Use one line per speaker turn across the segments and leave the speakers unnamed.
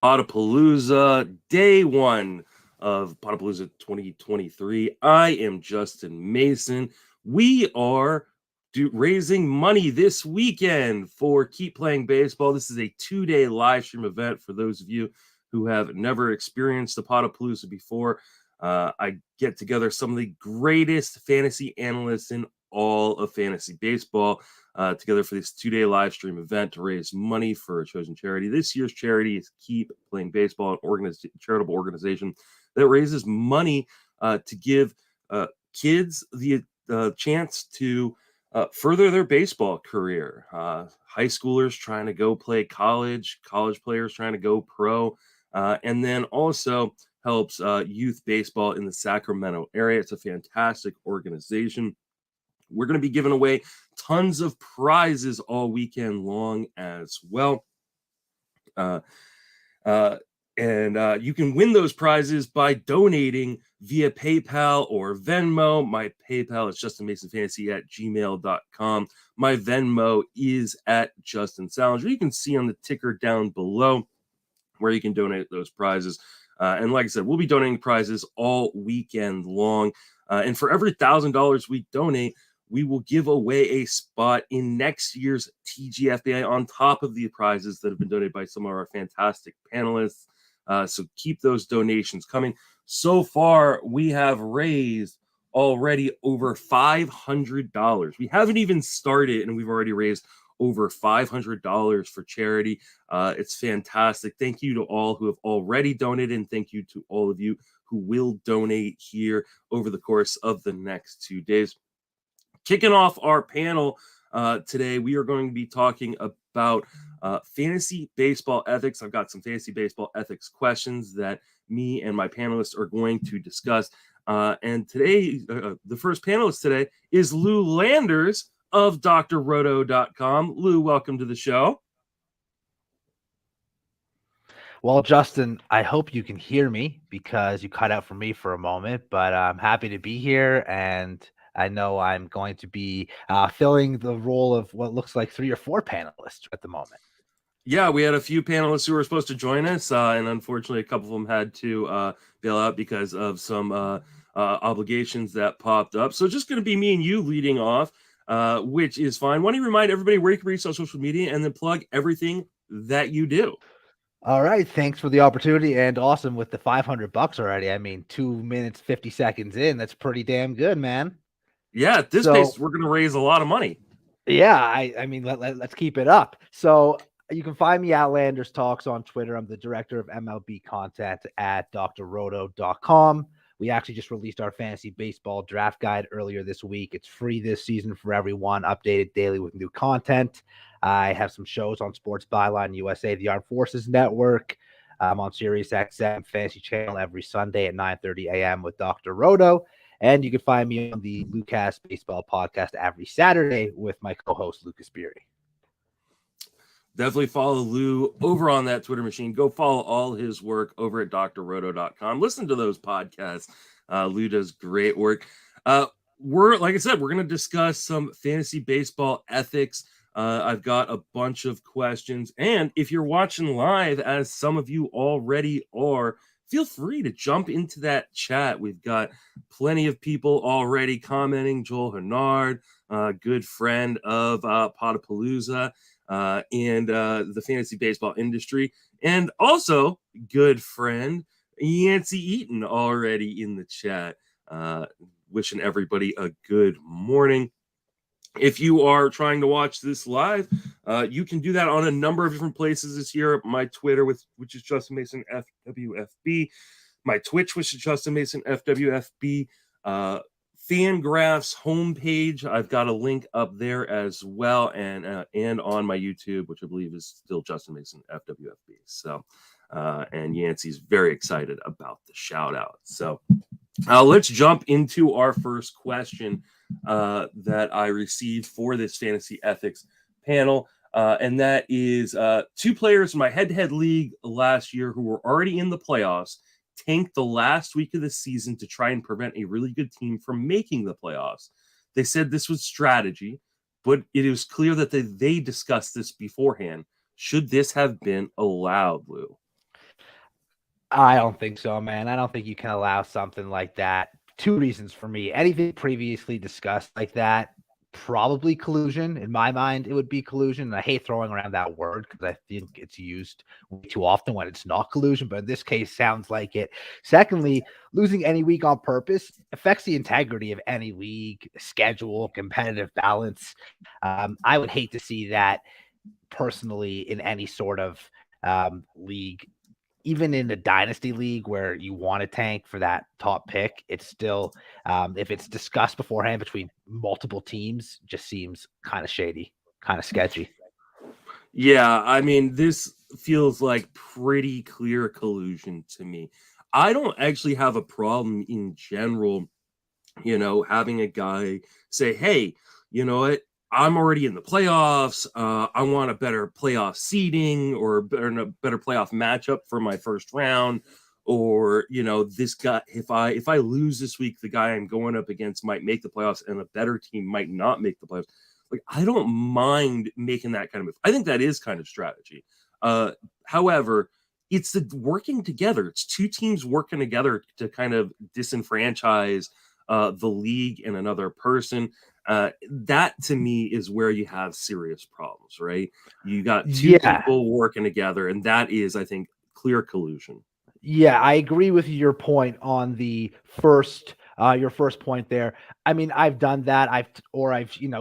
Podapallooza, day one of Podapallooza 2023. I am Justin Mason. We are raising money this weekend for Keep Playing Baseball. This is a 2-day live stream event for those of you who have never experienced the Podapallooza before. I get together some of the greatest fantasy analysts in all of fantasy baseball together for this 2-day live stream event to raise money for a chosen charity. This year's charity is Keep Playing Baseball, an charitable organization that raises money to give kids the chance to further their baseball career. High schoolers trying to go play college players trying to go pro, and then also helps youth baseball in the Sacramento area. It's a fantastic organization. We're going to be giving away tons of prizes all weekend long as well. And you can win those prizes by donating via PayPal or Venmo. My PayPal is justinmasonfantasy@gmail.com. My Venmo is at Justin Salinger. You can see on the ticker down below where you can donate those prizes. And like I said, we'll be donating prizes all weekend long. And for every $1,000 we donate, we will give away a spot in next year's TGFBA on top of the prizes that have been donated by some of our fantastic panelists. So keep those donations coming. So far, we have raised already over $500. We haven't even started, and we've already raised over $500 for charity. It's fantastic. Thank you to all who have already donated, and thank you to all of you who will donate here over the course of the next 2 days. Kicking off our panel today, we are going to be talking about fantasy baseball ethics. I've got some fantasy baseball ethics questions that me and my panelists are going to discuss. And today, the first panelist today is Lou Landers of drroto.com. Lou, welcome to the show.
Well, Justin, I hope you can hear me because you cut out for me for a moment, but I'm happy to be here, and I know I'm going to be filling the role of what looks like 3 or 4 panelists at the moment.
Yeah, we had a few panelists who were supposed to join us, and unfortunately, a couple of them had to bail out because of some obligations that popped up. So just going to be me and you leading off, which is fine. Why don't you remind everybody where you can reach on social media and then plug everything that you do?
All right, thanks for the opportunity, and awesome with the $500 already. I mean, 2 minutes 50 seconds in, that's pretty damn good, man.
Yeah, at this pace, we're going to raise a lot of money.
Yeah, I mean, let's keep it up. So you can find me at Landers Talks on Twitter. I'm the director of MLB content at drroto.com. We actually just released our fantasy baseball draft guide earlier this week. It's free this season for everyone, updated daily with new content. I have some shows on Sports Byline USA, the Armed Forces Network. I'm on Sirius XM Fantasy Channel every Sunday at 9:30 a.m. with Dr. Roto. And you can find me on the Lucas Baseball podcast every Saturday with my co-host, Lucas Beery.
Definitely follow Lou over on that Twitter machine. Go follow all his work over at drroto.com. Listen to those podcasts. Lou does great work. Like I said, we're going to discuss some fantasy baseball ethics. I've got a bunch of questions. And if you're watching live, as some of you already are, feel free to jump into that chat. We've got plenty of people already commenting. Joel Hernard, good friend of Podapallooza and the fantasy baseball industry, and also good friend Yancey Eaton already in the chat. Wishing everybody a good morning. If you are trying to watch this live, you can do that on a number of different places this year. My Twitter, which is Justin Mason FWFB. My Twitch, which is Justin Mason FWFB. Fangraphs homepage, I've got a link up there as well, and on my YouTube, which I believe is still Justin Mason FWFB. So, and Yancey's very excited about the shout out. So, let's jump into our first question that I received for this fantasy ethics panel. And that is 2 players in my head-to-head league last year who were already in the playoffs tanked the last week of the season to try and prevent a really good team from making the playoffs. They said this was strategy, but it was clear that they discussed this beforehand. Should this have been allowed, Lou?
I don't think so, man. I don't think you can allow something like that. Two reasons for me. Anything previously discussed like that, probably collusion. In my mind, it would be collusion. And I hate throwing around that word because I think it's used way too often when it's not collusion, but in this case, sounds like it. Secondly, losing any week on purpose affects the integrity of any league, schedule, competitive balance. I would hate to see that personally in any sort of league. Even in the Dynasty League where you want to tank for that top pick, it's still, if it's discussed beforehand between multiple teams, just seems kind of shady, kind of sketchy.
Yeah, I mean, this feels like pretty clear collusion to me. I don't actually have a problem in general, having a guy say, hey, you know what? I'm already in the playoffs. I want a better playoff seeding or a better playoff matchup for my first round. Or, this guy, if I lose this week, the guy I'm going up against might make the playoffs and a better team might not make the playoffs. Like, I don't mind making that kind of move. I think that is kind of strategy. However, it's the working together. It's two teams working together to kind of disenfranchise the league and another person. That to me is where you have serious problems, right? You got two people working together, and that is, I think, clear collusion.
Yeah, I agree with your point on the first, your first point there. I mean, I've done that. I've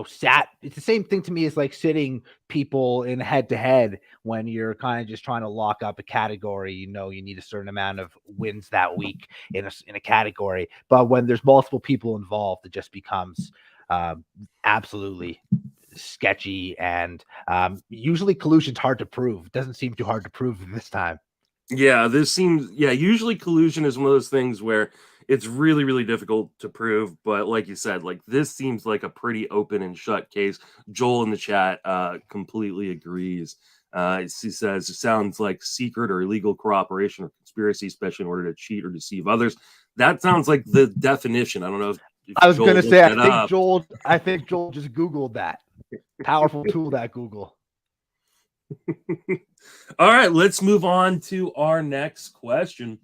sat. It's the same thing to me as like sitting people in head to head when you're kind of just trying to lock up a category. You need a certain amount of wins that week in a category, but when there's multiple people involved, it just becomes absolutely sketchy. And usually collusion's hard to prove. It doesn't seem too hard to prove this time.
Yeah, usually collusion is one of those things where it's really, really difficult to prove. But like you said, like this seems like a pretty open and shut case. Joel in the chat completely agrees. He says it sounds like secret or illegal cooperation or conspiracy, especially in order to cheat or deceive others. That sounds like the definition. I don't know if
I was going to say, I think Joel just Googled that. Powerful tool, that Google.
All right, let's move on to our next question.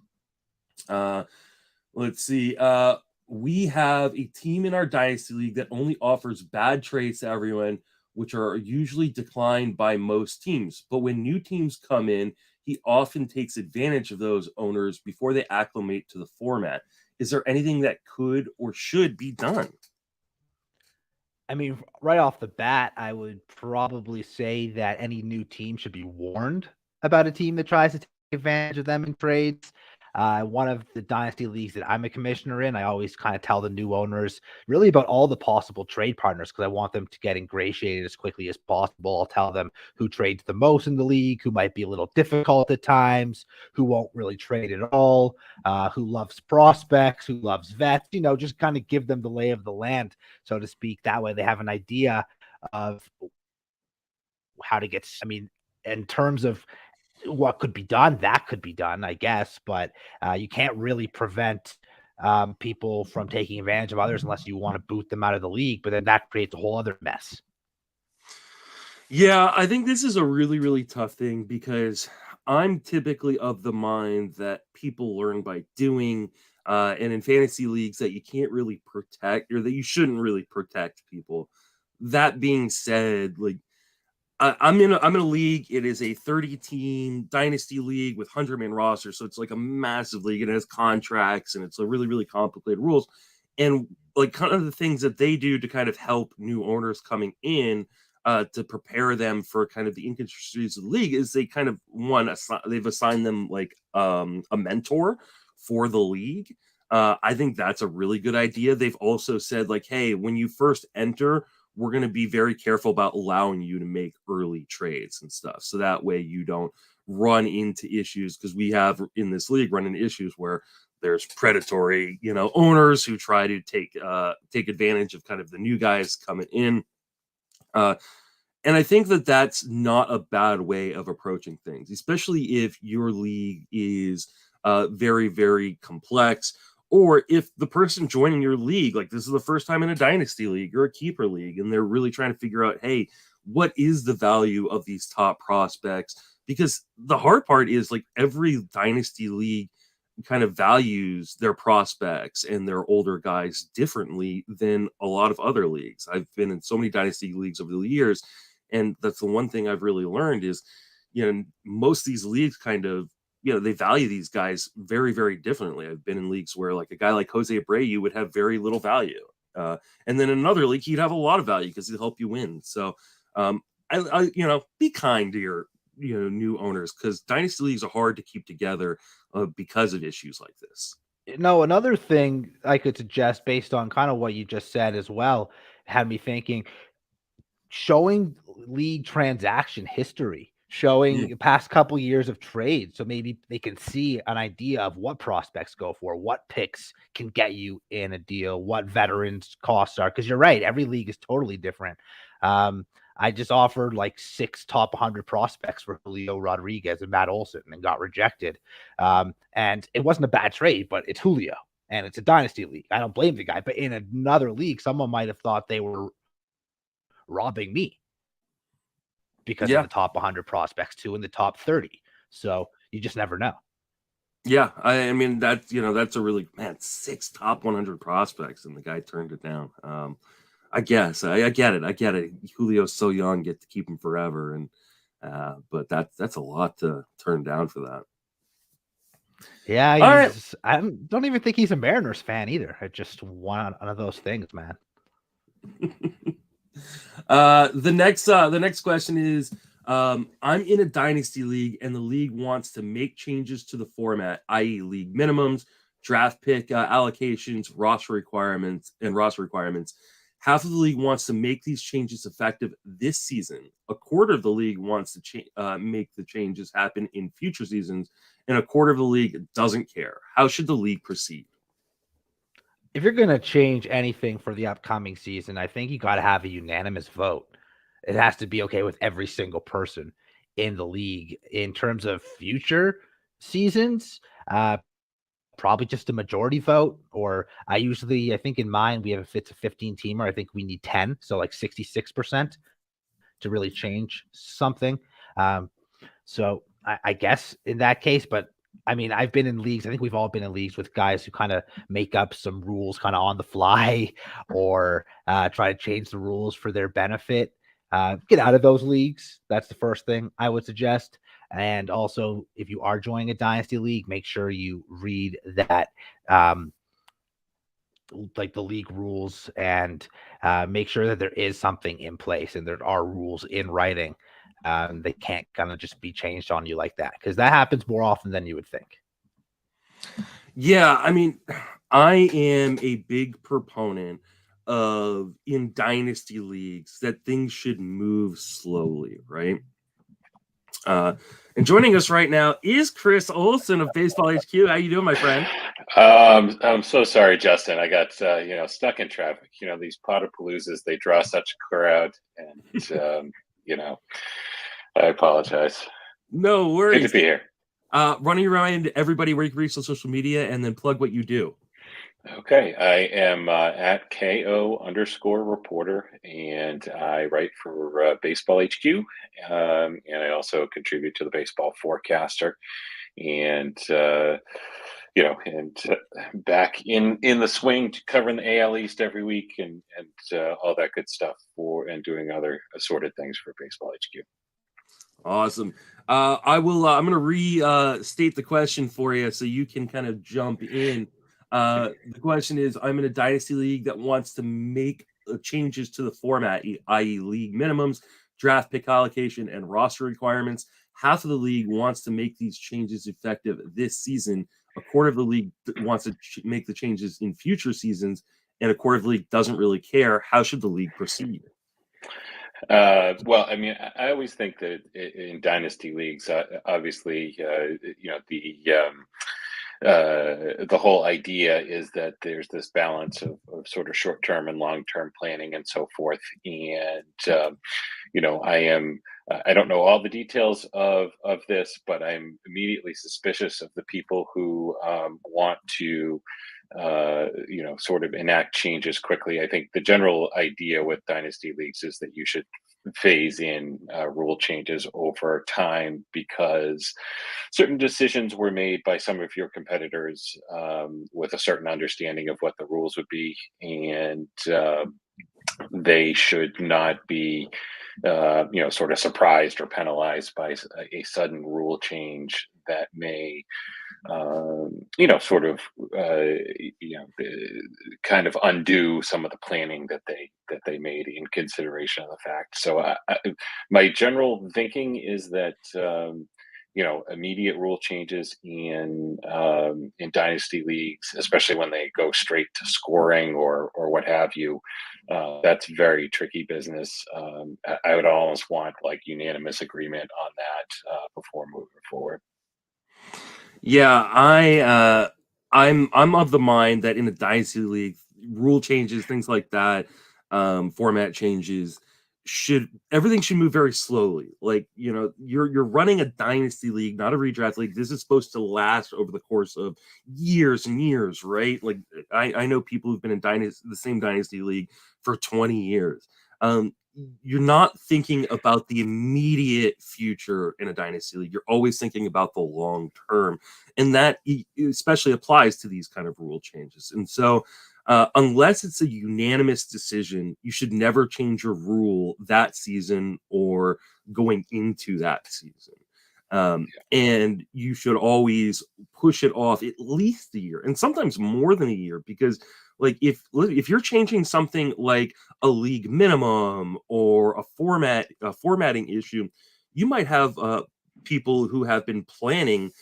Let's see. We have a team in our Dynasty League that only offers bad trades to everyone, which are usually declined by most teams. But when new teams come in, he often takes advantage of those owners before they acclimate to the format. Is there anything that could or should be done?
I mean, right off the bat, I would probably say that any new team should be warned about a team that tries to take advantage of them in trades. One of the Dynasty Leagues that I'm a commissioner in, I always kind of tell the new owners really about all the possible trade partners because I want them to get ingratiated as quickly as possible. I'll tell them who trades the most in the league, who might be a little difficult at times, who won't really trade at all, who loves prospects, who loves vets, just kind of give them the lay of the land, so to speak. That way they have an idea of how to get, in terms of what could be done, that could be done, I guess, but you can't really prevent people from taking advantage of others unless you want to boot them out of the league, but then that creates a whole other mess.
Yeah, I think this is a really, really tough thing because I'm typically of the mind that people learn by doing, and in fantasy leagues that you can't really protect or that you shouldn't really protect people. That being said, like I'm in a league. It is a 30-team dynasty league with 100-man roster, so it's like a massive league. And it has contracts, and it's a really, really complicated rules. And like kind of the things that they do to kind of help new owners coming in to prepare them for kind of the inconsistencies of the league is they kind of they've assigned them like a mentor for the league. I think that's a really good idea. They've also said like, hey, when you first enter, we're going to be very careful about allowing you to make early trades and stuff. So that way you don't run into issues, because we have in this league run into issues where there's predatory, owners who try to take advantage of kind of the new guys coming in. And I think that that's not a bad way of approaching things, especially if your league is very, very complex. Or if the person joining your league, like this is the first time in a dynasty league or a keeper league, and they're really trying to figure out, hey, what is the value of these top prospects? because the hard part is like every dynasty league kind of values their prospects and their older guys differently than a lot of other leagues. I've been in so many dynasty leagues over the years, and that's the one thing I've really learned is, most of these leagues kind of, they value these guys very, very differently. I've been in leagues where like a guy like Jose Abreu would have very little value. And then in another league, he'd have a lot of value because he'd help you win. So, be kind to your, new owners, because dynasty leagues are hard to keep together because of issues like this.
No, another thing I could suggest based on kind of what you just said as well had me thinking, showing league transaction history, showing the past couple years of trades, so maybe they can see an idea of what prospects go for, what picks can get you in a deal, what veterans costs are, because you're right, every league is totally different. I just offered like 6 top 100 prospects for Julio Rodriguez and Matt Olson and got rejected. And it wasn't a bad trade, but it's Julio and it's a dynasty league. I don't blame the guy, but in another league, someone might have thought they were robbing me because of the top 100 prospects too in the top 30. So you just never know.
Yeah, I mean that's a really 6 top 100 prospects, and the guy turned it down. I guess I get it. Julio's so young, get to keep him forever, and but that's a lot to turn down for that.
Yeah, I don't even think he's a Mariners fan either. It's just one of those things, man.
The next question is, I'm in a dynasty league and the league wants to make changes to the format, i.e. league minimums, draft pick allocations, roster requirements. Half of the league wants to make these changes effective this season. A quarter of the league wants to make the changes happen in future seasons, and a quarter of the league doesn't care. How should the league proceed?
If you're going to change anything for the upcoming season, I think you got to have a unanimous vote. It has to be okay with every single person in the league. In terms of future seasons, probably just a majority vote, or I think in mine, if it's a 15 teamer, I think we need 10. So like 66% to really change something. So I guess in that case, but I mean, I've been in leagues. I think we've all been in leagues with guys who kind of make up some rules kind of on the fly or try to change the rules for their benefit. Get out of those leagues. That's the first thing I would suggest. And also, if you are joining a dynasty league, make sure you read that, like the league rules, and make sure that there is something in place and there are rules in writing. They can't kind of just be changed on you like that, because that happens more often than you would think.
Yeah, I mean, I am a big proponent of, in dynasty leagues, that things should move slowly, right? And joining us right now is Kris Olson of Baseball HQ. How you doing, my friend?
I'm so sorry, Justin. I got stuck in traffic. These Podapalloozas, they draw such a crowd, and I apologize.
No worries.
Good to be here.
Running around everybody where you can reach on social media, and then plug what you do.
Okay, I am at KO_reporter, and I write for Baseball HQ, and I also contribute to the Baseball Forecaster, and back in the swing, covering the AL East every week, and all that good stuff and doing other assorted things for Baseball HQ.
Awesome. I'm going to restate the question for you so you can kind of jump in. The question is, I'm in a dynasty league that wants to make changes to the format, i.e. league minimums, draft pick allocation, and roster requirements. Half of the league wants to make these changes effective this season. A quarter of the league wants to make the changes in future seasons, and a quarter of the league doesn't really care. How should the league proceed?
Well, I mean, I always think that in dynasty leagues, obviously, the whole idea is that there's this balance of sort of short-term and long-term planning and so forth. And, I don't know all the details of this, but I'm immediately suspicious of the people who want to sort of enact changes quickly. I think the general idea with dynasty leagues is that you should phase in rule changes over time because certain decisions were made by some of your competitors with a certain understanding of what the rules would be, and they should not be, sort of surprised or penalized by a sudden rule change that may, sort of, kind of undo some of the planning that they made in consideration of the fact. So, my general thinking is that. Immediate rule changes in dynasty leagues, especially when they go straight to scoring or what have you, that's very tricky business. I would almost want like unanimous agreement on that before moving forward.
Yeah, I'm of the mind that in a dynasty league, rule changes, things like that, format changes, everything should move very slowly. Like, you're running a dynasty league, not a redraft league. This is supposed to last over the course of years and years, right? Like, I know people who've been in the same dynasty league for 20 years. You're not thinking about the immediate future in a dynasty league. You're always thinking about the long term, and that especially applies to these kind of rule changes. And so, unless it's a unanimous decision, you should never change your rule that season or going into that season. And you should always push it off at least a year, and sometimes more than a year, because like if you're changing something like a league minimum or a formatting issue, you might have people who have been planning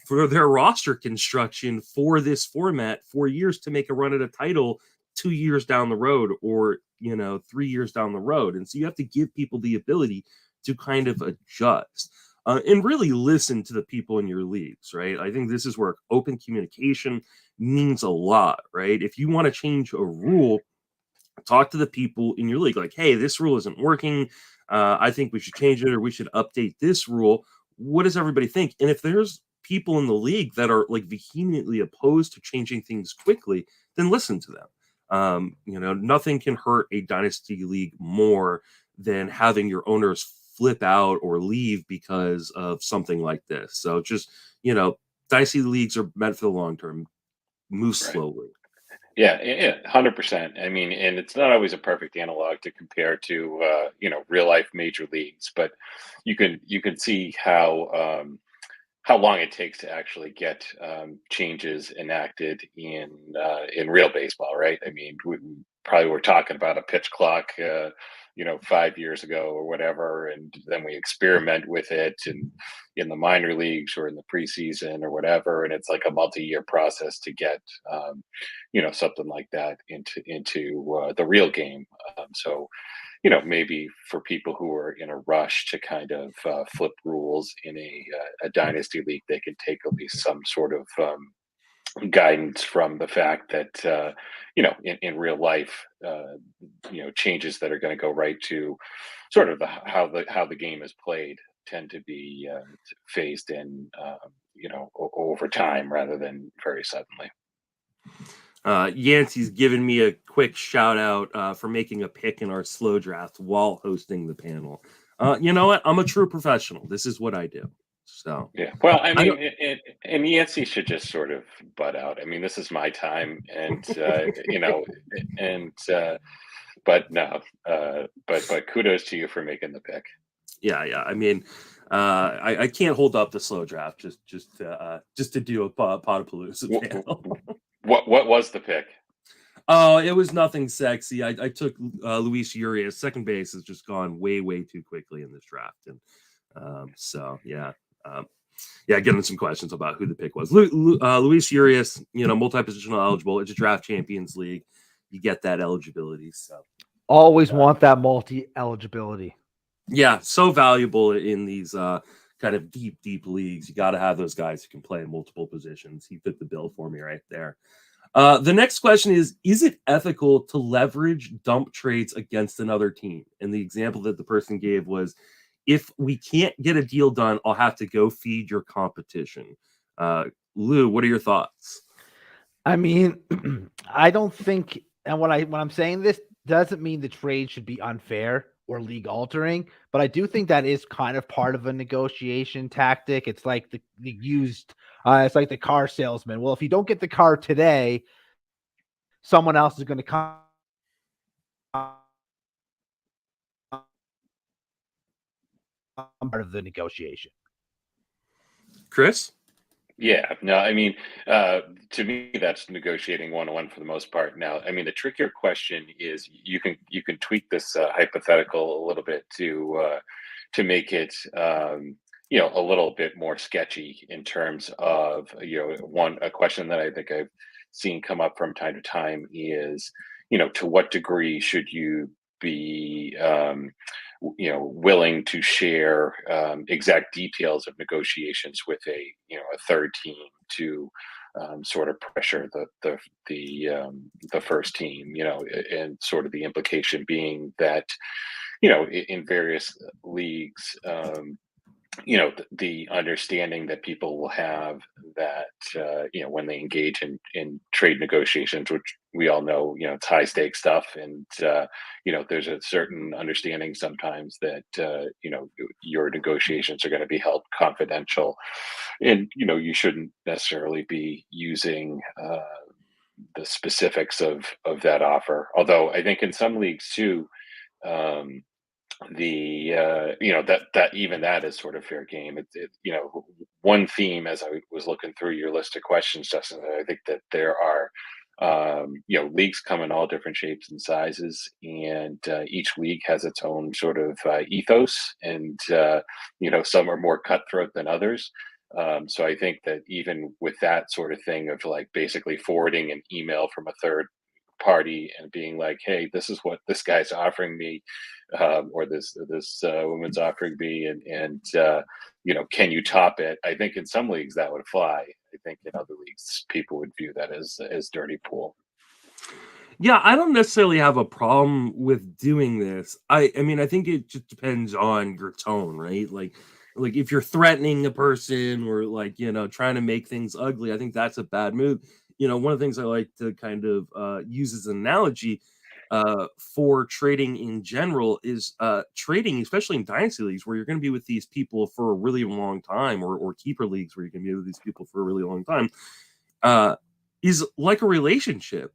for their roster construction for this format for years to make a run at a title 2 years down the road, or 3 years down the road. And so you have to give people the ability to kind of adjust and really listen to the people in your leagues, right? I think this is where open communication means a lot, right? If you want to change a rule, talk to the people in your league, like, hey, this rule isn't working. I think we should change it, or we should update this rule. What does everybody think? And if there's people in the league that are like vehemently opposed to changing things quickly, then listen to them. Nothing can hurt a dynasty league more than having your owners flip out or leave because of something like this. So just, dynasty leagues are meant for the long term. Move slowly.
Yeah, 100%. I mean, and it's not always a perfect analog to compare to, real life major leagues, but you can see how long it takes to actually get changes enacted in real baseball, right? I mean, we probably were talking about a pitch clock, 5 years ago or whatever, and then we experiment with it and in the minor leagues or in the preseason or whatever, and it's like a multi-year process to get something like that into the real game. So maybe for people who are in a rush to kind of flip rules in a dynasty league, they can take at least some sort of guidance from the fact that in real life, changes that are going to go right to sort of how the game is played tend to be phased in, over time rather than very suddenly.
Yancey's given me a quick shout out for making a pick in our slow draft while hosting the panel. You know what? I'm a true professional. This is what I do. So
yeah, well, I mean, and Yancey should just sort of butt out. I mean, this is my time, and but no, but kudos to you for making the pick.
Yeah. I mean, I can't hold up the slow draft just to do a Podapallooza panel.
What was the pick?
Oh, it was nothing sexy. I took Luis Urias. Second base has just gone way too quickly in this draft, and so yeah. Getting some questions about who the pick was. Luis Urias, multi-positional eligible. It's a draft champions league. You get that eligibility. So
always want that multi-eligibility.
Yeah, so valuable in these kind of deep leagues. You got to have those guys who can play in multiple positions. He fit the bill for me right there. The next question is it ethical to leverage dump trades against another team? And the example that the person gave was, if we can't get a deal done, I'll have to go feed your competition. Lou, what are your thoughts?
I mean, I don't think, and when I'm saying this, doesn't mean the trade should be unfair. or league altering, but I do think that is kind of part of a negotiation tactic. It's like the used, it's like the car salesman. Well, if you don't get the car today, someone else is going to come. Part of the negotiation.
Kris?
Yeah, no, I mean, to me, that's negotiating one-on-one for the most part. Now, I mean, the trickier question is you can tweak this hypothetical a little bit to make it a little bit more sketchy in terms of a question that I think I've seen come up from time to time is to what degree should you be willing to share exact details of negotiations with a third team to sort of pressure the first team, and sort of the implication being that in various leagues, the understanding that people will have that when they engage in trade negotiations, which we all know it's high stakes stuff, and there's a certain understanding sometimes that your negotiations are going to be held confidential, and you shouldn't necessarily be using the specifics of that offer. Although I think in some leagues too, that even that is sort of fair game. One theme, as I was looking through your list of questions, Justin, I think that there are leagues come in all different shapes and sizes, and each league has its own sort of ethos, and some are more cutthroat than others. So I think that even with that sort of thing of like basically forwarding an email from a third party and being like, hey, this is what this guy's offering me, or this woman's offering me, and can you top it? I think in some leagues that would fly. I think in other leagues people would view that as dirty pool.
Yeah, I don't necessarily have a problem with doing this. I mean, I think it just depends on your tone, right? Like if you're threatening a person or trying to make things ugly, I think that's a bad move. One of the things I like to kind of use as an analogy for trading in general is trading, especially in dynasty leagues where you're going to be with these people for a really long time, or keeper leagues where you can be with these people for a really long time, is like a relationship.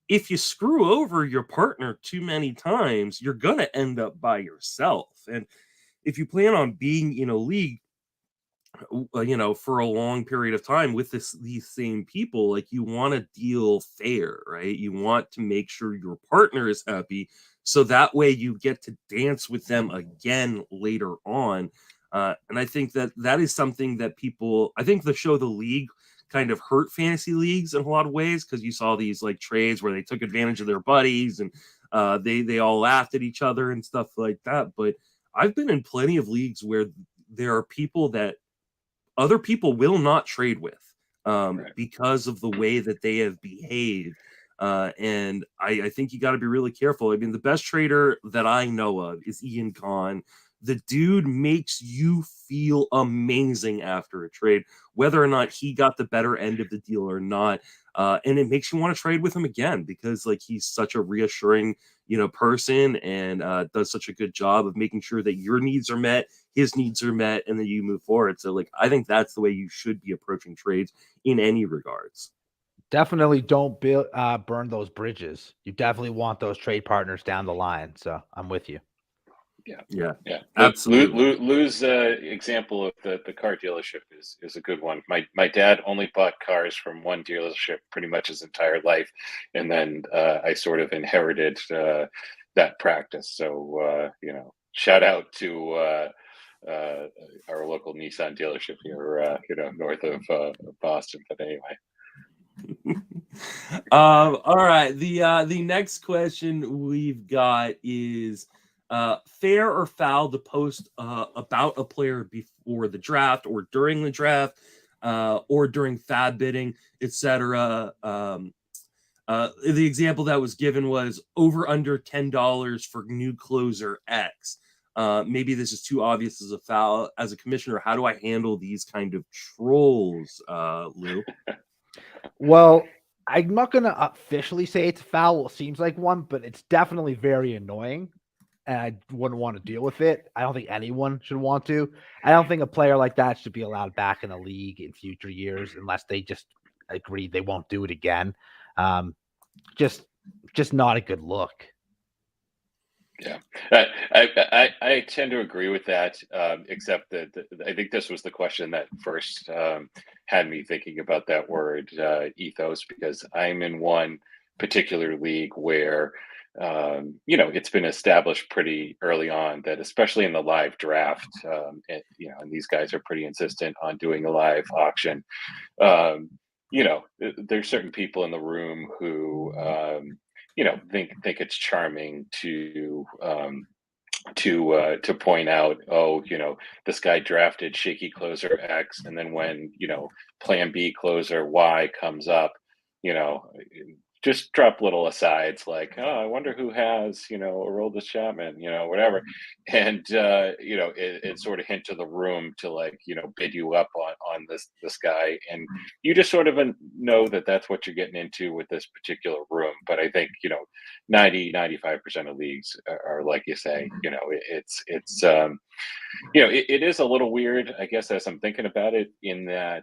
If you screw over your partner too many times, you're going to end up by yourself. And if you plan on being in a league, for a long period of time with these same people, like you want to deal fair, right? You want to make sure your partner is happy, so that way you get to dance with them again later on. And I think that is something that I think the show The League kind of hurt fantasy leagues in a lot of ways, because you saw these like trades where they took advantage of their buddies, and they all laughed at each other and stuff like that. But I've been in plenty of leagues where there are people that other people will not trade with
Right.
because of the way that they have behaved. And I think you got to be really careful. I mean, the best trader that I know of is Ian Kahn. The dude makes you feel amazing after a trade, whether or not he got the better end of the deal or not. And it makes you want to trade with him again, because like he's such a reassuring, person, and does such a good job of making sure that your needs are met, his needs are met, and then you move forward. So like, I think that's the way you should be approaching trades in any regards.
Definitely don't burn those bridges. You definitely want those trade partners down the line. So I'm with you.
Yeah,
absolutely. Lou's example of the car dealership is a good one. My dad only bought cars from one dealership pretty much his entire life, and then I sort of inherited that practice. So shout out to our local Nissan dealership here, north of Boston. But anyway.
All right. The next question we've got is fair or foul to post about a player before the draft or during the draft, or during fab bidding, etc. The example that was given was over under $10 for new closer X. Maybe this is too obvious as a foul. As a commissioner, how do I handle these kind of trolls, Lou?
Well, I'm not going to officially say it's foul. It seems like one, but it's definitely very annoying. and I wouldn't want to deal with it. I don't think anyone should want to. I don't think a player like that should be allowed back in the league in future years unless they just agree they won't do it again. Just not a good look.
Yeah, I tend to agree with that, except that I think this was the question that first had me thinking about that word ethos, because I'm in one particular league where it's been established pretty early on that, especially in the live draft, and these guys are pretty insistent on doing a live auction. There's certain people in the room who think it's charming to point out, oh, this guy drafted shaky closer X, and then when plan B closer Y comes up, just drop little asides like, oh, I wonder who has a Aroldis Chapman, whatever, and it sort of hint to the room to bid you up on this guy, and you just sort of know that that's what you're getting into with this particular room. But I think 95% of leagues are like you say, it's it is a little weird, I guess, as I'm thinking about it, in that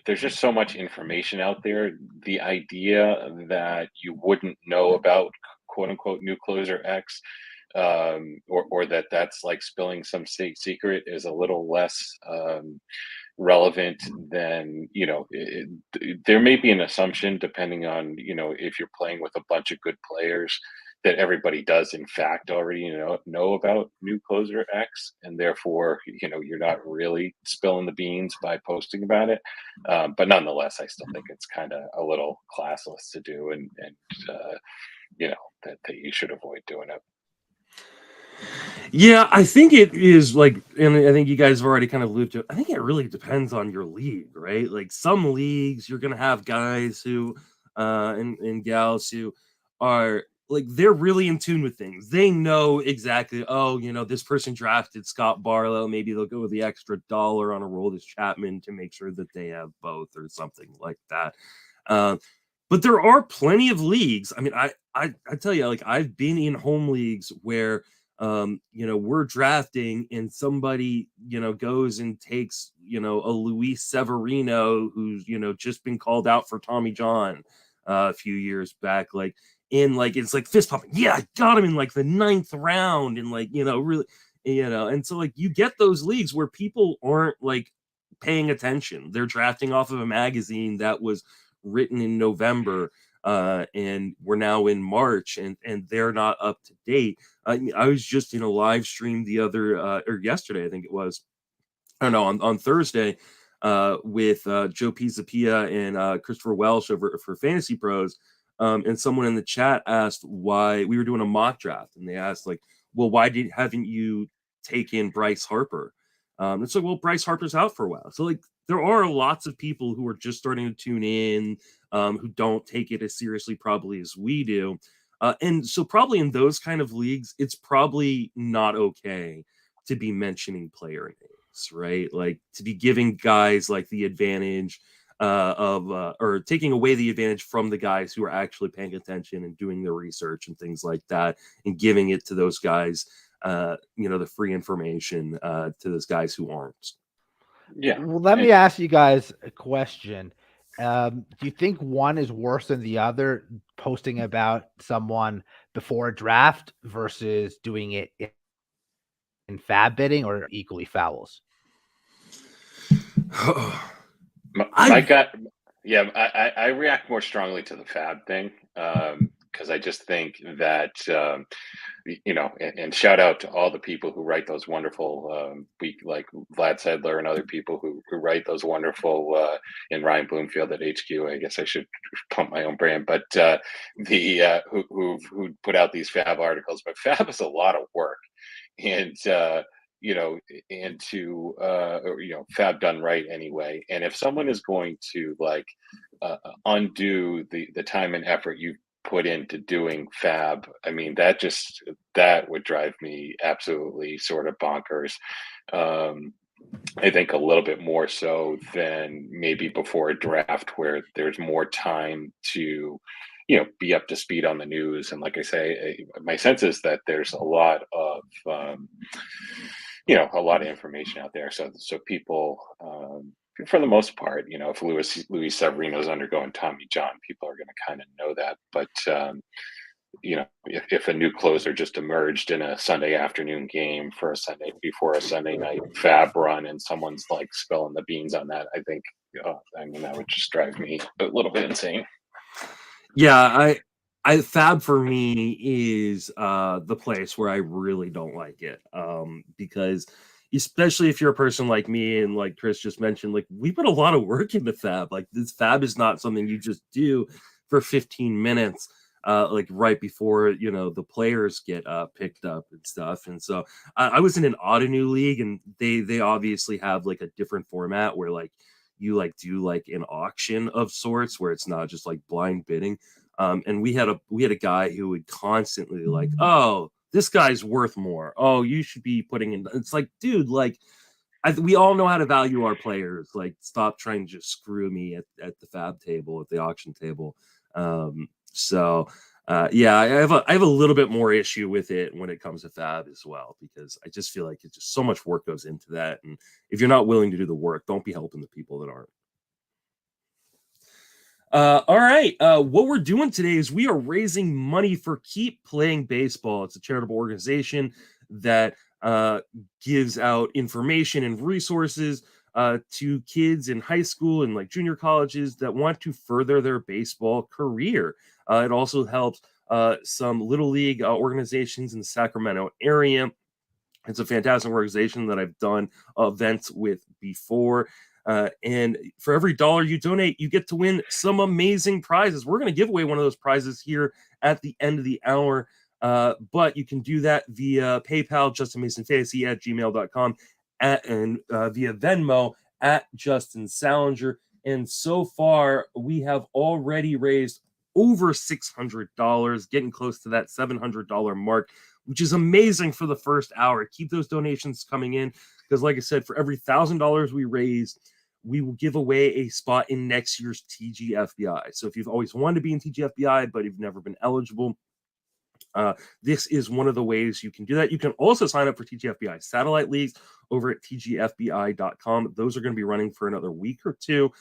there's just so much information out there. The idea that you wouldn't know about quote unquote new closer X, or that's like spilling some secret, is a little less relevant than there may be an assumption, depending on if you're playing with a bunch of good players, that everybody does in fact already know about new closer X, and therefore you're not really spilling the beans by posting about it. But nonetheless, I still think it's kind of a little classless to do, and that you should avoid doing it.
Yeah, I think it is and I think you guys have already kind of alluded to it. I think it really depends on your league, right? Like some leagues, you're gonna have guys who and gals who are they're really in tune with things. They know exactly, this person drafted Scott Barlow. Maybe they'll go with the extra $1 on Aroldis Chapman to make sure that they have both or something like that. But there are plenty of leagues. I mean, I tell you, I've been in home leagues where we're drafting and somebody, goes and takes, a Luis Severino who's, just been called out for Tommy John a few years back. It's fist pumping. Yeah, I got him in the 9th round. And really, and so you get those leagues where people aren't paying attention. They're drafting off of a magazine that was written in November. And we're now in March, and they're not up to date. I was just in a live stream the other or yesterday, I think it was. I don't know, on Thursday with Joe Pisapia and Christopher Welsh over for Fantasy Pros. And someone in the chat asked why we were doing a mock draft, and they asked well, why haven't you taken Bryce Harper? And so, well, Bryce Harper's out for a while. So there are lots of people who are just starting to tune in, who don't take it as seriously probably as we do. And so probably in those kind of leagues, it's probably not okay to be mentioning player names, right? To be giving guys the advantage or taking away the advantage from the guys who are actually paying attention and doing their research and things like that, and giving it to those guys, the free information to those guys who aren't.
Yeah.
Well, let me ask you guys a question. Do you think one is worse than the other, posting about someone before a draft versus doing it in fab bidding, or equally fouls?
I react more strongly to the fab thing, because I just think that and shout out to all the people who write those wonderful like Vlad Sedler and other people who write those wonderful and Ryan Bloomfield at HQ. I guess I should pump my own brand, but who put out these fab articles. But fab is a lot of work, and fab done right anyway. And if someone is going to undo the time and effort you put into doing fab, I mean, that would drive me absolutely sort of bonkers. I think a little bit more so than maybe before a draft, where there's more time to be up to speed on the news. And like I say, my sense is that there's a lot of a lot of information out there. So people, for the most part, if Luis Severino's undergoing Tommy John, people are going to kind of know that. But if a new closer just emerged in a Sunday afternoon game before a Sunday night fab run, and someone's like spilling the beans on that, I think, that would just drive me a little bit insane.
Yeah, I fab for me is the place where I really don't like it, because especially if you're a person like me and like Kris just mentioned, like we put a lot of work into fab. Like this fab is not something you just do for 15 minutes. Like right before the players get picked up and stuff. And so I was in an Ottoneu league, and they obviously have like a different format where like you like do like an auction of sorts where it's not just like blind bidding. And we had a guy who would constantly like, oh, this guy's worth more. Oh, you should be putting in. It's like, dude, like we all know how to value our players. Like, stop trying to just screw me at the fab table, at the auction table. Yeah, I have a little bit more issue with it when it comes to fab as well, because I just feel like it's just so much work goes into that. And if you're not willing to do the work, don't be helping the people that aren't. All right. What we're doing today is we are raising money for Keep Playing Baseball. It's a charitable organization that gives out information and resources to kids in high school and like junior colleges that want to further their baseball career. It also helps some little league organizations in the Sacramento area. It's a fantastic organization that I've done events with before. And for every $1 you donate, you get to win some amazing prizes. We're going to give away one of those prizes here at the end of the hour. But you can do that via PayPal, justinmasonfantasy@gmail.com, and via Venmo @JustinSalinger. And so far, we have already raised over $600, getting close to that $700 mark, which is amazing for the first hour. Keep those donations coming in, because like I said, for every $1,000 we raise, we will give away a spot in next year's TGFBI. So if you've always wanted to be in TGFBI, but you've never been eligible, this is one of the ways you can do that. You can also sign up for TGFBI satellite leagues over at tgfbi.com. Those are going to be running for another week or two.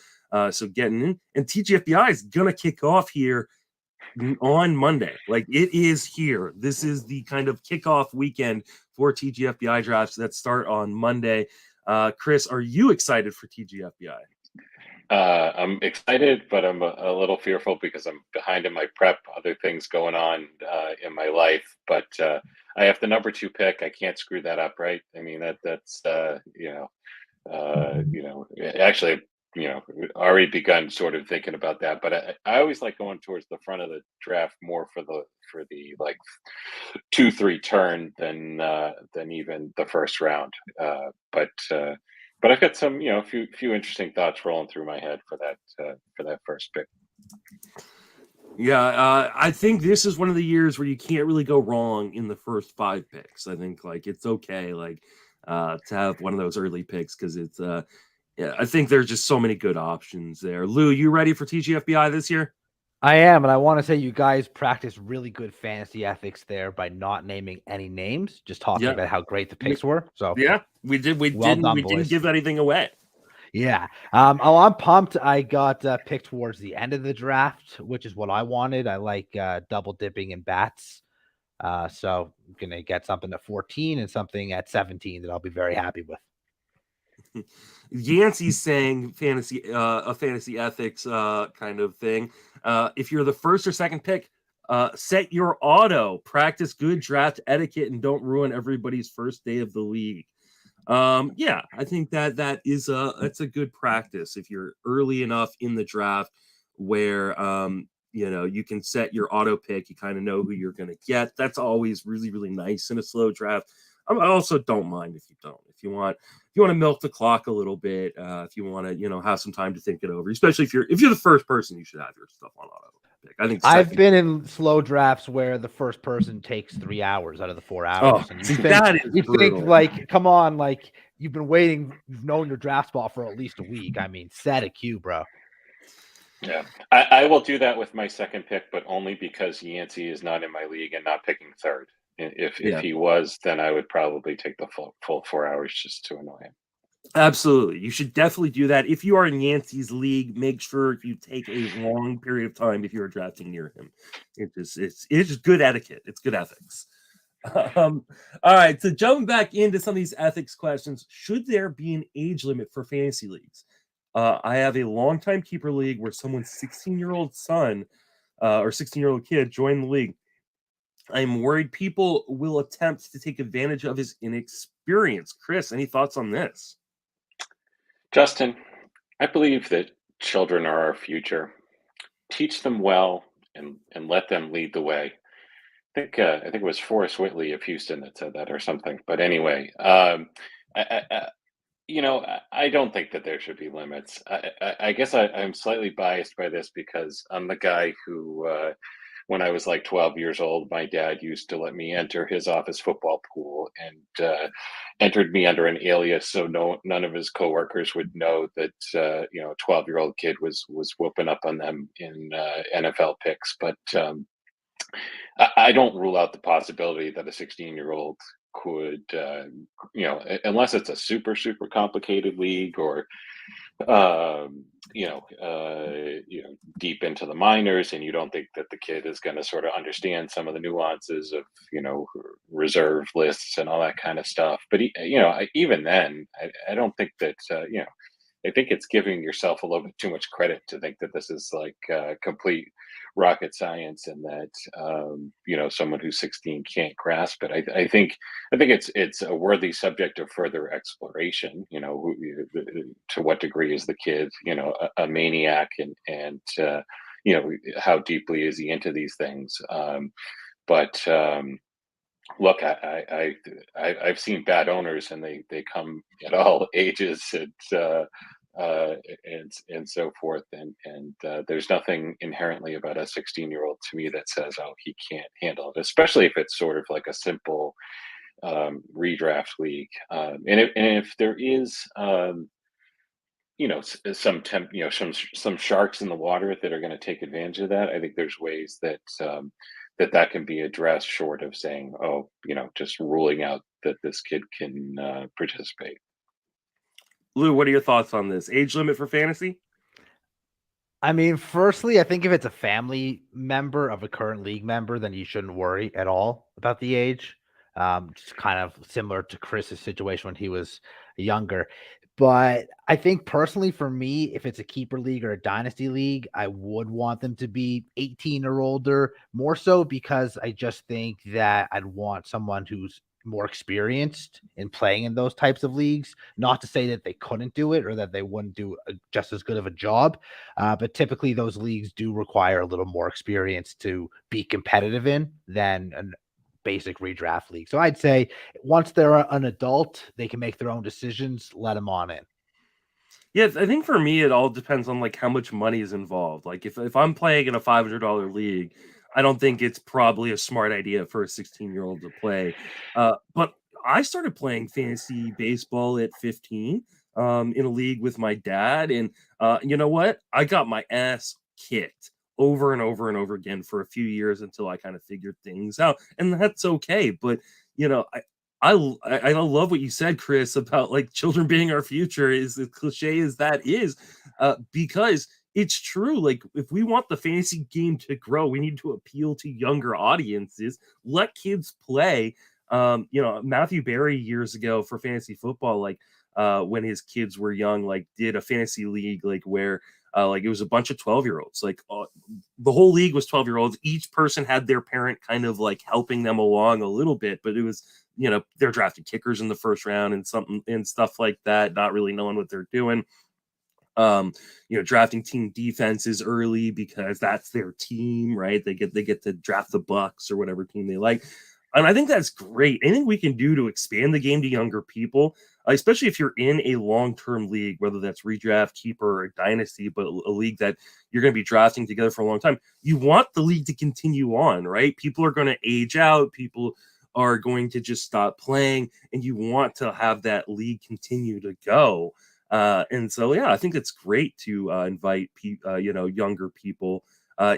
So getting in, and TGFBI is going to kick off here on Monday. Like, it is here. This is the kind of kickoff weekend for TGFBI drafts that start on Monday. Kris, are you excited for TGFBI?
I'm excited, but I'm a little fearful because I'm behind in my prep, other things going on in my life. But I have the number 2 pick. I can't screw that up, right? I mean, that's actually, already begun sort of thinking about that. But I always like going towards the front of the draft more for the like 2-3 turn than even the first round. But I've got some, few interesting thoughts rolling through my head for that first pick.
Yeah, I think this is one of the years where you can't really go wrong in the first 5 picks. I think like it's okay, like to have one of those early picks, because it's I think there's just so many good options there. Lou, you ready for TGFBI this year?
I am, and I want to say you guys practice really good fantasy ethics there by not naming any names, just talking about how great the picks were. So
yeah, we didn't give anything away.
Yeah. I'm pumped. I got picked towards the end of the draft, which is what I wanted. I like double dipping in bats. So I'm gonna get something at 14 and something at 17 that I'll be very happy with.
Yancey's saying a fantasy ethics kind of thing. If you're the first or second pick, set your auto, practice good draft etiquette, and don't ruin everybody's first day of the league. Yeah, I think that is that's a good practice if you're early enough in the draft where you can set your auto pick. You kind of know who you're going to get. That's always really, really nice in a slow draft. I also don't mind if you don't. If you want to milk the clock a little bit, if you want to, have some time to think it over, especially if you're the first person, you should have your stuff on auto pick. I think
I've been in slow drafts where the first person takes 3 hours out of the 4 hours.
Oh,
and
you
think like, come on, like you've been waiting, you've known your draft spot for at least a week. I mean, set a queue, bro.
Yeah, I will do that with my second pick, but only because Yancey is not in my league and not picking third. If
Yeah.
he was, then I would probably take the full 4 hours just to annoy him.
Absolutely. You should definitely do that. If you are in Yancey's league, make sure you take a long period of time if you're drafting near him. It's just good etiquette. It's good ethics. All right. So jumping back into some of these ethics questions, should there be an age limit for fantasy leagues? I have a longtime keeper league where someone's 16-year-old son or 16-year-old kid joined the league. I'm worried people will attempt to take advantage of his inexperience. Kris, any thoughts on this?
Justin, I believe that children are our future. Teach them well and let them lead the way. I think it was Forrest Whitley of Houston that said that or something. But anyway, I don't think that there should be limits. I guess I'm slightly biased by this because I'm the guy who, when I was like 12 years old, my dad used to let me enter his office football pool and entered me under an alias so none of his coworkers would know that a 12-year-old kid was whooping up on them in NFL picks. But I don't rule out the possibility that a 16-year-old could, unless it's a super complicated league or deep into the minors, and you don't think that the kid is going to sort of understand some of the nuances of reserve lists and all that kind of stuff. But even then, I don't think that I think it's giving yourself a little bit too much credit to think that this is like complete rocket science and that someone who's 16 can't grasp it. I think it's a worthy subject of further exploration. To what degree is the kid a maniac and how deeply is he into these things? But look, I've seen bad owners, and they come at all ages and so forth. And there's nothing inherently about a 16-year-old to me that says, oh, he can't handle it, especially if it's sort of like a simple redraft league. And if there is, some sharks in the water that are going to take advantage of that, I think there's ways that that can be addressed, short of saying, oh, just ruling out that this kid can participate.
Lou, what are your thoughts on this? Age limit for fantasy?
I mean, firstly, I think if it's a family member of a current league member, then you shouldn't worry at all about the age. Just kind of similar to Chris's situation when he was younger. But I think personally for me, if it's a keeper league or a dynasty league, I would want them to be 18 or older, more so because I just think that I'd want someone who's more experienced in playing in those types of leagues. Not to say that they couldn't do it or that they wouldn't do just as good of a job, but typically those leagues do require a little more experience to be competitive in than an basic redraft league. So I'd say once they're an adult, they can make their own decisions. Let them on in.
Yes, I think for me, it all depends on like how much money is involved. Like if I'm playing in a $500 league, I don't think it's probably a smart idea for a 16-year-old to play. But I started playing fantasy baseball at 15 in a league with my dad. And you know what? I got my ass kicked over and over and over again for a few years until I kind of figured things out. And that's okay. But, I love what you said, Kris, about like children being our future, is as cliche as that is, because it's true. Like if we want the fantasy game to grow, we need to appeal to younger audiences, let kids play. Matthew Berry years ago for fantasy football, like when his kids were young, like did a fantasy league, like where like it was a bunch of 12-year-olds, like the whole league was 12-year-olds. Each person had their parent kind of like helping them along a little bit, but it was, they're drafting kickers in the first round and something and stuff like that, not really knowing what they're doing. Drafting team defenses early because that's their team, right? They get to draft the Bucks or whatever team they like. And I think that's great. Anything we can do to expand the game to younger people, especially if you're in a long-term league, whether that's redraft, keeper, or dynasty, but a league that you're going to be drafting together for a long time, you want the league to continue on, right? People are going to age out. People are going to just stop playing, and you want to have that league continue to go. And so, yeah, I think it's great to invite younger people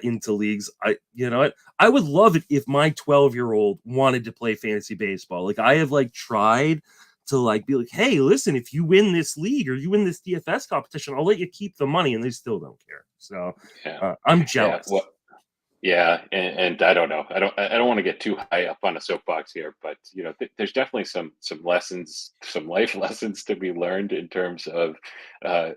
into leagues. I would love it if my 12-year-old wanted to play fantasy baseball. Like, I have tried to be like, hey, listen, if you win this league or you win this DFS competition, I'll let you keep the money, and they still don't care. So I'm jealous.
Yeah, and I don't know. I don't want to get too high up on a soapbox here, but there's definitely some lessons, some life lessons to be learned in terms of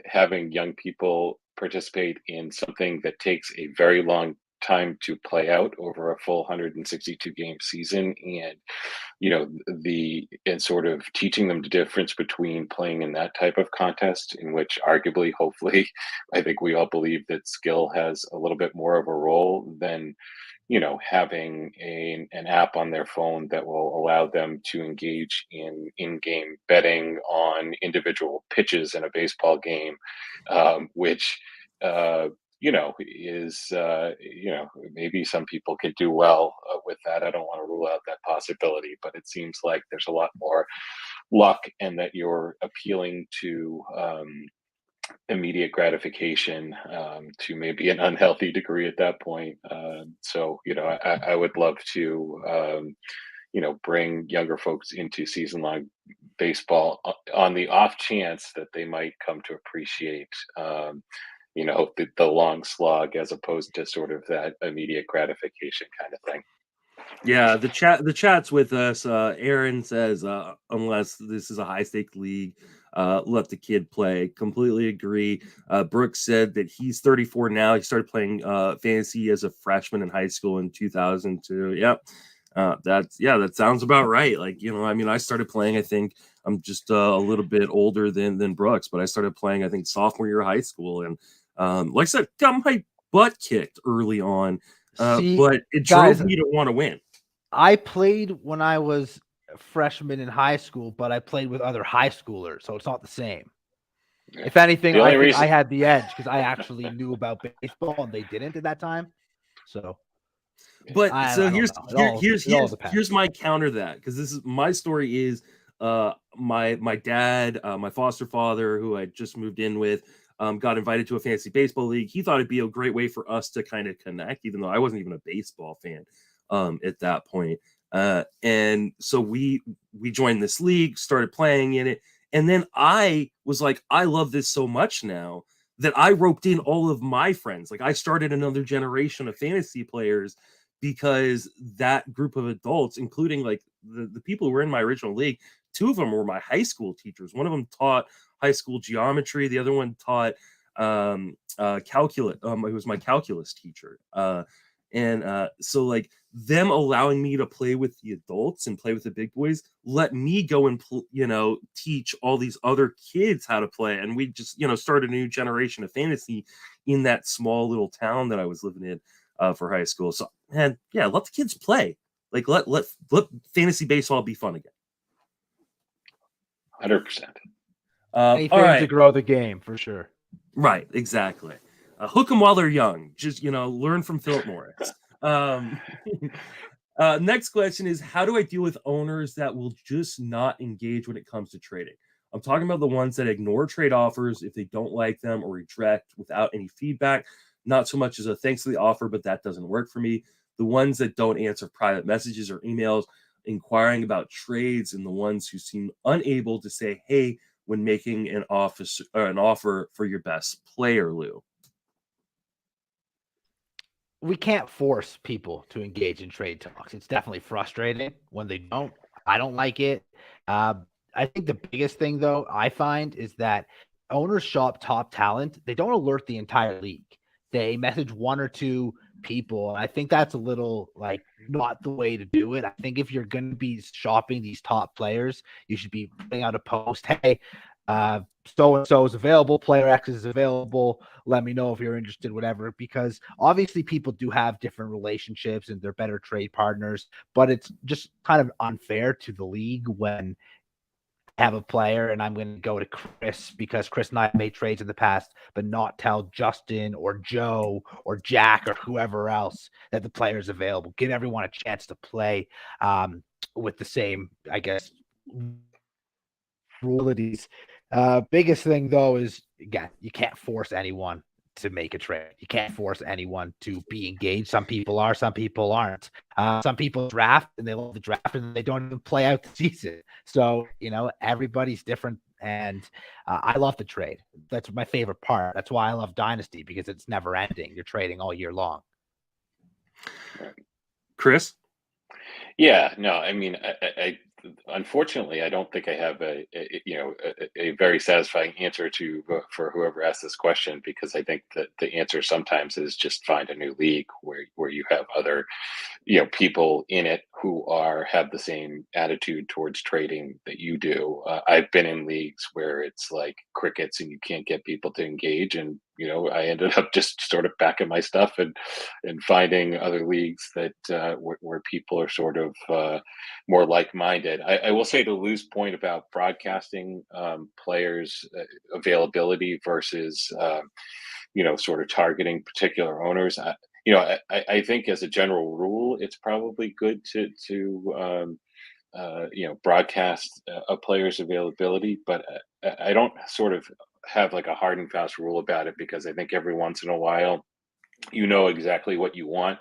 having young people participate in something that takes a very long time to play out over a full 162 game season, and and sort of teaching them the difference between playing in that type of contest, in which arguably, hopefully, I think we all believe that skill has a little bit more of a role than having an app on their phone that will allow them to engage in-game betting on individual pitches in a baseball game, which is maybe some people could do well with that. I don't want to rule out that possibility, but it seems like there's a lot more luck, and that you're appealing to immediate gratification to maybe an unhealthy degree at that point. So I would love to bring younger folks into season-long baseball on the off chance that they might come to appreciate the long slog, as opposed to sort of that immediate gratification kind of thing.
Yeah, the chat's with us. Aaron says, unless this is a high stake league, let the kid play. Completely agree. Brooks said that he's 34 now. He started playing fantasy as a freshman in high school in 2002. Yep. That sounds about right. I started playing, I think I'm just a little bit older than Brooks, but I started playing, I think, sophomore year of high school. And like I said, got my butt kicked early on, but it drove me to want to win.
I played when I was a freshman in high school, but I played with other high schoolers, so it's not the same. Yeah. If anything, I think I had the edge because I actually knew about baseball and they didn't at that time. So,
but here's my counter to that, because this is my story. Is my dad, my foster father, who I just moved in with, got invited to a fantasy baseball league. He thought it'd be a great way for us to kind of connect, even though I wasn't even a baseball fan at that point. And so we joined this league, started playing in it. And then I was like, I love this so much now that I roped in all of my friends. Like, I started another generation of fantasy players, because that group of adults, including the people who were in my original league, two of them were my high school teachers. One of them taught high school geometry. The other one taught calculus. It was my calculus teacher. So them allowing me to play with the adults and play with the big boys let me go and teach all these other kids how to play. And we just started a new generation of fantasy in that small little town that I was living in for high school. So, man, yeah, let the kids play. Let fantasy baseball be fun again.
100%.
Anything to grow the game, for sure.
Right, exactly. Hook them while they're young. Just learn from Philip Morris. Next question is, how do I deal with owners that will just not engage when it comes to trading? I'm talking about the ones that ignore trade offers if they don't like them, or reject without any feedback. Not so much as a thanks for the offer, but that doesn't work for me. The ones that don't answer private messages or emails inquiring about trades, and the ones who seem unable to say, hey, when making an offer for your best player, Lou.
We can't force people to engage in trade talks. It's definitely frustrating when they don't. I don't like it. I think the biggest thing, though, I find is that owners shop top talent. They don't alert the entire league. They message one or two people. I think that's a little not the way to do it. I think if you're going to be shopping these top players, you should be putting out a post. Hey, so-and-so is available, player X is available, let me know if you're interested, whatever, because obviously people do have different relationships and they're better trade partners, but it's just kind of unfair to the league when I have a player and I'm going to go to Kris because Kris and I made trades in the past, but not tell Justin or Joe or Jack or whoever else that the player is available. Give everyone a chance to play with the same, I guess, rules. Biggest thing though is, again, you can't force anyone to make a trade. You can't force anyone to be engaged. Some people are, some people aren't. Some people draft and they love the draft and they don't even play out the season. So, everybody's different. And I love the trade. That's my favorite part. That's why I love Dynasty, because it's never ending. You're trading all year long.
Kris?
Yeah, no, I mean, I unfortunately, I don't think I have a very satisfying answer for whoever asked this question, because I think that the answer sometimes is just find a new league where you have other people in it who have the same attitude towards trading that you do. I've been in leagues where it's like crickets and you can't get people to engage, and I ended up just sort of backing my stuff and finding other leagues that where people are sort of more like-minded. I will say, to Lou's point about broadcasting players availability versus sort of targeting particular owners. I think as a general rule, it's probably good to broadcast a player's availability, but I don't sort of have like a hard and fast rule about it, because I think every once in a while, exactly what you want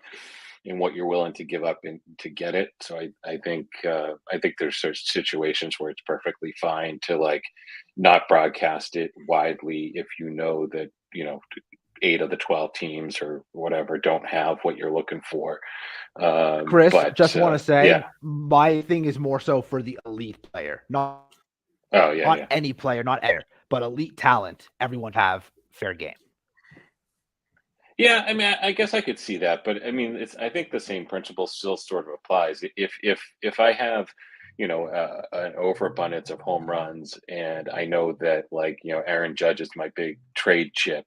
and what you're willing to give up to get it. So I think there's such situations where it's perfectly fine to like not broadcast it widely if that 8 of the 12 teams or whatever don't have what you're looking for.
Kris,
but
just want to say,
yeah.
my thing is more so for the elite player, not any player, not air, but elite talent. Everyone have fair game.
Yeah, I mean, I guess I could see that, but I mean, I think the same principle still sort of applies. If I have an overabundance of home runs, and I know that Aaron Judge is my big trade chip,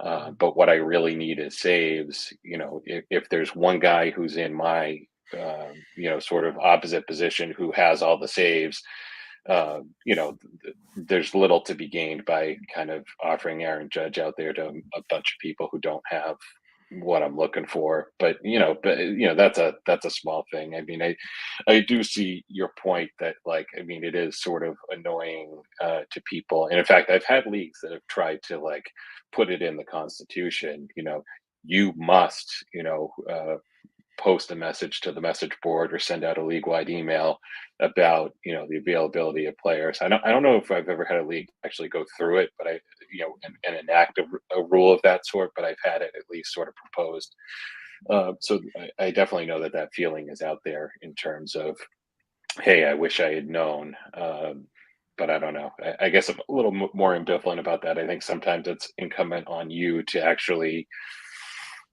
but what I really need is saves. If there's one guy who's in my sort of opposite position who has all the saves, there's little to be gained by kind of offering Aaron Judge out there to a bunch of people who don't have what I'm looking for. But that's a small thing. I mean, I do see your point that it is sort of annoying to people. And in fact, I've had leagues that have tried to put it in the constitution. You must post a message to the message board or send out a league-wide email about the availability of players. I don't know if I've ever had a league actually go through it, but and enact a rule of that sort, but I've had it at least sort of proposed. So I definitely know that feeling is out there in terms of, hey, I wish I had known. But I don't know. I guess I'm a little more ambivalent about that. I think sometimes it's incumbent on you to actually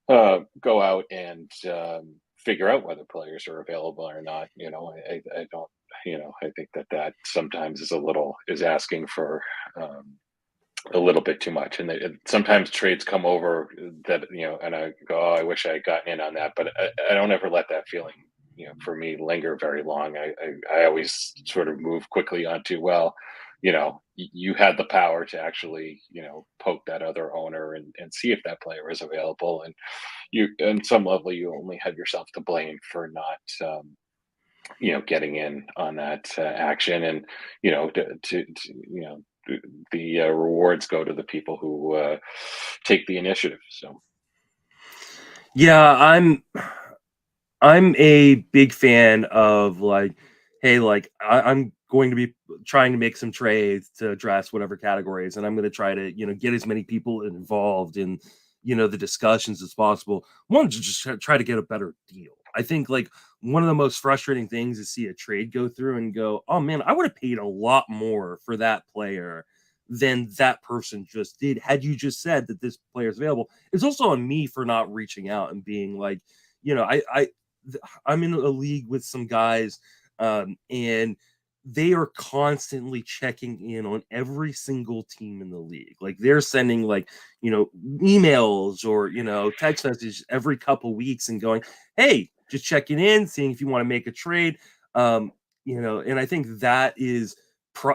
go out and figure out whether players are available or not. I don't. I think that sometimes is asking for a little bit too much, and sometimes trades come over that and I go, oh, I wish I had gotten in on that, but I don't ever let that feeling for me linger very long. I always sort of move quickly onto, well, you had the power to actually, poke that other owner and see if that player is available. And on some level, you only have yourself to blame for not, getting in on that action. And, the rewards go to the people who take the initiative. So,
yeah, I'm a big fan of hey, I'm going to be trying to make some trades to address whatever categories, and I'm going to try to, get as many people involved in, the discussions as possible. One, to just try to get a better deal. I think one of the most frustrating things is see a trade go through and go, oh man, I would have paid a lot more for that player than that person just did had you just said that this player is available. It's also on me for not reaching out and being like, I'm in a league with some guys, and they are constantly checking in on every single team in the league. They're sending emails or, text messages every couple weeks and going, hey, just checking in, seeing if you want to make a trade. And I think that is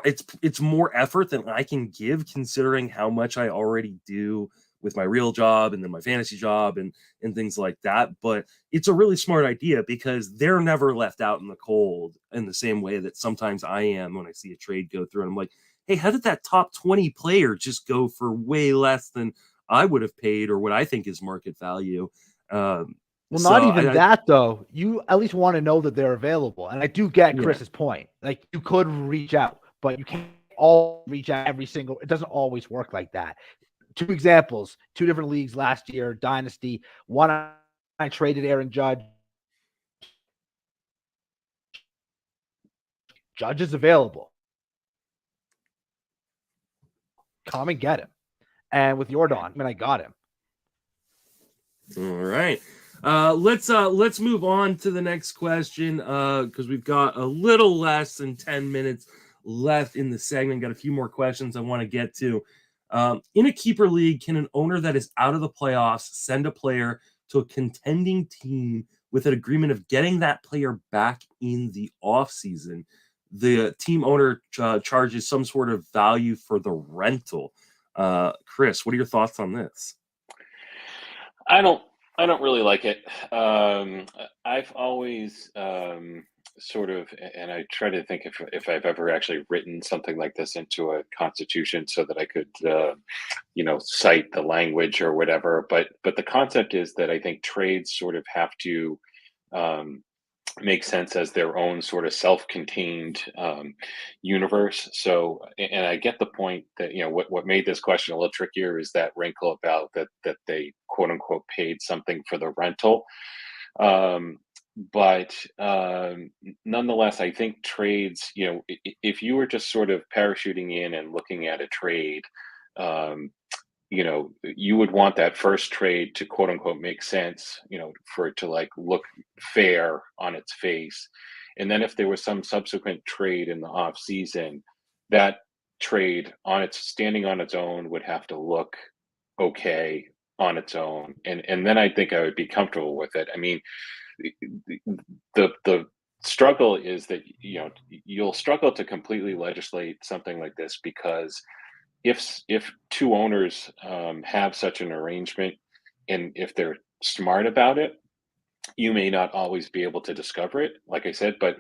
it's more effort than I can give, considering how much I already do with my real job and then my fantasy job and things like that. But it's a really smart idea because they're never left out in the cold in the same way that sometimes I am when I see a trade go through. And I'm like, hey, how did that top 20 player just go for way less than I would have paid or what I think is market value?
Well, not even that, though. You at least want to know that they're available. And I do get Chris's point. Like, you could reach out, but you can't all reach out every single. It doesn't always work like that. 2 examples, 2 different leagues last year, Dynasty. One, I traded Aaron Judge. Judge is available. Come and get him. And with Jordan, I got him.
All right. Let's move on to the next question because we've got a little less than 10 minutes left in the segment. Got a few more questions I want to get to. In a keeper league, can an owner that is out of the playoffs send a player to a contending team with an agreement of getting that player back in the offseason? The team owner charges some sort of value for the rental. Kris, what are your thoughts on this?
I don't really like it. I've always sort of, and I try to think if I've ever actually written something like this into a constitution so that I could, cite the language or whatever. But the concept is that I think trades sort of have to make sense as their own sort of self-contained universe. So, and I get the point that, what made this question a little trickier is that wrinkle about that they quote unquote paid something for the rental. But nonetheless, I think trades, if you were just sort of parachuting in and looking at a trade, you would want that first trade to quote unquote make sense, for it to like look fair on its face. And then if there was some subsequent trade in the off season, that trade standing on its own would have to look okay on its own. And then I think I would be comfortable with it. I mean, the struggle is that, you'll struggle to completely legislate something like this because if 2 owners have such an arrangement, and if they're smart about it, you may not always be able to discover it, like I said, but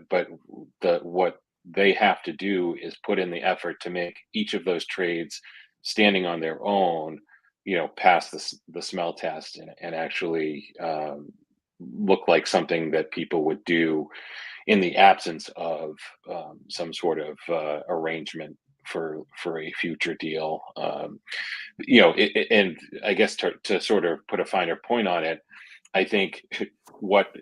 what they have to do is put in the effort to make each of those trades standing on their own, pass the smell test and actually look like something that people would do in the absence of some sort of arrangement for a future deal. And I guess to sort of put a finer point on it, I think what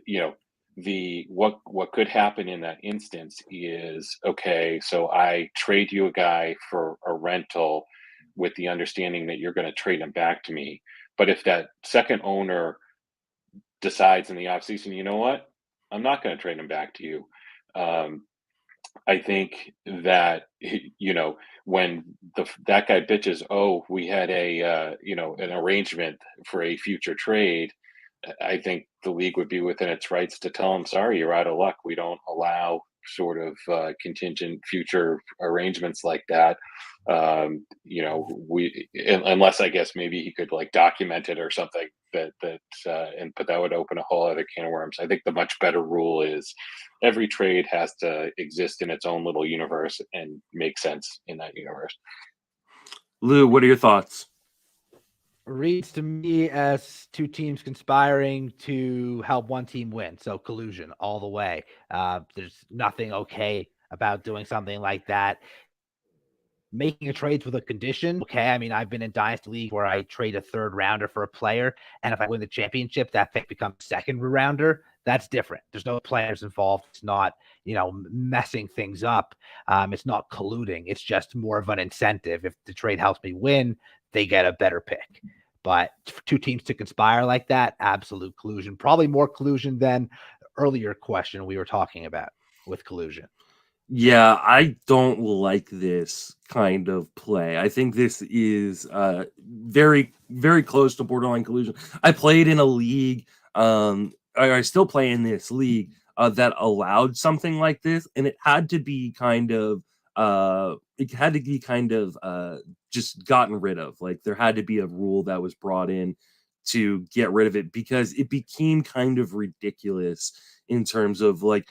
could happen in that instance is, okay, so I trade you a guy for a rental with the understanding that you're going to trade him back to me. But if that second owner decides in the offseason, you know what, I'm not going to trade him back to you. I think that, when that guy bitches, oh, we had an arrangement for a future trade, I think the league would be within its rights to tell him, sorry, you're out of luck. We don't allow sort of contingent future arrangements like that. Unless I guess maybe he could like document it or something but that would open a whole other can of worms. I think the much better rule is every trade has to exist in its own little universe and make sense in that universe.
Lou, what are your thoughts?
Reads to me as 2 teams conspiring to help one team win. So collusion all the way. There's nothing okay about doing something like that. Making a trade with a condition. Okay. I mean, I've been in Dynasty League where I trade a 3rd rounder for a player. And if I win the championship, that pick becomes 2nd rounder. That's different. There's no players involved. It's not, messing things up. It's not colluding. It's just more of an incentive. If the trade helps me win, they get a better pick. But 2 teams to conspire like that, absolute collusion. Probably more collusion than earlier question we were talking about with collusion.
Yeah, I don't like this kind of play. I think this is very, very close to borderline collusion. I played in a league. I still play in this league that allowed something like this, and it had to be kind of just gotten rid of. Like there had to be a rule that was brought in to get rid of it because it became kind of ridiculous in terms of like,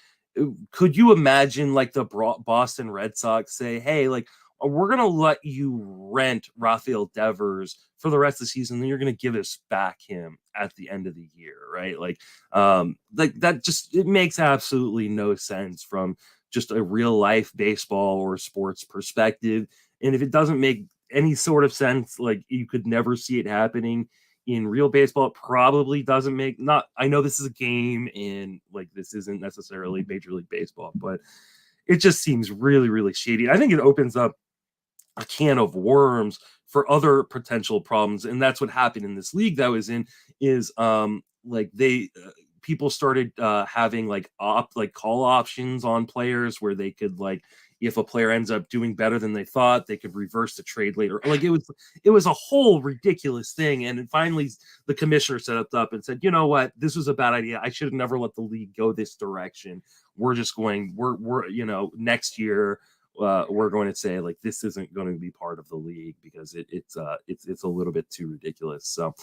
could you imagine like the Boston Red Sox say, hey, like, we're going to let you rent Rafael Devers for the rest of the season. Then you're going to give us back him at the end of the year. Right. Like that just, it makes absolutely no sense from just a real life baseball or sports perspective. And if it doesn't make any sort of sense, like you could never see it happening in real baseball, it probably doesn't make I know this is a game and like this isn't necessarily Major League Baseball, but it just seems really, really shady. I think it opens up a can of worms for other potential problems. And that's what happened in this league that I was in is people started having call options on players where they could if a player ends up doing better than they thought, they could reverse the trade later. Like it was a whole ridiculous thing. And finally the commissioner set it up and said, you know what, this was a bad idea. I should have never let the league go this direction. We're next year we're going to say like this isn't going to be part of the league because it's a little bit too ridiculous. So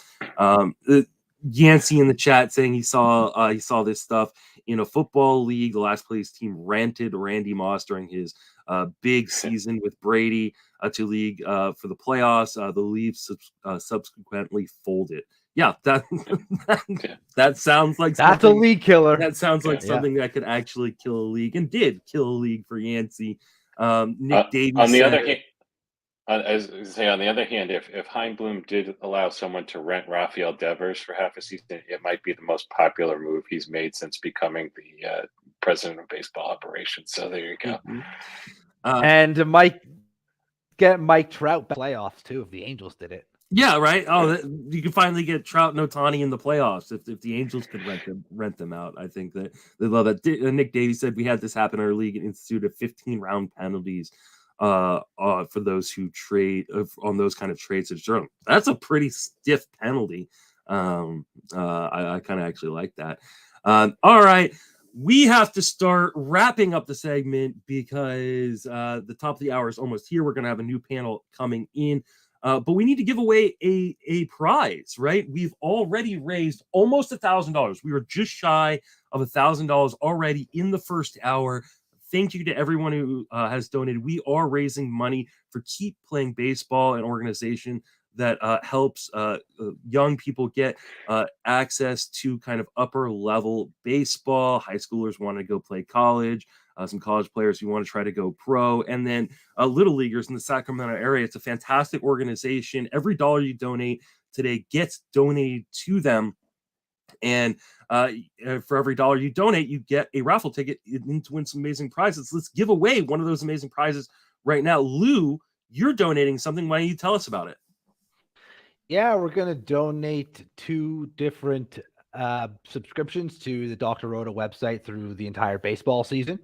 Yancey in the chat saying he saw this stuff in a football league. The last place team rented Randy Moss during his big season with Brady to league for the playoffs. The Leafs subsequently folded. Yeah, that sounds like
that's a league killer.
That sounds like something that could actually kill a league and did kill a league for Yancey. Nick Davies
on the other hand. As I say, on the other hand, if Heimblum did allow someone to rent Rafael Devers for half a season, it might be the most popular move he's made since becoming the president of baseball operations. So there you go.
And get Mike Trout playoffs too if the Angels did it.
Yeah, right. Oh, you can finally get Trout and Ohtani in the playoffs if the Angels could rent them out. I think that they love that. Nick Davies said we had this happen in our league and instituted 15-round penalties for those who trade on those kind of trades. That's a pretty stiff penalty. I kind of actually like that. All right. We have to start wrapping up the segment because the top of the hour is almost here. We're going to have a new panel coming in. But we need to give away a prize, right? We've already raised almost $1,000. We were just shy of $1,000 already in the first hour. Thank you to everyone who has donated. We are raising money for Keep Playing Baseball, an organization that helps young people get access to kind of upper level baseball. High schoolers want to go play college. Some college players who want to try to go pro, and then little leaguers in the Sacramento area. It's a fantastic organization. Every dollar you donate today gets donated to them. And for every dollar you donate, you get a raffle ticket to win some amazing prizes. Let's give away one of those amazing prizes right now. Lou, you're donating something. Why don't you tell us about it?
Yeah, we're going to donate 2 different subscriptions to the Dr. Roto website through the entire baseball season.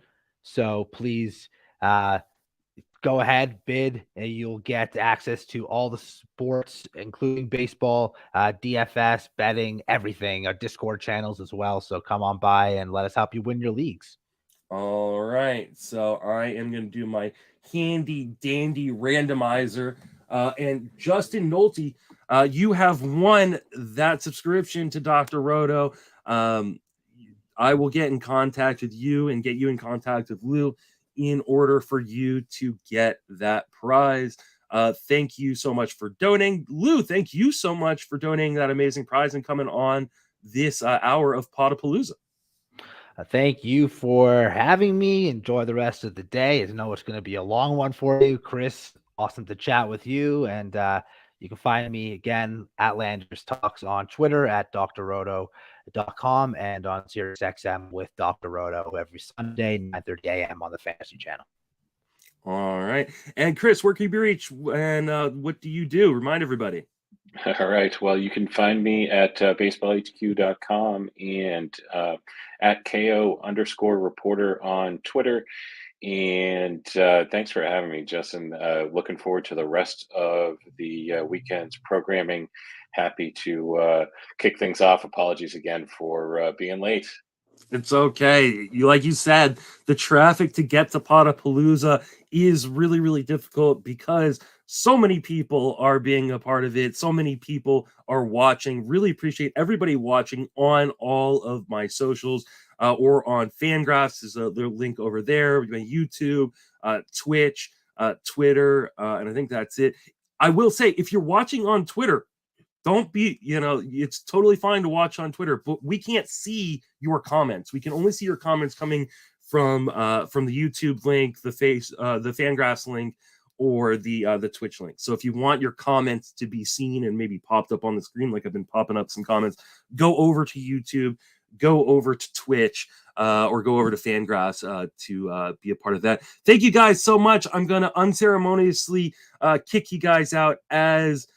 So please go ahead, bid, and you'll get access to all the sports, including baseball, DFS, betting, everything, our Discord channels as well. So come on by and let us help you win your leagues.
All right. So I am going to do my handy dandy randomizer. And Justin Nolte, you have won that subscription to Dr. Roto. I will get in contact with you and get you in contact with Lou in order for you to get that prize. Thank you so much for donating. Lou, thank you so much for donating that amazing prize and coming on this hour of Podapallooza.
Thank you for having me. Enjoy the rest of the day. I know it's going to be a long one for you, Kris. Awesome to chat with you. And you can find me again at Landers Talks on Twitter at drroto.com and on SiriusXM with Dr. Roto every Sunday, 9:30 a.m. on the Fantasy Channel.
All right. And Kris, where can you be reached and what do you do? Remind everybody.
All right. Well, you can find me at baseballhq.com and at KO_reporter on Twitter. And thanks for having me, Justin. Looking forward to the rest of the weekend's programming. Happy to kick things off. Apologies again for being late.
It's okay. Like you said, the traffic to get to Podapallooza is really, really difficult because so many people are being a part of it. So many people are watching. Really appreciate everybody watching on all of my socials or on Fangraphs. There's a little link over there. My YouTube, Twitch. Twitter, and I think that's it. I will say, if you're watching on Twitter, don't be, it's totally fine to watch on Twitter, but we can't see your comments. We can only see your comments coming from the YouTube link, the Fangraphs link, or the Twitch link. So if you want your comments to be seen and maybe popped up on the screen, like I've been popping up some comments, go over to YouTube, go over to Twitch, or go over to Fangraphs to be a part of that. Thank you guys so much. I'm going to unceremoniously kick you guys out as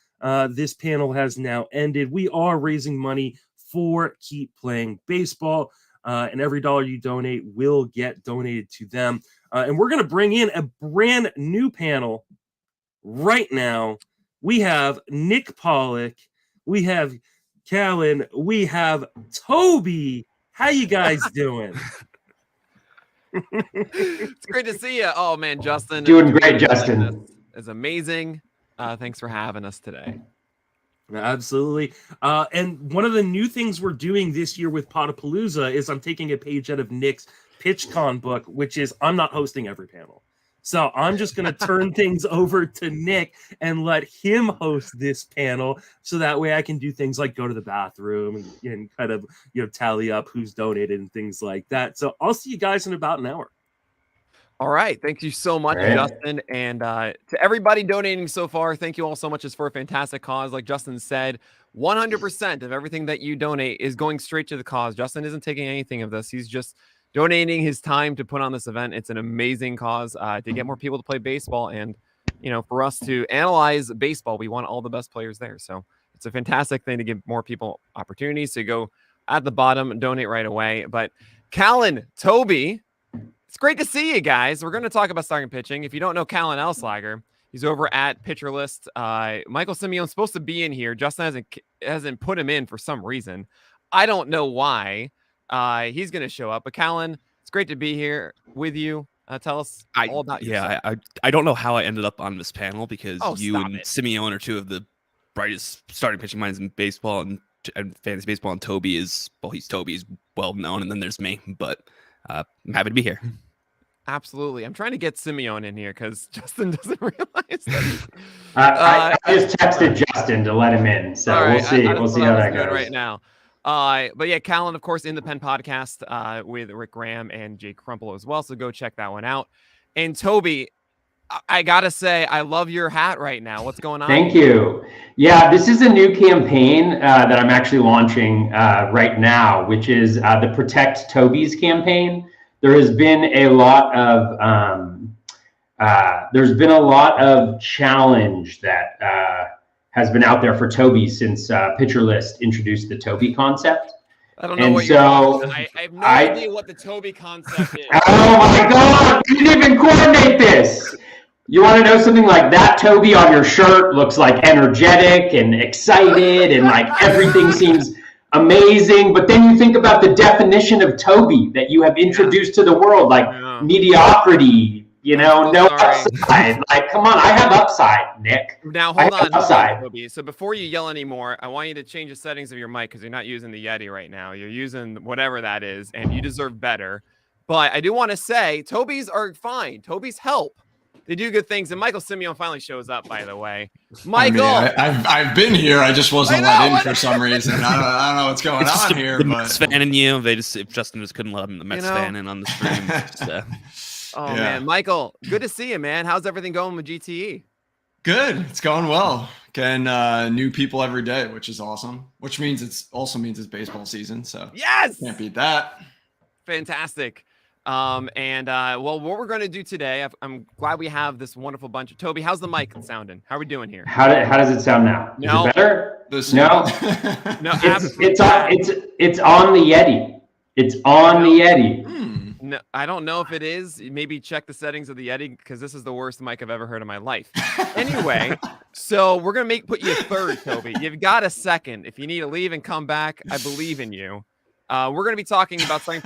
this panel has now ended. We are raising money for Keep Playing Baseball, and every dollar you donate will get donated to them. And we're going to bring in a brand new panel right now. We have Nick Pollack, we have Callen, we have Toby. How you guys doing?
It's great to see you. Oh man, Justin.
Doing great, Justin.
It's amazing. Thanks for having us today.
Absolutely. And one of the new things we're doing this year with Podapallooza is I'm taking a page out of Nick's PitchCon book, which is I'm not hosting every panel. So I'm just going to turn things over to Nick and let him host this panel. So that way I can do things like go to the bathroom and kind of, tally up who's donated and things like that. So I'll see you guys in about an hour.
All right. Thank you so much, Justin. And to everybody donating so far, thank you all so much. It's for a fantastic cause. Like Justin said, 100% of everything that you donate is going straight to the cause. Justin isn't taking anything of this. He's just donating his time to put on this event. It's an amazing cause to get more people to play baseball. And, for us to analyze baseball, we want all the best players there. So it's a fantastic thing to give more people opportunities to go at the bottom and donate right away. But Callen, Toby, it's great to see you guys. We're going to talk about starting pitching. If you don't know Callen Elslager, he's over at Pitcher List. Michael Simeone's supposed to be in here. Justin hasn't put him in for some reason. I don't know why. He's going to show up. But Callen, it's great to be here with you. Tell us all about yourself.
Yeah, I don't know how I ended up on this panel because you and Simeone are two of the brightest starting pitching minds in baseball and fantasy baseball. And Toby he's Toby. He's well known. And then there's me. But I'm happy to be here.
Absolutely. I'm trying to get Simone in here because Justin doesn't realize that.
I just texted Justin to let him in. So
right,
we'll see how that goes
right now. But yeah, Callen, of course, in the Pen podcast with Rick Graham and Jake Crumpler as well. So go check that one out. And Toby, I got to say, I love your hat right now. What's going on?
Thank you. Yeah, this is a new campaign that I'm actually launching right now, which is the Protect Toby's campaign. There has been a lot of challenge that has been out there for Toby since Pitcher List introduced the Toby concept.
I don't know what you're talking about. I have no idea what the Toby concept is.
Oh my God, you didn't even coordinate this. You want to know something like that? Toby on your shirt looks like energetic and excited and like everything seems amazing. But then you think about the definition of Toby that you have introduced to the world, like mediocrity, no upside. Like, come on, I have upside, Nick.
Now, hold on, Toby. So before you yell anymore, I want you to change the settings of your mic because you're not using the Yeti right now. You're using whatever that is, and you deserve better. But I do want to say, Toby's are fine. Toby's help. They do good things. And Michael Simeone finally shows up, by the way. Michael!
I've been here. I just wasn't let in for some reason. I don't know what's going on here.
The Mets fan in you. If Justin just couldn't let him, the Mets fan in on the stream.
Oh, man. Michael, good to see you, man. How's everything going with GTE?
Good. It's going well. Getting new people every day, which is awesome. Which means it's baseball season. So
yes!
Can't beat that.
Fantastic. Well, what we're going to do today, I'm glad we have this wonderful bunch of Toby. How's the mic sounding? How are we doing here?
How does it sound now?
No.
Is it better?
No.
It's on the Yeti. It's on the Yeti.
No, I don't know if it is. Maybe check the settings of the Yeti because this is the worst mic I've ever heard in my life. Anyway, so we're going to put you third, Toby. You've got a second. If you need to leave and come back, I believe in you. We're going to be talking about starting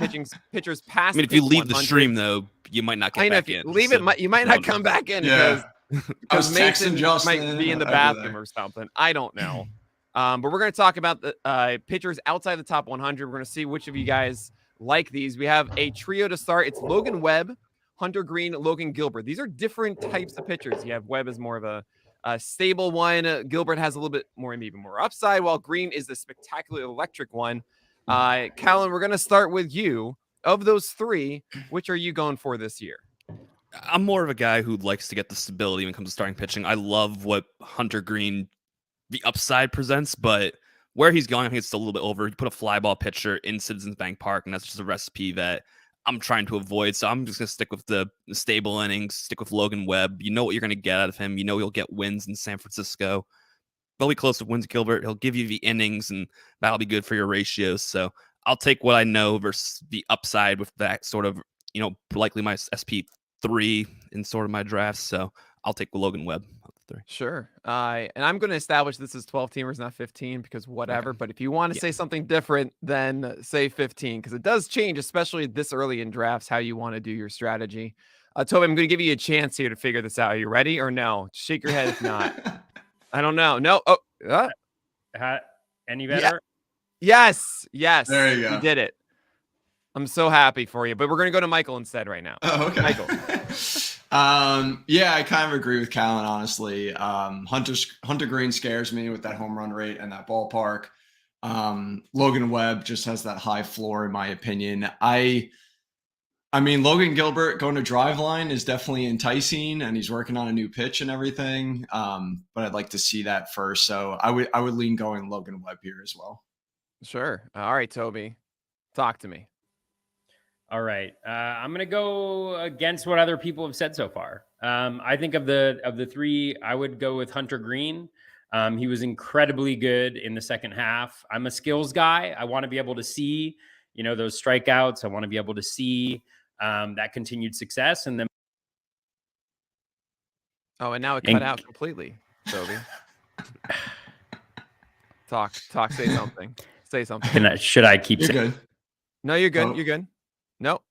pitchers past.
I mean, if you leave the stream, though, you might not get back in.
Leave it. You might not come back in because Mason
Justin,
might be in the bathroom or something. I don't know. But we're going to talk about the pitchers outside the top 100. We're going to see which of you guys like these. We have a trio to start. It's Logan Webb, Hunter Green, Logan Gilbert. These are different types of pitchers. You have Webb as more of a stable one. Gilbert has a little bit more, maybe more upside, while Green is the spectacular electric one. Callen, we're going to start with you. Of those three, which are you going for this year?
I'm more of a guy who likes to get the stability when it comes to starting pitching. I love what Hunter Green, the upside presents, but where he's going, I think it's still a little bit over. He put a fly ball pitcher in Citizens Bank Park, and that's just a recipe that I'm trying to avoid. So I'm just going to stick with the stable innings, stick with Logan Webb. You know what you're going to get out of him. You know he'll get wins in San Francisco. They'll be close to wins Gilbert. He'll give you the innings, and that'll be good for your ratios. So I'll take what I know versus the upside with that sort of, likely my SP3 in sort of my drafts. So I'll take Logan Webb.
Sure. And I'm going to establish this is 12 teamers, not 15, because whatever. Okay. But if you want to say something different, then say 15, because it does change, especially this early in drafts, how you want to do your strategy. Toby, I'm going to give you a chance here to figure this out. Are you ready or no? Shake your head if not. I don't know. No. Oh,
any better?
Yes.
There you go.
You did it. I'm so happy for you. But we're going to go to Michael instead right now.
Oh, okay.
Michael.
Yeah, I kind of agree with Callen, honestly. Hunter Green scares me with that home run rate and that ballpark. Logan Webb just has that high floor, in my opinion. I mean, Logan Gilbert going to Driveline is definitely enticing, and he's working on a new pitch and everything. But I'd like to see that first. So I would lean going Logan Webb here as well.
Sure. All right, Toby, talk to me.
All right. I'm going to go against what other people have said so far. I think of the three, I would go with Hunter Green. He was incredibly good in the second half. I'm a skills guy. I want to be able to see, those strikeouts. I want to be able to see that continued success. And then.
Oh, and now it cut out completely, Toby. Talk, say something. Say something.
Should I keep
saying? Good.
No, you're good. Oh. You're good. Nope.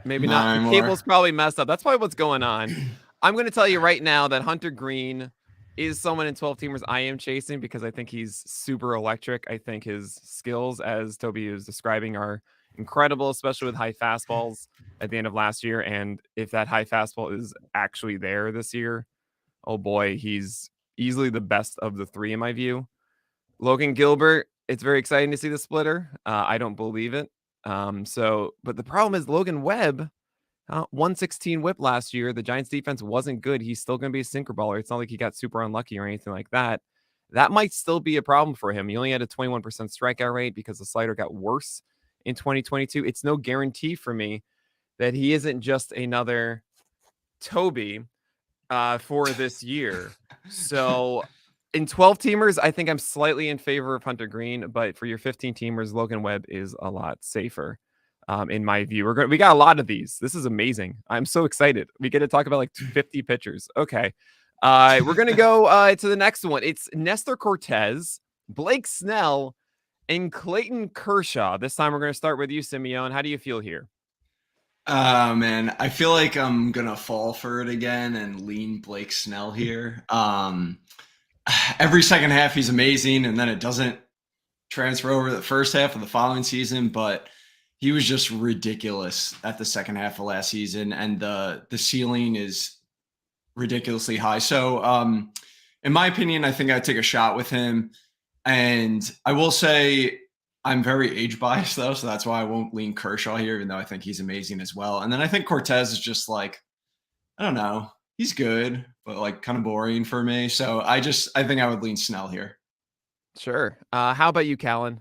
Maybe not.
Anymore.
The cable's probably messed up. That's probably what's going on. I'm going to tell you right now that Hunter Green is someone in 12 teamers I am chasing because I think he's super electric. I think his skills, as Toby is describing, are incredible, especially with high fastballs at the end of last year. And if that high fastball is actually there this year, oh boy, he's easily the best of the three in my view. Logan Gilbert, it's very exciting to see the splitter. I don't believe it. But the problem is Logan Webb, 116 whip last year. The Giants defense wasn't good. He's still going to be a sinker baller. It's not like he got super unlucky or anything like that. That might still be a problem for him. He only had a 21% strikeout rate because the slider got worse in 2022. It's no guarantee for me that he isn't just another Toby for this year. So in 12 teamers, I think I'm slightly in favor of Hunter Green, but for your 15 teamers, Logan Webb is a lot safer. In my view, we got a lot of these. This is amazing. I'm so excited. We get to talk about like 50 pitchers. Okay. We're going to go to the next one. It's Nestor Cortez, Blake Snell, and Clayton Kershaw. This time we're going to start with you, Simone. How do you feel here?
Man, I feel like I'm going to fall for it again and lean Blake Snell here. Every second half he's amazing, and then it doesn't transfer over to the first half of the following season, but he was just ridiculous at the second half of last season, and the ceiling is ridiculously high. So in my opinion, I think I'd take a shot with him, and I will say I'm very age biased though, so that's why I won't lean Kershaw here, even though I think he's amazing as well. And then I think Cortez is just like, I don't know, he's good, but like kind of boring for me. So I think I would lean Snell here.
Sure. How about you, Callen?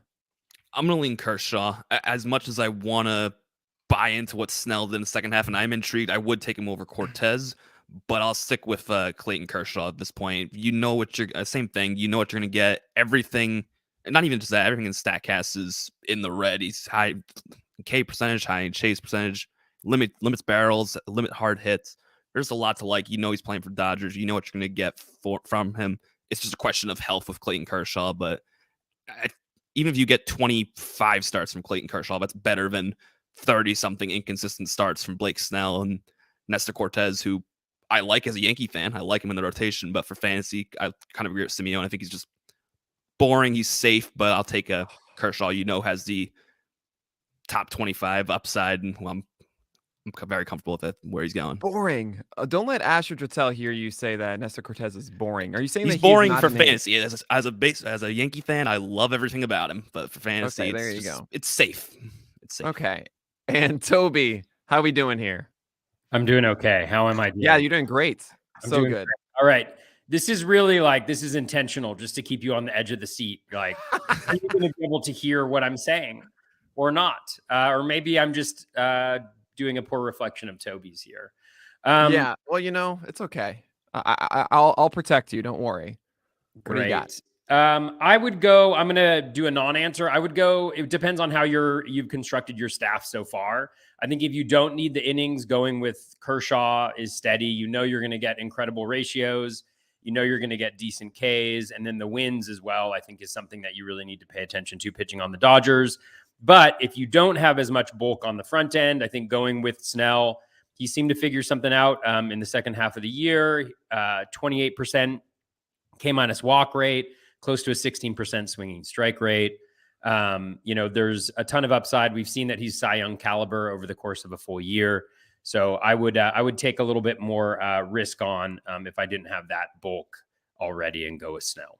I'm going to lean Kershaw. As much as I want to buy into what Snell did in the second half, and I'm intrigued, I would take him over Cortez, but I'll stick with Clayton Kershaw at this point. You know what you're same thing. You know what you're going to get. Everything, not even just that, everything in StatCast is in the red. He's high K percentage, high chase percentage, limits barrels, limit hard hits. There's a lot to like. You know he's playing for Dodgers. You know what you're going to get from him. It's just a question of health with Clayton Kershaw. But even if you get 25 starts from Clayton Kershaw, that's better than 30-something inconsistent starts from Blake Snell and Nestor Cortez, who I like as a Yankee fan. I like him in the rotation. But for fantasy, I kind of agree with Simone. I think he's just boring. He's safe, but I'll take a Kershaw, has the top 25 upside. And I'm very comfortable with it where he's going.
Boring. Don't let Asher Drattel hear you say that Nestor Cortez is boring. Are you saying
he's
that
boring
he's not
for
an ace?
fantasy? As a Yankee fan, I love everything about him, but for fantasy,
Okay, there you go.
It's safe. It's safe.
Okay. And Toby, how we doing here?
I'm doing okay. How am I doing?
Yeah, you're doing great. So good.
Great. All right. This is really this is intentional just to keep you on the edge of the seat. Like, are you going to be able to hear what I'm saying or not? Or maybe I'm just doing a poor reflection of Toby's here.
Yeah. Well, it's okay. I'll protect you. Don't worry. What do you got?
I would go. I'm going to do a non-answer. I would go. It depends on how you've constructed your staff so far. I think if you don't need the innings, going with Kershaw is steady. You're going to get incredible ratios. You're going to get decent Ks, and then the wins as well, I think, is something that you really need to pay attention to pitching on the Dodgers. But if you don't have as much bulk on the front end, I think going with Snell, he seemed to figure something out in the second half of the year. 28% K- walk rate, close to a 16% swinging strike rate. There's a ton of upside. We've seen that he's Cy Young caliber over the course of a full year. So I would take a little bit more risk on if I didn't have that bulk already and go with Snell.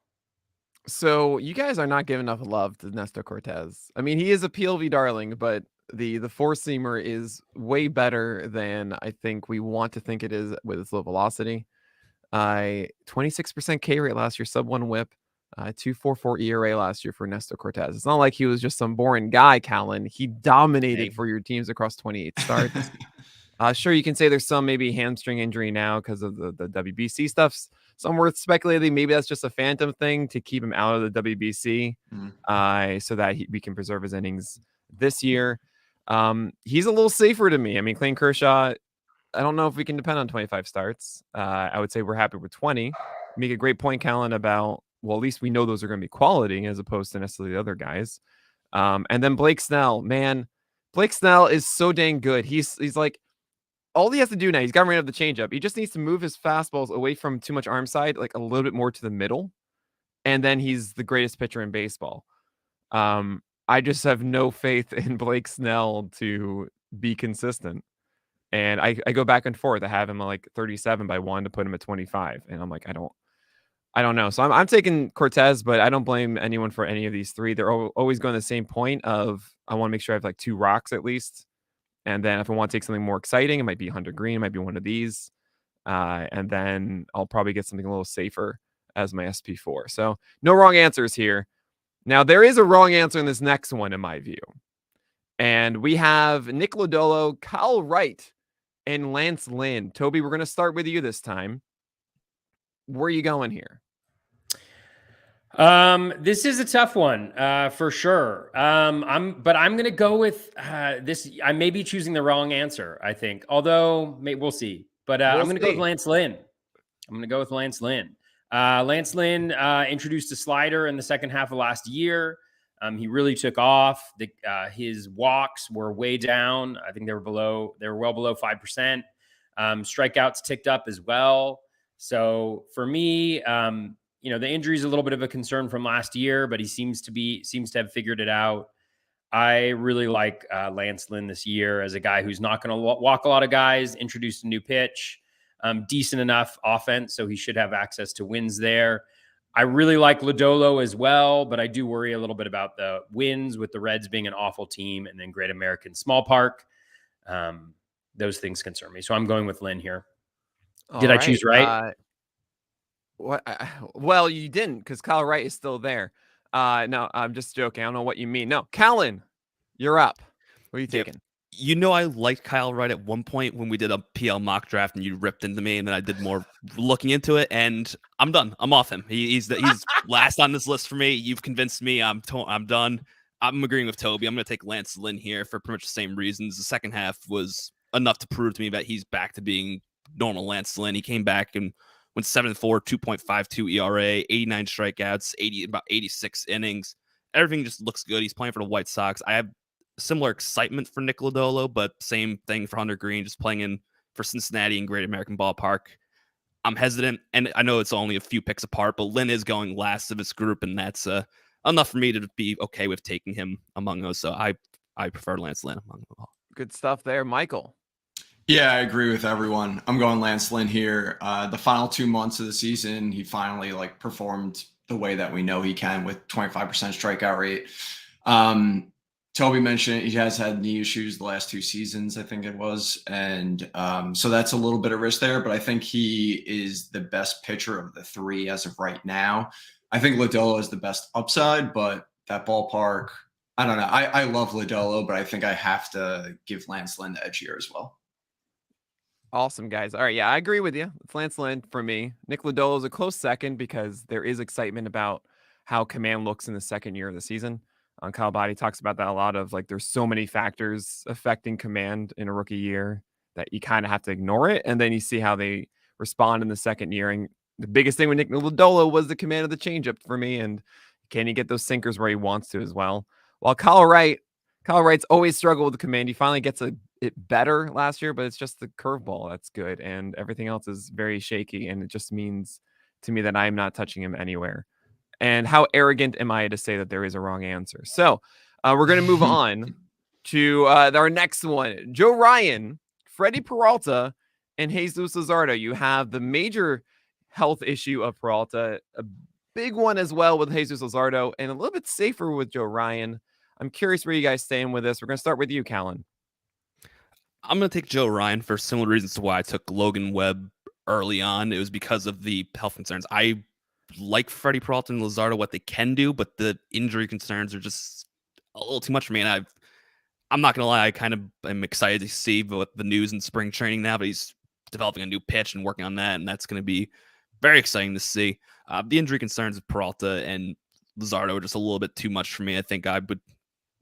So you guys are not giving enough love to Nestor Cortez. I mean, he is a PLV darling, but the four-seamer is way better than I think we want to think it is with its low velocity. 26% K rate last year, sub 1 whip, 2.44 ERA last year for Nestor Cortez. It's not like he was just some boring guy, Callen. He dominated for your teams across 28 starts. Sure, you can say there's some maybe hamstring injury now because of the WBC stuff. Some worth speculating. Maybe that's just a phantom thing to keep him out of the WBC so that we can preserve his innings this year. He's a little safer to me. I mean, Clayton Kershaw, I don't know if we can depend on 25 starts. I would say we're happy with 20. You make a great point, Callen, about, well, at least we know those are going to be quality as opposed to necessarily the other guys. And then Blake Snell, man. Blake Snell is so dang good. He's like, all he has to do now, he's got rid of the changeup. He just needs to move his fastballs away from too much arm side, like a little bit more to the middle. And then he's the greatest pitcher in baseball. I just have no faith in Blake Snell to be consistent. And I go back and forth. I have him at like 37 by 1 to put him at 25. And I'm like, I don't know. So I'm taking Cortez, but I don't blame anyone for any of these three. They're always going the same point of, I want to make sure I have like 2 rocks at least. And then if I want to take something more exciting, it might be Hunter Green, it might be one of these. And then I'll probably get something a little safer as my SP4. So no wrong answers here. Now, there is a wrong answer in this next one, in my view. And we have Nick Lodolo, Kyle Wright, and Lance Lynn. Toby, we're going to start with you this time. Where are you going here?
This is a tough one, for sure. I'm going to go with, this. I may be choosing the wrong answer, I think, although we'll see, but, I'm going to go with Lance Lynn. Lance Lynn, introduced a slider in the second half of last year. He really took off. His walks were way down. I think they were well below 5%. Strikeouts ticked up as well. So for me, the injury is a little bit of a concern from last year, but he seems to have figured it out. I really like Lance Lynn this year as a guy who's not going to walk a lot of guys, introduced a new pitch, decent enough offense, so he should have access to wins there. I really like Lodolo as well, but I do worry a little bit about the wins with the Reds being an awful team and then Great American Small Park. Those things concern me, so I'm going with Lynn here. Did I choose right?
What? Well, you didn't, because Kyle Wright is still there. No, I'm just joking. I don't know what you mean. No, Callen, you're up. What are you taking?
I liked Kyle Wright at one point when we did a PL mock draft and you ripped into me, and then I did more looking into it, and I'm done. I'm off him. He's last on this list for me. You've convinced me. I'm done. I'm agreeing with Toby. I'm going to take Lance Lynn here for pretty much the same reasons. The second half was enough to prove to me that he's back to being normal Lance Lynn. He came back and went 7-4, 2.52 ERA, 89 strikeouts, about 86 innings. Everything just looks good. He's playing for the White Sox. I have similar excitement for Nick Lodolo, but same thing for Hunter Green, just playing in for Cincinnati and Great American Ballpark. I'm hesitant, and I know it's only a few picks apart, but Lynn is going last of his group, and that's enough for me to be okay with taking him among those. So I prefer Lance Lynn among them all.
Good stuff there, Michael.
Yeah, I agree with everyone. I'm going Lance Lynn here. The final 2 months of the season, he finally performed the way that we know he can with 25% strikeout rate. Toby mentioned he has had knee issues the last 2 seasons, I think it was. And so that's a little bit of risk there, but I think he is the best pitcher of the 3 as of right now. I think Lodolo is the best upside, but that ballpark, I don't know. I love Lodolo, but I think I have to give Lance Lynn the edge here as well.
Awesome, guys. All right. Yeah, I agree with you. It's Lance Lynn for me. Nick Lodolo is a close second because there is excitement about how command looks in the second year of the season. Kyle Body talks about that a lot of there's so many factors affecting command in a rookie year that you kind of have to ignore it. And then you see how they respond in the second year. And the biggest thing with Nick Lodolo was the command of the changeup for me. And can he get those sinkers where he wants to as well? While Kyle Wright's always struggled with the command. He finally gets it better last year, but it's just the curveball that's good. And everything else is very shaky. And it just means to me that I'm not touching him anywhere. And how arrogant am I to say that there is a wrong answer? So we're going to move on to our next one. Joe Ryan, Freddie Peralta, and Jesus Luzardo. You have the major health issue of Peralta, a big one as well with Jesus Luzardo, and a little bit safer with Joe Ryan. I'm curious where you guys stand with this. We're going to start with you, Callen.
I'm going to take Joe Ryan for similar reasons to why I took Logan Webb early on. It was because of the health concerns. I like Freddie Peralta and Luzardo, what they can do, but the injury concerns are just a little too much for me. And I'm not going to lie, I kind of am excited to see what the news in spring training now, but he's developing a new pitch and working on that, and that's going to be very exciting to see. The injury concerns of Peralta and Luzardo are just a little bit too much for me. I think I would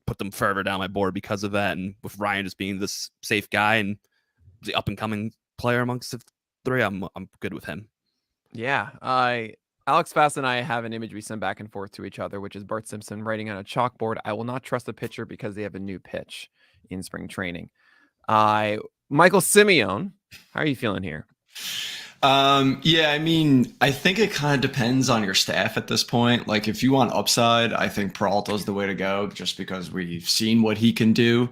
put them further down my board because of that, and with Ryan just being this safe guy and the up-and-coming player amongst the 3, I'm good with him.
Yeah, Alex Fast and I have an image we send back and forth to each other, which is Bart Simpson writing on a chalkboard, "I will not trust a pitcher because they have a new pitch in spring training." Michael Simone, how are you feeling here?
Yeah, I mean, I think it kind of depends on your staff at this point. If you want upside, I think Peralta's the way to go just because we've seen what he can do.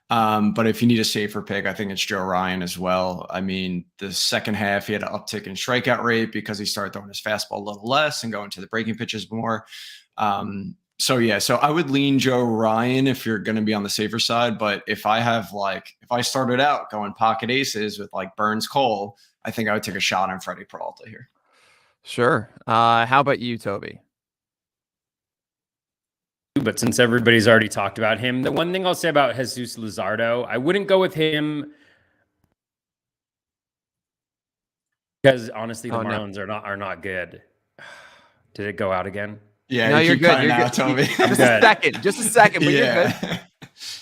But if you need a safer pick, I think it's Joe Ryan as well. I mean, the second half, he had an uptick in strikeout rate because he started throwing his fastball a little less and going to the breaking pitches more. So I would lean Joe Ryan if you're going to be on the safer side. But if I have if I started out going pocket aces with Burns Cole, I think I would take a shot on Freddie Peralta here.
Sure. How about you, Toby?
But since everybody's already talked about him, the one thing I'll say about Jesus Luzardo, I wouldn't go with him because honestly, the Marlins are not good. Did it go out again?
Yeah,
no, you're good. You're good,
Toby.
Just a second, but you're good.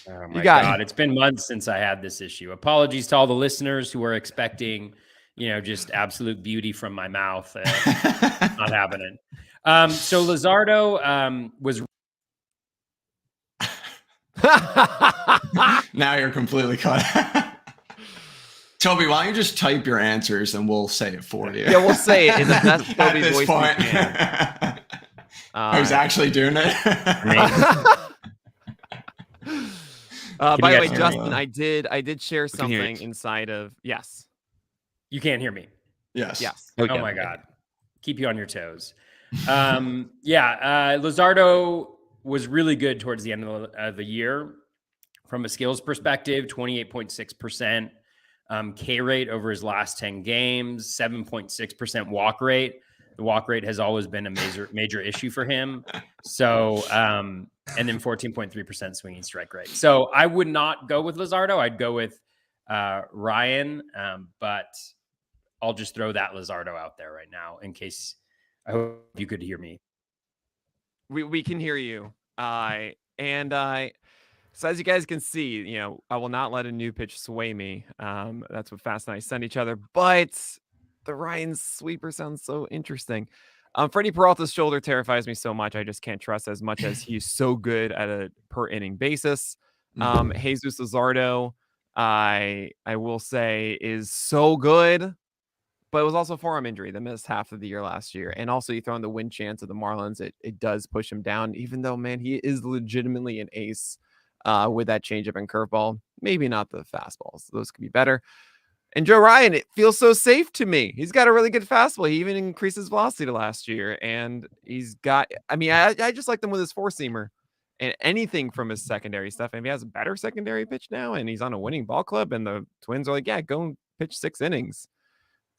Oh my God, it's been months since I had this issue. Apologies to all the listeners who were expecting, just absolute beauty from my mouth. Not happening. So Luzardo was.
Now you're completely cut. Toby, why don't you just type your answers and we'll say it for you?
Yeah, we'll say it in the best Toby
this
voice
point.
we can.
I was actually doing it.
By the way, Justin, I did share something inside of yes.
You can't hear me.
Yes.
Okay.
Oh my God. Keep you on your toes. Luzardo was really good towards the end of the year from a skills perspective, 28.6% K rate over his last 10 games, 7.6% walk rate. The walk rate has always been a major issue for him. So, and then 14.3% swinging strike rate. So I would not go with Luzardo. I'd go with Ryan, but I'll just throw that Luzardo out there right now in case. I hope you could hear me.
We can hear you. So as you guys can see, I will not let a new pitch sway me. That's what Fast and I send each other. But the Ryan sweeper sounds so interesting. Freddie Peralta's shoulder terrifies me so much. I just can't trust as much as he's so good at a per inning basis. Jesus Luzardo, I will say, is so good. But it was also a forearm injury that missed half of the year last year. And also you throw in the win chance of the Marlins. It does push him down, even though, man, he is legitimately an ace with that changeup and curveball. Maybe not the fastballs. Those could be better. And Joe Ryan, it feels so safe to me. He's got a really good fastball. He even increased his velocity to last year. And he's got, I mean, I just like him with his four-seamer and anything from his secondary stuff. And if he has a better secondary pitch now and he's on a winning ball club and the Twins are like, yeah, go and pitch 6 innings.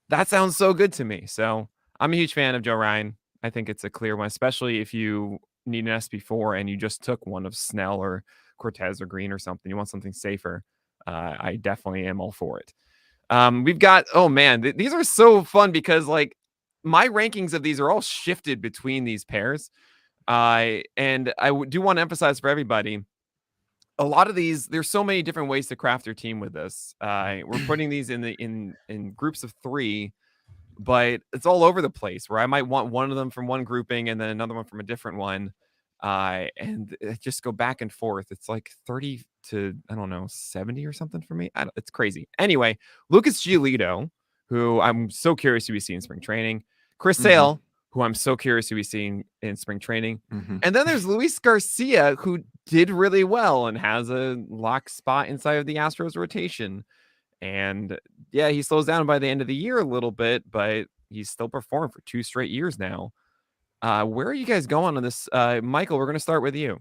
That sounds so good to me. So I'm a huge fan of Joe Ryan. I think it's a clear one, especially if you need an SP4 and you just took one of Snell or Cortez or Green or something. You want something safer. I definitely am all for it. We've got, oh man, these are so fun because like my rankings of these are all shifted between these pairs. And I do want to emphasize for everybody, a lot of these, there's so many different ways to craft your team with this. We're putting these in groups of 3, but it's all over the place where I might want one of them from one grouping and then another one from a different one. And just go back and forth. It's like 30 to, I don't know, 70 or something for me. It's crazy. Anyway, Lucas Giolito, who I'm so curious to be seeing in spring training. Chris Sale, who I'm so curious to be seeing in spring training. And then there's Luis Garcia, who did really well and has a lock spot inside of the Astros rotation. And yeah, he slows down by the end of the year a little bit, but he's still performed for 2 straight years now. Where are you guys going on this? Michael, we're going to start with you.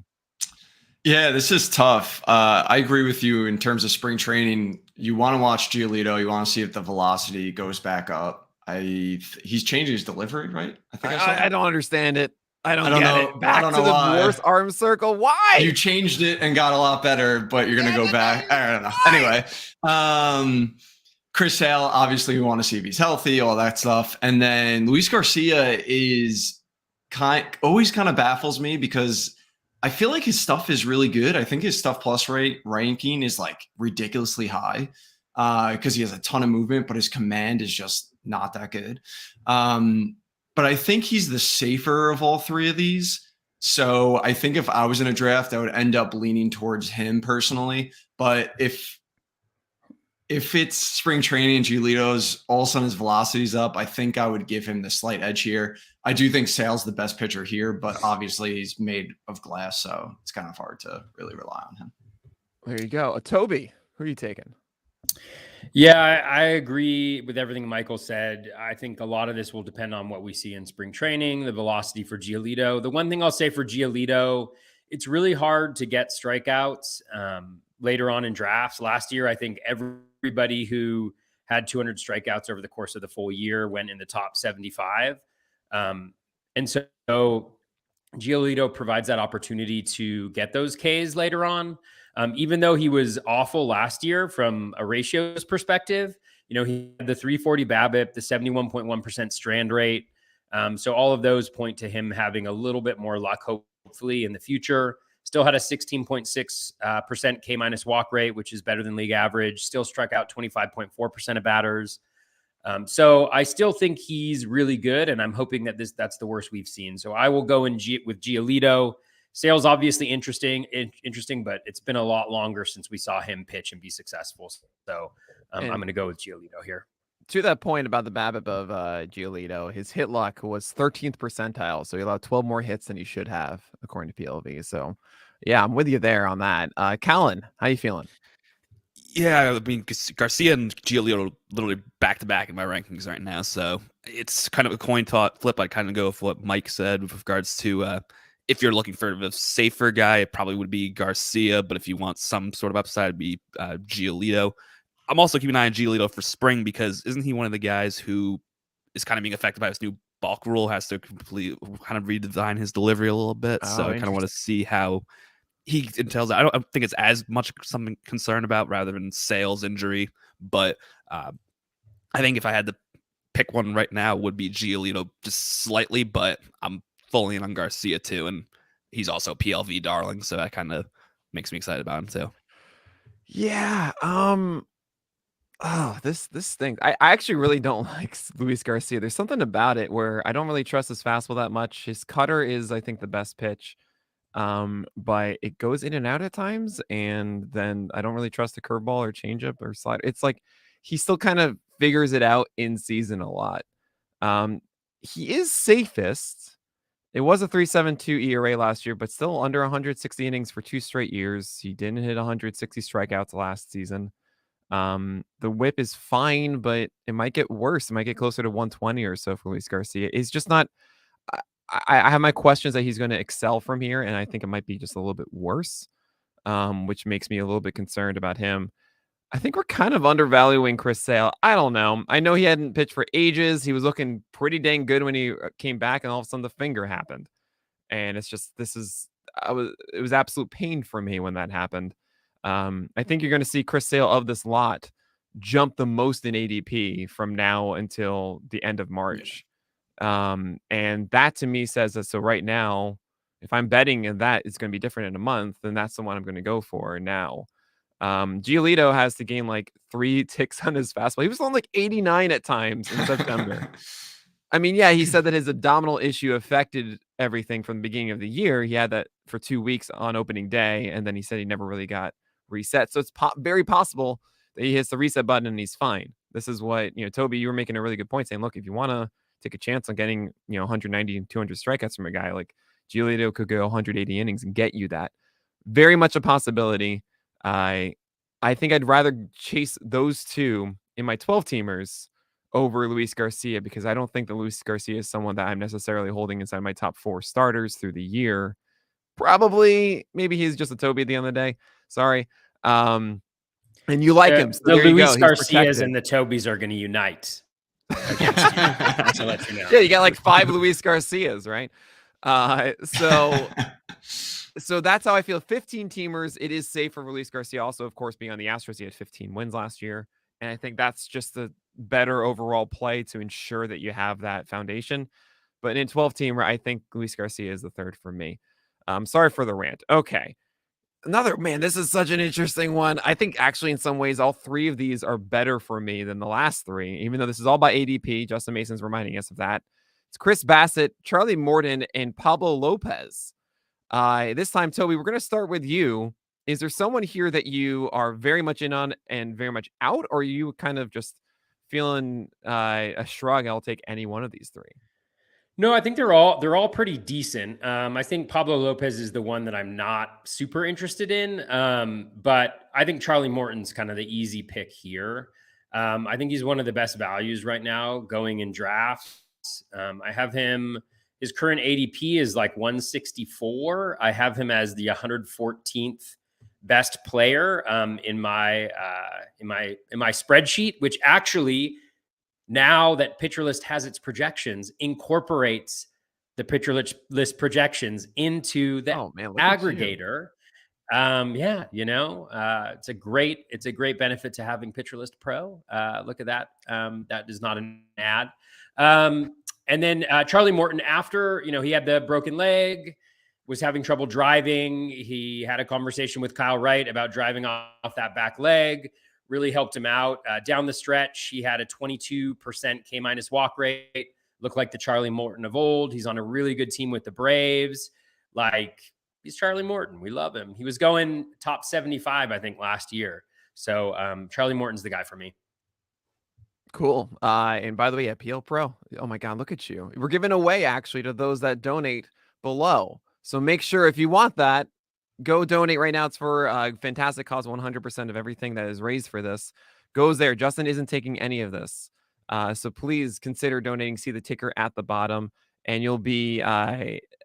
Yeah, this is tough. I agree with you in terms of spring training. You want to watch Giolito. You want to see if the velocity goes back up. He's changing his delivery, right?
I don't understand it. I don't get
know.
it. Back
I don't
to
know
the
why.
worst arm circle. Why?
You changed it and got a lot better, but you're going to go back. I don't know. Anyway, Chris Sale, obviously we want to see if he's healthy, all that stuff. And then Luis Garcia is always kind of baffles me because I feel like his stuff is really good. I think his stuff plus rate ranking is like ridiculously high because he has a ton of movement, but his command is just not that good. But I think he's the safer of all 3 of these. So I think if I was in a draft, I would end up leaning towards him personally. But if it's spring training and Giolito's all of a sudden his velocity's up, I think I would give him the slight edge here. I do think Sale's the best pitcher here, but obviously he's made of glass, so it's kind of hard to really rely on him.
There you go. Toby, who are you taking?
Yeah, I agree with everything Michael said. I think a lot of this will depend on what we see in spring training, the velocity for Giolito. The one thing I'll say for Giolito, it's really hard to get strikeouts later on in drafts. Last year, I think everybody who had 200 strikeouts over the course of the full year went in the top 75. And so Giolito provides that opportunity to get those Ks later on. Even though he was awful last year from a ratios perspective, he had the 340 BABIP, the 71.1% strand rate. So all of those point to him having a little bit more luck, hopefully in the future. Still had a 16.6% K- walk rate, which is better than league average. Still struck out 25.4% of batters. So I still think he's really good, and I'm hoping that that's the worst we've seen. So I will go with Giolito. Sale's obviously interesting, but it's been a lot longer since we saw him pitch and be successful. So I'm going to go with Giolito here.
To that point about the BABIP of Giolito, his hit luck was 13th percentile, so he allowed 12 more hits than he should have, according to PLV. So, yeah, I'm with you there on that. Callen, how you feeling?
Yeah, I mean, Garcia and Giolito are literally back-to-back in my rankings right now, so it's kind of a coin flip. I'd kind of go with what Mike said with regards to if you're looking for a safer guy, it probably would be Garcia, but if you want some sort of upside, it'd be Giolito. I'm also keeping an eye on Giolito for spring because isn't he one of the guys who is kind of being affected by this new bulk rule, has to completely kind of redesign his delivery a little bit. So I kind of want to see how he entails that. I don't think it's as much something concerned about rather than Sale's injury, but I think if I had to pick one right now, it would be Giolito just slightly, but I'm fully in on Garcia too, and he's also PLV darling, so that kind of makes me excited about him too.
Yeah. This thing. I actually really don't like Luis Garcia. There's something about it where I don't really trust his fastball that much. His cutter is, I think, the best pitch. But it goes in and out at times, and then I don't really trust the curveball or changeup or slider. It's like he still kind of figures it out in season a lot. He is safest. It was a 3.72 ERA last year, but still under 160 innings for 2 straight years. He didn't hit 160 strikeouts last season. The whip is fine, but it might get worse. It might get closer to 120 or so for Luis Garcia. It's just not. I have my questions that he's going to excel from here, and I think it might be just a little bit worse, which makes me a little bit concerned about him. I think we're kind of undervaluing Chris Sale. I don't know. I know he hadn't pitched for ages. He was looking pretty dang good when he came back, and all of a sudden the finger happened. And it's just, it was absolute pain for me when that happened. I think you're going to see Chris Sale of this lot jump the most in ADP from now until the end of March. And that to me says that, so right now, if I'm betting and that it's going to be different in a month, then that's the one I'm going to go for now. Giolito has to gain like 3 ticks on his fastball. He was on like 89 at times in September. I mean, yeah, he said that his abdominal issue affected everything from the beginning of the year. He had that for 2 weeks on opening day, and then he said he never really got reset. So it's very possible that he hits the reset button and he's fine. This is what, Toby, you were making a really good point saying, look, if you want to take a chance on getting, 190 and 200 strikeouts from a guy like Giolito, could go 180 innings and get you that. Very much a possibility. I think I'd rather chase those two in my 12-teamers over Luis Garcia, because I don't think that Luis Garcia is someone that I'm necessarily holding inside my top 4 starters through the year. Probably, maybe he's just a Toby at the end of the day. Sorry. And you like him. So
the Luis Garcias
protected.
and the Tobys are going to unite against you. To let you know.
Yeah, you got like 5 Luis Garcias, right? So that's how I feel. 15-teamers, it is safe for Luis Garcia. Also, of course, being on the Astros, he had 15 wins last year. And I think that's just the better overall play to ensure that you have that foundation. But in 12-teamer, I think Luis Garcia is the third for me. Sorry for the rant. Okay. This is such an interesting one. I think actually in some ways, all 3 of these are better for me than the last 3, even though this is all by ADP. Justin Mason's reminding us of that. It's Chris Bassett, Charlie Morton, and Pablo Lopez. This time, Toby, we're going to start with you. Is there someone here that you are very much in on and very much out, or are you kind of just feeling a shrug? I'll take any one of these 3.
No, I think they're all pretty decent. I think Pablo Lopez is the one that I'm not super interested in. But I think Charlie Morton's kind of the easy pick here. I think he's one of the best values right now going in drafts. I have him, his current ADP is like 164. I have him as the 114th best player in my spreadsheet, which actually, now that Pitcher List has its projections, incorporates the Pitcher List projections into the aggregator. It's a great benefit to having Pitcher List Pro. Look at that. That is not an ad. And then Charlie Morton, after, he had the broken leg, was having trouble driving. He had a conversation with Kyle Wright about driving off that back leg. Really helped him out. Down the stretch, he had a 22% K- walk rate. Looked like the Charlie Morton of old. He's on a really good team with the Braves. He's Charlie Morton. We love him. He was going top 75, I think, last year. So Charlie Morton's the guy for me.
Cool. And by the way, PL Pro. Oh my God, look at you. We're giving away actually to those that donate below. So make sure if you want that, go donate right now. It's for a fantastic cause. 100% of everything that is raised for this goes there. Justin isn't taking any of this. So please consider donating. See the ticker at the bottom, and you'll be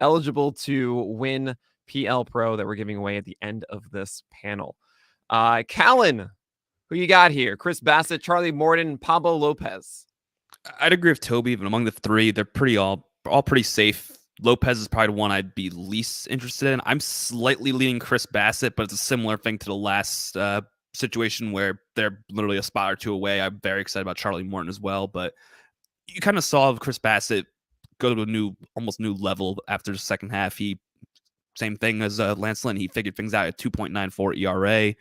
eligible to win PL Pro that we're giving away at the end of this panel. Callen, who you got here? Chris Bassett, Charlie Morton, Pablo Lopez.
I'd agree with Toby, but among the 3, they're all pretty safe. Lopez is probably the one I'd be least interested in. I'm slightly leaning Chris Bassett, but it's a similar thing to the last situation where they're literally a spot or 2 away. I'm very excited about Charlie Morton as well, but you kind of saw Chris Bassett go to a almost new level after the second half. Same thing as Lance Lynn. He figured things out at 2.94 ERA,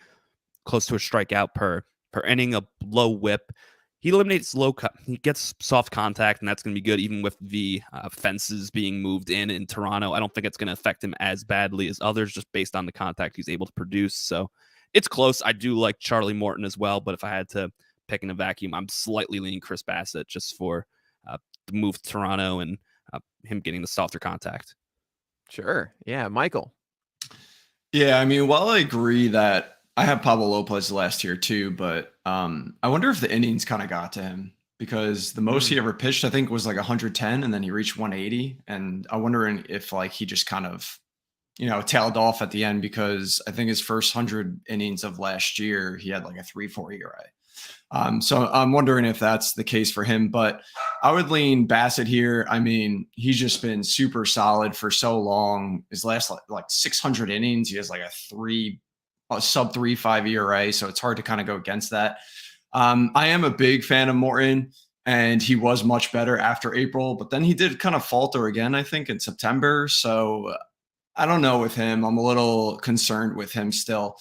close to a strikeout per inning, a low whip. He eliminates he gets soft contact, and that's going to be good, even with the fences being moved in Toronto. I don't think it's going to affect him as badly as others, just based on the contact he's able to produce. So it's close. I do like Charlie Morton as well, but if I had to pick in a vacuum, I'm slightly leaning Chris Bassett just for the move to Toronto and him getting the softer contact.
Sure. Yeah, Michael.
Yeah, I mean, while I agree that I have Pablo Lopez last year too, but I wonder if the innings kind of got to him, because the most he ever pitched, I think, was like 110, and then he reached 180. And I'm wondering if like he just kind of, tailed off at the end, because I think his first 100 innings of last year, he had like a 3.4 ERA. So I'm wondering if that's the case for him, but I would lean Bassett here. I mean, he's just been super solid for so long. His last like 600 innings, he has like a sub 3.5 ERA. So it's hard to kind of go against that. I am a big fan of Morton, and he was much better after April, but then he did kind of falter again, I think, in September. So I don't know with him. I'm a little concerned with him still.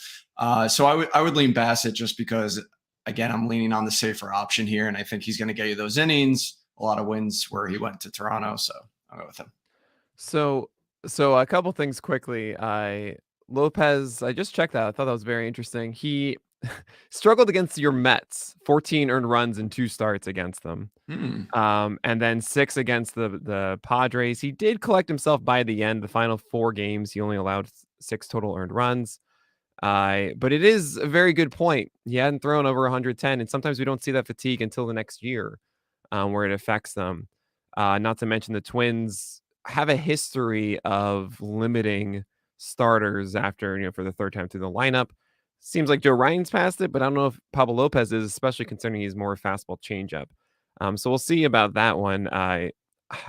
So I would lean Bassett, just because, again, I'm leaning on the safer option here, and I think he's going to get you those innings, a lot of wins where he went to Toronto. So I'll go with him.
So a couple things quickly. Lopez, I just checked that. I thought that was very interesting. He struggled against your Mets, 14 earned runs in 2 starts against them. And then 6 against the Padres. He did collect himself by the end. The final 4 games, he only allowed 6 total earned runs. But it is a very good point. He hadn't thrown over 110, and sometimes we don't see that fatigue until the next year, where it affects them. Not to mention the Twins have a history of limiting starters after, for the 3rd time through the lineup. Seems like Joe Ryan's past it, but I don't know if Pablo Lopez is, especially considering he's more fastball changeup. So we'll see about that one.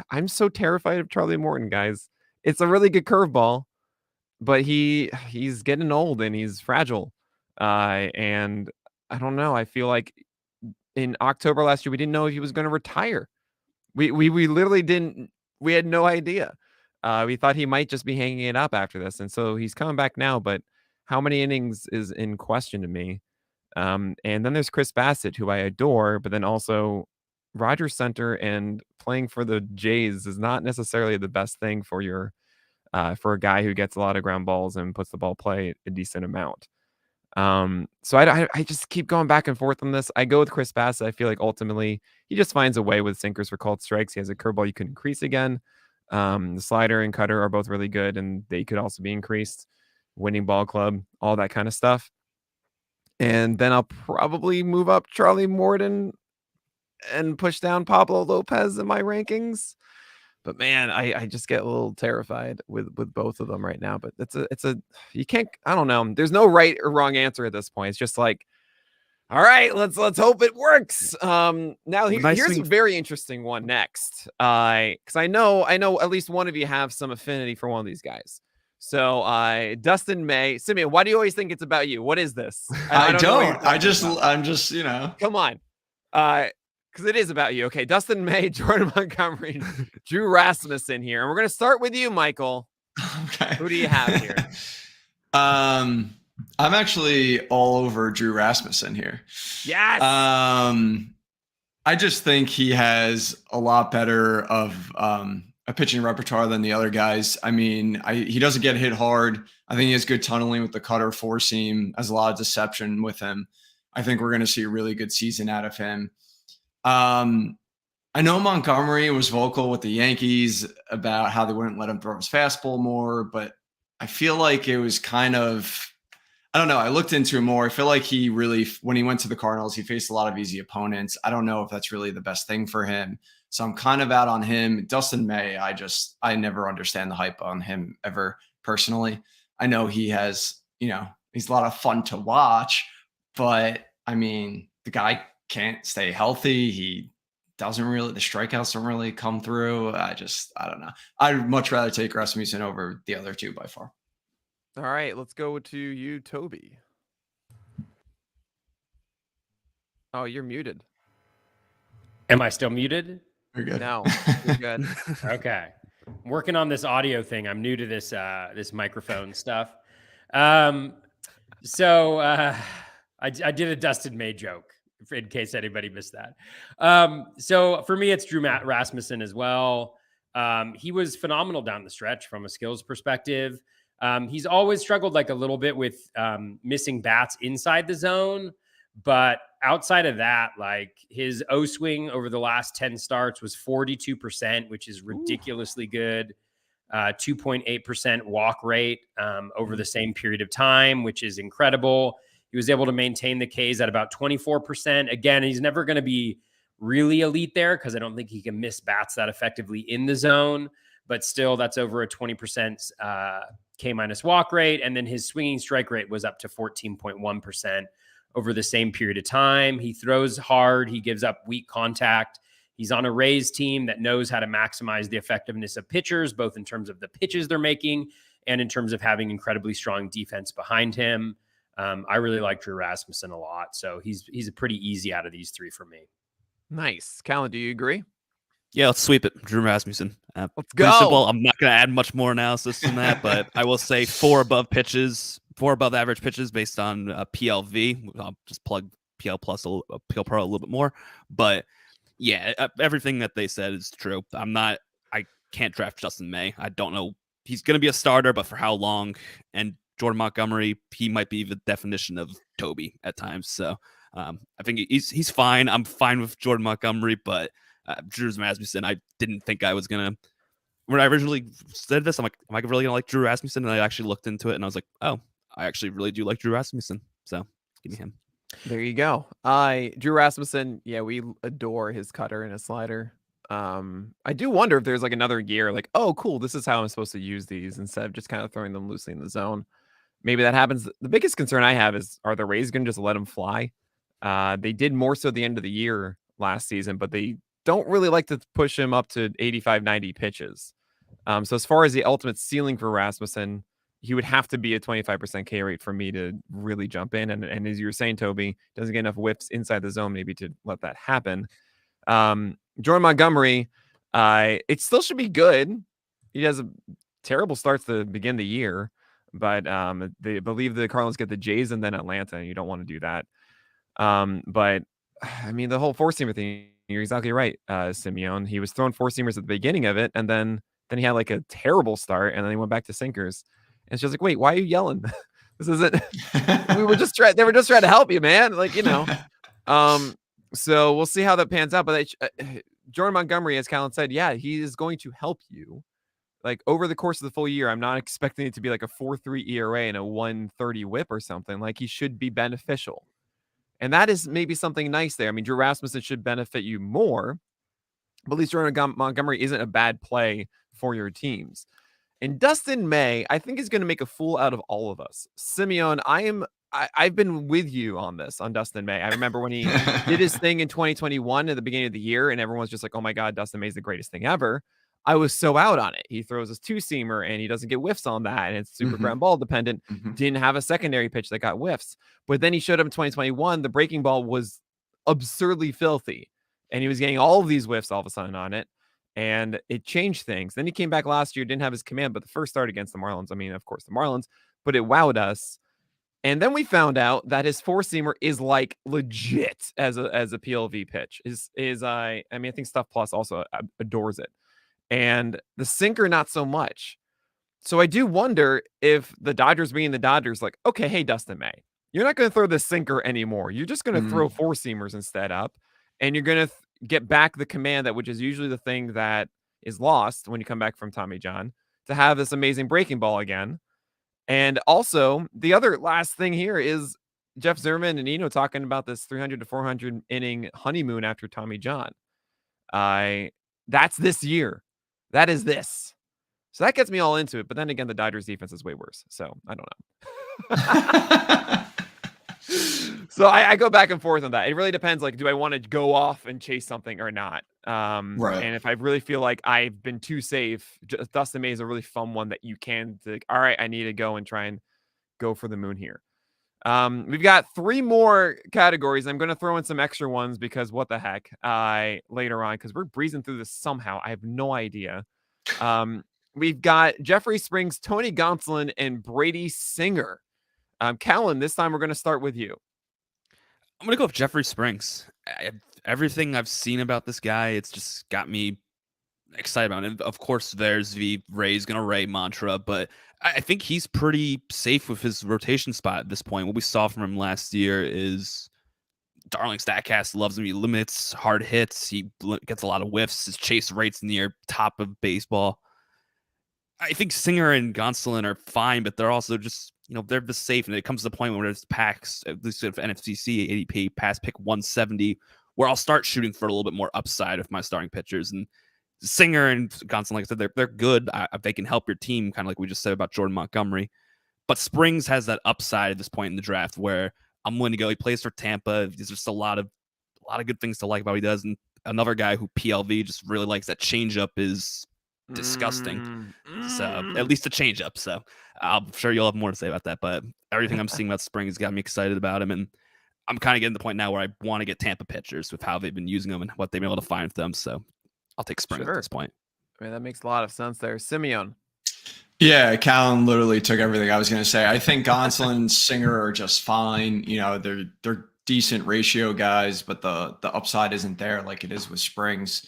I'm so terrified of Charlie Morton, guys. It's a really good curveball, but he's getting old and he's fragile. And I don't know. I feel like in October last year, we didn't know if he was going to retire. We literally didn't. We had no idea. We thought he might just be hanging it up after this. And so he's coming back now, but how many innings is in question to me? And then there's Chris Bassett, who I adore, but then also Rogers Center and playing for the Jays is not necessarily the best thing for your for a guy who gets a lot of ground balls and puts the ball play a decent amount. So I just keep going back and forth on this. I go with Chris Bassett. I feel like ultimately he just finds a way with sinkers for called strikes. He has a curveball you can increase again. The slider and cutter are both really good, and they could also be increased. Winning ball club, all that kind of stuff. And then I'll probably move up Charlie Morton and push down Pablo Lopez in my rankings. But man, I just get a little terrified with both of them right now. But it's a you can't, I don't know. There's no right or wrong answer at this point. It's just like, all right, let's hope it works. Now here's a very interesting one next. Because I know at least one of you have some affinity for one of these guys. So Dustin May, Simeon, why do you always think it's about you? What is this?
I'm just
come on. Because it is about you. Okay, Dustin May, Jordan Montgomery, Drew Rasmussen here. And we're going to start with you, Michael.
Okay.
Who do you have here?
I'm actually all over Drew Rasmussen here.
Yes.
I just think he has a lot better of a pitching repertoire than the other guys. I mean, he doesn't get hit hard. I think he has good tunneling with the cutter, 4-seam, has a lot of deception with him. I think we're going to see a really good season out of him. I know Montgomery was vocal with the Yankees about how they wouldn't let him throw his fastball more, but I feel like it was kind of, I don't know. I looked into it more. I feel like he really, when he went to the Cardinals, he faced a lot of easy opponents. I don't know if that's really the best thing for him. So I'm kind of out on him. Dustin May, I never understand the hype on him ever personally. I know he has, he's a lot of fun to watch, but I mean, the guy can't stay healthy. He doesn't really, the strikeouts don't really come through. I don't know. I'd much rather take Rasmussen over the other two by far.
All right, let's go to you, Toby. Oh, you're muted.
Am I still muted?
You're good.
No, you're good.
Okay. I'm working on this audio thing. I'm new to this this microphone stuff. I did a Dustin May joke in case anybody missed that. So for me, it's Drew Rasmussen as well. He was phenomenal down the stretch from a skills perspective. He's always struggled like a little bit with missing bats inside the zone, but outside of that, like his O swing over the last 10 starts was 42%, which is ridiculously good. 2.8% walk rate over the same period of time, which is incredible. He was able to maintain the Ks at about 24%. Again, he's never going to be really elite there because I don't think he can miss bats that effectively in the zone, but still that's over a 20% K minus walk rate. And then his swinging strike rate was up to 14.1% over the same period of time. He throws hard. He gives up weak contact. He's on a Rays team that knows how to maximize the effectiveness of pitchers, both in terms of the pitches they're making and in terms of having incredibly strong defense behind him. I really like Drew Rasmussen a lot. So he's a pretty easy out of these three for me.
Nice. Callen, do you agree?
Yeah, let's sweep it. Drew Rasmussen.
Let's
Pretty
go.
simple. I'm not going to add much more analysis than that, but I will say 4 above average pitches based on PLV. I'll just plug PL Plus, PL Pro a little bit more. But yeah, everything that they said is true. I can't draft Justin May. I don't know. He's going to be a starter, but for how long? And Jordan Montgomery, he might be the definition of Toby at times. So I think he's fine. I'm fine with Jordan Montgomery, but Drew Rasmussen, I didn't think I was going to. When I originally said this, I'm like, am I really going to like Drew Rasmussen? And I actually looked into it, and I was like, oh, I actually really do like Drew Rasmussen. So give me him.
There you go. Drew Rasmussen, yeah, we adore his cutter and his slider. I do wonder if there's like another year, like, oh, cool, this is how I'm supposed to use these instead of just kind of throwing them loosely in the zone. Maybe that happens. The biggest concern I have is, are the Rays going to just let him fly? They did more so at the end of the year last season, but they don't really like to push him up to 85, 90 pitches. So as far as the ultimate ceiling for Rasmussen, he would have to be a 25% K rate for me to really jump in. And as you were saying, Toby, doesn't get enough whiffs inside the zone maybe to let that happen. Jordan Montgomery, it still should be good. He has a terrible start to begin the year, but they believe the Cardinals get the Jays and then Atlanta, and you don't want to do that. But I mean, the whole four-seamer thing, you're exactly right, Simone. He was throwing four-seamers at the beginning of it, and then he had like a terrible start, and then he went back to sinkers. And it's just like, wait, why are you yelling? This isn't. They were just trying to help you, man. Like, you know. So we'll see how that pans out. But Jordan Montgomery, as Callen said, yeah, he is going to help you. Like over the course of the full year, I'm not expecting it to be like a 4.3 ERA and a 1.30 WHIP or something. Like he should be beneficial. And that is maybe something nice there. I mean, Drew Rasmussen should benefit you more, but at least Jordan Montgomery isn't a bad play for your teams. And Dustin May, I think, is going to make a fool out of all of us. Simeone, I've been with you on this, on Dustin May. I remember when he did his thing in 2021 at the beginning of the year, and everyone's just like, oh my God, Dustin May is the greatest thing ever. I was so out on it. He throws his two-seamer, and he doesn't get whiffs on that, and it's super ground ball dependent. Didn't have a secondary pitch that got whiffs. But then he showed up in 2021. The breaking ball was absurdly filthy, and he was getting all of these whiffs all of a sudden on it. And it changed things. Then he came back last year, didn't have his command, but the first start against the Marlins, I mean, of course, the Marlins, but it wowed us. And then we found out that his four-seamer is like legit as a PLV pitch. I think Stuff Plus also adores it. And the sinker, not so much. So I do wonder if the Dodgers being the Dodgers, like, okay, hey, Dustin May, you're not going to throw the sinker anymore. You're just going to throw four-seamers instead up. And you're going to get back the command, which is usually the thing that is lost when you come back from Tommy John, to have this amazing breaking ball again. And also, the other last thing here is Jeff Zimmerman and Eno talking about this 300 to 400 inning honeymoon after Tommy John. That's this year. That is this. So that gets me all into it. But then again, the Dodgers defense is way worse. So I don't know. So I go back and forth on that. It really depends. Like, do I want to go off and chase something or not? Right. And if I really feel like I've been too safe, Dustin May is a really fun one that you can think, all right, I need to go and try and go for the moon here. We've got 3 more categories. I'm going to throw in some extra ones because what the heck, later on, because we're breezing through this somehow. I have no idea. We've got Jeffrey Springs, Tony Gonsolin, and Brady Singer. Callen, this time we're going to start with you.
I'm going to go with Jeffrey Springs. Everything I've seen about this guy, it's just got me excited about it. Of course, there's the Ray's going to Ray mantra, but I think he's pretty safe with his rotation spot at this point. What we saw from him last year is Darling StatCast loves him. He limits hard hits. He gets a lot of whiffs. His chase rate's near top of baseball. I think Singer and Gonsolin are fine, but they're also just they're the safe, and it comes to the point where there's packs, at least if NFBC ADP past pick 170, where I'll start shooting for a little bit more upside with my starting pitchers. And Singer and Gonson, like I said, they're good. They can help your team, kind of like we just said about Jordan Montgomery. But Springs has that upside at this point in the draft where I'm willing to go. He plays for Tampa. There's just a lot of good things to like about what he does. And another guy who PLV just really likes, that changeup is disgusting. So at least a changeup. So I'm sure you'll have more to say about that. But everything I'm seeing about Springs got me excited about him. And I'm kind of getting to the point now where I want to get Tampa pitchers with how they've been using them and what they've been able to find with them. So I'll take Springs at this point.
I mean, that makes a lot of sense there. Simone.
Yeah, Callen literally took everything I was going to say. I think Gonsolin and Singer are just fine. They're decent ratio guys, but the upside isn't there like it is with Springs.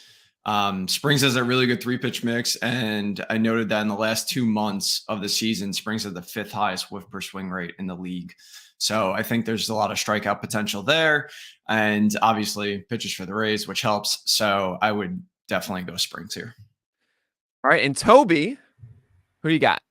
Springs has a really good 3-pitch mix, and I noted that in the last 2 months of the season, Springs had the 5th highest whiff per swing rate in the league. So I think there's a lot of strikeout potential there, and obviously pitches for the Rays, which helps. So I would definitely go Springs here.
All right, and Toby, who do you got?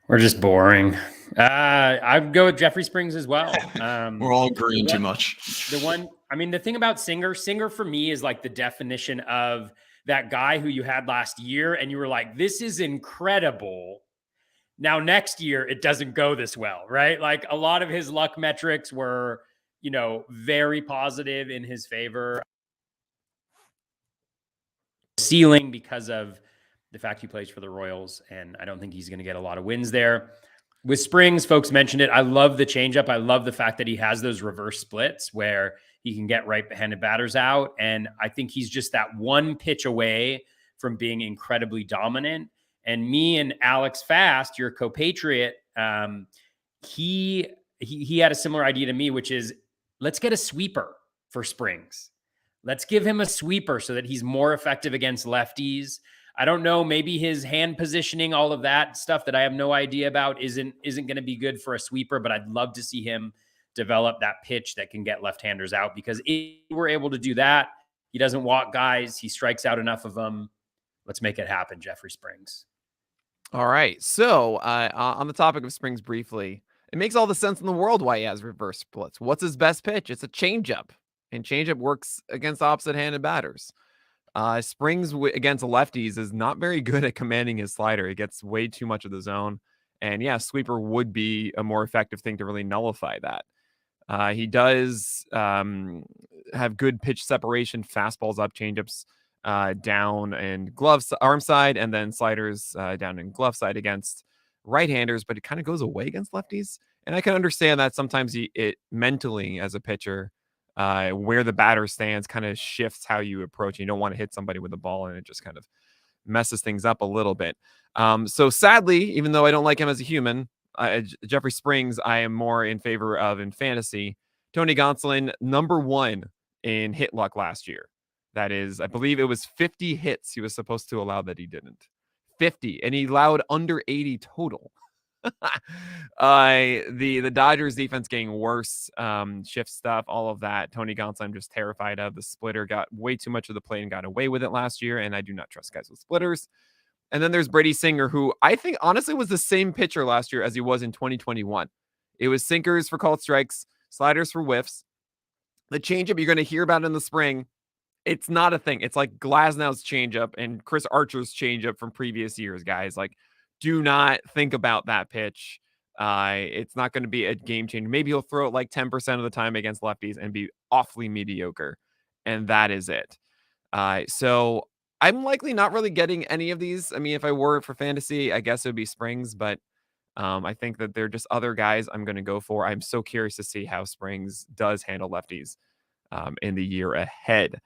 We're just boring. I'd go with Jeffrey Springs as well.
We're all agreeing too much.
The thing about Singer for me is like the definition of that guy who you had last year and you were like, this is incredible. Now, next year, it doesn't go this well, right? Like a lot of his luck metrics were, very positive in his favor. Ceiling because of the fact he plays for the Royals, and I don't think he's going to get a lot of wins there. With Springs, folks mentioned it. I love the changeup. I love the fact that he has those reverse splits where he can get right-handed batters out, and I think he's just that one pitch away from being incredibly dominant. And me and Alex Fast, your co-patriot, he had a similar idea to me, which is let's get a sweeper for Springs. Let's give him a sweeper so that he's more effective against lefties. I don't know, maybe his hand positioning, all of that stuff that I have no idea about isn't going to be good for a sweeper, but I'd love to see him develop that pitch that can get left-handers out, because if we're able to do that, he doesn't walk guys, he strikes out enough of them. Let's make it happen, Jeffrey Springs.
All right. So on the topic of Springs briefly, it makes all the sense in the world why he has reverse splits. What's his best pitch? It's a changeup, and changeup works against opposite-handed batters. Springs against lefties is not very good at commanding his slider. It gets way too much of the zone. And yeah, sweeper would be a more effective thing to really nullify that. He does have good pitch separation, fastballs up, changeups down and arm side, and then sliders down and glove side against right-handers, but it kind of goes away against lefties. And I can understand that sometimes it mentally as a pitcher, where the batter stands kind of shifts how you approach. You don't want to hit somebody with the ball, and it just kind of messes things up a little bit. So sadly, even though I don't like him as a human, Jeffrey Springs, I am more in favor of in fantasy. Tony Gonsolin, number 1 in hit luck last year. That is, I believe it was 50 hits he was supposed to allow that he didn't. 50, and he allowed under 80 total. The Dodgers defense getting worse, shift stuff, all of that. Tony Gonsolin, I'm just terrified of. The splitter got way too much of the play and got away with it last year, and I do not trust guys with splitters. And then there's Brady Singer, who I think honestly was the same pitcher last year as he was in 2021. It was sinkers for called strikes, sliders for whiffs. The changeup you're going to hear about in the spring, it's not a thing. It's like Glasnow's changeup and Chris Archer's changeup from previous years, guys. Like, do not think about that pitch. It's not going to be a game changer. Maybe he'll throw it like 10% of the time against lefties and be awfully mediocre. And that is it. So I'm likely not really getting any of these. I mean, if I were for fantasy, I guess it would be Springs, but I think that they're just other guys I'm going to go for. I'm so curious to see how Springs does handle lefties in the year ahead.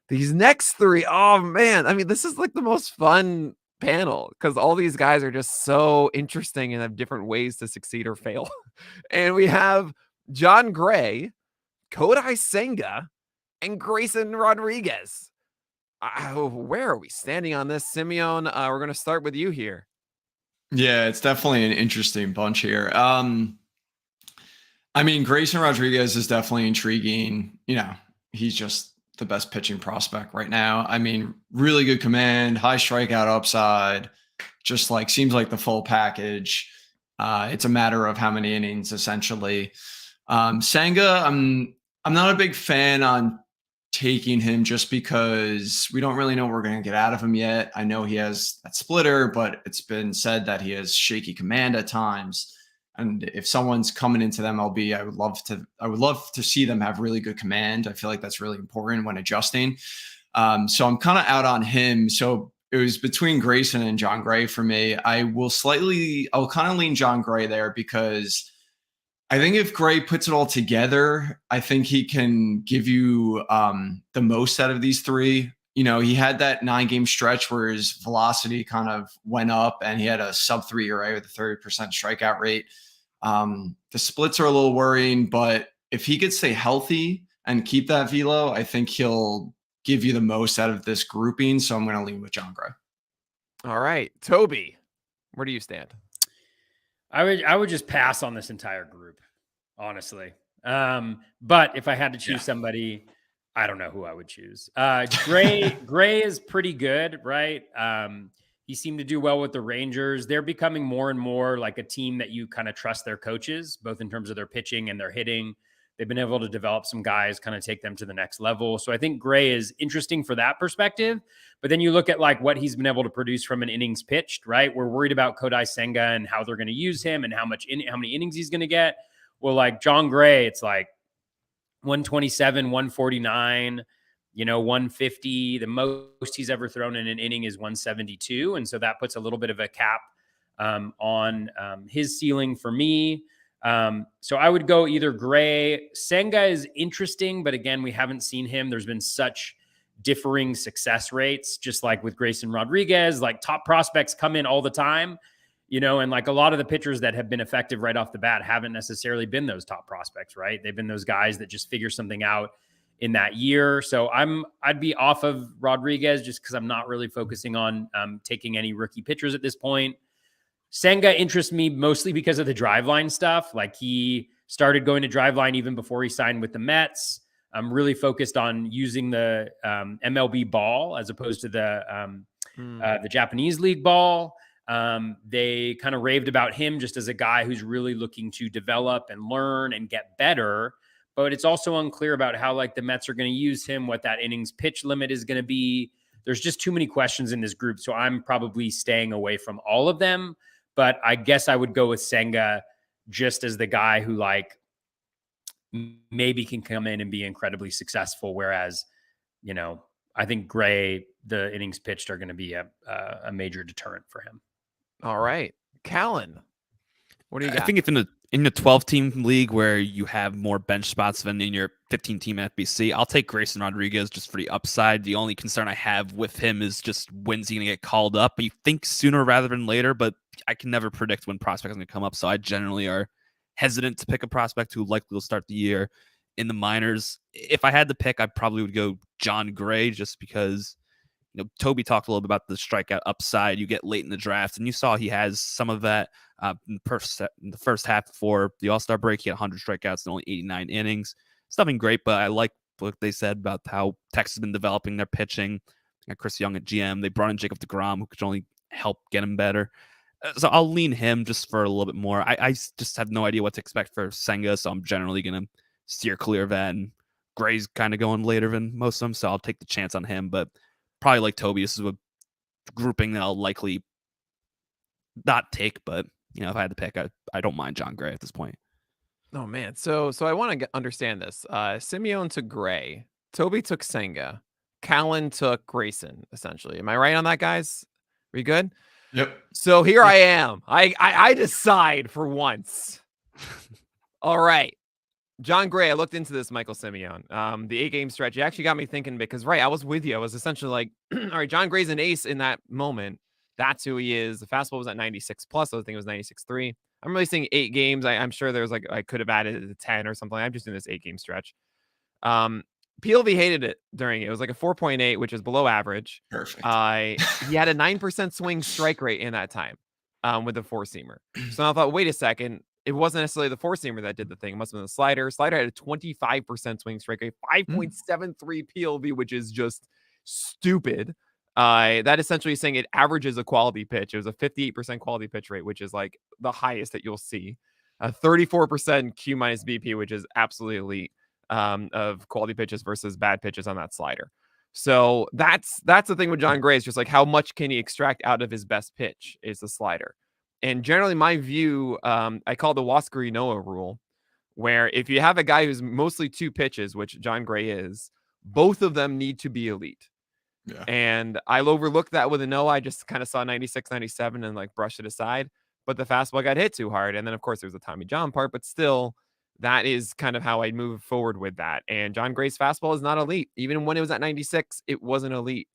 These next 3, oh man, I mean, this is like the most fun panel because all these guys are just so interesting and have different ways to succeed or fail. And we have John Gray, Kodai Senga, and Grayson Rodriguez. Where are we standing on this, Simone? We're going to start with you here.
Yeah, it's definitely an interesting bunch here. I mean, Grayson Rodriguez is definitely intriguing. He's just the best pitching prospect right now. I mean, really good command, high strikeout upside, just like seems like the full package. It's a matter of how many innings, essentially. Senga, I'm not a big fan on taking him just because we don't really know what we're going to get out of him yet. I know he has that splitter, but it's been said that he has shaky command at times. And if someone's coming into the MLB, I would love to see them have really good command. I feel like that's really important when adjusting. So I'm kind of out on him. So it was between Grayson and John Gray for me. I'll kind of lean John Gray there because I think if Gray puts it all together, I think he can give you the most out of these three. You know, he had that 9-game stretch where his velocity kind of went up and he had a sub-3 ERA with a 30% strikeout rate. The splits are a little worrying, but if he could stay healthy and keep that velo, I think he'll give you the most out of this grouping. So I'm going to lean with John Gray.
All right. Toby, where do you stand?
I would just pass on this entire group, honestly. But if I had to choose somebody, I don't know who I would choose. Gray is pretty good, right? He seemed to do well with the Rangers. They're becoming more and more like a team that you kind of trust their coaches, both in terms of their pitching and their hitting. They've been able to develop some guys, kind of take them to the next level. So I think Gray is interesting for that perspective. But then you look at like what he's been able to produce from an innings pitched, right? We're worried about Kodai Senga and how they're going to use him and how many innings he's going to get. Well, like John Gray, it's like 127, 149, 150. The most he's ever thrown in an inning is 172. And so that puts a little bit of a cap on his ceiling for me. So I would go either Gray. Senga is interesting, but again, we haven't seen him. There's been such differing success rates, just like with Grayson Rodriguez, like top prospects come in all the time, and like a lot of the pitchers that have been effective right off the bat haven't necessarily been those top prospects, right? They've been those guys that just figure something out in that year. So I'd be off of Rodriguez just because I'm not really focusing on taking any rookie pitchers at this point. Senga interests me mostly because of the driveline stuff. Like he started going to driveline even before he signed with the Mets. I'm really focused on using the MLB ball as opposed to the Japanese league ball. They kind of raved about him just as a guy who's really looking to develop and learn and get better. But it's also unclear about how like the Mets are going to use him, what that innings pitch limit is going to be. There's just too many questions in this group. So I'm probably staying away from all of them. But I guess I would go with Senga just as the guy who like maybe can come in and be incredibly successful. Whereas, I think Gray, the innings pitched are going to be a major deterrent for him.
All right. Callen, what do you got?
I think if in the 12-team league where you have more bench spots than in your 15-team NFBC, I'll take Grayson Rodriguez just for the upside. The only concern I have with him is just when's he going to get called up. You think sooner rather than later, but I can never predict when prospects are going to come up. So I generally are hesitant to pick a prospect who likely will start the year in the minors. If I had to pick, I probably would go John Gray just because, Toby talked a little bit about the strikeout upside you get late in the draft, and you saw he has some of that in the first half before the All-Star break. He had 100 strikeouts and only 89 innings. It's nothing great, but I like what they said about how Texas has been developing their pitching. Got Chris Young at GM. They brought in Jacob DeGrom, who could only help get him better. So I'll lean him just for a little bit more. I just have no idea what to expect for Senga, so I'm generally going to steer clear of that. And Gray's kind of going later than most of them, so I'll take the chance on him. But probably like Toby, this is a grouping that I'll likely not take. But, if I had to pick, I don't mind John Gray at this point.
Oh, man. So I want to understand this. Simone took Gray. Toby took Senga. Callen took Grayson, essentially. Am I right on that, guys? Are we good?
Yep.
So here I am. I decide for once. All right. John Gray, I looked into this, Michael Simone. The 8-game stretch, it actually got me thinking because, right, I was with you. I was essentially like, all right, John Gray's an ace in that moment. That's who he is. The fastball was at 96 plus. I think it was 96.3. I'm really seeing 8 games. I'm sure there's like, I could have added a 10 or something. I'm just in this 8-game stretch. PLV hated it during it. It was like a 4.8, which is below average.
Perfect.
He had a 9% swing strike rate in that time with the 4-seamer. So I thought, wait a second. It wasn't necessarily the 4-seamer that did the thing. It must have been the slider. Slider had a 25% swing strike rate, 5.73 PLV, which is just stupid. That essentially is saying it averages a quality pitch. It was a 58% quality pitch rate, which is like the highest that you'll see. 34% Q minus BP, which is absolutely elite of quality pitches versus bad pitches on that slider. So that's the thing with Jon Gray, is just like how much can he extract out of his best pitch is the slider. And generally my view, I call the Huascarinoa rule, where if you have a guy who's mostly 2 pitches, which Jon Gray is, both of them need to be elite.
Yeah.
And I'll overlook that with a no. I just kind of saw 96, 97 and like brushed it aside. But the fastball got hit too hard. And then, of course, there's the Tommy John part. But still, that is kind of how I move forward with that. And Jon Gray's fastball is not elite. Even when it was at 96, it wasn't elite.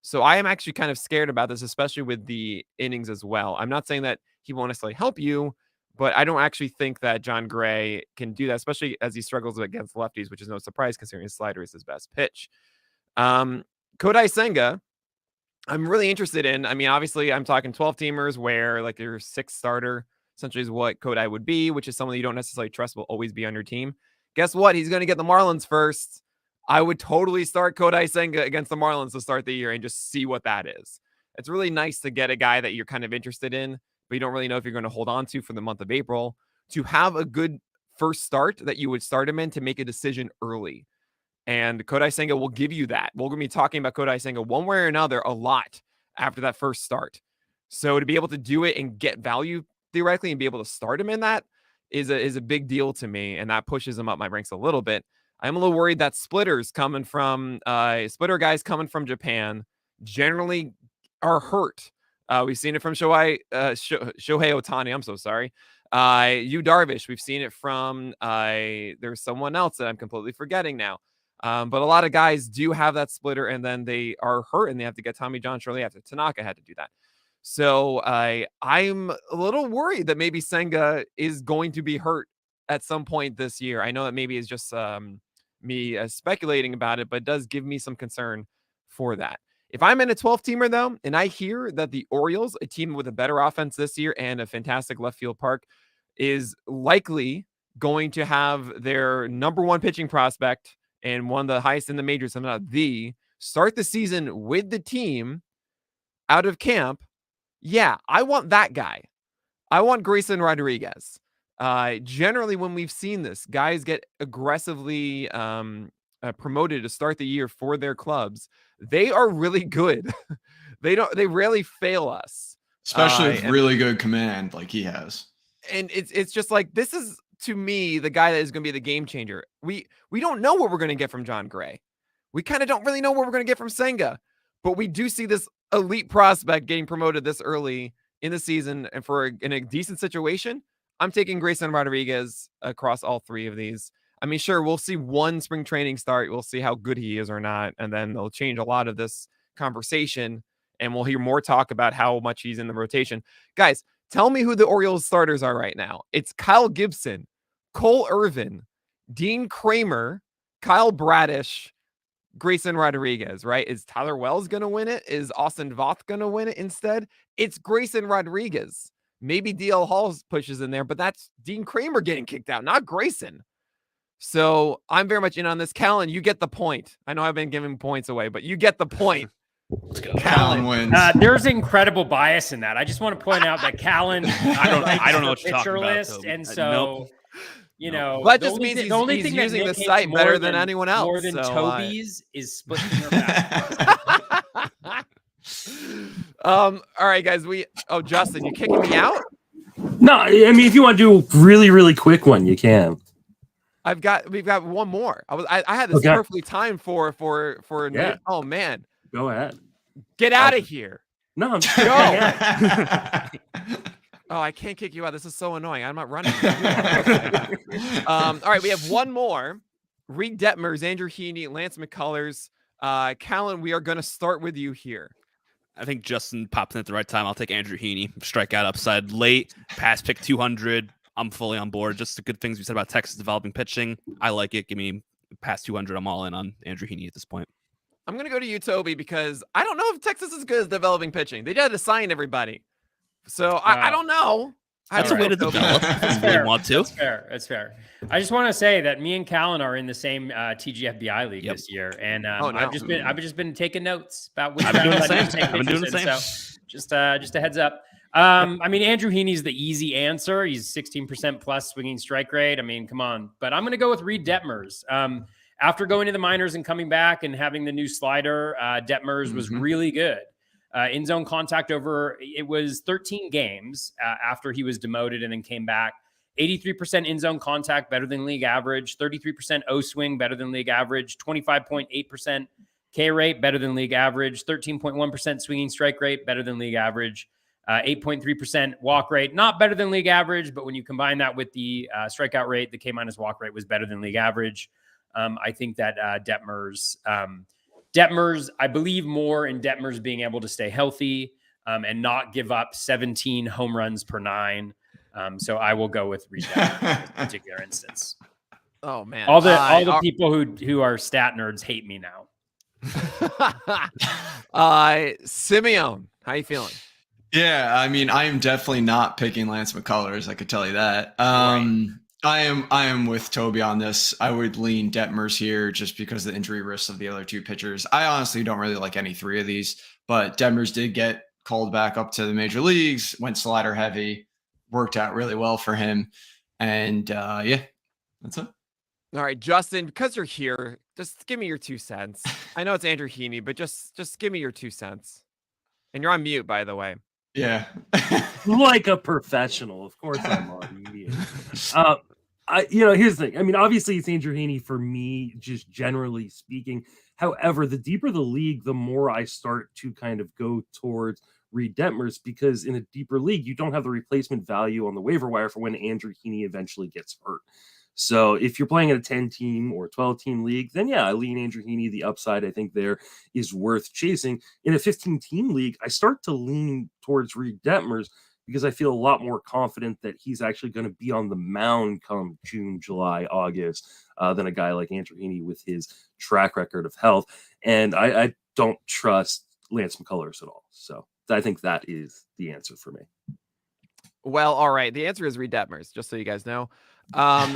So I am actually kind of scared about this, especially with the innings as well. I'm not saying that he won't necessarily help you, but I don't actually think that Jon Gray can do that, especially as he struggles against lefties, which is no surprise considering his slider is his best pitch. Kodai Senga, I'm really interested in. I mean, obviously, I'm talking 12-teamers where like your 6th starter essentially is what Kodai would be, which is someone that you don't necessarily trust will always be on your team. Guess what? He's going to get the Marlins first. I would totally start Kodai Senga against the Marlins to start the year and just see what that is. It's really nice to get a guy that you're kind of interested in, but you don't really know if you're going to hold on to for the month of April, to have a good first start that you would start him in to make a decision early. And Kodai Senga will give you that. We're going to be talking about Kodai Senga one way or another a lot after that first start. So to be able to do it and get value theoretically and be able to start him in that is a big deal to me. And that pushes him up my ranks a little bit. I'm a little worried that splitter guys coming from Japan generally are hurt. We've seen it from Shohei Ohtani. I'm so sorry. Yu Darvish. We've seen it from there's someone else that I'm completely forgetting now. But a lot of guys do have that splitter and then they are hurt and they have to get Tommy John shortly after. Tanaka had to do that. So I'm a little worried that maybe Senga is going to be hurt at some point this year. I know that maybe it's just me speculating about it, but it does give me some concern for that. If I'm in a 12-teamer, though, and I hear that the Orioles, a team with a better offense this year and a fantastic left field park, is likely going to have their number 1 pitching prospect and one of the highest in the majors, if not the, start the season with the team out of camp, yeah, I want that guy. I want Grayson Rodriguez. Generally, when we've seen this, guys get aggressively promoted to start the year for their clubs. They are really good. They rarely fail us.
Especially with really good command like he has.
And it's just like, this is, to me, the guy that is going to be the game changer. We don't know what we're going to get from Jon Gray. We kind of don't really know what we're going to get from Senga, but we do see this elite prospect getting promoted this early in the season, and in a decent situation, I'm taking Grayson Rodriguez across all 3 of these. I mean, sure, we'll see one spring training start. We'll see how good he is or not, and then they'll change a lot of this conversation, and we'll hear more talk about how much he's in the rotation. Guys, tell me who the Orioles starters are right now. It's Kyle Gibson, Cole Irvin, Dean Kramer, Kyle Bradish, Grayson Rodriguez, right? Is Tyler Wells going to win it? Is Austin Voth going to win it instead? It's Grayson Rodriguez. Maybe DL Hall pushes in there, but that's Dean Kramer getting kicked out, not Grayson. So I'm very much in on this. Callen, you get the point. I know I've been giving points away, but you get the point.
Let's go. Callen wins.
There's incredible bias in that. I just want to point out that Callen,
I don't know what you're talking about.
List, and so
nope.
you know,
that just means he's using the site better than anyone else.
More than Toby's is splitting your back.
All right, guys. Justin, you kicking me out?
No, I mean, if you want to do a really, really quick one, you can.
We've got one more. I had this perfectly timed for
yeah.
Oh man.
Go ahead.
Get out of here.
No, I'm just
Oh, I can't kick you out. This is so annoying. I'm not running. All right, we have one more. Reed Detmers, Andrew Heaney, Lance McCullers. Callen, we are going to start with you here.
I think Justin popped in at the right time. I'll take Andrew Heaney. Strikeout upside late. Pass pick 200. I'm fully on board. Just the good things we said about Texas developing pitching. I like it. Give me past 200. I'm all in on Andrew Heaney at this point.
I'm going to go to you, Toby, because I don't know if Texas is good as developing pitching. They had to sign everybody. So I don't know.
That's a way to develop if you really want to.
That's fair. I just want to say that me and Callen are in the same TGFBI league this year, and I've just been taking notes about which
I've been doing the same.
I've been doing the same. So just a heads up. I mean, Andrew Heaney's the easy answer. He's 16% plus swinging strike rate. I mean, come on. But I'm going to go with Reed Detmers. After going to the minors and coming back and having the new slider, Detmers was really good. In zone contact it was 13 games after he was demoted and then came back. 83% in zone contact, better than league average. 33% O swing, better than league average. 25.8% K rate, better than league average. 13.1% swinging strike rate, better than league average. 8.3% walk rate, not better than league average, but when you combine that with the strikeout rate, the K minus walk rate was better than league average. I think that Detmers, I believe more in Detmers being able to stay healthy and not give up 17 home runs per 9. So I will go with Reed Detmers in this particular instance.
Oh man,
all the people who are stat nerds hate me now.
Simone, how you feeling?
Yeah, I mean, I am definitely not picking Lance McCullers. I could tell you that. I am with Toby on this. I would lean Detmers here just because of the injury risks of the other two pitchers. I honestly don't really like any three of these, but Detmers did get called back up to the major leagues, went slider heavy, worked out really well for him. And yeah, that's it.
All right, Justin, because you're here, just give me your 2 cents. I know it's Andrew Heaney, but just give me your 2 cents. And you're on mute, by the way.
Yeah.
Like a professional. Of course I'm on mute. Here's the thing. I mean, obviously it's Andrew Heaney for me, just generally speaking. However, the deeper the league, the more I start to kind of go towards Reed Detmers, because in a deeper league, you don't have the replacement value on the waiver wire for when Andrew Heaney eventually gets hurt. So if you're playing in a 10-team or 12-team league, then yeah, I lean Andrew Heaney. The upside, I think, there is worth chasing. In a 15-team league, I start to lean towards Reed Detmers because I feel a lot more confident that he's actually going to be on the mound come June, July, August than a guy like Andrew Heaney with his track record of health. And I don't trust Lance McCullers at all. So I think that is the answer for me.
Well, all right. The answer is Reed Detmers, just so you guys know. No,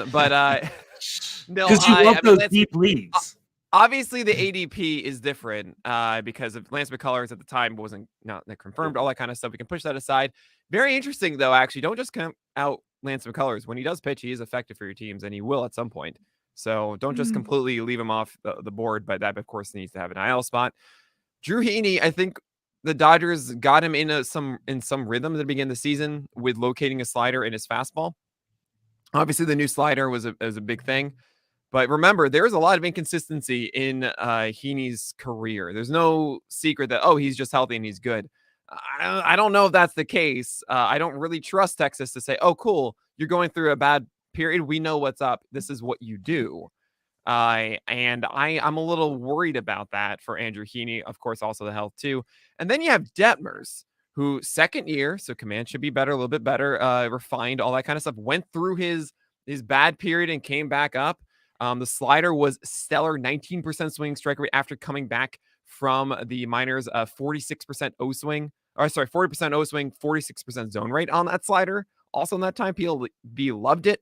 because you love those deep leagues.
Obviously, the ADP is different because of Lance McCullers at the time wasn't not confirmed, all that kind of stuff. We can push that aside. Very interesting, though. Actually, don't just count out Lance McCullers. When he does pitch, he is effective for your teams, and he will at some point. So don't just completely leave him off the board. But that, of course, needs to have an IL spot. Drew Heaney, I think the Dodgers got him in some rhythm at the beginning of the season with locating a slider in his fastball. Obviously, the new slider was a big thing. But remember, there's a lot of inconsistency in Heaney's career. There's no secret that, he's just healthy and he's good. I don't know if that's the case. I don't really trust Texas to say, cool, you're going through a bad period. We know what's up. This is what you do. And I'm a little worried about that for Andrew Heaney. Of course, also the health too. And then you have Detmers, who second year, so command should be better, a little bit better, refined, all that kind of stuff, went through his bad period and came back up. The slider was stellar, 19% swing strike rate after coming back from the minors, 46% O swing, 40% O swing, 46% zone rate on that slider. Also in that time, PLB loved it.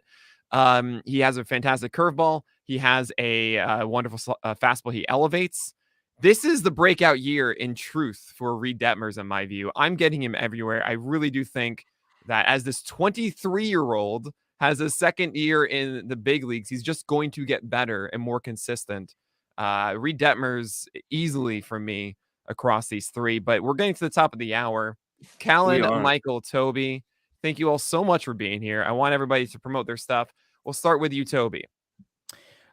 He has a fantastic curveball. He has a wonderful fastball. He elevates. This is the breakout year in truth for Reed Detmers, in my view. I'm getting him everywhere. I really do think that as this 23-year-old has a second year in the big leagues, he's just going to get better and more consistent. Reed Detmers easily for me across these three, but we're getting to the top of the hour. Callen, Michael, Toby, thank you all so much for being here. I want everybody to promote their stuff. We'll start with you, Toby.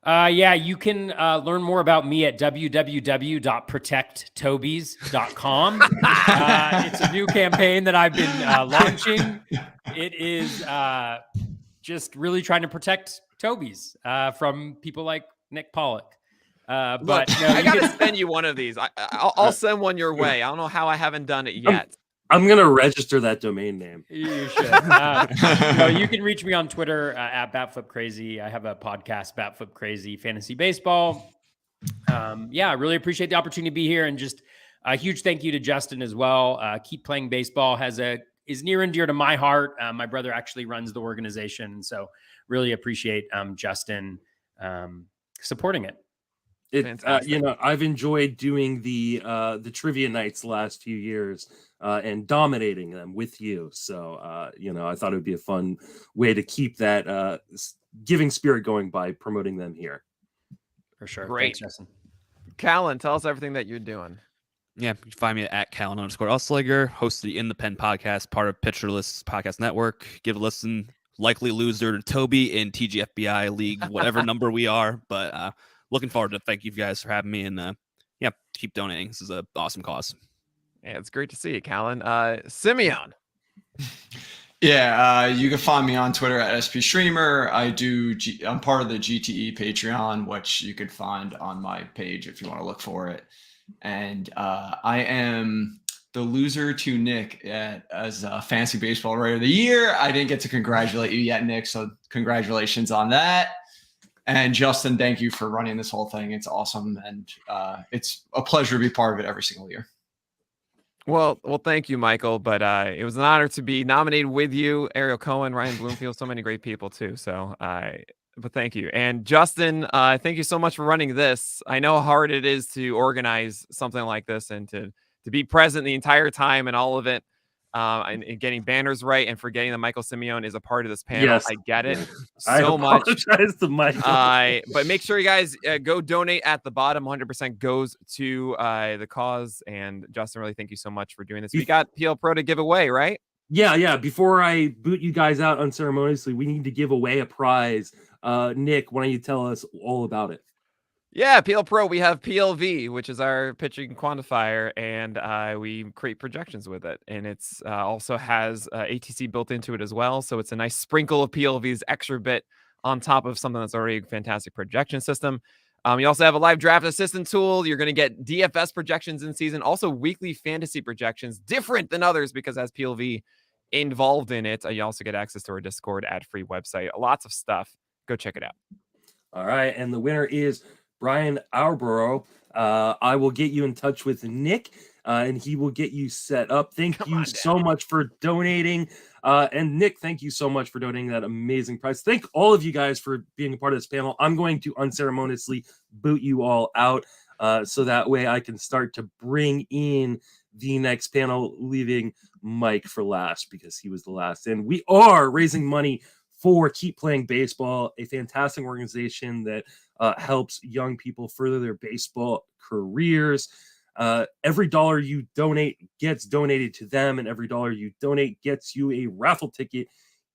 You can learn more about me at www.protecttobys.com. It's a new campaign that I've been launching. It is just really trying to protect Toby's from people like Nick Pollack. But
look, no, I gotta send you one of these. I'll send one your way. I don't know how I haven't done it yet.
I'm going to register that domain name.
You should. You can reach me on Twitter at BatFlipCrazy. I have a podcast, BatFlip Crazy Fantasy Baseball. I really appreciate the opportunity to be here. And just a huge thank you to Justin as well. Keep playing baseball. Has a is near and dear to my heart. My brother actually runs the organization, so really appreciate Justin supporting it.
I've enjoyed doing the trivia nights the last few years and dominating them with you. So I thought it would be a fun way to keep that giving spirit going by promoting them here.
For sure.
Great.
Thanks, Justin.
Callen, tell us everything that you're doing.
Yeah, you can find me at Callen_Elslager, host of the In the Pen podcast, part of Pitcherless Podcast Network. Give a listen. Likely loser to Toby in TGFBI League, whatever number we are. But looking forward to thank you guys for having me, and keep donating. This is an awesome cause.
Yeah, it's great to see you, Callen. Simone.
Yeah, you can find me on Twitter at SPStreamer. I'm part of the GTE Patreon, which you could find on my page if you want to look for it. And I am the loser to Nick as a Fantasy Baseball Writer of the Year. I didn't get to congratulate you yet, Nick, so congratulations on that. And Justin, thank you for running this whole thing. It's awesome, and it's a pleasure to be part of it every single year.
Well, thank you, Michael. But it was an honor to be nominated with you, Ariel Cohen, Ryan Bloomfield, so many great people too. So but thank you. And Justin, thank you so much for running this. I know how hard it is to organize something like this and to be present the entire time and all of it, and getting banners right, and for getting that Michael Simone is a part of this panel.
Yes.
I get it
I
so much.
apologize to Michael.
But make sure you guys go donate at the bottom. 100% goes to the cause. And Justin, really thank you so much for doing this. We got PL Pro to give away, right?
Yeah. Before I boot you guys out unceremoniously, we need to give away a prize. Nick, why don't you tell us all about it?
Yeah, PL Pro, we have PLV, which is our pitching quantifier, and we create projections with it. And it's also has ATC built into it as well. So it's a nice sprinkle of PLV's extra bit on top of something that's already a fantastic projection system. You also have a live draft assistant tool. You're going to get DFS projections in season, also weekly fantasy projections, different than others because it has PLV involved in it. You also get access to our Discord ad-free website. Lots of stuff. Go check it out.
All right. And the winner is Brian Auerborough. I will get you in touch with Nick, and he will get you set up. Thank you so much for donating. And Nick, thank you so much for donating that amazing prize. Thank all of you guys for being a part of this panel. I'm going to unceremoniously boot you all out so that way I can start to bring in the next panel, leaving Mike for last because he was the last. And we are raising money for Keep Playing Baseball, a fantastic organization that helps young people further their baseball careers. Every dollar you donate gets donated to them, and every dollar you donate gets you a raffle ticket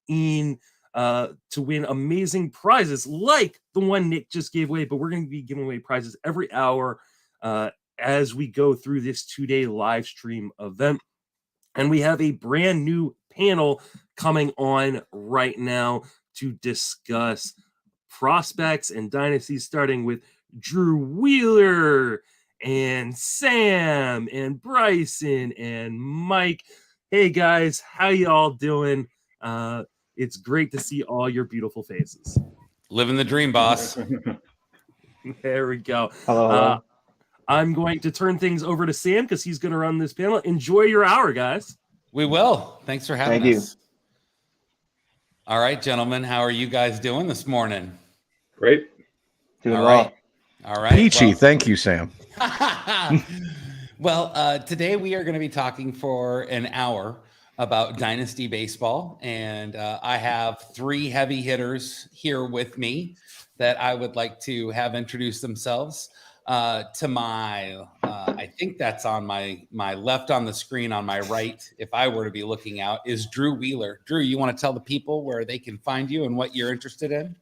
in to win amazing prizes like the one Nick just gave away. But we're going to be giving away prizes every hour as we go through this 2-day live stream event. And we have a brand new panel coming on right now to discuss prospects and dynasties, starting with Drew Wheeler and Sam and Bryson and Mike. Hey guys, how y'all doing? It's great to see all your beautiful faces.
Living the dream, boss.
There we go.
Hello.
I'm going to turn things over to Sam because he's going to run this panel. Enjoy your hour, guys.
We will. Thanks for having
Thank
us. All right, gentlemen. How are you guys doing this morning?
Great. Doing
All
well.
right. All right.
Peachy.
Well,
Thank you, Sam.
well, today we are going to be talking for an hour about Dynasty Baseball. And I have 3 heavy hitters here with me that I would like to have introduce themselves. To my, I think that's on my left on the screen. On my right, if I were to be looking out, is Drew Wheeler. Drew, you want to tell the people where they can find you and what you're interested in?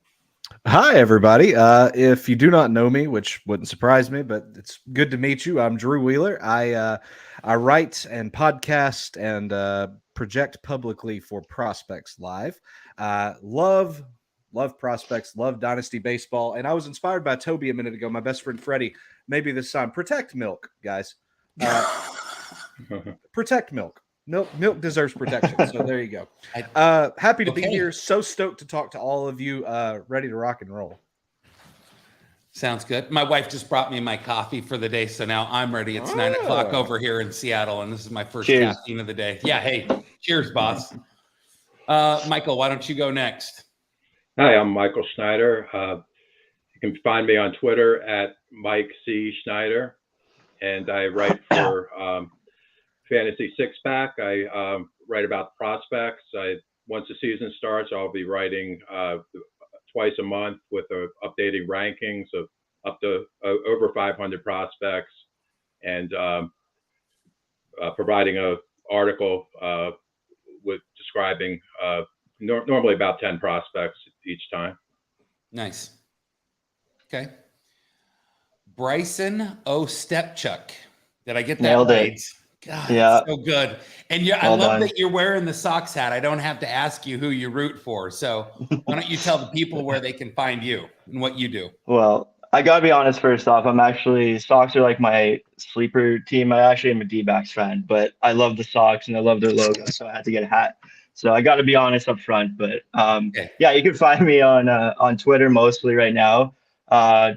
Hi, everybody. If you do not know me, which wouldn't surprise me, but it's good to meet you. I'm Drew Wheeler. I write and podcast and project publicly for Prospects Live. Love prospects, love Dynasty Baseball. And I was inspired by Toby a minute ago, my best friend Freddie. Maybe this time, protect milk, guys. Protect milk. Milk deserves protection. So there you go. Happy to be here. So stoked to talk to all of you. Ready to rock and roll.
Sounds good. My wife just brought me my coffee for the day. So now I'm ready. It's 9 o'clock over here in Seattle. And this is my first caffeine of the day. Yeah. Hey, Cheers, boss. Michael, why don't you go next?
Hi, I'm Michael Schneider. You can find me on Twitter at Mike C. Schneider, and I write for Fantasy Six Pack. I write about prospects. Once the season starts, I'll be writing twice a month with updating rankings of up to over 500 prospects, and providing an article with describing normally about 10 prospects each time.
Nice. Okay. Bryson Ostepchuk. Did I get that
Nailed
right?
it.
God,
Yeah.
so good. And I love that you're wearing the Sox hat. I don't have to ask you who you root for. So why don't you tell the people where they can find you and what you do?
Well, I gotta be honest. First off, Sox are like my sleeper team. I actually am a D-backs fan, but I love the Sox and I love their logo, so I had to get a hat. So I got to be honest up front. But yeah, you can find me on Twitter mostly right now.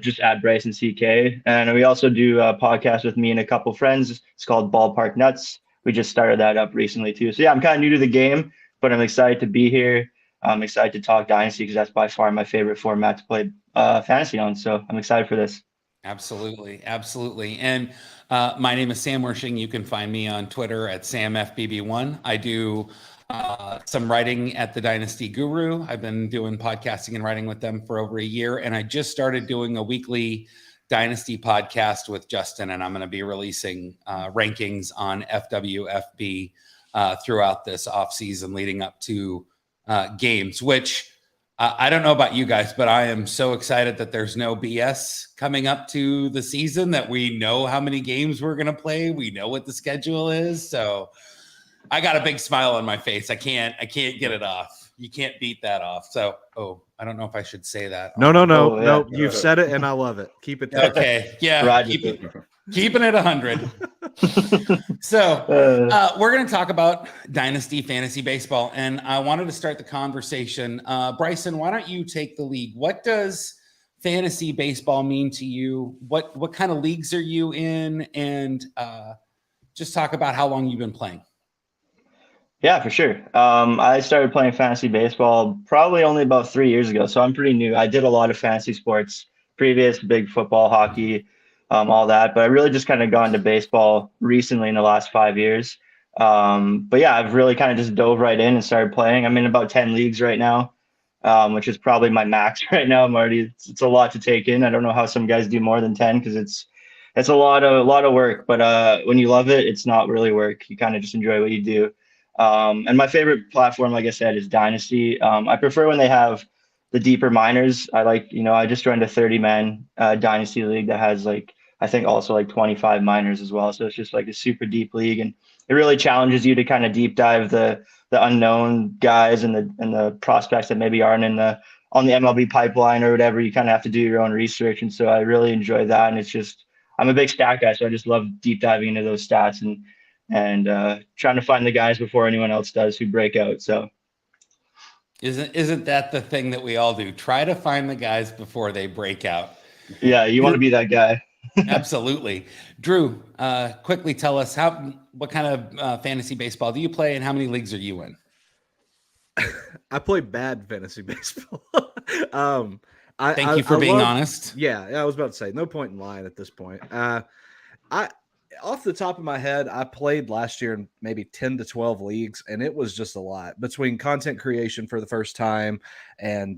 Just at Bryson CK, and we also do a podcast with me and a couple friends. It's called Ballpark Nuts. We just started that up recently too. So yeah, I'm kind of new to the game, but I'm excited to be here. I'm excited to talk Dynasty because that's by far my favorite format to play fantasy on. So I'm excited for this.
Absolutely. And my name is Sam Wirshing. You can find me on Twitter at SamFBB1. I do some writing at the Dynasty Guru. I've been doing podcasting and writing with them for over a year, and I just started doing a weekly Dynasty podcast with Justin, and I'm going to be releasing rankings on FWFB throughout this off season leading up to games, which I don't know about you guys, but I am so excited that there's no BS coming up to the season, that we know how many games we're going to play. We know what the schedule is. So I got a big smile on my face. I can't get it off. You can't beat that off. So, I don't know if I should say that.
No. You've said it and I love it. Keep it there.
Okay. Yeah. Keeping it 100. So we're going to talk about Dynasty Fantasy Baseball. And I wanted to start the conversation. Bryson, why don't you take the lead? What does fantasy baseball mean to you? What kind of leagues are you in? And just talk about how long you've been playing.
Yeah, for sure. I started playing fantasy baseball probably only about 3 years ago, so I'm pretty new. I did a lot of fantasy sports previous, big football, hockey, all that, but I really just kind of gone to baseball recently in the last 5 years. But yeah, I've really kind of just dove right in and started playing. I'm in about 10 leagues right now, which is probably my max right now. It's a lot to take in. I don't know how some guys do more than 10 because it's a lot of work, but when you love it, it's not really work. You kind of just enjoy what you do. And my favorite platform, like I said, is Dynasty. I prefer when they have the deeper minors. I just joined a 30-man Dynasty league that has I think also 25 minors as well. So it's just a super deep league, and it really challenges you to kind of deep dive the unknown guys and the prospects that maybe aren't on the MLB pipeline or whatever. You kind of have to do your own research, and so I really enjoy that. And I'm a big stat guy, so I just love deep diving into those stats and trying to find the guys before anyone else does who break out. So
isn't that the thing that we all do? Try to find the guys before they break out.
Yeah, you want to be that guy.
Absolutely. Drew, quickly tell us what kind of fantasy baseball do you play and how many leagues are you in?
I play bad fantasy baseball.
Thank you for being honest.
Yeah, I was about to say, no point in lying at this point. Off the top of my head, I played last year in maybe 10 to 12 leagues, and it was just a lot between content creation for the first time and,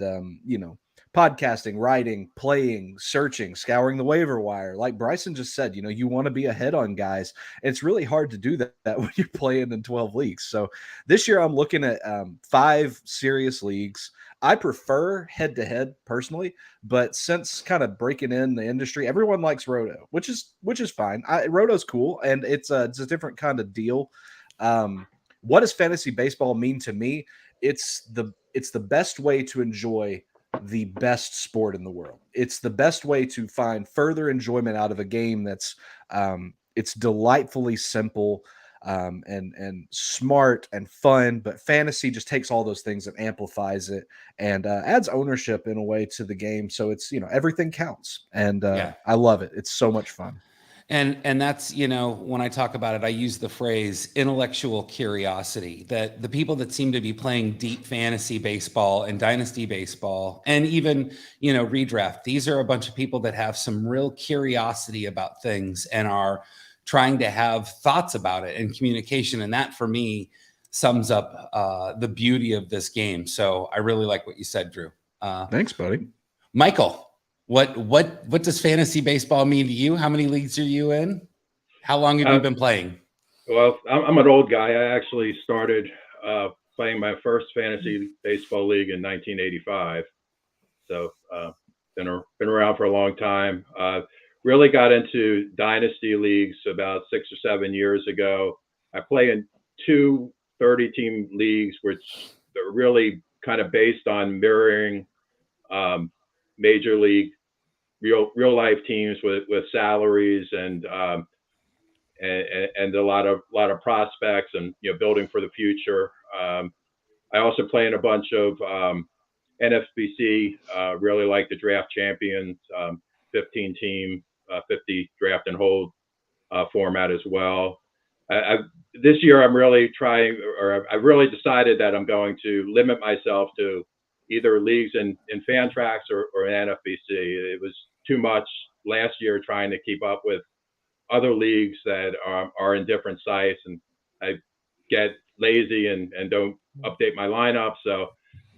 podcasting, writing, playing, searching, scouring the waiver wire. Like Bryson just said, you want to be ahead on guys. It's really hard to do that when you're playing in 12 leagues. So this year I'm looking at 5 serious leagues. I prefer head-to-head personally, but since kind of breaking in the industry, everyone likes Roto, which is fine. Roto's cool, and it's a different kind of deal. What does fantasy baseball mean to me? It's the best way to enjoy the best sport in the world. It's the best way to find further enjoyment out of a game that's it's delightfully simple. And smart and fun, but fantasy just takes all those things and amplifies it and adds ownership in a way to the game. So it's, everything counts. And I love it. It's so much fun.
And that's, you know, when I talk about it, I use the phrase intellectual curiosity, that the people that seem to be playing deep fantasy baseball and dynasty baseball and even, you know, redraft, these are a bunch of people that have some real curiosity about things and are trying to have thoughts about it and communication. And that for me sums up the beauty of this game. So I really like what you said, Drew.
Thanks, buddy.
Michael. What does fantasy baseball mean to you? How many leagues are you in? How long have you been playing?
Well, I'm an old guy. I actually started playing my first fantasy baseball league in 1985. So been around for a long time. Really got into Dynasty Leagues about 6 or 7 years ago. I play in 2 30-team leagues, which are really kind of based on mirroring major league real life teams with salaries and a lot of prospects and, you know, building for the future. I also play in a bunch of NFBC. Really like the draft champions, 15 team, 50 draft and hold format as well. This year I'm really trying, or I've really decided that I'm going to limit myself to either leagues in Fantrax or NFBC. It was too much last year trying to keep up with other leagues that are in different sites, and I get lazy and don't update my lineup. So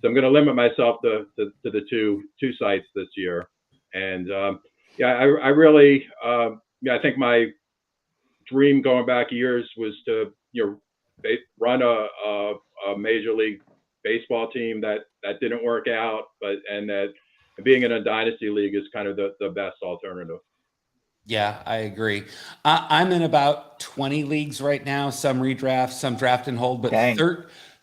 I'm going to limit myself to the two sites this year. And I really I think my dream going back years was to, you know, run a major league baseball team that didn't work out, and that being in a dynasty league is kind of the best alternative.
Yeah, I agree. I'm in about 20 leagues right now, some redraft, some draft and hold, but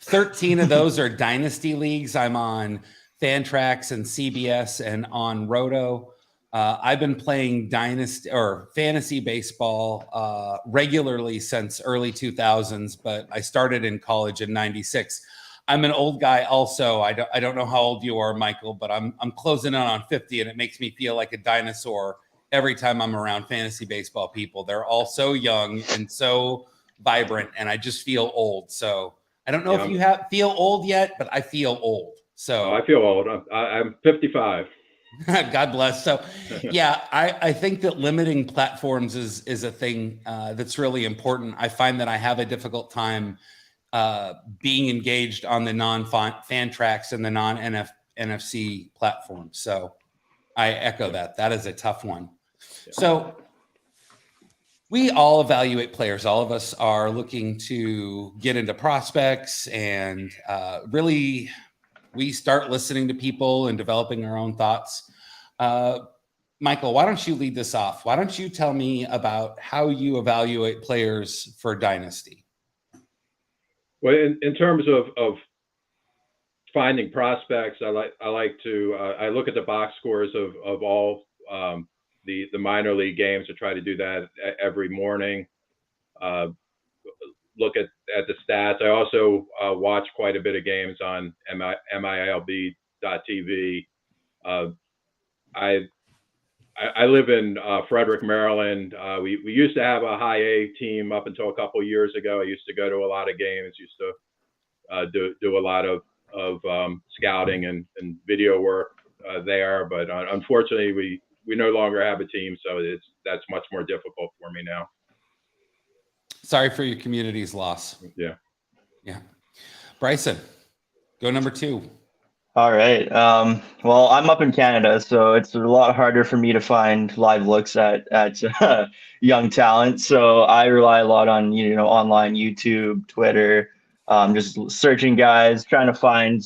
13 of those are dynasty leagues. I'm on Fantrax and CBS and on Roto. I've been playing dynasty or fantasy baseball regularly since early 2000s, but I started in college in 96. I'm an old guy also. I don't know how old you are, Michael, but I'm closing in on 50, and it makes me feel like a dinosaur every time I'm around fantasy baseball people. They're all so young and so vibrant, and I just feel old. So I don't know if you feel old yet, but I feel old. So
I feel old. I'm 55.
God bless. So yeah, I think that limiting platforms is a thing that's really important. I find that I have a difficult time being engaged on the non-Fantrax and the non-NFC platforms. So I echo that. That is a tough one. Yeah. So we all evaluate players. All of us are looking to get into prospects, and really we start listening to people and developing our own thoughts. Michael, why don't you lead this off? Why don't you tell me about how you evaluate players for Dynasty?
Well, in terms of finding prospects, I like to I look at the box scores of all the minor league games. To try to do that every morning. Look at the stats. I also watch quite a bit of games on MILB.TV. I live in Frederick, Maryland. We used to have a high A team up until a couple of years ago. I used to go to a lot of games, used to do a lot of scouting and video work there. But unfortunately, we no longer have a team, so that's much more difficult for me now.
Sorry for your community's loss.
Yeah.
Bryson, go number 2.
All right. Well, I'm up in Canada, so it's a lot harder for me to find live looks at young talent. So I rely a lot on, online YouTube, Twitter, just searching guys, trying to find,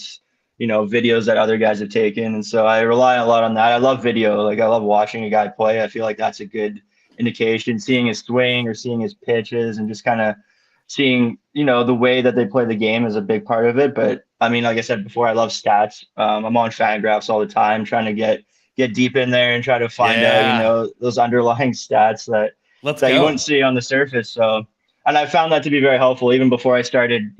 videos that other guys have taken. And so I rely a lot on that. I love video. Like, I love watching a guy play. I feel like that's a good indication, seeing his swing or seeing his pitches and just kind of seeing, the way that they play the game is a big part of it. But I mean, like I said before, I love stats. I'm on Fangraphs all the time, trying to get deep in there and try to find out, those underlying stats that you wouldn't see on the surface. So, and I found that to be very helpful even before I started,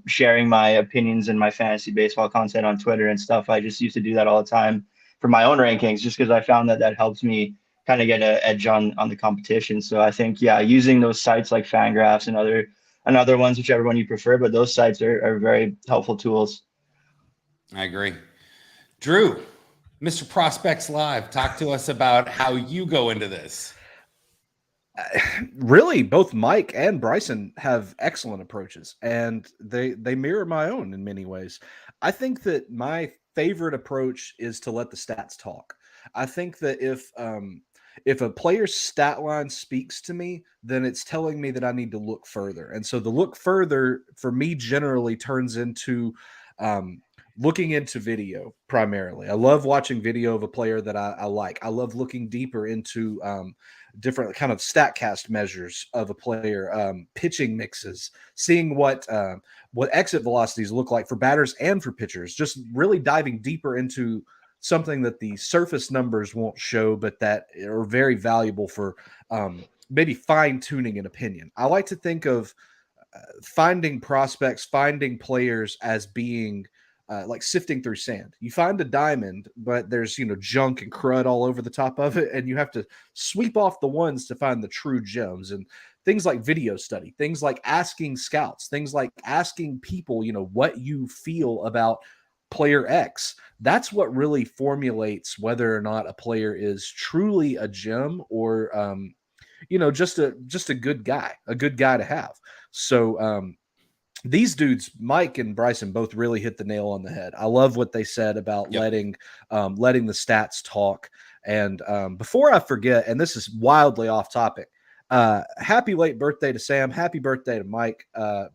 sharing my opinions and my fantasy baseball content on Twitter and stuff. I just used to do that all the time for my own rankings, just because I found that helps me kind of get an edge on the competition. So I think, yeah, using those sites like Fangraphs and other ones, whichever one you prefer, but those sites are very helpful tools.
I agree. Drew, Mr. Prospects Live, talk to us about how you go into this.
Really, both Mike and Bryson have excellent approaches, and they mirror my own in many ways. I think that my favorite approach is to let the stats talk. I think that if a player's stat line speaks to me, then it's telling me that I need to look further. And so the look further for me generally turns into looking into video primarily. I love watching video of a player that I like. I love looking deeper into different kind of StatCast measures of a player, pitching mixes, seeing what exit velocities look like for batters and for pitchers, just really diving deeper into something that the surface numbers won't show, but that are very valuable for maybe fine-tuning an opinion. I like to think of finding prospects, finding players as being like sifting through sand. You find a diamond, but there's, junk and crud all over the top of it, and you have to sweep off the ones to find the true gems. And things like video study, things like asking scouts, things like asking people, what you feel about player X. That's what really formulates whether or not a player is truly a gem or just a good guy to have. So these dudes, Mike and Bryson, both really hit the nail on the head. I love what they said about letting the stats talk. And before I forget, and this is wildly off topic, happy late birthday to Sam. Happy birthday to Mike,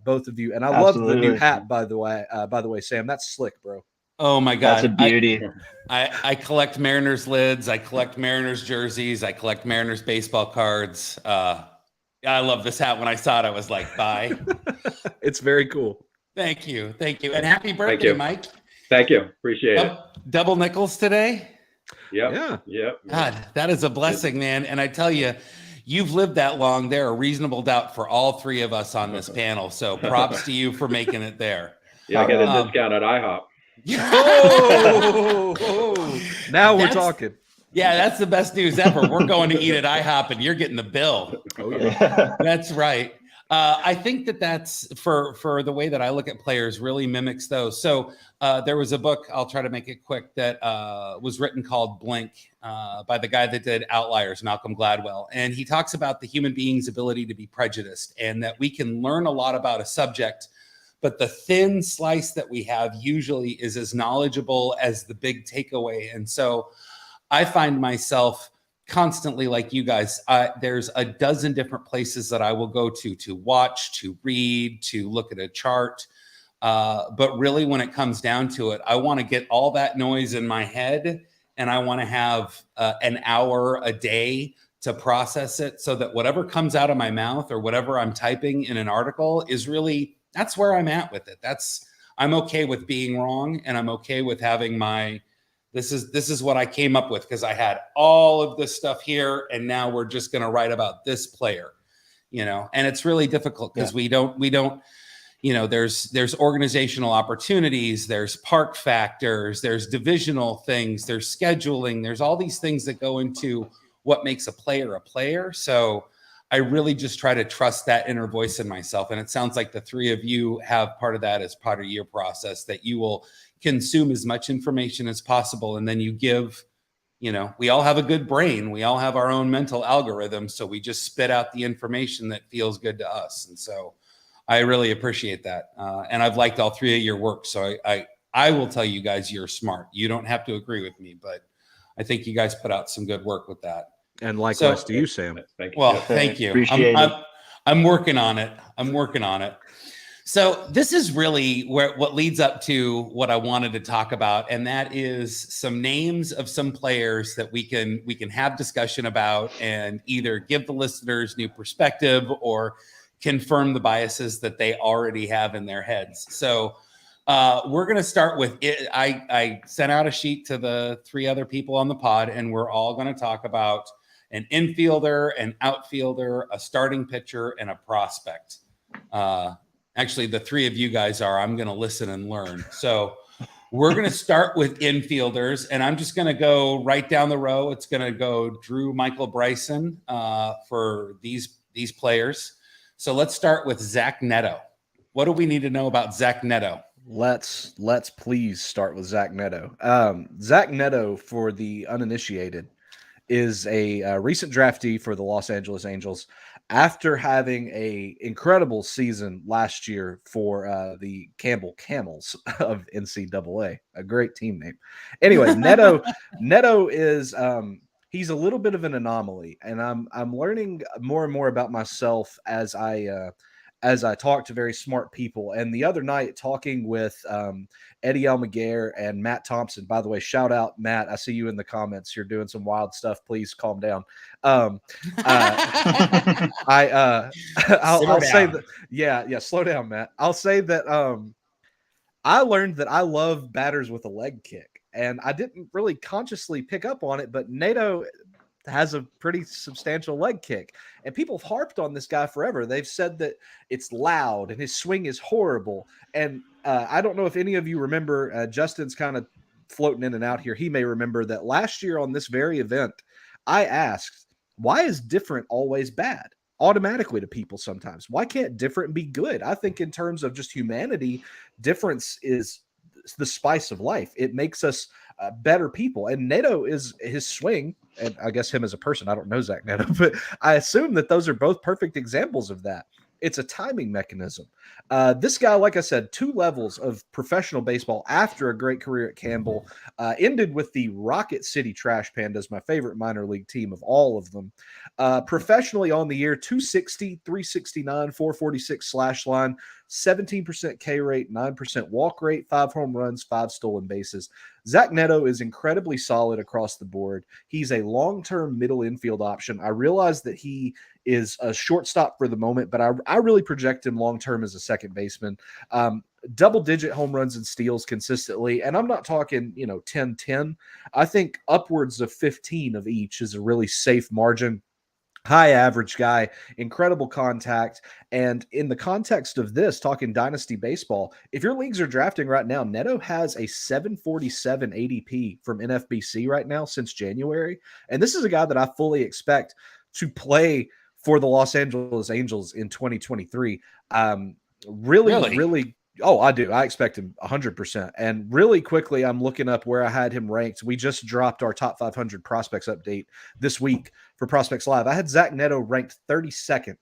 both of you. And I love the new hat, by the way, Sam. That's slick, bro.
Oh my God.
That's a beauty.
I collect Mariners lids. I collect Mariners jerseys. I collect Mariners baseball cards. I love this hat. When I saw it, I was like, bye.
It's very cool.
Thank you. And happy birthday, Mike.
Thank you. Appreciate it.
Double nickels today?
Yep.
God, that is a blessing, man. And I tell you, you've lived that long. There are reasonable doubt for all three of us on this panel. So props to you for making it there.
Yeah, I get a discount at IHOP.
Now we're talking.
Yeah, that's the best news ever. We're going to eat at IHOP and you're getting the bill.
Oh, yeah.
That's right. I think that's for the way that I look at players really mimics those. So there was a book, I'll try to make it quick, that was written called Blink by the guy that did Outliers, Malcolm Gladwell. And he talks about the human being's ability to be prejudiced and that we can learn a lot about a subject, but the thin slice that we have usually is as knowledgeable as the big takeaway. And so I find myself constantly, like you guys, there's a dozen different places that I will go to watch, to read, to look at a chart. But really, when it comes down to it, I want to get all that noise in my head and I want to have an hour a day to process it so that whatever comes out of my mouth or whatever I'm typing in an article is really, that's where I'm at with it. I'm okay with being wrong, and I'm okay with having this is what I came up with because I had all of this stuff here, and now we're just going to write about this player, and it's really difficult because we don't, there's organizational opportunities, there's park factors, there's divisional things, there's scheduling, there's all these things that go into what makes a player. So I really just try to trust that inner voice in myself. And it sounds like the three of you have part of that as part of your process, that you will consume as much information as possible. And then you give, we all have a good brain. We all have our own mental algorithm. So we just spit out the information that feels good to us. And so I really appreciate that. And I've liked all three of your work. So I will tell you guys, you're smart. You don't have to agree with me, but I think you guys put out some good work with that.
And likewise to you, Sam.
Thank you.
Well, thank you. I'm working on it. So this is really what leads up to what I wanted to talk about, and that is some names of some players that we can have discussion about and either give the listeners new perspective or confirm the biases that they already have in their heads. So we're going to start with it. I sent out a sheet to the three other people on the pod, and we're all going to talk about an infielder, an outfielder, a starting pitcher, and a prospect. Actually, the three of you guys I'm going to listen and learn. So We're going to start with infielders, and I'm just going to go right down the row. It's going to go Drew, Michael, Bryson for these players. So let's start with Zach Neto. What do we need to know about Zach Neto?
Let's please start with Zach Neto. Zach Neto, for the uninitiated, is a recent draftee for the Los Angeles Angels after having a incredible season last year for the Campbell Camels of NCAA, a great team name. Anyway, Neto is he's a little bit of an anomaly, and I'm learning more and more about myself as I talk to very smart people. And the other night, talking with Eddie Almaguer and Matt Thompson. By the way, shout out, Matt. I see you in the comments. You're doing some wild stuff. Please calm down. I'll say that. Yeah. Slow down, Matt. I'll say that I learned that I love batters with a leg kick, and I didn't really consciously pick up on it, but Neto has a pretty substantial leg kick, and people have harped on this guy forever. They've said that it's loud and his swing is horrible. And I don't know if any of you remember, Justin's kind of floating in and out here. He may remember that last year on this very event, I asked, why is different always bad? Automatically to people sometimes. Why can't different be good? I think in terms of just humanity, difference is the spice of life. It makes us better people. And Neto is his swing, and I guess him as a person, I don't know Zach Neto, but I assume that those are both perfect examples of that. It's a timing mechanism. This guy, like I said, 2 levels of professional baseball after a great career at Campbell, ended with the Rocket City Trash Pandas, my favorite minor league team of all of them. Professionally on the year, 260, 369, 446 slash line, 17% K rate, 9% walk rate, 5 home runs, 5 stolen bases. Zach Neto is incredibly solid across the board. He's a long-term middle infield option. I realize that he is a shortstop for the moment, but I really project him long-term as a second baseman. Double-digit home runs and steals consistently, and I'm not talking, 10-10. I think upwards of 15 of each is a really safe margin. High average guy, incredible contact. And in the context of this, talking dynasty baseball, if your leagues are drafting right now, Neto has a 747 ADP from NFBC right now since January. And this is a guy that I fully expect to play for the Los Angeles Angels in 2023. Really. Oh, I do. I expect him 100%. And really quickly, I'm looking up where I had him ranked. We just dropped our top 500 prospects update this week for Prospects Live. I had Zach Neto ranked 32nd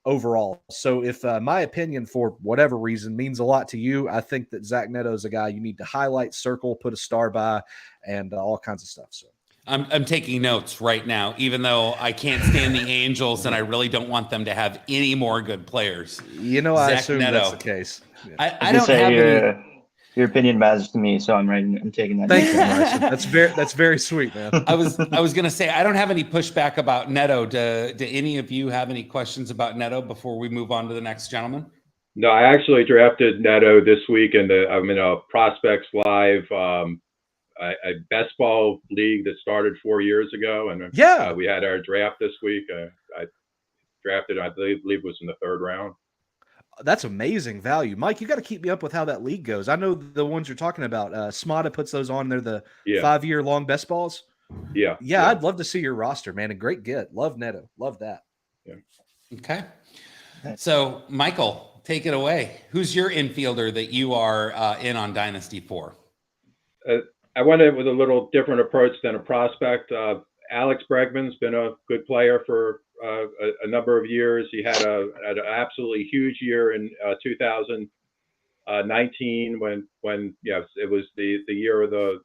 overall. So if my opinion, for whatever reason, means a lot to you, I think that Zach Neto is a guy you need to highlight, circle, put a star by, and all kinds of stuff. So
I'm taking notes right now, even though I can't stand the Angels and I really don't want them to have any more good players.
I assume that's the case.
Yeah. I don't have
your opinion matters to me, so I'm taking that.
Thank you, Bryson. That's very sweet, man.
I was going to say I don't have any pushback about Neto. Do any of you have any questions about Neto before we move on to the next gentleman?
No, I actually drafted Neto this week, and I'm in a Prospects Live a best ball league that started 4 years ago, and we had our draft this week. I drafted, I believe it was in the 3rd round.
That's amazing value. Mike, you got to keep me up with how that league goes. I know the ones you're talking about. Smada puts those on. They're the 5-year long best balls.
Yeah.
I'd love to see your roster, man. A great get. Love Neto. Love that.
Yeah.
Okay. So, Michael, take it away. Who's your infielder that you are in on Dynasty for?
I went in with a little different approach than a prospect. Alex Bregman's been a good player for a number of years. He had an absolutely huge year in 2019 when it was the year of the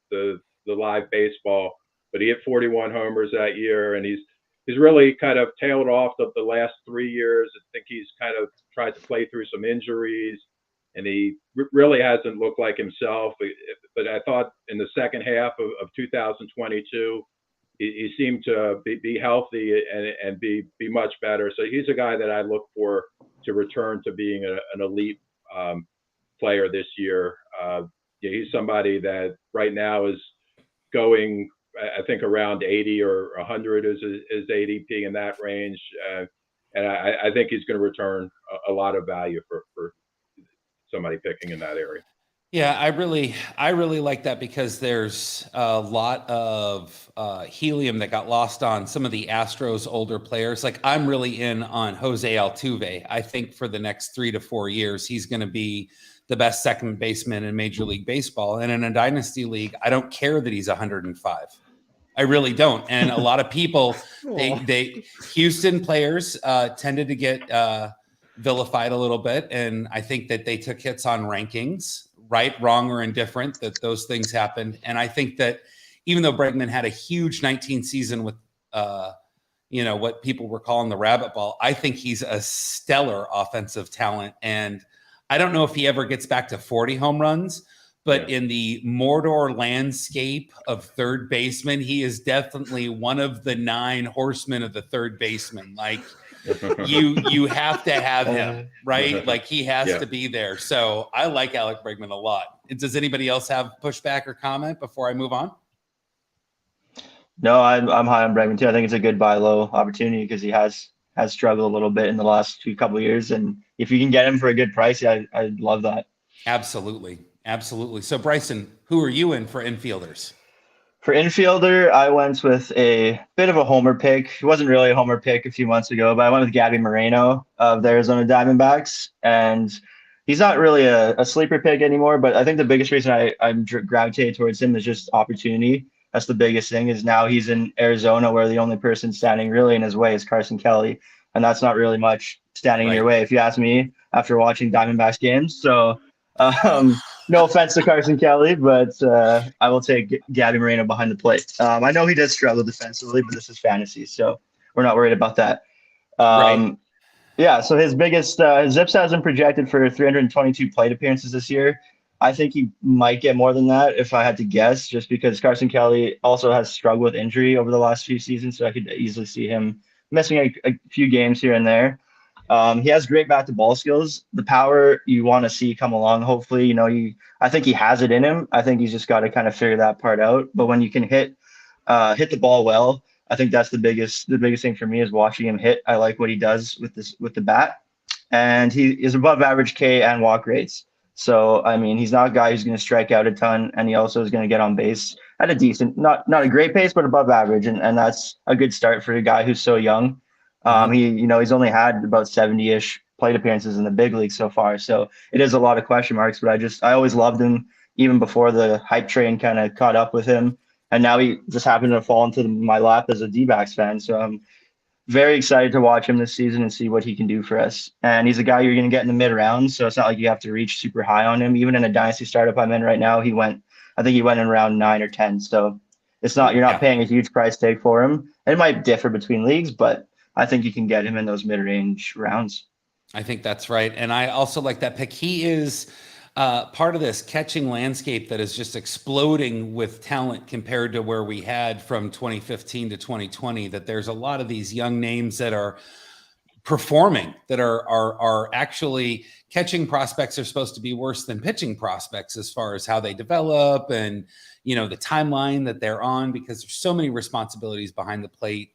live baseball. But he hit 41 homers that year, and he's really kind of tailed off the last 3 years. I think he's kind of tried to play through some injuries, and he really hasn't looked like himself. But I thought in the second half of 2022. He seemed to be healthy and be much better. So he's a guy that I look for to return to being an elite player this year. He's somebody that right now is going, I think, around 80 or 100 is ADP in that range. And I think he's going to return a lot of value for somebody picking in that area.
Yeah, I really like that because there's a lot of helium that got lost on some of the Astros older players. Like I'm really in on Jose Altuve. I think for the next 3 to 4 years, he's going to be the best second baseman in Major League Baseball. And in a dynasty league, I don't care that he's 105. I really don't. And a lot of people, they Houston players tended to get vilified a little bit. And I think that they took hits on rankings, right, wrong, or indifferent, that those things happened. And I think that even though Bregman had a huge 19 season with, what people were calling the rabbit ball, I think he's a stellar offensive talent. And I don't know if he ever gets back to 40 home runs, but in the Mordor landscape of third baseman, he is definitely one of the 9 horsemen of the third baseman. Like you have to have him, right? Like he has to be there. So I like Alec Bregman a lot. Does anybody else have pushback or comment before I move on?
No, I'm high on Bregman too. I think it's a good buy low opportunity because he has struggled a little bit in the last couple of years, and if you can get him for a good price, I'd love that.
Absolutely. So Bryson, who are you in for infielders?
For infielder, I went with a bit of a homer pick. It wasn't really a homer pick a few months ago, but I went with Gabby Moreno of the Arizona Diamondbacks, and he's not really a sleeper pick anymore, but I think the biggest reason I'm gravitated towards him is just opportunity. That's the biggest thing, is now he's in Arizona where the only person standing really in his way is Carson Kelly, and that's not really much standing in your way if you ask me after watching Diamondbacks games. So no offense to Carson Kelly, but I will take Gabby Moreno behind the plate. I know he does struggle defensively, but this is fantasy, so we're not worried about that. Yeah, so his biggest Zips has him projected for 322 plate appearances this year. I think he might get more than that if I had to guess, just because Carson Kelly also has struggled with injury over the last few seasons, so I could easily see him missing a few games here and there. He has great bat to ball skills. The power you want to see come along. Hopefully, I think he has it in him. I think he's just got to kind of figure that part out. But when you can hit the ball well, I think that's the biggest thing for me is watching him hit. I like what he does with the bat, and he is above average K and walk rates. So I mean, he's not a guy who's going to strike out a ton, and he also is going to get on base at a decent, not a great pace, but above average, and that's a good start for a guy who's so young. He's only had about 70-ish plate appearances in the big league so far. So it is a lot of question marks, but I always loved him even before the hype train kind of caught up with him. And now he just happened to fall into my lap as a D-backs fan. So I'm very excited to watch him this season and see what he can do for us. And he's a guy you're going to get in the mid rounds. So it's not like you have to reach super high on him. Even in a dynasty startup I'm in right now, I think he went in around 9 or 10. So you're not paying a huge price tag for him. And it might differ between leagues, but I think you can get him in those mid-range rounds.
I think that's right. And I also like that pick. He is part of this catching landscape that is just exploding with talent compared to where we had from 2015 to 2020, that there's a lot of these young names that are performing, that are actually catching prospects are supposed to be worse than pitching prospects as far as how they develop and, the timeline that they're on, because there's so many responsibilities behind the plate,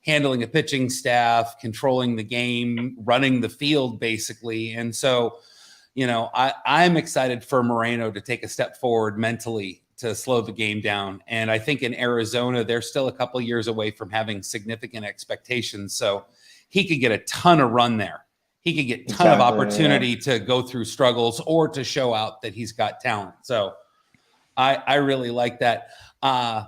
handling a pitching staff, controlling the game, running the field, basically. And so, I'm excited for Moreno to take a step forward mentally to slow the game down. And I think in Arizona, they're still a couple years away from having significant expectations. So he could get a ton of run there. He could get a ton of opportunity to go through struggles or to show out that he's got talent. So I really like that. My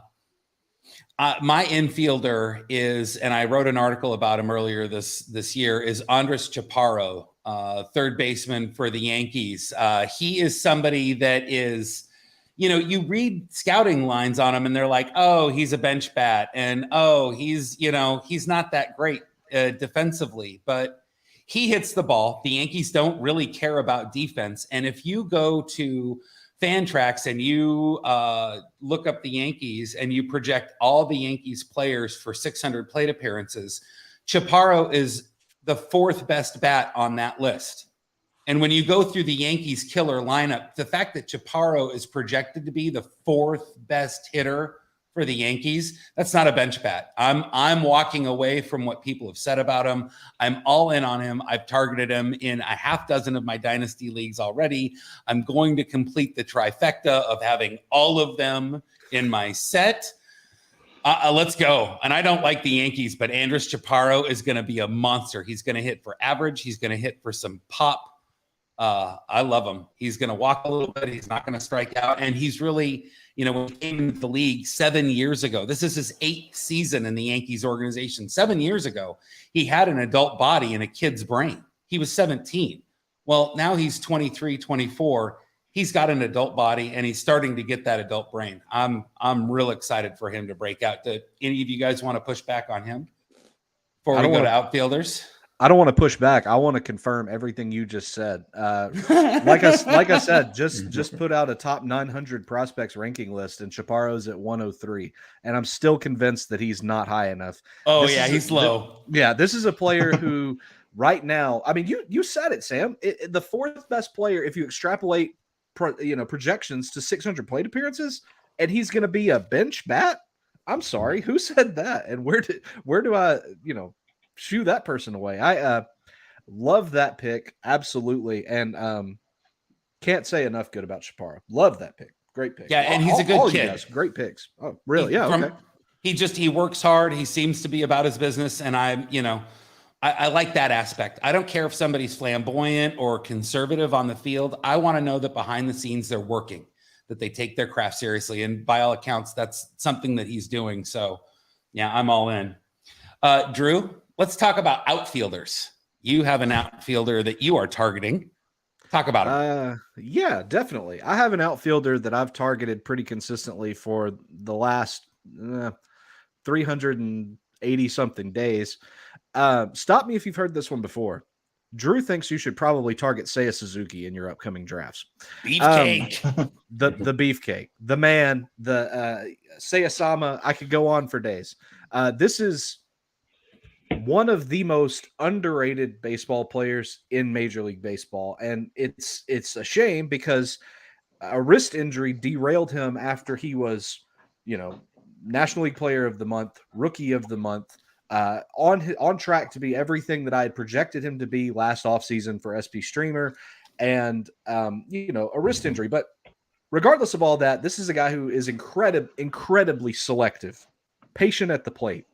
infielder is, and I wrote an article about him earlier this year, is Andres Chaparro, third baseman for the Yankees. He is somebody that is, you read scouting lines on him and they're like, oh, he's a bench bat. And, oh, he's not that great defensively, but he hits the ball. The Yankees don't really care about defense. And if you go to Fantrax and you look up the Yankees and you project all the Yankees players for 600 plate appearances, Chaparro is the 4th best bat on that list. And when you go through the Yankees killer lineup, the fact that Chaparro is projected to be the 4th best hitter for the Yankees, that's not a bench bat. I'm walking away from what people have said about him. I'm all in on him. I've targeted him in a half dozen of my dynasty leagues already. I'm going to complete the trifecta of having all of them in my set. Let's go. And I don't like the Yankees, but Andres Chaparro is going to be a monster. He's going to hit for average. He's going to hit for some pop. I love him. He's going to walk a little bit. He's not going to strike out. And he's really, when he came into the league 7 years ago, this is his 8th season in the Yankees organization. 7 years ago, he had an adult body and a kid's brain. He was 17. Well, now he's 23, 24. He's got an adult body and he's starting to get that adult brain. I'm real excited for him to break out. Do any of you guys want to push back on him before we go to outfielders?
I don't want to push back. I want to confirm everything you just said. Like I said, just put out a top 900 prospects ranking list, and Chaparro's at 103, and I'm still convinced that he's not high enough.
Oh, he's low.
This is a player who right now, I mean, you said it, Sam. The fourth best player, if you extrapolate, projections to 600 plate appearances, and he's going to be a bench bat. I'm sorry, who said that? And where do I, shoo that person away? I love that pick, absolutely, and can't say enough good about Chaparro. Love that pick, great pick.
Yeah, and he's a good kid.
Great picks. Oh, really? Okay.
He works hard. He seems to be about his business, and I like that aspect. I don't care if somebody's flamboyant or conservative on the field. I want to know that behind the scenes they're working, that they take their craft seriously, and by all accounts, that's something that he's doing. So, yeah, I'm all in. Drew, let's talk about outfielders. You have an outfielder that you are targeting. Talk about him.
Yeah, definitely. I have an outfielder that I've targeted pretty consistently for the last 380 something days. Stop me if you've heard this one before. Drew thinks you should probably target Seiya Suzuki in your upcoming drafts.
Beefcake.
The beefcake, the man, the Seiya-sama. I could go on for days. This is one of the most underrated baseball players in Major League Baseball. And it's a shame because a wrist injury derailed him after he was, National League Player of the Month, Rookie of the Month, on track to be everything that I had projected him to be last offseason for SP Streamer, and a wrist injury. But regardless of all that, this is a guy who is incredibly selective, patient at the plate.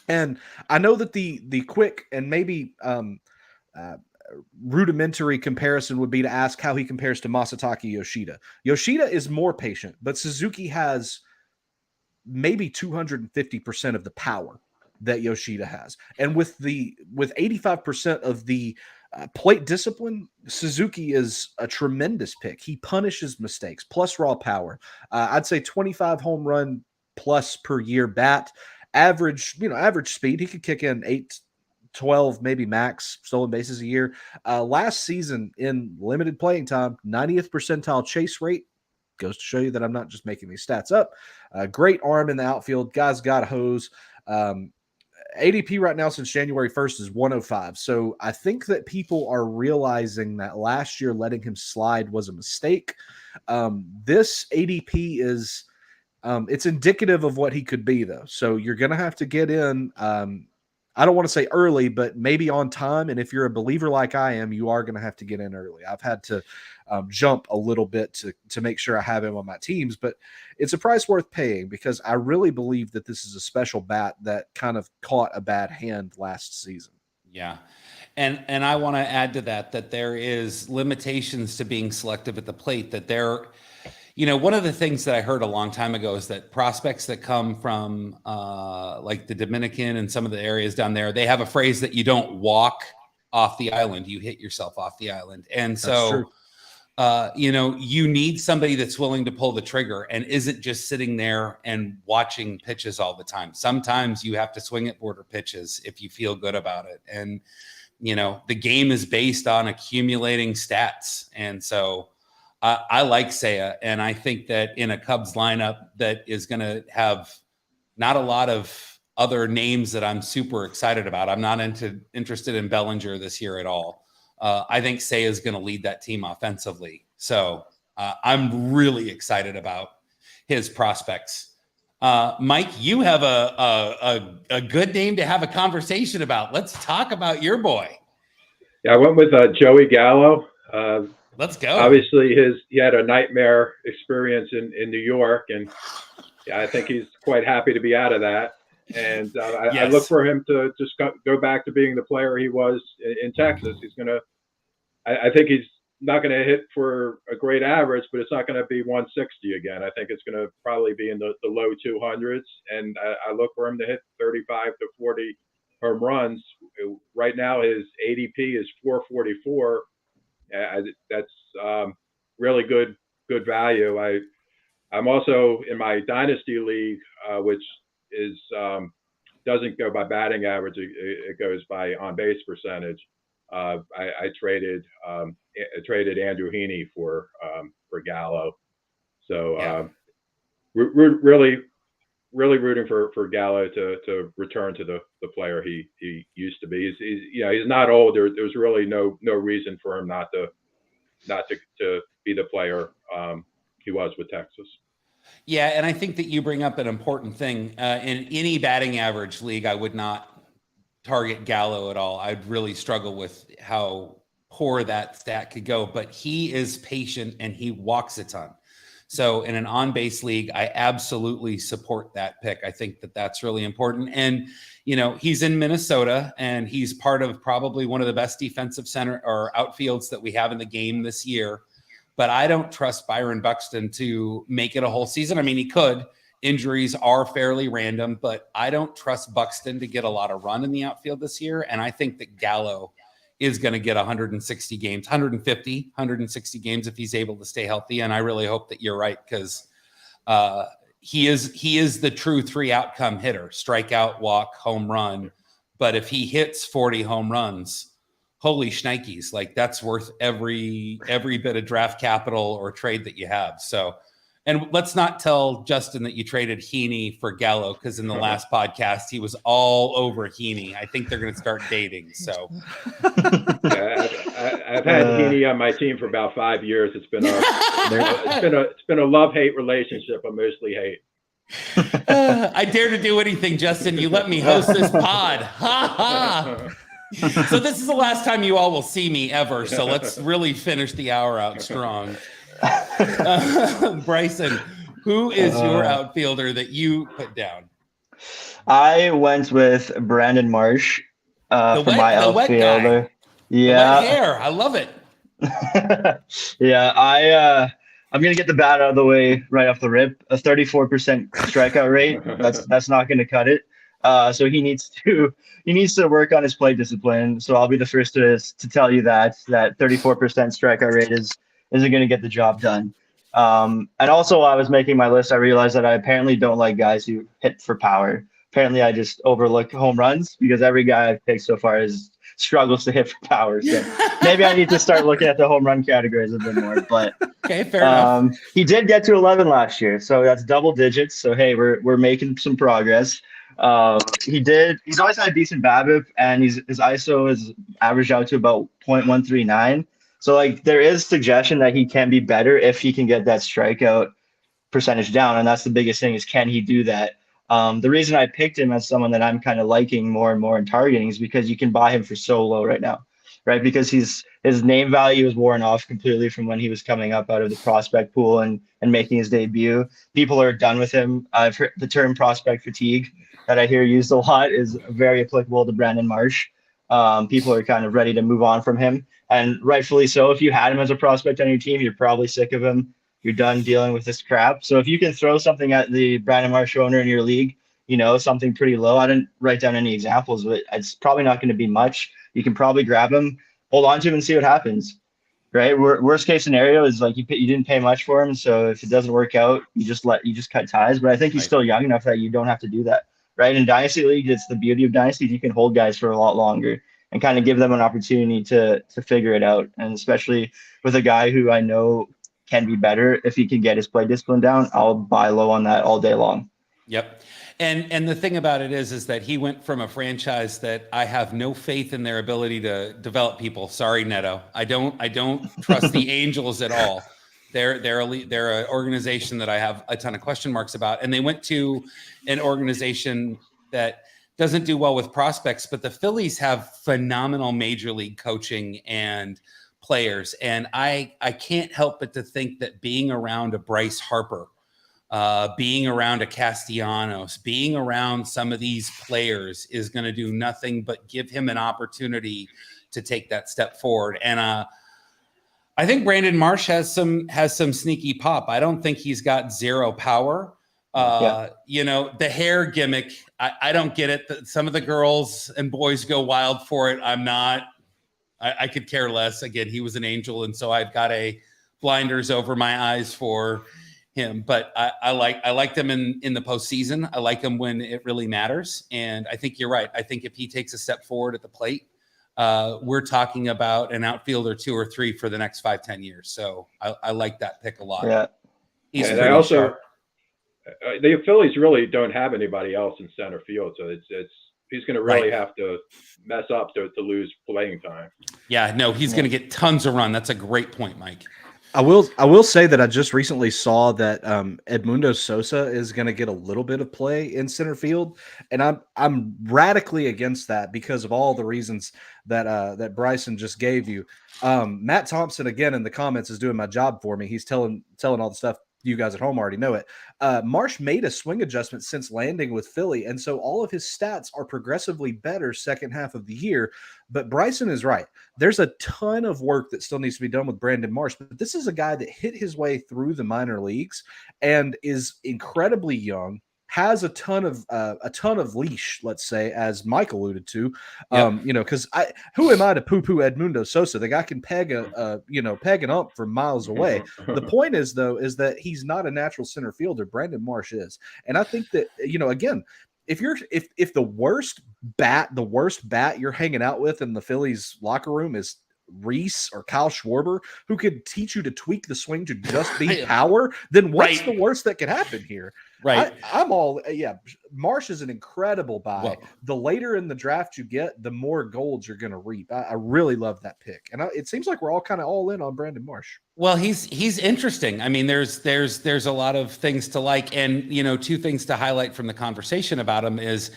And I know that the quick and maybe rudimentary comparison would be to ask how he compares to Masataka Yoshida. Yoshida is more patient, but Suzuki has maybe 250% of the power that Yoshida has. And with 85% of the plate discipline, Suzuki is a tremendous pick. He punishes mistakes, plus raw power. I'd say 25 home run plus per year bat. Average speed. He could kick in 8, 12, maybe max stolen bases a year. Last season in limited playing time, 90th percentile chase rate. Goes to show you that I'm not just making these stats up. Great arm in the outfield. Guy's got a hose. ADP right now since January 1st is 105. So I think that people are realizing that last year letting him slide was a mistake. This ADP is it's indicative of what he could be, though. So you're going to have to get in. I don't want to say early, but maybe on time. And if you're a believer like I am, you are going to have to get in early. I've had to jump a little bit to make sure I have him on my teams, but it's a price worth paying because I really believe that this is a special bat that kind of caught a bad hand last season.
Yeah. And I want to add to that there is limitations to being selective at the plate, that there, one of the things that I heard a long time ago is that prospects that come from like the Dominican and some of the areas down there, they have a phrase that you don't walk off the island, you hit yourself off the island. And so, you need somebody that's willing to pull the trigger and isn't just sitting there and watching pitches all the time. Sometimes you have to swing at border pitches if you feel good about it. And, the game is based on accumulating stats. And so I like Seiya, and I think that in a Cubs lineup that is going to have not a lot of other names that I'm super excited about. I'm not interested in Bellinger this year at all. I think Seiya is going to lead that team offensively. So I'm really excited about his prospects. Mike, you have a good name to have a conversation about. Let's talk about your boy.
Yeah, I went with Joey Gallo.
Let's go.
Obviously, he had a nightmare experience in New York, and yeah, I think he's quite happy to be out of that. And I look for him to just go back to being the player he was in Texas. He's gonna. I think he's not going to hit for a great average, but it's not going to be 160 again. I think it's going to probably be in the low 200s, and I look for him to hit 35 to 40 home runs. Right now, his ADP is 444. That's really good value. I'm also in my Dynasty League, which is doesn't go by batting average. It goes by on base percentage. I traded Andrew Heaney for Gallo, so really rooting for Gallo to return to the player he used to be. He's not old. There's really no reason for him not to be the player he was with Texas.
Yeah, and I think that you bring up an important thing. In any batting average league, I would not target Gallo at all. I'd really struggle with how poor that stat could go, but he is patient and he walks a ton. So in an on-base league, I absolutely support that pick. I think that that's really important. And, he's in Minnesota and he's part of probably one of the best defensive center or outfields that we have in the game this year. But I don't trust Byron Buxton to make it a whole season. I mean, he could. Injuries are fairly random, but I don't trust Buxton to get a lot of run in the outfield this year. And I think that Gallo is going to get 160 games, 160 games if he's able to stay healthy. And I really hope that you're right, because he is the true 3 outcome hitter: strikeout, walk, home run. But if he hits 40 home runs, holy shnikes, like that's worth every bit of draft capital or trade that you have. So, and let's not tell Justin that you traded Heaney for Gallo, because in the last podcast, he was all over Heaney. I think they're going to start dating. So
yeah, I've had Heaney on my team for about 5 years. It's been a love-hate relationship. I mostly hate.
I dare to do anything, Justin. You let me host this pod. Ha ha. So this is the last time you all will see me ever. So let's really finish the hour out strong. Bryson, who is your outfielder that you put down?
I went with Brandon Marsh for my outfielder.
Yeah, the wet hair. I love it.
Yeah, I'm gonna get the bat out of the way right off the rip. A 34% strikeout rate. That's not gonna cut it. So he needs to work on his play discipline. So I'll be the first to tell you that 34% strikeout rate isn't going to get the job done. And also, while I was making my list, I realized that I apparently don't like guys who hit for power. Apparently, I just overlook home runs because every guy I've picked so far struggles to hit for power. So maybe I need to start looking at the home run categories a bit more. But
okay, fair enough.
He did get to 11 last year, so that's double digits. So hey, we're making some progress. He's always had a decent BABIP, and his ISO is averaged out to about 0.139. So like there is suggestion that he can be better if he can get that strikeout percentage down. And that's the biggest thing, is can he do that? The reason I picked him as someone that I'm kind of liking more and more in targeting is because you can buy him for so low right now, right? Because his name value is worn off completely from when he was coming up out of the prospect pool and making his debut. People are done with him. I've heard the term prospect fatigue that I hear used a lot is very applicable to Brandon Marsh. People are kind of ready to move on from him, and rightfully so. If you had him as a prospect on your team, you're probably sick of him. You're done dealing with this crap. So if you can throw something at the Brandon Marsh owner in your league, something pretty low. I didn't write down any examples, but it's probably not going to be much. You can probably grab him, hold on to him, and see what happens. Right? Worst case scenario is like you didn't pay much for him, so if it doesn't work out, you just cut ties. But I think he's still young enough that you don't have to do that. Right? In Dynasty League, it's the beauty of Dynasty. You can hold guys for a lot longer and kind of give them an opportunity to figure it out. And especially with a guy who I know can be better, if he can get his play discipline down, I'll buy low on that all day long.
Yep. And the thing about it is that he went from a franchise that I have no faith in their ability to develop people. Sorry, Neto. I don't trust the Angels at all. They're an organization that I have a ton of question marks about, and they went to an organization that doesn't do well with prospects, but the Phillies have phenomenal major league coaching and players. And I can't help but to think that being around a Bryce Harper, being around a Castellanos, being around some of these players is going to do nothing but give him an opportunity to take that step forward. And I think Brandon Marsh has some sneaky pop. I don't think he's got zero power. You know, the hair gimmick, I don't get it. Some of the girls and boys go wild for it. I'm not. I could care less. Again, he was an angel, and so I've got a blinders over my eyes for him. But I like them in the postseason. I like him when it really matters. And I think you're right. I think if he takes a step forward at the plate, we're talking about an outfielder 2 or 3 for the next 5-10 years. So I like that pick a lot.
Yeah.
He's sharp. The Phillies really don't have anybody else in center field, so he's going to really have to mess up to lose playing time.
Yeah, no, he's going to get tons of run. That's a great point, Mike.
I will say that I just recently saw that Edmundo Sosa is going to get a little bit of play in center field, and I'm radically against that because of all the reasons that Bryson just gave you. Matt Thompson again in the comments is doing my job for me. He's telling all the stuff. You guys at home already know it. Marsh made a swing adjustment since landing with Philly, and so all of his stats are progressively better second half of the year. But Bryson is right. There's a ton of work that still needs to be done with Brandon Marsh, but this is a guy that hit his way through the minor leagues and is incredibly young, has a ton of leash, let's say, as Mike alluded to. You know, because who am I to poo-poo Edmundo Sosa? The guy can peg an ump from miles away. The point is, though, is that he's not a natural center fielder. Brandon Marsh is, and I think that, you know, again, if the worst bat you're hanging out with in the Phillies locker room is Reese or Kyle Schwarber, who could teach you to tweak the swing to just be power, then what's the worst that could happen here?
Right.
I'm all, Marsh is an incredible buy.
Well,
the later in the draft you get, the more golds you're going to reap. I really love that pick. And it seems like we're all kind of all in on Brandon Marsh.
Well, he's interesting. I mean, there's a lot of things to like. And, you know, 2 things to highlight from the conversation about him is,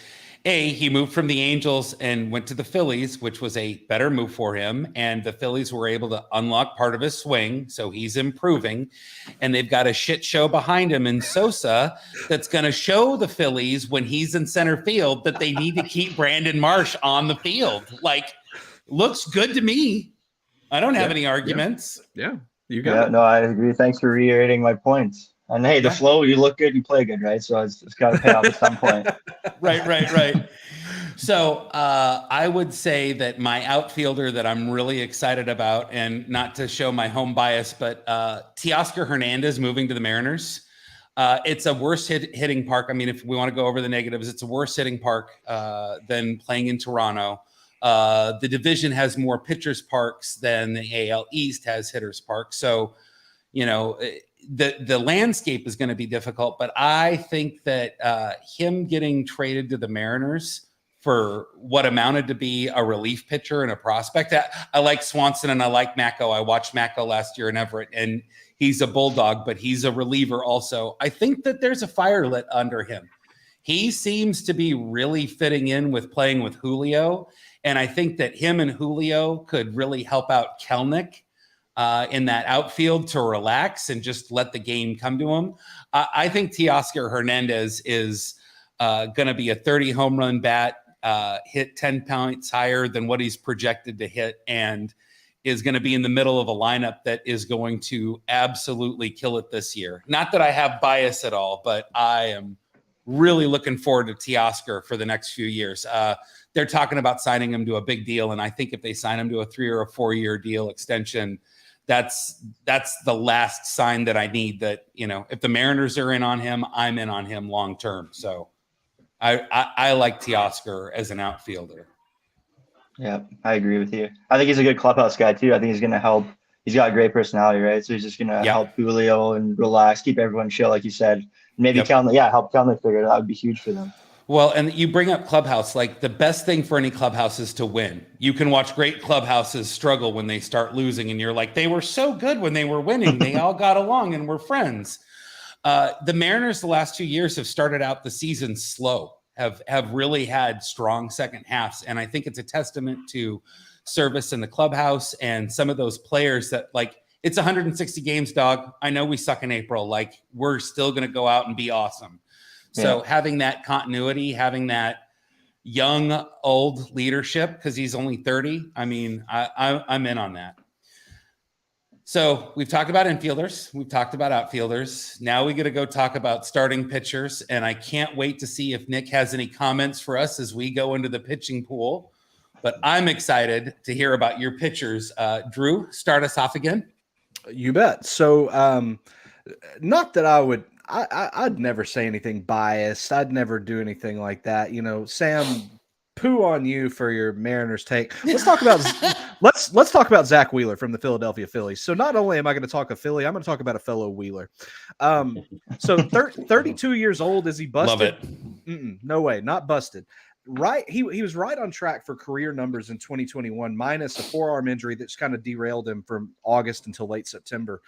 he moved from the Angels and went to the Phillies, which was a better move for him. And the Phillies were able to unlock part of his swing. So he's improving. And they've got a shit show behind him in Sosa that's going to show the Phillies when he's in center field that they need to keep Brandon Marsh on the field. Like, looks good to me. I don't have any arguments.
Yeah, you got it.
No, I agree. Thanks for reiterating my points. And hey, the flow, you look good, you play good, right? So it's got to pay off at some point.
Right. So I would say that my outfielder that I'm really excited about, and not to show my home bias, but Teoscar Hernandez moving to the Mariners. It's a worse hitting park. I mean, if we want to go over the negatives, it's a worse hitting park than playing in Toronto. The division has more pitchers parks than the AL East has hitters parks. So, you know, the landscape is going to be difficult, but I think that him getting traded to the Mariners for what amounted to be a relief pitcher and a prospect. I like Swanson and I like Macko. I watched Macko last year in Everett, and he's a bulldog, but he's a reliever also. I think that there's a fire lit under him. He seems to be really fitting in with playing with Julio, and I think that him and Julio could really help out Kelnick in that outfield to relax and just let the game come to him. I think Teoscar Hernandez is going to be a 30 home run bat, hit 10 points higher than what he's projected to hit, and is going to be in the middle of a lineup that is going to absolutely kill it this year. Not that I have bias at all, but I am really looking forward to Teoscar for the next few years. They're talking about signing him to a big deal, and I think if they sign him to a 3 or a 4 year deal extension, that's the last sign that I need that, you know, if the Mariners are in on him, I'm in on him long term. So I like Teoscar as an outfielder.
Yeah, I agree with you. I think he's a good clubhouse guy too. I think he's going to help. He's got a great personality, right? So he's just going to help Julio and relax, keep everyone chill, like you said. Maybe help Kelnick figure it out. That would be huge for them.
Well, and you bring up clubhouse, like the best thing for any clubhouse is to win. You can watch great clubhouses struggle when they start losing, and you're like, they were so good when they were winning. They all got along and were friends. The Mariners the last 2 years have started out the season slow, have really had strong second halves. And I think it's a testament to service in the clubhouse and some of those players that, like, it's 160 games, dog. I know we suck in April. Like, we're still going to go out and be awesome. So having that continuity, having that young, old leadership, because he's only 30, I mean, I'm in on that. So we've talked about infielders. We've talked about outfielders. Now we got to go talk about starting pitchers. And I can't wait to see if Nick has any comments for us as we go into the pitching pool. But I'm excited to hear about your pitchers. Drew, start us off again.
You bet. So not that I'd never say anything biased. I'd never do anything like that. You know, Sam, poo on you for your Mariners take. Let's talk about let's talk about Zach Wheeler from the Philadelphia Phillies. So not only am I going to talk a Philly, I'm going to talk about a fellow Wheeler. So 32 years old. Is he busted?
Love it.
No way, not busted. Right, he was right on track for career numbers in 2021, minus a forearm injury that's kind of derailed him from August until late September.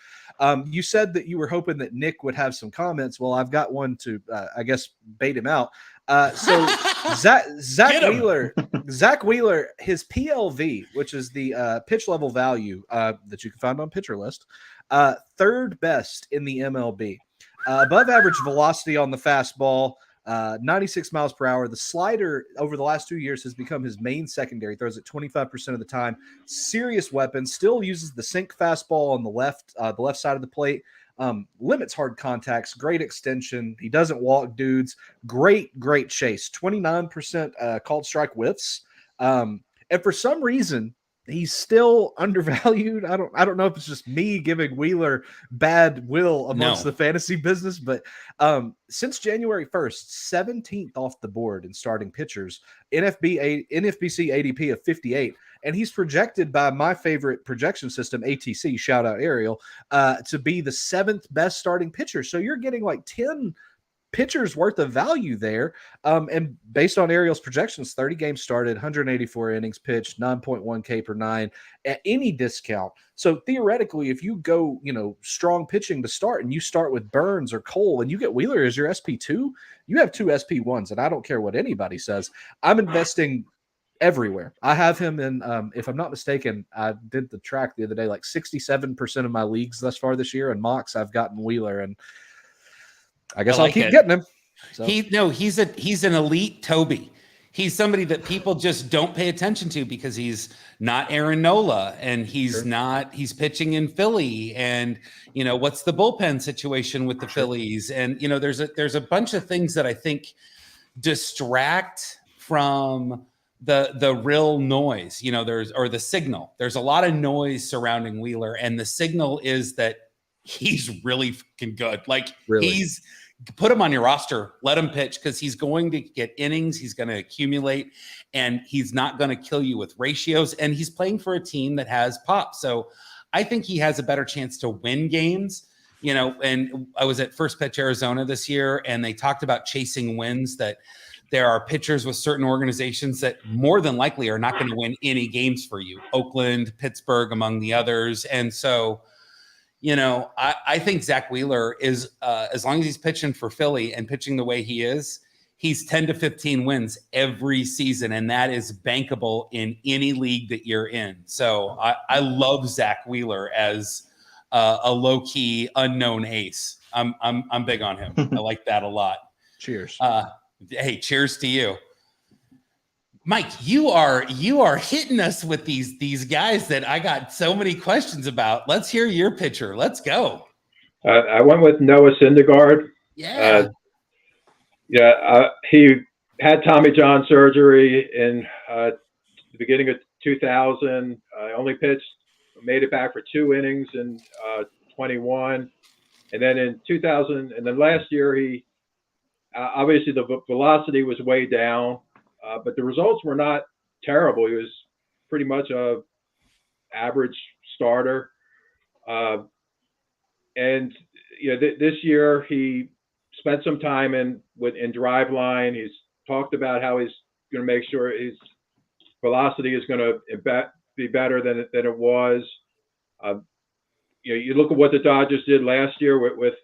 You said that you were hoping that Nick would have some comments. Well, I've got one to, I guess, bait him out. So Zach Wheeler, his PLV, which is the pitch level value that you can find on Pitcher List, third best in the MLB, above average velocity on the fastball. 96 miles per hour. The slider over the last 2 years has become his main secondary. Throws it 25% of the time. Serious weapon. Still uses the sink fastball on the left side of the plate. Limits hard contacts. Great extension. He doesn't walk dudes. Great chase. 29% called strike whiffs. And for some reason, he's still undervalued. I don't know if it's just me giving Wheeler bad will amongst the fantasy business, but since January 1st, 17th off the board in starting pitchers, NFBC ADP of 58, and he's projected by my favorite projection system, ATC, shout out Ariel, to be the 7th best starting pitcher. So you're getting like 10 pitchers worth of value there. And based on Ariel's projections, 30 games started, 184 innings pitched, 9.1 K per nine at any discount. So theoretically, if you go, strong pitching to start and you start with Burns or Cole and you get Wheeler as your SP2, you have 2 SP1s. And I don't care what anybody says. I'm investing everywhere. I have him in, if I'm not mistaken, I did the track the other day, like 67% of my leagues thus far this year. And mocks, I've gotten Wheeler, and I guess I'll keep getting him. So.
He's an elite Toby. He's somebody that people just don't pay attention to because he's not Aaron Nola and he's pitching in Philly. And, what's the bullpen situation with the Phillies? And, there's a bunch of things that I think distract from the real noise, or the signal. There's a lot of noise surrounding Wheeler, and the signal is that he's really fucking good. Like he's put him on your roster, let him pitch, because he's going to get innings. He's going to accumulate, and he's not going to kill you with ratios. And he's playing for a team that has pop. So I think he has a better chance to win games. And I was at First Pitch Arizona this year, and they talked about chasing wins, that there are pitchers with certain organizations that more than likely are not going to win any games for you. Oakland, Pittsburgh, among the others. And so, I think Zach Wheeler is, as long as he's pitching for Philly and pitching the way he is, he's 10 to 15 wins every season. And that is bankable in any league that you're in. So I love Zach Wheeler as a low key unknown ace. I'm big on him. I like that a lot.
Cheers.
Hey, cheers to you. Mike, you are hitting us with these guys that I got so many questions about. Let's hear your pitcher. Let's go.
I went with Noah Syndergaard.
Yeah.
He had Tommy John surgery in the beginning of 2000. Only made it back for 2 innings in 21. And then in 2000, and then last year, he obviously the velocity was way down. But the results were not terrible. He was pretty much a average starter. And this year he spent some time in Driveline. He's talked about how he's going to make sure his velocity is going to be better than it was. You look at what the Dodgers did last year with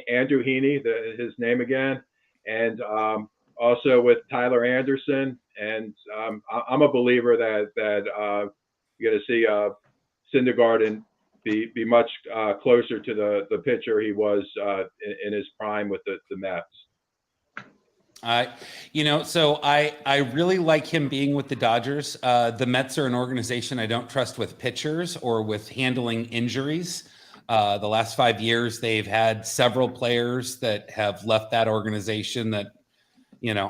Andrew Heaney, his name again, and also with Tyler Anderson. And I'm a believer that you're going to see Syndergaard be much closer to the pitcher he was in his prime with the Mets.
So I really like him being with the Dodgers. The Mets are an organization I don't trust with pitchers or with handling injuries. The last 5 years, they've had several players that have left that organization that,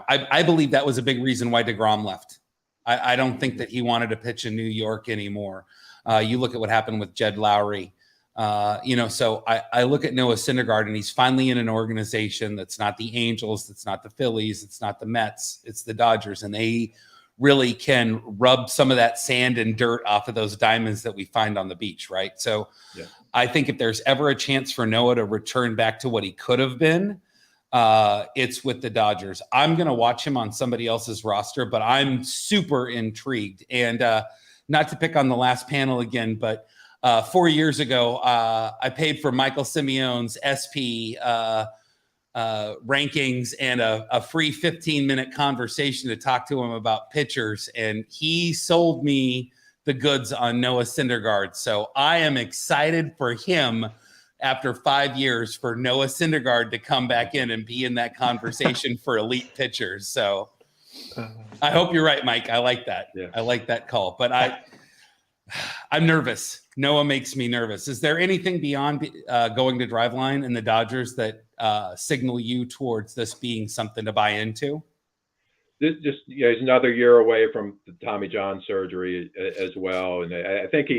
I believe that was a big reason why DeGrom left. I don't think that he wanted to pitch in New York anymore. You look at what happened with Jed Lowry. So I look at Noah Syndergaard, and he's finally in an organization that's not the Angels, that's not the Phillies, it's not the Mets, it's the Dodgers, and they really can rub some of that sand and dirt off of those diamonds that we find on the beach, right? So yeah. I think if there's ever a chance for Noah to return back to what he could have been, it's with the Dodgers. I'm going to watch him on somebody else's roster, but I'm super intrigued. And not to pick on the last panel again, but 4 years ago, I paid for Michael Simeone's SP rankings and a free 15-minute conversation to talk to him about pitchers. And he sold me the goods on Noah Syndergaard. So I am excited for him after 5 years for Noah Syndergaard to come back in and be in that conversation for elite pitchers. So I hope you're right, Mike. I like that. Yeah. I like that call, but I'm nervous. Noah makes me nervous. Is there anything beyond going to Driveline and the Dodgers that signal you towards this being something to buy into?
He's another year away from the Tommy John surgery as well, and I think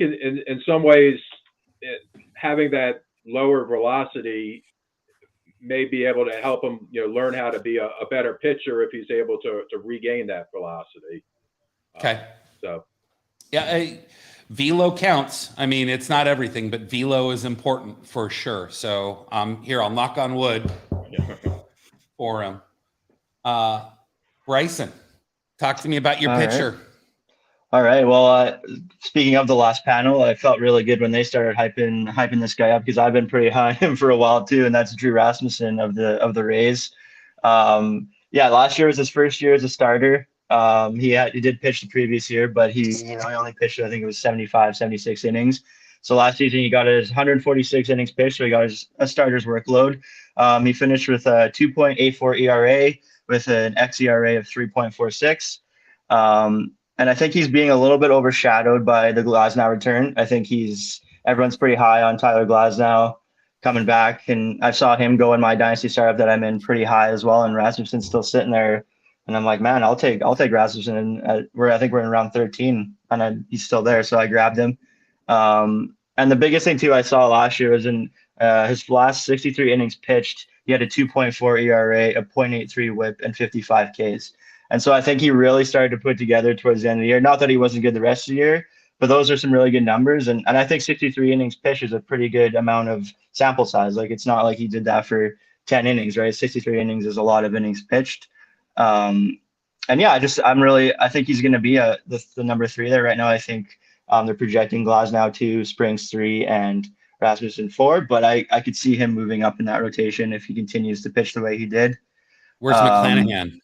in some ways having that lower velocity may be able to help him, learn how to be a better pitcher if he's able to regain that velocity.
Okay.
Yeah,
velo counts. I mean, it's not everything, but velo is important for sure. So here, I'll knock on wood for him. Bryson, talk to me about your pitcher.
Right. All right. Well, speaking of the last panel, I felt really good when they started hyping this guy up because I've been pretty high on him for a while too, and that's Drew Rasmussen of the Rays. Last year was his first year as a starter. He did pitch the previous year, but he only pitched, I think it was 75, 76 innings. So last season he got his 146 innings pitched, so he got a starter's workload. He finished with a 2.84 ERA with an xERA of 3.46. And I think he's being a little bit overshadowed by the Glasnow return. I think everyone's pretty high on Tyler Glasnow coming back, and I saw him go in my dynasty startup that I'm in pretty high as well, and Rasmussen's still sitting there. And I'm like, man, I'll take Rasmussen. I think we're in round 13, and he's still there, so I grabbed him. And the biggest thing too I saw last year was in his last 63 innings pitched, he had a 2.4 ERA, a 0.83 WHIP, and 55 Ks. And so I think he really started to put together towards the end of the year. Not that he wasn't good the rest of the year, but those are some really good numbers. And I think 63 innings pitched is a pretty good amount of sample size. Like, it's not like he did that for 10 innings, right? 63 innings is a lot of innings pitched. I think he's going to be the number 3 there right now. I think they're projecting Glasnow 2, Springs 3, and Rasmussen 4, but I could see him moving up in that rotation if he continues to pitch the way he did.
Where's McClanahan?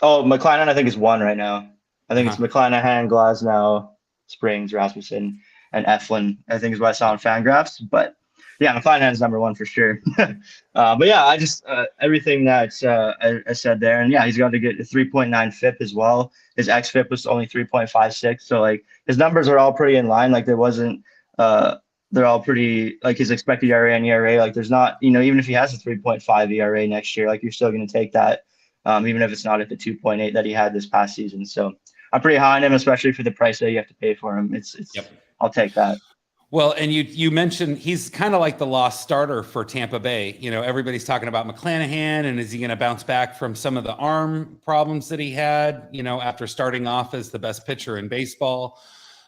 McClanahan I think is 1 right now. I think it's McClanahan, Glasnow, Springs, Rasmussen, and Eflin, I think is what I saw on Fangraphs. But yeah, McClanahan's number 1 for sure. But yeah, I just everything that I said there, and yeah, he's got to get a 3.9 FIP as well. His xFIP was only 3.56, so like his numbers are all pretty in line. Like there wasn't, they're all pretty, like his expected ERA and ERA. Like there's not, even if he has a 3.5 ERA next year, like you're still going to take that, even if it's not at the 2.8 that he had this past season. So I'm pretty high on him, especially for the price that you have to pay for him. I'll take that.
Well, and you mentioned he's kind of like the lost starter for Tampa Bay. Everybody's talking about McClanahan, and is he going to bounce back from some of the arm problems that he had, after starting off as the best pitcher in baseball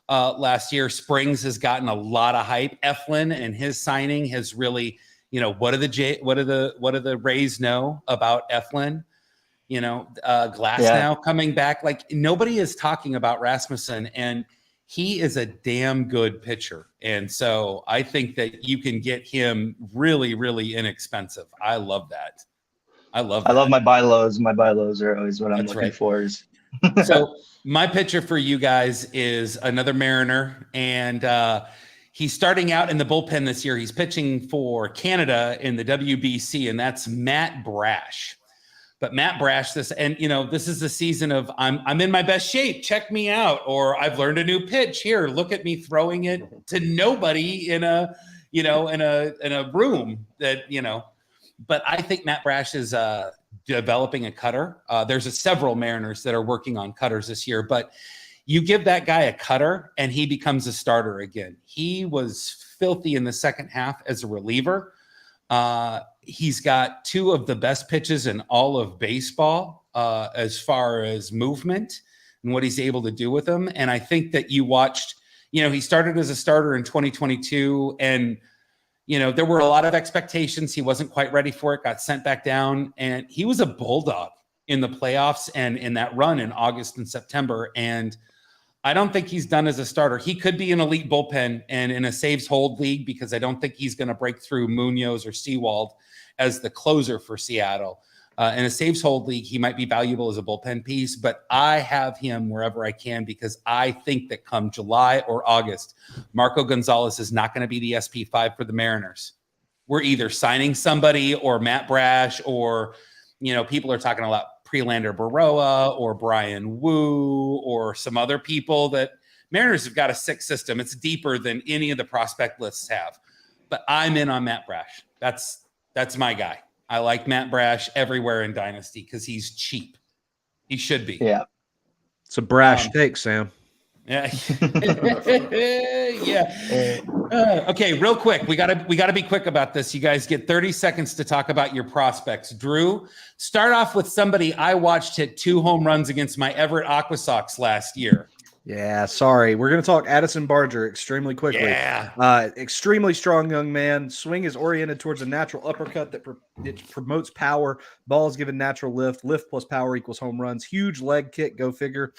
last year. Springs has gotten a lot of hype. Eflin and his signing has really, You know, what do the Rays know about Eflin? You know, Glasnow coming back. Like, nobody is talking about Rasmussen, and he is a damn good pitcher. And so I think that you can get him really, really inexpensive. I love that. I love my
buy lows. My buy lows are always what I'm looking for.
So my pitcher for you guys is another Mariner, and he's starting out in the bullpen this year. He's pitching for Canada in the WBC, and that's Matt Brash. But Matt Brash, this is the season of I'm in my best shape. Check me out, or I've learned a new pitch. Here, look at me throwing it to nobody in a room that. But I think Matt Brash is developing a cutter. There's several Mariners that are working on cutters this year, but you give that guy a cutter and he becomes a starter again. He was filthy in the second half as a reliever. He's got two of the best pitches in all of baseball as far as movement and what he's able to do with them. And I think that you watched, he started as a starter in 2022, and there were a lot of expectations. He wasn't quite ready for it, got sent back down, and he was a bulldog in the playoffs and in that run in August and September. And I don't think he's done as a starter. He could be an elite bullpen and in a saves hold league, because I don't think he's going to break through Munoz or Sewald as the closer for Seattle. In a saves hold league, he might be valuable as a bullpen piece, but I have him wherever I can because I think that come July or August, Marco Gonzalez is not going to be the SP5 for the Mariners. We're either signing somebody or Matt Brash, or, people are talking about Prelander Baroa or Brian Wu or some other people. That Mariners have got a sick system. It's deeper than any of the prospect lists have, but I'm in on Matt Brash. That's my guy. I like Matt Brash everywhere in Dynasty because he's cheap. He should be.
Yeah.
It's a brash take, Sam.
Yeah. Okay, real quick. We gotta be quick about this. You guys get 30 seconds to talk about your prospects. Drew, start off with somebody I watched hit 2 home runs against my Everett Aqua Sox last year.
Yeah, sorry. We're going to talk Addison Barger extremely quickly.
Yeah.
Extremely strong young man. Swing is oriented towards a natural uppercut that it promotes power. Ball is given natural lift. Lift plus power equals home runs. Huge leg kick, go figure.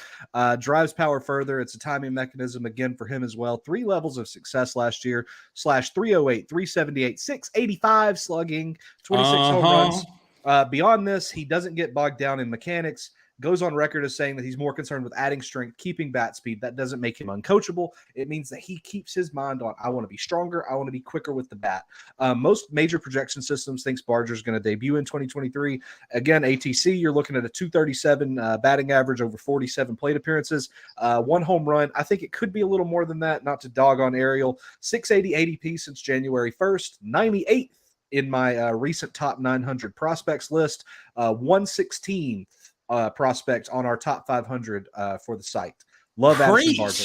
Drives power further. It's a timing mechanism again for him as well. 3 levels of success last year. /308, 378, 685 slugging, 26 home runs. Beyond this, he doesn't get bogged down in mechanics. Goes on record as saying that he's more concerned with adding strength, keeping bat speed. That doesn't make him uncoachable. It means that he keeps his mind on, I want to be stronger. I want to be quicker with the bat. Most major projection systems thinks Barger's going to debut in 2023. Again, ATC, you're looking at a 237 batting average over 47 plate appearances. 1 home run. I think it could be a little more than that, not to dog on Ariel. 680 ADP since January 1st, 98th in my recent top 900 prospects list, 116th prospect on our top 500 for the site. Love Addison Barger.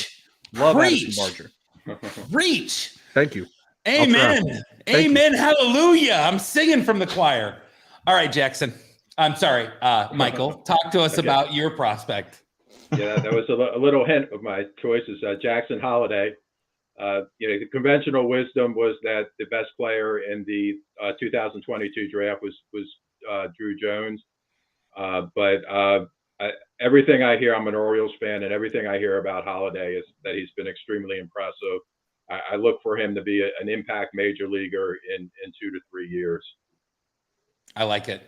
Love Addison Barger.
Reach.
Thank you.
Amen. Amen. Hallelujah. I'm singing from the choir. All right, Jackson. I'm sorry, Michael. Talk to us about your prospect.
Yeah, that was a little hint of my choices. Jackson Holiday. The conventional wisdom was that the best player in the 2022 draft was Drew Jones. But everything I hear, I'm an Orioles fan, and everything I hear about Holiday is that he's been extremely impressive. I look for him to be an impact major leaguer in 2 to 3 years.
I like it.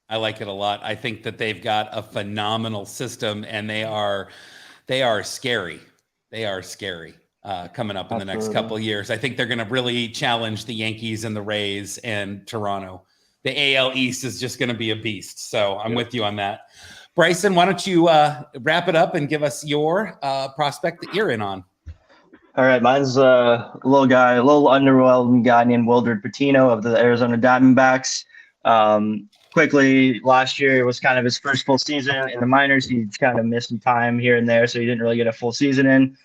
I like it a lot. I think that they've got a phenomenal system, and they are scary. They are scary coming up in the next couple of years. I think they're going to really challenge the Yankees and the Rays and Toronto. The AL East is just going to be a beast. So I'm with you on that. Bryson, why don't you wrap it up and give us your prospect that you're in on?
All right. Mine's a little underwhelming guy named Wildred Patino of the Arizona Diamondbacks. Quickly, last year it was kind of his first full season in the minors. He kind of missed some time here and there, so he didn't really get a full season in.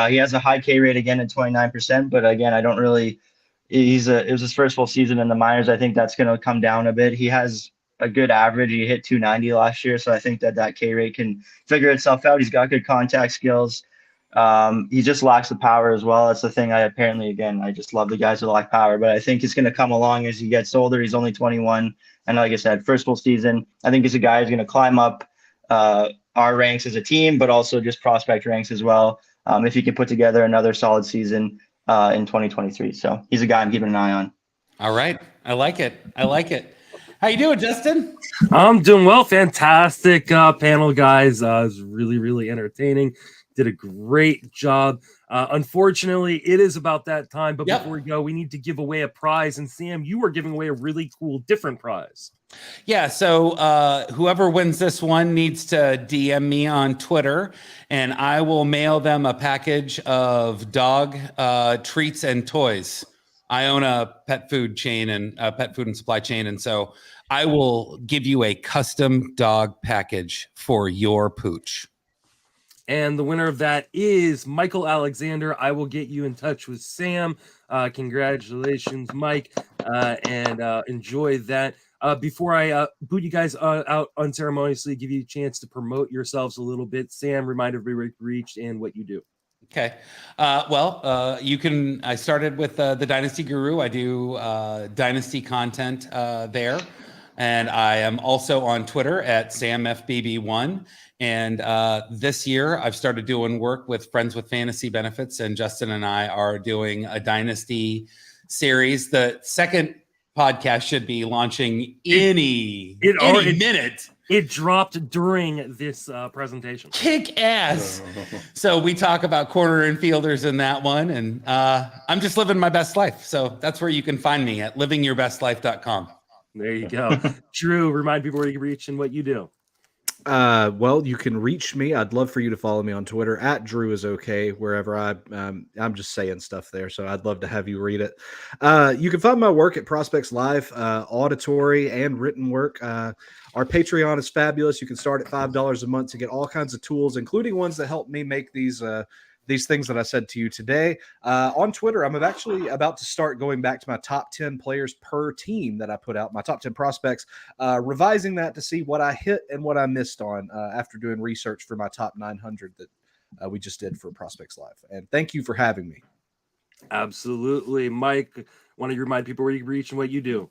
He has a high K rate again at 29%, but again, I don't really – it was his first full season in the minors. I think that's going to come down a bit. He has a good average. He hit 290 last year, so I think that K rate can figure itself out. He's got good contact skills. He just lacks the power as well. That's the thing. I just love the guys who lack power, but I think he's going to come along as he gets older. He's only 21. And like I said, first full season, I think he's a guy who's going to climb up our ranks as a team, but also just prospect ranks as well. If he can put together another solid season in 2023. So he's a guy I'm keeping an eye on.
All right. I like it. How you doing, Justin?
I'm doing well. Fantastic panel, guys. It was really, really entertaining. Did a great job. Unfortunately, it is about that time. But before we go, we need to give away a prize. And Sam, you are giving away a really cool, different prize.
Yeah. So whoever wins this one needs to DM me on Twitter, and I will mail them a package of dog treats and toys. I own a pet food chain and pet food and supply chain. And so I will give you a custom dog package for your pooch.
And the winner of that is Michael Alexander. I will get you in touch with Sam. Congratulations, Mike, and enjoy that. Before I boot you guys out unceremoniously, give you a chance to promote yourselves a little bit. Sam, remind everybody where you reached and what you do.
Okay. I started with the Dynasty Guru. I do Dynasty content there. And I am also on Twitter at SamFBB1. And this year, I've started doing work with Friends with Fantasy Benefits, and Justin and I are doing a Dynasty series. The second podcast should be launching any minute.
It dropped during this presentation.
Kick ass. So we talk about corner infielders in that one, and I'm just living my best life. So that's where you can find me at livingyourbestlife.com.
There you go. Drew, remind people where you reach and what you do.
Well, you can reach me. I'd love for you to follow me on Twitter at Drew is okay, wherever I'm just saying stuff there. So I'd love to have you read it. You can find my work at Prospects Live, auditory and written work. Our Patreon is fabulous. You can start at $5 a month to get all kinds of tools, including ones that help me make these things that I said to you today. On Twitter, I'm actually about to start going back to my top 10 players per team that I put out, my top 10 prospects, revising that to see what I hit and what I missed on after doing research for my top 900 that we just did for Prospects Live. And thank you for having me.
Absolutely. Mike, want to remind people where you reach and what you do?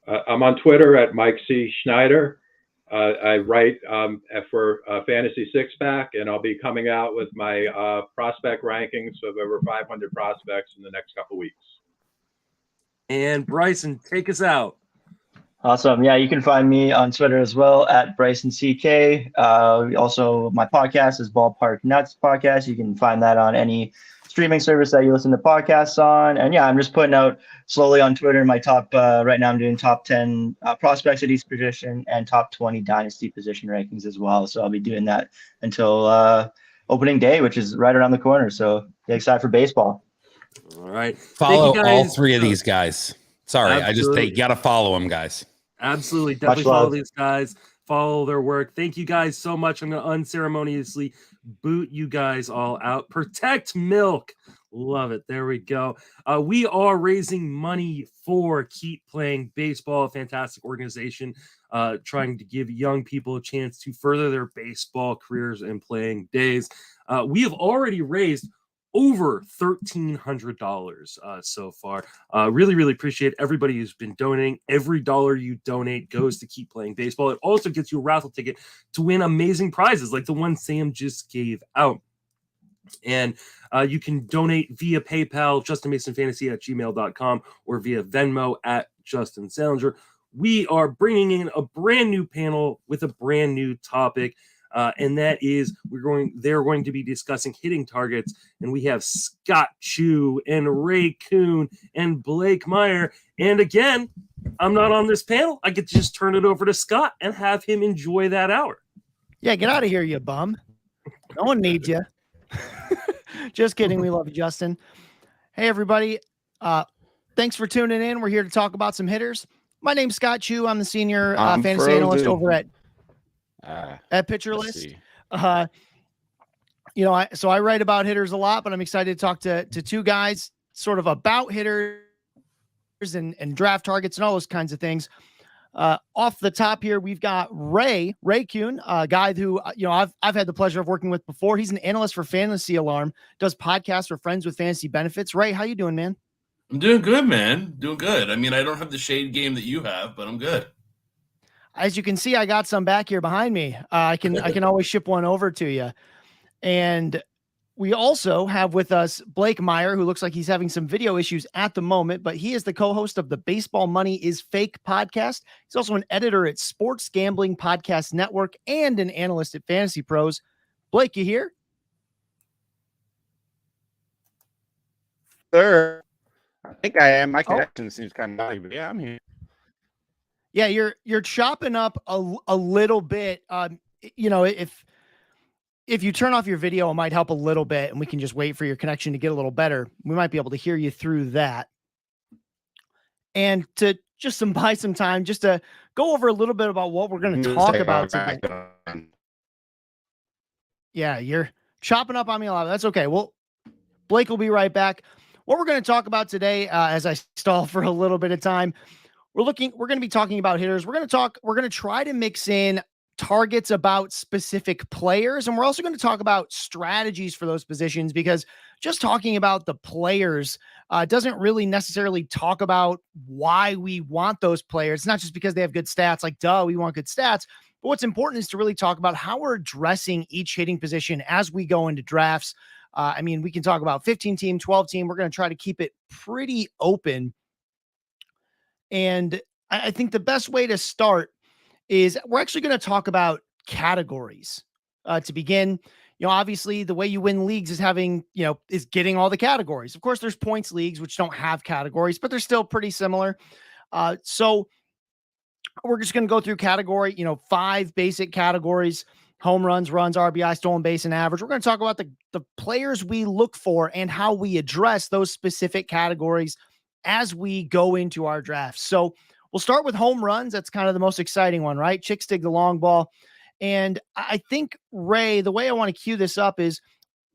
I'm on Twitter at Mike C. Schneider. I write for Fantasy Six Pack, and I'll be coming out with my prospect rankings of over 500 prospects in the next couple weeks.
And Bryson, take us out.
Awesome. Yeah, you can find me on Twitter as well at Bryson CK. Also, my podcast is Ballpark Nuts Podcast. You can find that on any streaming service that you listen to podcasts on. And yeah, I'm just putting out slowly on Twitter my top, right now I'm doing top 10 prospects at each position and top 20 dynasty position rankings as well. So I'll be doing that until opening day, which is right around the corner. So get excited for baseball.
All right.
Follow all three of these guys. Sorry,
Absolutely.
You got to follow them, guys.
Absolutely. Definitely follow these guys. Follow their work. Thank you guys so much. I'm going to unceremoniously boot you guys all out. Protect Milk. Love it. There we go. We are raising money for Keep Playing Baseball, a fantastic organization trying to give young people a chance to further their baseball careers and playing days. We have already raised over $1,300 so far. Really, really appreciate everybody who's been donating. Every dollar you donate goes to Keep Playing Baseball. It also gets you a raffle ticket to win amazing prizes like the one Sam just gave out. And you can donate via PayPal, justinmasonfantasy@gmail.com, or via Venmo at Justin Salinger. We are bringing in a brand new panel with a brand new topic. And that is they're going to be discussing hitting targets, and we have Scott Chu and Ray Kuhn and Blake Meyer. And again, I'm not on this panel. I get to just turn it over to Scott and have him enjoy that hour.
Yeah, get out of here, you bum. No one needs you. Just kidding. We love you, Justin. Hey, everybody. Thanks for tuning in. We're here to talk about some hitters. My name's Scott Chu. I'm the senior fantasy analyst over at Pitcher List. I write about hitters a lot, but I'm excited to talk to two guys sort of about hitters and draft targets and all those kinds of things. Off the top here, we've got Ray Kuhn, a guy who I've had the pleasure of working with before. He's an analyst for Fantasy Alarm, does podcasts for friends with fantasy benefits. Ray, how you doing, man?
I'm doing good, man. Doing good. I mean, I don't have the shade game that you have, but I'm good.
As you can see, I got some back here behind me. I can always ship one over to you. And we also have with us Blake Meyer, who looks like he's having some video issues at the moment, but he is the co-host of the Baseball Money is Fake podcast. He's also an editor at Sports Gambling Podcast Network and an analyst at Fantasy Pros. Blake, you here?
Sir, I think I am. My connection seems kind of naughty, but yeah, I'm here.
Yeah, you're chopping up a little bit. If you turn off your video, it might help a little bit, and we can just wait for your connection to get a little better. We might be able to hear you through that. And to just buy some time, just to go over a little bit about what we're going to talk about today. Yeah, you're chopping up on me a lot. That's okay. Well, Blake will be right back. What we're going to talk about today, as I stall for a little bit of time, we're going to be talking about hitters. We're going to try to mix in targets about specific players. And we're also going to talk about strategies for those positions, because just talking about the players doesn't really necessarily talk about why we want those players. It's not just because they have good stats, like, duh, we want good stats. But what's important is to really talk about how we're addressing each hitting position as we go into drafts. We can talk about 15 team, 12 team. We're going to try to keep it pretty open. And I think the best way to start is we're actually going to talk about categories to begin. Obviously the way you win leagues is is getting all the categories. Of course, there's points leagues, which don't have categories, but they're still pretty similar. So we're just going to go through category, 5 basic categories: home runs, runs, RBI, stolen base, and average. We're going to talk about the players we look for and how we address those specific categories as we go into our drafts. So we'll start with home runs. That's kind of the most exciting one, right? Chicks dig the long ball. And I think, Ray, the way I want to cue this up is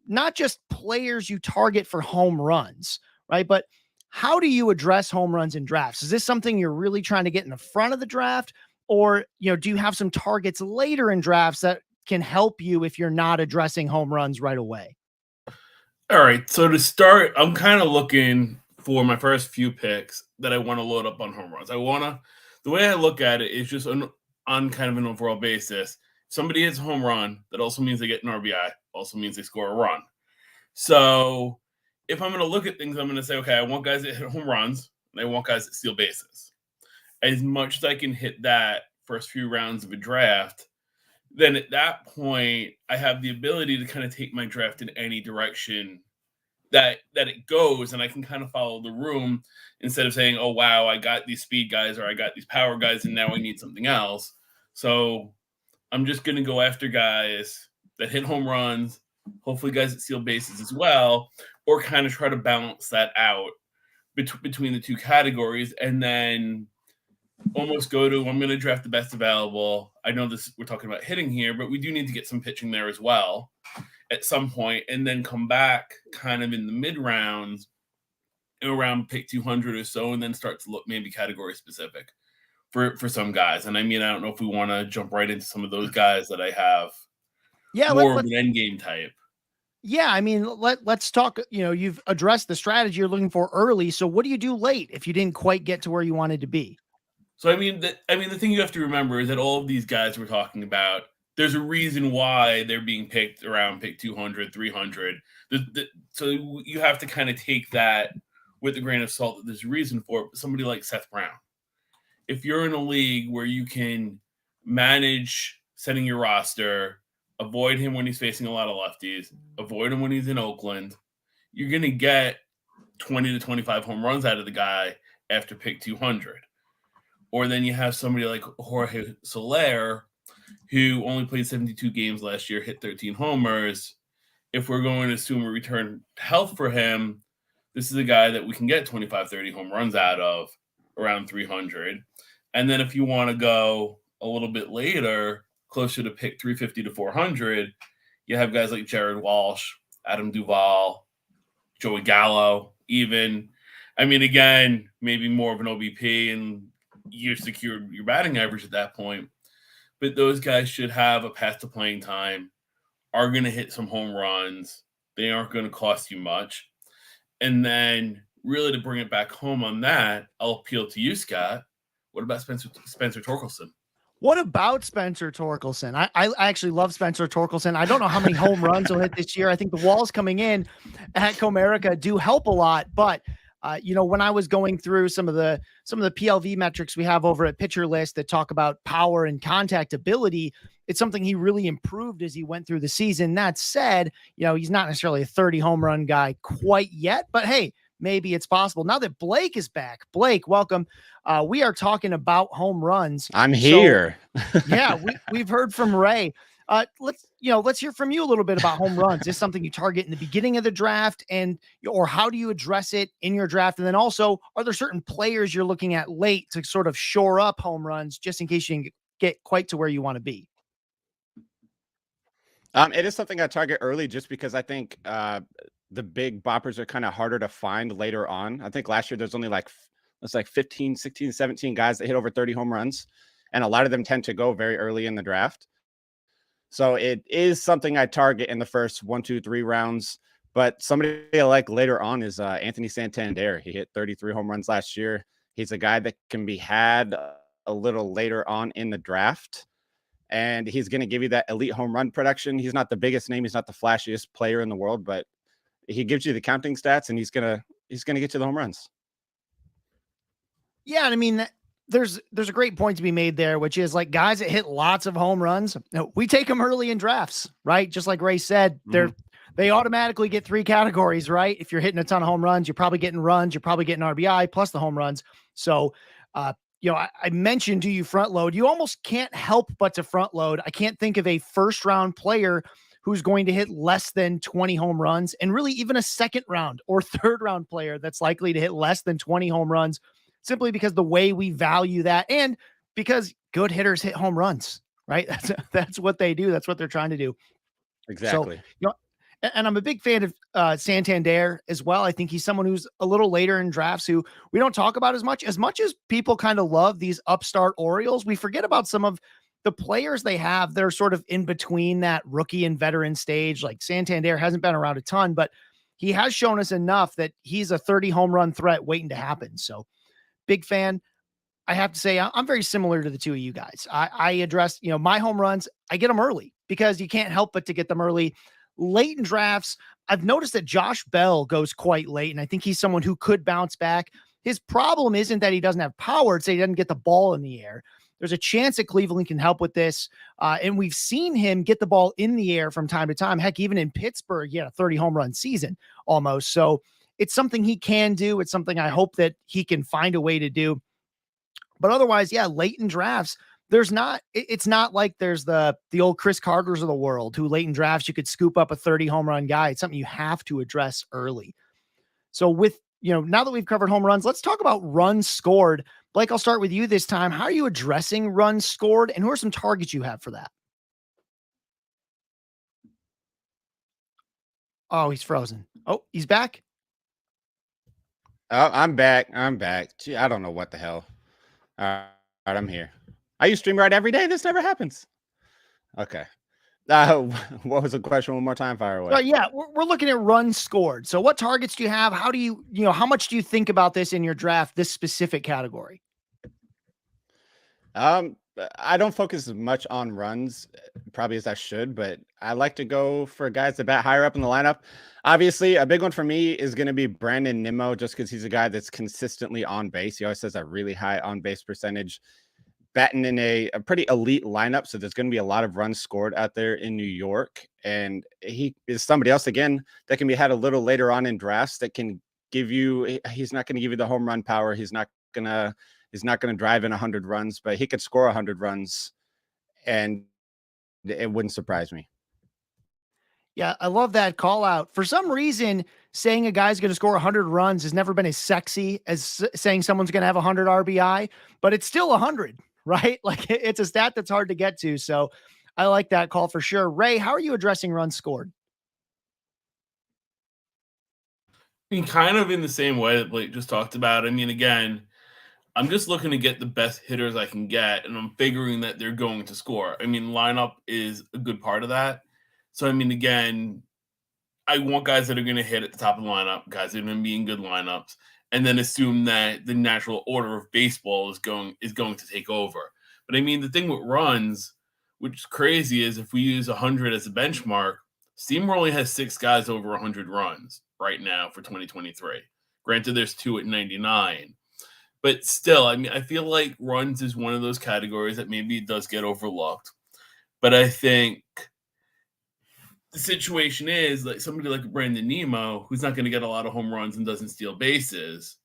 not just players you target for home runs, right? But how do you address home runs in drafts? Is this something you're really trying to get in the front of the draft? Or, do you have some targets later in drafts that can help you if you're not addressing home runs right away?
All right. So to start, I'm kind of looking for my first few picks that I want to load up on home runs. The way I look at it is just on kind of an overall basis. If somebody hits a home run, that also means they get an RBI, also means they score a run. So if I'm going to look at things, I'm going to say, okay, I want guys that hit home runs, and I want guys that steal bases. As much as I can hit that first few rounds of a draft, then at that point, I have the ability to kind of take my draft in any direction that it goes, and I can kind of follow the room instead of saying, oh, wow, I got these speed guys or I got these power guys and now I need something else. So I'm just going to go after guys that hit home runs, hopefully guys that steal bases as well, or kind of try to balance that out between the two categories, and then almost go to, I'm going to draft the best available. I know we're talking about hitting here, but we do need to get some pitching there as well at some point, and then come back kind of in the mid rounds around pick 200 or so, and then start to look maybe category specific for some guys. And I don't know if we want to jump right into some of those guys that I have more of an end game type.
Yeah, let's talk. You've addressed the strategy you're looking for early. So what do you do late if you didn't quite get to where you wanted to be?
So the thing you have to remember is that all of these guys we're talking about, there's a reason why they're being picked around pick 200, 300. So you have to kind of take that with a grain of salt that there's a reason for it. Somebody like Seth Brown, if you're in a league where you can manage setting your roster, avoid him when he's facing a lot of lefties, avoid him when he's in Oakland, you're going to get 20 to 25 home runs out of the guy after pick 200. Or then you have somebody like Jorge Soler, who only played 72 games last year, hit 13 homers. If we're going to assume a return to health for him, this is a guy that we can get 25, 30 home runs out of around 300. And then if you want to go a little bit later, closer to pick 350 to 400, you have guys like Jared Walsh, Adam Duvall, Joey Gallo, even. Again, maybe more of an OBP and you're secured your batting average at that point. But those guys should have a path to playing time, are going to hit some home runs. They aren't going to cost you much. And then really to bring it back home on that, I'll appeal to you, Scott. What about Spencer Torkelson?
What about Spencer Torkelson? I actually love Spencer Torkelson. I don't know how many home runs he'll hit this year. I think the walls coming in at Comerica do help a lot. But, when I was going through some of the PLV metrics we have over at Pitcher List that talk about power and contact ability, it's something he really improved as he went through the season. That said, he's not necessarily a 30 home run guy quite yet. But, hey, maybe it's possible. Now that Blake is back, Blake, welcome. We are talking about home runs.
I'm here.
So, yeah, we've heard from Ray. Let's hear from you a little bit about home runs. Is this something you target in the beginning of the draft, or how do you address it in your draft? And then also, are there certain players you're looking at late to sort of shore up home runs just in case you can get quite to where you want to be?
It is something I target early just because I think the big boppers are kind of harder to find later on. I think last year there's only like 15, 16, 17 guys that hit over 30 home runs, and a lot of them tend to go very early in the draft. So it is something I target in the first 1, 2, 3 rounds. But somebody I like later on is Anthony Santander. He hit 33 home runs last year. He's a guy that can be had a little later on in the draft, and he's going to give you that elite home run production. He's not the biggest name. He's not the flashiest player in the world, but he gives you the counting stats, and he's gonna get you the home runs.
Yeah, and I mean, there's a great point to be made there, which is like guys that hit lots of home runs, we take them early in drafts, right? Just like Ray said, they automatically get 3 categories, right? If you're hitting a ton of home runs, you're probably getting runs, you're probably getting RBI plus the home runs. So, I mentioned, do you front load? You almost can't help but to front load. I can't think of a first round player who's going to hit less than 20 home runs, and really even a second round or third round player that's likely to hit less than 20 home runs, simply because the way we value that, and because good hitters hit home runs, right? That's what they do. That's what they're trying to do.
Exactly.
So, and I'm a big fan of Santander as well. I think he's someone who's a little later in drafts who we don't talk about as much as people kind of love these upstart Orioles. We forget about some of the players they have. They're sort of in between that rookie and veteran stage. Like Santander hasn't been around a ton, but he has shown us enough that he's a 30 home run threat waiting to happen. So big fan. I have to say, I'm very similar to the two of you guys. I address, my home runs, I get them early because you can't help but to get them early. Late in drafts, I've noticed that Josh Bell goes quite late, and I think he's someone who could bounce back. His problem isn't that he doesn't have power, it's that he doesn't get the ball in the air. There's a chance that Cleveland can help with this, and we've seen him get the ball in the air from time to time. Heck, even in Pittsburgh, he had a 30 home run season almost. So it's something he can do. It's something I hope that he can find a way to do. But otherwise, yeah, late in drafts, it's not like there's the old Chris Cargers of the world who late in drafts, you could scoop up a 30 home run guy. It's something you have to address early. So with, now that we've covered home runs, let's talk about runs scored. Blake, I'll start with you this time. How are you addressing runs scored, and who are some targets you have for that? Oh, he's frozen. Oh, he's back.
Oh, I'm back. Gee, I don't know what the hell. All right, I'm here. I use StreamYard every day. This never happens. Okay. What was the question? One more time, fire away.
Yeah, we're looking at runs scored. So what targets do you have? How do you, how much do you think about this in your draft, this specific category?
I don't focus as much on runs probably as I should, but I like to go for guys that bat higher up in the lineup. Obviously, a big one for me is going to be Brandon Nimmo, just because he's a guy that's consistently on base. He always has a really high on base percentage, batting in a pretty elite lineup. So there's going to be a lot of runs scored out there in New York. And he is somebody else, again, that can be had a little later on in drafts that can give you, he's not going to give you the home run power. He's not going to drive in 100 runs, but he could score 100 runs, and it wouldn't surprise me.
Yeah, I love that call out. For some reason, saying a guy's going to score 100 runs has never been as sexy as saying someone's going to have 100 RBI, but it's still 100, right? Like it's a stat that's hard to get to. So I like that call for sure. Ray, how are you addressing runs scored?
I mean, kind of in the same way that Blake just talked about. I mean, again, I'm just looking to get the best hitters I can get, and I'm figuring that they're going to score. I mean, lineup is a good part of that. So, I mean, again, I want guys that are going to hit at the top of the lineup, guys that are going to be in good lineups, and then assume that the natural order of baseball is going to take over. But I mean, the thing with runs, which is crazy, is if we use 100 as a benchmark, Steamer only has 6 guys over 100 runs right now for 2023. Granted, there's 2 at 99. But still, I mean, I feel like runs is one of those categories that maybe does get overlooked. But I think the situation is like somebody like Brandon Nimmo, who's not going to get a lot of home runs and doesn't steal bases.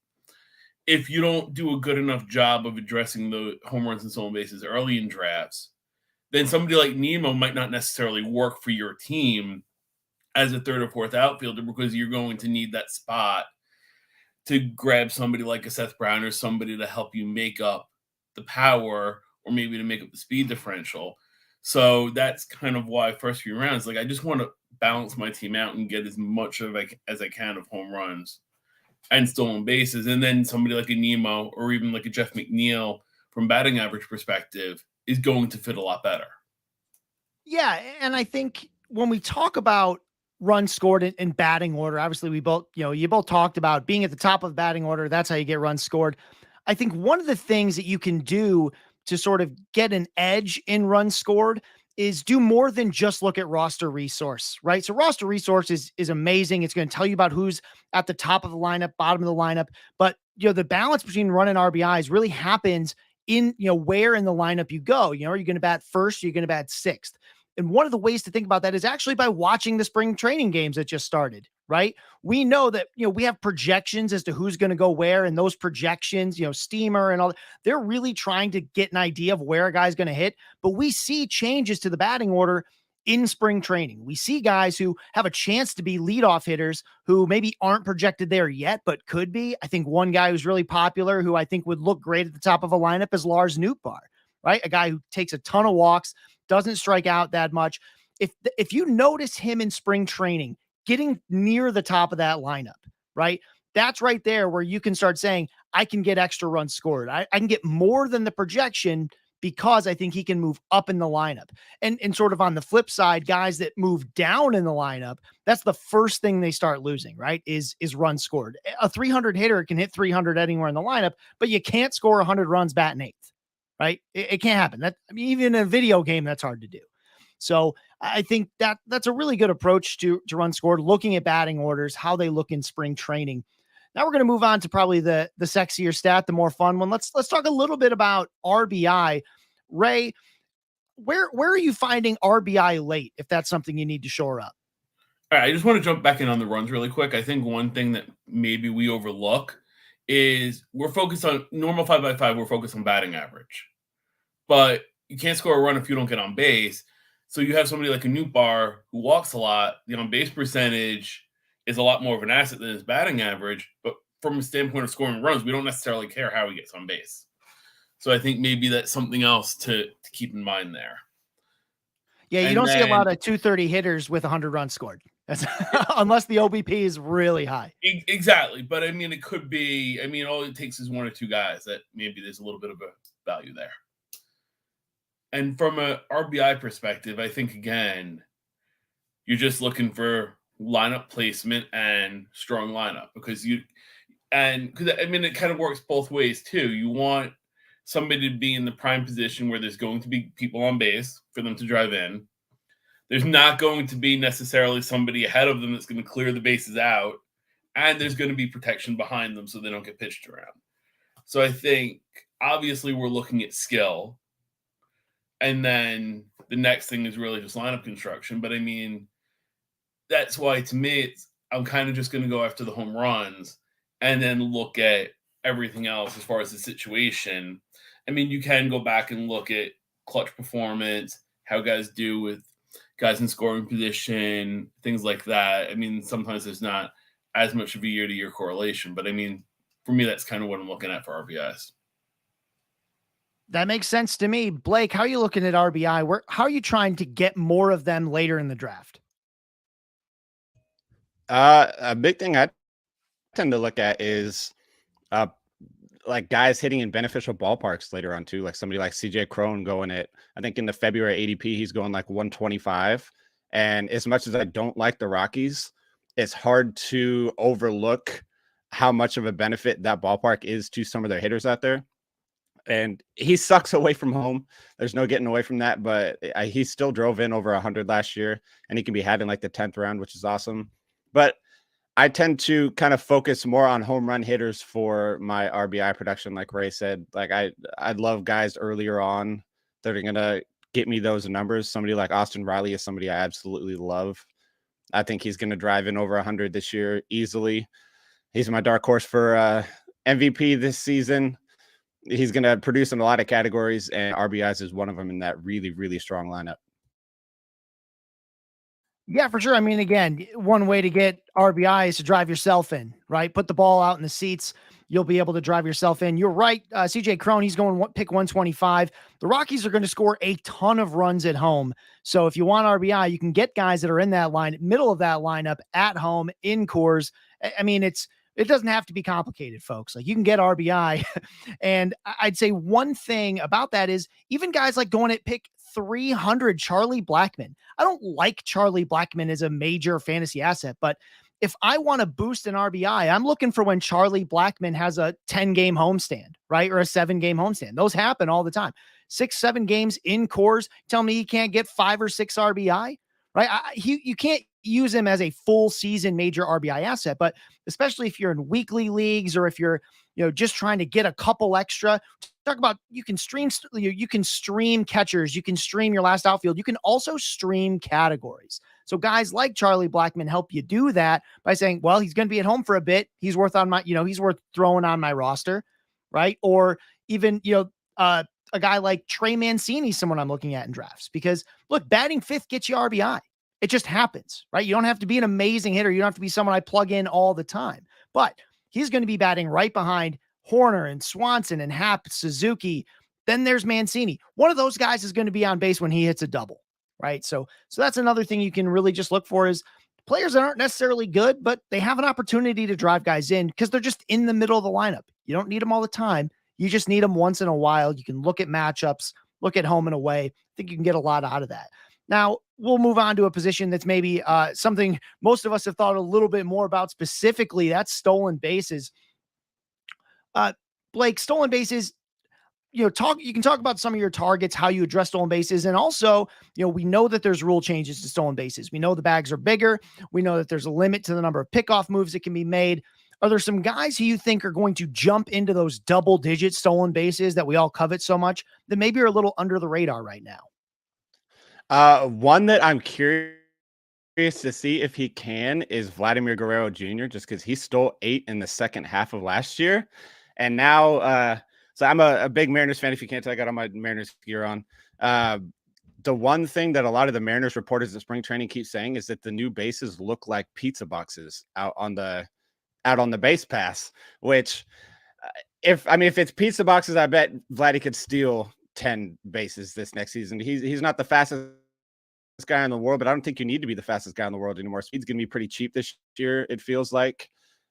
If you don't do a good enough job of addressing the home runs and stolen bases early in drafts, then somebody like Nimmo might not necessarily work for your team as a third or fourth outfielder, because you're going to need that spot to grab somebody like a Seth Brown or somebody to help you make up the power or maybe to make up the speed differential. So that's kind of why first few rounds, like I just want to balance my team out and get as much of as I can of home runs and stolen bases. And then somebody like a Nimmo or even like a Jeff McNeil from batting average perspective is going to fit a lot better.
Yeah. And I think when we talk about runs scored in batting order, obviously we both, you both talked about being at the top of the batting order. That's how you get runs scored. I think one of the things that you can do to sort of get an edge in runs scored is do more than just look at roster resource, right? So roster resource is amazing. It's going to tell you about who's at the top of the lineup, bottom of the lineup, but the balance between run and RBIs really happens in, where in the lineup you go. Are you going to bat first? Are you going to bat sixth? And one of the ways to think about that is actually by watching the spring training games that just started, right? We know that, we have projections as to who's going to go where, and those projections, Steamer and all, they're really trying to get an idea of where a guy's going to hit. But we see changes to the batting order in spring training. We see guys who have a chance to be leadoff hitters who maybe aren't projected there yet, but could be. I think one guy who's really popular, who I think would look great at the top of a lineup, is Lars Nootbaar, right? A guy who takes a ton of walks, doesn't strike out that much. If you notice him in spring training getting near the top of that lineup, right? That's right there where you can start saying, I can get extra runs scored. I can get more than the projection because I think he can move up in the lineup. And sort of on the flip side, guys that move down in the lineup, that's the first thing they start losing, right? Is runs scored. A 300 hitter can hit 300 anywhere in the lineup, but you can't score 100 runs batting eighth. Right? It can't happen. Even in a video game, that's hard to do. So I think that's a really good approach to run scored, looking at batting orders, how they look in spring training. Now we're going to move on to probably the sexier stat, the more fun one. Let's talk a little bit about RBI. Ray, where are you finding RBI late, if that's something you need to shore up?
All right, I just want to jump back in on the runs really quick. I think one thing that maybe we overlook is we're focused on normal 5x5. We're focused on batting average, but you can't score a run if you don't get on base. So you have somebody like a Nootbaar who walks a lot. The on base percentage is a lot more of an asset than his batting average. But from a standpoint of scoring runs, we don't necessarily care how he gets on base. So I think maybe that's something else to keep in mind there.
Yeah, you don't see a lot of 230 hitters with 100 runs scored. Unless the OBP is really high.
Exactly. But I mean, it could be, all it takes is one or two guys that maybe there's a little bit of a value there. And from a RBI perspective, I think, again, you're just looking for lineup placement and strong lineup because it kind of works both ways too. You want somebody to be in the prime position where there's going to be people on base for them to drive in. There's not going to be necessarily somebody ahead of them that's going to clear the bases out, and there's going to be protection behind them so they don't get pitched around. So I think, obviously, we're looking at skill, and then the next thing is really just lineup construction. But, that's why, to me, I'm kind of just going to go after the home runs and then look at everything else as far as the situation. You can go back and look at clutch performance, how guys do with guys in scoring position, things like that. Sometimes there's not as much of a year-to-year correlation, but for me, that's kind of what I'm looking at for RBIs.
That makes sense to me. Blake, how are you looking at RBI? How are you trying to get more of them later in the draft?
A big thing I tend to look at is like guys hitting in beneficial ballparks later on too, like somebody like CJ Cron going at, I think in the February ADP, he's going like 125. And as much as I don't like the Rockies, it's hard to overlook how much of a benefit that ballpark is to some of their hitters out there. And he sucks away from home. There's no getting away from that, but he still drove in over 100 last year, and he can be had in like the 10th round, which is awesome. But I tend to kind of focus more on home run hitters for my RBI production. Like Ray said, like I love guys earlier on that are going to get me those numbers. Somebody like Austin Riley is somebody I absolutely love. I think he's going to drive in over 100 this year easily. He's my dark horse for MVP this season. He's going to produce in a lot of categories, and RBIs is one of them in that really, really strong lineup.
Yeah, for sure. I mean, again, one way to get RBI is to drive yourself in, right? Put the ball out in the seats. You'll be able to drive yourself in. You're right. CJ Cron, he's going pick 125. The Rockies are going to score a ton of runs at home. So if you want RBI, you can get guys that are in that line, middle of that lineup at home in Coors. I mean, it doesn't have to be complicated, folks. Like, you can get RBI. And I'd say one thing about that is even guys like going at pick 300, Charlie Blackmon. I don't like Charlie Blackmon as a major fantasy asset, but if I want to boost an RBI, I'm looking for when Charlie Blackmon has a 10-game homestand, right? Or a 7-game homestand. Those happen all the time. 6-7 games in Coors. Tell me he can't get 5 or 6 RBI, right? You can't use him as a full season major RBI asset, but especially if you're in weekly leagues or if you're, just trying to get a couple extra. Talk about, you can stream catchers, you can stream your last outfield, you can also stream categories. So guys like Charlie Blackmon help you do that by saying, well, he's going to be at home for a bit. He's worth he's worth throwing on my roster, right? Or even, a guy like Trey Mancini, someone I'm looking at in drafts, because look, batting fifth gets you RBI. It just happens, right? You don't have to be an amazing hitter. You don't have to be someone I plug in all the time, but he's going to be batting right behind Horner and Swanson and Happ, Suzuki. Then there's Mancini. One of those guys is going to be on base when he hits a double, right? So that's another thing you can really just look for is players that aren't necessarily good, but they have an opportunity to drive guys in because they're just in the middle of the lineup. You don't need them all the time. You just need them once in a while. You can look at matchups, look at home and away. I think you can get a lot out of that. Now, we'll move on to a position that's maybe something most of us have thought a little bit more about specifically. That's stolen bases. Blake, stolen bases, you can talk about some of your targets, how you address stolen bases. And also, we know that there's rule changes to stolen bases. We know the bags are bigger. We know that there's a limit to the number of pickoff moves that can be made. Are there some guys who you think are going to jump into those double-digit stolen bases that we all covet so much that maybe are a little under the radar right now?
One that I'm curious to see if he can is Vladimir Guerrero Jr., just because he stole 8 in the second half of last year. And now, so I'm a big Mariners fan. If you can't tell, I got all my Mariners gear on. The one thing that a lot of the Mariners reporters at spring training keep saying is that the new bases look like pizza boxes out on the base pass, which if it's pizza boxes, I bet Vladdy could steal 10 bases this next season. He's not the fastest guy in the world, but I don't think you need to be the fastest guy in the world anymore. Speed's going to be pretty cheap this year, it feels like.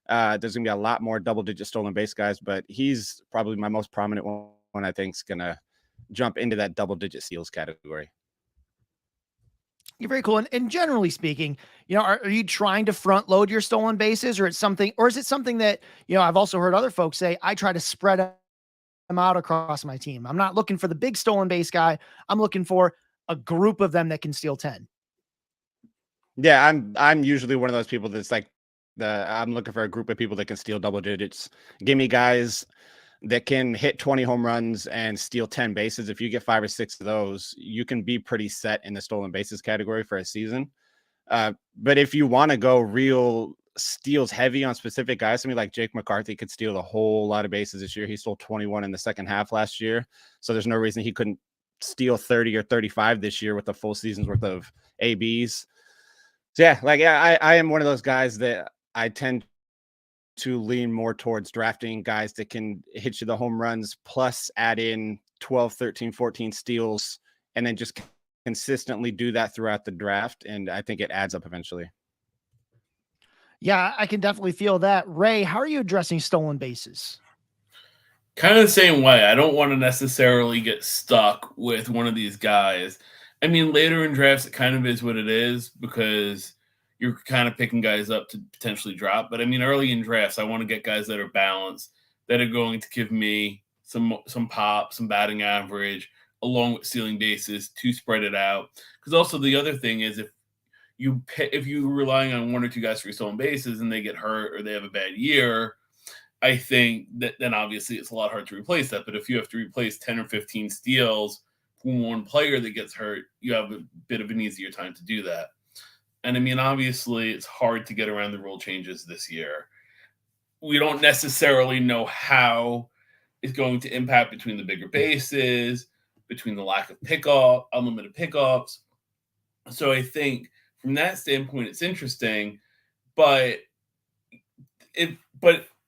There's going to be a lot more double-digit stolen base guys, but he's probably my most prominent one I think is going to jump into that double-digit steals category.
You're very cool. And generally speaking, are you trying to front load your stolen bases, or is it something that, I've also heard other folks say, I try to spread them out across my team. I'm not looking for the big stolen base guy. I'm looking for a group of them that can steal 10.
Yeah, I'm usually one of those people that's like, I'm looking for a group of people that can steal double digits. Give me guys that can hit 20 home runs and steal 10 bases. If you get 5 or 6 of those, you can be pretty set in the stolen bases category for a season. But if you want to go real steals heavy on specific guys, somebody like Jake McCarthy could steal a whole lot of bases this year. He stole 21 in the second half last year. So there's no reason he couldn't steal 30 or 35 this year with a full season's worth of ABs. So I am one of those guys that I tend to lean more towards drafting guys that can hit you the home runs, plus add in 12, 13, 14 steals, and then just consistently do that throughout the draft. And I think it adds up eventually.
Yeah, I can definitely feel that. Ray, how are you addressing stolen bases?
Kind of the same way. I don't want to necessarily get stuck with one of these guys. I mean, later in drafts, it kind of is what it is because you're kind of picking guys up to potentially drop. But I mean, early in drafts, I want to get guys that are balanced, that are going to give me some pop, some batting average, along with stealing bases to spread it out. Because also the other thing is if you're relying on one or two guys for stolen bases and they get hurt or they have a bad year, I think that then obviously it's a lot harder to replace that. But if you have to replace 10 or 15 steals from one player that gets hurt, you have a bit of an easier time to do that. And I mean, obviously, it's hard to get around the rule changes this year. We don't necessarily know how it's going to impact between the bigger bases, between the lack of unlimited pickups. So I think from that standpoint, it's interesting. But if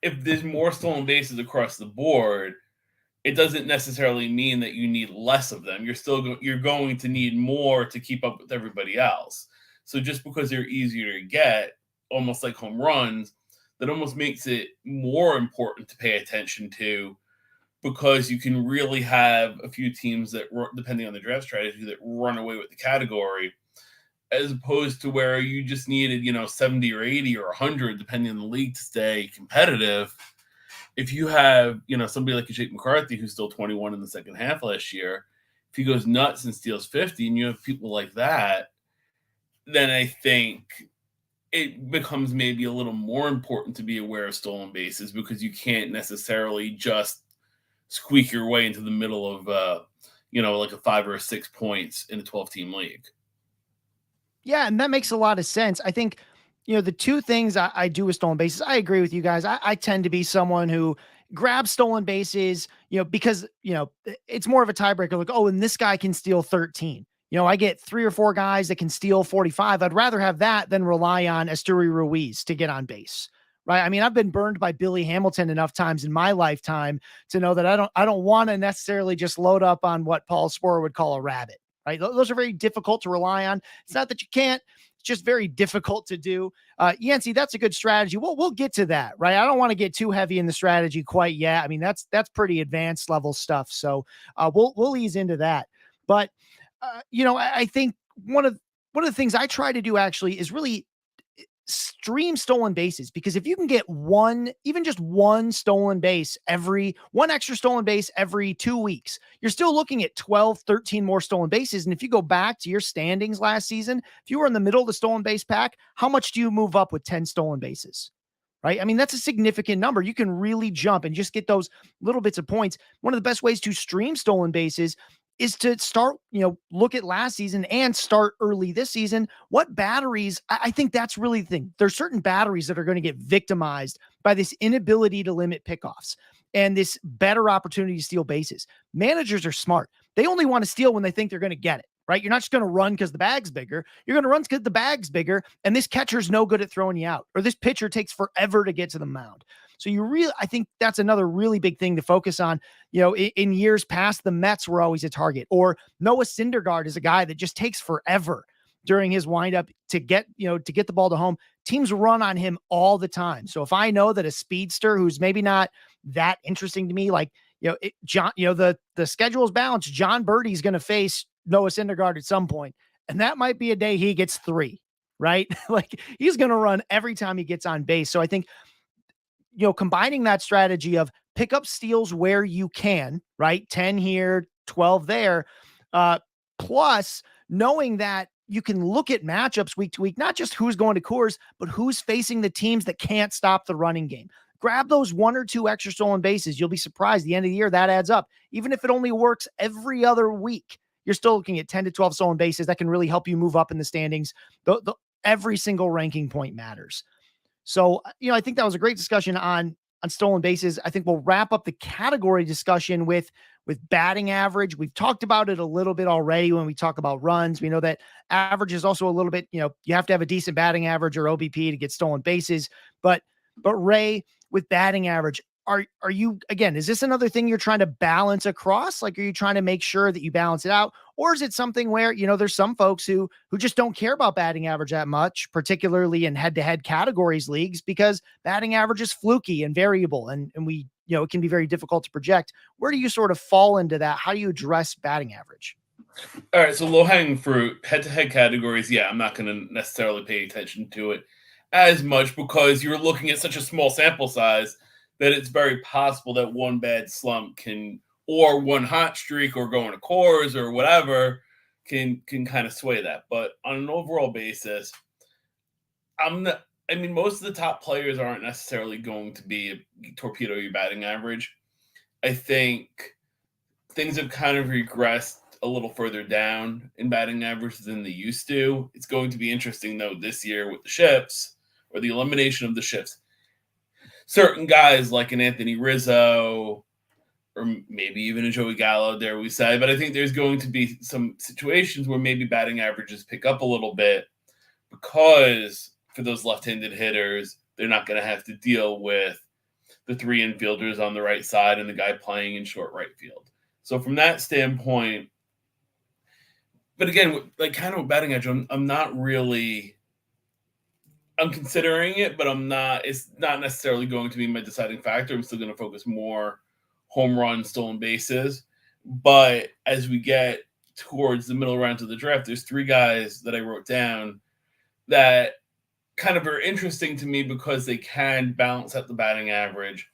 there's more stolen bases across the board, it doesn't necessarily mean that you need less of them. You're going to need more to keep up with everybody else. So just because they're easier to get, almost like home runs, that almost makes it more important to pay attention to, because you can really have a few teams that, depending on the draft strategy, that run away with the category, as opposed to where you just needed, 70 or 80 or 100, depending on the league, to stay competitive. If you have, somebody like a Jake McCarthy, who's still 21 in the second half last year, if he goes nuts and steals 50 and you have people like that, then I think it becomes maybe a little more important to be aware of stolen bases, because you can't necessarily just squeak your way into the middle of, like a 5 or 6 points in a 12-team league.
Yeah, and that makes a lot of sense. I think, the two things I do with stolen bases, I agree with you guys. I tend to be someone who grabs stolen bases, because, it's more of a tiebreaker. Like, oh, and this guy can steal 13. I get 3 or 4 guys that can steal 45. I'd rather have that than rely on Esteury Ruiz to get on base, right? I mean, I've been burned by Billy Hamilton enough times in my lifetime to know that I don't want to necessarily just load up on what Paul Sporer would call a rabbit, right? Those are very difficult to rely on. It's not that you can't, it's just very difficult to do. Yancey, that's a good strategy. We'll get to that, right? I don't want to get too heavy in the strategy quite yet. I mean, that's pretty advanced level stuff. So we'll ease into that. But I think one of the things I try to do actually is really stream stolen bases, because if you can get even just one extra stolen base every 2 weeks, you're still looking at 12, 13 more stolen bases. And if you go back to your standings last season, if you were in the middle of the stolen base pack, how much do you move up with 10 stolen bases? Right? I mean, that's a significant number. You can really jump and just get those little bits of points. One of the best ways to stream stolen bases is to start, look at last season and start early this season. What batteries? I think that's really the thing. There's certain batteries that are going to get victimized by this inability to limit pickoffs and this better opportunity to steal bases. Managers are smart. They only want to steal when they think they're going to get it, right? You're not just going to run because the bag's bigger. You're going to run because the bag's bigger, and this catcher's no good at throwing you out, or this pitcher takes forever to get to the mound. So I think that's another really big thing to focus on. In years past, the Mets were always a target, or Noah Syndergaard is a guy that just takes forever during his windup to get the ball to home. Teams run on him all the time. So if I know that a speedster who's maybe not that interesting to me, like, the schedule is balanced, John Birdie's going to face Noah Syndergaard at some point, and that might be a day he gets 3, right? Like, he's going to run every time he gets on base. So I think, combining that strategy of pick up steals where you can, right? 10 here, 12 there, plus knowing that you can look at matchups week to week, not just who's going to Coors, but who's facing the teams that can't stop the running game. Grab those 1 or 2 extra stolen bases. You'll be surprised. At the end of the year, that adds up. Even if it only works every other week, you're still looking at 10 to 12 stolen bases. That can really help you move up in the standings. Every single ranking point matters. So, I think that was a great discussion on stolen bases. I think we'll wrap up the category discussion with batting average. We've talked about it a little bit already when we talk about runs. We know that average is also a little bit, you have to have a decent batting average or OBP to get stolen bases. But Ray, with batting average, are you, again, is this another thing you're trying to balance across? Like, are you trying to make sure that you balance it out? Or is it something where, there's some folks who just don't care about batting average that much, particularly in head-to-head categories leagues, because batting average is fluky and variable. And we it can be very difficult to project. Where do you sort of fall into that? How do you address batting average?
All right, so low-hanging fruit, head-to-head categories, yeah, I'm not going to necessarily pay attention to it as much because you're looking at such a small sample size that it's very possible that one bad slump or one hot streak or going to cores or whatever can kind of sway that. But on an overall basis, most of the top players aren't necessarily going to be torpedo your batting average. I think things have kind of regressed a little further down in batting average than they used to. It's going to be interesting, though, this year with the shifts or the elimination of the shifts. Certain guys like an Anthony Rizzo or maybe even a Joey Gallo, dare we say, but I think there's going to be some situations where maybe batting averages pick up a little bit because for those left-handed hitters, they're not going to have to deal with the three infielders on the right side and the guy playing in short right field. So from that standpoint, but again, like kind of with batting edge, I'm considering it, but it's not necessarily going to be my deciding factor. I'm still going to focus more home runs, stolen bases. But as we get towards the middle rounds of the draft, there's three guys that I wrote down that kind of are interesting to me because they can balance out the batting average.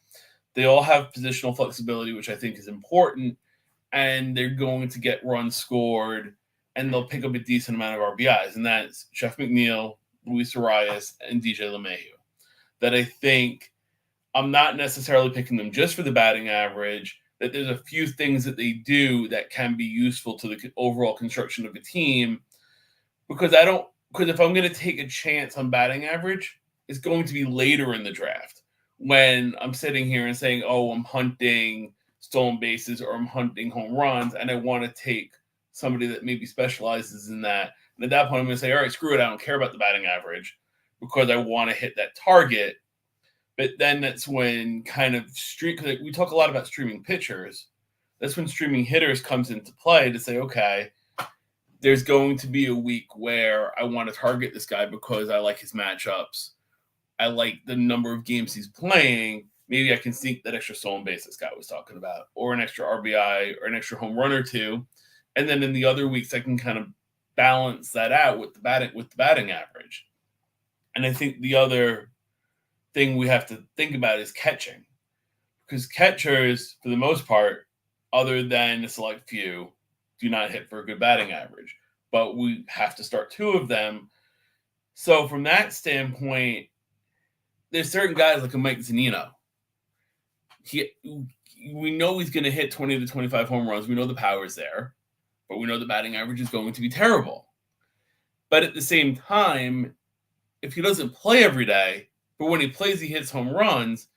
They all have positional flexibility, which I think is important, and they're going to get runs scored, and they'll pick up a decent amount of RBIs, and that's Jeff McNeil, Luis Arias, and DJ LeMahieu. That I think I'm not necessarily picking them just for the batting average, that there's a few things that they do that can be useful to the overall construction of a team, because if I'm going to take a chance on batting average, it's going to be later in the draft when I'm sitting here and saying, oh, I'm hunting stolen bases or I'm hunting home runs, and I want to take somebody that maybe specializes in that. And at that point, I'm going to say, all right, screw it. I don't care about the batting average because I want to hit that target. But then that's when because we talk a lot about streaming pitchers. That's when streaming hitters comes into play to say, okay, there's going to be a week where I want to target this guy because I like his matchups. I like the number of games he's playing. Maybe I can sneak that extra stolen base this guy was talking about, or an extra RBI or an extra home run or two. And then in the other weeks, I can kind of balance that out with the batting average. And I think the other thing we have to think about is catching, because catchers, for the most part, other than a select few, do not hit for a good batting average. But we have to start two of them. So from that standpoint, there's certain guys like a Mike Zunino. We know he's going to hit 20 to 25 home runs. We know the power's there, but we know the batting average is going to be terrible. But at the same time, if he doesn't play every day, but when he plays, he hits home runs,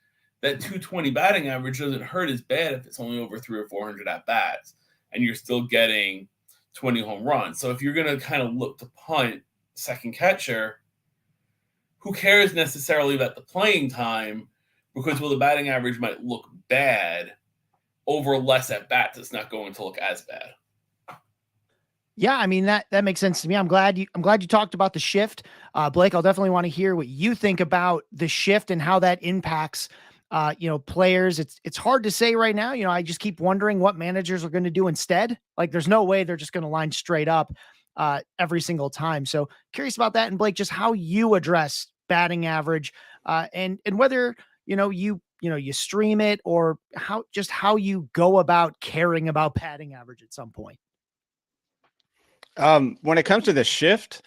that 220 batting average doesn't hurt as bad if it's only over 300 or 400 at-bats, and you're still getting 20 home runs. So if you're going to kind of look to punt second catcher, who cares necessarily about the playing time? Because the batting average might look bad over less at-bats, it's not going to look as bad.
Yeah, I mean, that makes sense to me. I'm glad you talked about the shift. Blake, I'll definitely want to hear what you think about the shift and how that impacts players. It's hard to say right now. I just keep wondering what managers are going to do instead. Like, there's no way they're just going to line straight up every single time. So curious about that. And Blake, just how you address batting average and whether, you stream it or how you go about caring about batting average at some point.
When it comes to the shift,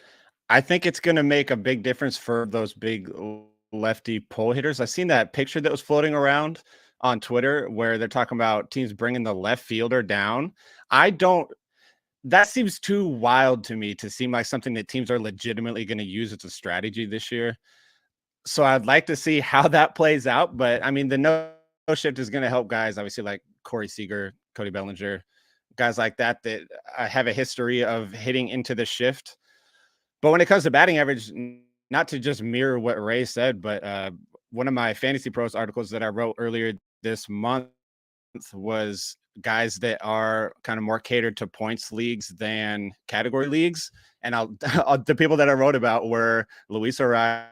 I think it's going to make a big difference for those big lefty pull hitters. I've seen that picture that was floating around on Twitter where they're talking about teams bringing the left fielder down. That seems too wild to me to seem like something that teams are legitimately going to use as a strategy this year. So I'd like to see how that plays out. But I mean, the no shift is going to help guys, obviously, like Corey Seager, Cody Bellinger, guys like that have a history of hitting into the shift. But when it comes to batting average, not to just mirror what Ray said, but one of my Fantasy Pros articles that I wrote earlier this month was guys that are kind of more catered to points leagues than category leagues. And the people that I wrote about were Luis Arias,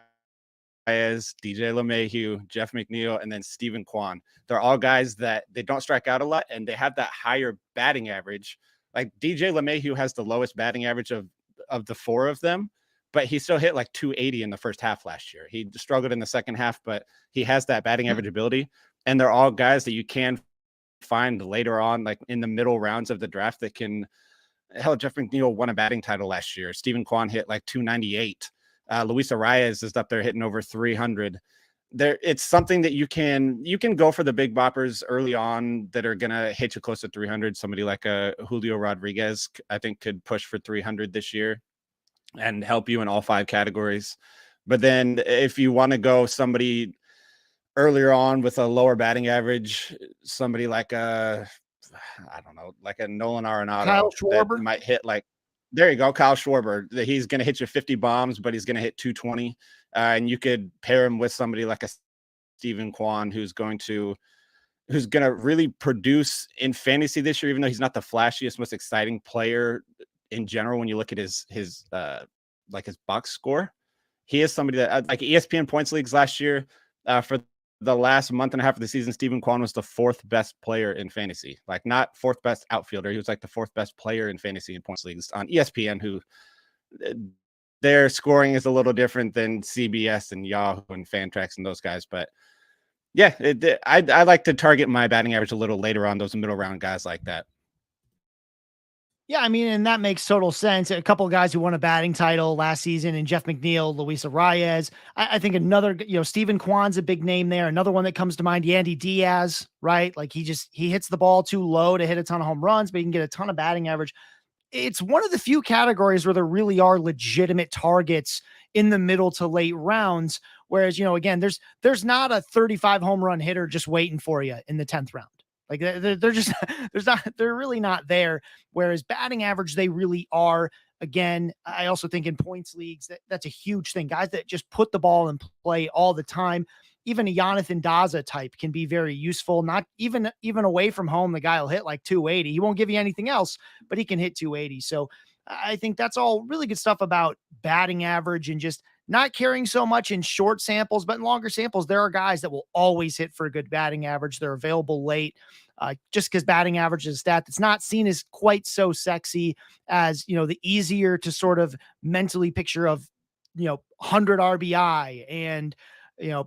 DJ LeMahieu, Jeff McNeil, and then Stephen Kwan. They're all guys that they don't strike out a lot, and they have that higher batting average. Like DJ LeMahieu has the lowest batting average of the four of them, but he still hit like 280 in the first half last year. He struggled in the second half, but he has that batting average ability. And they're all guys that you can find later on, like in the middle rounds of the draft that can. Hell, Jeff McNeil won a batting title last year. Stephen Kwan hit like 298. Luis Arias is up there hitting over 300. It's something that you can go for the big boppers early on that are gonna hit you close to 300. Somebody like a Julio Rodriguez, I think, could push for 300 this year and help you in all 5 categories. But then if you want to go somebody earlier on with a lower batting average, somebody like a Nolan Arenado,
Kyle Schwarber
might hit like. There you go, Kyle Schwarber. He's going to hit you 50 bombs, but he's going to hit 220. And you could pair him with somebody like a Stephen Kwan, who's going to really produce in fantasy this year, even though he's not the flashiest, most exciting player in general. When you look at his box score, he is somebody that like ESPN points leagues last year for the last month and a half of the season, Stephen Kwan was the 4th best player in fantasy, like not 4th best outfielder. He was like the 4th best player in fantasy in points leagues on ESPN, who their scoring is a little different than CBS and Yahoo and Fantrax and those guys. But yeah, I like to target my batting average a little later on, those middle round guys like that.
Yeah, I mean, and that makes total sense. A couple of guys who won a batting title last season, and Jeff McNeil, Luis Arias. I think another, Stephen Kwan's a big name there. Another one that comes to mind, Yandy Diaz, right? Like he hits the ball too low to hit a ton of home runs, but he can get a ton of batting average. It's one of the few categories where there really are legitimate targets in the middle to late rounds. Whereas, again, there's not a 35 home run hitter just waiting for you in the 10th round. Like they're really not there. Whereas batting average, they really are. Again, I also think in points leagues, that's a huge thing. Guys that just put the ball in play all the time. Even a Jonathan Daza type can be very useful. Not even away from home, the guy will hit like 280. He won't give you anything else, but he can hit 280. So I think that's all really good stuff about batting average and just not caring so much in short samples, but in longer samples, there are guys that will always hit for a good batting average. They're available late. Just because batting average is a stat that's not seen as quite so sexy as, the easier to sort of mentally picture of, 100 RBI and,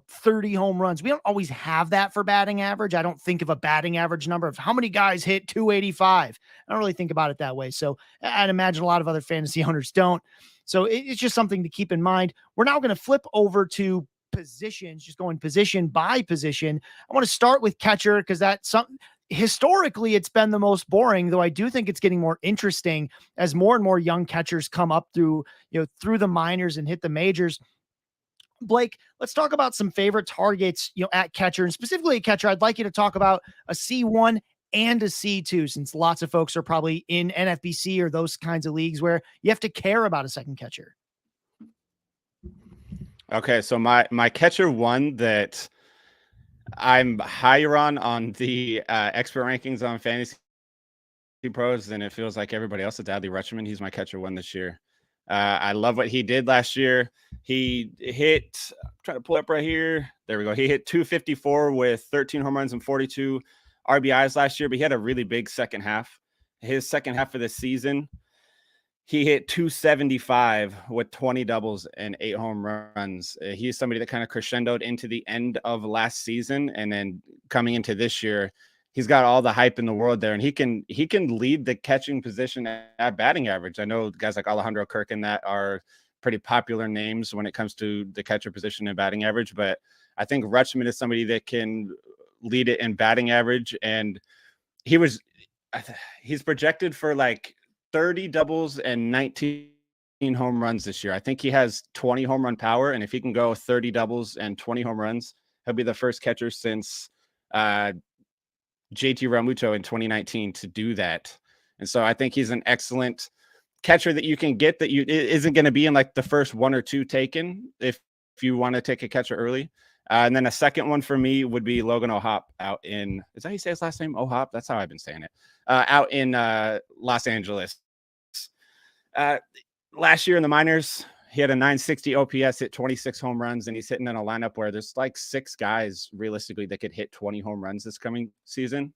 30 home runs. We don't always have that for batting average. I don't think of a batting average number of how many guys hit 285. I don't really think about it that way. So I'd imagine a lot of other fantasy owners don't. So it's just something to keep in mind. We're now going to flip over to positions, just going position by position. I want to start with catcher because that's something historically it's been the most boring, though I do think it's getting more interesting as more and more young catchers come up through the minors and hit the majors. Blake, let's talk about some favorite targets, at catcher, and specifically at catcher. I'd like you to talk about a C1 and a C2, since lots of folks are probably in NFBC or those kinds of leagues where you have to care about a second catcher.
Okay, so my catcher one that I'm higher on the expert rankings on Fantasy Pros than it feels like everybody else. It's Adley Rutschman. He's my catcher one this year. I love what he did last year. He hit, I'm trying to pull up right here. There we go. He hit 254 with 13 home runs and 42 RBIs last year, but he had a really big second half. His second half of the season, he hit 275 with 20 doubles and 8 home runs. He's somebody that kind of crescendoed into the end of last season, and then coming into this year, he's got all the hype in the world there, and he can lead the catching position at batting average. I know guys like Alejandro Kirk that are pretty popular names when it comes to the catcher position and batting average, but I think Rutschman is somebody that can lead it in batting average, and he's projected for like 30 doubles and 19 home runs this year. I think he has 20 home run power, and if he can go 30 doubles and 20 home runs, he'll be the first catcher since JT Realmuto in 2019 to do that. And so I think he's an excellent catcher that you can get that isn't going to be in like the first one or two taken if you want to take a catcher early. And then a second one for me would be Logan O'Hoppe out in, is that how you say his last name? O'Hoppe? That's how I've been saying it. Out in Los Angeles. Last year in the minors, He had a 960 OPS, hit 26 home runs, and he's hitting in a lineup where there's like 6 guys realistically that could hit 20 home runs this coming season.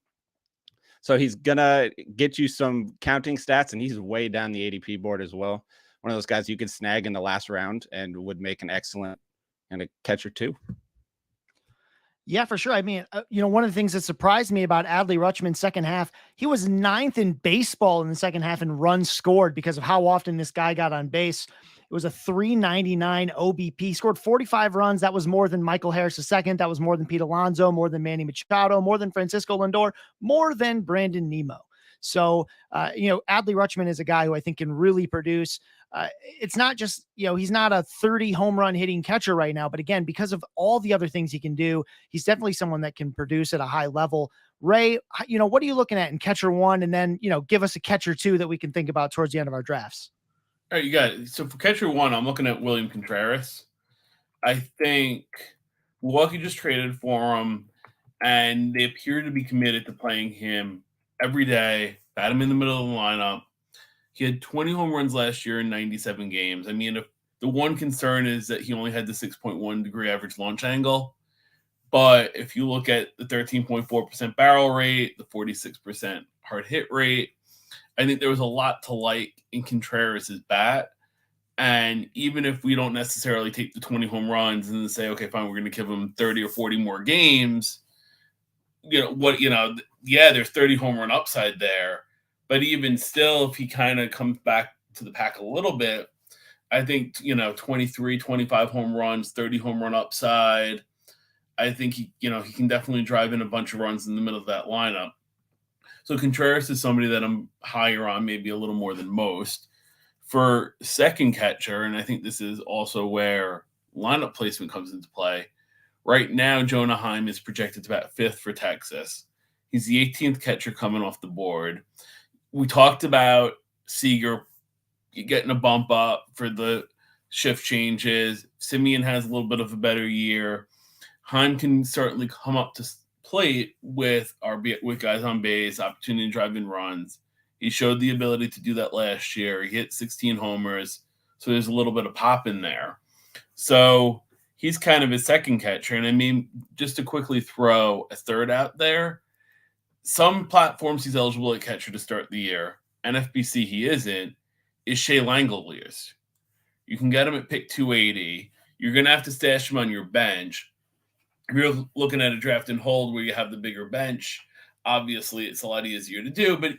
So he's gonna get you some counting stats, and he's way down the ADP board as well. One of those guys you could snag in the last round and would make an excellent and a catcher too.
Yeah, for sure. I mean, one of the things that surprised me about Adley Rutschman's second half, he was 9th in baseball in the second half in runs scored because of how often this guy got on base. It was a 399 OBP, scored 45 runs. That was more than Michael Harris II. That was more than Pete Alonso, more than Manny Machado, more than Francisco Lindor, more than Brandon Nimmo. So, Adley Rutschman is a guy who I think can really produce. It's not just, he's not a 30 home run hitting catcher right now, but again, because of all the other things he can do, he's definitely someone that can produce at a high level. Ray, what are you looking at in catcher 1? And then, give us a catcher 2 that we can think about towards the end of our drafts.
All right, you got it. So for catcher 1, I'm looking at William Contreras. I think Milwaukee just traded for him, and they appear to be committed to playing him every day, bat him in the middle of the lineup. He had 20 home runs last year in 97 games. I mean, if the one concern is that he only had the 6.1 degree average launch angle. But if you look at the 13.4% barrel rate, the 46% hard hit rate, I think there was a lot to like in Contreras' bat. And even if we don't necessarily take the 20 home runs and then say, okay, fine, we're going to give him 30 or 40 more games, there's 30 home run upside there. But even still, if he kind of comes back to the pack a little bit, I think, 23, 25 home runs, 30 home run upside. I think he can definitely drive in a bunch of runs in the middle of that lineup. So Contreras is somebody that I'm higher on, maybe a little more than most. For second catcher, and I think this is also where lineup placement comes into play. Right now, Jonah Heim is projected to bat 5th for Texas. He's the 18th catcher coming off the board. We talked about Seager getting a bump up for the shift changes. Simeon has a little bit of a better year. Heim can certainly come up to plate with guys on base, opportunity to drive in runs. He showed the ability to do that last year. He hit 16 homers, so there's a little bit of pop in there. So he's kind of his second catcher. And I mean, just to quickly throw a third out there, some platforms he's eligible at catcher to start the year. NFBC he isn't, is Shea Langoliers. You can get him at pick 280. You're going to have to stash him on your bench. If you're looking at a draft and hold where you have the bigger bench, obviously it's a lot easier to do. But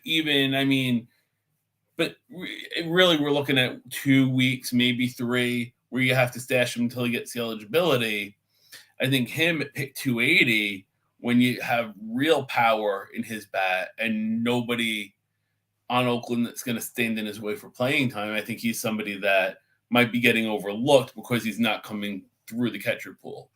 really we're looking at 2 weeks, maybe 3, where you have to stash him until he gets the eligibility. I think him at pick 280, when you have real power in his bat and nobody on Oakland that's going to stand in his way for playing time, I think he's somebody that might be getting overlooked because he's not coming through the catcher pool.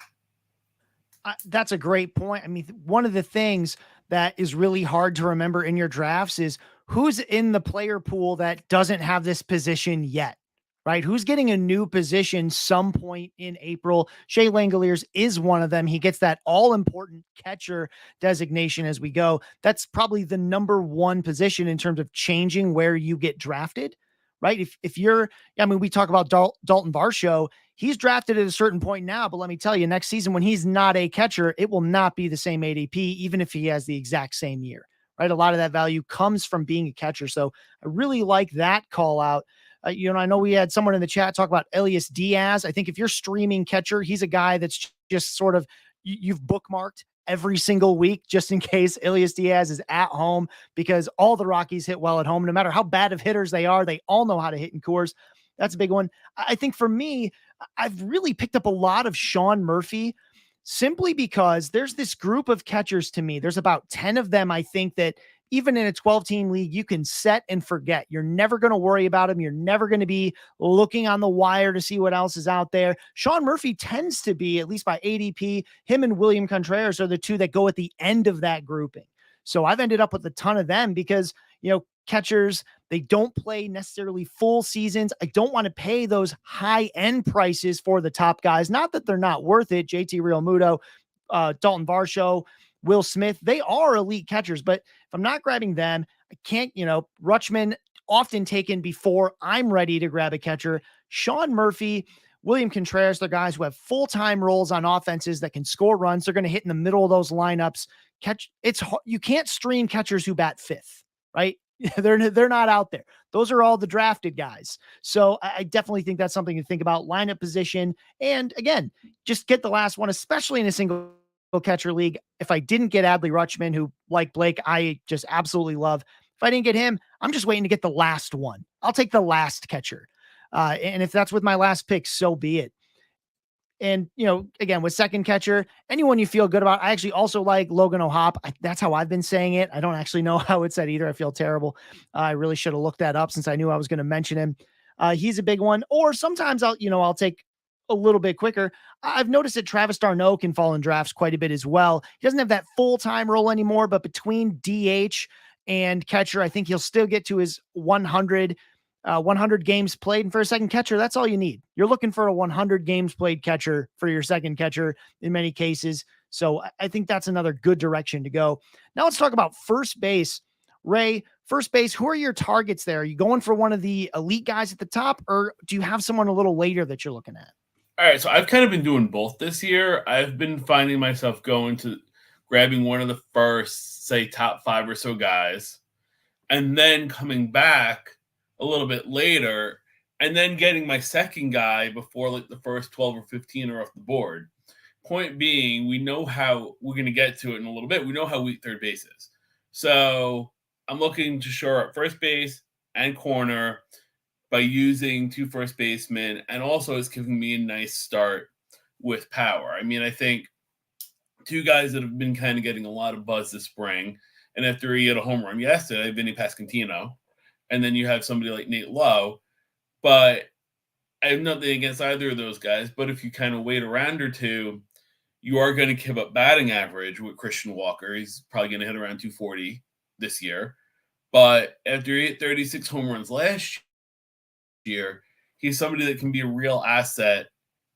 That's a great point. I mean, one of the things that is really hard to remember in your drafts is who's in the player pool that doesn't have this position yet, right? Who's getting a new position some point in April? Shea Langoliers is one of them. He gets that all-important catcher designation as we go. That's probably the number one position in terms of changing where you get drafted, right? If you're, we talk about Dalton Varsho. He's drafted at a certain point now, but let me tell you, next season when he's not a catcher, it will not be the same ADP, even if he has the exact same year, right? A lot of that value comes from being a catcher. So I really like that call out. I know we had someone in the chat talk about Elias Diaz. I think if you're streaming catcher, he's a guy that's just sort of, you've bookmarked every single week, just in case Elias Diaz is at home, because all the Rockies hit well at home. No matter how bad of hitters they are, they all know how to hit in Coors. That's a big one. I think for me, I've really picked up a lot of Sean Murphy simply because there's this group of catchers to me. There's about 10 of them, I think, that even in a 12-team league, you can set and forget. You're never going to worry about them. You're never going to be looking on the wire to see what else is out there. Sean Murphy tends to be, at least by ADP, him and William Contreras are the two that go at the end of that grouping. So I've ended up with a ton of them because, catchers, they don't play necessarily full seasons. I don't want to pay those high-end prices for the top guys. Not that they're not worth it. JT Realmuto, Dalton Varsho, Will Smith, they are elite catchers, but if I'm not grabbing them, I can't, Rutschman often taken before I'm ready to grab a catcher. Sean Murphy, William Contreras, they're guys who have full-time roles on offenses that can score runs. They're going to hit in the middle of those lineups. You can't stream catchers who bat fifth, right? They're not out there. Those are all the drafted guys. So I definitely think that's something to think about. Lineup position. And again, just get the last one, especially in a single catcher league. If I didn't get Adley Rutschman, who, like Blake, I just absolutely love. If I didn't get him, I'm just waiting to get the last one. I'll take the last catcher. And if that's with my last pick, so be it. And, again, with second catcher, anyone you feel good about. I actually also like Logan O'Hoppe. That's how I've been saying it. I don't actually know how it's said either. I feel terrible. I really should have looked that up since I knew I was going to mention him. He's a big one. Or sometimes I'll take a little bit quicker. I've noticed that Travis d'Arnaud can fall in drafts quite a bit as well. He doesn't have that full-time role anymore, but between DH and catcher, I think he'll still get to his 100 games played. And for a second catcher, that's all you need. You're looking for a 100 games played catcher for your second catcher in many cases. So I think that's another good direction to go. Now let's talk about first base. Ray, first base, who are your targets there? Are you going for one of the elite guys at the top, or do you have someone a little later that you're looking at?
All right, so I've kind of been doing both this year. I've been finding myself grabbing one of the first, say, top 5 or so guys, and then coming back a little bit later, and then getting my second guy before like the first 12 or 15 are off the board. Point being, we know how we're going to get to it in a little bit. We know how weak third base is. So I'm looking to shore up first base and corner by using 2 first basemen, and also it's giving me a nice start with power. I mean, I think 2 guys that have been kind of getting a lot of buzz this spring, and after he hit a home run yesterday, Vinny Pasquantino, and then you have somebody like Nate Lowe. But I have nothing against either of those guys, but if you kind of wait a round or two, you are going to give up batting average with Christian Walker. He's probably going to hit around 240 this year. But after he hit 36 home runs last year, he's somebody that can be a real asset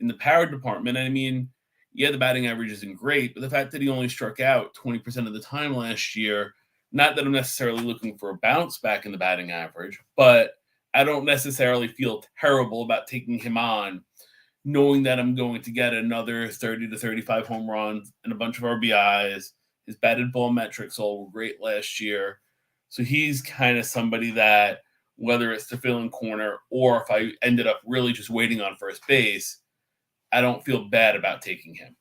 in the power department. I mean, yeah, the batting average isn't great, but the fact that he only struck out 20% of the time last year, not that I'm necessarily looking for a bounce back in the batting average, but I don't necessarily feel terrible about taking him on, knowing that I'm going to get another 30 to 35 home runs and a bunch of RBIs. His batted ball metrics all were great last year. So he's kind of somebody that, whether it's to fill in corner or if I ended up really just waiting on first base, I don't feel bad about taking him.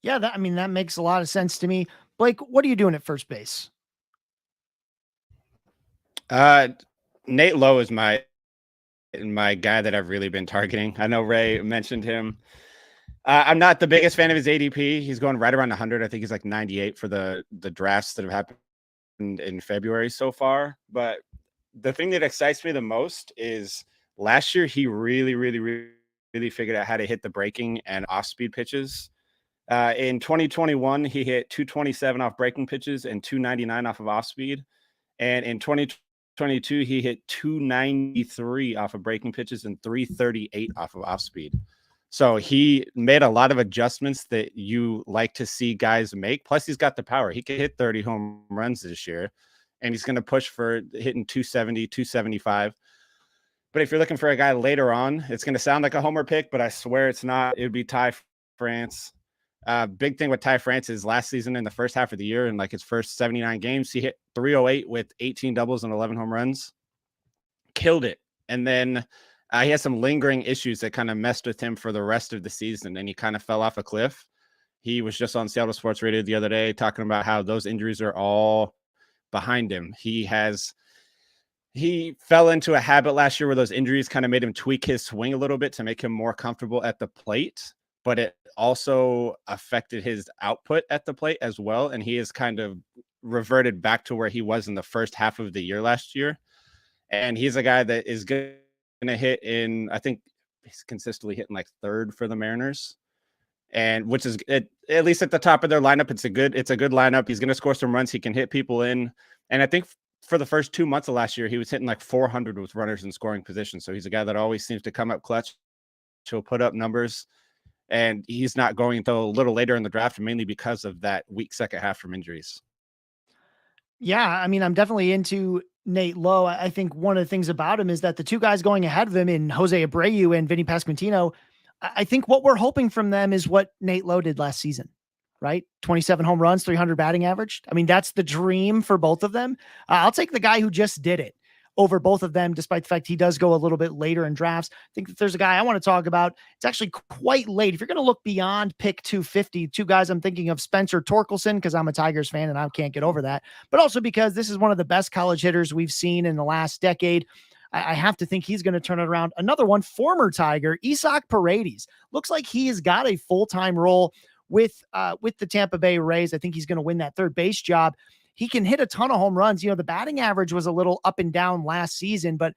Yeah, that makes a lot of sense to me. Blake, what are you doing at first base?
Nate Lowe is my guy that I've really been targeting. I know Ray mentioned him. I'm not the biggest fan of his ADP. He's going right around 100. I think he's like 98 for the drafts that have happened in February so far. But the thing that excites me the most is last year he really figured out how to hit the breaking and off-speed pitches. In 2021, he hit 227 off breaking pitches and 299 off of off-speed. And in 2022, he hit 293 off of breaking pitches and 338 off of off-speed. So he made a lot of adjustments that you like to see guys make. Plus, he's got the power. He could hit 30 home runs this year, and he's going to push for hitting 270, 275. But if you're looking for a guy later on, it's going to sound like a homer pick, but I swear it's not. It would be Ty France. Big thing with Ty France is last season in the first half of the year, in like his first 79 games, he hit 308 with 18 doubles and 11 home runs. Killed it. And then he had some lingering issues that kind of messed with him for the rest of the season, and he kind of fell off a cliff. He was just on Seattle Sports Radio the other day talking about how those injuries are all behind him. He fell into a habit last year where those injuries kind of made him tweak his swing a little bit to make him more comfortable at the plate, but it also affected his output at the plate as well. And he has kind of reverted back to where he was in the first half of the year last year. And he's a guy that is going to hit in, I think he's consistently hitting like third for the Mariners, and which is at least at the top of their lineup. It's a good lineup. He's going to score some runs. He can hit people in. And I think for the first 2 months of last year, he was hitting like 400 with runners in scoring position. So he's a guy that always seems to come up clutch. He'll put up numbers, and he's not going until a little later in the draft, mainly because of that weak second half from injuries.
Yeah, I mean, I'm definitely into Nate Lowe, I think one of the things about him is that the two guys going ahead of him in Jose Abreu and Vinny Pasquantino, I think what we're hoping from them is what Nate Lowe did last season, right? 27 home runs, 300 batting average. I mean, that's the dream for both of them. I'll take the guy who just did it over both of them, despite the fact he does go a little bit later in drafts. I think that there's a guy I want to talk about. It's actually quite late. If you're going to look beyond pick 250, two guys I'm thinking of, Spencer Torkelson, because I'm a Tigers fan and I can't get over that, but also because this is one of the best college hitters we've seen in the last decade. I have to think he's going to turn it around. Another one, former Tiger, Isaac Paredes. Looks like he has got a full-time role with the Tampa Bay Rays. I think he's going to win that third base job. He can hit a ton of home runs. You know, the batting average was a little up and down last season, but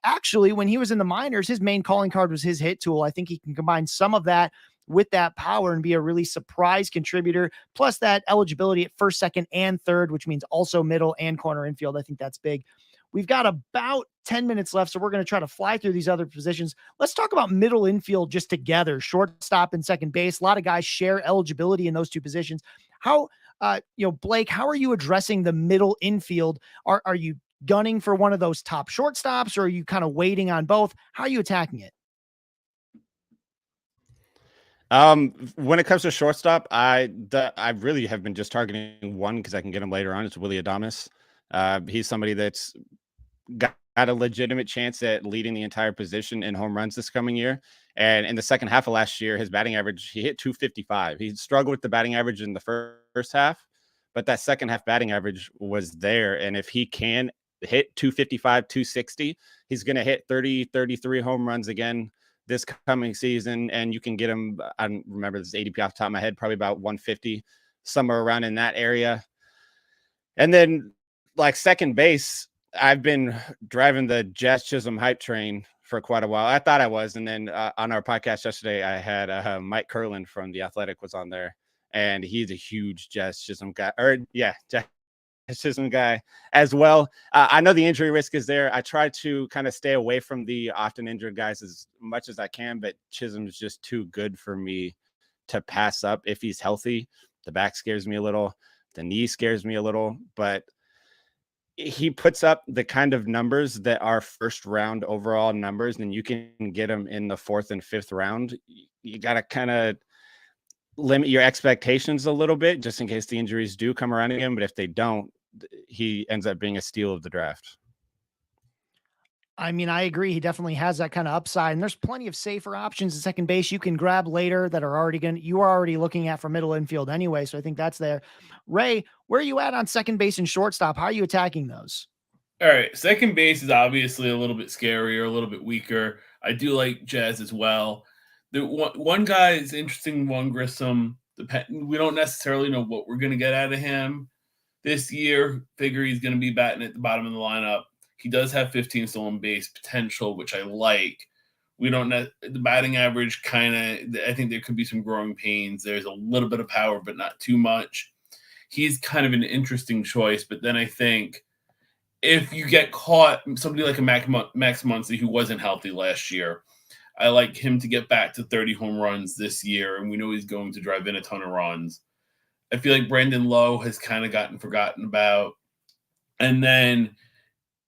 actually when he was in the minors, his main calling card was his hit tool. I think he can combine some of that with that power and be a really surprise contributor. Plus that eligibility at first, second, and third, which means also middle and corner infield. I think that's big. We've got about 10 minutes left, so we're going to try to fly through these other positions. Let's talk about middle infield just together, shortstop and second base. A lot of guys share eligibility in those two positions. How, Blake, how are you addressing the middle infield? Are you gunning for one of those top shortstops, or are you kind of waiting on both? How are you attacking it?
When it comes to shortstop, I really have been just targeting one because I can get him later on. It's Willy Adames. He's somebody that's got a legitimate chance at leading the entire position in home runs this coming year. And in the second half of last year, his batting average, he hit 255. He struggled with the batting average in the first half, but that second half batting average was there. And if he can hit 255, 260, he's going to hit 30, 33 home runs again this coming season. And you can get him, I don't remember this ADP off the top of my head, probably about 150, somewhere around in that area. And then like second base, I've been driving the Jazz Chisholm hype train for quite a while. I thought I was. And then on our podcast yesterday, I had Mike Curlin from The Athletic was on there, and he's a huge Jazz Chisholm guy, Jazz Chisholm guy as well. I know the injury risk is there. I try to kind of stay away from the often injured guys as much as I can, but Chisholm is just too good for me to pass up if he's healthy. The back scares me a little. The knee scares me a little, but he puts up the kind of numbers that are first round overall numbers, and you can get him in the fourth and fifth round. You got to kind of limit your expectations a little bit just in case the injuries do come around again. But if they don't, he ends up being a steal of the draft.
I mean, I agree. He definitely has that kind of upside, and there's plenty of safer options at second base you can grab later that are you are already looking at for middle infield anyway. So I think that's there. Ray, where are you at on second base and shortstop? How are you attacking those?
All right. Second base is obviously a little bit scarier, a little bit weaker. I do like Jazz as well. The one guy is interesting, Juan Grissom. We don't necessarily know what we're going to get out of him this year. Figure he's going to be batting at the bottom of the lineup. He does have 15 stolen base potential, which I like. We don't know the batting average I think there could be some growing pains. There's a little bit of power, but not too much. He's kind of an interesting choice, but then I think if you get caught, somebody like a Max Muncy who wasn't healthy last year, I like him to get back to 30 home runs this year, and we know he's going to drive in a ton of runs. I feel like Brandon Lowe has kind of gotten forgotten about. And then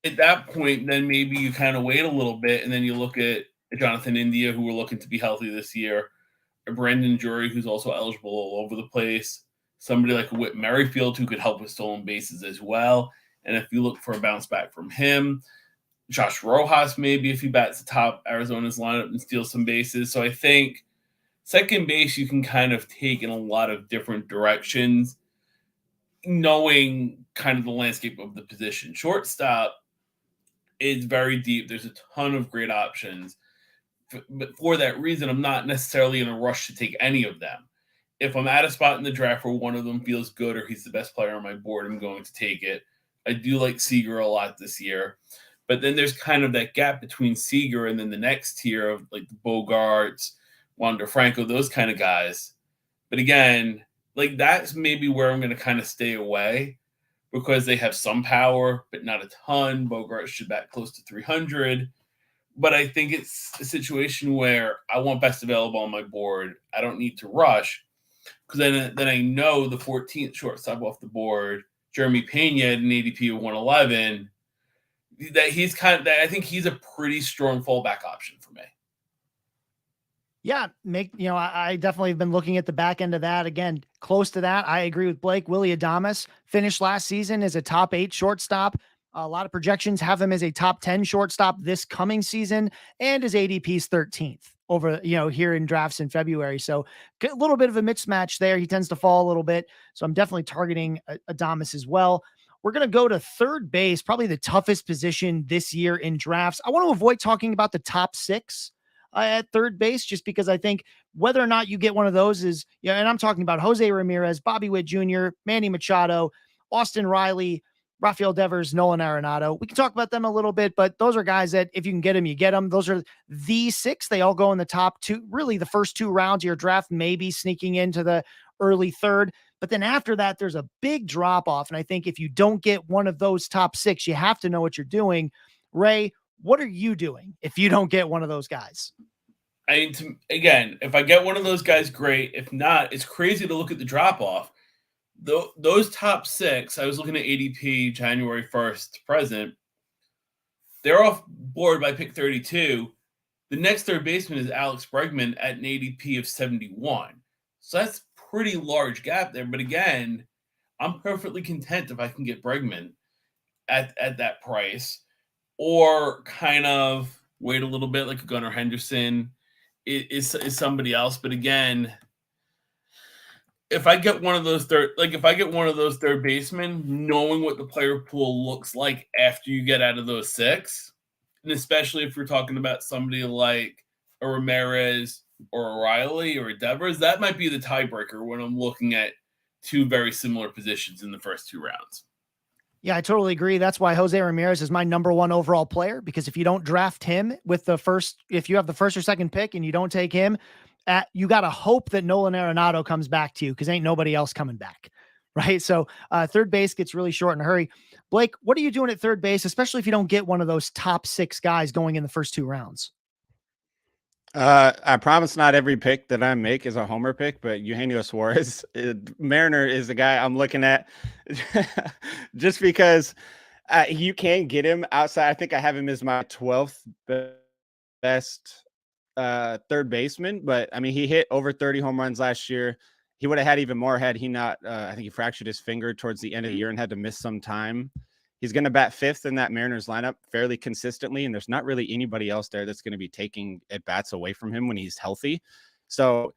at that point, then maybe you kind of wait a little bit, and then you look at Jonathan India, who we're looking to be healthy this year, or Brandon Drury, who's also eligible all over the place, somebody like a Whit Merrifield, who could help with stolen bases as well. And if you look for a bounce back from him, Josh Rojas, maybe if he bats the top Arizona's lineup and steals some bases. So I think second base you can kind of take in a lot of different directions, knowing kind of the landscape of the position. Shortstop is very deep. There's a ton of great options. But for that reason, I'm not necessarily in a rush to take any of them. If I'm at a spot in the draft where one of them feels good or he's the best player on my board, I'm going to take it. I do like Seager a lot this year. But then there's kind of that gap between Seager and then the next tier of like the Bogarts, Wander Franco, those kind of guys. But again, like that's maybe where I'm going to kind of stay away because they have some power, but not a ton. Bogarts should bat close to 300. But I think it's a situation where I want best available on my board. I don't need to rush because then I know the 14th shortstop off the board, Jeremy Pena at an ADP of 111, that he's kind of, that I think he's a pretty strong fallback option for me.
Yeah, I definitely have been looking at the back end of that. Again, close to that. I agree with Blake. Willy Adames finished last season as a top 8 shortstop. A lot of projections have him as a top 10 shortstop this coming season, and his ADP's 13th over, here in drafts in February. So a little bit of a mismatch there. He tends to fall a little bit. So I'm definitely targeting Adames as well. We're going to go to third base, probably the toughest position this year in drafts. I want to avoid talking about the top 6 at third base, just because I think whether or not you get one of those is, and I'm talking about Jose Ramirez, Bobby Witt Jr., Manny Machado, Austin Riley, Rafael Devers, Nolan Arenado. We can talk about them a little bit, but those are guys that if you can get them, you get them. Those are the 6. They all go in the top 2, really the first 2 rounds of your draft, maybe sneaking into the early 3rd. But then after that, there's a big drop off. And I think if you don't get one of those top 6, you have to know what you're doing. Ray, what are you doing if you don't get one of those guys?
Again, if I get one of those guys, great. If not, it's crazy to look at the drop off. Those top 6, I was looking at ADP January 1st to present. They're off board by pick 32. The next third baseman is Alex Bregman at an ADP of 71. So that's pretty large gap there. But again, I'm perfectly content if I can get Bregman at that price, or kind of wait a little bit like a Gunnar Henderson is somebody else. But again, if I get one of those third basemen, knowing what the player pool looks like after you get out of those 6, and especially if you're talking about somebody like a Ramirez or a Riley or a Devers, that might be the tiebreaker when I'm looking at 2 very similar positions in the first 2 rounds.
Yeah, I totally agree. That's why Jose Ramirez is my number 1 overall player, because if you don't draft him with if you have the first or second pick and you don't take him, you got to hope that Nolan Arenado comes back to you, because ain't nobody else coming back. Right. So third base gets really short in a hurry. Blake, what are you doing at third base, especially if you don't get one of those top 6 guys going in the first 2 rounds?
I promise not every pick that I make is a homer pick, but Eugenio Suarez, Mariner, is the guy I'm looking at just because you can get him outside. I think I have him as my 12th best third baseman, but I mean, he hit over 30 home runs last year. He would have had even more had he not, I think he fractured his finger towards the end of the year and had to miss some time. He's going to bat 5th in that Mariners lineup fairly consistently, and there's not really anybody else there that's going to be taking at bats away from him when he's healthy. So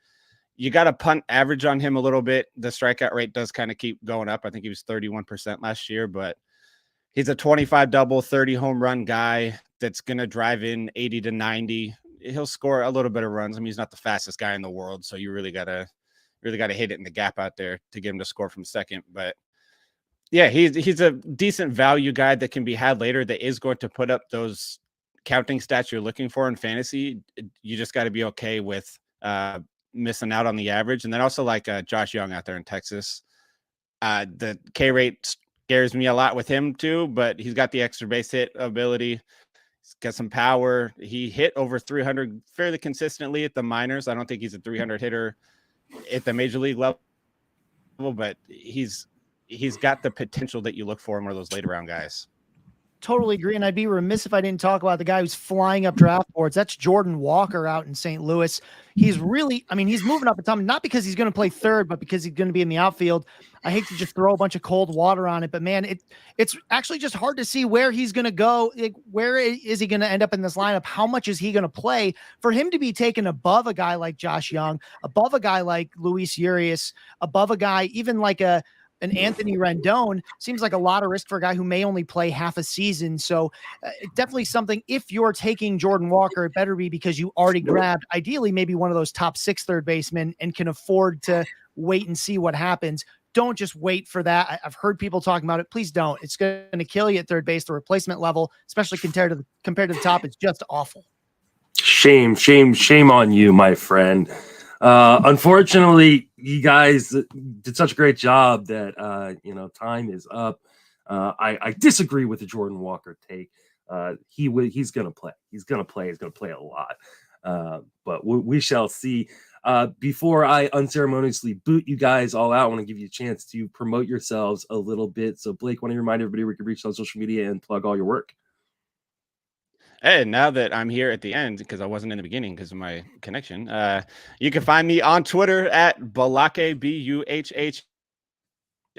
you got to punt average on him a little bit. The strikeout rate does kind of keep going up. I think he was 31% last year, but he's a 25 double, 30 home run guy that's going to drive in 80 to 90. He'll score a little bit of runs. I mean, he's not the fastest guy in the world, so you really got to hit it in the gap out there to get him to score from second. But yeah, he's a decent value guy that can be had later, that is going to put up those counting stats you're looking for in fantasy. You just got to be okay with missing out on the average. And then also like Josh Young out there in Texas. The K rate scares me a lot with him too, but he's got the extra base hit ability. He's got some power. He hit over 300 fairly consistently at the minors. I don't think he's a 300 hitter at the major league level, but he's got the potential that you look for in one of those later round guys.
Totally agree. And I'd be remiss if I didn't talk about the guy who's flying up draft boards. That's Jordan Walker out in St. Louis. He's really, he's moving up a ton, not because he's going to play third, but because he's going to be in the outfield. I hate to just throw a bunch of cold water on it, but man, it's actually just hard to see where he's going to go. Where is he going to end up in this lineup? How much is he going to play for him to be taken above a guy like Josh Young, above a guy like Luis Urias, above a guy, even like an Anthony Rendon? Seems like a lot of risk for a guy who may only play half a season. So definitely something, if you're taking Jordan Walker, it better be because you already grabbed ideally maybe one of those top 6 third basemen and can afford to wait and see what happens. Don't just wait for that. I've heard people talking about it. Please don't. It's going to kill you at third base. The replacement level, especially compared to the top, it's just awful.
Shame on you, my friend. Unfortunately, you guys did such a great job that time is up. I disagree with the Jordan Walker take. He's gonna play. He's gonna play a lot. But we shall see. Before I unceremoniously boot you guys all out, I want to give you a chance to promote yourselves a little bit. So, Blake, want to remind everybody where you can reach on social media and plug all your work?
And now that I'm here at the end, because I wasn't in the beginning because of my connection, you can find me on Twitter at Bullockaye,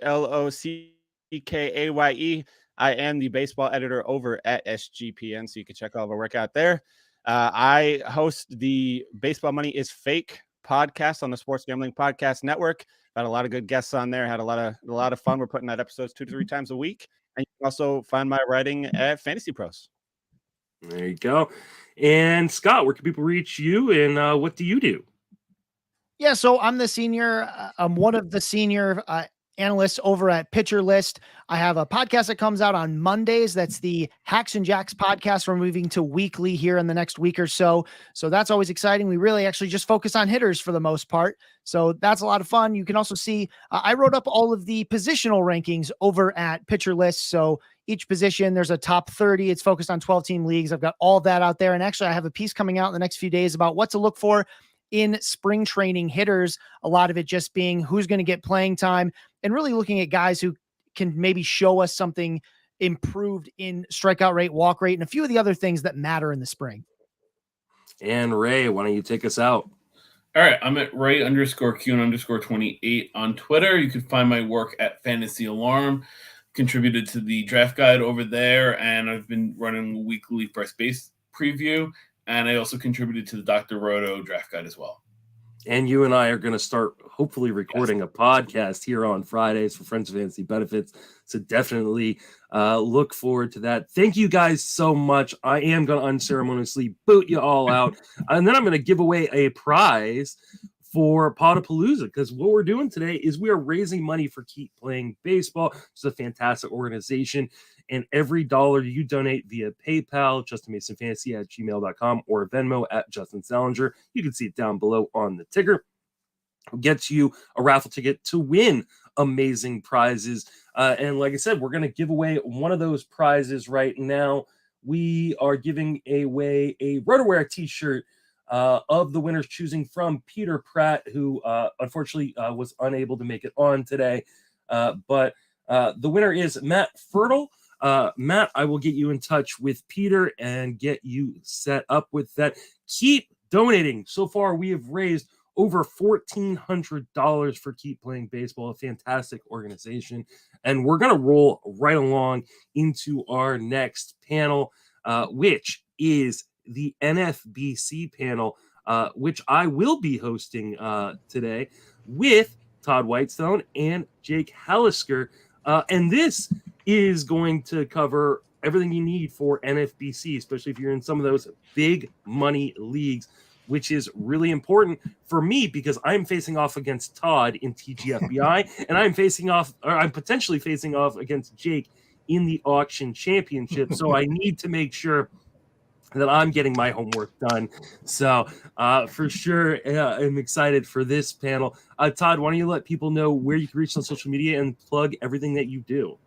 BuhHHLOCKAYE. I am the baseball editor over at SGPN, so you can check all of our work out there. I host the Baseball Money is Fake podcast on the Sports Gambling Podcast Network. Had a lot of good guests on there. Had a lot of fun. We're putting out episodes 2 to 3 times a week. And you can also find my writing at Fantasy Pros.
There you go. And Scott, where can people reach you, and what do you do?
Yeah, so I'm the senior. I'm one of the senior analysts over at Pitcher List. I have a podcast that comes out on Mondays. That's the Hacks and Jacks podcast. We're moving to weekly here in the next week or so. So that's always exciting. We really actually just focus on hitters for the most part. So that's a lot of fun. You can also see, I wrote up all of the positional rankings over at Pitcher List. So each position, there's a top 30. It's focused on 12-team leagues. I've got all that out there. And actually, I have a piece coming out in the next few days about what to look for in spring training hitters. A lot of it just being who's going to get playing time and really looking at guys who can maybe show us something improved in strikeout rate, walk rate, and a few of the other things that matter in the spring.
And Ray, why don't you take us out?
All right, I'm at Ray_Kuhn_28 on Twitter. You can find my work at Fantasy Alarm. Contributed to the draft guide over there, and I've been running a weekly first base preview, and I also contributed to the Dr. Roto draft guide as well.
And you and I are going to start hopefully recording a podcast here on Fridays for Friends of Fantasy Benefits. So definitely look forward to that. Thank you guys so much. I am going to unceremoniously boot you all out. And then I'm going to give away a prize for Podapallooza, because what we're doing today is we are raising money for Keep Playing Baseball. It's a fantastic organization. And every dollar you donate via PayPal, justinmasonfantasy@gmail.com, or Venmo at Justin Salinger, you can see it down below on the ticker, gets you a raffle ticket to win amazing prizes. And like I said, we're going to give away one of those prizes right now. We are giving away a Rotowear t-shirt of the winners choosing from Peter Pratt, who unfortunately was unable to make it on today. But the winner is Matt Fertile. Matt, I will get you in touch with Peter and get you set up with that. Keep donating. So far, we have raised over $1,400 for Keep Playing Baseball, a fantastic organization. And we're going to roll right along into our next panel, which is the NFBC panel, which I will be hosting today with Todd Whitestone and Jake Halusker. And this is going to cover everything you need for NFBC, especially if you're in some of those big money leagues, which is really important for me because I'm facing off against Todd in TGFBI, and I'm potentially facing off against Jake in the auction championship. So I need to make sure that I'm getting my homework done. So for sure, I'm excited for this panel. Todd, why don't you let people know where you can reach on social media and plug everything that you do?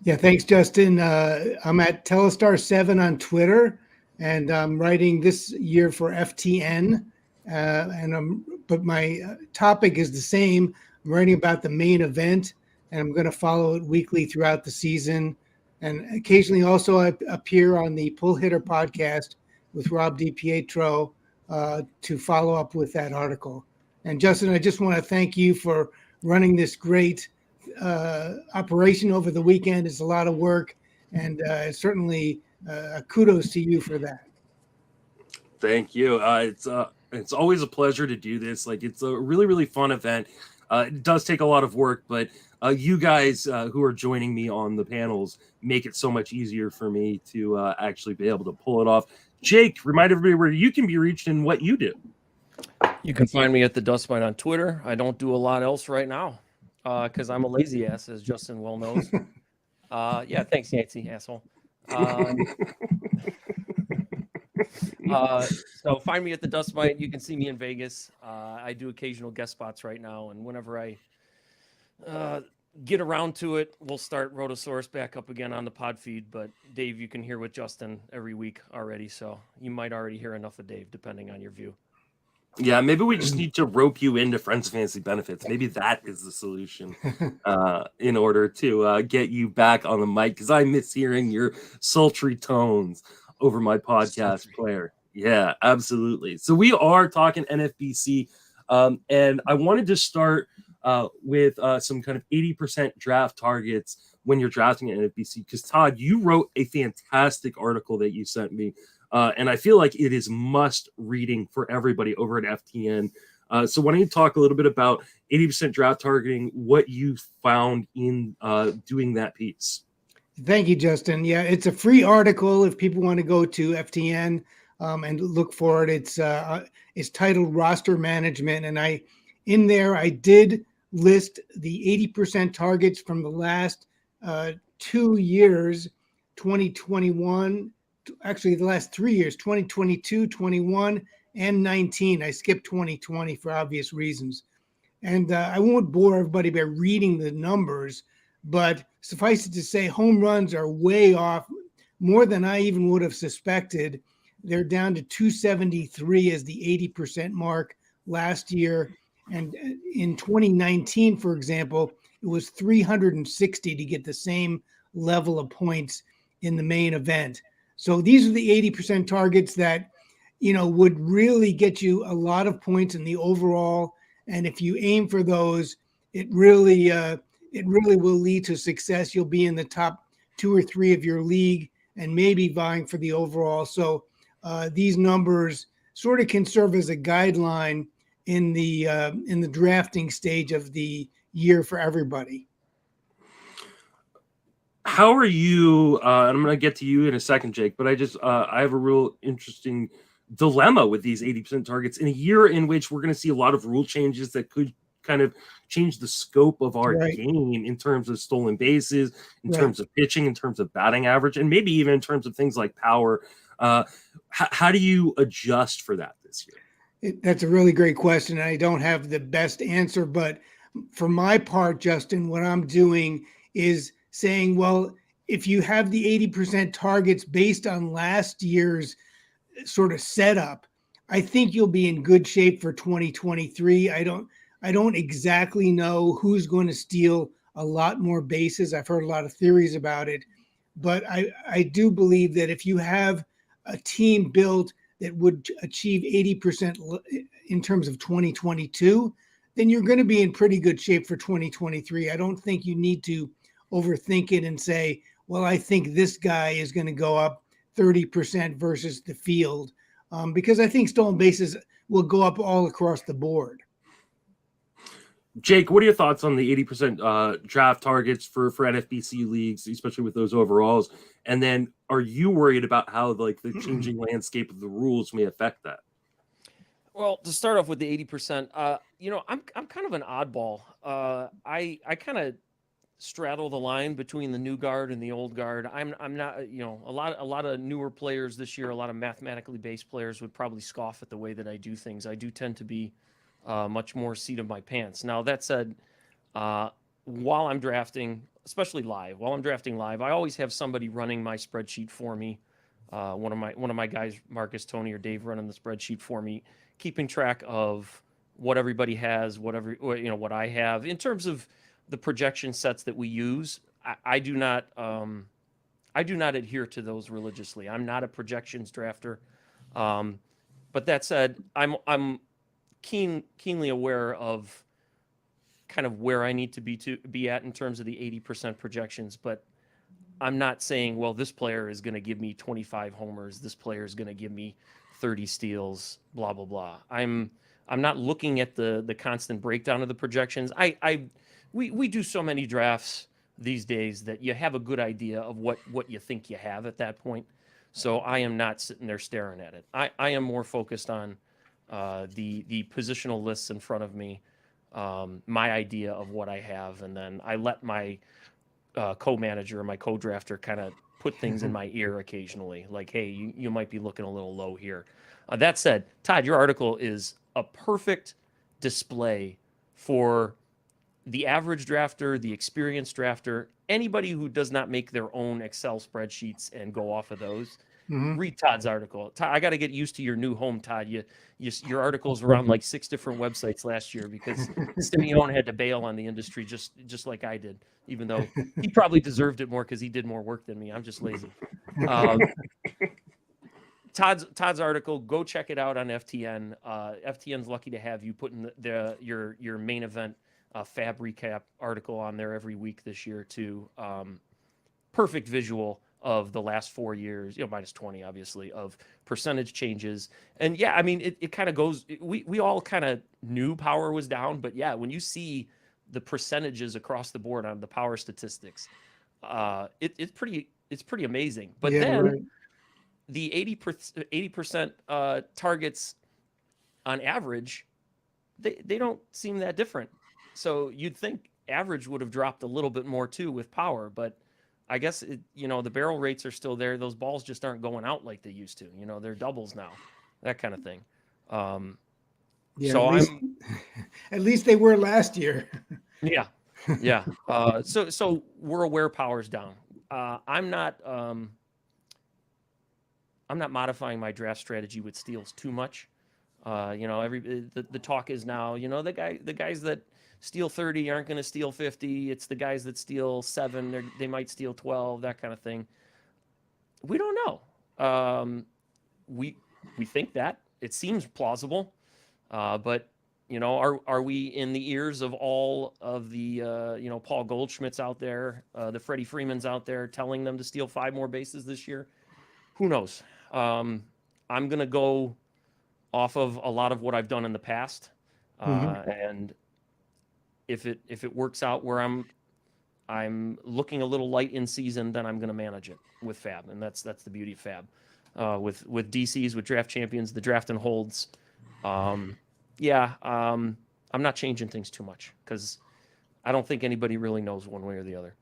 Yeah, thanks, Justin. I'm at Telestar7 on Twitter, and I'm writing this year for FTN. But my topic is the same. I'm writing about the main event, and I'm going to follow it weekly throughout the season. And occasionally also I appear on the Pull Hitter podcast with Rob DiPietro to follow up with that article. And Justin, I just want to thank you for running this great operation over the weekend. It's a lot of work, and certainly kudos to you for that.
Thank you. It's always a pleasure to do this. Like, it's a really, really fun event. It does take a lot of work, but you guys who are joining me on the panels make it so much easier for me to actually be able to pull it off. Jake, remind everybody where you can be reached and what you do.
You can find me at the Dust Mite on Twitter. I don't do a lot else right now because I'm a lazy ass, as Justin well knows. Yeah, thanks, Nancy, asshole. So find me at the Dust Mite. You can see me in Vegas. I do occasional guest spots right now, and whenever I get around to it, we'll start Rotosaurus back up again on the pod feed. But Dave, you can hear with Justin every week already, so you might already hear enough of Dave, depending on your view.
Yeah, maybe we just need to rope you into Friends of Fantasy Benefits. Maybe that is the solution in order to get you back on the mic, because I miss hearing your sultry tones over my podcast player. Yeah, absolutely. So we are talking NFBC, and I wanted to start with some kind of 80% draft targets when you're drafting an NFBC, because Todd, you wrote a fantastic article that you sent me, and I feel like it is must reading for everybody over at FTN. So why don't you talk a little bit about 80% draft targeting, what you found in doing that piece?
Thank you, Justin. Yeah, it's a free article if people want to go to FTN and look for it. It's titled Roster Management, and I did list the 80% targets from the last 2 years, 2021, actually the last 3 years, 2022, 21, and 19. I skipped 2020 for obvious reasons. And I won't bore everybody by reading the numbers, but suffice it to say, home runs are way off, more than I even would have suspected. They're down to 273 as the 80% mark last year. And in 2019, for example, it was 360 to get the same level of points in the main event. So these are the 80% targets that, would really get you a lot of points in the overall. And if you aim for those, it really will lead to success. You'll be in the top 2 or 3 of your league and maybe vying for the overall. So these numbers sort of can serve as a guideline in the drafting stage of the year for everybody.
How are you? And I'm going to get to you in a second, Jake, but I have a real interesting dilemma with these 80% targets in a year in which we're going to see a lot of rule changes that could kind of change the scope of our game in terms of stolen bases, in terms of pitching, in terms of batting average, and maybe even in terms of things like power. How do you adjust for that this year?
That's a really great question. I don't have the best answer, but for my part, Justin, what I'm doing is saying, well, if you have the 80% targets based on last year's sort of setup, I think you'll be in good shape for 2023. I don't exactly know who's going to steal a lot more bases. I've heard a lot of theories about it, but I do believe that if you have a team built that would achieve 80% in terms of 2022, then you're going to be in pretty good shape for 2023. I don't think you need to overthink it and say, well, I think this guy is going to go up 30% versus the field, because I think stolen bases will go up all across the board.
Jake, what are your thoughts on the 80% draft targets for NFBC leagues, especially with those overalls? And then are you worried about how the changing landscape of the rules may affect that?
Well, to start off with the 80%, I'm kind of an oddball. I kind of straddle the line between the new guard and the old guard. I'm not, a lot of newer players this year, a lot of mathematically based players would probably scoff at the way that I do things. I do tend to be much more seat of my pants. Now, that said, while I'm drafting, especially live, I always have somebody running my spreadsheet for me. One of my guys, Marcus, Tony, or Dave, running the spreadsheet for me, keeping track of what everybody has, what I have in terms of the projection sets that we use. I do not adhere to those religiously. I'm not a projections drafter. But that said, I'm keenly aware of kind of where I need to be at in terms of the 80% projections, but I'm not saying, well, this player is going to give me 25 homers, this player is going to give me 30 steals, blah blah blah. I'm not looking at the constant breakdown of the projections. We do so many drafts these days that you have a good idea of what you think you have at that point. So I am not sitting there staring at it. I am more focused on the positional lists in front of me, my idea of what I have, and then I let my co-manager or my co-drafter kind of put things in my ear occasionally, like, hey, you might be looking a little low here. That said, Todd, your article is a perfect display for the average drafter, the experienced drafter, anybody who does not make their own Excel spreadsheets and go off of those. Read Todd's article. Todd, I got to get used to your new home, Todd. Your articles were on like 6 different websites last year because Simone had to bail on the industry just like I did, even though he probably deserved it more because he did more work than me. I'm just lazy. Todd's article, go check it out on FTN. FTN's lucky to have you putting your main event Fab recap article on there every week this year too. Perfect visual of the last 4 years, minus 20 obviously, of percentage changes. And yeah, I mean it kind of goes. We all kind of knew power was down, but yeah, when you see the percentages across the board on the power statistics, it's pretty amazing. But then the 80% targets on average, they don't seem that different. So you'd think average would have dropped a little bit more too with power, but I guess the barrel rates are still there. Those balls just aren't going out like they used to. They're doubles now, that kind of thing. So
at least they were last year.
Yeah. So we're aware power's down. I'm not modifying my draft strategy with steals too much. The talk is now, the guys that steal 30 aren't going to steal 50. It's the guys that steal 7. They might steal 12, that kind of thing. We don't know. We think that it seems plausible, but are we in the ears of all of the Paul Goldschmidt's out there, the Freddie Freemans out there telling them to steal 5 more bases this year? Who knows? I'm going to go off of a lot of what I've done in the past, and if it works out where I'm looking a little light in season, then I'm going to manage it with Fab, and that's the beauty of Fab. With DCs, with draft champions, the draft and holds. I'm not changing things too much because I don't think anybody really knows one way or the other.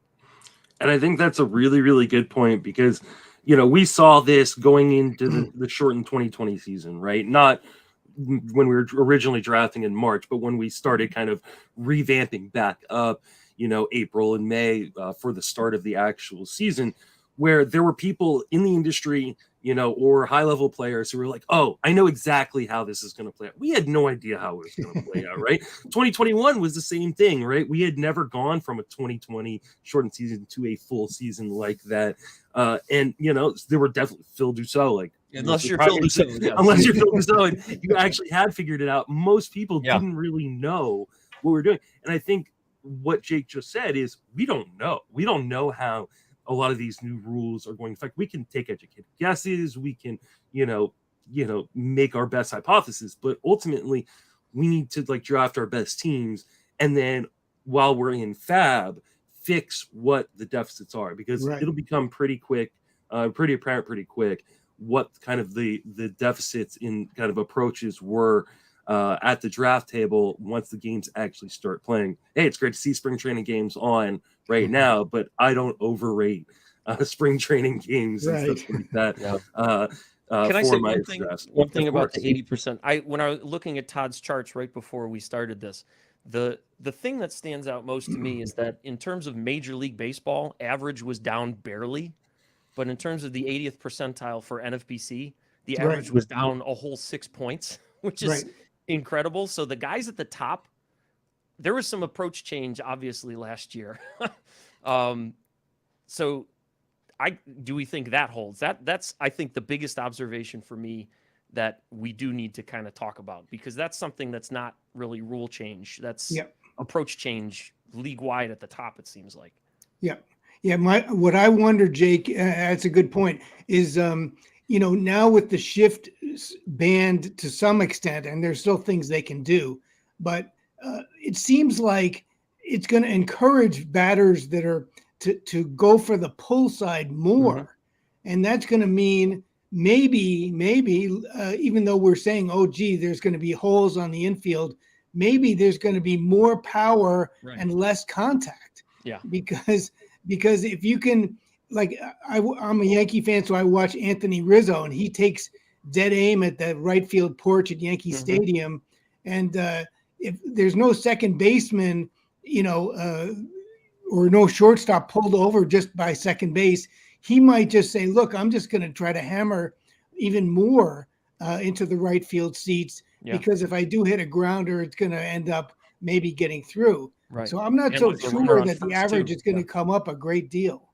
And I think that's a really, really good point because, we saw this going into the shortened 2020 season, right? Not when we were originally drafting in March, but when we started kind of revamping back up, April and May for the start of the actual season, where there were people in the industry, or high-level players who were like, oh, I know exactly how this is going to play out. We had no idea how it was going to play out, right? 2021 was the same thing, right? We had never gone from a 2020 shortened season to a full season like that. And, there were definitely Phil Dussault,
unless you're Phil Dussault. Yes.
Unless you're Phil Dussault, and you actually had figured it out. Most people didn't really know what we're doing. And I think what Jake just said is we don't know. We don't know how a lot of these new rules are going to affect. We can take educated guesses. We can, make our best hypothesis, but ultimately we need to draft our best teams. And then while we're in Fab, fix what the deficits are, because it'll become pretty quick, pretty apparent pretty quick what kind of the deficits in kind of approaches were at the draft table once the games actually start playing. Hey, it's great to see spring training games on right now, but I don't overrate spring training games and stuff like that.
Can I say one thing about the 80%? When I was looking at Todd's charts right before we started this, the thing that stands out most to me is that in terms of Major League Baseball, average was down barely, but in terms of the 80th percentile for NFBC, the average was down a whole 6 points, which is incredible. So the guys at the top, there was some approach change obviously last year. So do we think that holds? That's I think the biggest observation for me that we do need to kind of talk about, because that's something that's not really rule change. That's approach change league wide at the top, it seems like.
What I wonder, Jake, that's a good point, is now with the shift banned to some extent, and there's still things they can do, but it seems like it's going to encourage batters that are to go for the pull side more. And that's going to mean maybe, even though we're saying, oh, gee, there's going to be holes on the infield, maybe there's going to be more power and less contact. Because if you can, I'm a Yankee fan, so I watch Anthony Rizzo, and he takes dead aim at the right field porch at Yankee Stadium. And if there's no second baseman, or no shortstop pulled over just by second base, he might just say, look, I'm just going to try to hammer even more into the right field seats, because if I do hit a grounder, it's going to end up maybe getting through. So I'm not so sure that the average is going to come up a great deal.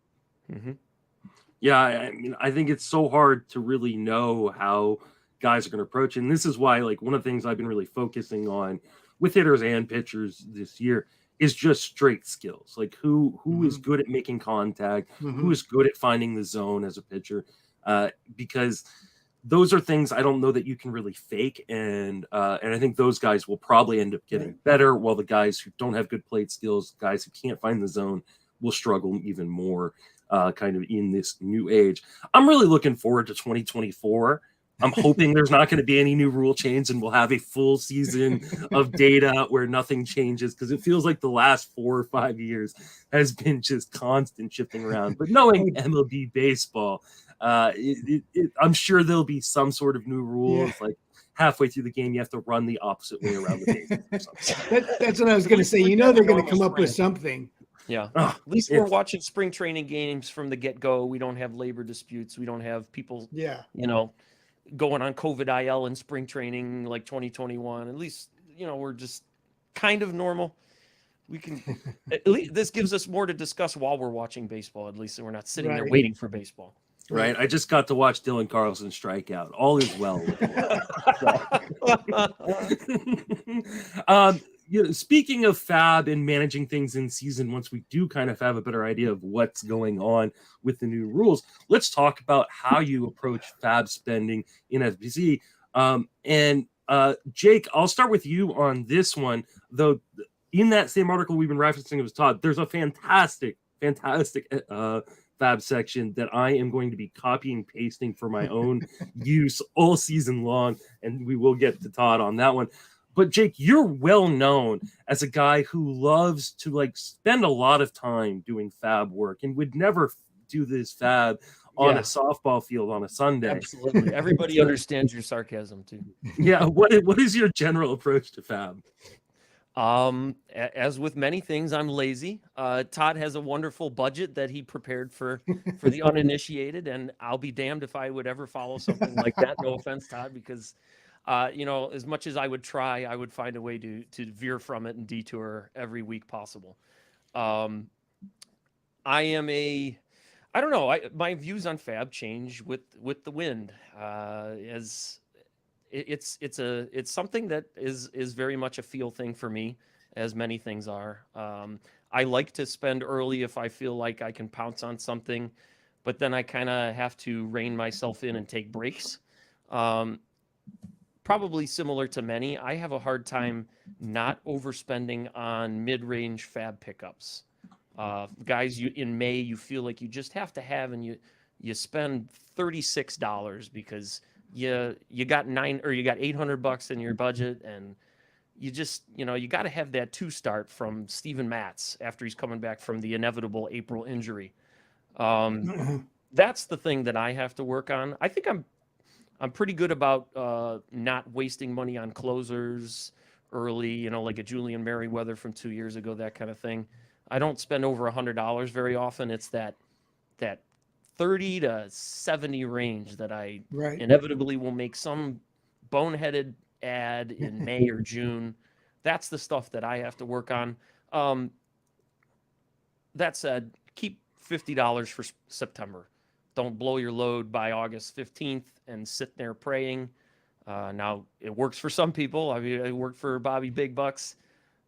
Yeah, I mean, I think it's so hard to really know how guys are going to approach it. And this is why, like, one of the things I've been really focusing on with hitters and pitchers this year is just straight skills. Like, who is good at making contact, who is good at finding the zone as a pitcher, because those are things I don't know that you can really fake. And I think those guys will probably end up getting better, while the guys who don't have good plate skills, guys who can't find the zone, will struggle even more. Kind of in this new age. I'm really looking forward to 2024. I'm hoping there's not going to be any new rule change and we'll have a full season of data where nothing changes, because it feels like the last 4 or 5 years has been just constant shifting around. But knowing MLB baseball, I'm sure there'll be some sort of new rules, like halfway through the game, you have to run the opposite way around the bases or something.
That's what I was going to say. You know, they're going to come up with something.
Yeah. At least we're watching spring training games from the get-go. We don't have labor disputes. We don't have people, going on COVID IL in spring training like 2021. At least, we're just kind of normal. We can, at least this gives us more to discuss while we're watching baseball. At least we're not sitting there waiting for baseball.
Right. I just got to watch Dylan Carlson strike out. All is well. Speaking of fab and managing things in season, once we do kind of have a better idea of what's going on with the new rules, let's talk about how you approach fab spending in NFBC. Jake, I'll start with you on this one, though. In that same article we've been referencing, it was Todd. There's a fantastic fab section that I am going to be copying and pasting for my own use all season long, and we will get to Todd on that one. But Jake, you're well known as a guy who loves to spend a lot of time doing fab work and would never do this fab on a softball field on a Sunday.
Absolutely. Everybody understands your sarcasm too.
Yeah. What is your general approach to fab?
As with many things, I'm lazy. Todd has a wonderful budget that he prepared for the uninitiated, and I'll be damned if I would ever follow something like that. No offense, Todd, because as much as I would try, I would find a way to veer from it and detour every week possible. I don't know. My views on fab change with the wind. As it's something that is very much a feel thing for me, as many things are. I like to spend early if I feel like I can pounce on something, but then I kind of have to rein myself in and take breaks. Probably similar to many, I have a hard time not overspending on mid-range fab pickups. Guys, in May, you feel like you just have to have, and you spend $36 because you got $800 in your budget, and you just, you got to have that 2-start from Steven Matz after he's coming back from the inevitable April injury. That's the thing that I have to work on. I think I'm pretty good about not wasting money on closers early, like a Julian Merriweather from 2 years ago, that kind of thing. I don't spend over $100 very often. It's that 30 to 70 range that I inevitably will make some boneheaded ad in May or June. That's the stuff that I have to work on. That said, keep $50 for September. Don't blow your load by August 15th and sit there praying. Now, it works for some people. I mean, it worked for Bobby Big Bucks.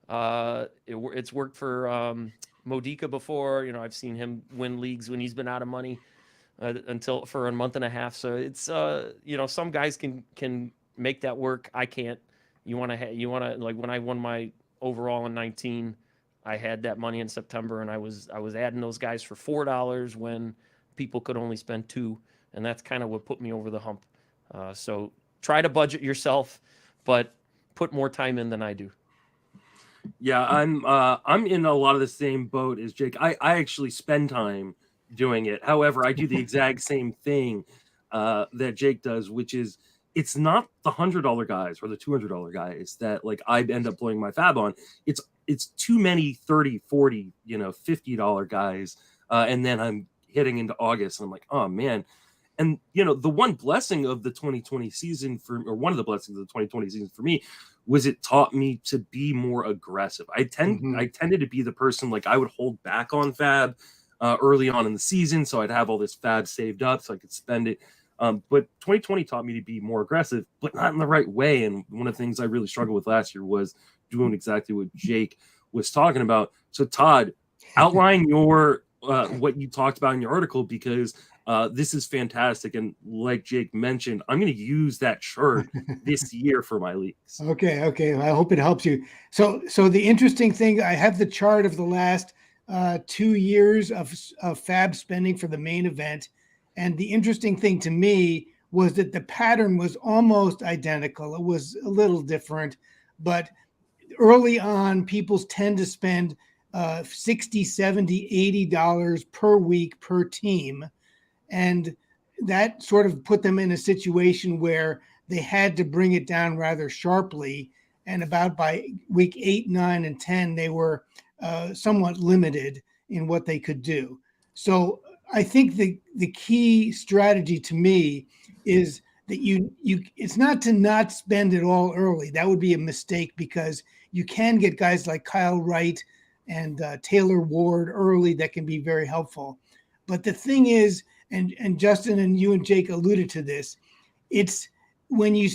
It's worked for Modica before. I've seen him win leagues when he's been out of money for a month and a half. So it's some guys can make that work. I can't. You want to like when I won my overall in 19, I had that money in September, and I was adding those guys for $4 when people could only spend $2, and that's kind of what put me over the hump. So try to budget yourself, but put more time in than I do.
Yeah, I'm in a lot of the same boat as Jake. I actually spend time doing it. However, I do the exact same thing that Jake does, which is it's not the $100 guys or the $200 guys that I end up blowing my fab on. It's too many $30, $40, $50 guys, and then I'm hitting into August and I'm like, oh man. And the one blessing of the 2020 season one of the blessings of the 2020 season for me was it taught me to be more aggressive. I tended to be the person I would hold back on fab early on in the season, so I'd have all this fab saved up so I could spend it. But 2020 taught me to be more aggressive, but not in the right way. And one of the things I really struggled with last year was doing exactly what Jake was talking about. So Todd, outline your what you talked about in your article, because this is fantastic. And like Jake mentioned, I'm going to use that chart this year for my leagues.
Okay. I hope it helps you. So the interesting thing, I have the chart of the last 2 years of fab spending for the main event. And the interesting thing to me was that the pattern was almost identical. It was a little different, but early on, people tend to spend $60, $70, $80 per week per team. And that sort of put them in a situation where they had to bring it down rather sharply. And about by week 8, 9, and 10, they were somewhat limited in what they could do. So I think the key strategy to me is that you it's not to not spend it all early. That would be a mistake, because you can get guys like Kyle Wright and Taylor Ward early that can be very helpful. But the thing is, and Justin and you and Jake alluded to this, it's when you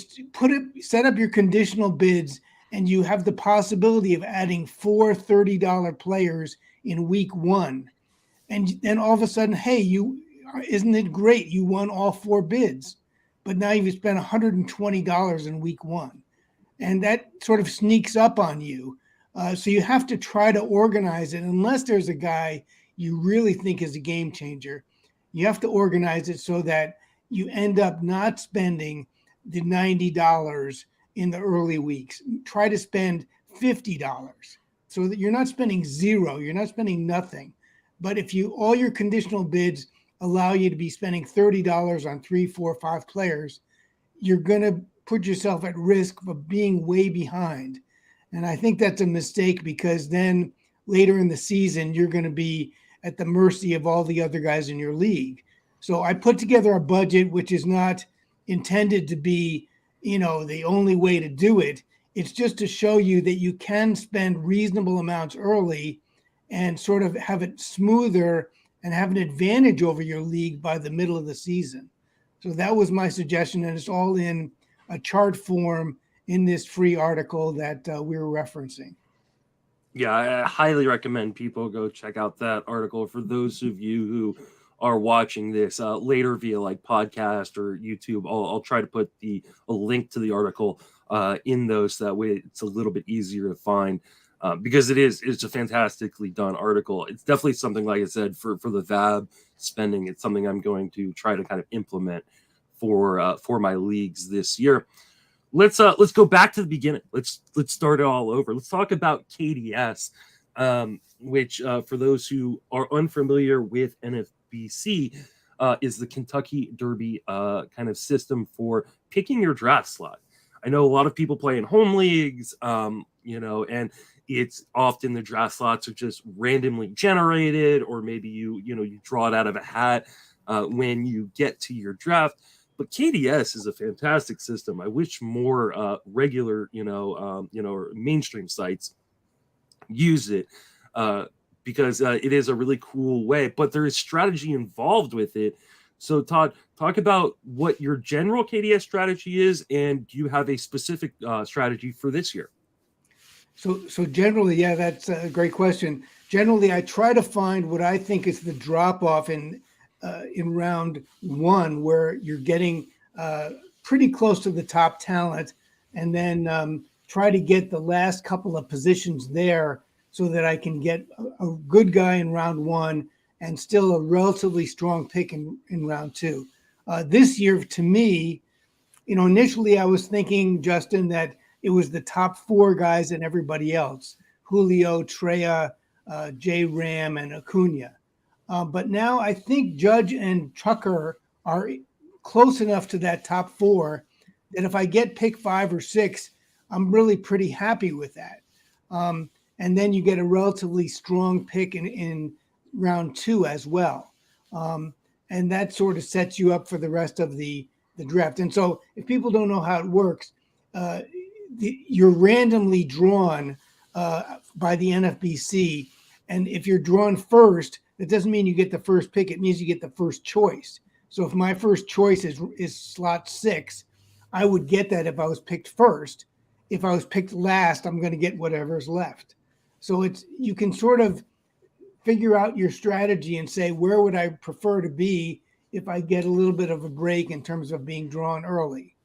set up your conditional bids and you have the possibility of adding 4 $30 players in week 1. And then all of a sudden, hey, isn't it great? You won all 4 bids, but now you've spent $120 in week 1. And that sort of sneaks up on you. So you have to try to organize it. Unless there's a guy you really think is a game changer, you have to organize it so that you end up not spending the $90 in the early weeks. Try to spend $50 so that you're not spending zero, you're not spending nothing. But if all your conditional bids allow you to be spending $30 on 3, 4, 5 players, you're going to put yourself at risk of being way behind. And I think that's a mistake, because then later in the season, you're going to be at the mercy of all the other guys in your league. So I put together a budget, which is not intended to be, the only way to do it. It's just to show you that you can spend reasonable amounts early and sort of have it smoother and have an advantage over your league by the middle of the season. So that was my suggestion, and it's all in a chart form in this free article that we were referencing.
Yeah, I highly recommend people go check out that article. For those of you who are watching this later via like podcast or YouTube, I'll try to put a link to the article in those, so that way it's a little bit easier to find. Because it's a fantastically done article. It's definitely something, like I said, for the VAB spending. It's something I'm going to try to kind of implement for my leagues this year. Let's go back to the beginning. Let's start it all over. Let's talk about KDS, which for those who are unfamiliar with NFBC, is the Kentucky Derby kind of system for picking your draft slot. I know a lot of people play in home leagues, and it's often the draft slots are just randomly generated, or maybe you draw it out of a hat when you get to your draft. But KDS is a fantastic system. I wish more regular, or mainstream sites use it because it is a really cool way. But there is strategy involved with it. So Todd, talk about what your general KDS strategy is, and do you have a specific strategy for this year?
So generally, yeah, that's a great question. Generally, I try to find what I think is the drop off in round 1, where you're getting pretty close to the top talent, and then try to get the last couple of positions there so that I can get a good guy in round 1 and still a relatively strong pick in round 2. This year, to me, initially I was thinking, Justin, that it was the top 4 guys and everybody else: Julio, Treya, J. Ram, and Acuna. But now I think Judge and Tucker are close enough to that top 4 that if I get pick 5 or 6, I'm really pretty happy with that. And then you get a relatively strong pick in round 2 as well. And that sort of sets you up for the rest of the draft. And so if people don't know how it works, you're randomly drawn by the NFBC. And if you're drawn first, That doesn't mean you get the first pick. It means you get the first choice. So if my first choice is slot 6, I would get that if I was picked first. If I was picked last, I'm going to get whatever's left. So you can sort of figure out your strategy and say, where would I prefer to be if I get a little bit of a break in terms of being drawn early?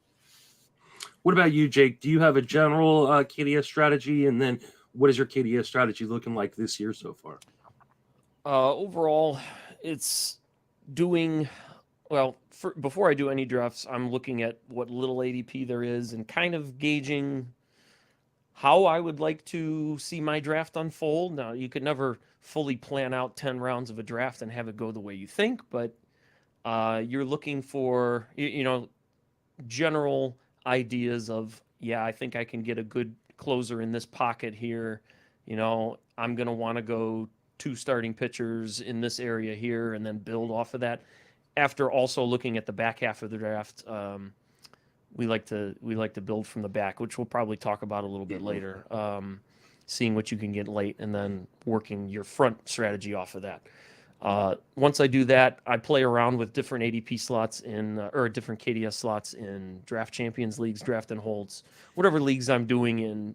What about you, Jake? Do you have a general KDS strategy? And then what is your KDS strategy looking like this year so far?
Overall, it's doing well. Before I do any drafts, I'm looking at what little ADP there is and kind of gauging how I would like to see my draft unfold. Now, you could never fully plan out 10 rounds of a draft and have it go the way you think, but you're looking for, general ideas of, I think I can get a good closer in this pocket here. I'm going to want to go 2 starting pitchers in this area here and then build off of that. After also looking at the back half of the draft, we like to build from the back, which we'll probably talk about a little bit later. Seeing what you can get late and then working your front strategy off of that. Once I do that, I play around with different ADP slots or different KDS slots in draft champions leagues, draft and holds, whatever leagues I'm doing in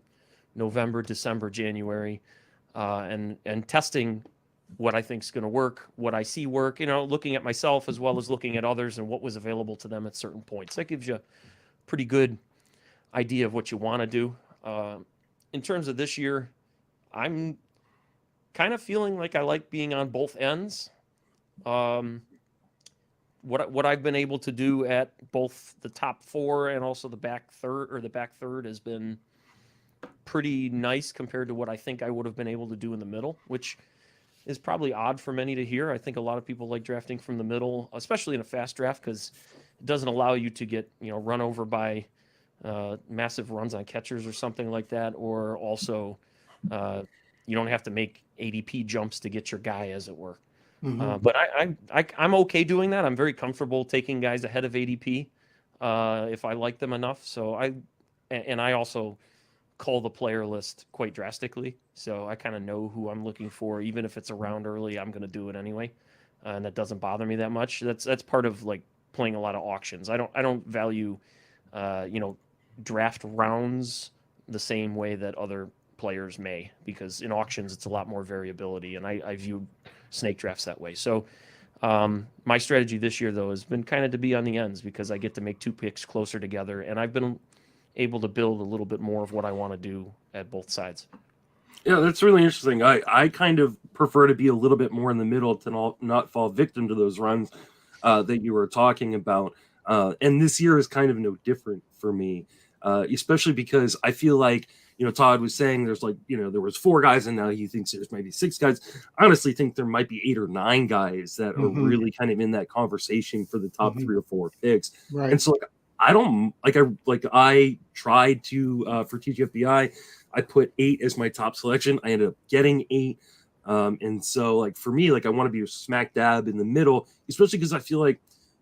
November, December, January, and testing what I think is going to work, what I see work, looking at myself as well as looking at others and what was available to them at certain points. That gives you a pretty good idea of what you want to do. In terms of this year, I'm kind of feeling like I like being on both ends. What I've been able to do at both the top 4 and also the back third has been pretty nice compared to what I think I would have been able to do in the middle, which is probably odd for many to hear. I think a lot of people like drafting from the middle, especially in a fast draft, because it doesn't allow you to get run over by massive runs on catchers or something like that, or also you don't have to make ADP jumps to get your guy, as it were.
Mm-hmm.
But I'm okay doing that. I'm very comfortable taking guys ahead of ADP if I like them enough. So I also cull the player list quite drastically. So I kind of know who I'm looking for. Even if it's around early, I'm going to do it anyway. And that doesn't bother me that much. That's part of like playing a lot of auctions. I don't value, draft rounds the same way that other players may, because in auctions it's a lot more variability, and I view snake drafts that way. So my strategy this year, though, has been kind of to be on the ends, because I get to make 2 picks closer together, and I've been able to build a little bit more of what I want to do at both sides.
Yeah, that's really interesting. I kind of prefer to be a little bit more in the middle to not fall victim to those runs that you were talking about. And this year is kind of no different for me, especially because I feel like, Todd was saying there's there was 4 guys and now he thinks there's maybe 6 guys. I honestly think there might be 8 or 9 guys that are really kind of in that conversation for the top 3 or 4 picks.
Right.
And so I tried to for TGFBI, I put 8 as my top selection. I ended up getting 8. And so for me, I want to be smack dab in the middle, especially because I feel like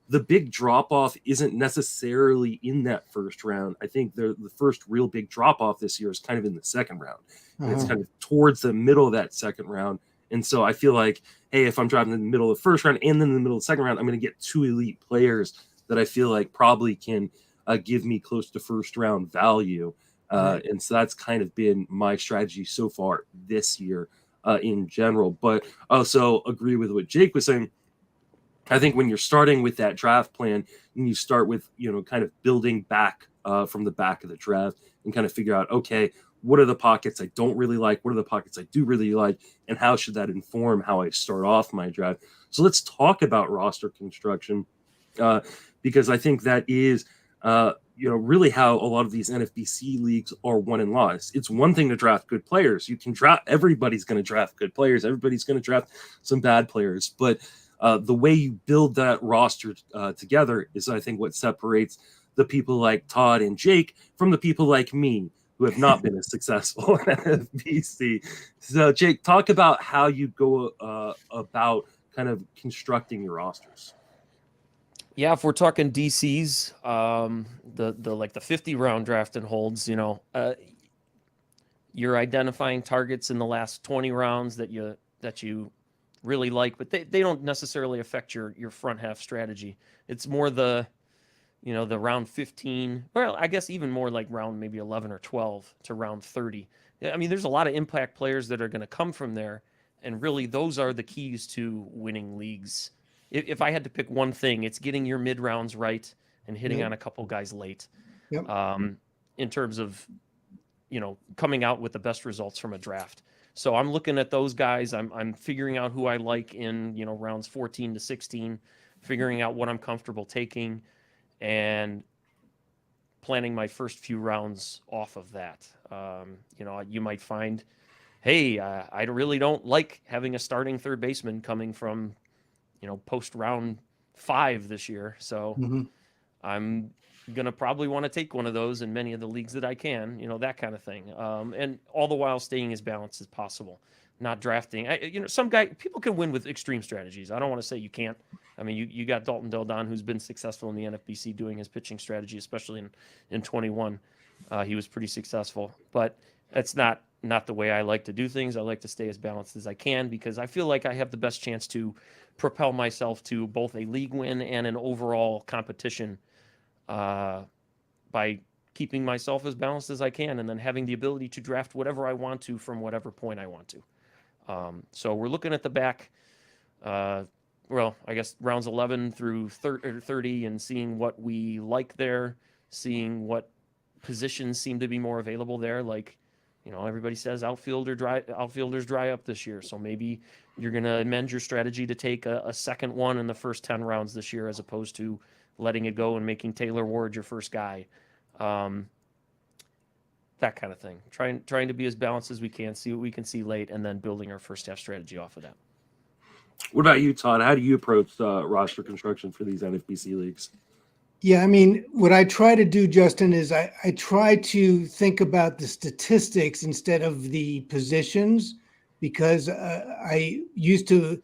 the big drop off isn't necessarily in that first round. I think the first real big drop off this year is kind of in the second round. And it's kind of towards the middle of that second round. And so I feel like, hey, if I'm driving in the middle of the first round and then in the middle of the second round, I'm going to get 2 elite players that I feel like probably can give me close to first round value. And so that's kind of been my strategy so far this year in general. But I also agree with what Jake was saying. I think when you're starting with that draft plan, and you start with, kind of building back from the back of the draft and kind of figure out, okay, what are the pockets I don't really like? What are the pockets I do really like? And how should that inform how I start off my draft? So let's talk about roster construction, because I think that is, really how a lot of these NFBC leagues are won and lost. It's one thing to draft good players. You can draft, everybody's going to draft good players. Everybody's going to draft some bad players. But the way you build that roster together is, I think, what separates the people like Todd and Jake from the people like me who have not been as successful in NFBC. So, Jake, talk about how you go about kind of constructing your rosters.
Yeah, if we're talking DCs, the 50 round draft and holds, you're identifying targets in the last 20 rounds that you really like, but they don't necessarily affect your front half strategy. It's more the round 15, well, I guess even more like round maybe 11 or 12 to round 30. I mean, there's a lot of impact players that are going to come from there, and really those are the keys to winning leagues. If I had to pick one thing, it's getting your mid rounds right and hitting
Yep.
on a couple guys late.
Yep.
In terms of coming out with the best results from a draft. So I'm looking at those guys. I'm figuring out who I like in rounds 14 to 16, figuring out what I'm comfortable taking, and planning my first few rounds off of that. You might find, hey, I really don't like having a starting third baseman coming from, post round 5 this year. So I'm going to probably want to take one of those in many of the leagues that I can, that kind of thing. And all the while staying as balanced as possible, not drafting. People can win with extreme strategies. I don't want to say you can't. I mean, you got Dalton Del Don, who's been successful in the NFBC doing his pitching strategy, especially in 21. He was pretty successful, but that's not the way I like to do things. I like to stay as balanced as I can because I feel like I have the best chance to propel myself to both a league win and an overall competition by keeping myself as balanced as I can and then having the ability to draft whatever I want to from whatever point I want to. So we're looking at the back, I guess rounds 11 through 30 and seeing what we like there, seeing what positions seem to be more available there. Like, everybody says outfielders dry up this year. So maybe you're going to amend your strategy to take a second one in the first 10 rounds this year, as opposed to letting it go and making Taylor Ward your first guy. That kind of thing. Trying to be as balanced as we can, see what we can see late, and then building our first half strategy off of that.
What about you, Todd? How do you approach roster construction for these NFBC leagues?
Yeah, I mean, what I try to do, Justin, is I try to think about the statistics instead of the positions, because I used to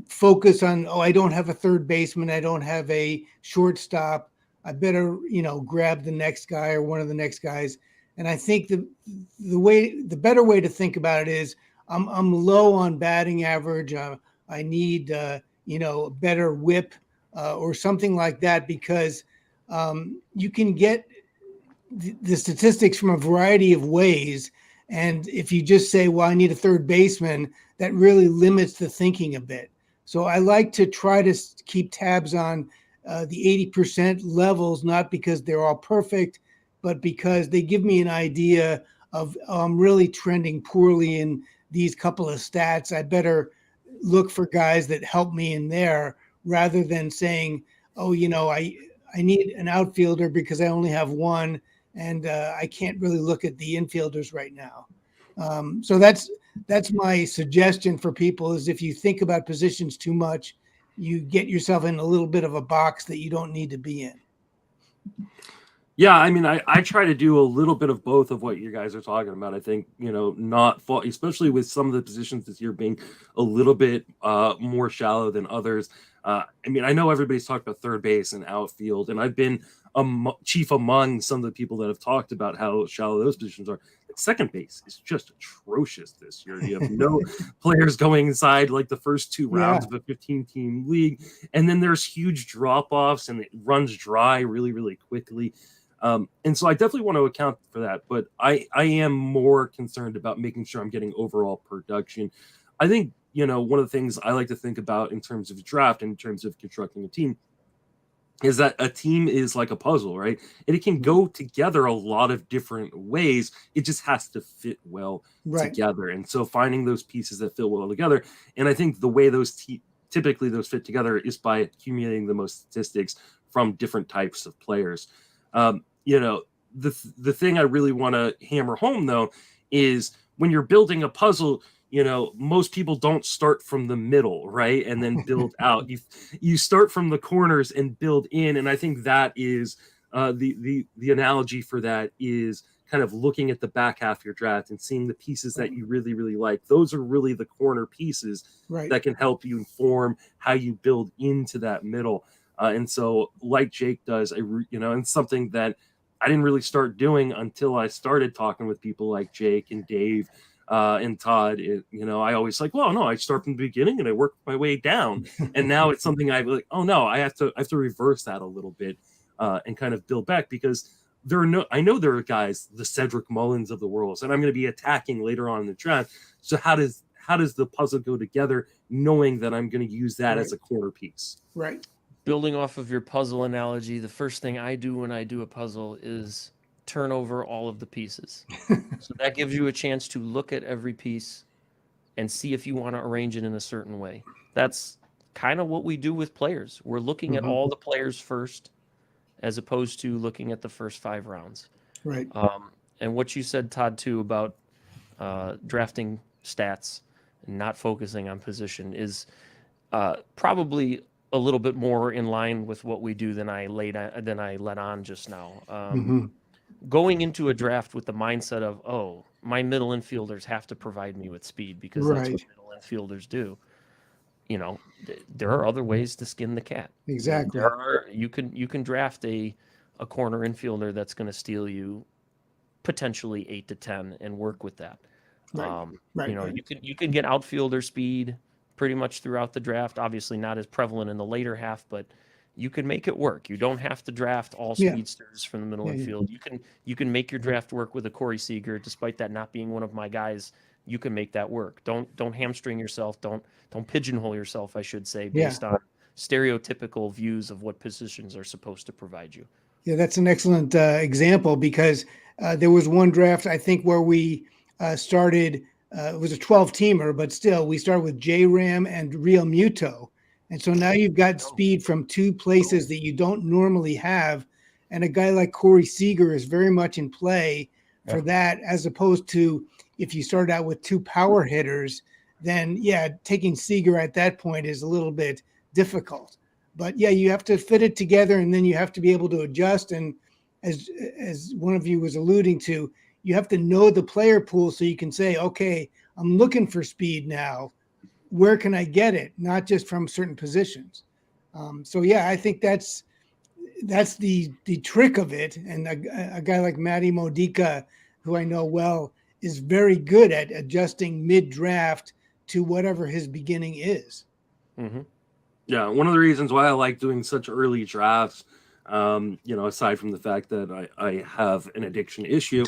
focus on, I don't have a third baseman, I don't have a shortstop, I better, grab the next guy or one of the next guys. And I think the better way to think about it is I'm low on batting average. I need a better whip or something like that, because you can get the statistics from a variety of ways. And if you just say, well, I need a third baseman, that really limits the thinking a bit. So I like to try to keep tabs on the 80% levels, not because they're all perfect, but because they give me an idea of I'm really trending poorly in these couple of stats. I better look for guys that help me in there, rather than saying, I need an outfielder because I only have one, and I can't really look at the infielders right now. So that's my suggestion for people, is if you think about positions too much, you get yourself in a little bit of a box that you don't need to be in.
Yeah, I mean, I try to do a little bit of both of what you guys are talking about. I think, not fall, especially with some of the positions this year being a little bit more shallow than others. I mean, I know everybody's talked about third base and outfield, and I've been chief among some of the people that have talked about how shallow those positions are. Second base is just atrocious this year. You have no players going inside like the first 2 rounds of a 15-team league, and then there's huge drop-offs, and it runs dry really, really quickly. And so I definitely want to account for that, but I am more concerned about making sure I'm getting overall production. I think, one of the things I like to think about in terms of draft, in terms of constructing a team, is that a team is like a puzzle, right? And it can go together a lot of different ways. It just has to fit well together. And so finding those pieces that fit well together. And I think the way those typically those fit together is by accumulating the most statistics from different types of players. The thing I really want to hammer home, though, is when you're building a puzzle, most people don't start from the middle, right? And then build out. You start from the corners and build in. And I think that is the analogy for that is kind of looking at the back half of your draft and seeing the pieces that you really, really like. Those are really the corner pieces that can help you inform how you build into that middle. And so like Jake does, and something that I didn't really start doing until I started talking with people like Jake and Dave, and Todd, I always like, well, no, I start from the beginning and I work my way down. And now it's something I like, oh no, I have to reverse that a little bit and kind of build back, because I know there are guys, the Cedric Mullins of the world, and I'm going to be attacking later on in the draft. So how does the puzzle go together, knowing that I'm going to use that as a corner piece?
Right.
Building off of your puzzle analogy, the first thing I do when I do a puzzle is turn over all of the pieces. So that gives you a chance to look at every piece and see if you want to arrange it in a certain way. That's kind of what we do with players. We're looking at all the players first, as opposed to looking at the first 5 rounds.
Right.
And what you said, Todd, too, about drafting stats and not focusing on position is probably a little bit more in line with what we do than I let on just now. Going into a draft with the mindset of, oh, my middle infielders have to provide me with speed because that's what middle infielders do. There are other ways to skin the cat.
Exactly.
You can draft a corner infielder that's going to steal you potentially 8 to 10 and work with that. You can get outfielder speed pretty much throughout the draft. Obviously not as prevalent in the later half, but you can make it work. You don't have to draft all speedsters from the middle infield. You can make your draft work with a Corey Seager, despite that not being one of my guys. You can make that work. Don't hamstring yourself. Don't pigeonhole yourself, I should say, based on stereotypical views of what positions are supposed to provide you.
Yeah, that's an excellent example, because there was one draft, I think, where we started, it was a 12-teamer, but still we started with J-Ram and Real Muto. And so now you've got speed from 2 places that you don't normally have. And a guy like Corey Seager is very much in play for that, as opposed to if you start out with 2 power hitters, then taking Seager at that point is a little bit difficult. But you have to fit it together, and then you have to be able to adjust. And as one of you was alluding to, you have to know the player pool so you can say, okay, I'm looking for speed now. Where can I get it? Not just from certain positions. I think that's the trick of it. And a guy like Matty Modica, who I know well, is very good at adjusting mid-draft to whatever his beginning is.
Yeah, one of the reasons why I like doing such early drafts, aside from the fact that I have an addiction issue.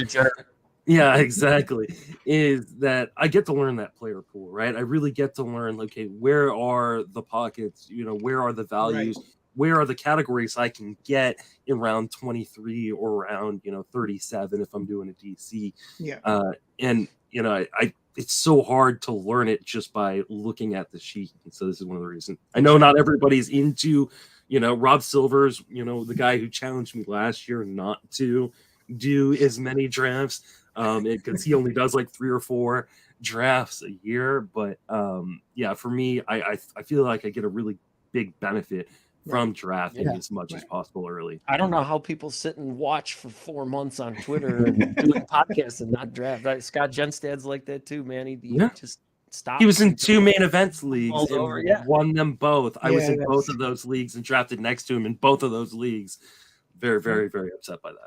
Yeah, exactly. Is that I get to learn that player pool, right? I really get to learn, okay, where are the pockets? Where are the values? Right. Where are the categories I can get in round 23 or round, 37 if I'm doing a DC?
Yeah.
It's so hard to learn it just by looking at the sheet. And so this is one of the reasons. I know not everybody's into, Rob Silver's, the guy who challenged me last year not to do as many drafts. Because he only does like 3 or 4 drafts a year. But for me, I feel like I get a really big benefit from drafting as much as possible early.
I don't know how people sit and watch for 4 months on Twitter and doing podcasts and not draft. Scott Genstad's like that too, man. He just stopped.
He was in 2 main events leagues and won them both. I was in both of those leagues and drafted next to him in both of those leagues. Very, very, very upset by that.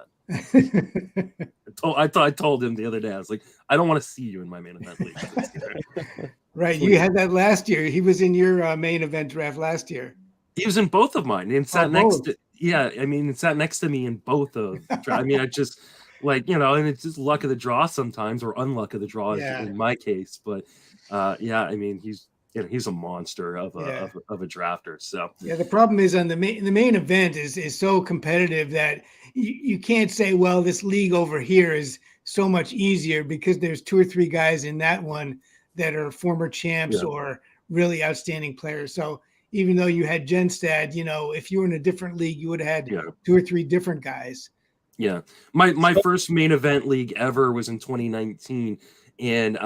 I told him the other day, I was like, I don't want to see you in my main event league.
Right. You had that last year. He was in your main event draft last year.
He was in both of mine and sat next to me in both of. I mean, I just and it's just luck of the draw sometimes, or unluck of the draw in my case. But I mean, he's a monster of a drafter. So
the problem is on the main event is so competitive that you can't say, well, this league over here is so much easier because there's 2 or 3 guys in that one that are former champs or really outstanding players. So even though you had Genstad, if you were in a different league, you would have had 2 or 3 different guys.
Yeah. My first main event league ever was in 2019, and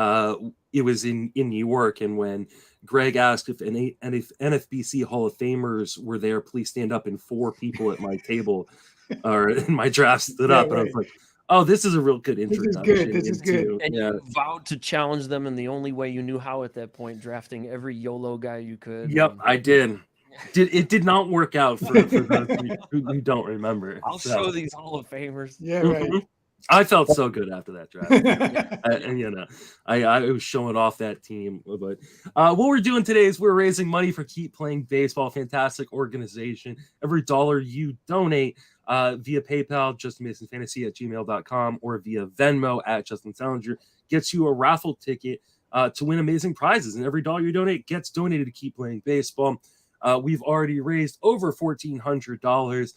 it was in New York. And when Greg asked if NFBC Hall of Famers were there, please stand up, and 4 people at my table or in my draft stood up. And I was like, oh, this is a real good introduction.
This is good.
And you vowed to challenge them in the only way you knew how at that point, drafting every YOLO guy you could.
Yep, I did. It did not work out for those who don't remember.
I'll show these Hall of Famers.
Yeah, right.
I felt so good after that draft. I was showing off that team. But what we're doing today is we're raising money for Keep Playing Baseball. Fantastic organization. Every dollar you donate via PayPal, justinmasonfantasy@gmail.com, or via Venmo @JustinSalinger gets you a raffle ticket to win amazing prizes. And every dollar you donate gets donated to Keep Playing Baseball. We've already raised over $1,400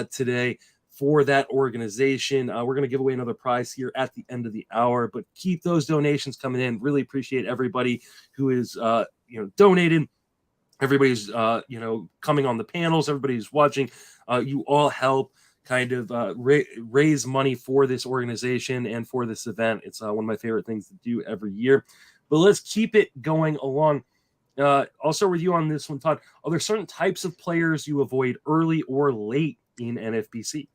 today for that organization. We're going to give away another prize here at the end of the hour, but keep those donations coming in. Really appreciate everybody who is, donated. Everybody's, coming on the panels. Everybody's watching. You all help kind of raise money for this organization and for this event. It's one of my favorite things to do every year. But let's keep it going along. I'll start with you on this one, Todd. Are there certain types of players you avoid early or late in NFBC?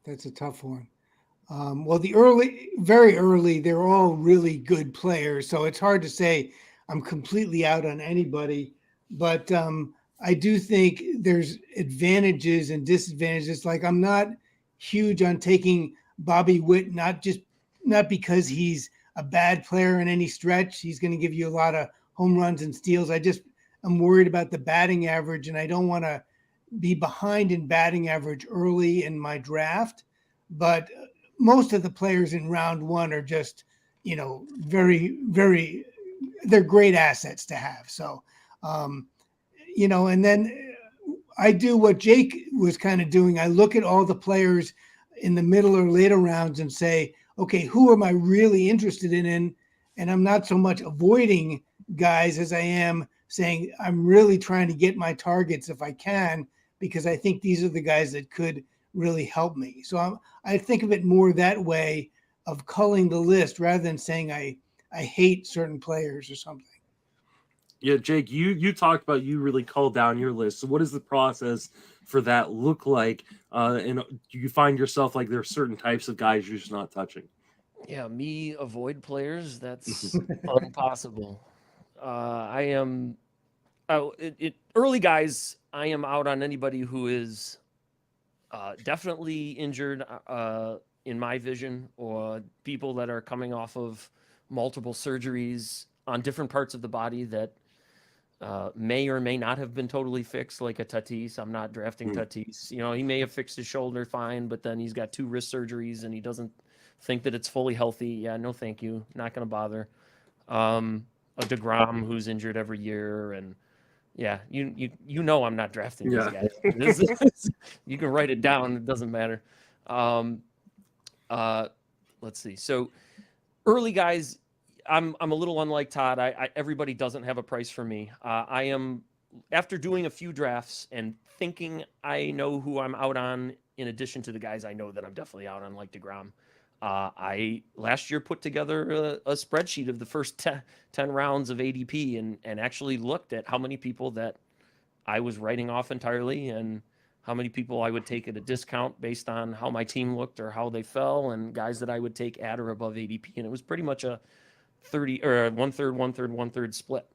That's a tough one. Well, very early, they're all really good players. So it's hard to say I'm completely out on anybody. But I do think there's advantages and disadvantages. Like, I'm not huge on taking Bobby Witt, not because he's a bad player in any stretch. He's going to give you a lot of home runs and steals. I'm worried about the batting average, and I don't want to be behind in batting average early in my draft. But most of the players in round one are just, very, very, they're great assets to have. So, and then I do what Jake was kind of doing. I look at all the players in the middle or later rounds and say, okay, who am I really interested in? And I'm not so much avoiding guys as I am saying I'm really trying to get my targets if I can, because I think these are the guys that could really help me. So I think of it more that way, of culling the list rather than saying I hate certain players or something.
Yeah, Jake, you talked about you really cull down your list. So what does the process for that look like? And do you find yourself like there are certain types of guys you're just not touching?
Yeah, me avoid players. That's impossible. I am early guys. I am out on anybody who is definitely injured in my vision, or people that are coming off of multiple surgeries on different parts of the body that may or may not have been totally fixed, like a Tatis. I'm not drafting Tatis. He may have fixed his shoulder fine, but then he's got 2 wrist surgeries and he doesn't think that it's fully healthy. Yeah, no thank you. Not going to bother. A DeGrom who's injured every year, and yeah, I'm not drafting these guys. You can write it down. It doesn't matter. Let's see. So early guys, I'm a little unlike Todd. Everybody doesn't have a price for me. I am, after doing a few drafts and thinking I know who I'm out on, in addition to the guys I know that I'm definitely out on, like DeGrom. I last year put together a spreadsheet of the first 10 rounds of ADP and actually looked at how many people that I was writing off entirely and how many people I would take at a discount based on how my team looked or how they fell, and guys that I would take at or above ADP. And it was pretty much a 30 or 1/3, 1/3, 1/3 split.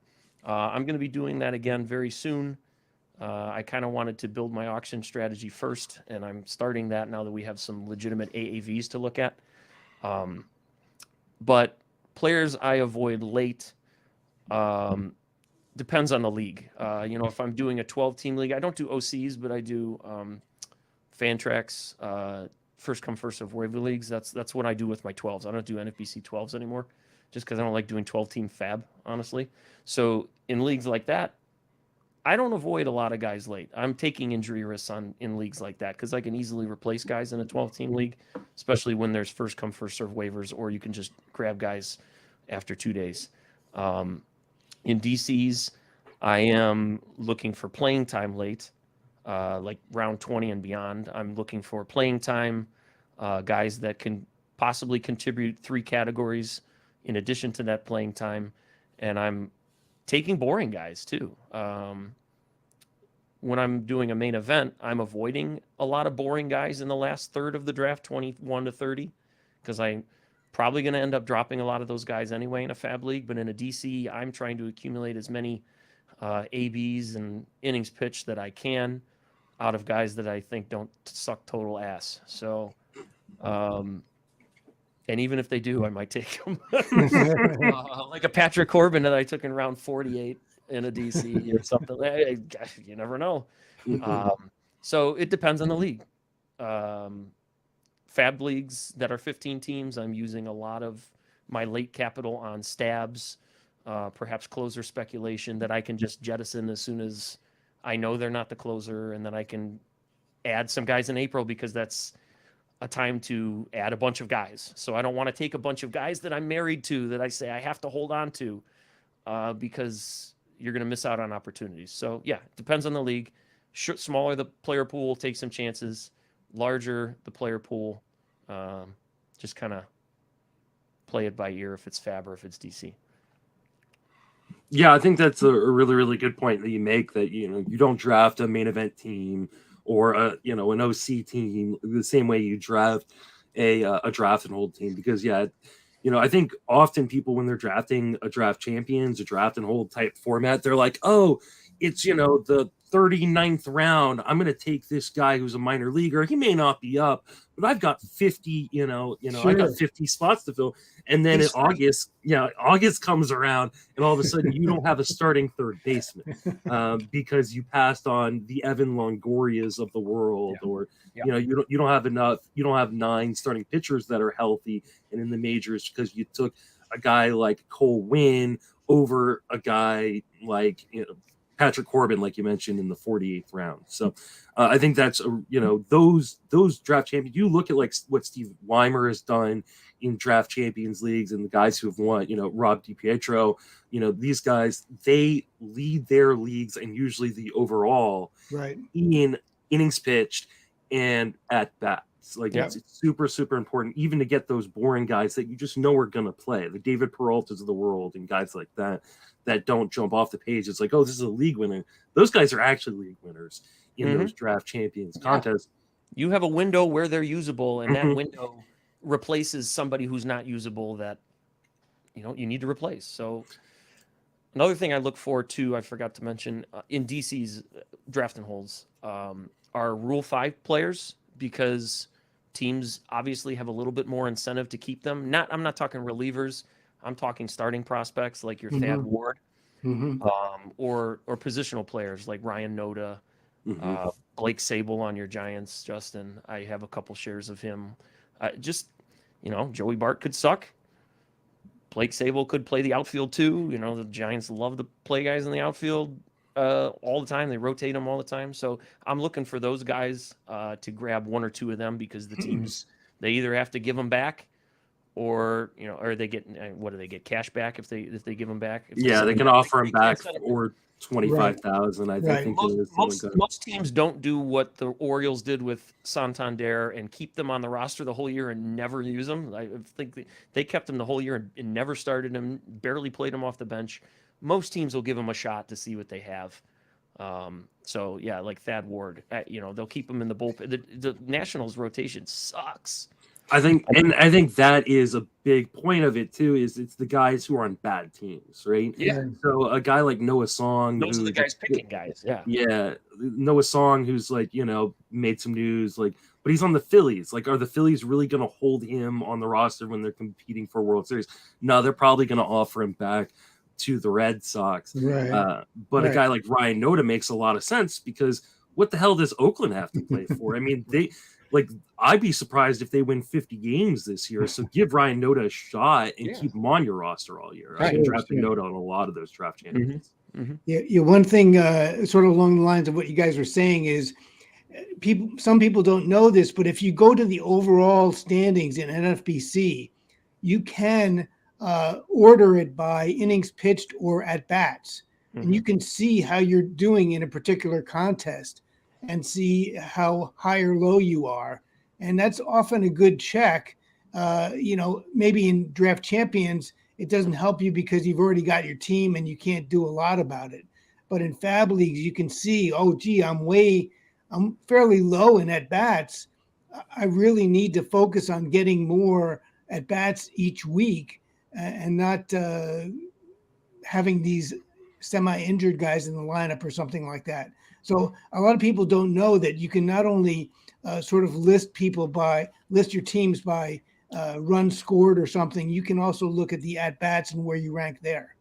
I'm going to be doing that again very soon. I kind of wanted to build my auction strategy first, and I'm starting that now that we have some legitimate AAVs to look at. But players I avoid late depends on the league. If I'm doing a 12-team league, I don't do OCs, but I do Fantrax, first come first serve waiver leagues. That's what I do with my 12s. I don't do NFBC 12s anymore, just because I don't like doing 12-team fab, honestly. So in leagues like that, I don't avoid a lot of guys late. I'm taking injury risks in leagues like that because I can easily replace guys in a 12-team league, especially when there's first come first serve waivers, or you can just grab guys after 2 days. In DCs, I am looking for playing time late, like round 20 and beyond. I'm looking for playing time, guys that can possibly contribute 3 categories in addition to that playing time, and I'm taking boring guys too. When I'm doing a main event, I'm avoiding a lot of boring guys in the last third of the draft, 21 to 30, because I'm probably going to end up dropping a lot of those guys anyway in a fab league. But in a DC, I'm trying to accumulate as many ABs and innings pitched that I can. out of guys that I think don't suck total ass. So, and even if they do, I might take them. Like a Patrick Corbin that I took in round 48 in a DC or something. You never know. So it depends on the league. Fab leagues that are 15 teams, I'm using a lot of my late capital on stabs, perhaps closer speculation that I can just jettison as soon as I know they're not the closer, and then I can add some guys in April because that's a time to add a bunch of guys. So I don't want to take a bunch of guys that I'm married to that I say I have to hold on to because you're going to miss out on opportunities. So yeah, it depends on the league. Smaller the player pool, take some chances. Larger the player pool, just kind of play it by ear if it's Fab or if it's DC.
Yeah, I think that's a really, really good point that you make, that, you know, you don't draft a main event team or an OC team the same way you draft a draft and hold team, because I think often people, when they're drafting a draft champions, a draft and hold type format, they're like, oh, it's, the 39th round, I'm going to take this guy who's a minor leaguer. He may not be up, but I've got 50, I got 50 spots to fill. And then in August comes around, and all of a sudden you don't have a starting third baseman because you passed on the Evan Longorias of the world, or you don't have enough. You don't have 9 starting pitchers that are healthy and in the majors because you took a guy like Cole Winn over a guy like Patrick Corbin, like you mentioned, in the 48th round. So I think that's those draft champions. You look at like what Steve Weimer has done in draft champions leagues, and the guys who have won, Rob DiPietro, these guys, they lead their leagues and usually the overall in innings pitched and at bats. Like it's super, super important, even to get those boring guys that you just know are going to play, the David Peraltas of the world and guys like that don't jump off the page. It's like, oh, this is a league winner. Those guys are actually league winners in those draft champions contests.
You have a window where they're usable, and that window replaces somebody who's not usable that you need to replace. So another thing I look for too, I forgot to mention in DC's draft and holds, are Rule 5 players, because teams obviously have a little bit more incentive to keep them. I'm not talking relievers. I'm talking starting prospects like your Thad Ward, or positional players like Ryan Noda, Blake Sable on your Giants. Justin, I have a couple shares of him. Joey Bart could suck. Blake Sable could play the outfield too. The Giants love to play guys in the outfield all the time. They rotate them all the time. So I'm looking for those guys to grab 1 or 2 of them, because the teams, they either have to give them back, or they get, what do they get, cash back if they give them back?
They can offer them back, or 25,000. I think
most teams don't do what the Orioles did with Santander and keep them on the roster the whole year and never use them. I think they kept them the whole year and never started them, barely played them off the bench. Most teams will give them a shot to see what they have. Like Thad Ward, they'll keep them in the bullpen. The Nationals rotation sucks.
I think that is a big point of it too. Is it's the guys who are on bad teams, right?
Yeah.
So a guy like Noah Song,
those are the guys picking guys. Yeah.
Yeah, Noah Song, who's made some news, but he's on the Phillies. Are the Phillies really going to hold him on the roster when they're competing for World Series? No, they're probably going to offer him back to the Red Sox. But a guy like Ryan Noda makes a lot of sense, because what the hell does Oakland have to play for? I mean, I'd be surprised if they win 50 games this year. So give Ryan Noda a shot and keep him on your roster all year. I've been drafting Noda on a lot of those draft champions.
Yeah. One thing sort of along the lines of what you guys were saying is some people don't know this, but if you go to the overall standings in NFBC, you can order it by innings pitched or at bats. And you can see how you're doing in a particular contest and see how high or low you are. And that's often a good check. Maybe in draft champions, it doesn't help you because you've already got your team and you can't do a lot about it. But in fab leagues, you can see, I'm fairly low in at bats. I really need to focus on getting more at bats each week and not having these semi-injured guys in the lineup or something like that. So a lot of people don't know that you can not only sort of list your teams by runs scored or something. You can also look at the at-bats and where you rank there.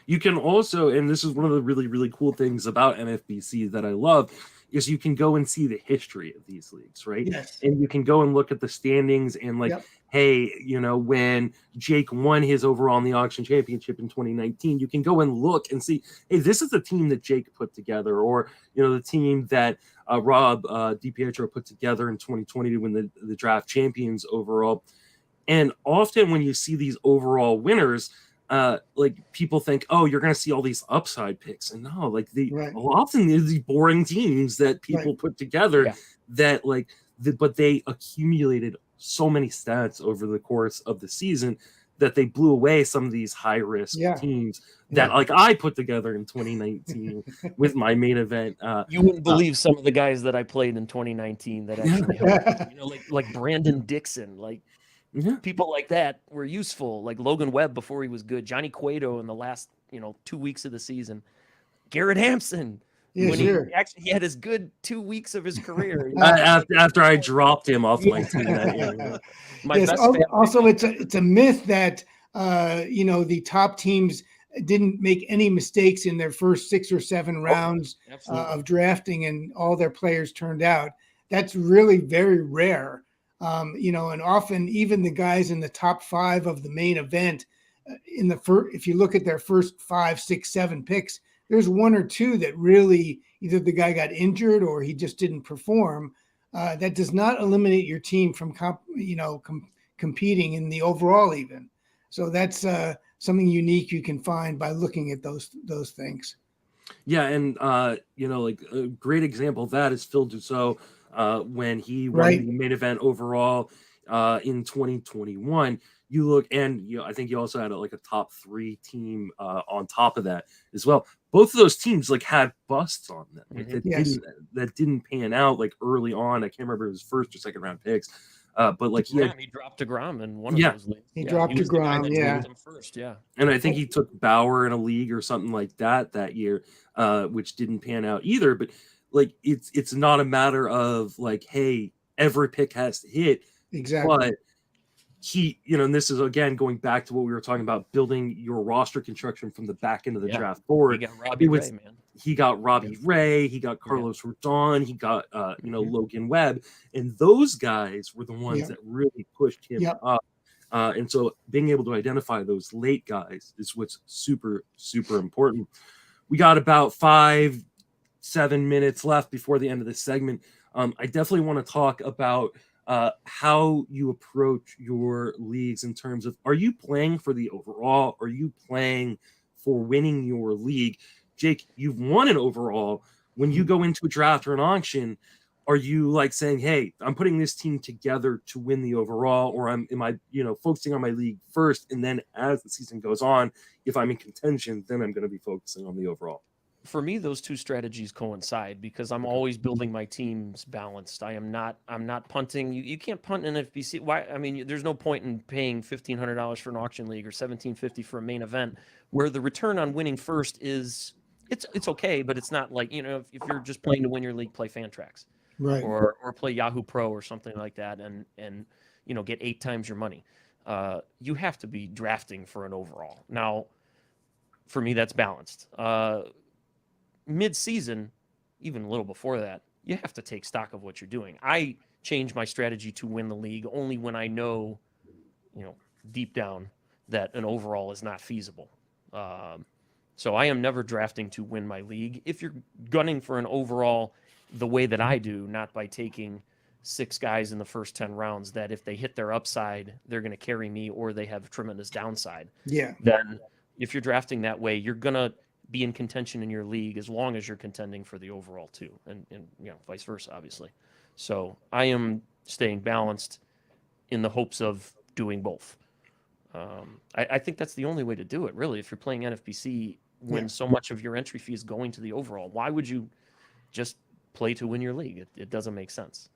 You can also, and this is one of the really, really cool things about NFBC that I love, is you can go and see the history of these leagues, right?
Yes.
And you can go and look at the standings and like, hey, when Jake won his overall in the auction championship in 2019, you can go and look and see, hey, this is the team that Jake put together, or, the team that Rob DiPietro put together in 2020 to win the draft champions overall. And often when you see these overall winners, like people think, oh, you're going to see all these upside picks, and no, like often these boring teams that people put together that but they accumulated so many stats over the course of the season that they blew away some of these high risk teams that like I put together in 2019 with my main event.
You wouldn't believe some of the guys that I played in 2019 that actually helped. Like Brandon Dixon, like. People like that were useful, like Logan Webb before he was good, Johnny Cueto in the last 2 weeks of the season, Garrett Hampson when he had his good 2 weeks of his career.
After I dropped him off my team that year.
Also, it's a myth that the top teams didn't make any mistakes in their first 6 or 7 rounds of drafting, and all their players turned out. That's really very rare. And often even the guys in the top 5 of the main event if you look at their first 5, 6, 7 picks, there's 1 or 2 that really either the guy got injured or he just didn't perform. That does not eliminate your team from competing in the overall even. So that's something unique you can find by looking at those things.
Yeah, and like a great example of that is Phil Dussault. When he won the main event overall in 2021, you look, and I think you also had a top 3 team on top of that as well. Both of those teams had busts on them that didn't pan out early on. I can't remember his first or second round picks, but
he dropped DeGrom in one of those leagues.
He dropped DeGrom,
him first,
and I think he took Bauer in a league or something like that year, which didn't pan out either. But it's not a matter of hey, every pick has to hit.
Exactly.
But he, and this is again going back to what we were talking about, building your roster construction from the back end of the draft forward.
He got Robbie Ray, man.
He got Robbie Ray, he got Carlos Rodon, he got Logan Webb, and those guys were the ones that really pushed him up. And so being able to identify those late guys is what's super, super important. We got about 5-7 minutes left before the end of this segment. I definitely want to talk about how you approach your leagues in terms of, are you playing for the overall? Are you playing for winning your league? Jake, you've won an overall. When you go into a draft or an auction, are you saying, hey, I'm putting this team together to win the overall, or am I focusing on my league first, and then as the season goes on, if I'm in contention, then I'm going to be focusing on the overall?
For me, those two strategies coincide because I'm always building my teams balanced. I'm not punting. You can't punt in NFBC. Why? I mean, there's no point in paying $1,500 for an auction league or $1,750 for a main event where the return on winning first is it's okay, but it's not if you're just playing to win your league, play Fantrax,
right?
Or play Yahoo Pro or something like that, and get 8 times your money. You have to be drafting for an overall. Now, for me, that's balanced. Mid-season, even a little before that, you have to take stock of what you're doing. I change my strategy to win the league only when I know, deep down that an overall is not feasible. So I am never drafting to win my league. If you're gunning for an overall the way that I do, not by taking 6 guys in the first 10 rounds that if they hit their upside, they're going to carry me or they have tremendous downside.
Yeah.
Then if you're drafting that way, you're going to be in contention in your league as long as you're contending for the overall too, and vice versa, obviously. So I am staying balanced in the hopes of doing both. I think that's the only way to do it, really. If you're playing NFBC, when so much of your entry fee is going to the overall, why would you just play to win your league? It doesn't make sense.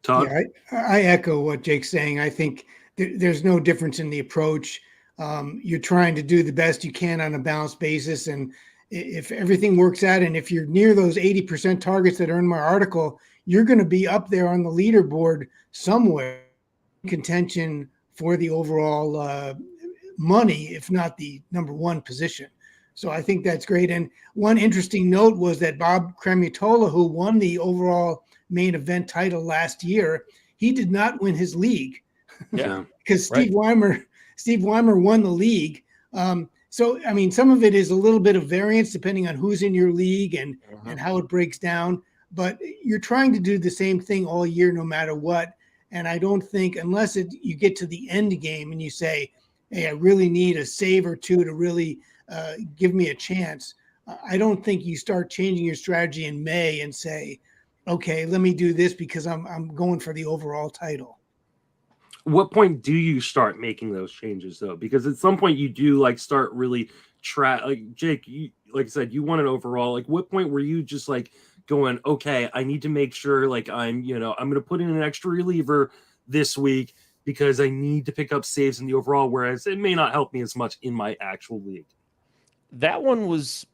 Todd?
Yeah, I echo what Jake's saying. I think there's no difference in the approach. You're trying to do the best you can on a balanced basis, and if everything works out and if you're near those 80% targets that are in my article, you're going to be up there on the leaderboard somewhere, contention for the overall money, if not the number one position. So I think that's great. And one interesting note was that Bob Cremutola, who won the overall main event title last year, he did not win his league.
Yeah,
because Steve Weimer won the league. So I mean, some of it is a little bit of variance depending on who's in your league and how it breaks down. But you're trying to do the same thing all year, no matter what. And I don't think, unless you get to the end game and you say, "Hey, I really need a save or two to really give me a chance," I don't think you start changing your strategy in May and say, "Okay, let me do this because I'm going for the overall title."
What point do you start making those changes though? Because at some point you do like start really like Jake, you, like I said, you won it overall. Like what point were you just like going, okay, I need to make sure like I'm going to put in an extra reliever this week because I need to pick up saves in the overall, whereas it may not help me as much in my actual league.
That one was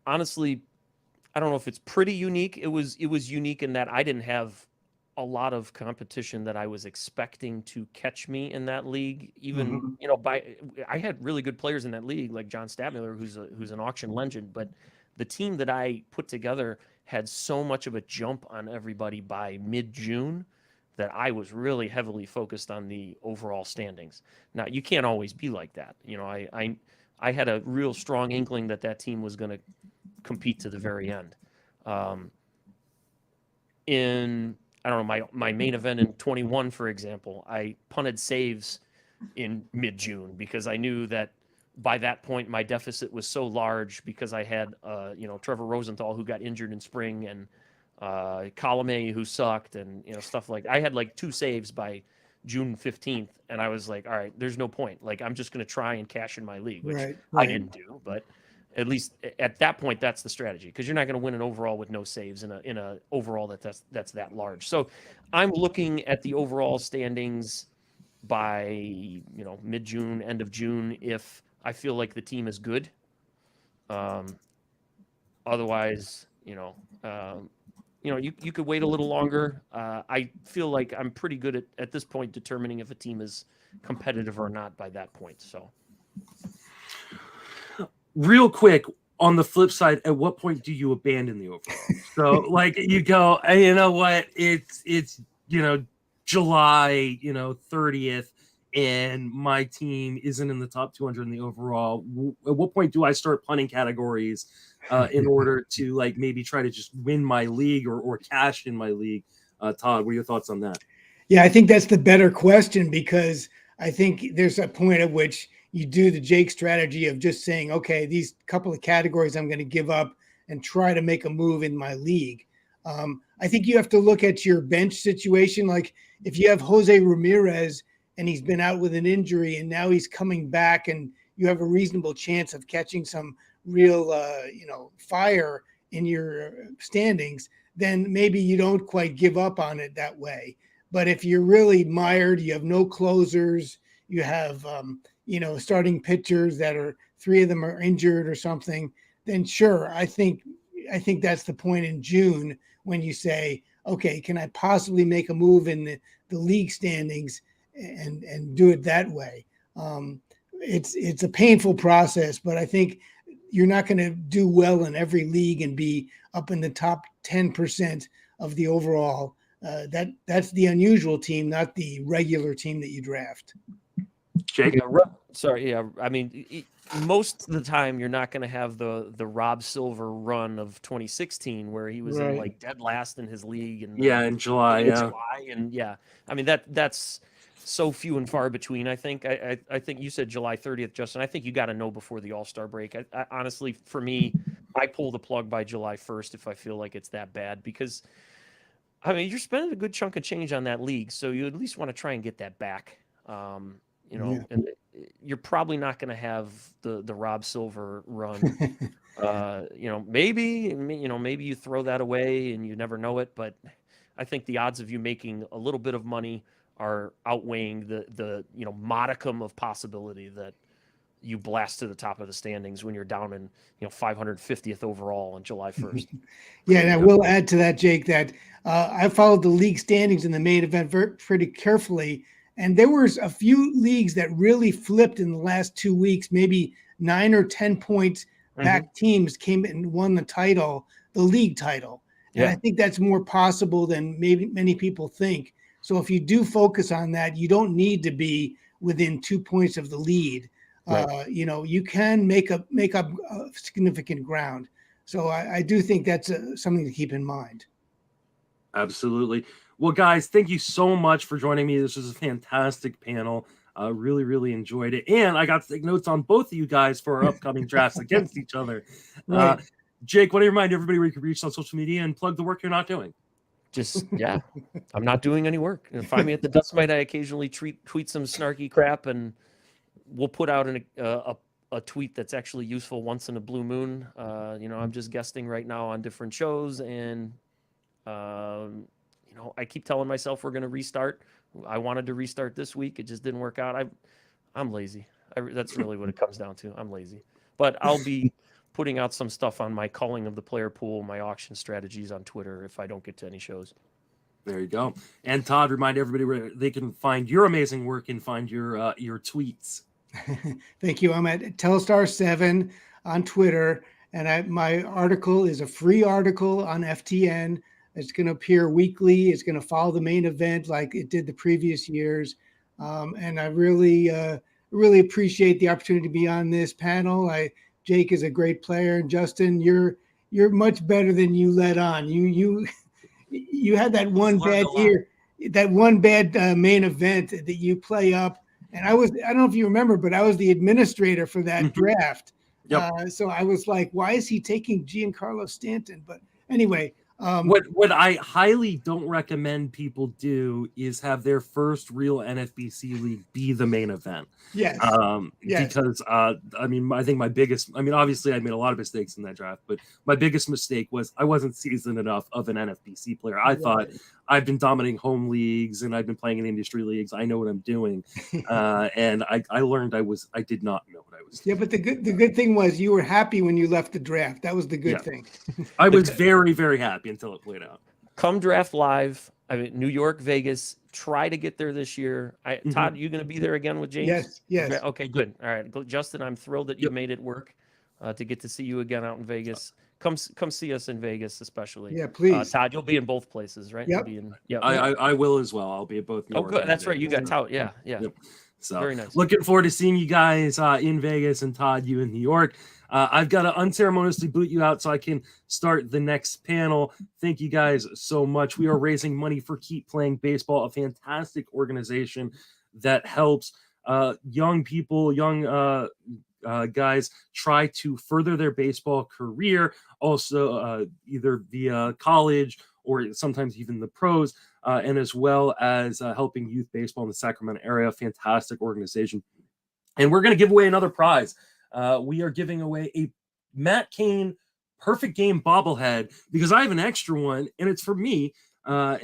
honestly, I don't know if it's pretty unique. It was unique in that I didn't have a lot of competition that I was expecting to catch me in that league. Even I had really good players in that league, like John Stadmiller, who's an auction legend. But the team that I put together had so much of a jump on everybody by mid-June that I was really heavily focused on the overall standings. Now you can't always be like that. I had a real strong inkling that team was going to compete to the very end. I don't know, my main event in 21, for example, I punted saves in mid-June because I knew that by that point my deficit was so large because I had Trevor Rosenthal, who got injured in spring, and Callen, who sucked, and stuff like I had like 2 saves by June 15th, and I was like, all right, there's no point. Like I'm just going to try and cash in my league, which I didn't do, but at least at that point, that's the strategy, because you're not going to win an overall with no saves in a overall that's that large. So I'm looking at the overall standings by mid-June, end of June, if I feel like the team is good. Otherwise, you could wait a little longer. I feel like I'm pretty good at this point determining if a team is competitive or not by that point. So.
Real quick, on the flip side, at what point do you abandon the overall? So like you go, hey, you know what? It's July 30th, and my team isn't in the top 200 in the overall. At what point do I start punting categories in order to like maybe try to just win my league or cash in my league? Todd, what are your thoughts on that?
Yeah, I think that's the better question, because I think there's a point at which you do the Jake strategy of just saying, okay, these couple of categories I'm going to give up and try to make a move in my league. I think you have to look at your bench situation. Like if you have Jose Ramirez and he's been out with an injury and now he's coming back and you have a reasonable chance of catching some real, fire in your standings, then maybe you don't quite give up on it that way. But if you're really mired, you have no closers, you have, starting pitchers that are 3 of them are injured or something, then sure, I think that's the point in June when you say, okay, can I possibly make a move in the league standings and do it that way? It's a painful process, but I think you're not going to do well in every league and be up in the top 10% of the overall. That's the unusual team, not the regular team that you draft.
Jake?
I mean, most of the time you're not going to have the Rob Silver run of 2016 where he was in like dead last in his league, and
in July,
I mean that's so few and far between. I think I think you said July 30th, Justin. I think you got to know before the All-Star break. I honestly, for me, I pull the plug by July 1st if I feel like it's that bad, because I mean you're spending a good chunk of change on that league, so you at least want to try and get that back. And you're probably not going to have the Rob Silver run. Maybe you throw that away and you never know it. But I think the odds of you making a little bit of money are outweighing the modicum of possibility that you blast to the top of the standings when you're down in 550th overall on July 1st.
Yeah, and I will add to that, Jake, that I followed the league standings in the main event pretty carefully, and there was a few leagues that really flipped in the last 2 weeks. Maybe 9 or 10 points back teams came and won the league title. And I think that's more possible than maybe many people think. So if you do focus on that, you don't need to be within 2 points of the lead. Right. You can make up significant ground. So I do think that's something to keep in mind.
Absolutely. Well, guys, thank you so much for joining me. This was a fantastic panel. Really, really enjoyed it. And I got to take notes on both of you guys for our upcoming drafts against each other.
Right.
Jake, want to remind everybody where you can reach on social media and plug the work you're not doing?
I'm not doing any work. Find me at the Dust Mite. I occasionally tweet some snarky crap, and we'll put out a tweet that's actually useful once in a blue moon. I'm just guesting right now on different shows, and I keep telling myself we're going to restart. I wanted to restart this week. It just didn't work out. I'm lazy. That's really what it comes down to. I'm lazy. But I'll be putting out some stuff on my culling of the player pool, my auction strategies on Twitter if I don't get to any shows.
There you go. And Todd, remind everybody where they can find your amazing work and find your tweets.
Thank you. I'm at Telstar7 on Twitter, and my article is a free article on FTN. It's going to appear weekly. It's going to follow the main event like it did the previous years. And I really appreciate the opportunity to be on this panel. Jake is a great player, and Justin, you're much better than you let on. You had that one bad year, that one bad main event that you play up. And I don't know if you remember, but I was the administrator for that draft. Yep. So I was like, why is he taking Giancarlo Stanton? But anyway.
What I highly don't recommend people do is have their first real NFBC league be the main event.
Yes.
Because I think obviously I made a lot of mistakes in that draft, but my biggest mistake was I wasn't seasoned enough of an NFBC player. I thought I've been dominating home leagues and I've been playing in industry leagues. I know what I'm doing. And I learned I did not know what I was doing.
Yeah, but the good thing was you were happy when you left the draft. That was the good thing.
I was very, very happy until it played out.
Come draft live. New York, Vegas. Try to get there this year. Todd, you going to be there again with James?
Yes.
Okay, good. All right, Justin, I'm thrilled that you made it work to get to see you again out in Vegas. Come see us in Vegas, especially.
Yeah, please.
Todd, you'll be in both places, right?
Yep.
I will as well. I'll be at both.
Oh, good. That's right. You got Tout. Yeah. Yep.
So
very nice.
Looking forward to seeing you guys in Vegas, and Todd, you in New York. I've got to unceremoniously boot you out so I can start the next panel. Thank you guys so much. We are raising money for Keep Playing Baseball, a fantastic organization that helps young people, guys try to further their baseball career, also either via college or sometimes even the pros, and as well as helping youth baseball in the Sacramento area. Fantastic organization. And we're going to give away another prize. We are giving away a Matt Cain perfect game bobblehead because I have an extra one and it's for me. I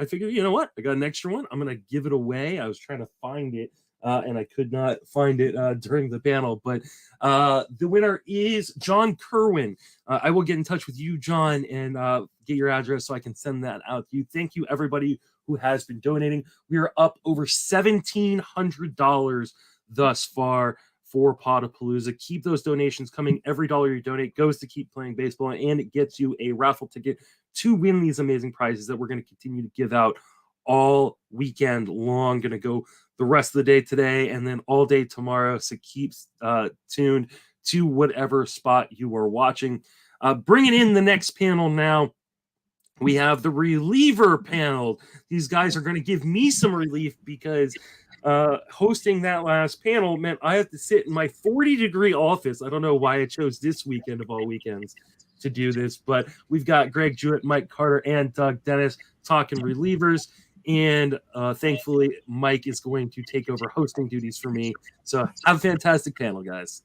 figured, you know what? I got an extra one. I'm going to give it away. I was trying to find it and I could not find it during the panel, but the winner is John Kerwin. I will get in touch with you, John, and get your address so I can send that out to you. Thank you, everybody who has been donating. We are up over $1,700 thus far for Podapallooza. Keep those donations coming. Every dollar you donate goes to Keep Playing Baseball, and it gets you a raffle ticket to win these amazing prizes that we're going to continue to give out all weekend long. Going to go the rest of the day today and then all day tomorrow. So keep tuned to whatever spot you are watching. Bringing in the next panel now. We have the reliever panel. These guys are going to give me some relief because hosting that last panel meant I have to sit in my 40-degree office. I don't know why I chose this weekend of all weekends to do this, but we've got Greg Jewett, Mike Carter, and Doug Dennis talking relievers. And thankfully, Mike is going to take over hosting duties for me. So have a fantastic panel, guys.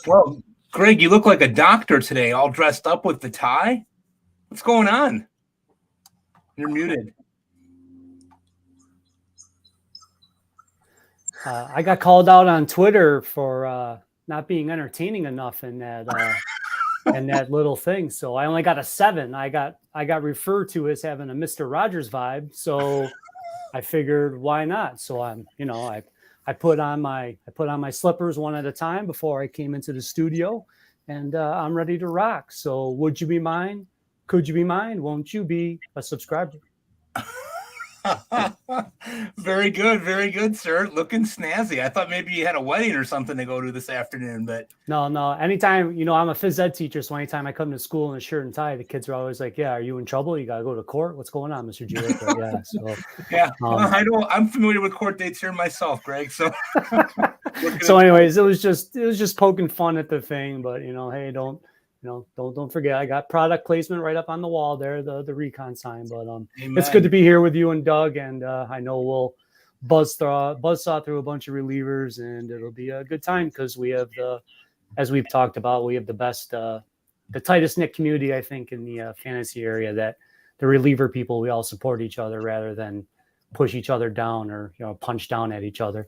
Well, Greg, you look like a doctor today, all dressed up with the tie. What's going on? You're muted.
I got called out on Twitter for not being entertaining enough in that little thing. So I only got a 7. I got referred to as having a Mr. Rogers vibe. So I figured, why not? So I put on my slippers one at a time before I came into the studio, and I'm ready to rock. So would you be mine? Could you be mine? Won't you be a subscriber?
Very good, sir. Looking snazzy. I thought maybe you had a wedding or something to go to this afternoon, but
No. Anytime, I'm a phys ed teacher, so anytime I come to school in a shirt and tie, the kids are always like, "Yeah, are you in trouble? You gotta go to court? What's going on, Mr. Jewett?" Yeah. So
yeah, I'm familiar with court dates here myself, Greg. So
so anyways, it was just poking fun at the thing, but hey, don't forget, I got product placement right up on the wall there, the recon sign. But it's good to be here with you and Doug, and I know we'll buzzsaw through a bunch of relievers, and it'll be a good time because we have as we've talked about, we have the best, the tightest knit community, I think, in the fantasy area. That the reliever people, we all support each other rather than push each other down or punch down at each other.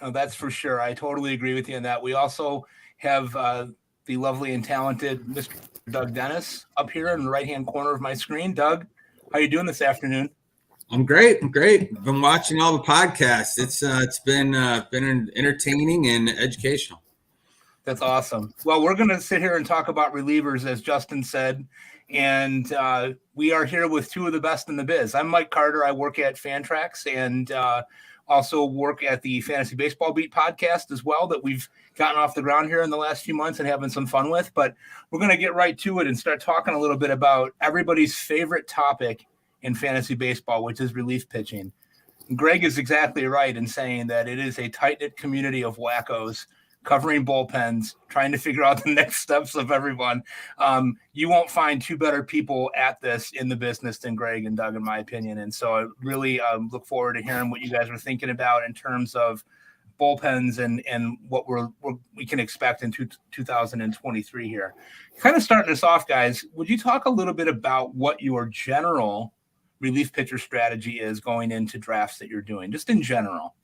Oh, that's for sure. I totally agree with you on that. We also have the lovely and talented Mr. Doug Dennis up here in the right-hand corner of my screen. Doug, how you doing this afternoon?
I'm great. Been watching all the podcasts. It's been entertaining and educational.
That's awesome. Well, we're going to sit here and talk about relievers, as Justin said, and we are here with two of the best in the biz. I'm Mike Carter. I work at Fantrax and also work at the Fantasy Baseball Beat podcast as well, that we've gotten off the ground here in the last few months and having some fun with. But we're going to get right to it and start talking a little bit about everybody's favorite topic in fantasy baseball, which is relief pitching. Greg is exactly right in saying that it is a tight-knit community of wackos covering bullpens, trying to figure out the next steps of everyone. You won't find two better people at this in the business than Greg and Doug, in my opinion. And so I really look forward to hearing what you guys are thinking about in terms of bullpens and what we can expect in 2023 here. Kind of starting us off, guys, would you talk a little bit about what your general relief pitcher strategy is going into drafts that you're doing, just in general?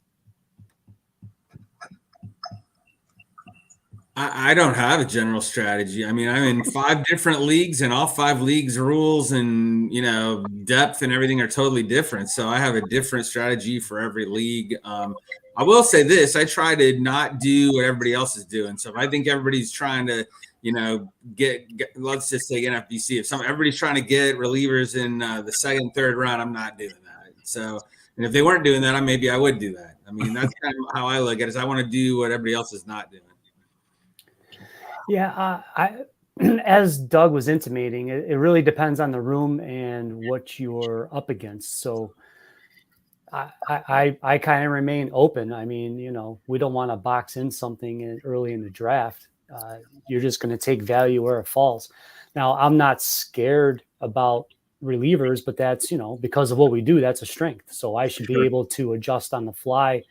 I don't have a general strategy. I mean, I'm in 5 different leagues, and all 5 leagues' rules and depth and everything are totally different. So I have a different strategy for every league. I will say this: I try to not do what everybody else is doing. So if I think everybody's trying to, get let's just say NFBC, if everybody's trying to get relievers in the 2nd, 3rd round, I'm not doing that. So, and if they weren't doing that, maybe I would do that. I mean, that's kind of how I look at it. Is I want to do what everybody else is not doing.
Yeah, as Doug was intimating, it really depends on the room and what you're up against. So I kind of remain open. I mean, we don't want to box in something early in the draft. You're just going to take value where it falls. Now, I'm not scared about relievers, but that's, because of what we do, that's a strength. So I should be able to adjust on the fly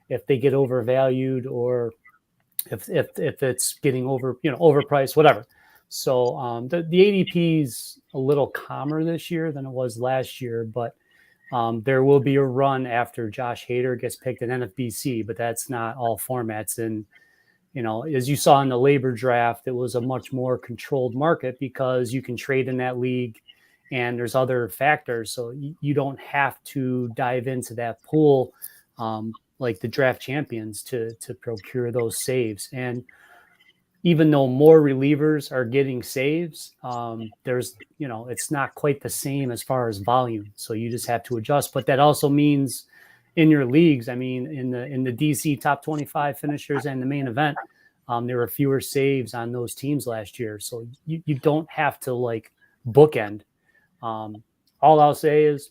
if they get overvalued or if it's getting overpriced, whatever. So the ADP is a little calmer this year than it was last year, but there will be a run after Josh Hader gets picked in NFBC, but that's not all formats. And, as you saw in the labor draft, it was a much more controlled market because you can trade in that league and there's other factors. So you don't have to dive into that pool like the draft champions to procure those saves. And even though more relievers are getting saves, there's, it's not quite the same as far as volume. So you just have to adjust. But that also means in your leagues, I mean, in the DC top 25 finishers and the main event, there were fewer saves on those teams last year. So you don't have to bookend. All I'll say is,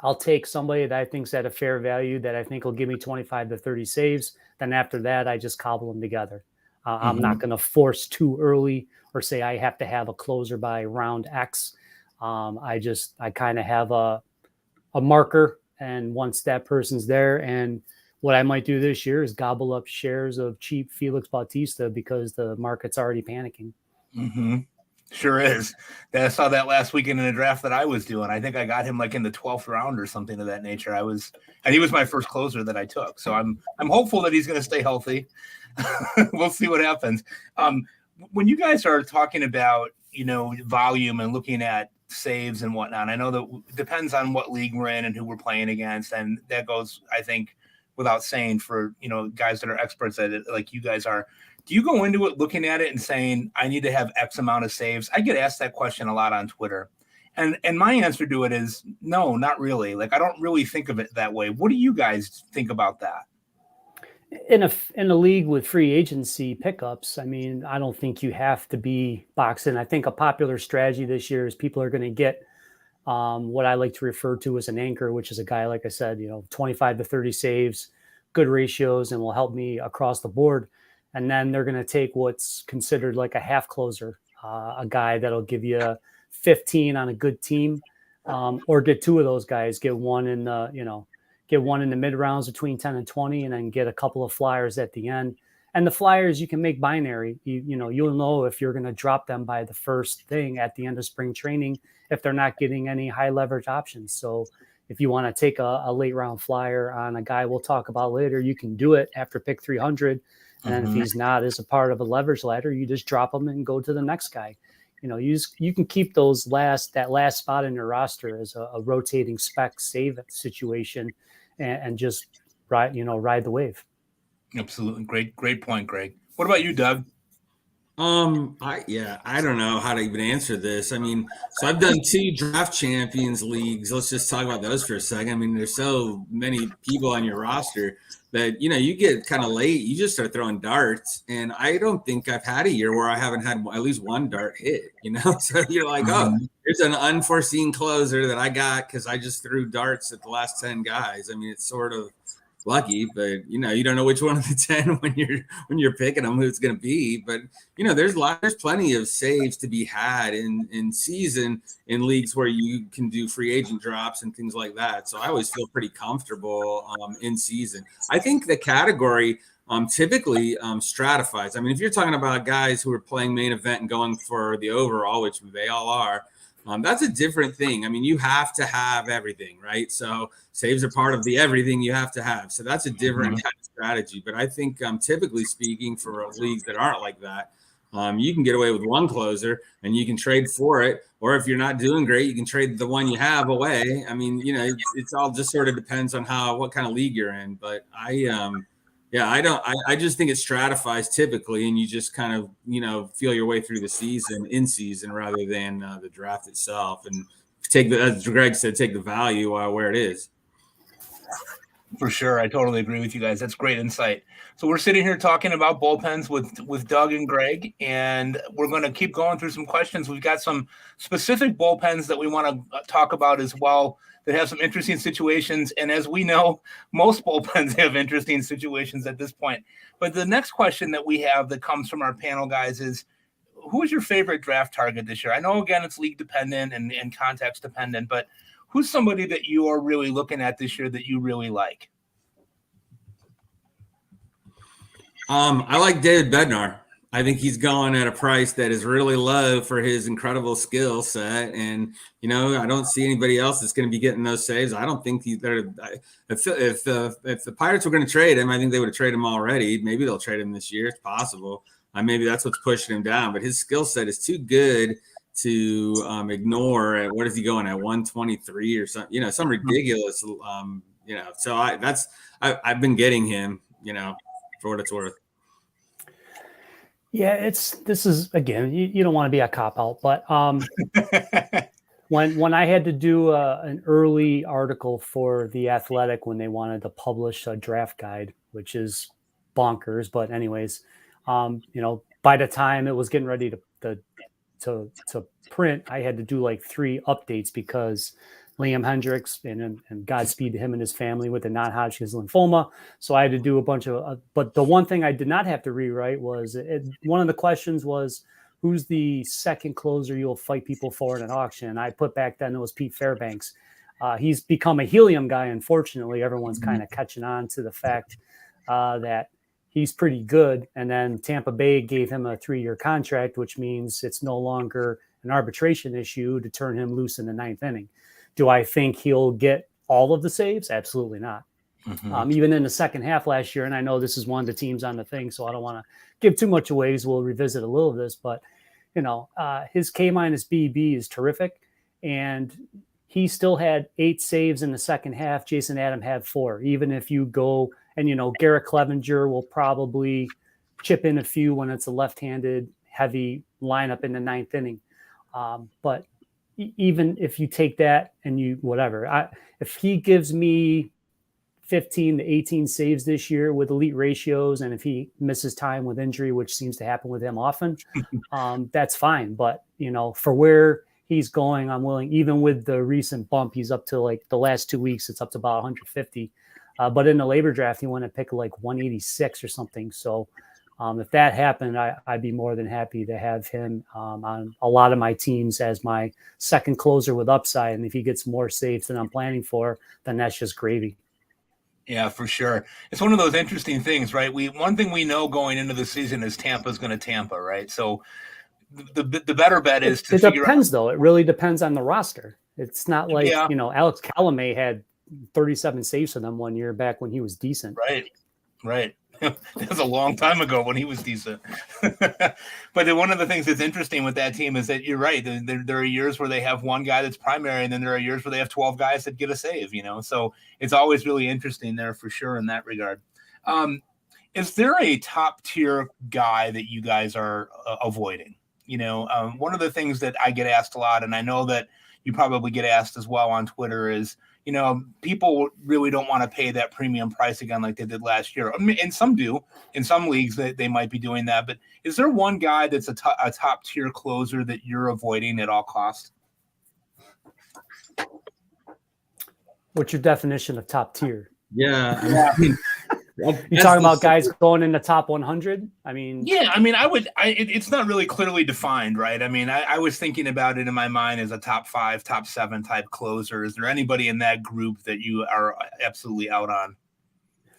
I'll take somebody that I think's at a fair value that I think will give me 25 to 30 saves. Then after that, I just cobble them together. I'm not going to force too early or say I have to have a closer by round X. I kind of have a marker, and once that person's there, and what I might do this year is gobble up shares of cheap Felix Bautista because the market's already panicking.
Mm-hmm. Sure is. I saw that last weekend in a draft that I was doing. I think I got him like in the 12th round or something of that nature. And he was my first closer that I took. So I'm hopeful that he's going to stay healthy. We'll see what happens. When you guys are talking about, volume and looking at saves and whatnot, I know that it depends on what league we're in and who we're playing against. And that goes, I think, without saying for, guys that are experts at it, like you guys are. Do you go into it looking at it and saying, I need to have X amount of saves? I get asked that question a lot on Twitter. And my answer to it is no, not really. Like, I don't really think of it that way. What do you guys think about that?
In a league with free agency pickups, I mean, I don't think you have to be boxed in. I think a popular strategy this year is people are going to get what I like to refer to as an anchor, which is a guy, like I said, 25 to 30 saves, good ratios, and will help me across the board. And then they're going to take what's considered like a half closer, a guy that'll give you 15 on a good team, or get two of those guys, get one in the mid rounds between 10 and 20, and then get a couple of flyers at the end. And the flyers you can make binary. You'll know if you're going to drop them by the first thing at the end of spring training if they're not getting any high leverage options. So if you want to take a late round flyer on a guy we'll talk about later, you can do it after pick 300. And then if he's not as a part of a leverage ladder, you just drop him and go to the next guy. You can keep that last spot in your roster as a rotating spec save situation and just ride the wave.
Absolutely. Great point, Greg. What about you, Doug?
I don't know how to even answer this. I mean, so I've done 2 draft champions leagues. Let's just talk about those for a second. I mean, there's so many people on your roster that, you get kind of late, you just start throwing darts. And I don't think I've had a year where I haven't had at least one dart hit, So you're like, oh, there's an unforeseen closer that I got because I just threw darts at the last 10 guys. I mean, it's sort of lucky, but you don't know which one of the 10 when you're picking them who it's going to be. But there's plenty of saves to be had in season in leagues where you can do free agent drops and things like that. So I always feel pretty comfortable in season. I think the category typically stratifies. I mean, if you're talking about guys who are playing main event and going for the overall, which they all are, that's a different thing. I mean, you have to have everything, right? So saves are part of the everything you have to have. So that's a different kind of strategy. But I think typically speaking for leagues that aren't like that, you can get away with one closer and you can trade for it. Or if you're not doing great, you can trade the one you have away. I mean, it's all just sort of depends on what kind of league you're in. But I just think it stratifies typically, and you just kind of, feel your way through the season in season rather than the draft itself. And as Greg said, take the value where it is.
For sure. I totally agree with you guys. That's great insight. So we're sitting here talking about bullpens with Doug and Greg, and we're going to keep going through some questions. We've got some specific bullpens that we want to talk about as well that have some interesting situations. And as we know, most bullpens have interesting situations at this point. But the next question that we have that comes from our panel guys is, who is your favorite draft target this year? I know, again, it's league dependent and context dependent, but who's somebody that you are really looking at this year that you really like?
I like David Bednar. I think he's going at a price that is really low for his incredible skill set. And, I don't see anybody else that's going to be getting those saves. I don't think if the Pirates were going to trade him, I think they would have traded him already. Maybe they'll trade him this year. It's possible. Maybe that's what's pushing him down. But his skill set is too good to ignore. What is he going at, 123 or something? Some ridiculous. So I've been getting him. For what it's worth.
Yeah, this is again, you don't want to be a cop out, but when I had to do an early article for The Athletic when they wanted to publish a draft guide, which is bonkers, but anyways, by the time it was getting ready to print, I had to do like 3 updates because Liam Hendricks and Godspeed to him and his family with the non-Hodgkin's lymphoma. So I had to do a bunch of, but the one thing I did not have to rewrite was one of the questions was, who's the second closer you'll fight people for in an auction? And I put back then it was Pete Fairbanks. He's become a helium guy. Unfortunately, everyone's kind of catching on to the fact that he's pretty good. And then Tampa Bay gave him a 3-year contract, which means it's no longer an arbitration issue to turn him loose in the 9th inning. Do I think he'll get all of the saves? Absolutely not. Even in the second half last year, and I know this is one of the teams on the thing, so I don't want to give too much away because we'll revisit a little of this, but his K-BB is terrific, and he still had 8 saves in the second half. Jason Adam had 4. Even if you go and Garrett Clevenger will probably chip in a few when it's a left-handed heavy lineup in the 9th inning. But even if you take that and if he gives me 15 to 18 saves this year with elite ratios, and if he misses time with injury, which seems to happen with him often, that's fine. But, for where he's going, I'm willing, even with the recent bump, he's up to like the last 2 weeks, it's up to about 150. But in the labor draft, he went to pick like 186 or something. So if that happened, I'd be more than happy to have him on a lot of my teams as my second closer with upside. And if he gets more saves than I'm planning for, then that's just gravy.
Yeah, for sure. It's one of those interesting things, right? One thing we know going into the season is Tampa's going to Tampa, right? So the better bet is to figure out. It depends,
though. It really depends on the roster. It's not like, Alex Callen had 37 saves for them one year back when he was decent.
Right. That was a long time ago when he was decent. But one of the things that's interesting with that team is that you're right. There are years where they have one guy that's primary, and then there are years where they have 12 guys that get a save, So it's always really interesting there for sure in that regard. Is there a top tier guy that you guys are avoiding? One of the things that I get asked a lot, and I know that you probably get asked as well on Twitter, is people really don't want to pay that premium price again like they did last year. And some do. In some leagues, they might be doing that. But is there one guy that's a top-tier closer that you're avoiding at all costs?
What's your definition of top tier?
Yeah.
You talking about guys going in the top 100?
It's not really clearly defined, right? I was thinking about it in my mind as a top 5, top 7 type closer. Is there anybody in that group that you are absolutely out on?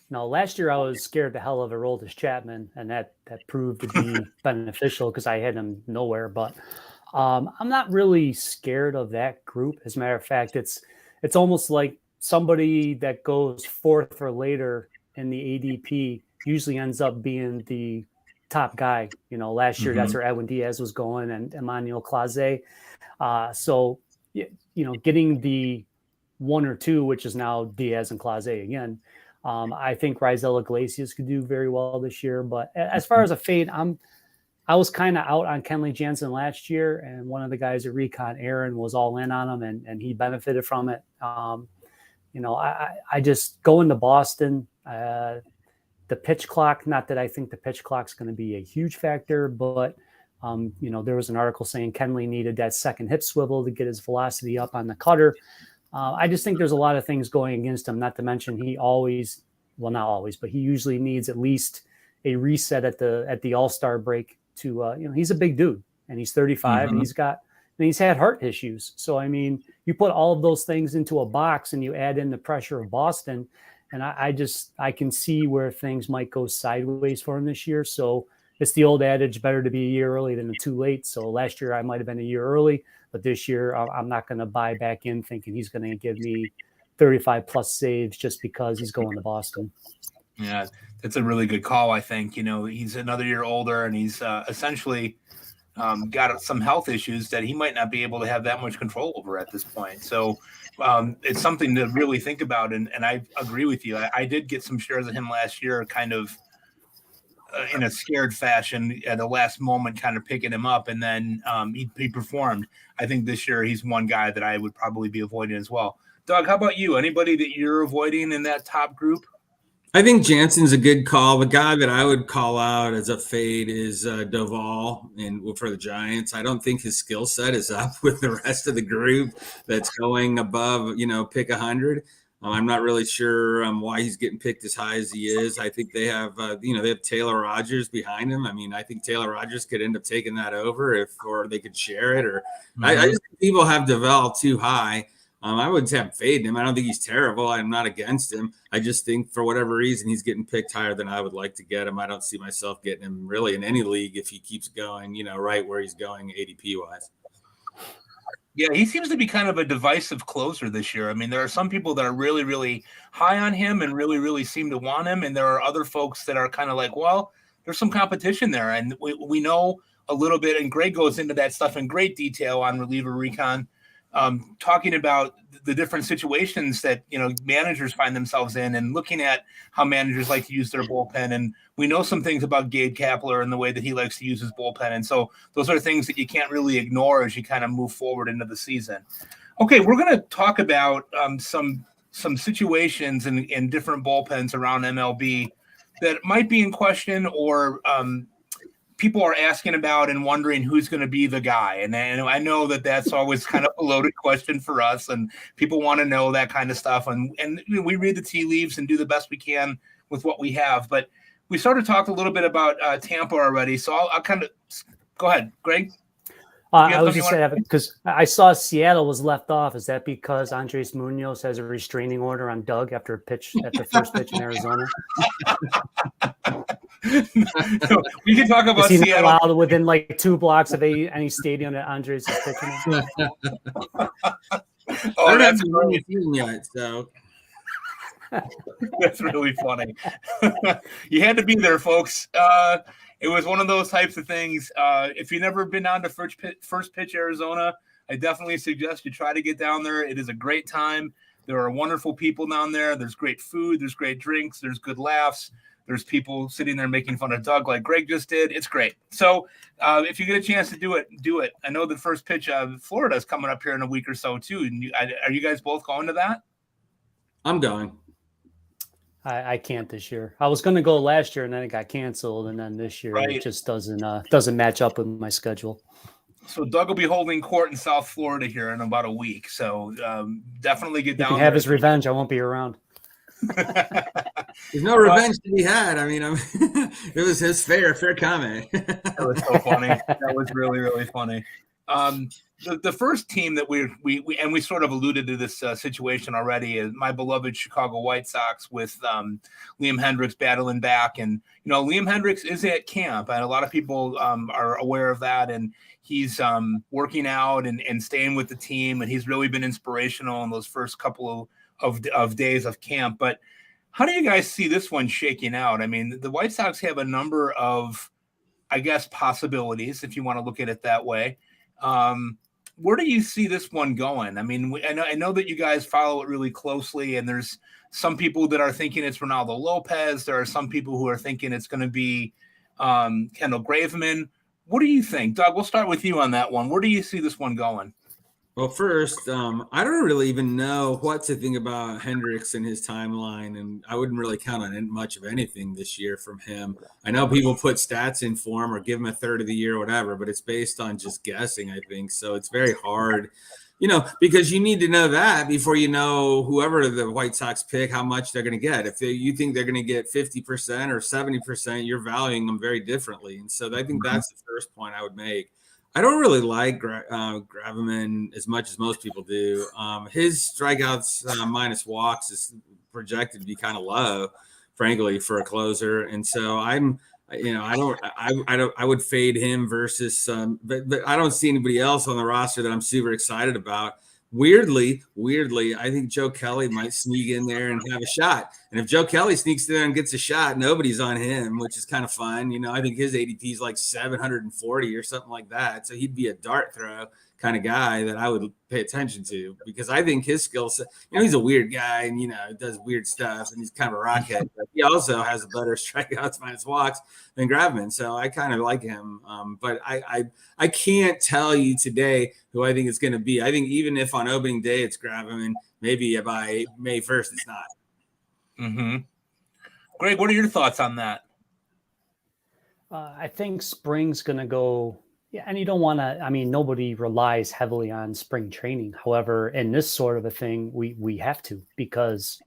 No, last year I was scared the hell of Aroldis Chapman, and that proved to be beneficial because I had him nowhere. But I'm not really scared of that group. As a matter of fact, it's almost like somebody that goes 4th or later in the ADP usually ends up being the top guy. Last year that's where Edwin Diaz was going and Emmanuel Clase. So getting the 1 or 2, which is now Diaz and Clase again. I think Rizal Iglesias could do very well this year. But as far as a fade, I was kind of out on Kenley Jansen last year, and one of the guys at Recon, Aaron, was all in on him, and he benefited from it. I just go into Boston. The pitch clock, not that I think the pitch clock's going to be a huge factor, but there was an article saying Kenley needed that second hip swivel to get his velocity up on the cutter. I just think there's a lot of things going against him, not to mention he not always, but he usually needs at least a reset at the All-Star break to, he's a big dude and he's 35 and he's had heart issues. So, you put all of those things into a box and you add in the pressure of Boston, and I can see where things might go sideways for him this year. So it's the old adage, better to be a year early than too late. So last year I might have been a year early, but this year I'm not going to buy back in thinking he's going to give me 35 plus saves just because he's going to Boston.
Yeah, that's a really good call. I think, he's another year older and he's essentially got some health issues that he might not be able to have that much control over at this point. So it's something to really think about. And I agree with you. I did get some shares of him last year, kind of in a scared fashion at the last moment, kind of picking him up. And then he performed. I think this year he's one guy that I would probably be avoiding as well. Doug, how about you? Anybody that you're avoiding in that top group?
I think Jansen's a good call. The guy that I would call out as a fade is Duvall for the Giants. I don't think his skill set is up with the rest of the group that's going above, pick 100. I'm not really sure why he's getting picked as high as he is. I think they have, they have Taylor Rogers behind him. I think Taylor Rogers could end up taking that over or they could share it. Or I just think people have Duvall too high. I wouldn't say I'm fading him. I don't think he's terrible. I'm not against him. I just think for whatever reason he's getting picked higher than I would like to get him. I don't see myself getting him really in any league if he keeps going, right where he's going ADP wise.
Yeah, he seems to be kind of a divisive closer this year. I mean, there are some people that are really, really high on him and really, really seem to want him. And there are other folks that are kind of like, well, there's some competition there. And we know a little bit, and Greg goes into that stuff in great detail on Reliever Recon, talking about the different situations that, managers find themselves in and looking at how managers like to use their bullpen. And we know some things about Gabe Kapler and the way that he likes to use his bullpen. And so those are things that you can't really ignore as you kind of move forward into the season. Okay, we're going to talk about some situations in different bullpens around MLB that might be in question or people are asking about and wondering who's going to be the guy. And I know that that's always kind of a loaded question for us, and people want to know that kind of stuff. And we read the tea leaves and do the best we can with what we have. But we sort of talked a little bit about Tampa already. So I'll kind of go ahead, Greg.
I was just saying, because I saw Seattle was left off. Is that because Andres Munoz has a restraining order on Doug after the first pitch in Arizona?
We can talk about
Is he
Seattle.
not allowed within like 2 blocks of any stadium that Andres is pitching in?
Oh, that's
really yet, so.
That's really funny. You had to be there, folks. It was one of those types of things. If you've never been down to First Pitch Arizona, I definitely suggest you try to get down there. It is a great time. There are wonderful people down there. There's great food. There's great drinks. There's good laughs. There's people sitting there making fun of Doug like Greg just did. It's great. So if you get a chance to do it, do it. I know the First Pitch of Florida is coming up here in a week or so too. And are you guys both going to that?
I'm going.
I can't this year. I was going to go last year and then it got canceled. And then this year it just doesn't match up with my schedule.
So Doug will be holding court in South Florida here in about a week. So definitely get down
He can
there.
have his revenge. I won't be around.
There's no revenge to be had. I mean, it was his fair comment.
That was so funny. That was really, really funny. The first team that we sort of alluded to this situation already is my beloved Chicago White Sox with Liam Hendriks battling back. And, Liam Hendriks is at camp, and a lot of people are aware of that. And he's working out and staying with the team, and he's really been inspirational in those first couple of days of camp. But how do you guys see this one shaking out? I mean, the White Sox have a number of, I guess, possibilities, if you want to look at it that way. Where do you see this one going? I mean, I know that you guys follow it really closely, and there's some people that are thinking it's Ronaldo Lopez. There are some people who are thinking it's going to be Kendall Graveman. What do you think? Doug, we'll start with you on that one. Where do you see this one going?
Well, first, I don't really even know what to think about Hendricks and his timeline, and I wouldn't really count on much of anything this year from him. I know people put stats in for him or give him a third of the year or whatever, but it's based on just guessing, I think. So it's very hard, because you need to know that before you know whoever the White Sox pick, how much they're going to get. If you think they're going to get 50% or 70%, you're valuing them very differently. And so I think that's the first point I would make. I don't really like Graveman as much as most people do. His strikeouts minus walks is projected to be kind of low, frankly, for a closer. And so I would fade him versus but I don't see anybody else on the roster that I'm super excited about. Weirdly, I think Joe Kelly might sneak in there and have a shot. And if Joe Kelly sneaks in there and gets a shot, nobody's on him, which is kind of fun. I think his ADP is like 740 or something like that. So he'd be a dart throw kind of guy that I would pay attention to, because I think his skill set, he's a weird guy and, does weird stuff, and he's kind of a rockhead, but he also has a better strikeouts minus walks than Graveman. So I kind of like him. But I can't tell you today who I think it's going to be. I think even if on opening day it's Graveman, maybe by May 1st it's not.
Mm-hmm. Greg, what are your thoughts on that?
I think spring's going to go. Yeah, and you don't want to. Nobody relies heavily on spring training. However, in this sort of a thing, we have to, because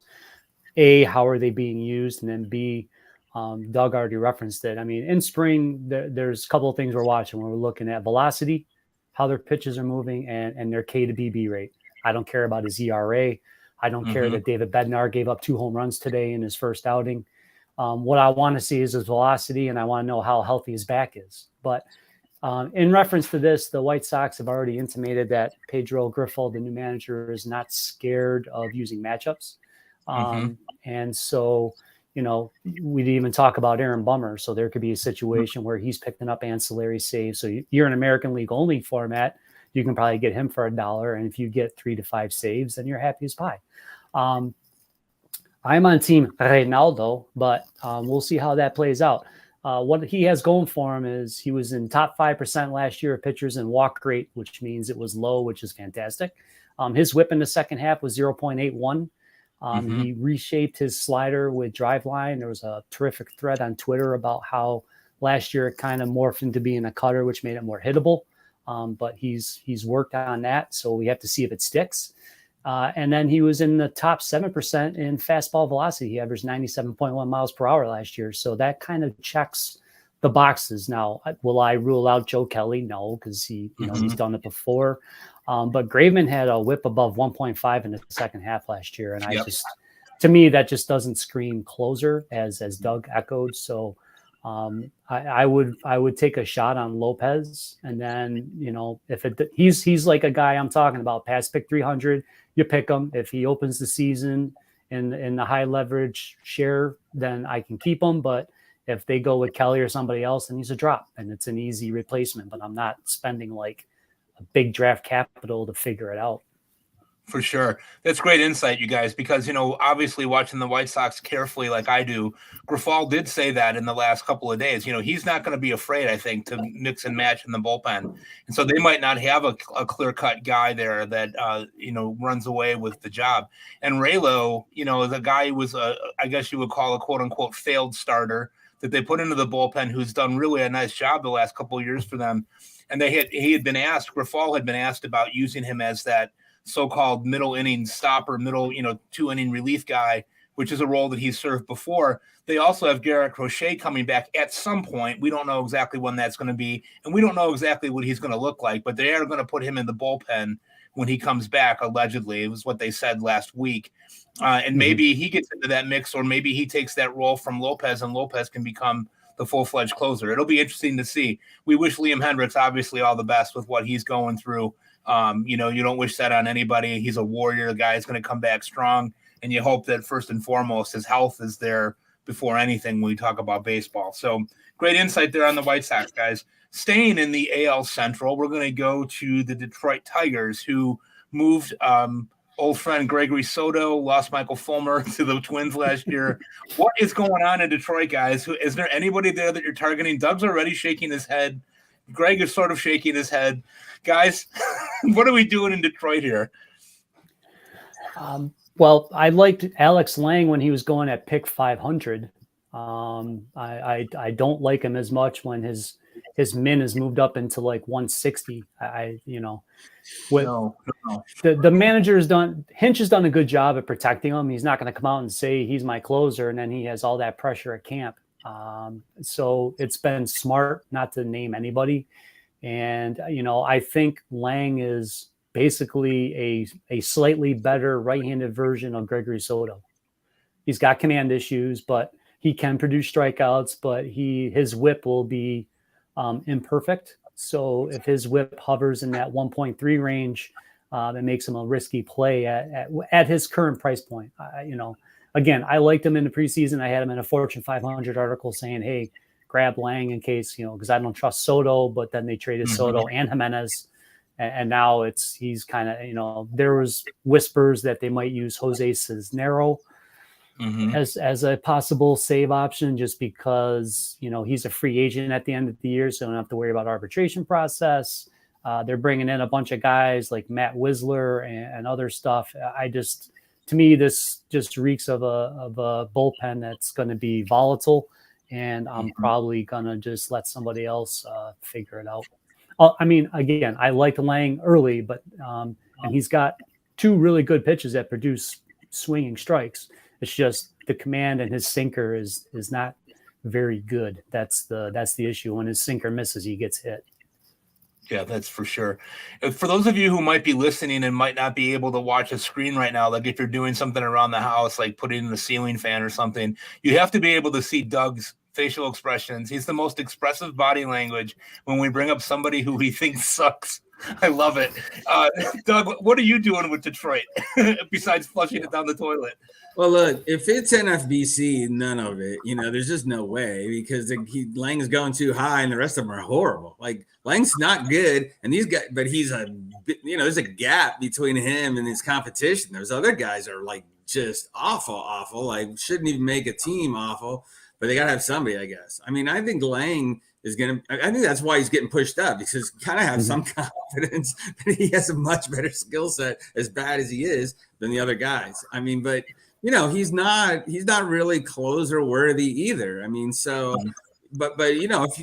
A, how are they being used, and then B, Doug already referenced it. In spring, there's a couple of things we're watching. We're looking at velocity, how their pitches are moving, and their K to BB rate. I don't care about his ERA. I don't care that David Bednar gave up 2 home runs today in his first outing. What I want to see is his velocity, and I want to know how healthy his back is. But in reference to this, the White Sox have already intimated that Pedro Grifol, the new manager, is not scared of using matchups. And so, you know, we didn't even talk about Aaron Bummer. So there could be a situation where he's picking up ancillary saves. So you're an American League only format, you can probably get him for $1. And if you get 3 to 5 saves, then you're happy as pie. I'm on team Reynaldo, but we'll see how that plays out. What he has going for him is he was in top 5% last year of pitchers in walk rate, which means it was low, which is fantastic. His whip in the second half was 0.81. He reshaped his slider with drive line. There was a terrific thread on Twitter about how last year it kind of morphed into being a cutter, which made it more hittable. But he's worked on that, so we have to see if it sticks. And then he was in the top 7% in fastball velocity. He averaged 97.1 miles per hour last year. So that kind of checks the boxes. Now, will I rule out Joe Kelly? No, because he's done it before. But Graveman had a whip above 1.5 in the second half last year. And to me, that just doesn't scream closer, as Doug echoed. So I would take a shot on Lopez. And then, you know, if he's like a guy I'm talking about, past pick 300, you pick him. If he opens the season in the high leverage share, then I can keep him. But if they go with Kelly or somebody else, then he's a drop, and it's an easy replacement. But I'm not spending like a big draft capital to figure it out.
For sure. That's great insight, you guys, because, you know, obviously watching the White Sox carefully like I do, Grifol did say that in the last couple of days. You know, he's not going to be afraid, I think, to mix and match in the bullpen. And so they might not have a clear-cut guy there that, you know, runs away with the job. And Raylo, you know, the guy who was, I guess you would call a quote-unquote failed starter that they put into the bullpen, who's done really a nice job the last couple of years for them. And Grifol had been asked about using him as that so-called middle inning stopper, 2-inning relief guy, which is a role that he's served before. They also have Garrett Crochet coming back at some point. We don't know exactly when that's going to be, and we don't know exactly what he's going to look like, but they are going to put him in the bullpen when he comes back, allegedly. It was what they said last week. And maybe he gets into that mix, or maybe he takes that role from Lopez, and Lopez can become the full-fledged closer. It'll be interesting to see. We wish Liam Hendriks, obviously, all the best with what he's going through. You know, you don't wish that on anybody. He's a warrior. The guy is going to come back strong, and you hope that first and foremost his health is there before anything when we talk about baseball. So great insight there on the White Sox, guys. Staying in the AL Central, we're going to go to the Detroit Tigers, who moved old friend Gregory Soto, lost Michael Fulmer to the Twins last year. What is going on in Detroit, guys? Is there anybody there that you're targeting? Doug's already shaking his head. Greg is sort of shaking his head. Guys, what are we doing in Detroit here?
Well, I liked Alex Lang when he was going at pick 500. I don't like him as much when his min has moved up into like 160. The manager has done, Hinch has done a good job at protecting him. He's not going to come out and say he's my closer, and then he has all that pressure at camp. So it's been smart not to name anybody. And, you know, I think Lang is basically a slightly better right-handed version of Gregory Soto. He's got command issues, but he can produce strikeouts, but his whip will be imperfect. So if his whip hovers in that 1.3 range, that makes him a risky play at his current price point. Again, I liked him in the preseason. I had him in a Fortune 500 article saying, hey, grab Lang in case, because I don't trust Soto, but then they traded Soto and Jimenez. And now he's kind of, there was whispers that they might use Jose Cisnero as a possible save option, just because, he's a free agent at the end of the year. So don't have to worry about arbitration process. They're bringing in a bunch of guys like Matt Wisler and other stuff. To me, this just reeks of a bullpen that's going to be volatile, and I'm probably going to just let somebody else figure it out. I mean, again, I liked Lang early, but and he's got 2 really good pitches that produce swinging strikes. It's just the command and his sinker is not very good. That's the issue. When his sinker misses, he gets hit.
Yeah, that's for sure. For those of you who might be listening and might not be able to watch a screen right now, like if you're doing something around the house, like putting in the ceiling fan or something, you have to be able to see Doug's facial expressions. He's the most expressive body language when we bring up somebody who he thinks sucks. I love it. Doug, what are you doing with Detroit besides flushing it down the toilet?
Well, look, if it's NFBC, none of it, there's just no way because Lang's going too high and the rest of them are horrible. Like Lang's not good. And these guys, but there's a gap between him and his competition. Those other guys are like just awful, like shouldn't even make a team awful, but they got to have somebody, I guess. I mean, I think Lang is I think that's why he's getting pushed up because he kind of have some confidence that he has a much better skill set as bad as he is than the other guys. I mean, but he's not really closer worthy either. I mean, so, but all you got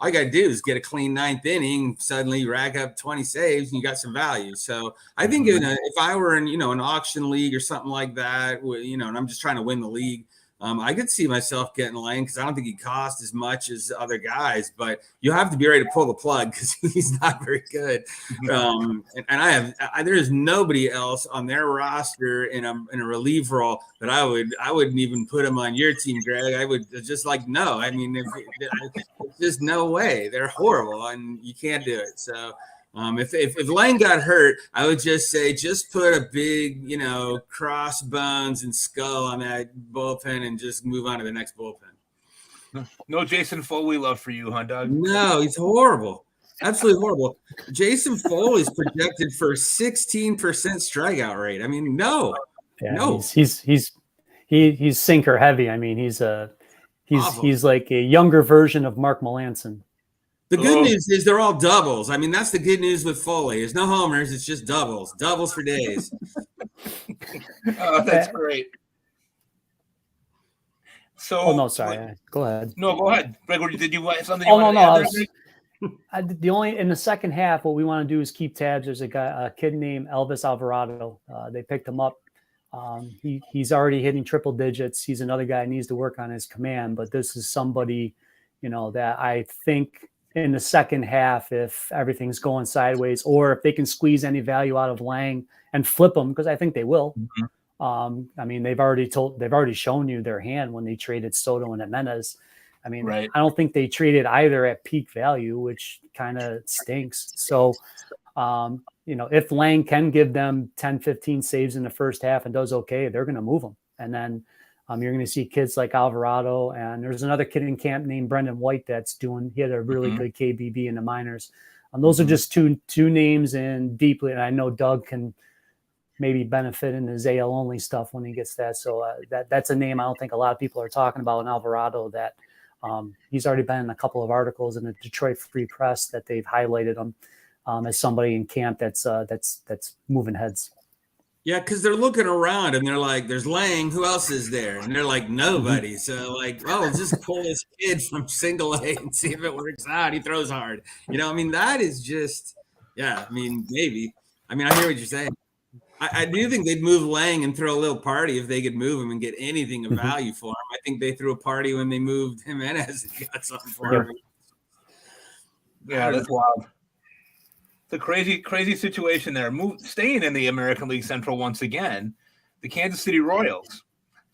to do is get a clean ninth inning, suddenly you rack up 20 saves and you got some value. So I think if I were in, an auction league or something like that, and I'm just trying to win the league, I could see myself getting Lang because I don't think he costs as much as other guys, but you have to be ready to pull the plug because he's not very good. And there is nobody else on their roster in a relief role that I wouldn't even put him on your team, Greg. I would just no. I mean, there's just no way. They're horrible and you can't do it. So. If Lang got hurt, I would just say put a big, crossbones and skull on that bullpen and just move on to the next bullpen.
No Jason Foley love for you, huh, Doug?
No, he's horrible. Absolutely horrible. Jason Foley's projected for 16% strikeout rate. I mean, no.
Yeah, no. He's sinker heavy. I mean, he's like a younger version of Mark Melanson.
The good news is they're all doubles. I mean, that's the good news with Foley. There's no homers. It's just doubles. Doubles for days.
That's great. So,
no, sorry. Go ahead.
No, go ahead. Greg, did you want something?
The only in the second half, what we want to do is keep tabs. There's a kid named Elvis Alvarado. They picked him up. He's already hitting triple digits. He's another guy who needs to work on his command, but this is somebody, that I think in the second half, if everything's going sideways, or if they can squeeze any value out of Lang and flip them, because I think they will. I mean, they've already shown you their hand when they traded Soto and Jimenez. I mean, right. I don't think they traded either at peak value, which kind of stinks. So, if Lang can give them 10, 15 saves in the first half and does okay, they're going to move them. And then you're going to see kids like Alvarado, and there's another kid in camp named Brendan White he had a really good KBB in the minors. Those are just two names in deeply, and I know Doug can maybe benefit in his AL only stuff when he gets that. So that's a name I don't think a lot of people are talking about in Alvarado, that he's already been in a couple of articles in the Detroit Free Press that they've highlighted him as somebody in camp that's moving heads.
Yeah, because they're looking around and they're like, there's Lang, who else is there? And they're like, nobody. So just pull this kid from single A and see if it works out. He throws hard. I mean, that is just, maybe. I mean, I hear what you're saying. I do think they'd move Lang and throw a little party if they could move him and get anything of value for him. I think they threw a party when they moved Jimenez and got something for him.
Yeah, that's wild. The crazy situation there. Staying in the American League Central once again, the Kansas City Royals,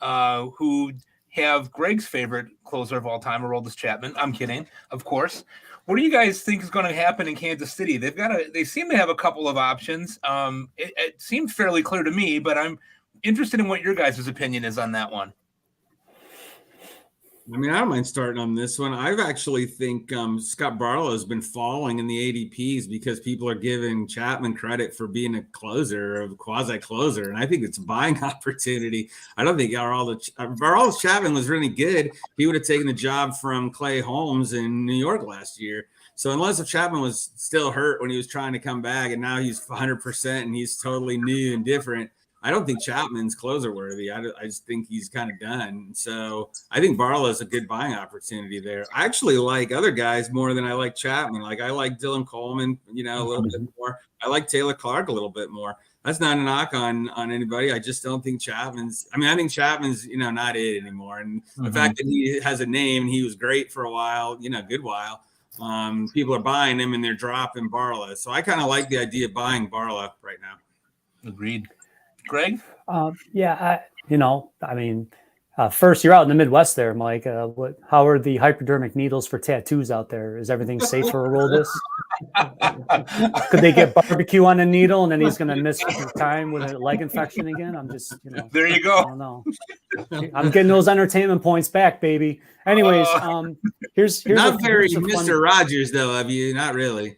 who have Greg's favorite closer of all time, Aroldis Chapman. I'm kidding, of course. What do you guys think is going to happen in Kansas City? They seem to have a couple of options. It seemed fairly clear to me, but I'm interested in what your guys' opinion is on that one.
I mean, I don't mind starting on this one. I actually think Scott Barlow has been falling in the ADPs because people are giving Chapman credit for being a closer, a quasi-closer, and I think it's a buying opportunity. I don't think Aroldis Chapman was really good. He would have taken the job from Clay Holmes in New York last year. So unless Chapman was still hurt when he was trying to come back and now he's 100% and he's totally new and different, I don't think Chapman's closer worthy. I just think he's kind of done. So I think Barlow's a good buying opportunity there. I actually like other guys more than I like Chapman. Like I like Dylan Coleman, a little bit more. I like Taylor Clark a little bit more. That's not a knock on anybody. I just don't think Chapman's. I think Chapman's, not it anymore. And the fact that he has a name, he was great for a while, good while. People are buying him and they're dropping Barlow. So I kind of like the idea of buying Barlow right now.
Agreed. Greg?
First, you're out in the Midwest there, Mike. How are the hypodermic needles for tattoos out there? Is everything safe for a roll this? Could they get barbecue on a needle and then he's going to miss time with a leg infection again? I'm just,
there you go.
I don't know. I'm getting those entertainment points back, baby. Anyways, here's
not very Mr. Rogers though, have you? Not really.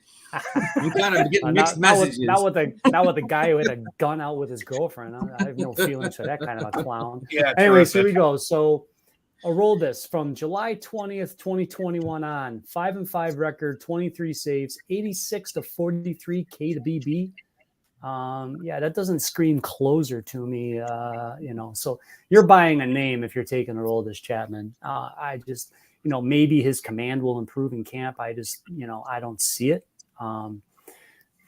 I'm kind of getting mixed messages.
Not with the guy who had a gun out with his girlfriend. I have no feelings for that kind of a clown.
Yeah.
Anyways, here we go. So I'll roll this from July 20th, 2021 on. 5-5 record, 23 saves, 86 to 43 K to BB. That doesn't scream closer to me. So you're buying a name if you're taking a roll this Chapman. I just, maybe his command will improve in camp. I just, I don't see it.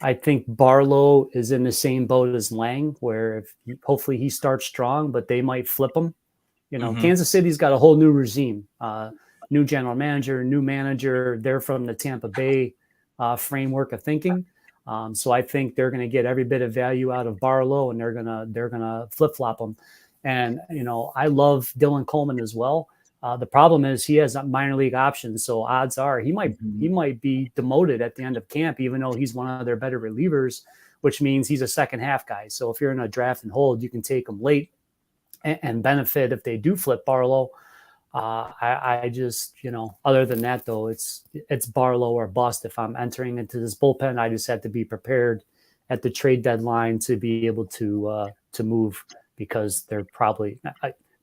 I think Barlow is in the same boat as Lang, where hopefully he starts strong, but they might flip him. Kansas City's got a whole new regime, new general manager, new manager. They're from the Tampa Bay framework of thinking. So I think they're going to get every bit of value out of Barlow, and they're gonna flip flop him. And I love Dylan Coleman as well. The problem is he has minor league options, so odds are he might be demoted at the end of camp, even though he's one of their better relievers, which means he's a second half guy. So if you're in a draft and hold, you can take him late and benefit if they do flip Barlow. I just, other than that though, it's Barlow or bust. If I'm entering into this bullpen, I just have to be prepared at the trade deadline to be able to move, because they're probably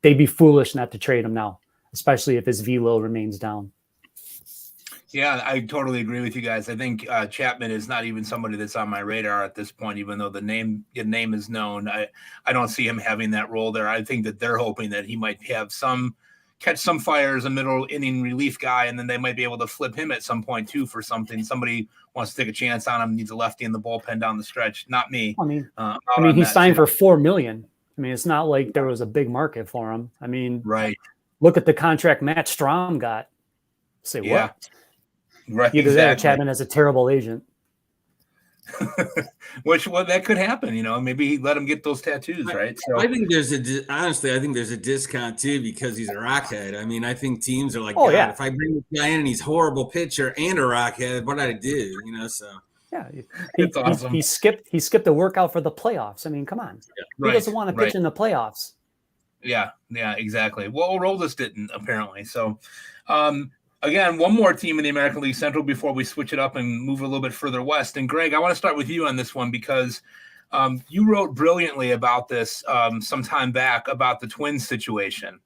they'd be foolish not to trade him now, especially if his velo remains down.
Yeah, I totally agree with you guys. I think Chapman is not even somebody that's on my radar at this point, even though the name is known. I don't see him having that role there. I think that they're hoping that he might have catch some fire as a middle inning relief guy, and then they might be able to flip him at some point too for something. Somebody wants to take a chance on him, needs a lefty in the bullpen down the stretch. Not me.
He signed for $4 million. It's not like there was a big market for him.
Right.
Look at the contract Matt Strahm got. Say what?
Right.
Either that or Chapman has a terrible agent.
That could happen, maybe he let him get those tattoos, right? So
I think there's a discount too, because he's a rockhead. I think teams are like, if I bring this guy in and he's a horrible pitcher and a rockhead, what did I do? So
yeah,
awesome.
he skipped a workout for the playoffs. Come on, who doesn't want to pitch in the playoffs?
Yeah, exactly. Well, Roldis didn't apparently. So, again, one more team in the American League Central before we switch it up and move a little bit further west. And Greg, I want to start with you on this one because you wrote brilliantly about this some time back about the Twins situation,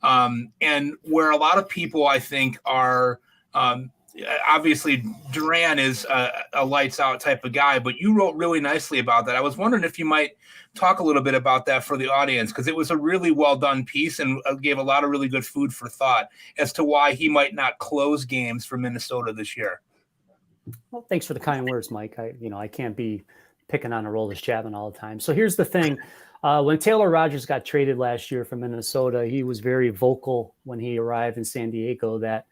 and where a lot of people, I think, are obviously Duran is a lights out type of guy, but you wrote really nicely about that. I was wondering if you might talk a little bit about that for the audience, because it was a really well done piece and gave a lot of really good food for thought as to why he might not close games for Minnesota this year.
Well, thanks for the kind words, Mike. I can't be picking on a Roldis Chapman all the time. So here's the thing. When Taylor Rogers got traded last year from Minnesota, he was very vocal when he arrived in San Diego that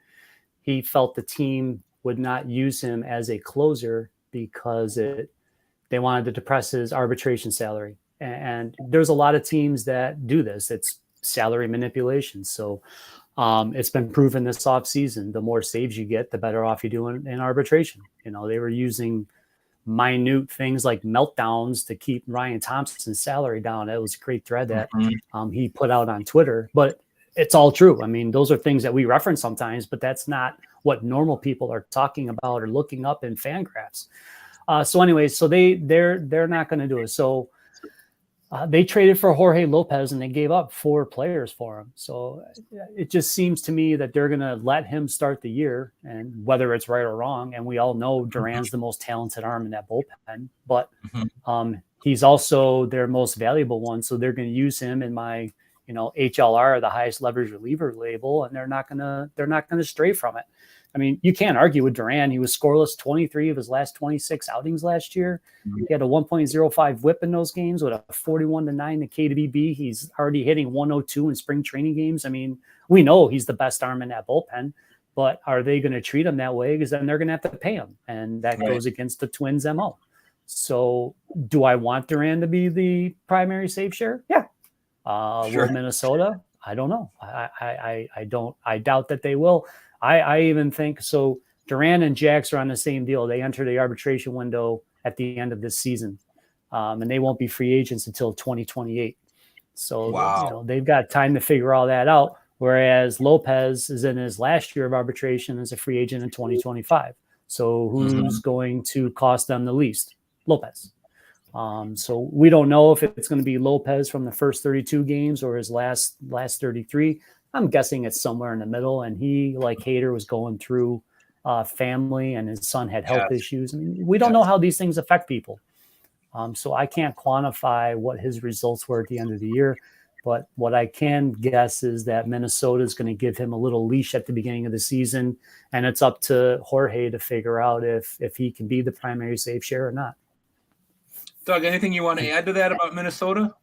he felt the team would not use him as a closer because they wanted to depress his arbitration salary. And there's a lot of teams that do this. It's salary manipulation. So it's been proven this offseason. The more saves you get, the better off you do in arbitration. They were using minute things like meltdowns to keep Ryan Thompson's salary down. That was a great thread that he put out on Twitter. But it's all true. Those are things that we reference sometimes, but that's not what normal people are talking about or looking up in Fangraphs. So they're not going to do it. So they traded for Jorge Lopez and they gave up 4 players for him. So it just seems to me that they're going to let him start the year, and whether it's right or wrong. And we all know Duran's the most talented arm in that bullpen, but he's also their most valuable one. So they're going to use him in my, HLR, the highest leverage reliever label, and they're not gonna stray from it. You can't argue with Duran. He was scoreless 23 of his last 26 outings last year. He had a 1.05 whip in those games with a 41-9 to K to BB. He's already hitting 102 in spring training games. We know he's the best arm in that bullpen. But are they going to treat him that way? Because then they're going to have to pay him. And that
Right.
goes against the Twins' MO. So do I want Duran to be the primary save share? Yeah.
Sure.
Will Minnesota? I don't know. I doubt that they will. I even think so. Duran and Jax are on the same deal. They enter the arbitration window at the end of this season. And they won't be free agents until 2028. So
Wow.
they've got time to figure all that out. Whereas Lopez is in his last year of arbitration as a free agent in 2025. So who's going to cost them the least? Lopez. So we don't know if it's going to be Lopez from the first 32 games or his last 33. I'm guessing it's somewhere in the middle. And he, like Hader, was going through family, and his son had health issues. I mean, we don't know how these things affect people. So I can't quantify what his results were at the end of the year. But what I can guess is that Minnesota is going to give him a little leash at the beginning of the season. And it's up to Jorge to figure out if he can be the primary save share or not.
Doug, anything you want to add to that about Minnesota?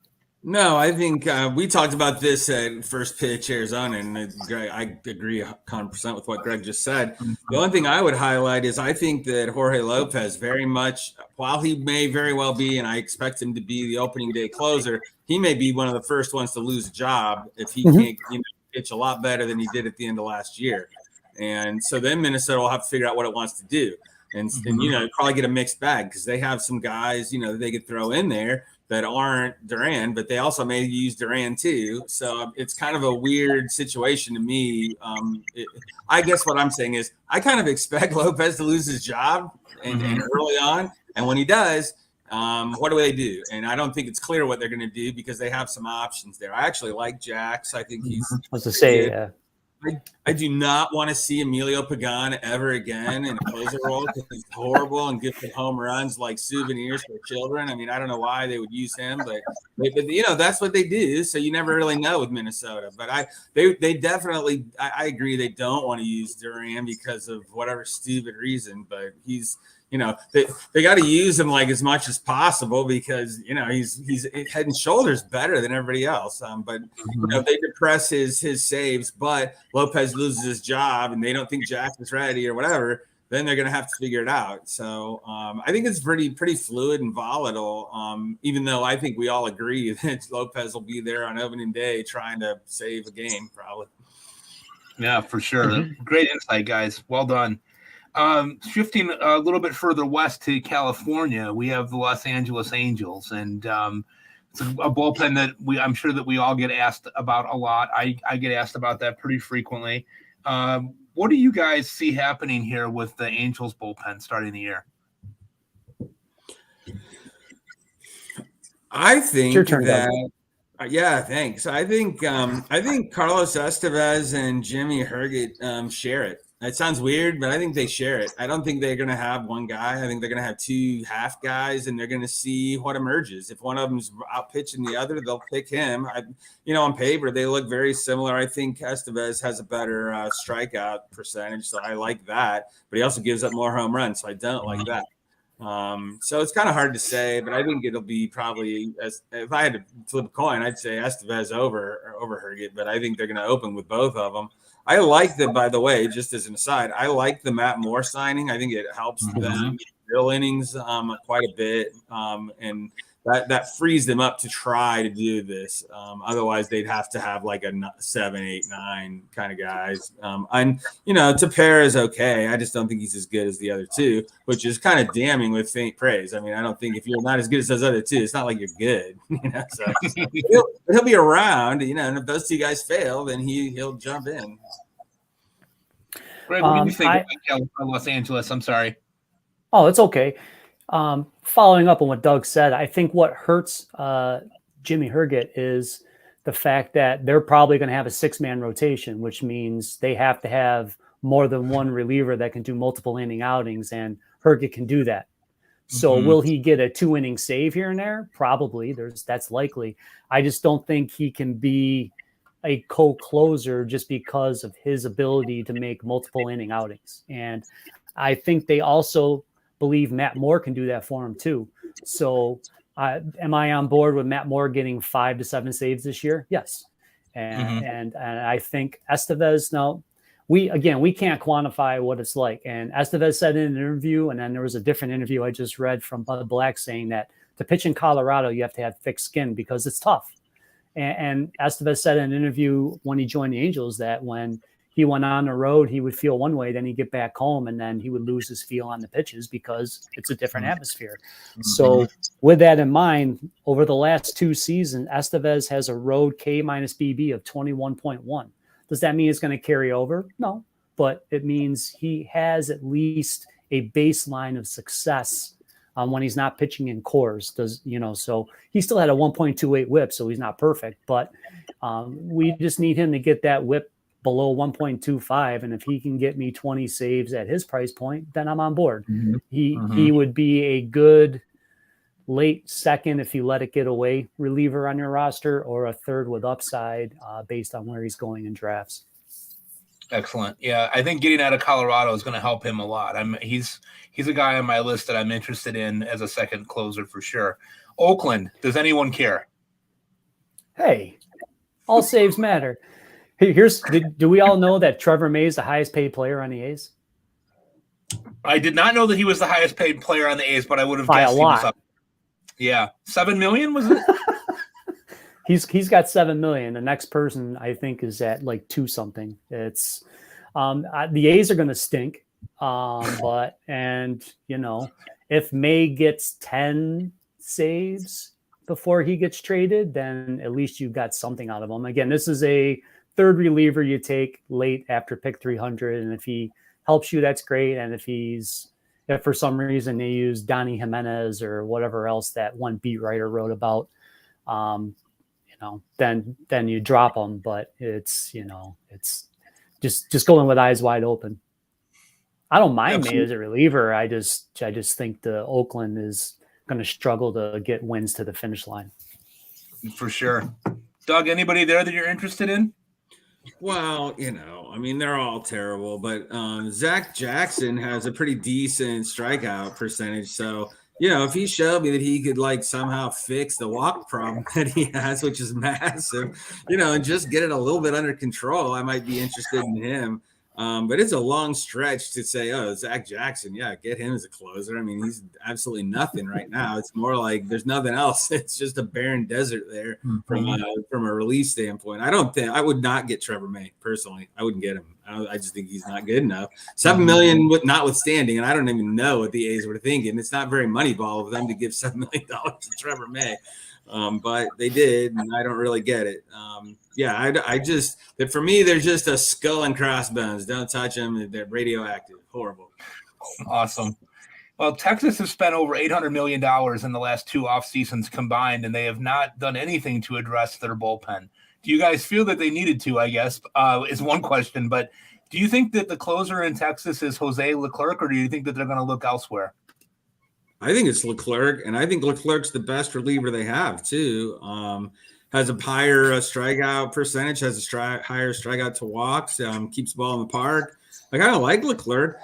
No, I think we talked about this at First Pitch Arizona, and Greg, I agree 100% with what Greg just said. The only thing I would highlight is I think that Jorge Lopez very much, while he may very well be, and I expect him to be the opening day closer, he may be one of the first ones to lose a job if he can't pitch a lot better than he did at the end of last year. And so then Minnesota will have to figure out what it wants to do. And probably get a mixed bag because they have some guys, that they could throw in there that aren't Duran, but they also may use Duran too. So it's kind of a weird situation to me. I guess what I'm saying is I kind of expect Lopez to lose his job and early on. And when he does, what do they do? And I don't think it's clear what they're going to do because they have some options there. I actually like Jax. I think he's I do not want to see Emilio Pagan ever again in a closer role because he's horrible and gifted home runs like souvenirs for children. I mean, I don't know why they would use him, but that's what they do. So you never really know with Minnesota. But they definitely, I agree, they don't want to use Duran because of whatever stupid reason. But he's, they got to use him like as much as possible because he's head and shoulders better than everybody else. But if they depress his saves, but Lopez loses his job and they don't think Jack is ready or whatever, then they're going to have to figure it out. So I think it's pretty fluid and volatile. Even though I think we all agree that Lopez will be there on opening day trying to save a game, probably.
Yeah, for sure. Great insight, guys. Well done. Shifting a little bit further west to California, we have the Los Angeles Angels, and it's a bullpen that I'm sure that we all get asked about a lot. I get asked about that pretty frequently. What do you guys see happening here with the Angels bullpen starting the year?
I think
your turn,
that. Yeah, thanks. I think Carlos Estevez and Jimmy Herget share it. That sounds weird, but I think they share it. I don't think they're going to have one guy. I think they're going to have two half guys, and they're going to see what emerges. If one of them's out pitching the other, they'll pick him. On paper, they look very similar. I think Estevez has a better strikeout percentage, so I like that. But he also gives up more home runs, so I don't like that. So it's kind of hard to say, but I think it'll be probably if I had to flip a coin, I'd say Estevez over Herget, but I think they're going to open with both of them. I like them, by the way, just as an aside, I like the Matt Moore signing. I think it helps them real innings quite a bit. And that frees them up to try to do this. Otherwise, they'd have to have like a 7, 8, 9 kind of guys. And Tepera is okay. I just don't think he's as good as the other two, which is kind of damning with faint praise. I mean, I don't think if you're not as good as those other two, it's not like you're good. So he'll be around. And if those two guys fail, then he'll jump in.
Greg, what do you think about Los Angeles? I'm sorry.
Oh, it's okay. Following up on what Doug said, I think what hurts Jimmy Herget is the fact that they're probably going to have a 6-man rotation, which means they have to have more than one reliever that can do multiple inning outings, and Herget can do that. So will he get a 2-inning save here and there? Probably. That's likely. I just don't think he can be a co-closer just because of his ability to make multiple inning outings. And I think they also believe Matt Moore can do that for him too. So am I on board with Matt Moore getting 5 to 7 saves this year? Yes. And I think Estevez, now we can't quantify what it's like. And Estevez said in an interview, and then there was a different interview I just read from Pollack saying that to pitch in Colorado, you have to have thick skin because it's tough. And Estevez said in an interview when he joined the Angels that when he went on the road, he would feel one way, then he'd get back home, and then he would lose his feel on the pitches because it's a different atmosphere. So with that in mind, over the last 2 seasons, Estevez has a road K minus BB of 21.1. Does that mean it's going to carry over? No, but it means he has at least a baseline of success when he's not pitching in cores. So he still had a 1.28 whip, so he's not perfect, but we just need him to get that whip below 1.25, and if he can get me 20 saves at his price point, then I'm on board. He would be a good late second if you let it get away reliever on your roster, or a third with upside based on where he's going in drafts.
Excellent. Yeah, I think getting out of Colorado is going to help him a lot. He's a guy on my list that I'm interested in as a second closer for sure. Oakland, does anyone care?
Hey, all saves matter. Hey, do we all know that Trevor May is the highest paid player on the A's?
I did not know that he was the highest paid player on the A's, but I would have
By
guessed
a
he was
lot.
up. Yeah, $7 million was it?
He's got $7 million. The next person I think is at like 2 something. It's the A's are going to stink, but if May gets 10 saves before he gets traded, then at least you got something out of him. Again, this is a third reliever you take late after pick 300, and if he helps you, that's great. And if for some reason they use Donnie Jimenez or whatever else that one beat writer wrote about, then you drop them. But it's just going with eyes wide open. I don't mind May as a reliever. I just think the Oakland is going to struggle to get wins to the finish line.
For sure. Doug, anybody there that you're interested in?
Well, they're all terrible, but Zach Jackson has a pretty decent strikeout percentage. So, if he showed me that he could somehow fix the walk problem that he has, which is massive, and just get it a little bit under control, I might be interested in him. But it's a long stretch to say, Zach Jackson, get him as a closer. I mean, he's absolutely nothing right now. It's more like there's nothing else. It's just a barren desert there from a release standpoint. I would not get Trevor May personally. I wouldn't get him. I just think he's not good enough. $7 million notwithstanding, and I don't even know what the A's were thinking. It's not very Moneyball of them to give $7 million to Trevor May. But they did, and I don't really get it. For me, they're just a skull and crossbones. Don't touch them. They're radioactive. Horrible.
Awesome. Well, Texas has spent over $800 million in the last 2 off seasons combined, and they have not done anything to address their bullpen. Do you guys feel that they needed to, I guess, is one question. But do you think that the closer in Texas is Jose Leclerc, or do you think that they're going to look elsewhere?
I think it's Leclerc, and I think Leclerc's the best reliever they have too. Has a higher strikeout percentage, has a higher strikeout to walks, keeps the ball in the park. I kind of like Leclerc.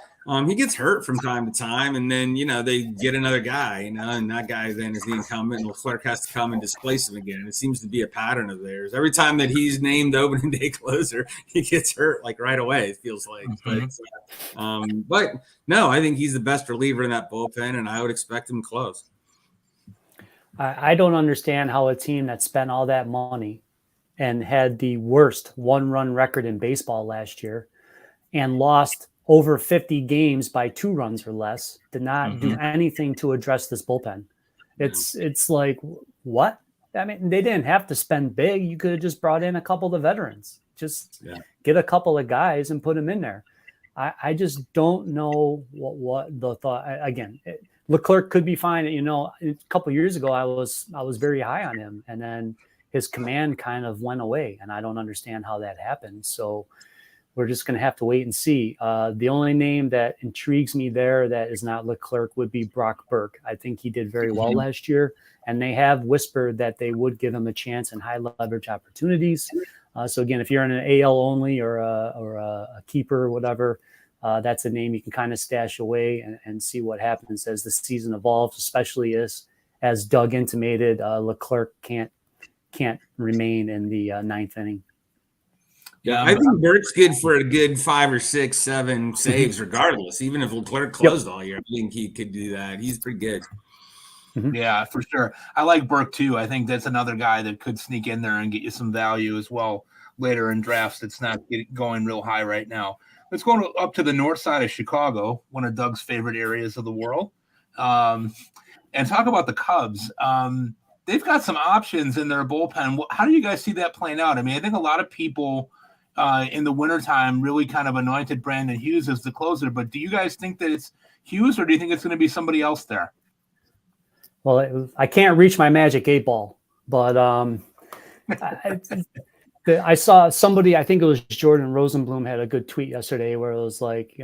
He gets hurt from time to time, and then they get another guy, and that guy then is the incumbent, and Leclerc has to come and displace him again. It seems to be a pattern of theirs. Every time that he's named opening day closer, he gets hurt right away. It feels like, but no, I think he's the best reliever in that bullpen, and I would expect him to close.
I don't understand how a team that spent all that money and had the worst 1-run record in baseball last year and lost over 50 games by 2 runs or less did not do anything to address this bullpen. It's like, what? I mean, they didn't have to spend big. You could have just brought in a couple of veterans. Just get a couple of guys and put them in there. I just don't know what the thought. Again, Leclerc could be fine. A couple of years ago, I was very high on him, and then his command kind of went away, and I don't understand how that happened. So we're just going to have to wait and see. The only name that intrigues me there that is not Leclerc would be Brock Burke. I think he did very well last year, and they have whispered that they would give him a chance in high leverage opportunities. So again, if you're in an AL only or a keeper or whatever, that's a name you can kind of stash away and see what happens as the season evolves, especially as Doug intimated, Leclerc can't remain in the 9th inning.
Yeah, I think Burke's good for a good 5 or 6, 7 saves, regardless. Even if Leclerc closed all year, I think he could do that. He's pretty good.
Yeah, for sure. I like Burke too. I think that's another guy that could sneak in there and get you some value as well later in drafts. That's not going real high right now. Let's go up to the north side of Chicago, one of Doug's favorite areas of the world, and talk about the Cubs. They've got some options in their bullpen. How do you guys see that playing out? I mean, I think a lot of people in the wintertime really kind of anointed Brandon Hughes as the closer, but do you guys think that it's Hughes or do you think it's going to be somebody else there?
Well, I can't reach my magic 8 ball, but I saw somebody, I think it was Jordan Rosenblum, had a good tweet yesterday where it was like,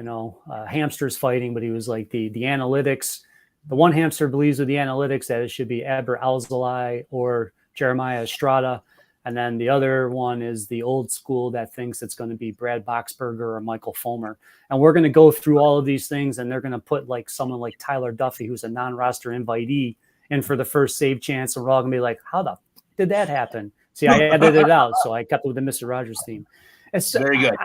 hamsters fighting, but he was like the analytics. The one hamster believes with the analytics that it should be Aber Alzolay or Jeremiah Estrada. And then the other one is the old school that thinks it's going to be Brad Boxberger or Michael Fulmer. And we're going to go through all of these things, and they're going to put like someone like Tyler Duffy, who's a non-roster invitee, in for the first save chance. And we're all going to be like, how the did that happen? See, I edited it out, so I kept it with the Mr. Rogers theme. It's
very good.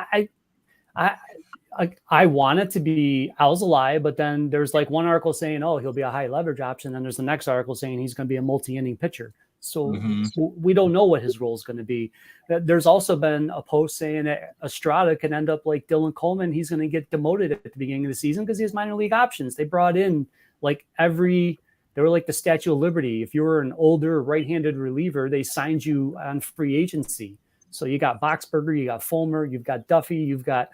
I want it to be Alzolay, but then there's like one article saying, oh, he'll be a high leverage option. Then there's the next article saying he's going to be a multi-inning pitcher. So we don't know what his role is going to be. There's also been a post saying that Estrada can end up like Dylan Coleman. He's going to get demoted at the beginning of the season because he has minor league options. They brought in like they were like the Statue of Liberty. If you were an older right-handed reliever, they signed you on free agency. So you got Boxberger, you got Fulmer, you've got Duffy, you've got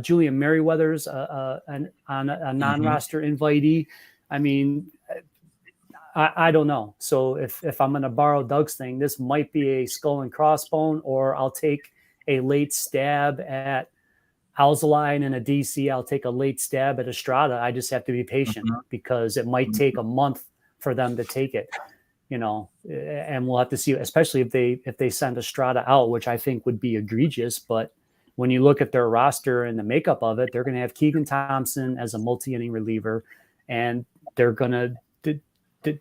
Julian Merriweather's a non-roster invitee. I mean, I don't know. So if I'm going to borrow Doug's thing, this might be a skull and crossbone, or I'll take a late stab at Alzolay, and in a DC, I'll take a late stab at Estrada. I just have to be patient because it might take a month for them to take it, and we'll have to see, especially if they send Estrada out, which I think would be egregious. But when you look at their roster and the makeup of it, they're going to have Keegan Thompson as a multi-inning reliever, and they're going to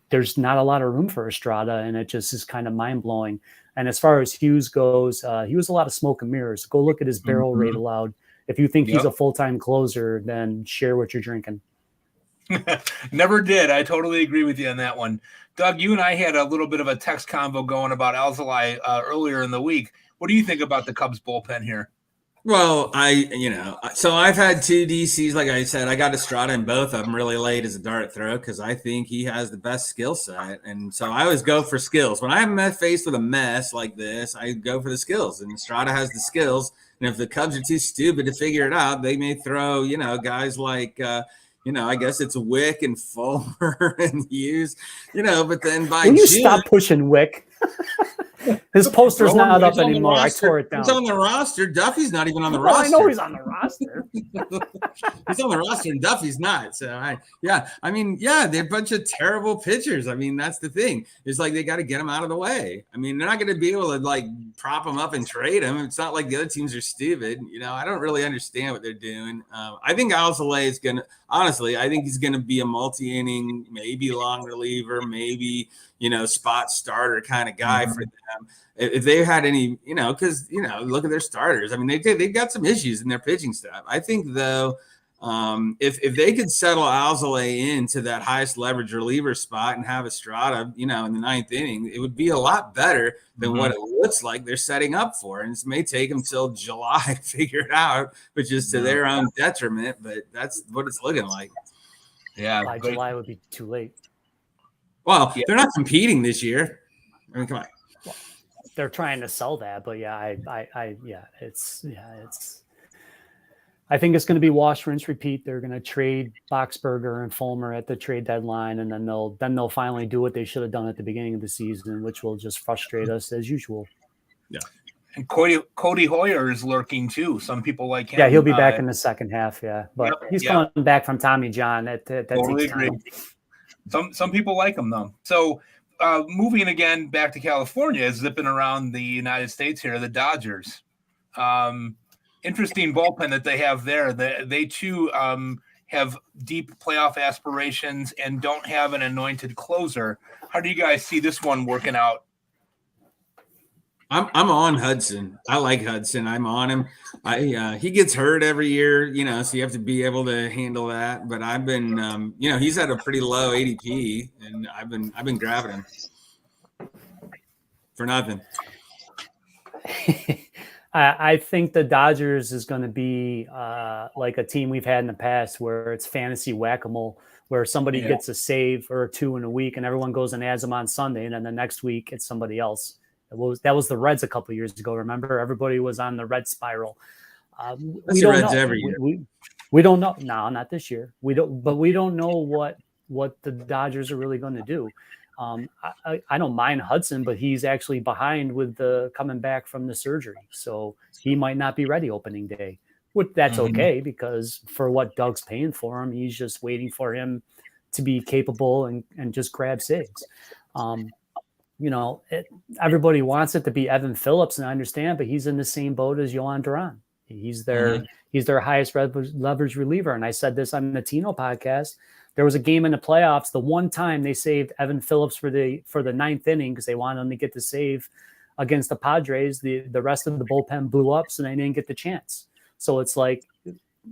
there's not a lot of room for Estrada, and it just is kind of mind-blowing. And as far as Hughes goes, he was a lot of smoke and mirrors. Go look at his barrel rate allowed. If you think he's a full-time closer, then share what you're drinking.
Never did. I totally agree with you on that one. Doug, you and I had a little bit of a text convo going about Alzolay earlier in the week. What do you think about the Cubs bullpen here?
Well, so I've had 2 DCs. Like I said, I got Estrada in both of them really late as a dart throw because I think he has the best skill set. And so I always go for skills. When I'm faced with a mess like this, I go for the skills. And Estrada has the skills. And if the Cubs are too stupid to figure it out, they may throw, guys like, I guess it's Wick and Fulmer and Hughes, but then by
Will you
June,
stop pushing Wick? His poster's not up anymore. I tore it down.
He's on the roster. Duffy's not even on the
Well,
roster.
I know he's on the roster.
He's on the roster and Duffy's not. So they're a bunch of terrible pitchers. I mean, that's the thing. It's like they got to get them out of the way. I mean, they're not going to be able to like prop them up and trade them. It's not like the other teams are stupid. I don't really understand what they're doing. I think Alzolay is going to, honestly, I think he's going to be a multi-inning, maybe long reliever, maybe, spot starter kind of guy for them. If they had any, because, look at their starters. I mean, they got some issues in their pitching staff. I think, though, if they could settle Alzolay into that highest leverage reliever spot and have Estrada, in the 9th inning, it would be a lot better than what it looks like they're setting up for. And it may take them till July to figure it out, which is to their own detriment. But that's what it's looking like.
Yeah,
by July would be too late.
Well, they're not competing this year. I mean, come on.
Well, they're trying to sell that, but I think it's going to be wash, rinse, repeat. They're going to trade Boxberger and Fulmer at the trade deadline, and then they'll finally do what they should have done at the beginning of the season, which will just frustrate us as usual.
Yeah.
And Cody Hoyer is lurking too. Some people like him.
Yeah, he'll be back in the second half. Yeah, but he's coming back from Tommy John. That
totally
takes time.
Some people like him though. So moving again back to California, zipping around the United States here, the Dodgers. Interesting bullpen that they have there. They too have deep playoff aspirations and don't have an anointed closer. How do you guys see this one working out?
I'm on Hudson. I like Hudson. I'm on him. He gets hurt every year, so you have to be able to handle that. But I've been, he's at a pretty low ADP, and I've been grabbing him for nothing.
I think the Dodgers is going to be like a team we've had in the past where it's fantasy whack-a-mole, where somebody gets a save or two in a week and everyone goes and adds them on Sunday. And then the next week it's somebody else. That was the Reds a couple of years ago. Remember, everybody was on the red spiral. We don't
Reds
know.
every year.
We don't know. No, not this year. We don't know what the Dodgers are really going to do. I don't mind Hudson, but he's actually behind with the coming back from the surgery. So he might not be ready opening day. That's okay, because for what Doug's paying for him, he's just waiting for him to be capable and just grab saves. Everybody wants it to be Evan Phillips, and I understand, but he's in the same boat as Yohan Duran. He's their highest leverage reliever. And I said this on the Tino podcast. There was a game in the playoffs. The one time they saved Evan Phillips for the ninth inning because they wanted him to get the save against the Padres. The rest of the bullpen blew up, so they didn't get the chance. So it's like,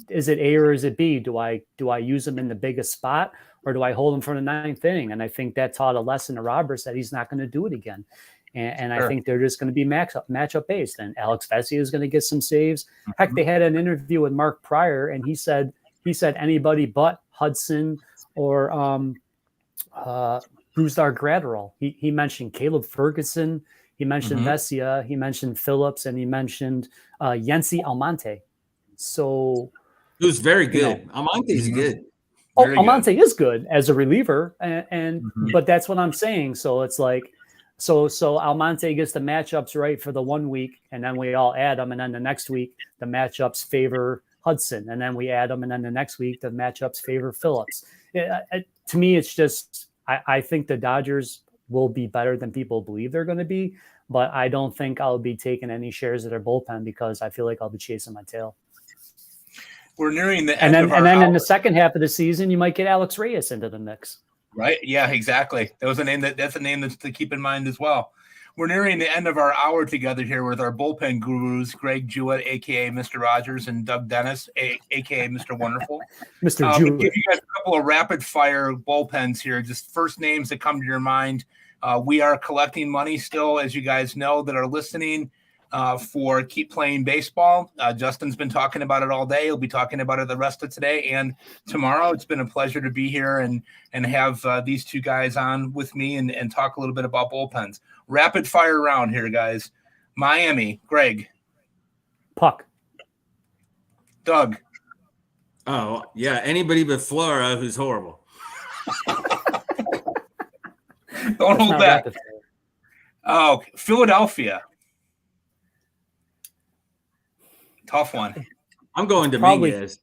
is it A or is it B? Do I use him in the biggest spot, or do I hold him for the ninth inning? And I think that taught a lesson to Roberts that he's not going to do it again. And I think they're just going to be matchup based. And Alex Vesia is going to get some saves. Heck, they had an interview with Mark Pryor, and he said anybody but Hudson or Brusdar Graterol. He mentioned Caleb Ferguson. He mentioned Vesia. He mentioned Phillips, and he mentioned Yency Almonte. So
it was very good. Almonte's good.
Very Almonte is good as a reliever, but that's what I'm saying. So it's like, so Almonte gets the matchups right for the 1 week, and then we all add them, and then the next week the matchups favor Hudson, and then we add them, and then the next week the matchups favor Phillips. To me, it's just I think the Dodgers will be better than people believe they're going to be, but I don't think I'll be taking any shares of their bullpen because I feel like I'll be chasing my tail.
We're nearing the end
and then in the second half of the season, you might get Alex Reyes into the mix.
Right. Yeah, exactly. That's a name that's to keep in mind as well. We're nearing the end of our hour together here with our bullpen gurus, Greg Jewett, a.k.a. Mr. Rogers, and Doug Dennis, a.k.a. Mr. Wonderful.
Mr. Jewett.
Give you guys a couple of rapid-fire bullpens here, just first names that come to your mind. We are collecting money still, as you guys know, that are listening for Keep Playing Baseball. Justin's been talking about it all day. He'll be talking about it the rest of today and tomorrow. It's been a pleasure to be here and have these two guys on with me and talk a little bit about bullpens. Rapid fire round here, guys. Miami, Greg.
Puck.
Doug.
Oh, yeah. Anybody but Flora, who's horrible.
Don't hold back. Oh, Philadelphia. Tough one.
I'm going Dominguez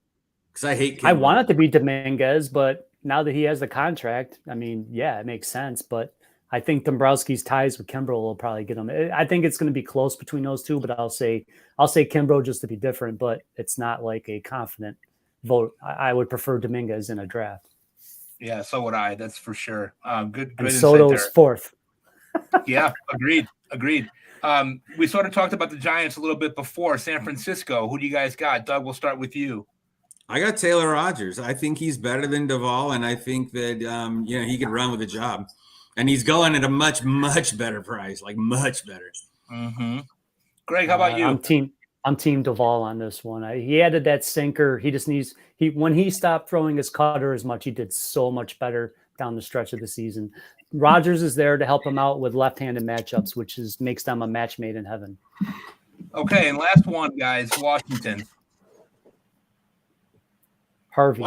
because I hate Kimbrel.
I want it to be Dominguez, but now that he has the contract, I mean, yeah, it makes sense. But I think Dombrowski's ties with Kimbrel will probably get him. I think it's going to be close between those two, but I'll say Kimbrel just to be different, but it's not like a confident vote. I would prefer Dominguez in a draft.
Yeah, so would I. That's for sure. Good.
And Soto's fourth.
Yeah, agreed. We sort of talked about the Giants a little bit before. San Francisco, who do you guys got? Doug, we'll start with you.
I got Taylor Rogers. I think he's better than Duvall, and I think that he could run with a job. And he's going at a much, much better price, like much better.
Mm-hmm. Greg, how about you?
I'm team Duvall on this one. He added that sinker. He just needs when he stopped throwing his cutter as much, he did so much better down the stretch of the season. Rogers is there to help him out with left-handed matchups, which makes them a match made in heaven.
Okay, and last one, guys, Washington.
Harvey.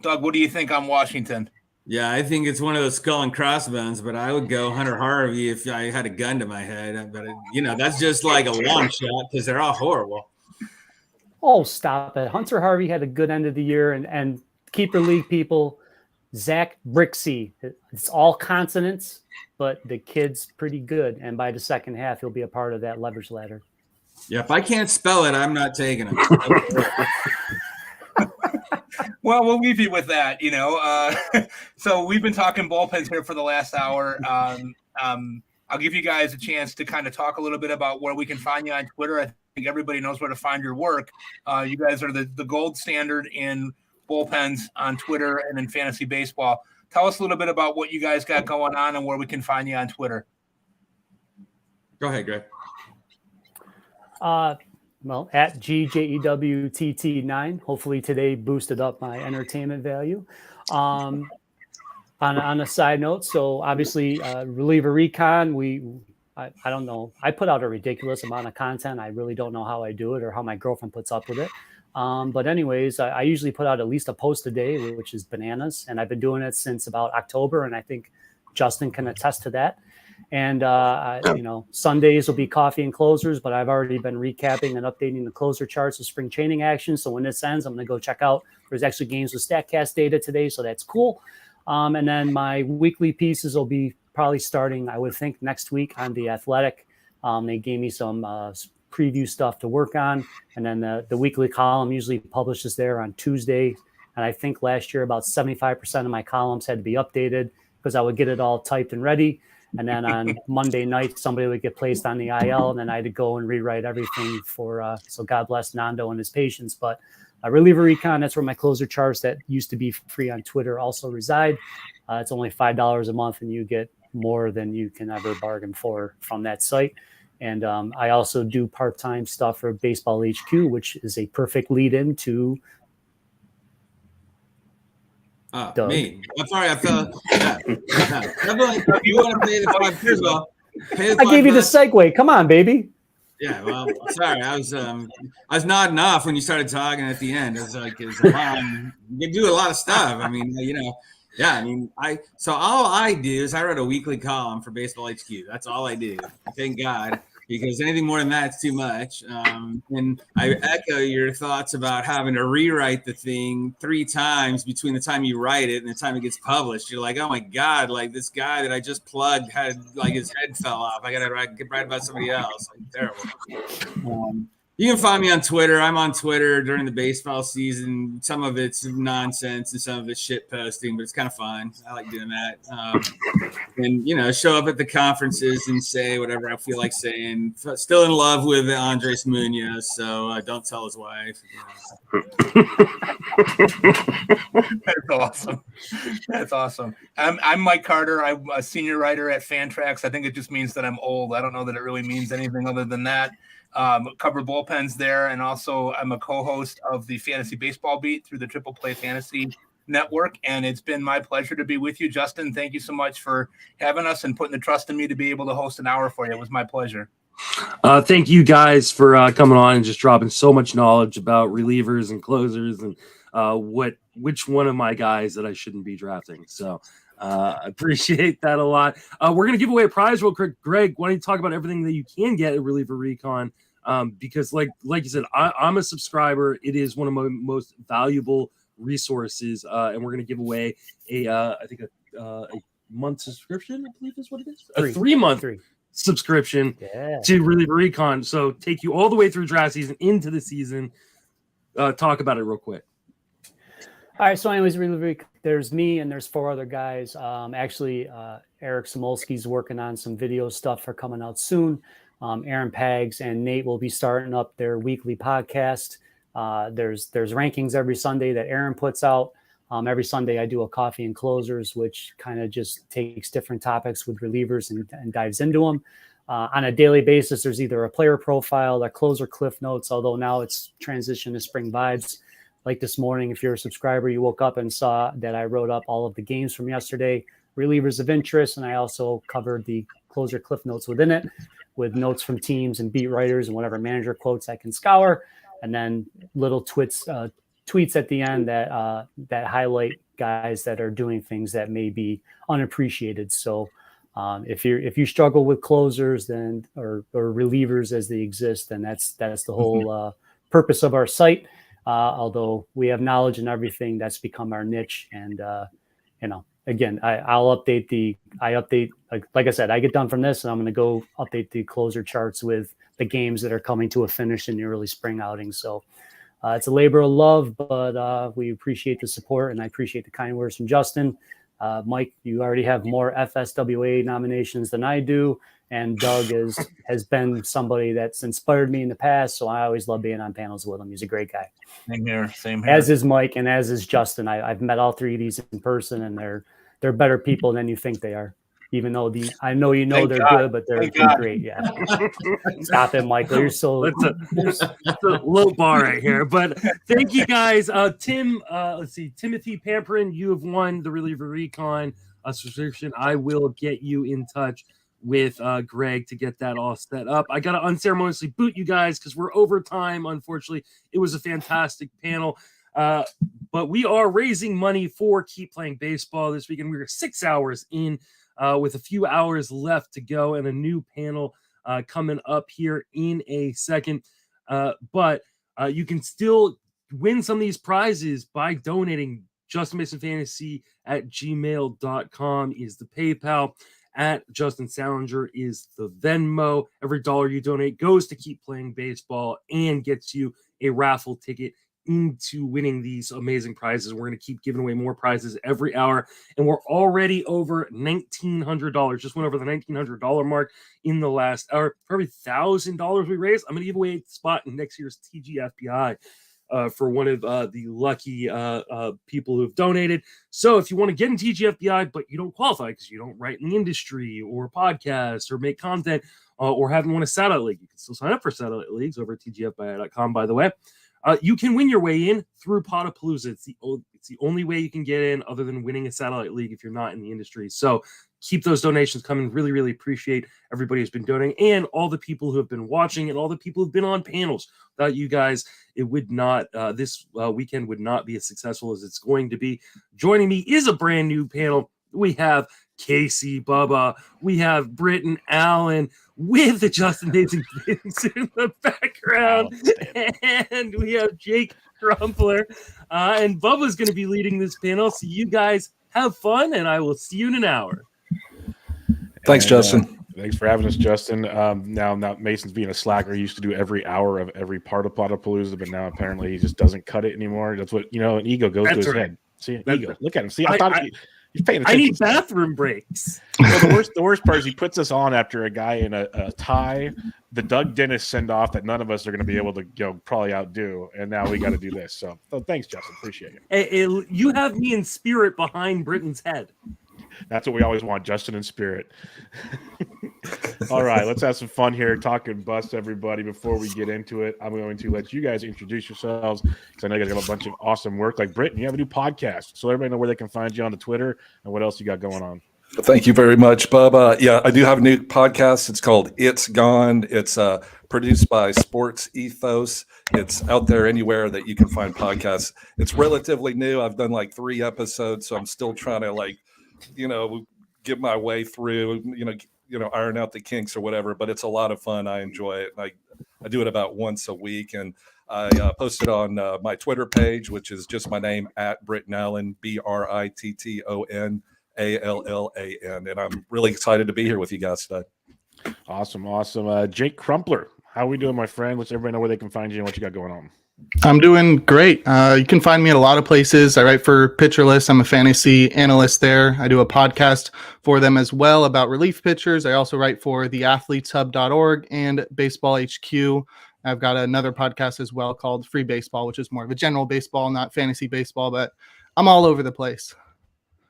Doug, what do you think on Washington?
Yeah, I think it's one of those skull and crossbones, but I would go Hunter Harvey if I had a gun to my head. But, that's just like a long shot because they're all horrible.
Oh, stop it. Hunter Harvey had a good end of the year, and keeper league people, Zach Brixey. It's all consonants, but the kid's pretty good. And by the second half, he'll be a part of that leverage ladder.
Yeah, if I can't spell it, I'm not taking him.
Well, we'll leave you with that, So we've been talking bullpens here for the last hour. I I'll give you guys a chance to kind of talk a little bit about where we can find you on Twitter. I think everybody knows where to find your work. You guys are the gold standard in bullpens on Twitter and in fantasy baseball. Tell us a little bit about what you guys got going on and where we can find you on Twitter.
Go ahead, Greg.
Well, at GJEWTT9. Hopefully today boosted up my entertainment value. On a side note, so obviously reliever recon, I don't know. I put out a ridiculous amount of content. I really don't know how I do it or how my girlfriend puts up with it. But anyways, I usually put out at least a post a day, which is bananas. And I've been doing it since about October. And I think Justin can attest to that. And, Sundays will be coffee and closers, but I've already been recapping and updating the closer charts of spring training action. So when this ends, I'm going to go check out. There's actually games with StatCast data today. So that's cool. And then my weekly pieces will be probably starting, I would think, next week on The Athletic. They gave me some preview stuff to work on. And then the weekly column usually publishes there on Tuesday. And I think last year about 75% of my columns had to be updated because I would get it all typed and ready. And then on Monday night, somebody would get placed on the IL, and then I had to go and rewrite everything for, so God bless Nando and his patience. But reliever recon, that's where my closer charts that used to be free on Twitter also reside. It's only $5 a month, and you get more than you can ever bargain for from that site. And I also do part-time stuff for Baseball HQ, which is a perfect lead-in to Doug.
Me. I'm sorry, I fell. You want to pay the $5?
I gave you the segue. Come on, baby.
Yeah, well, sorry, I was nodding off when you started talking at the end. It's like you do a lot of stuff. I mean, yeah. I mean, so all I do is I write a weekly column for Baseball HQ. That's all I do. Thank God, because anything more than that's too much. And I echo your thoughts about having to rewrite the thing 3 times between the time you write it and the time it gets published. You're like, oh my God, like this guy that I just plugged had like his head fell off. I got to write about somebody else. Like, terrible. You can find me on Twitter. I'm on Twitter during the baseball season. Some of it's nonsense and some of it's shit posting, but it's kind of fun. I like doing that. And, show up at the conferences and say whatever I feel like saying. Still in love with Andres Munoz, so don't tell his wife.
That's awesome. That's awesome. I'm Mike Carter. I'm a senior writer at Fantrax. I think it just means that I'm old. I don't know that it really means anything other than that. Cover bullpens there, and also I'm a co-host of the Fantasy Baseball Beat through the Triple Play Fantasy Network, and it's been my pleasure to be with you, Justin. Thank you so much for having us and putting the trust in me to be able to host an hour for you. It was my pleasure.
Thank you guys for coming on and just dropping so much knowledge about relievers and closers and which one of my guys that I shouldn't be drafting. So I appreciate that a lot. We're going to give away a prize real quick. Greg, why don't you talk about everything that you can get at Reliever Recon? Because like you said, I'm a subscriber. It is one of my most valuable resources. And we're going to give away a month subscription, I believe is what it is. A 3-month subscription to Reliever Recon. So take you all the way through draft season into the season. Talk about it real quick.
All right. So anyways, there's me and there's 4 other guys. Eric Samolsky's working on some video stuff for coming out soon. Aaron Pags and Nate will be starting up their weekly podcast. There's rankings every Sunday that Aaron puts out. Every Sunday I do a coffee and closers, which kind of just takes different topics with relievers and dives into them. On a daily basis, there's either a player profile, a closer cliff notes, although now it's transition to spring vibes. Like this morning, if you're a subscriber, you woke up and saw that I wrote up all of the games from yesterday, relievers of interest, and I also covered the closer cliff notes within it with notes from teams and beat writers and whatever manager quotes I can scour, and then little tweets at the end that highlight guys that are doing things that may be unappreciated. So if you struggle with closers then or relievers as they exist, then that's the whole purpose of our site. Although we have knowledge and everything, that's become our niche. And, again, I'll update like I said, I get done from this and I'm going to go update the closer charts with the games that are coming to a finish in the early spring outing. So it's a labor of love, but we appreciate the support and I appreciate the kind words from Justin. Mike, you already have more FSWA nominations than I do. And Doug has been somebody that's inspired me in the past. So I always love being on panels with him. He's a great guy.
Same here. Same here.
As is Mike and as is Justin. I've met all three of these in person, and they're better people than you think they are. Even though I know
Thank
they're
God.
good, but they're
Thank God.
great. Yeah. Stop it, Michael. You're so
That's a low bar right here. But thank you guys. Tim, let's see. Timothy Pamperin, you have won the Reliever Recon subscription. I will get you in touch with Greg to get that all set up. I got to unceremoniously boot you guys because we're over time. Unfortunately, it was a fantastic panel. But we are raising money for Keep Playing Baseball this weekend. We're 6 hours in with a few hours left to go and a new panel coming up here in a second. But you can still win some of these prizes by donating. JustinMasonFantasy@gmail.com is the PayPal. At Justin Salinger is the Venmo. Every dollar you donate goes to Keep Playing Baseball and gets you a raffle ticket into winning these amazing prizes. We're going to keep giving away more prizes every hour, and we're already over $1,900. Just went over the $1,900 mark in the last hour. For every $1,000 we raise, I'm going to give away a spot in next year's TGFBI. For one of the lucky people who have donated. So if you want to get in TGFBI, but you don't qualify because you don't write in the industry or podcast or make content or haven't won a satellite league, you can still sign up for satellite leagues over at TGFBI.com, by the way. You can win your way in through Podapallooza. It's the only way you can get in other than winning a satellite league if you're not in the industry. So keep those donations coming. Really, really appreciate everybody who's been donating and all the people who have been watching and all the people who've been on panels. Without you guys, it would not, this weekend would not be as successful as it's going to be. Joining me is a brand new panel. We have Casey, Bubba, we have Britton, Allan, with the Justin Mason things in the background, and we have Jake Crumpler, and Bubba's going to be leading this panel. So you guys have fun, and I will see you in an hour.
Thanks, Justin.
Thanks for having us, Justin. Now Mason's being a slacker. He used to do every hour of every part of Podapallooza, but now apparently he just doesn't cut it anymore. That's what, an ego goes to his head. See, ego. Look at him. See, I thought he's paying attention.
I need bathroom breaks.
Well, the worst part is he puts us on after a guy in a tie, the Doug Dennis send off that none of us are going to be able to probably outdo, and now we got to do this. So thanks, Justin. Appreciate it.
You have me in spirit behind Britton's head.
That's what we always want, Justin in spirit. All right, let's have some fun here talking bust, everybody. Before we get into it, I'm going to let you guys introduce yourselves because I know you guys have a bunch of awesome work. Like Britton, you have a new podcast, so everybody know where they can find you on the Twitter and what else you got going on.
Thank you very much, Bubba. Yeah, I do have a new podcast. It's called It's Gone. It's produced by Sports Ethos. It's out there anywhere that you can find podcasts. It's relatively new. I've done like 3 episodes, so I'm still trying to get my way through, iron out the kinks or whatever, but it's a lot of fun. I enjoy it. I do it about once a week, and I post it on my Twitter page, which is just my name at Britton Allan, BrittonAllan, and I'm really excited to be here with you guys today.
Awesome. Jake Crumpler, how are we doing, my friend? Let everybody know where they can find you and what you got going on.
I'm doing great. You can find me at a lot of places. I write for Pitcher List. I'm a fantasy analyst there. I do a podcast for them as well about relief pitchers. I also write for theathleteshub.org and Baseball HQ. I've got another podcast as well called Free Baseball, which is more of a general baseball, not fantasy baseball, but I'm all over the place.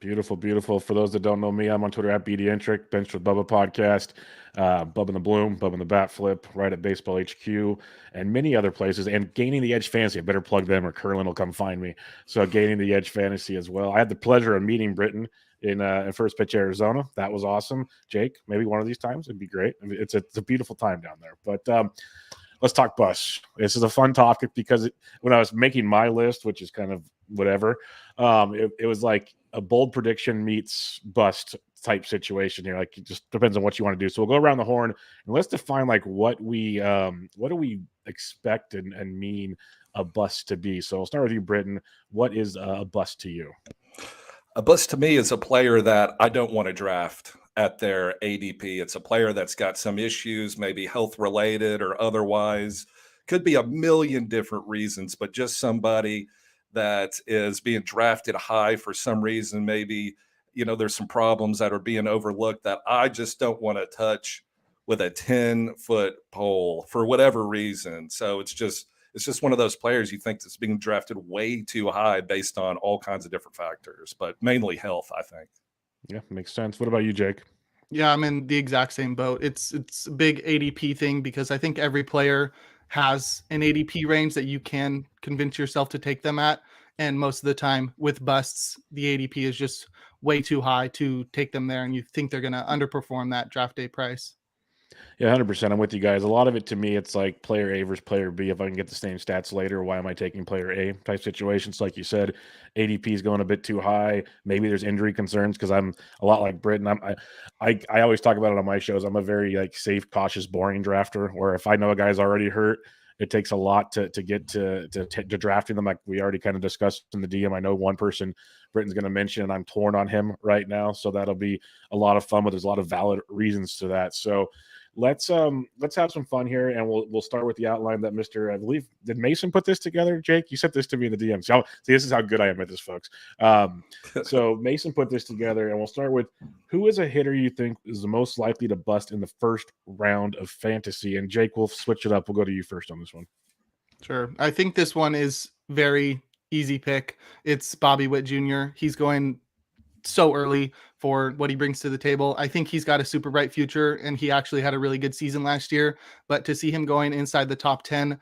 Beautiful. For those that don't know me, I'm on Twitter at BDentric, Bench with Bubba podcast, Bubba in the Bloom, Bubba in the Bat Flip, right at Baseball HQ, and many other places. And Gaining the Edge Fantasy, I better plug them or Curlin will come find me. So Gaining the Edge Fantasy as well. I had the pleasure of meeting Britton in First Pitch, Arizona. That was awesome. Jake, maybe one of these times it'd be great. It's a beautiful time down there. But let's talk bust. This is a fun topic because when I was making my list, which is kind of whatever, it was like a bold prediction meets bust type situation here. Like, it just depends on what you want to do. So we'll go around the horn and let's define like what do we expect and mean a bust to be. So I'll start with you, Britton. What is a bust to you?
A bust to me is a player that I don't want to draft at their ADP. It's a player that's got some issues, maybe health related or otherwise. Could be a million different reasons, but just somebody that is being drafted high for some reason, maybe there's some problems that are being overlooked that I just don't want to touch with a 10-foot pole for whatever reason. So it's just one of those players you think that's being drafted way too high based on all kinds of different factors, but mainly health, I think.
Yeah, makes sense. What about you, Jake?
Yeah, I'm in the exact same boat. It's a big ADP thing because I think every player has an ADP range that you can convince yourself to take them at. And most of the time with busts, the ADP is just way too high to take them there. And you think they're going to underperform that draft day price.
Yeah, 100%. I'm with you guys. A lot of it to me, it's like player A versus player B. If I can get the same stats later, why am I taking player A type situations? Like you said, ADP is going a bit too high. Maybe there's injury concerns because I'm a lot like Britton. I always talk about it on my shows. I'm a very like safe, cautious, boring drafter. Where if I know a guy's already hurt, it takes a lot to get to drafting them. Like we already kind of discussed in the DM. I know one person Britton's going to mention, and I'm torn on him right now. So that'll be a lot of fun. But there's a lot of valid reasons to that. So. Let's have some fun here, and we'll start with the outline that I believe, did Mason put this together? Jake, you sent this to me in the DMs. See, this is how good I am at this, folks. So Mason put this together, and we'll start with who is a hitter you think is the most likely to bust in the first round of fantasy? And Jake, we'll switch it up. We'll go to you first on this one.
Sure. I think this one is very easy pick. It's Bobby Witt Jr. He's going so early for what he brings to the table. I think he's got a super bright future, and he actually had a really good season last year. But to see him going inside the top 10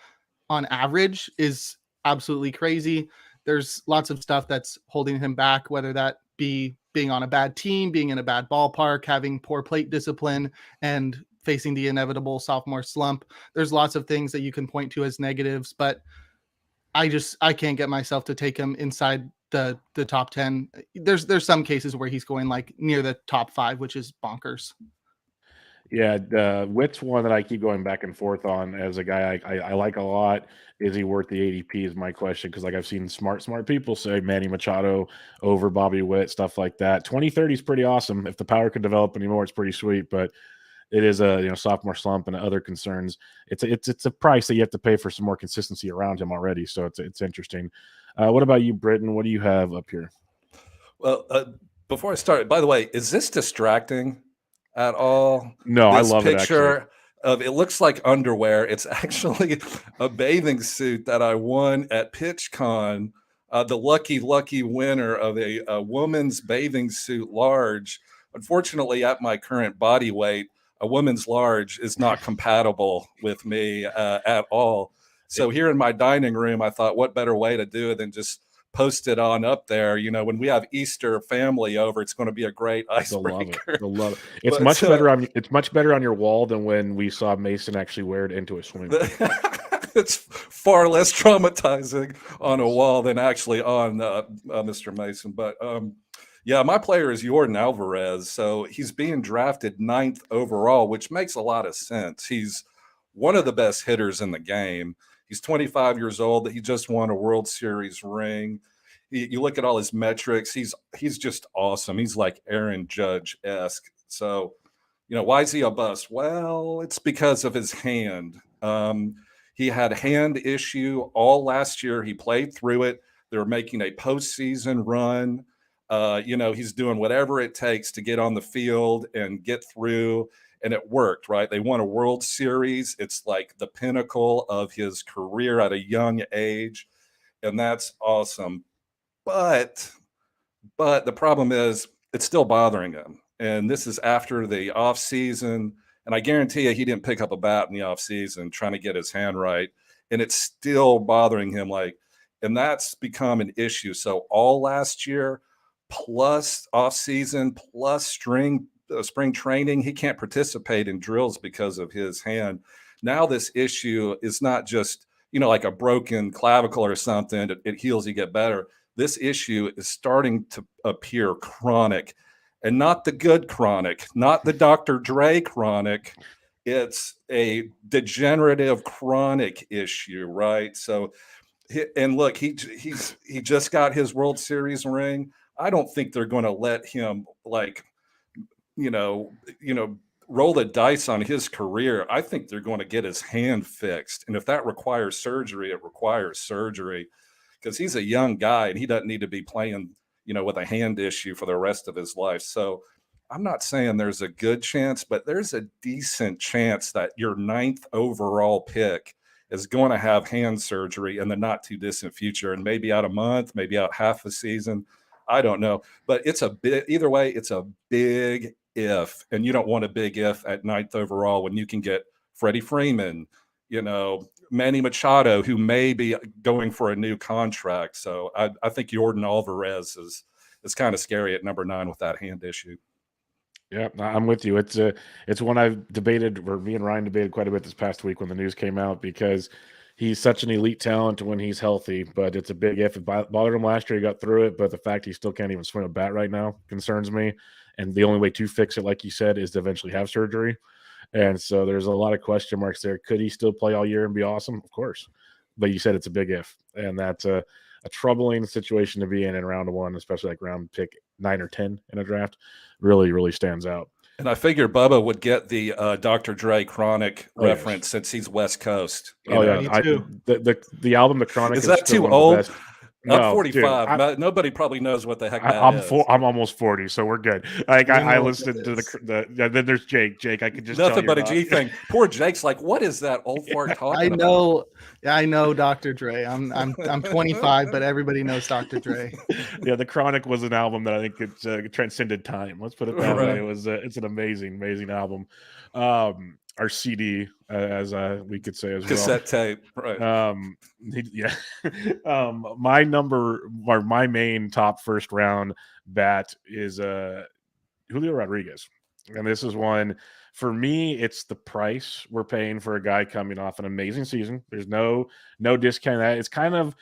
on average is absolutely crazy. There's lots of stuff that's holding him back, whether that be being on a bad team, being in a bad ballpark, having poor plate discipline, and facing the inevitable sophomore slump. There's lots of things that you can point to as negatives, but I can't get myself to take him inside the top 10. There's some cases where he's going like near the top 5, which is bonkers.
Yeah, Witt's one that I keep going back and forth on as a guy I like a lot. Is he worth the ADP is my question, because like I've seen smart people say Manny Machado over Bobby Witt, stuff like that. 2030 is pretty awesome. If the power could develop anymore, it's pretty sweet, but it is a sophomore slump and other concerns. It's a price that you have to pay for some more consistency around him already. So it's interesting. What about you, Britton? What do you have up here?
Well, before I start, by the way, is this distracting at all?
No,
this
I love
picture it looks like underwear. It's actually a bathing suit that I won at PitchCon. The lucky winner of a woman's bathing suit large. Unfortunately, at my current body weight, a woman's large is not compatible with me at all. So here in my dining room, I thought, what better way to do it than just post it on up there? When we have Easter family over, it's going to be a great icebreaker.
They'll love it. It's much better on your wall than when we saw Mason actually wear it into a swim.
It's far less traumatizing on a wall than actually on Mr. Mason. But yeah, my player is Yordan Alvarez. So he's being drafted 9th overall, which makes a lot of sense. He's one of the best hitters in the game. He's 25 years old. He just won a World Series ring. You look at all his metrics. He's just awesome. He's like Aaron Judge-esque. So, why is he a bust? Well, it's because of his hand. He had a hand issue all last year. He played through it. They were making a postseason run. He's doing whatever it takes to get on the field and get through. And it worked, right? They won a World Series. It's like the pinnacle of his career at a young age. And that's awesome. But the problem is it's still bothering him. And this is after the offseason. And I guarantee you he didn't pick up a bat in the offseason trying to get his hand right. And it's still bothering him. And that's become an issue. So all last year, plus offseason, plus spring training, he can't participate in drills because of his hand. Now this issue is not just like a broken clavicle or something. It heals, you get better. This issue is starting to appear chronic, and not the good chronic, not the Dr. Dre chronic. It's a degenerative chronic issue, right? So, and look, he just got his World Series ring. I don't think they're going to let him roll the dice on his career. I think they're going to get his hand fixed. And if that requires surgery, it requires surgery, because he's a young guy and he doesn't need to be playing, with a hand issue for the rest of his life. So I'm not saying there's a good chance, but there's a decent chance that your 9th overall pick is going to have hand surgery in the not too distant future, and maybe out a month, maybe out half a season. I don't know, but either way, it's a big if, and you don't want a big if at 9th overall when you can get Freddie Freeman, Manny Machado, who may be going for a new contract. So I think Jordan Alvarez is kind of scary at number 9 with that hand issue.
Yeah, I'm with you. It's one I've debated, or me and Ryan debated quite a bit this past week when the news came out, because he's such an elite talent when he's healthy, but it's a big if. It bothered him last year. He got through it, but the fact he still can't even swing a bat right now concerns me. And the only way to fix it, like you said, is to eventually have surgery. And so there's a lot of question marks there. Could he still play all year and be awesome? Of course. But you said it's a big if. And that's a troubling situation to be in round 1, especially like round pick 9 or 10 in a draft. Really, really stands out.
And I figure Bubba would get the Dr. Dre Chronic reference since he's West Coast.
The album The Chronic
is that too old? I'm
No,
45.
dude,
Nobody probably knows what the heck that
I'm
is.
I'm almost 40, so we're good. Like I listened to then there's Jake. I could just
nothing
tell
but a G thing. Poor Jake's like, what is that old fart talking
about? I know Dr. Dre. I'm 25, but everybody knows Dr. Dre.
Yeah, The Chronic was an album that I think it transcended time. Let's put it that way. It's an amazing album. Our CD, as we could say as
cassette tape, right?
My main top first round bat is Julio Rodriguez, and this is one for me. It's the price we're paying for a guy coming off an amazing season. There's no discount. That it's kind of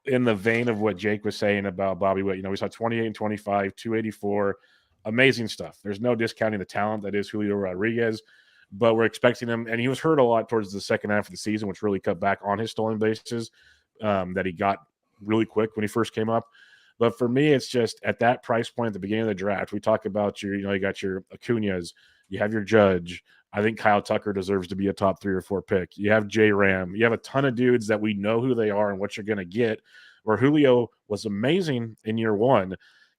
in the vein of what Jake was saying about Bobby Witt. We saw 28 and 25, 284, amazing stuff. There's no discounting the talent that is Julio Rodriguez. But we're expecting him, and he was hurt a lot towards the second half of the season, which really cut back on his stolen bases that he got really quick when he first came up. But for me, it's just at that price point at the beginning of the draft, we talk about you got your Acuñas, you have your Judge. I think Kyle Tucker deserves to be a top 3 or 4 pick. You have J-Ram. You have a ton of dudes that we know who they are and what you're going to get, where Julio was amazing in year 1.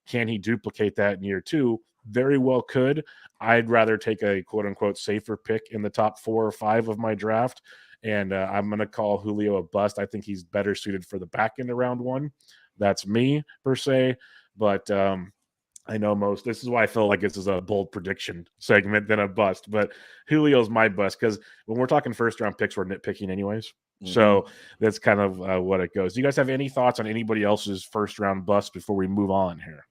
Can he duplicate that in year 2? Very well could. I'd rather take a quote-unquote safer pick in the top 4 or 5 of my draft, and I'm going to call Julio a bust. I think he's better suited for the back end of round 1. That's me, per se, but I know this is why I feel like this is a bold prediction segment than a bust, but Julio's my bust because when we're talking first-round picks, we're nitpicking anyways. Mm-hmm. So that's kind of what it goes. Do you guys have any thoughts on anybody else's first-round bust before we move on here?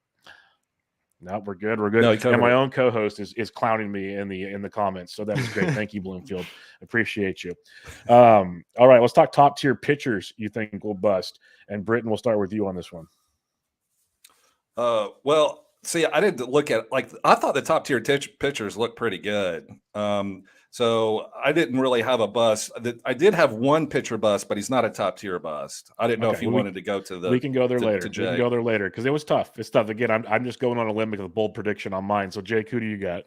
No, we're good. We're good. No, and my own co-host is clowning me in the comments, so that's great. Thank you, Bloomfield. Appreciate you. All right, let's talk top tier pitchers you think will bust, and Britton, we'll start with you on this one.
Well, see, I didn't look at I thought the top tier pitchers looked pretty good. So I didn't really have a bust. I did have one pitcher bust, but he's not a top tier bust. I didn't know if you wanted to go to the.
We can go there later. We can go there later because it was tough. It's tough. Again, I'm just going on a limb with a bold prediction on mine. So Jake, who do you got?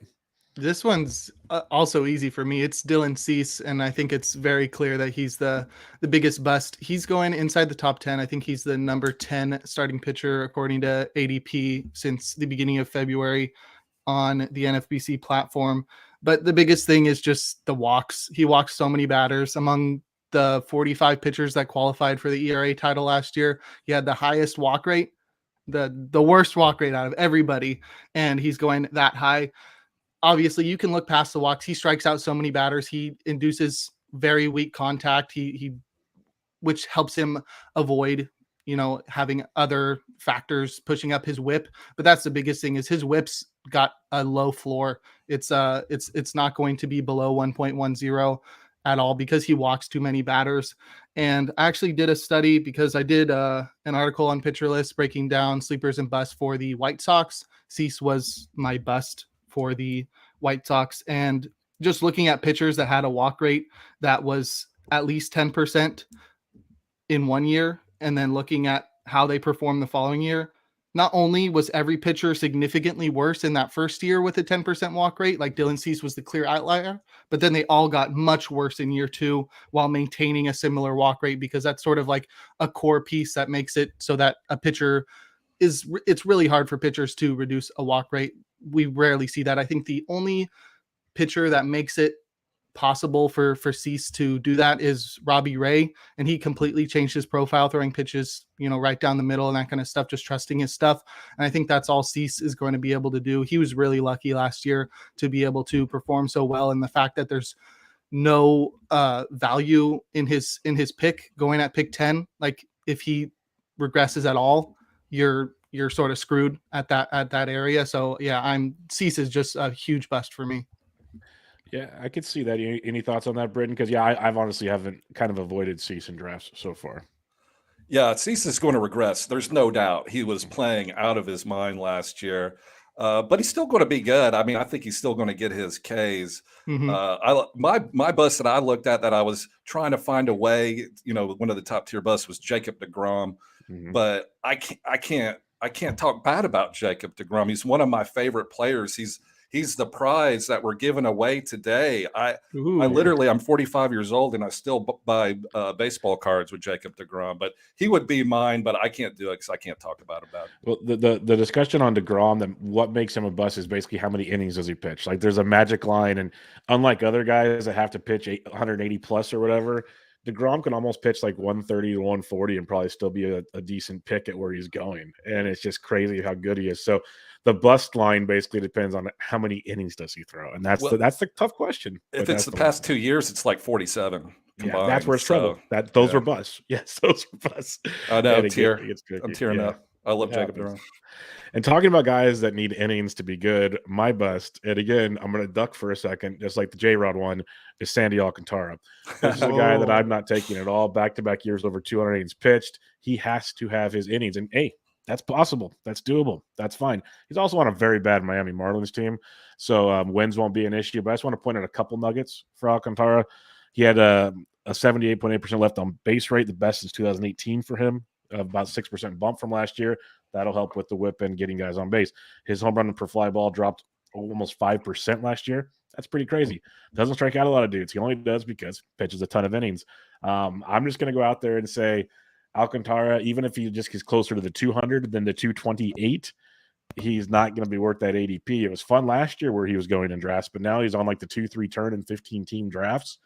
This one's also easy for me. It's Dylan Cease, and I think it's very clear that he's the biggest bust. He's going inside the top 10. I think he's the number 10 starting pitcher according to ADP since the beginning of February on the NFBC platform. But the biggest thing is just the walks. He walks so many batters. Among the 45 pitchers that qualified for the ERA title last year, he had the highest walk rate, the worst walk rate out of everybody, and he's going that high. Obviously, you can look past the walks. He strikes out so many batters. He induces very weak contact. He which helps him avoid, having other factors pushing up his whip. But that's the biggest thing is his whip's got a low floor. It's not going to be below 1.10 at all because he walks too many batters. And I actually did a study because I did an article on Pitcher List breaking down sleepers and busts for the White Sox. Cease was my bust for the White Sox, and just looking at pitchers that had a walk rate that was at least 10% in 1 year, and then looking at how they performed the following year, not only was every pitcher significantly worse in that first year with a 10% walk rate, like Dylan Cease was the clear outlier, but then they all got much worse in year 2 while maintaining a similar walk rate, because that's sort of like a core piece that makes it so that a pitcher
it's really hard for pitchers to reduce a walk rate. We rarely see that. I think the only pitcher that makes it possible for Cease to do that is Robbie Ray, and he completely changed his profile, throwing pitches, right down the middle and that kind of stuff, just trusting his stuff. And I think that's all Cease is going to be able to do. He was really lucky last year to be able to perform so well, and the fact that there's no value in his pick going at pick 10, like if he regresses at all, you're sort of screwed at that area. So yeah, Cease is just a huge bust for me.
Yeah, I could see that. Any thoughts on that, Britton? Because I've honestly haven't kind of avoided Cease in drafts so far.
Yeah, Cease is going to regress. There's no doubt. He was playing out of his mind last year, but he's still going to be good. I mean, I think he's still going to get his Ks.
Mm-hmm.
My bust that I looked at that I was trying to find a way. One of the top tier busts was Jacob DeGrom, but I can't talk bad about Jacob DeGrom. He's one of my favorite players. He's the prize that we're giving away today. I'm 45 years old and I still buy baseball cards with Jacob DeGrom, but he would be mine, but I can't do it because I can't talk about it.
Well, the discussion on DeGrom, that what makes him a bust is basically how many innings does he pitch? Like there's a magic line, and unlike other guys that have to pitch 180 plus or whatever, DeGrom can almost pitch like 130 to 140 and probably still be a decent pick at where he's going. And it's just crazy how good he is. So the bust line basically depends on how many innings does he throw. And that's the tough question.
If it's the past 2 years, it's like 47 combined.
Yeah, that's where it's trouble. Those were busts. Yes, those were busts.
I know.
I'm
tearing up. I love Jacob DeGrom.
And talking about guys that need innings to be good, my bust, and again, I'm going to duck for a second, just like the J-Rod one, is Sandy Alcantara. This is a guy that I'm not taking at all. Back-to-back years, over 200 innings pitched. He has to have his innings. And, hey, that's possible. That's doable. That's fine. He's also on a very bad Miami Marlins team, so wins won't be an issue. But I just want to point out a couple nuggets for Alcantara. He had a 78.8% left on base rate, the best since 2018 for him, about 6% bump from last year. That'll help with the whip and getting guys on base. His home run per fly ball dropped almost 5% last year. That's pretty crazy. Doesn't strike out a lot of dudes. He only does because pitches a ton of innings. I'm just going to go out there and say Alcantara, even if he just gets closer to the 200 than the 228, he's not going to be worth that ADP. It was fun last year where he was going in drafts, but now he's on like the 2-3 turn and 15-team drafts,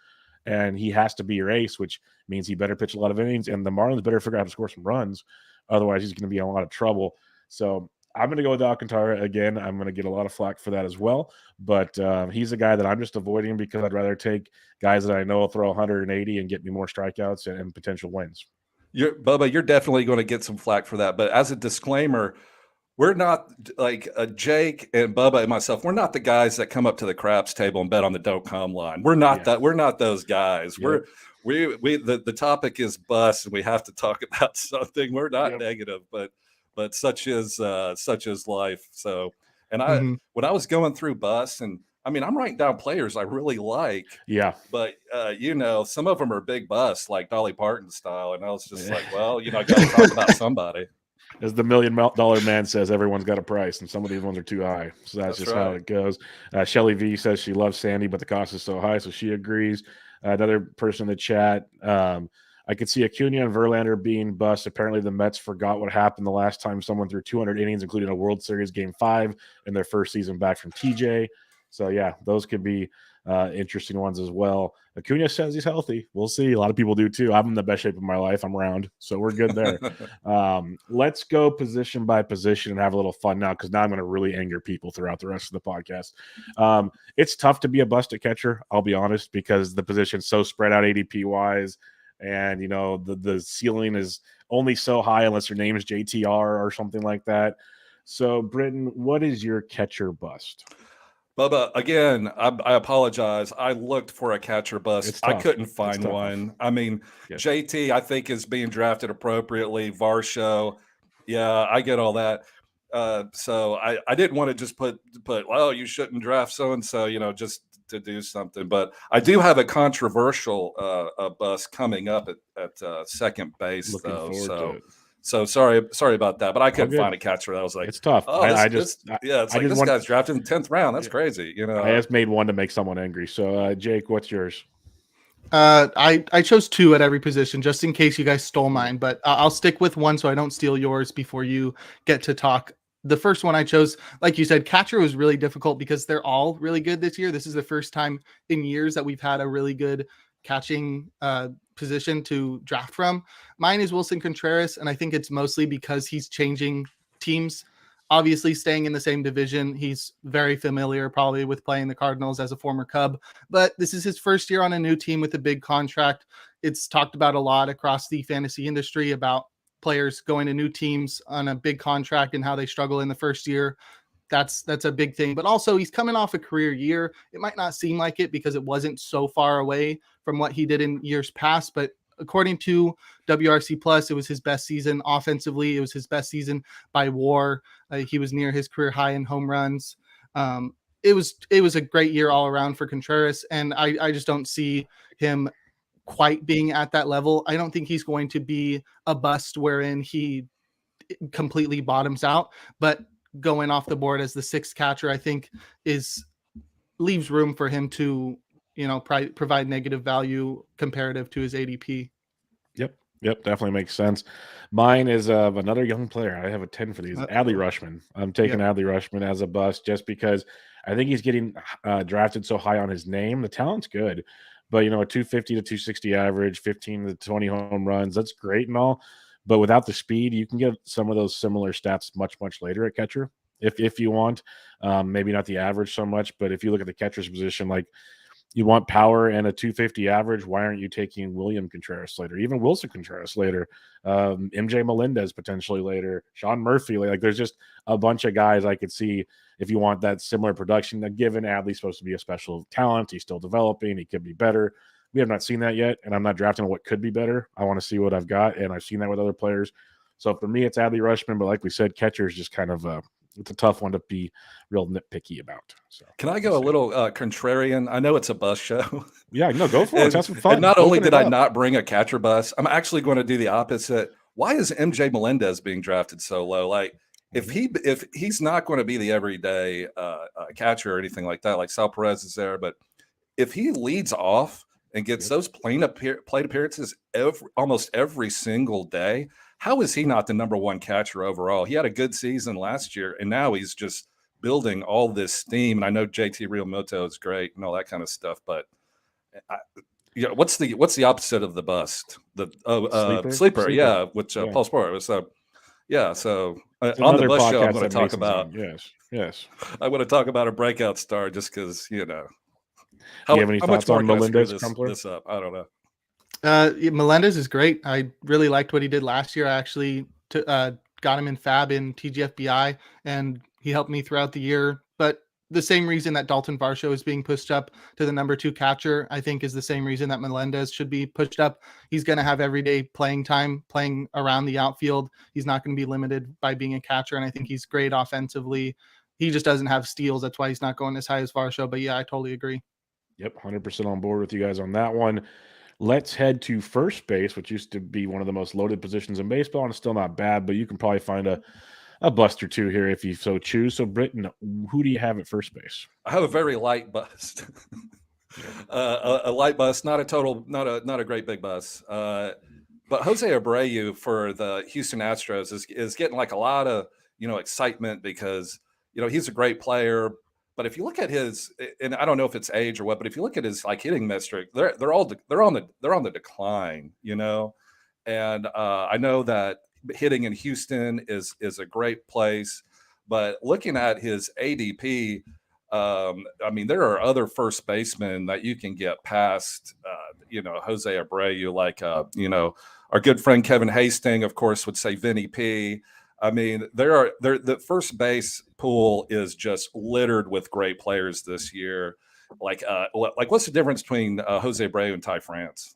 and he has to be your ace, which means he better pitch a lot of innings, and the Marlins better figure out how to score some runs. Otherwise, he's going to be in a lot of trouble. So I'm going to go with Alcantara again. I'm going to get a lot of flack for that as well. But he's a guy that I'm just avoiding because I'd rather take guys that I know will throw 180 and get me more strikeouts and potential wins.
Bubba, you're definitely going to get some flack for that. But as a disclaimer, we're not like Jake and Bubba and myself. We're not the guys that come up to the craps table and bet on the don't come line. We're not that. We're not those guys. Yep. The topic is bust, and we have to talk about something. We're not negative, but such is life. So, and when I was going through bust, and I mean, I'm writing down players I really like.
Yeah.
But some of them are big busts, like Dolly Parton style, and I was just like, well, I got to talk about somebody.
As the $1 million man says, everyone's got a price, and some of these ones are too high. So that's just right. How it goes. Shelly V says she loves Sandy, but the cost is so high, so she agrees. Another person in the chat, I could see Acuna and Verlander being bust. Apparently, the Mets forgot what happened the last time someone threw 200 innings, including a World Series Game 5 in their first season back from TJ. So, yeah, those could be interesting ones as well. Acuna says he's healthy. We'll see. A lot of people do too. I'm in the best shape of my life. I'm round, so we're good there. Let's go position by position and have a little fun now, because now I'm going to really anger people throughout the rest of the podcast. It's tough to be a busted catcher, I'll be honest, because the position's so spread out ADP-wise, and, the ceiling is only so high unless your name is JTR or something like that. So, Britton, what is your catcher bust?
Bubba, again, I apologize. I looked for a catcher bust. I couldn't find one. I mean, JT, I think, is being drafted appropriately. Varsho, yeah, I get all that. So I didn't want to just put, well, you shouldn't draft so-and-so, just to do something. But I do have a controversial bust coming up at second base,
Looking forward to it.
So sorry about that, but I couldn't find a catcher. I was like,
it's tough.
This guy's drafted in the 10th round. That's crazy.
I just made one to make someone angry. So, Jake, what's yours?
I chose 2 at every position just in case you guys stole mine, but I'll stick with one so I don't steal yours before you get to talk. The first one I chose, like you said, catcher was really difficult because they're all really good this year. This is the first time in years that we've had a really good catching position to draft from. Mine is Wilson Contreras, and I think it's mostly because he's changing teams. Obviously, staying in the same division, he's very familiar probably with playing the Cardinals as a former Cub, but this is his first year on a new team with a big contract. It's talked about a lot across the fantasy industry about players going to new teams on a big contract and how they struggle in the first year. That's a big thing, but also he's coming off a career year. It might not seem like it because it wasn't so far away from what he did in years past, but according to WRC Plus, it was his best season offensively. It was his best season by WAR. He was near his career high in home runs. It was a great year all around for Contreras, and I just don't see him quite being at that level. I don't think he's going to be a bust wherein he completely bottoms out, but going off the board as the 6th catcher, I think leaves room for him to, provide negative value comparative to his ADP.
Yep, definitely makes sense. Mine is another young player. I have a 10 for these. Adley Rutschman. I'm taking Adley Rutschman as a bust just because I think he's getting drafted so high on his name. The talent's good, but a 250 to 260 average, 15 to 20 home runs, that's great and all. But without the speed, you can get some of those similar stats much, much later at catcher if you want. Maybe not the average so much, but if you look at the catcher's position, like you want power and a 250 average, why aren't you taking William Contreras later? Even Wilson Contreras later, MJ Melendez potentially later, Sean Murphy. Like there's just a bunch of guys I could see if you want that similar production. That given Adley's supposed to be a special talent, he's still developing, he could be better. We have not seen that yet, and I'm not drafting what could be better. I want to see what I've got, and I've seen that with other players. So for me, it's Adley Rutschman, but like we said, catcher is just kind of it's a tough one to be real nitpicky about. So
can I go a little contrarian? I know it's a bus show.
Yeah, no, go for it. Have some fun.
And not only did I not bring a catcher bus, I'm actually going to do the opposite. Why is MJ Melendez being drafted so low? Like if he's not going to be the everyday catcher or anything like that, like Sal Perez is there, but if he leads off and gets those plate appearances almost every single day, how is he not the number 1 catcher overall? He had a good season last year, and now he's just building all this steam. And I know JT Realmuto is great and all that kind of stuff, but what's the opposite of the bust? The sleeper. Yeah, which Paul Sport was. So on the bus show, I'm going to talk about.
Yes.
I want to talk about a breakout star just because
Do you have any thoughts on Melendez?
This up? I don't know.
Melendez is great. I really liked what he did last year. I actually got him in Fab in TGFBI, and he helped me throughout the year. But the same reason that Dalton Varsho is being pushed up to the number 2 catcher, I think is the same reason that Melendez should be pushed up. He's going to have everyday playing time, playing around the outfield. He's not going to be limited by being a catcher, and I think he's great offensively. He just doesn't have steals. That's why he's not going as high as Varsho. But yeah, I totally agree.
Yep, 100% on board with you guys on that one. Let's head to first base, which used to be one of the most loaded positions in baseball, and it's still not bad, but you can probably find a bust or two here if you so choose. So, Britton, who do you have at first base?
I have a very light bust. A light bust, not a great big bust. But Jose Abreu for the Houston Astros is getting like a lot of excitement because he's a great player. But if you look at his, and I don't know if it's age or what, but if you look at his hitting metric, they're on the decline, And I know that hitting in Houston is a great place, but looking at his ADP, there are other first basemen that you can get past, Jose Abreu, like our good friend Kevin Hastings, of course, would say Vinny P. The first base pool is just littered with great players this year. Like what's the difference between Jose Abreu and Ty France?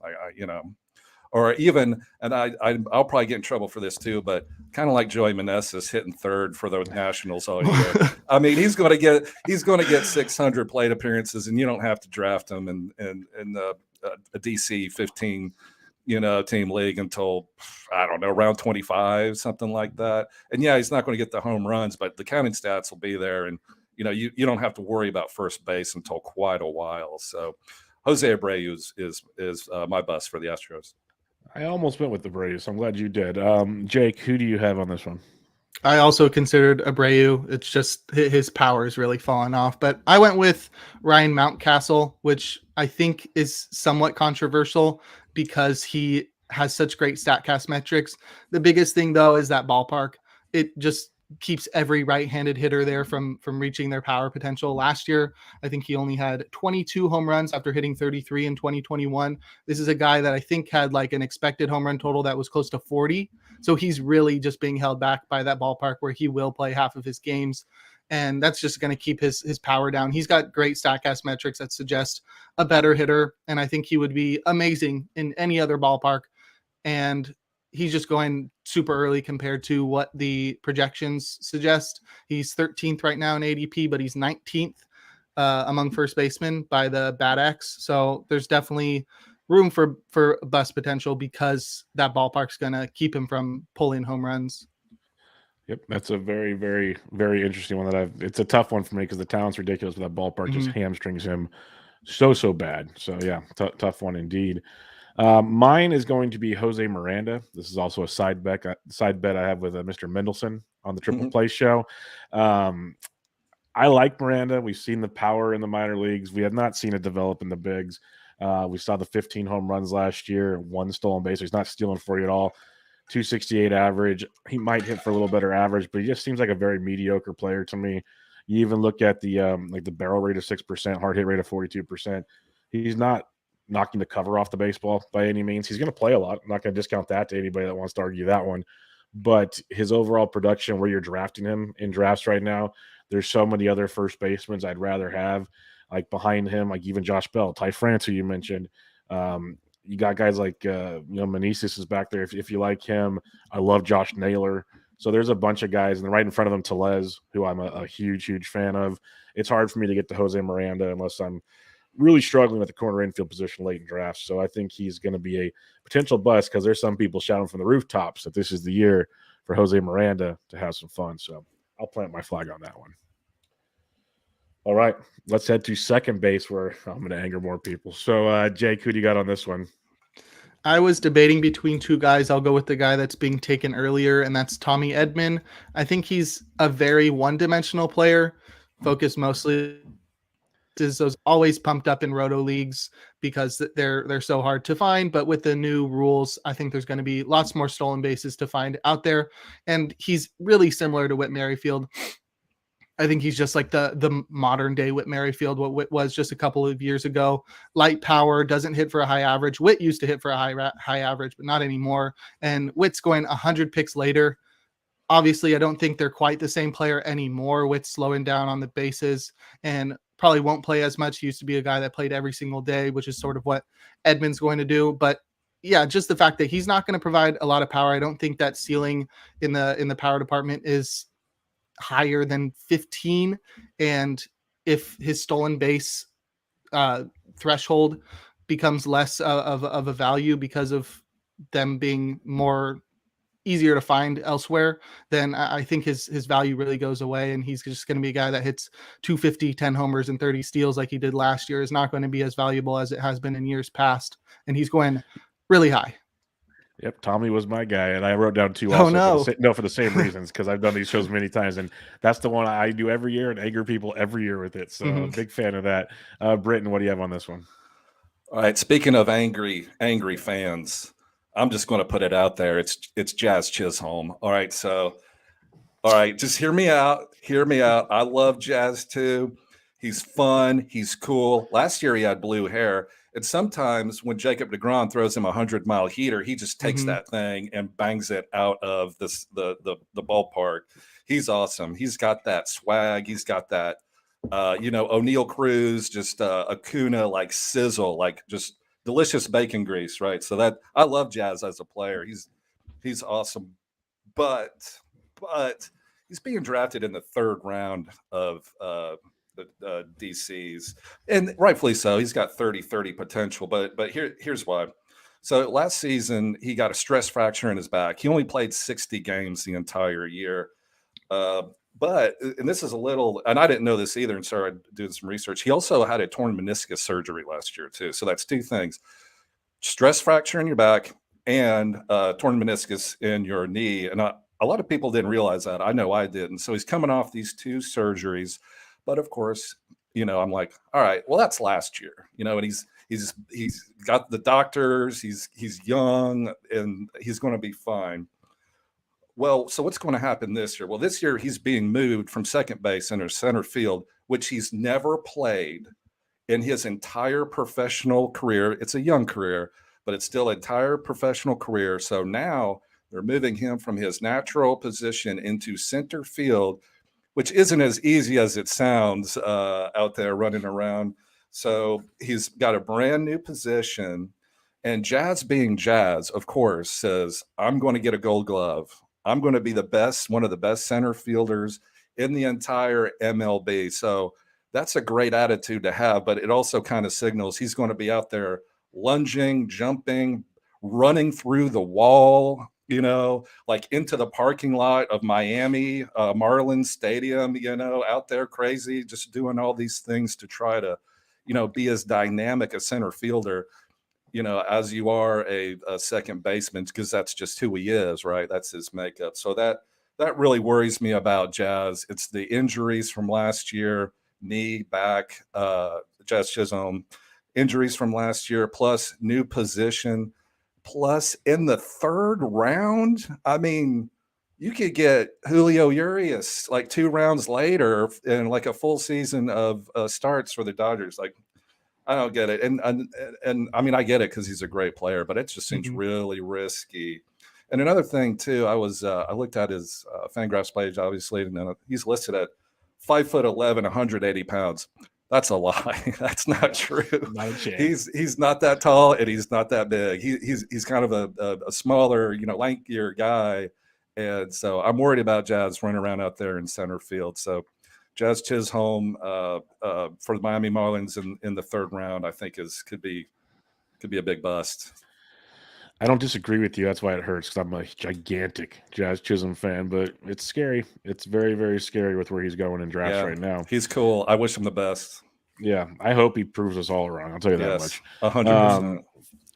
Or even, and I'll probably get in trouble for this too, but kind of like Joey Meneses hitting third for the Nationals all year. He's going to get 600 plate appearances, and you don't have to draft him in a DC 15. Team league until, I don't know, around 25, something like that. And yeah, he's not going to get the home runs, but the counting stats will be there. And, you don't have to worry about first base until quite a while. So Jose Abreu is my bust for the Astros.
I almost went with the Braves. I'm glad you did. Jake, who do you have on this one?
I also considered Abreu. It's just his power is really fallen off. But I went with Ryan Mountcastle, which I think is somewhat controversial because he has such great StatCast metrics. The biggest thing, though, is that ballpark. It just keeps every right-handed hitter there from reaching their power potential. Last year, I think he only had 22 home runs after hitting 33 in 2021. This is a guy that I think had like an expected home run total that was close to 40. So he's really just being held back by that ballpark where he will play half of his games. And that's just going to keep his power down. He's got great StatCast metrics that suggest a better hitter. And I think he would be amazing in any other ballpark. And he's just going super early compared to what the projections suggest. He's 13th right now in ADP, but he's 19th among first basemen by the BAT-X. So there's definitely room for bust potential because that ballpark's going to keep him from pulling home runs.
Yep, that's a very, very, very interesting one it's a tough one for me because the talent's ridiculous, but that ballpark just hamstrings him so bad. So yeah, tough one indeed. Mine is going to be Jose Miranda. This is also a side bet I have with Mr. Mendelson on the Triple Play show. I like Miranda. We've seen the power in the minor leagues. We have not seen it develop in the bigs. We saw the 15 home runs last year, 1 stolen base. So he's not stealing for you at all. 268 average. He might hit for a little better average, but he just seems like a very mediocre player to me. You even look at the the barrel rate of 6%, hard hit rate of 42%. He's not knocking the cover off the baseball by any means. He's going to play a lot. I'm not going to discount that to anybody that wants to argue that one. But his overall production, where you're drafting him in drafts right now, there's so many other first basemen I'd rather have like behind him, like even Josh Bell, Ty France, who you mentioned. You got guys like Meneses is back there if you like him. I love Josh Naylor. So there's a bunch of guys, and then right in front of them, Tellez, who I'm a huge fan of. It's hard for me to get to Jose Miranda unless I'm really struggling with the corner infield position late in drafts. So I think he's going to be a potential bust because there's some people shouting from the rooftops that this is the year for Jose Miranda to have some fun. So I'll plant my flag on that one. All right, let's head to second base where I'm going to anger more people. So Jake, who do you got on this one?
I was debating between two guys. I'll go with the guy that's being taken earlier, and that's Tommy Edman. I think he's a very one-dimensional player, focused mostly is those always pumped up in roto leagues because they're so hard to find. But with the new rules, I think there's going to be lots more stolen bases to find out there. And he's really similar to Whit Merrifield. I think he's just like the modern day Whit Merrifield, what Whit was just a couple of years ago. Light power, doesn't hit for a high average. Whit used to hit for a high average, but not anymore. And Whit's going 100 picks later. Obviously, I don't think they're quite the same player anymore. Whit's slowing down on the bases and probably won't play as much. He used to be a guy that played every single day, which is sort of what Edman's going to do. But yeah, just the fact that he's not going to provide a lot of power. I don't think that ceiling in the power department is higher than 15. And if his stolen base threshold becomes less of a value because of them being more easier to find elsewhere, then I think his value really goes away, and he's just going to be a guy that hits 250, 10 homers and 30 steals like he did last year. Is not going to be as valuable as it has been in years past, and he's going really high.
Yep, Tommy was my guy, and I wrote down two
also.
For the same reasons, because I've done these shows many times, and that's the one I do every year and anger people every year with it. So big fan of that. Britton, what do you have on this one?
All right, speaking of angry fans, I'm just going to put it out there. It's Jazz Chisholm. All right, just hear me out. I love Jazz too. He's fun. He's cool. Last year he had blue hair. And sometimes when Jacob DeGrom throws him a 100-mile heater, he just takes that thing and bangs it out of the ballpark. He's awesome. He's got that swag. He's got that, O'Neal Cruz, just a Kuna like sizzle, like just delicious bacon grease, right? So that I love Jazz as a player. He's awesome, but he's being drafted in the third round of the DCs, and rightfully so. He's got 30-30 potential, but here's why. So last season he got a stress fracture in his back. He only played 60 games the entire year. But, and this is a little, and I didn't know this either and started doing some research. He also had a torn meniscus surgery last year too. So that's two things: stress fracture in your back and torn meniscus in your knee. And a lot of people didn't realize that. I know I didn't. So he's coming off these two surgeries. But of course, I'm like, all right, well, that's last year, and he's got the doctors, he's young, and he's going to be fine. Well, so what's going to happen this year? Well, this year he's being moved from second base into center field, which he's never played in his entire professional career. It's a young career, but it's still an entire professional career. So now they're moving him from his natural position into center field, which isn't as easy as it sounds out there running around. So he's got a brand new position. And Jazz, being Jazz, of course, says, I'm going to get a Gold Glove. I'm going to be one of the best center fielders in the entire MLB. So that's a great attitude to have, but it also kind of signals he's going to be out there lunging, jumping, running through the wall, like into the parking lot of Miami Marlins Stadium, out there crazy, just doing all these things to try to, be as dynamic a center fielder, as you are a second baseman, because that's just who he is, right? That's his makeup. So that really worries me about Jazz. It's the injuries from last year, knee, back, Jazz Chisholm, injuries from last year, plus new position, plus in the third round. I mean, you could get Julio Urias like 2 rounds later in like a full season of starts for the Dodgers. Like, I don't get it. And I mean, I get it because he's a great player, but it just seems really risky. And another thing too, I looked at his Fangraphs page, obviously, and he's listed at 5'11", 180 pounds. That's a lie. That's not true. He's not that tall and he's not that big. He's kind of a smaller, lankier guy. And so I'm worried about Jazz running around out there in center field. So Jazz Chisholm for the Miami Marlins in the third round, I think could be a big bust.
I don't disagree with you. That's why it hurts, because I'm a gigantic Jazz Chisholm fan, but it's scary. It's very, very scary with where he's going in drafts right now.
He's cool. I wish him the best.
Yeah, I hope he proves us all wrong. I'll tell you that much.
100%.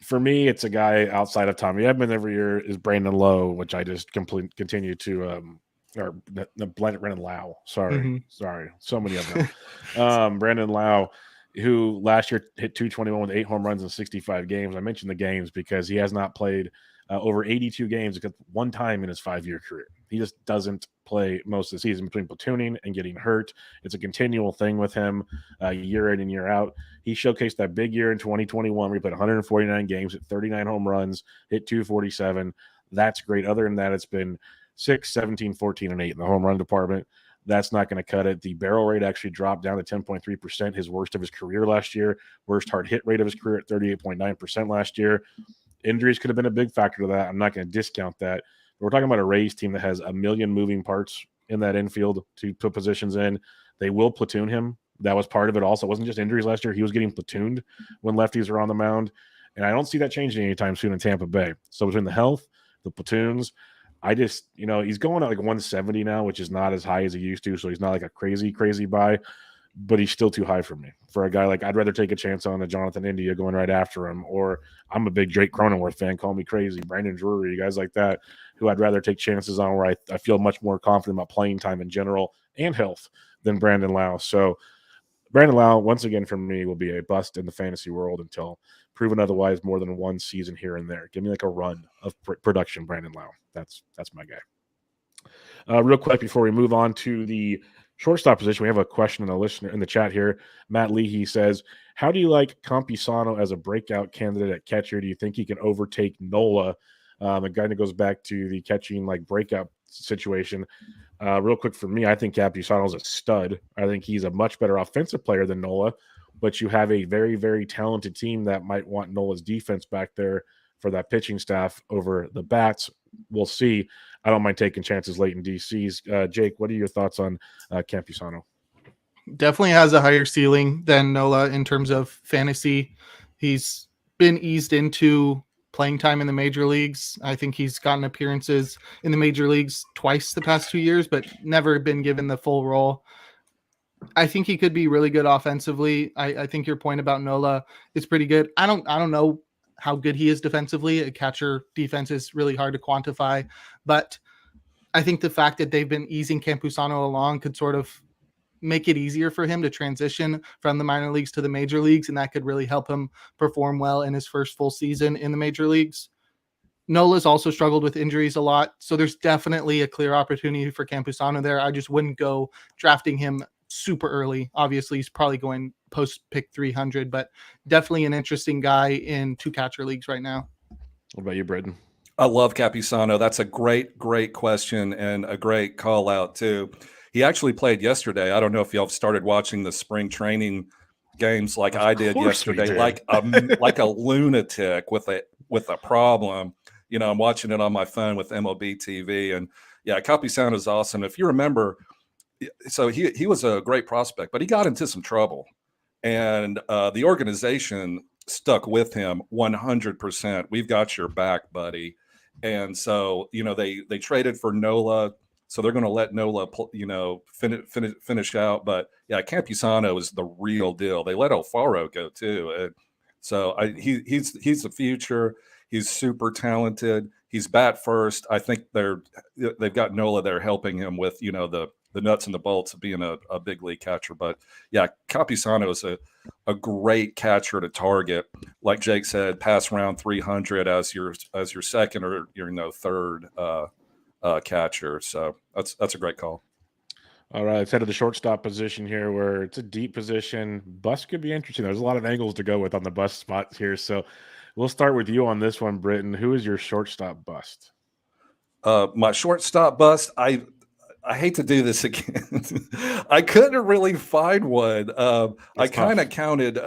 For me, it's a guy outside of Tommy Edman every year is Brandon Lowe, which I just continue to or Brandon Lau. Sorry. So many of them. Brandon Lau, who last year hit 221 with 8 home runs in 65 games. I mentioned the games because he has not played over 82 games except one time in his 5-year career. He just doesn't play most of the season between platooning and getting hurt. It's a continual thing with him year in and year out. He showcased that big year in 2021 where he played 149 games, hit 39 home runs, hit 247. That's great. Other than that, it's been 6, 17, 14, and 8 in the home run department. That's not going to cut it. The barrel rate actually dropped down to 10.3%, his worst of his career last year. Worst hard hit rate of his career at 38.9% last year. Injuries could have been a big factor to that. I'm not going to discount that. But we're talking about a Rays team that has a million moving parts in that infield to put positions in. They will platoon him. That was part of it also. It wasn't just injuries last year. He was getting platooned when lefties were on the mound. And I don't see that changing anytime soon in Tampa Bay. So between the health, the platoons, I just, he's going at like 170 now, which is not as high as he used to. So he's not like a crazy buy, but he's still too high for me. For a guy like, I'd rather take a chance on a Jonathan India going right after him, or I'm a big Jake Cronenworth fan. Call me crazy. Brandon Drury, guys like that, who I'd rather take chances on where I feel much more confident about playing time in general and health than Brandon Lau. So Brandon Lau, once again, for me, will be a bust in the fantasy world until proven otherwise more than one season here and there. Give me like a run of production, Brandon Lau. That's my guy. Real quick before we move on to the shortstop position, we have a question in a listener in the chat here. Matt Leahy says, how do you like Campusano as a breakout candidate at catcher? Do you think he can overtake Nola? It kind of goes back to the catching like breakout situation. Real quick for me, I think Campusano is a stud. I think he's a much better offensive player than Nola, but you have a very, very talented team that might want Nola's defense back there for that pitching staff over the bats. We'll see. I don't mind taking chances late in DCs. Jake, what are your thoughts on Campusano?
Definitely has a higher ceiling than Nola in terms of fantasy. He's been eased into playing time in the major leagues. I think he's gotten appearances in the major leagues twice the past 2 years, but never been given the full role. I think he could be really good offensively. I think your point about Nola is pretty good. I don't know how good he is defensively. A catcher defense is really hard to quantify, but I think the fact that they've been easing Campusano along could sort of make it easier for him to transition from the minor leagues to the major leagues, and that could really help him perform well in his first full season in the major leagues. Nola's also struggled with injuries a lot, so there's definitely a clear opportunity for Campusano there. I just wouldn't go drafting him super early. Obviously, he's probably going post pick 300, but definitely an interesting guy in 2 catcher leagues right now.
What about you, Britton?
I love Campusano. That's a great question and a great call out too. He actually played yesterday. I don't know if y'all started watching the spring training games like I did yesterday, like a lunatic with a problem. You know, I'm watching it on my phone with MLB TV, and yeah, Campusano is awesome. If you remember, so he was a great prospect, but he got into some trouble, and the organization stuck with him 100%. We've got your back, buddy. And so, you know, they traded for Nola, so they're going to let Nola, you know, finish out. But yeah, Campusano is the real deal. They let Alfaro go too, and so he's the future. He's super talented. He's bat first. I think they've got Nola there helping him with, you know, the nuts and the bolts of being a big league catcher. But yeah, Campusano is a great catcher to target. Like Jake said, pass round 300 as your second or your third catcher. So that's a great call.
All right, let's head to the shortstop position here, where it's a deep position. Bust could be interesting. There's a lot of angles to go with on the bust spots here. So we'll start with you on this one, Britton. Who is your shortstop bust?
My shortstop bust, I hate to do this again. I couldn't really find one. I kind of counted.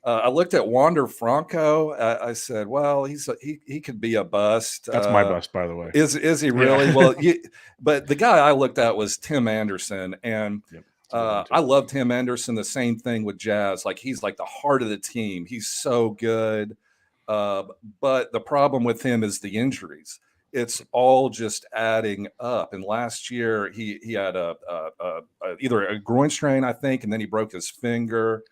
I looked at Wander Franco. I said, well, he could be a bust.
That's my bust, by the way.
Is he really? Yeah. Well, but the guy I looked at was Tim Anderson, and I love Tim Anderson. The same thing with Jazz. Like, he's like the heart of the team. He's so good. But the problem with him is the injuries. It's all just adding up. And last year he had either a groin strain, I think, and then he broke his finger.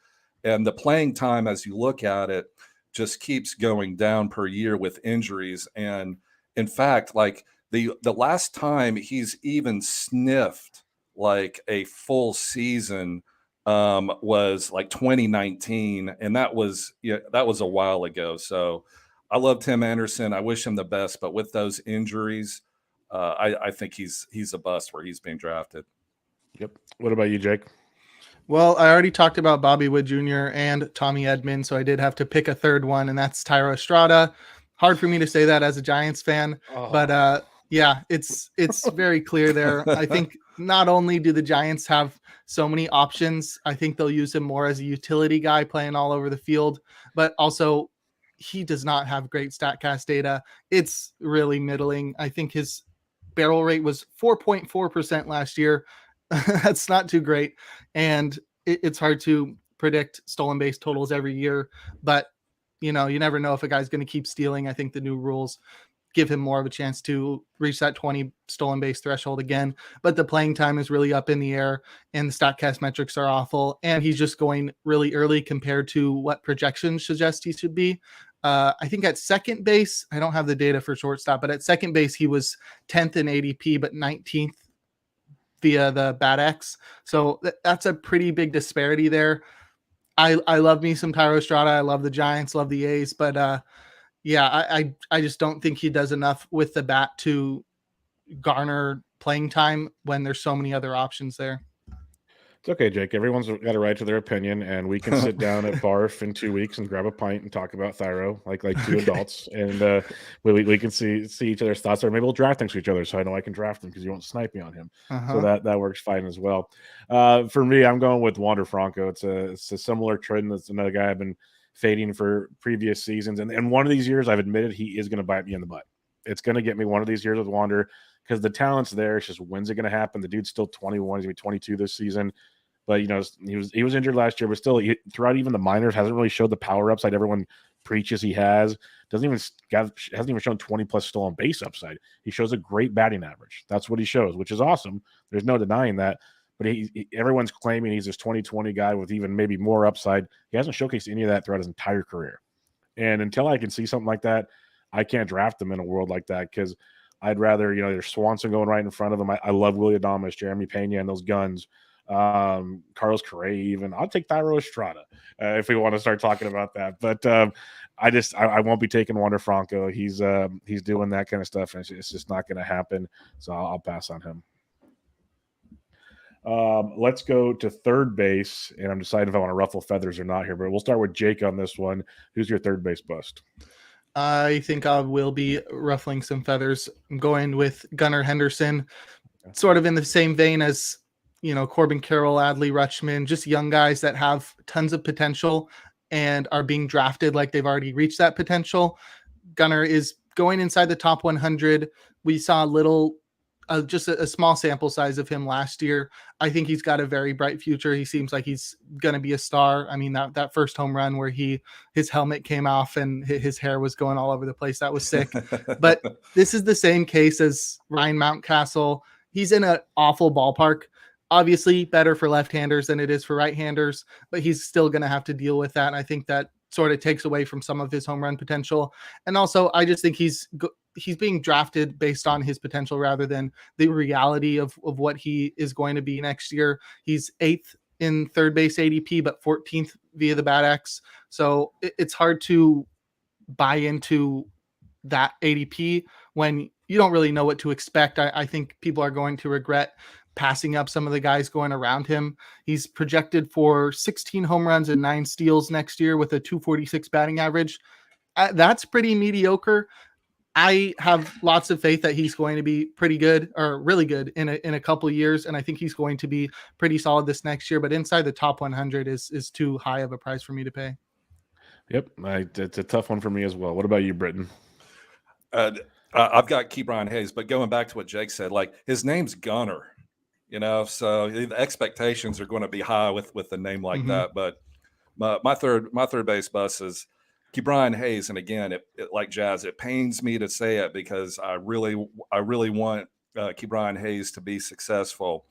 And the playing time, as you look at it, just keeps going down per year with injuries. And in fact, like the last time he's even sniffed like a full season was like 2019, and that was a while ago. So I love Tim Anderson. I wish him the best, but with those injuries, I think he's a bust where he's being drafted.
Yep. What about you, Jake?
Well, I already talked about Bobby Wood Jr. and Tommy Edman, so I did have to pick a third one, and that's Thairo Estrada. Hard for me to say that as a Giants fan, but yeah, it's very clear there. I think not only do the Giants have so many options, I think they'll use him more as a utility guy playing all over the field, but also he does not have great StatCast data. It's really middling. I think his barrel rate was 4.4% last year. That's not too great. And it's hard to predict stolen base totals every year, but you never know if a guy's going to keep stealing. I think the new rules give him more of a chance to reach that 20 stolen base threshold again, but the playing time is really up in the air and the StatCast metrics are awful. And he's just going really early compared to what projections suggest he should be. I think at second base, I don't have the data for shortstop, but at second base, he was 10th in ADP, but 19th via the BATX. So that's a pretty big disparity there. I love me some Thairo Estrada. I love the Giants, love the A's, but yeah, I just don't think he does enough with the bat to garner playing time when there's so many other options there.
It's okay, Jake. Everyone's got a right to their opinion, and we can sit down at Barf in 2 weeks and grab a pint and talk about Thairo like two adults, and we can see each other's thoughts, or maybe we'll draft things to each other, so I know I can draft them because you won't snipe me on him. So that works fine as well. For me, I'm going with Wander Franco. It's a similar trend. That's another guy I've been fading for previous seasons, and one of these years I've admitted he is going to bite me in the butt. It's going to get me one of these years with Wander because the talent's there. It's just, when's it going to happen? The dude's still 21. He's going to be 22 this season. But, he was injured last year, but still, throughout even the minors, hasn't really showed the power upside everyone preaches he hasn't even shown 20+ stolen base upside. He shows a great batting average. That's what he shows, which is awesome. There's no denying that. But everyone's claiming he's this 2020 guy with even maybe more upside. He hasn't showcased any of that throughout his entire career. And until I can see something like that, I can't draft him in a world like that, because I'd rather, there's Swanson going right in front of him. I love Willie Adames, Jeremy Pena, and those guns. Carlos Correa, even. I'll take Thairo Estrada if we want to start talking about that. But I won't be taking Wander Franco. He's doing that kind of stuff, and it's just not going to happen. So I'll pass on him. Let's go to third base, and I'm deciding if I want to ruffle feathers or not here, but we'll start with Jake on this one. Who's your third base bust?
I think I will be ruffling some feathers. I'm going with Gunnar Henderson, sort of in the same vein as, Corbin Carroll, Adley Rutschman, just young guys that have tons of potential and are being drafted like they've already reached that potential. Gunnar is going inside the top 100. We saw just a small sample size of him last year. I think he's got a very bright future. He seems like he's going to be a star. I mean, that first home run where his helmet came off and his hair was going all over the place, that was sick. But this is the same case as Ryan Mountcastle. He's in an awful ballpark. Obviously better for left-handers than it is for right-handers, but he's still going to have to deal with that. And I think that sort of takes away from some of his home run potential. And also, I just think he's being drafted based on his potential rather than the reality of what he is going to be next year. He's 8th in third base ADP, but 14th via the BATX. So it's hard to buy into that ADP when you don't really know what to expect. I think people are going to regret passing up some of the guys going around him. He's projected for 16 home runs and 9 steals next year with a 246 batting average. That's pretty mediocre. I have lots of faith that he's going to be pretty good, or really good in a couple of years, and I think he's going to be pretty solid this next year. But inside the top 100 is too high of a price for me to pay.
Yep, it's a tough one for me as well. What about you, Britton?
I've got Ke'Bryan Hayes, but going back to what Jake said, like, his name's Gunnar. So the expectations are going to be high with a name like that. But my third base bus is Ke'Bryan Hayes, and again, it like Jazz, it pains me to say it because I really want Ke'Bryan Hayes to be successful.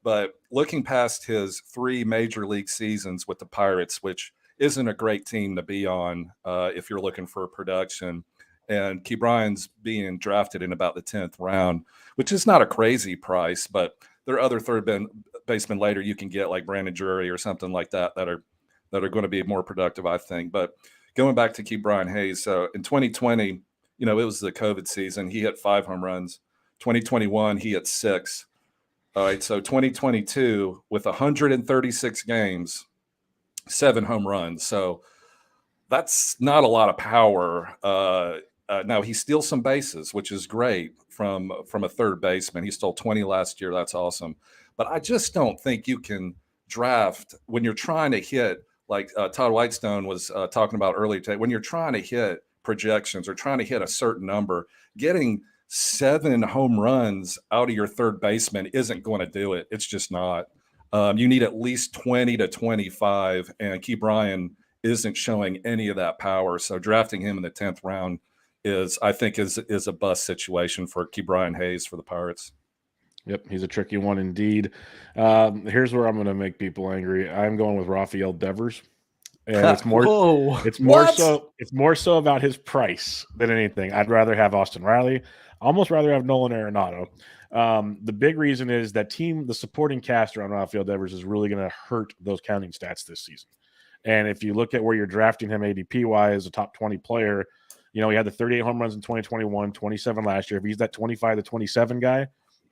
But looking past his 3 major league seasons with the Pirates, which isn't a great team to be on if you're looking for production, and Ke'Bryan's being drafted in about the 10th round, which is not a crazy price, but there are other third basemen later you can get, like Brandon Drury or something like that are going to be more productive, I think. But going back to Ke'Bryan Hayes, so in 2020, it was the COVID season. He hit 5 home runs. 2021, he hit 6. All right, so 2022 with 136 games, 7 home runs. So that's not a lot of power. Now he steals some bases, which is great from a third baseman. He stole 20 last year. That's awesome. But I just don't think you can draft when you're trying to hit, like Todd Whitestone was talking about earlier today, when you're trying to hit projections or trying to hit a certain number, getting 7 home runs out of your third baseman isn't going to do it. It's just not. You need at least 20 to 25, and Ke'Bryan isn't showing any of that power. So drafting him in the 10th round is a bust situation for Ke'Bryan Hayes for the Pirates.
Yep, he's a tricky one indeed. Here's where I'm going to make people angry. I'm going with Rafael Devers, and it's more so about his price than anything. I'd rather have Austin Riley. Almost rather have Nolan Arenado. The big reason is that the supporting cast around Rafael Devers is really going to hurt those counting stats this season. And if you look at where you're drafting him ADP-wise, a top 20 player, he had the 38 home runs in 2021, 27 last year. If he's that 25 to 27 guy,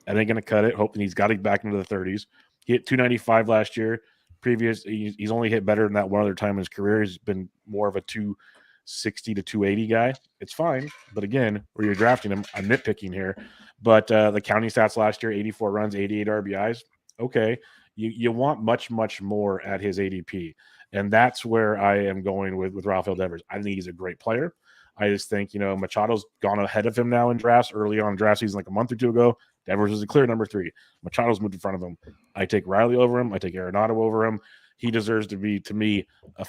I ain't going to cut it, hoping he's got to get back into the 30s. He hit 295 last year. He's only hit better than that one other time in his career. He's been more of a 260 to 280 guy. It's fine. But again, where you're drafting him, I'm nitpicking here. But the counting stats last year, 84 runs, 88 RBIs. Okay. You want much, much more at his ADP. And that's where I am going with Rafael Devers. I think he's a great player. I just think, Machado's gone ahead of him now in drafts. Early on in draft season, like a month or two ago, Devers was a clear number 3. Machado's moved in front of him. I take Riley over him. I take Arenado over him. He deserves to be, to me, a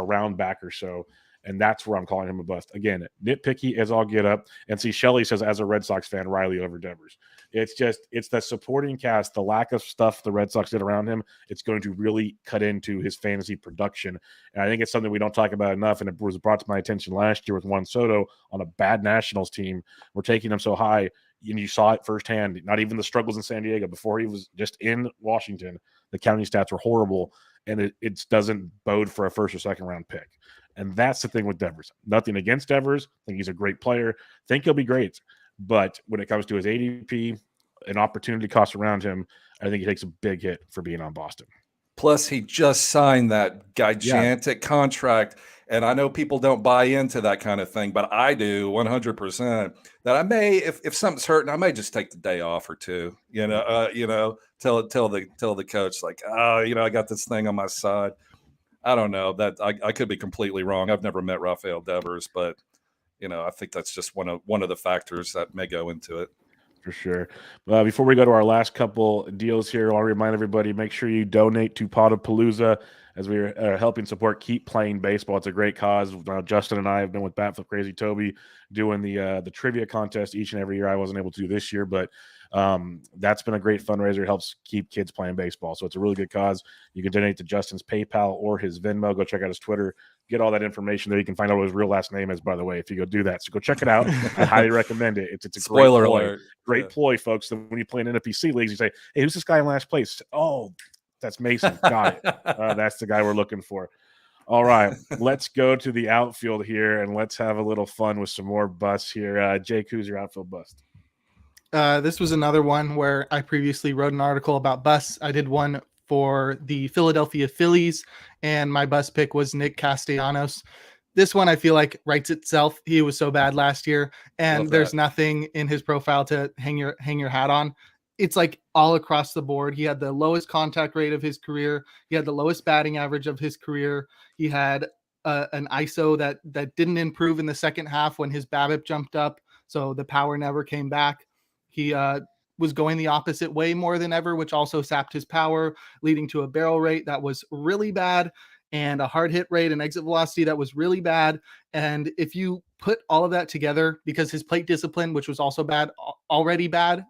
round back or so. And that's where I'm calling him a bust. Again, nitpicky as all get up. And see, Shelley says, as a Red Sox fan, Riley over Devers. It's the supporting cast, the lack of stuff the Red Sox did around him. It's going to really cut into his fantasy production. And I think it's something we don't talk about enough. And it was brought to my attention last year with Juan Soto on a bad Nationals team. We're taking him so high. And you saw it firsthand, not even the struggles in San Diego. Before he was just in Washington, the counting stats were horrible. And it doesn't bode for a first or second round pick. And that's the thing with Devers. Nothing against Devers. I think he's a great player. Think he'll be great. But when it comes to his ADP and opportunity cost around him, I think he takes a big hit for being on Boston.
Plus, he just signed that gigantic contract. And I know people don't buy into that kind of thing, but I do 100%. That I may, if something's hurting, I may just take the day off or two. Tell the coach like, I got this thing on my side. I don't know that I could be completely wrong. I've never met Rafael Devers, but I think that's just one of the factors that may go into it.
For sure. Before we go to our last couple deals here, I'll remind everybody, make sure you donate to Podapallooza as we are helping support Keep Playing Baseball. It's a great cause. Justin and I have been with Batflip Crazy Toby doing the trivia contest each and every year. I wasn't able to do this year, but that's been a great fundraiser. It helps keep kids playing baseball. So it's a really good cause. You can donate to Justin's PayPal or his Venmo. Go check out his Twitter. Get all that information there. You can find out what his real last name is, by the way, if you go do that. So go check it out. I highly recommend it. It's a
Spoiler
great ploy.
alert.
Great ploy, folks. That when you play in NFBC leagues, you say, hey, who's this guy in last place? Oh, that's Mason. Got it. That's the guy we're looking for. All right. Let's go to the outfield here, and let's have a little fun with some more busts here. Jake, who's your outfield bust?
This was another one where I previously wrote an article about busts. I did one for the Philadelphia Phillies, and my bust pick was Nick Castellanos. This one I feel like writes itself. He was so bad last year, and there's nothing in his profile to hang your hat on. It's like all across the board. He had the lowest contact rate of his career. He had the lowest batting average of his career. He had an ISO that didn't improve in the second half when his BABIP jumped up, so the power never came back. He was going the opposite way more than ever, which also sapped his power, leading to a barrel rate that was really bad and a hard hit rate and exit velocity that was really bad. And if you put all of that together, because his plate discipline, which was also already bad,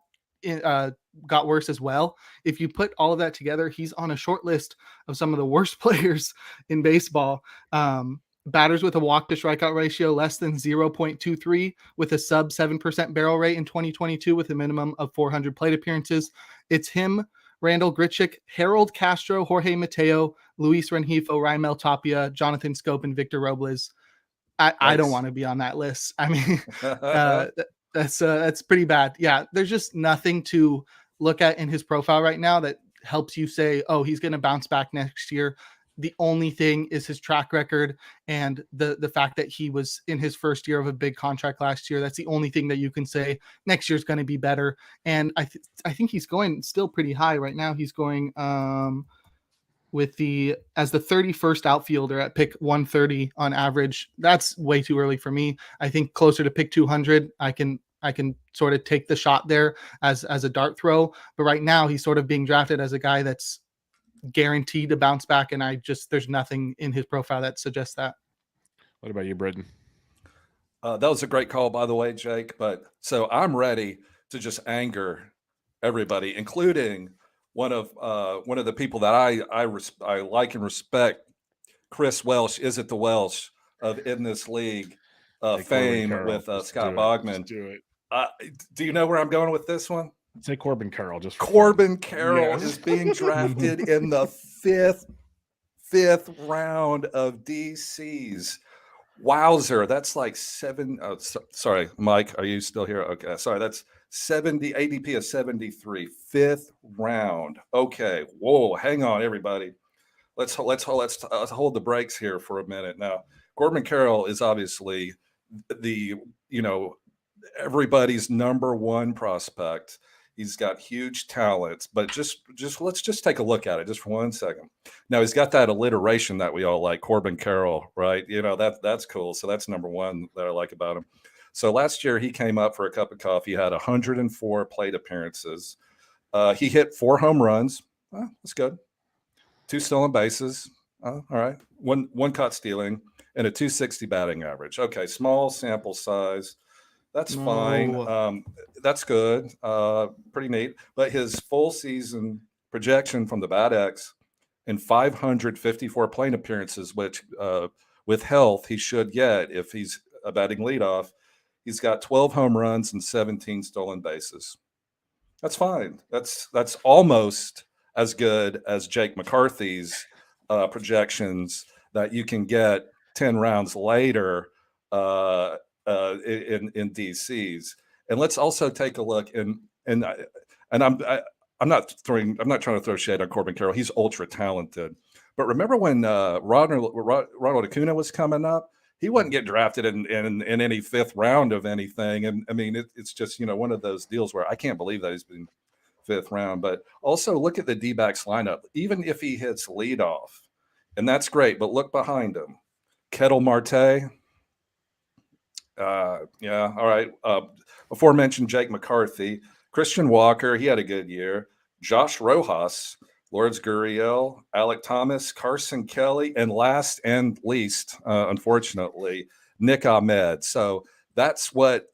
got worse as well. If you put all of that together, he's on a short list of some of the worst players in baseball. Batters with a walk to strikeout ratio less than 0.23 with a sub 7% barrel rate in 2022 with a minimum of 400 plate appearances. It's him, Randall Grichuk, Harold Castro, Jorge Mateo, Luis Rengifo, Raimel Tapia, Jonathan Scope, and Victor Robles. I don't want to be on that list. I mean, that's pretty bad. Yeah, there's just nothing to look at in his profile right now that helps you say, oh, he's going to bounce back next year. The only thing is his track record and the fact that he was in his first year of a big contract last year. That's the only thing that you can say next year's going to be better. And I think he's going still pretty high right now. He's going as the 31st outfielder at pick 130 on average. That's way too early for me. I think closer to pick 200, I can sort of take the shot there as a dart throw. But right now he's sort of being drafted as a guy that's guaranteed to bounce back, and there's nothing in his profile that suggests that.
What about you, Britton?
That was a great call, by the way, Jake. But so I'm ready to just anger everybody, including one of the people that I like and respect, Kris Welsh. Is it the Welsh of In This League fame with Scott Bogman?
Do it.
Do you know where I'm going with this one?
Say Corbin Carroll.
Corbin Carroll is being drafted in the fifth round of DCs. Wowzer, that's like sorry, Mike, are you still here? Okay, sorry, that's 70 ADP of 73, fifth round. Okay, whoa, hang on, everybody. Let's hold the brakes here for a minute. Now, Corbin Carroll is obviously everybody's number one prospect. He's got huge talents, but just let's just take a look at it just for 1 second. Now he's got that alliteration that we all like, Corbin Carroll, right? That's cool. So that's number one that I like about him. So last year he came up for a cup of coffee, had 104 plate appearances. He hit 4 home runs. That's good. 2 stolen bases. All right. One caught stealing and a 260 batting average. Okay, small sample size. That's fine. That's good. Pretty neat. But his full season projection from the BATX in 554 plate appearances, which with health he should get if he's a batting leadoff, he's got 12 home runs and 17 stolen bases. That's fine. That's almost as good as Jake McCarthy's projections that you can get 10 rounds later in DCs. And let's also take a look I'm not trying to throw shade on Corbin Carroll. He's ultra talented. But remember when Ronald Acuna was coming up? He wasn't getting drafted in any fifth round of anything. And I mean, it's just, one of those deals where I can't believe that he's been fifth round. But also look at the D-backs lineup. Even if he hits leadoff, and that's great, but look behind him. Kettle Marte. Yeah, all right. Aforementioned Jake McCarthy. Christian Walker, he had a good year. Josh Rojas, Lourdes Gurriel, Alec Thomas, Carson Kelly, and last and least, unfortunately, Nick Ahmed. So that's what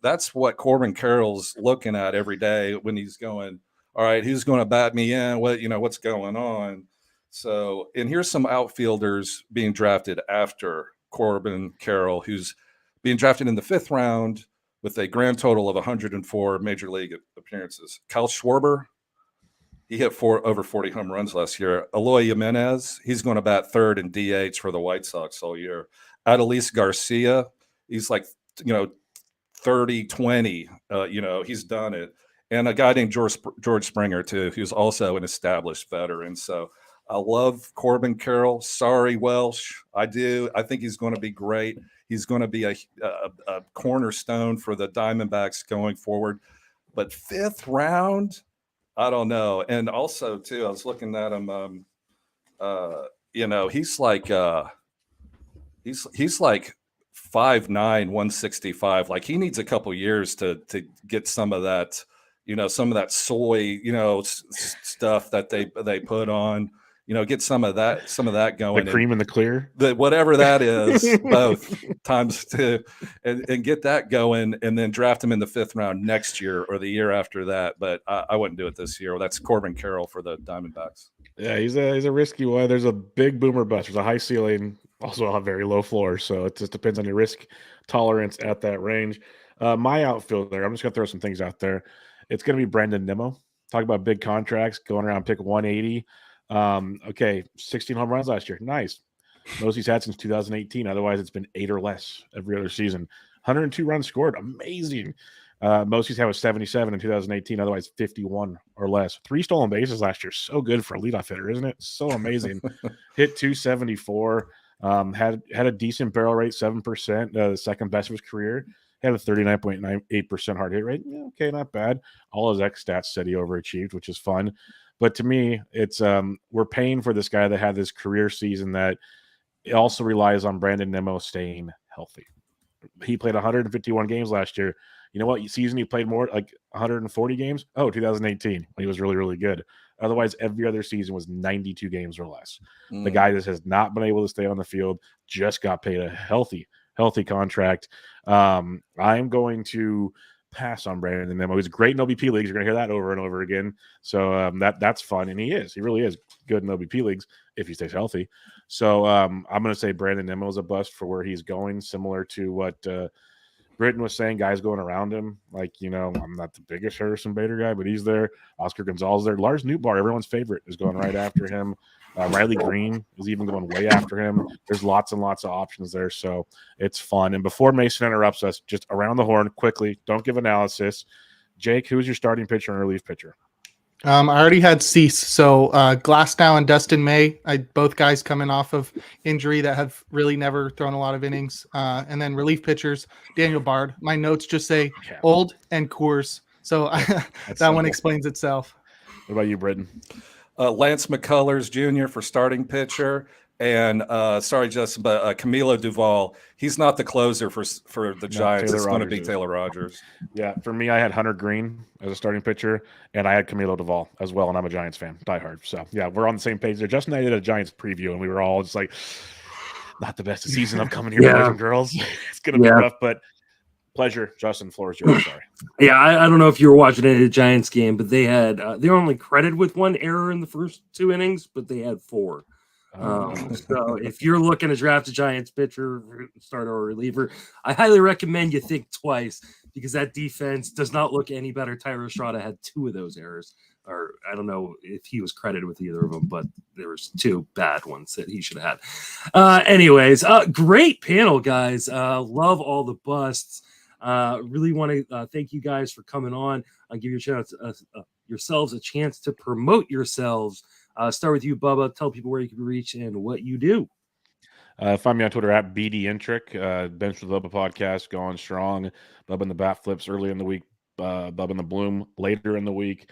Corbin Carroll's looking at every day when he's going, all right, who's going to bat me in? What's going on? So, and here's some outfielders being drafted after Corbin Carroll, who's being drafted in the fifth round with a grand total of 104 major league appearances. Kyle Schwarber, he hit over 40 home runs last year. Eloy Jimenez, he's going to bat third in DH for the White Sox all year. Adolis Garcia, he's like, 30-20. He's done it. And a guy named George Springer, too, who's also an established veteran. So I love Corbin Carroll. Sorry, Welsh. I do. I think he's going to be great. He's going to be a cornerstone for the Diamondbacks going forward. But fifth round, I don't know. And also, too, I was looking at him. He's like 5'9", 165. Like he needs a couple years to get some of that, some of that soy, stuff that they put on. Get some of that going.
The cream and the clear,
whatever that is, both times two, and get that going, and then draft him in the fifth round next year or the year after that. But I wouldn't do it this year. That's Corbin Carroll for the Diamondbacks.
Yeah, he's a risky one. There's a big boomer bust. There's a high ceiling, also a very low floor. So it just depends on your risk tolerance at that range. My outfielder, I'm just gonna throw some things out there. It's gonna be Brandon Nimmo. Talk about big contracts, going around pick 180. 16 home runs last year. Nice. Most he's had since 2018. Otherwise, it's been 8 or less every other season. 102 runs scored. Amazing. Most he's had was 77 in 2018. Otherwise, 51 or less. 3 stolen bases last year. So good for a leadoff hitter, isn't it? So amazing. Hit 274. Had a decent barrel rate, 7%. The second best of his career. Had a 39.98% hard hit rate. Yeah, okay, not bad. All his X stats said he overachieved, which is fun. But to me, it's we're paying for this guy that had this career season that it also relies on Brandon Nimmo staying healthy. He played 151 games last year. You know what season he played more, like 140 games? 2018, when he was really, really good. Otherwise, every other season was 92 games or less. The guy that has not been able to stay on the field just got paid a healthy contract. I'm going to pass on Brandon Nimmo. He's great in OBP leagues. You're going to hear that over and over again. So that's fun. And he really is good in OBP leagues if he stays healthy. So I'm going to say Brandon Nimmo is a bust for where he's going, similar to what Britton was saying, guys going around him. Like, I'm not the biggest Harrison Bader guy, but he's there. Oscar Gonzalez there. Lars Nootbaar, everyone's favorite, is going right after him. Riley Green is even going way after him. There's lots and lots of options there, so it's fun. And before Mason interrupts us, just around the horn quickly, don't give analysis. Jake, who's your starting pitcher and relief pitcher?
I already had Cease, so Glasnow and Dustin May, both guys coming off of injury that have really never thrown a lot of innings. And then relief pitchers, Daniel Bard. My notes just say old and Coors, so that one explains itself.
What about you, Britton?
Lance McCullers Jr. for starting pitcher, and sorry, Justin, but Camilo Duvall. He's not the closer for the Giants. It's going to be Taylor Rogers.
Yeah, for me, I had Hunter Green as a starting pitcher, and I had Camilo Duvall as well, and I'm a Giants fan, diehard. So yeah, we're on the same page there. Justin and I did a Giants preview, and we were all just like, not the best season upcoming here, boys and girls. It's going to be rough, but pleasure. Justin, floor is yours. Sorry.
Yeah, I don't know if you were watching any of the Giants game, but they had they're only credited with 1 error in the first 2 innings, but they had 4. So if you're looking to draft a Giants pitcher, starter, or reliever, I highly recommend you think twice because that defense does not look any better. Tyler Estrada had 2 of those errors, or I don't know if he was credited with either of them, but there was 2 bad ones that he should have had. Anyways, great panel, guys. Love all the busts. Really want to thank you guys for coming on. I'll give yourselves a chance to promote yourselves. Start with you, Bubba. Tell people where you can reach and what you do.
Find me on Twitter at BDintric. Bench with Bubba podcast going strong. Bubba and the Bat Flips early in the week. Bubba and the Bloom later in the week.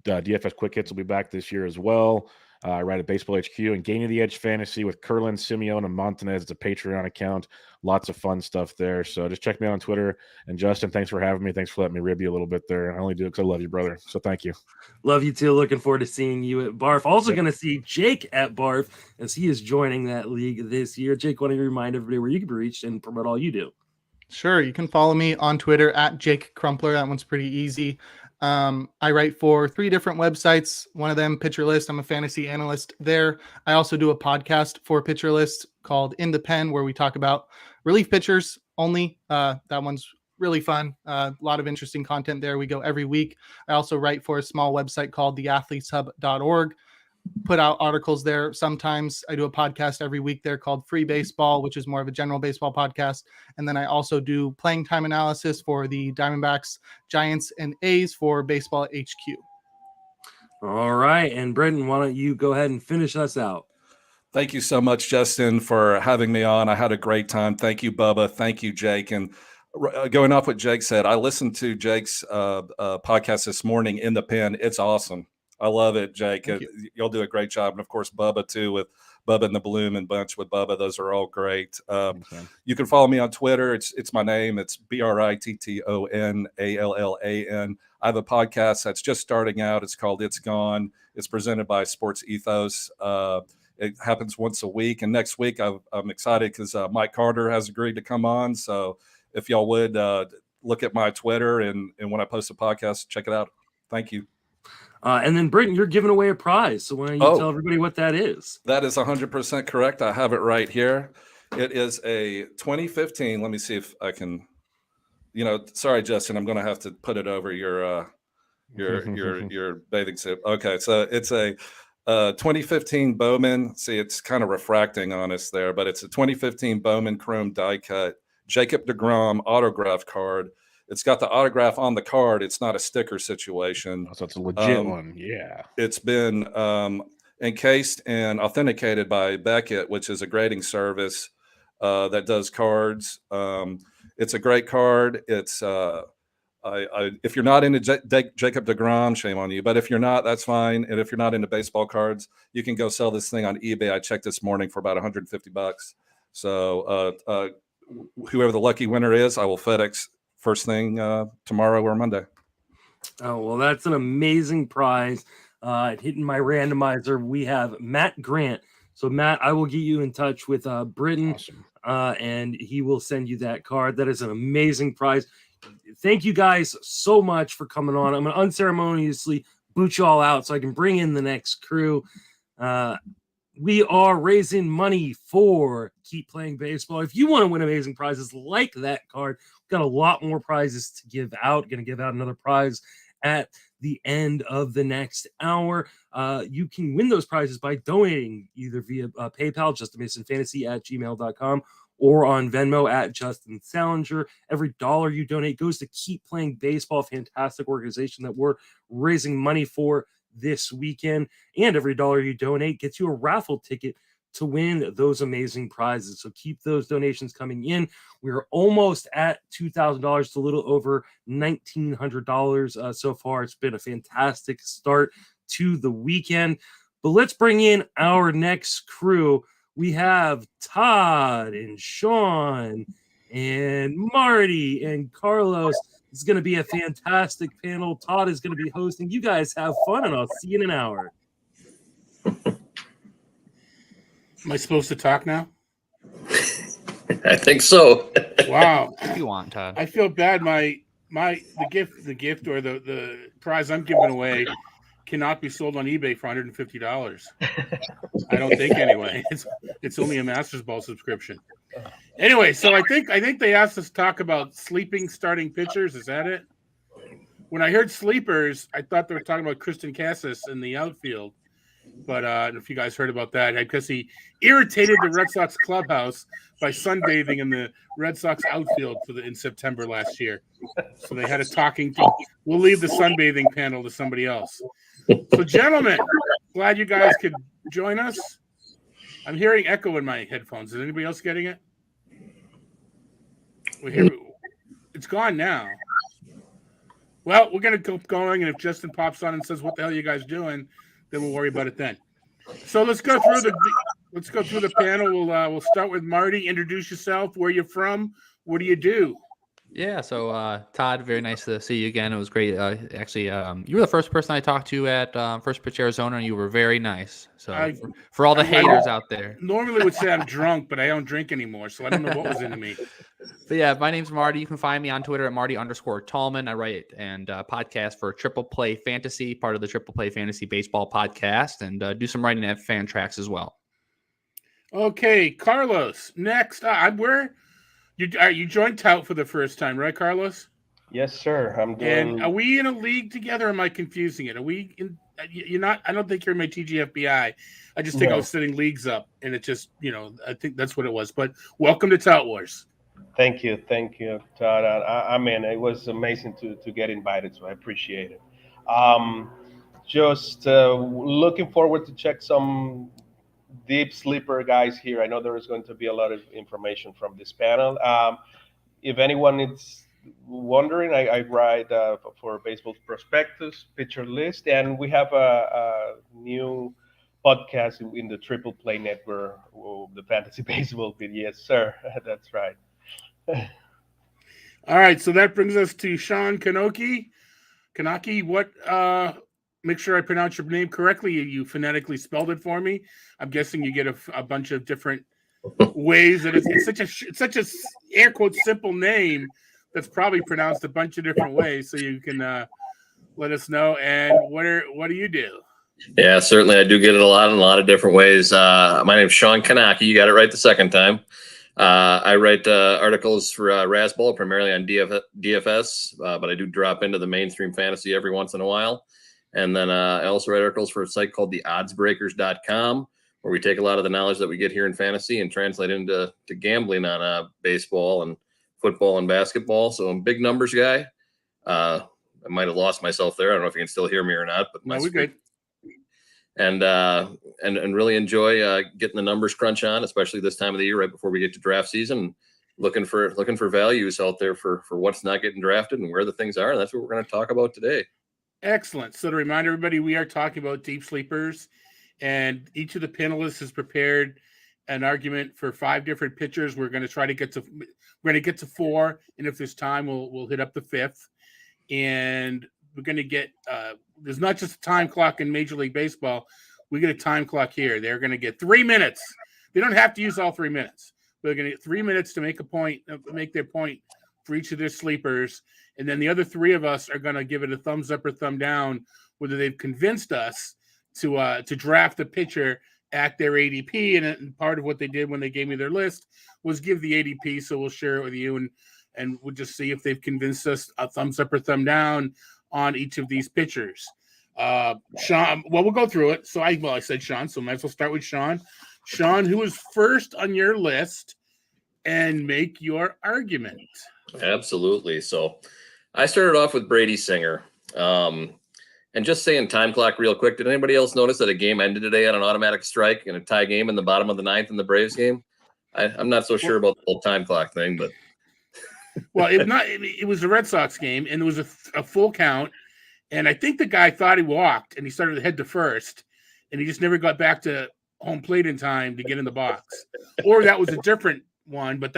DFS Quick Hits will be back this year as well. I write at Baseball HQ and Gaining the Edge Fantasy with Callen, Simone, and Montanez. It's a Patreon account. Lots of fun stuff there. So just check me out on Twitter. And Justin, thanks for having me. Thanks for letting me rib you a little bit there. I only do it because I love you, brother. So thank you.
Love you too. Looking forward to seeing you at Barf. Also going to see Jake at Barf as he is joining that league this year. Jake, why don't you remind everybody where you can be reached and promote all you do?
Sure. You can follow me on Twitter at Jake Crumpler. That one's pretty easy. I write for 3 different websites. One of them, Pitcher List. I'm a fantasy analyst there. I also do a podcast for Pitcher List called In the Pen, where we talk about relief pitchers only. That one's really fun. A lot of interesting content there. We go every week. I also write for a small website called theathleteshub.org. Put out articles there. Sometimes I do a podcast every week there called Free Baseball, which is more of a general baseball podcast. And then I also do playing time analysis for the Diamondbacks, Giants, and A's for Baseball HQ.
All right. And Britton, why don't you go ahead and finish us out?
Thank you so much, Justin, for having me on. I had a great time. Thank you, Bubba. Thank you, Jake. And going off what Jake said, I listened to Jake's podcast this morning, In the Pen. It's awesome. I love it, Jake. You'll do a great job. And, of course, Bubba, too, with Bubba and the Bloom and Bunch with Bubba. Those are all great. You can follow me on Twitter. It's my name. It's BrittonAllan. I have a podcast that's just starting out. It's called It's Gone. It's presented by Sports Ethos. It happens once a week. And next week, I'm excited because Mike Carter has agreed to come on. So if y'all would look at my Twitter and when I post a podcast, check it out. Thank you.
And then, Britton, you're giving away a prize. So why don't you tell everybody what that is?
That is 100% correct. I have it right here. It is a 2015. Let me see if I can, sorry, Justin, I'm going to have to put it over your bathing suit. Okay. So it's a 2015 Bowman. See, it's kind of refracting on us there, but it's a 2015 Bowman Chrome die cut Jacob DeGrom autograph card. It's got the autograph on the card. It's not a sticker situation.
So it's a legit one. Yeah.
It's been encased and authenticated by Beckett, which is a grading service that does cards. It's a great card. It's if you're not into Jacob DeGrom, shame on you. But if you're not, that's fine. And if you're not into baseball cards, you can go sell this thing on eBay. I checked this morning for about $150. So whoever the lucky winner is, I will FedEx first thing tomorrow or Monday.
Oh, well, that's an amazing prize. Hitting my randomizer, we have Matt Grant. So, Matt, I will get you in touch with Britton, and he will send you that card. That is an amazing prize. Thank you guys so much for coming on. I'm going to unceremoniously boot you all out so I can bring in the next crew. We are raising money for Keep Playing Baseball. If you want to win amazing prizes like that card, we've got a lot more prizes to give out. Going to give out another prize at the end of the next hour. You can win those prizes by donating either via PayPal, justinmasonfantasy@gmail.com, or on Venmo at Justin Salinger. Every dollar you donate goes to Keep Playing Baseball, fantastic organization that we're raising money for this weekend. And every dollar you donate gets you a raffle ticket to win those amazing prizes. So keep those donations coming in. We're almost at $2,000, it's a little over $1,900 so far. It's been a fantastic start to the weekend. But let's bring in our next crew. We have Todd and Sean and Marty and Carlos. It's going to be a fantastic panel. Todd is going to be hosting. You guys have fun, and I'll see you in an hour.
Am I supposed to talk now? I think so.
Wow.
If you want, Todd.
I feel bad. The gift or the prize I'm giving away cannot be sold on eBay for $150. I don't think anyway. It's only a Masters Ball subscription. Anyway, so I think they asked us to talk about sleeping starting pitchers. Is that it? When I heard sleepers, I thought they were talking about Kristen Cassis in the outfield. But I don't know if you guys heard about that, because he irritated the Red Sox clubhouse by sunbathing in the Red Sox outfield in September last year. So they had a talking to. We'll leave the sunbathing panel to somebody else. So, gentlemen, glad you guys could join us. I'm hearing echo in my headphones. Is anybody else getting it? It's gone now. Well, we're going to keep going, and if Justin pops on and says, "What the hell are you guys doing?" then we'll worry about it then. So let's go through the panel. We'll start with Marty. Introduce yourself. Where you're from. What do you do?
Yeah, so Todd, very nice to see you again. It was great. Actually, you were the first person I talked to at First Pitch Arizona, and you were very nice. So for all the haters out there.
Normally would say I'm drunk, but I don't drink anymore, so I don't know what was into me.
But yeah, my name's Marty. You can find me on Twitter at Marty_Tallman. I write and podcast for Triple Play Fantasy, part of the Triple Play Fantasy Baseball podcast, and do some writing at Fantrax as well.
Okay, Carlos. Next, you joined Tout for the first time, right, Carlos?
Yes, sir. I'm doing.
And are we in a league together? Or am I confusing it? Are we in? You're not. I don't think you're in my TGFBI. I just think I was setting leagues up, and it just, I think that's what it was. But welcome to Tout Wars.
Thank you, Todd. I mean, it was amazing to get invited, so I appreciate it. Just looking forward to check some deep sleeper guys here. I know there is going to be a lot of information from this panel. If anyone is wondering, I write for Baseball Prospectus Pitcher List, and we have a new podcast in the Triple Play Network, the Fantasy Baseball Bit. Yes, sir. That's right.
All right, so that brings us to Sean Kanaki. What? Make sure I pronounce your name correctly. You phonetically spelled it for me. I'm guessing you get a bunch of different ways that it's such a air quotes simple name that's probably pronounced a bunch of different ways. So you can let us know. And what do you do?
Yeah, certainly I do get it a lot of different ways. My name's Sean Kanaki. You got it right the second time. I write articles for Razzball, primarily on DFS, but I do drop into the mainstream fantasy every once in a while. And then I also write articles for a site called theoddsbreakers.com, where we take a lot of the knowledge that we get here in fantasy and translate into gambling on baseball and football and basketball. So I'm a big numbers guy. I might have lost myself there. I don't know if you can still hear me or not, but
no, we're good.
And really enjoy getting the numbers crunch on, especially this time of the year, right before we get to draft season. Looking for values out there for what's not getting drafted and where the things are. And that's what we're going to talk about today.
Excellent. So to remind everybody, we are talking about deep sleepers, and each of the panelists has prepared an argument for 5 different pitchers. We're going to try to get to 4, and if there's time, we'll hit up the 5th. And we're going to get there's not just a time clock in Major League Baseball. We get a time clock here. They're going to get 3 minutes. They don't have to use all 3 minutes. They're going to get 3 minutes to make their point for each of their sleepers. And then the other 3 of us are going to give it a thumbs up or thumb down, whether they've convinced us to draft a pitcher at their ADP. And part of what they did when they gave me their list was give the ADP. So we'll share it with you, and we'll just see if they've convinced us a thumbs up or thumb down on each of these pitchers. Sean, well, we'll go through it. So I said Sean, so might as well start with Sean. Sean, who is first on your list, and make your argument.
Absolutely. So I started off with Brady Singer. And just saying time clock real quick, did anybody else notice that a game ended today on an automatic strike in a tie game in the bottom of the 9th in the Braves game? I'm not so sure about the whole time clock thing, but
well, it was a Red Sox game, and it was a full count, and I think the guy thought he walked, and he started to head to first, and he just never got back to home plate in time to get in the box. Or that was a different one, but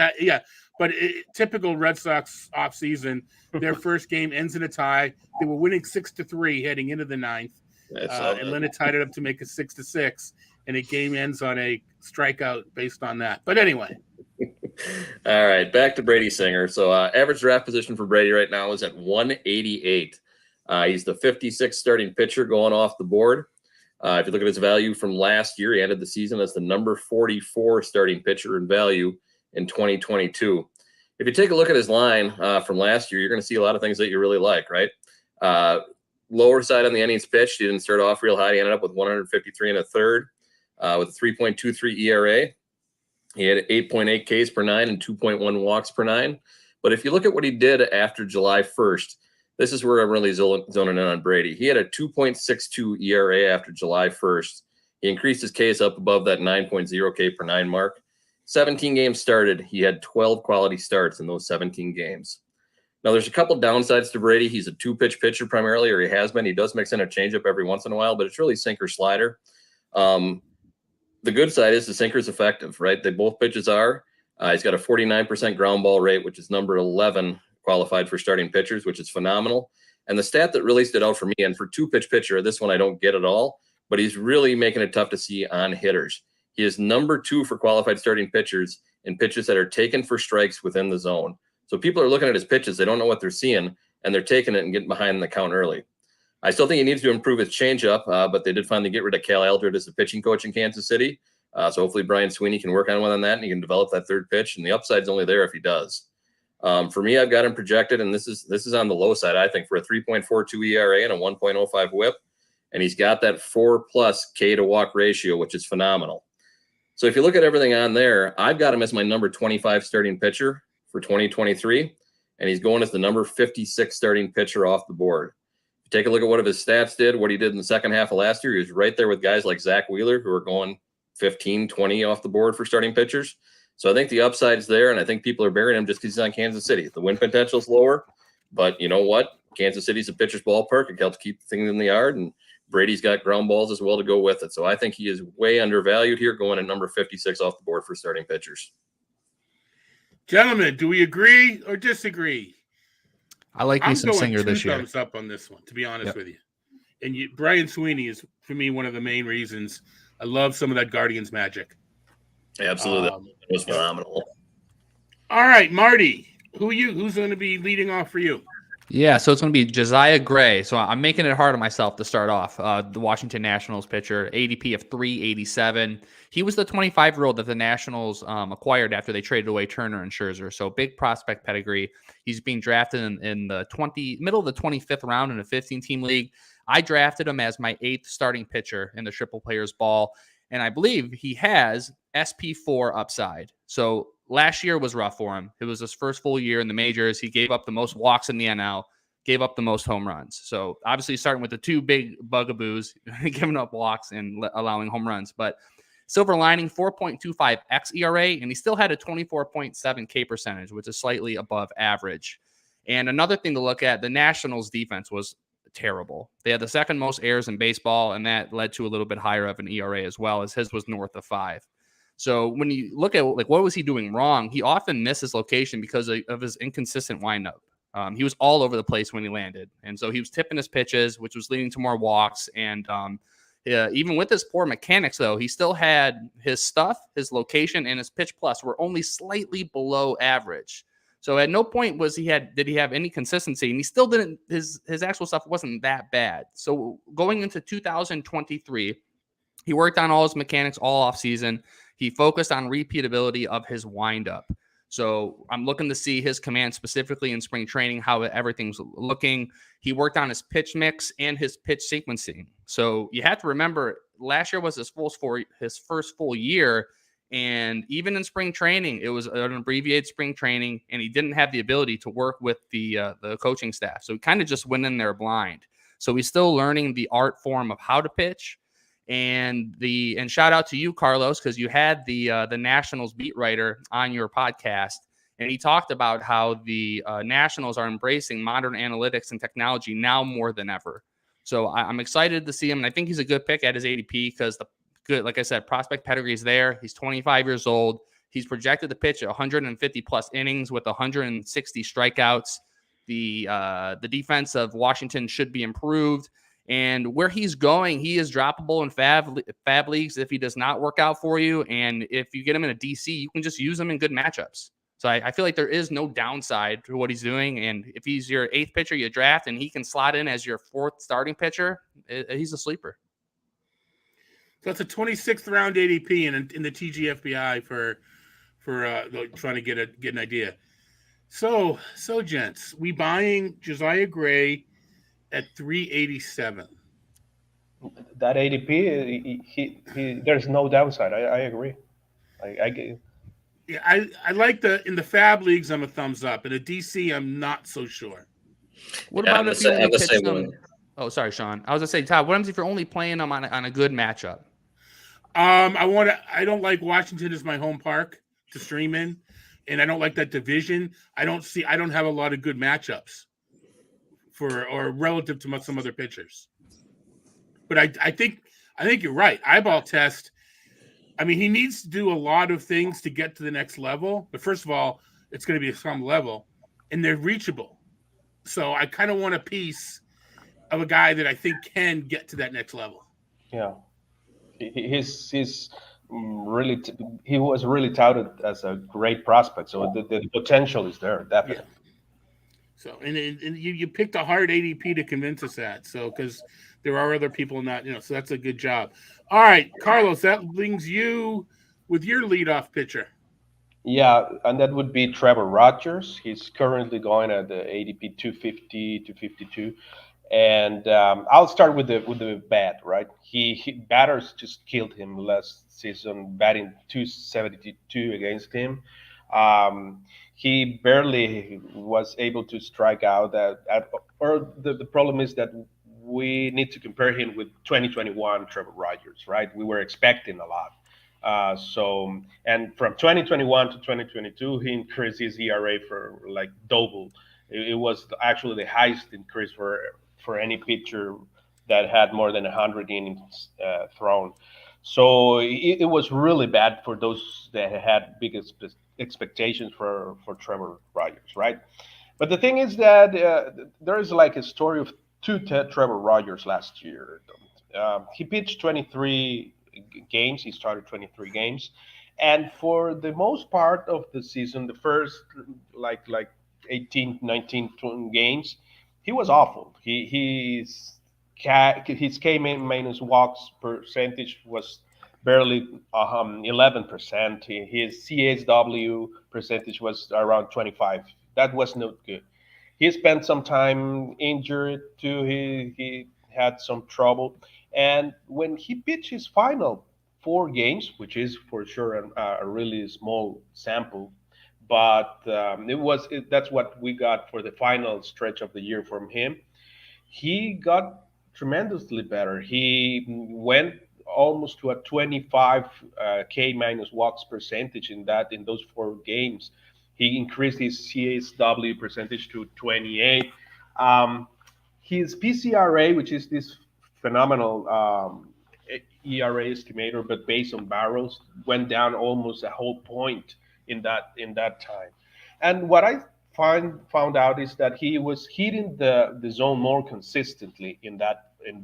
typical Red Sox offseason, their first game ends in a tie. They were winning 6-3 heading into the 9th. And Linda tied it up to make it 6-6, and the game ends on a strikeout based on that. But anyway,
All right, back to Brady Singer. So average draft position for Brady right now is at 188. He's the 56th starting pitcher going off the board. If you look at his value from last year, he ended the season as the number 44 starting pitcher in value in 2022. If you take a look at his line from last year, you're going to see a lot of things that you really like, right? Lower side on the innings pitched, he didn't start off real high. He ended up with 153 and a third with a 3.23 ERA. He had 8.8 Ks per nine and 2.1 walks per nine. But if you look at what he did after July 1st, this is where I'm really zoning in on Brady. He had a 2.62 ERA after July 1st. He increased his Ks up above that 9.0 K per nine mark. 17 games started. He had 12 quality starts in those 17 games. Now, there's a couple downsides to Brady. He's a two-pitch pitcher primarily, or he has been. He does mix in a changeup every once in a while, but it's really sinker slider. The good side is the sinker is effective, right? They both pitches are. He's got a 49% ground ball rate, which is number 11 qualified for starting pitchers, which is phenomenal. And the stat that really stood out for me, and for two-pitch pitcher, this one I don't get at all, but he's really making it tough to see on hitters. He is number 2 for qualified starting pitchers in pitches that are taken for strikes within the zone. So people are looking at his pitches, they don't know what they're seeing, and they're taking it and getting behind the count early. I still think he needs to improve his changeup, but they did finally get rid of Cal Eldred as the pitching coach in Kansas City. So hopefully Brian Sweeney can work on that, and he can develop that third pitch, and the upside's only there if he does. For me, I've got him projected, and this is on the low side, I think, for a 3.42 ERA and a 1.05 whip, and he's got that 4+ K to walk ratio, which is phenomenal. So if you look at everything on there, I've got him as my number 25 starting pitcher for 2023, and he's going as the number 56 starting pitcher off the board. If you take a look at what his stats did, what he did in the second half of last year, he was right there with guys like Zach Wheeler, who are going 15, 20 off the board for starting pitchers. So I think the upside's there, and I think people are burying him just because he's on Kansas City. The win potential is lower, but you know what? Kansas City's a pitcher's ballpark. It helps keep things in the yard, and Brady's got ground balls as well to go with it. So I think he is way undervalued here, going at number 56 off the board for starting pitchers.
Gentlemen, do we agree or disagree?
I like me some Singer this year.
Thumbs up on this one, to be honest with you. And Brian Sweeney is, for me, one of the main reasons. I love some of that Guardians magic.
Absolutely. It was phenomenal.
All right, Marty, who's going to be leading off for you?
Yeah, so it's going to be Josiah Gray. So I'm making it hard on myself to start off. The Washington Nationals pitcher, ADP of 387. He was the 25-year-old that the Nationals acquired after they traded away Turner and Scherzer. So big prospect pedigree. He's being drafted in the middle of the 25th round in a 15-team league. I drafted him as my 8th starting pitcher in the Triple Players Ball, and I believe he has SP4 upside. So last year was rough for him. It was his first full year in the majors. He gave up the most walks in the NL, gave up the most home runs. So obviously starting with the two big bugaboos, giving up walks and allowing home runs. But silver lining, 4.25 xERA, and he still had a 24.7 K percentage, which is slightly above average. And another thing to look at, the Nationals defense was terrible. They had the second most errors in baseball, and that led to a little bit higher of an ERA as well, as his was north of 5. So when you look at what was he doing wrong, he often missed his location because of his inconsistent windup. He was all over the place when he landed, and so he was tipping his pitches, which was leading to more walks. And even with his poor mechanics, though, he still had his stuff, his location, and his pitch plus were only slightly below average. So at no point did he have any consistency, and he still didn't. His actual stuff wasn't that bad. So going into 2023, he worked on all his mechanics all off season. He focused on repeatability of his windup. So I'm looking to see his command specifically in spring training, how everything's looking. He worked on his pitch mix and his pitch sequencing. So you have to remember, last year was his first full year. And even in spring training, it was an abbreviated spring training, and he didn't have the ability to work with the coaching staff. So he kind of just went in there blind. So he's still learning the art form of how to pitch. And shout out to you, Carlos, because you had the Nationals beat writer on your podcast, and he talked about how the Nationals are embracing modern analytics and technology now more than ever. So I'm excited to see him, and I think he's a good pick at his ADP because like I said, prospect pedigree is there. He's 25 years old. He's projected to pitch 150 plus innings with 160 strikeouts. The defense of Washington should be improved. And where he's going, he is droppable in fab leagues if he does not work out for you. And if you get him in a DC, you can just use him in good matchups. So I feel like there is no downside to what he's doing. And if he's your 8th pitcher you draft and he can slot in as your 4th starting pitcher, he's a sleeper.
So it's a 26th round ADP in the TGFBI for trying to get an idea. So gents, we buying Josiah Gray at 387.
That ADP, he there's no downside. I agree. I get.
Yeah, I like in the fab leagues. I'm a thumbs up. In a DC, I'm not so sure.
What about if you only pitch them? Oh, sorry, Sean. I was gonna say, Todd. What happens if you're only playing them on a good matchup?
I don't like Washington as my home park to stream in, and I don't like that division. I don't have a lot of good matchups or relative to some other pitchers. But I think you're right. Eyeball test. I mean, he needs to do a lot of things to get to the next level. But first of all, it's going to be some level, and they're reachable. So I kind of want a piece of a guy that I think can get to that next level.
Yeah, he's really he was really touted as a great prospect. So the potential is there, definitely.
Yeah. So and you picked a hard ADP to convince us that. So because there are other people not, so that's a good job. All right, Carlos, that brings you with your leadoff pitcher.
Yeah, and that would be Trevor Rogers. He's currently going at the ADP 250 to 52. And I'll start with the bat, right? He batters just killed him last season, batting 272 against him. He barely was able to strike out the problem is that we need to compare him with 2021 Trevor Rogers, right? We were expecting a lot. And from 2021 to 2022, he increased his ERA for like double. It was actually the highest increase for any pitcher that had more than 100 innings thrown. So it was really bad for those that had big expectations for Trevor Rogers, right? But the thing is that there is like a story of two Trevor Rogers last year. He pitched 23 games. He started 23 games. And for the most part of the season, the first like 18, 19, 20 games, he was awful. His K minus walks percentage was barely 11%. His CSW percentage was around 25. That was not good. He spent some time injured too. He had some trouble. And when he pitched his final 4 games, which is for sure a really small sample, but that's what we got for the final stretch of the year from him. He got tremendously better. He went almost to a 25 K minus walks percentage in those 4 games. He increased his CSW percentage to 28. His PCRA, which is this phenomenal ERA estimator, but based on barrels, went down almost a whole point in that time. And what I found out is that he was hitting the zone more consistently in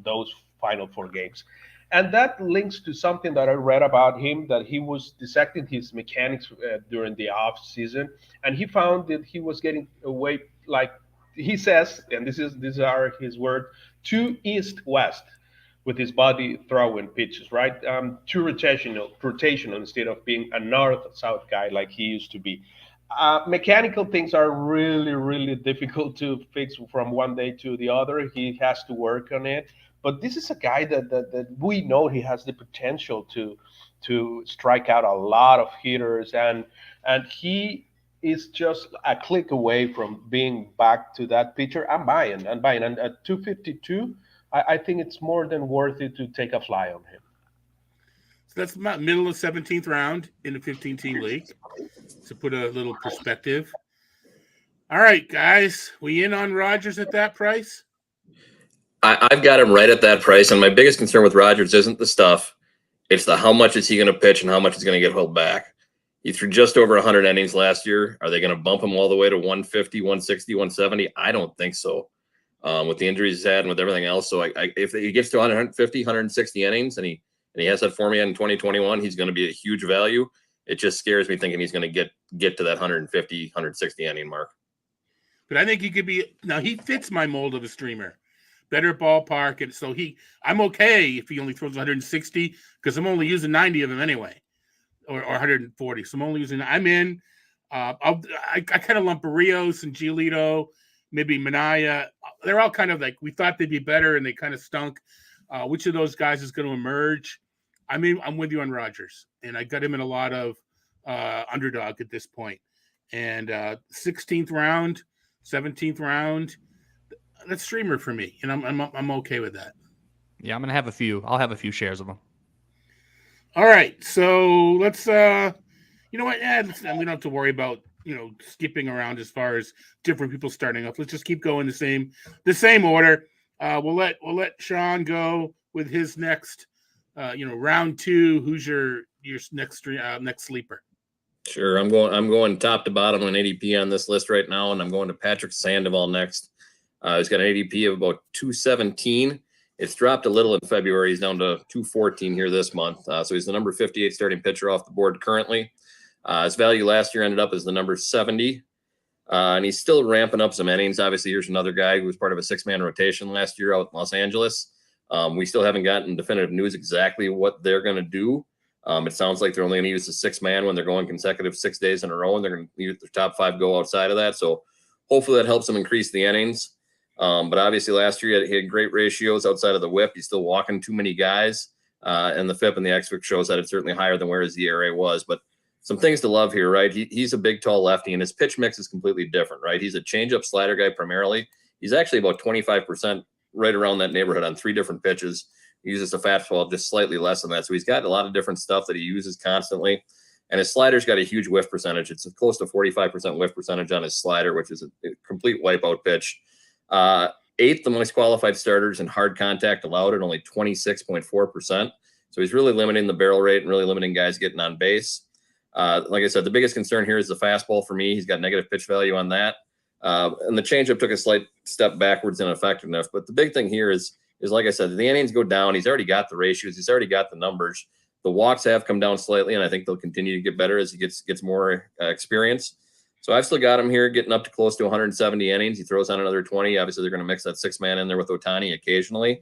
those final 4 games. And that links to something that I read about him, that he was dissecting his mechanics during the off season, and he found that he was getting away, like he says, and these are his words, too east-west with his body throwing pitches, right? Too rotational instead of being a north-south guy like he used to be. Mechanical things are really, really difficult to fix from one day to the other. He has to work on it. But this is a guy that we know he has the potential to strike out a lot of hitters, and he is just a click away from being back to that pitcher. I'm buying. And at 252, I think it's more than worth it to take a fly on him.
So that's about middle of 17th round in a 15-team league, to put a little perspective. All right, guys, we in on Rogers at that price?
I've got him right at that price, and my biggest concern with Rogers isn't the stuff. It's the how much is he going to pitch and how much is going to get held back. He threw just over 100 innings last year. Are they going to bump him all the way to 150, 160, 170? I don't think so. with the injuries he's had and with everything else. So if he gets to 150, 160 innings and he has that format in 2021, he's going to be a huge value. It just scares me thinking he's going to get to that 150, 160 inning mark.
But I think he could be. Now he fits my mold of a streamer, better ballpark, and so I'm okay if he only throws 160 because I'm only using 90 of them anyway, or 140. So I'm in. I kind of lump Barrios and Giolito, maybe Minaya. They're all kind of like we thought they'd be better and they kind of stunk. Which of those guys is going to emerge? I mean, I'm with you on Rogers, and I got him in a lot of underdog at this point. And 16th round, 17th round, that's streamer for me, and I'm okay with that.
Yeah, I'm gonna have a few. I'll have a few shares of them.
All right, so let's. You know what? Yeah, we don't have to worry about skipping around as far as different people starting up. Let's just keep going the same order. We'll let Sean go with his next. Round 2. Who's your next sleeper?
Sure, I'm going top to bottom on ADP on this list right now, and I'm going to Patrick Sandoval next. He's got an ADP of about 217. It's dropped a little in February. He's down to 214 here this month. So he's the number 58 starting pitcher off the board currently. His value last year ended up as the number 70. And he's still ramping up some innings. Obviously, here's another guy who was part of a 6-man rotation last year out in Los Angeles. We still haven't gotten definitive news exactly what they're going to do. It sounds like they're only going to use the 6-man when they're going consecutive 6 days in a row, and they're going to leave their top 5 go outside of that. So hopefully that helps them increase the innings. But obviously last year he had great ratios outside of the whip. He's still walking too many guys. And the FIP and the XFIP shows that it's certainly higher than where his ERA was. But some things to love here, right? He's a big, tall lefty, and his pitch mix is completely different, right? He's a changeup slider guy primarily. He's actually about 25% right around that neighborhood on 3 different pitches. He uses the fastball just slightly less than that. So he's got a lot of different stuff that he uses constantly. And his slider's got a huge whiff percentage. It's close to 45% whiff percentage on his slider, which is a complete wipeout pitch. 8th amongst qualified starters in hard contact allowed at only 26.4%. So he's really limiting the barrel rate and really limiting guys getting on base. Like I said, the biggest concern here is the fastball for me. He's got negative pitch value on that. And the changeup took a slight step backwards in effectiveness. But the big thing here is like I said, the innings go down. He's already got the ratios. He's already got the numbers. The walks have come down slightly, and I think they'll continue to get better as he gets more experience. So I've still got him here getting up to close to 170 innings. He throws on another 20. Obviously, they're going to mix that 6-man in there with Ohtani occasionally.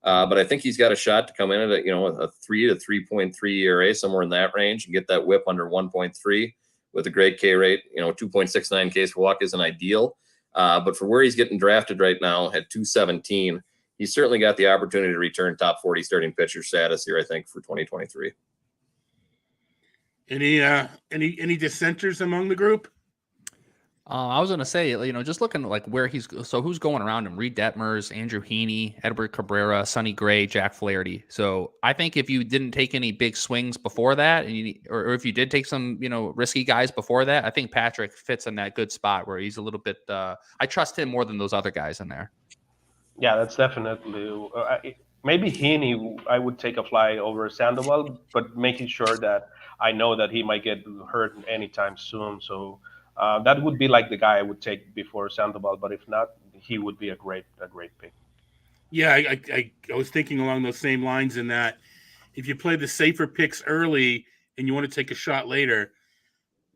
But I think he's got a shot to come in at a 3 to 3.3 ERA, somewhere in that range, and get that whip under 1.3 with a great K rate. 2.69 Ks per walk isn't ideal. But for where he's getting drafted right now at 217, he's certainly got the opportunity to return top 40 starting pitcher status here, I think, for 2023.
Any dissenters among the group?
I was going to say, just looking like where who's going around him? Reed Detmers, Andrew Heaney, Edward Cabrera, Sonny Gray, Jack Flaherty. So I think if you didn't take any big swings before that, or if you did take some, risky guys before that, I think Patrick fits in that good spot where he's a little bit, I trust him more than those other guys in there.
Yeah, that's definitely, maybe Heaney, I would take a fly over Sandoval, but making sure that I know that he might get hurt anytime soon. So, that would be like the guy I would take before Sandoval, but if not, he would be a great pick.
Yeah, I was thinking along those same lines in that if you play the safer picks early and you want to take a shot later,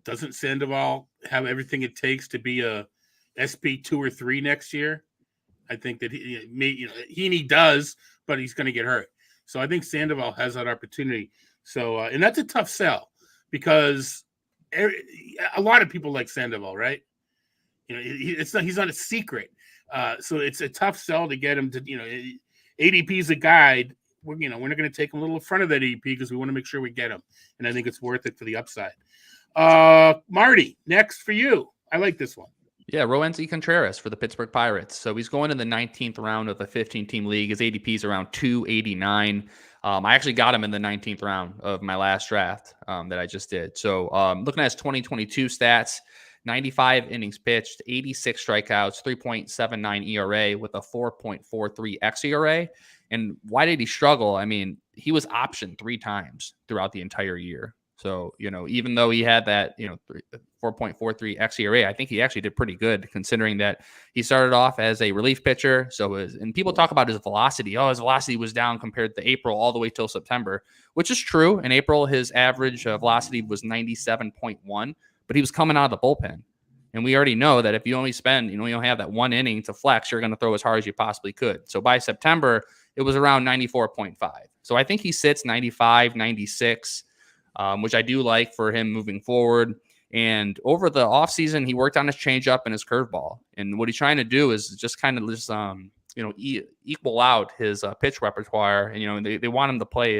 doesn't Sandoval have everything it takes to be a SP 2 or 3 next year? I think that Heaney does, but he's going to get hurt. So I think Sandoval has that opportunity. So and that's a tough sell because a lot of people like Sandoval, right? He's not a secret. So it's a tough sell to get him to, ADP is a guide. We're not going to take him a little in front of that ADP because we want to make sure we get him. And I think it's worth it for the upside. Marty, next for you. I like this one.
Yeah, Roansy Contreras for the Pittsburgh Pirates. So he's going in the 19th round of the 15-team league. His ADP is around 289. I actually got him in the 19th round of my last draft that I just did. So looking at his 2022 stats, 95 innings pitched, 86 strikeouts, 3.79 ERA with a 4.43 xERA. And why did he struggle? I mean, he was optioned 3 times throughout the entire year. So, even though he had that, 4.43 xERA, I think he actually did pretty good considering that he started off as a relief pitcher. And people talk about his velocity. Oh, his velocity was down compared to April all the way till September, which is true. In April, his average velocity was 97.1, but he was coming out of the bullpen. And we already know that if you only spend, you don't have that one inning to flex, you're going to throw as hard as you possibly could. So by September, it was around 94.5. So I think he sits 95, 96, which I do like for him moving forward. And over the offseason, he worked on his changeup and his curveball. And what he's trying to do is just kind of just, equal out his pitch repertoire. And, they want him to play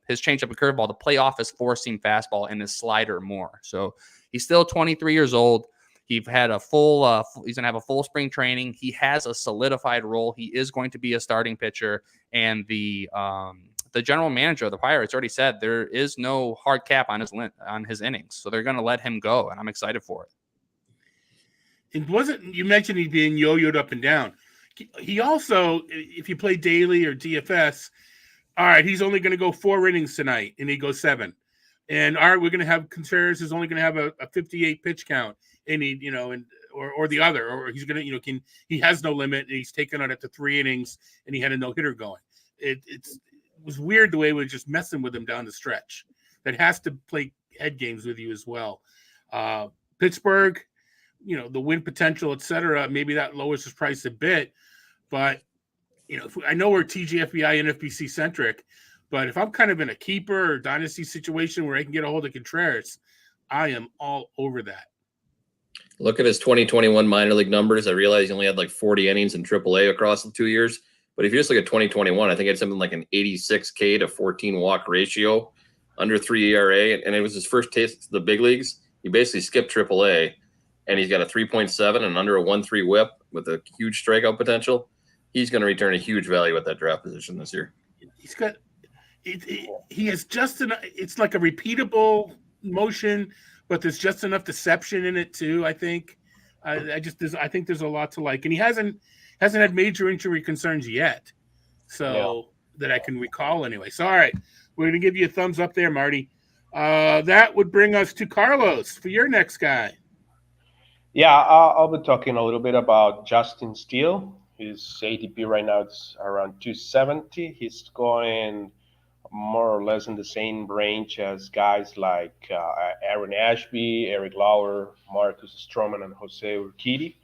his changeup and curveball to play off his four-seam fastball and his slider more. So he's still 23 years old. He's had a full, he's going to have a full spring training. He has a solidified role. He is going to be a starting pitcher. And the general manager of the Pirates already said there is no hard cap on his innings. So they're going to let him go. And I'm excited for it.
You mentioned he's being yo-yoed up and down. He also, if you play daily or DFS, all right, he's only going to go 4 innings tonight and he goes 7. And all right, we're going to have Contreras is only going to have a 58 pitch count. And he, or the other, or he's going to, he has no limit and he's taken out after 3 innings and he had a no-hitter going. It was weird the way we were just messing with him down the stretch. That has to play head games with you as well. Pittsburgh, the win potential, etc. Maybe that lowers his price a bit, but I know we're TGFBI NFBC centric, but if I'm kind of in a keeper or dynasty situation where I can get a hold of Contreras, I am all over that.
Look at his 2021 minor league numbers. I realize he only had like 40 innings in AAA across the 2 years. But if you just look at 2021, I think it's something like an 86K to 14 walk ratio, under 3 ERA. And it was his first taste of the big leagues. He basically skipped AAA, and he's got a 3.7 and under a 1.3 whip with a huge strikeout potential. He's going to return a huge value at that draft position this year.
He's got he has just enough. It's like a repeatable motion, but there's just enough deception in it too. I think. I think there's a lot to like, and he hasn't had major injury concerns yet, so that I can recall anyway. So all right, we're gonna give you a thumbs up there, Marty. That would bring us to Carlos for your next guy.
Yeah, I'll be talking a little bit about Justin Steele. His ADP right now is around 270. He's going more or less in the same range as guys like Aaron Ashby, Eric Lauer, Marcus Stroman, and Jose Urquidy.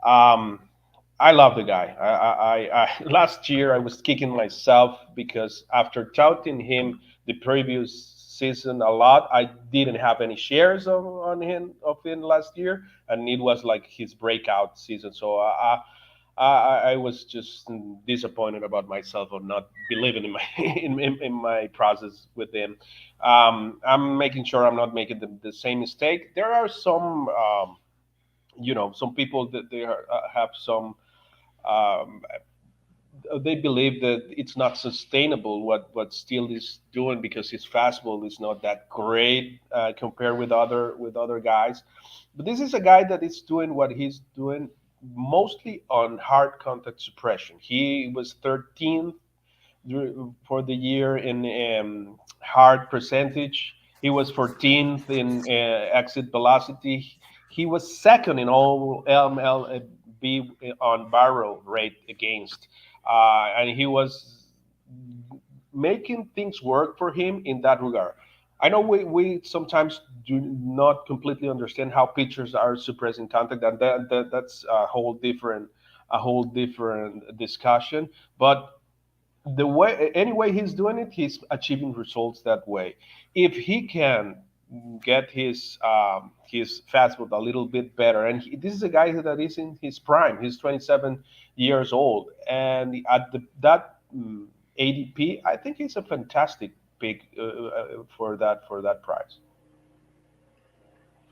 I love the guy. I last year I was kicking myself because after touting him the previous season a lot, I didn't have any shares of him last year, and it was like his breakout season. So I was just disappointed about myself of not believing in my process with him. I'm making sure I'm not making the same mistake. There are some, some people that they have some. They believe that it's not sustainable what Steele is doing because his fastball is not that great compared with other guys. But this is a guy that is doing what he's doing mostly on hard contact suppression. He was 13th for the year in hard percentage. He was 14th in exit velocity. He was second in all MLB on barrel rate against. And he was making things work for him in that regard. I know we sometimes do not completely understand how pitchers are suppressing contact, and that's a whole different discussion. But any way he's doing it, he's achieving results that way. If he can get his fastball a little bit better, and this is a guy that is in his prime. He's 27 years old, and at that ADP, I think he's a fantastic pick for that price.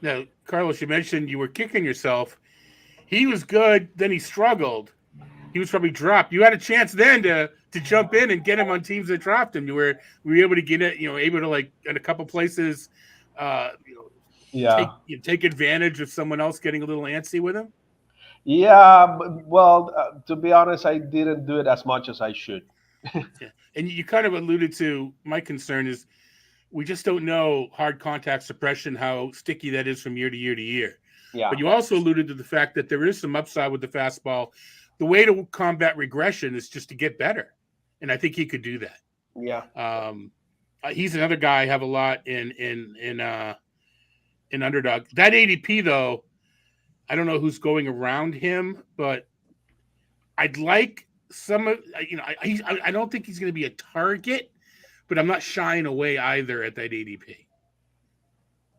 Now, Carlos, you mentioned you were kicking yourself. He was good, then he struggled. He was probably dropped. You had a chance then to jump in and get him on teams that dropped him. Were you able to get it? Able to like in a couple places. Take advantage of someone else getting a little antsy with him.
Yeah, well, to be honest, I didn't do it as much as I should.
Yeah. And you kind of alluded to my concern is we just don't know hard contact suppression, how sticky that is from year to year to year.
Yeah.
But you also alluded to the fact that there is some upside with the fastball. The way to combat regression is just to get better. And I think he could do that.
Yeah.
He's another guy I have a lot in underdog. That ADP though, I don't know who's going around him, but I'd like some of, I don't think he's going to be a target, but I'm not shying away either at that ADP.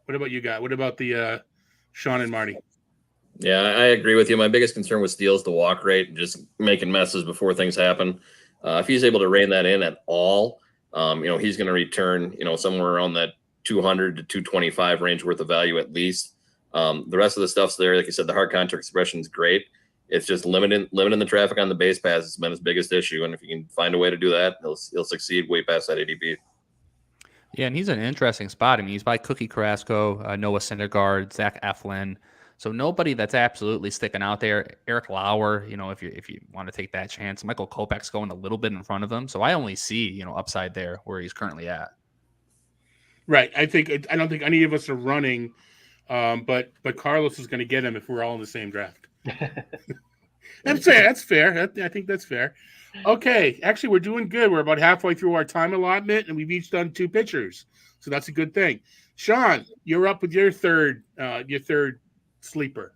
What about you guys? What about the Sean and Marty?
Yeah, I agree with you. My biggest concern with Steele is the walk rate and just making messes before things happen. If he's able to rein that in at all, he's going to return, somewhere around that 200 to 225 range worth of value at least. The rest of the stuff's there. Like I said, the hard contact expression is great. It's just limiting the traffic on the base pass has been his biggest issue. And if you can find a way to do that, he'll succeed way past that ADP.
Yeah, and he's in an interesting spot. I mean, he's by Cookie Carrasco, Noah Syndergaard, Zach Eflin. So nobody that's absolutely sticking out there. Eric Lauer, if you want to take that chance. Michael Kopech's going a little bit in front of him. So I only see, upside there where he's currently at.
Right. I don't think any of us are running, but Carlos is going to get him if we're all in the same draft. That's fair. That's fair. I think that's fair. Okay. Actually, we're doing good. We're about halfway through our time allotment, and we've each done 2 pitchers. So that's a good thing. Sean, you're up with your third sleeper.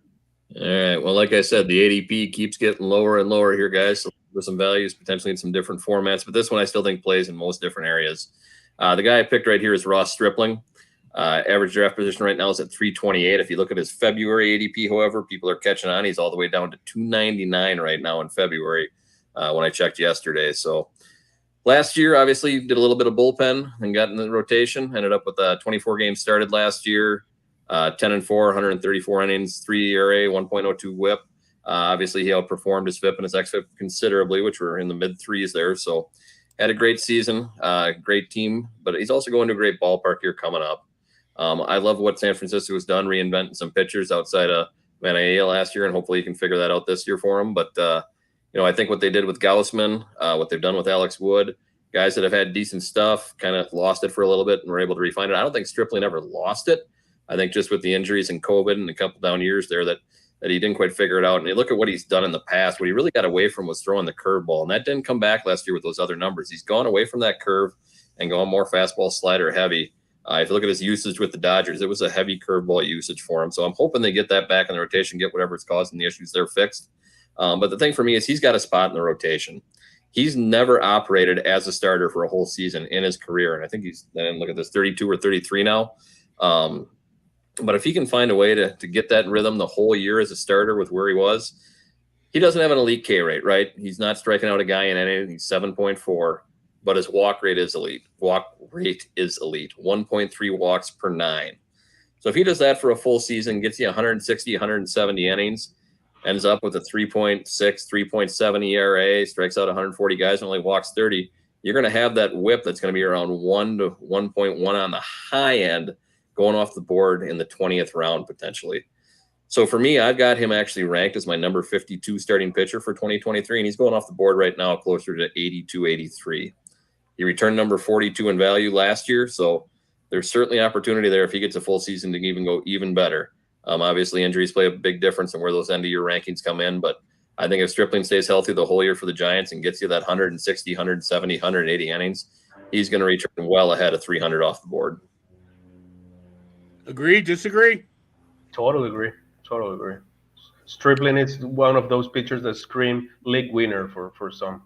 All right. Well, like I said, the ADP keeps getting lower and lower here, guys. So with some values, potentially in some different formats. But this one I still think plays in most different areas. The guy I picked right here is Ross Stripling. Average draft position right now is at 328. If you look at his February ADP, however, people are catching on. He's all the way down to 299 right now in February when I checked yesterday. So last year, obviously, did a little bit of bullpen and got in the rotation. Ended up with 24 games started last year, 10-4, 134 innings, 3 ERA, 1.02 WHIP. Obviously, he outperformed his FIP and his xFIP considerably, which were in the mid threes there. So had a great season, great team, but he's also going to a great ballpark here coming up. I love what San Francisco has done, reinventing some pitchers outside of Manaea last year, and hopefully you can figure that out this year for him. But, I think what they did with Gaussman, what they've done with Alex Wood, guys that have had decent stuff, kind of lost it for a little bit and were able to refine it. I don't think Stripling ever lost it. I think just with the injuries and COVID and a couple down years there that he didn't quite figure it out. And you look at what he's done in the past, what he really got away from was throwing the curveball. And that didn't come back last year with those other numbers. He's gone away from that curve and gone more fastball slider heavy. If you look at his usage with the Dodgers, it was a heavy curveball usage for him. So I'm hoping they get that back in the rotation, get whatever's causing the issues there fixed. But the thing for me is he's got a spot in the rotation. He's never operated as a starter for a whole season in his career. And I think look at this, 32 or 33 now. But if he can find a way to get that rhythm the whole year as a starter with where he was, he doesn't have an elite K rate, right? He's not striking out a guy in anything. He's 7.4, but his walk rate is elite. 1.3 walks per 9. So if he does that for a full season, gets you 160, 170 innings, ends up with a 3.6, 3.7 ERA, strikes out 140 guys and only walks 30, you're going to have that whip that's going to be around 1 to 1.1 on the high end, going off the board in the 20th round potentially. So for me, I've got him actually ranked as my number 52 starting pitcher for 2023, and he's going off the board right now closer to 82, 83. He returned number 42 in value last year, so there's certainly opportunity there if he gets a full season to even go even better. Obviously, injuries play a big difference in where those end-of-year rankings come in, but I think if Stripling stays healthy the whole year for the Giants and gets you that 160, 170, 180 innings, he's going to return well ahead of 300 off the board.
Agree? Disagree?
Totally agree. Stripling is one of those pitchers that scream league winner for some.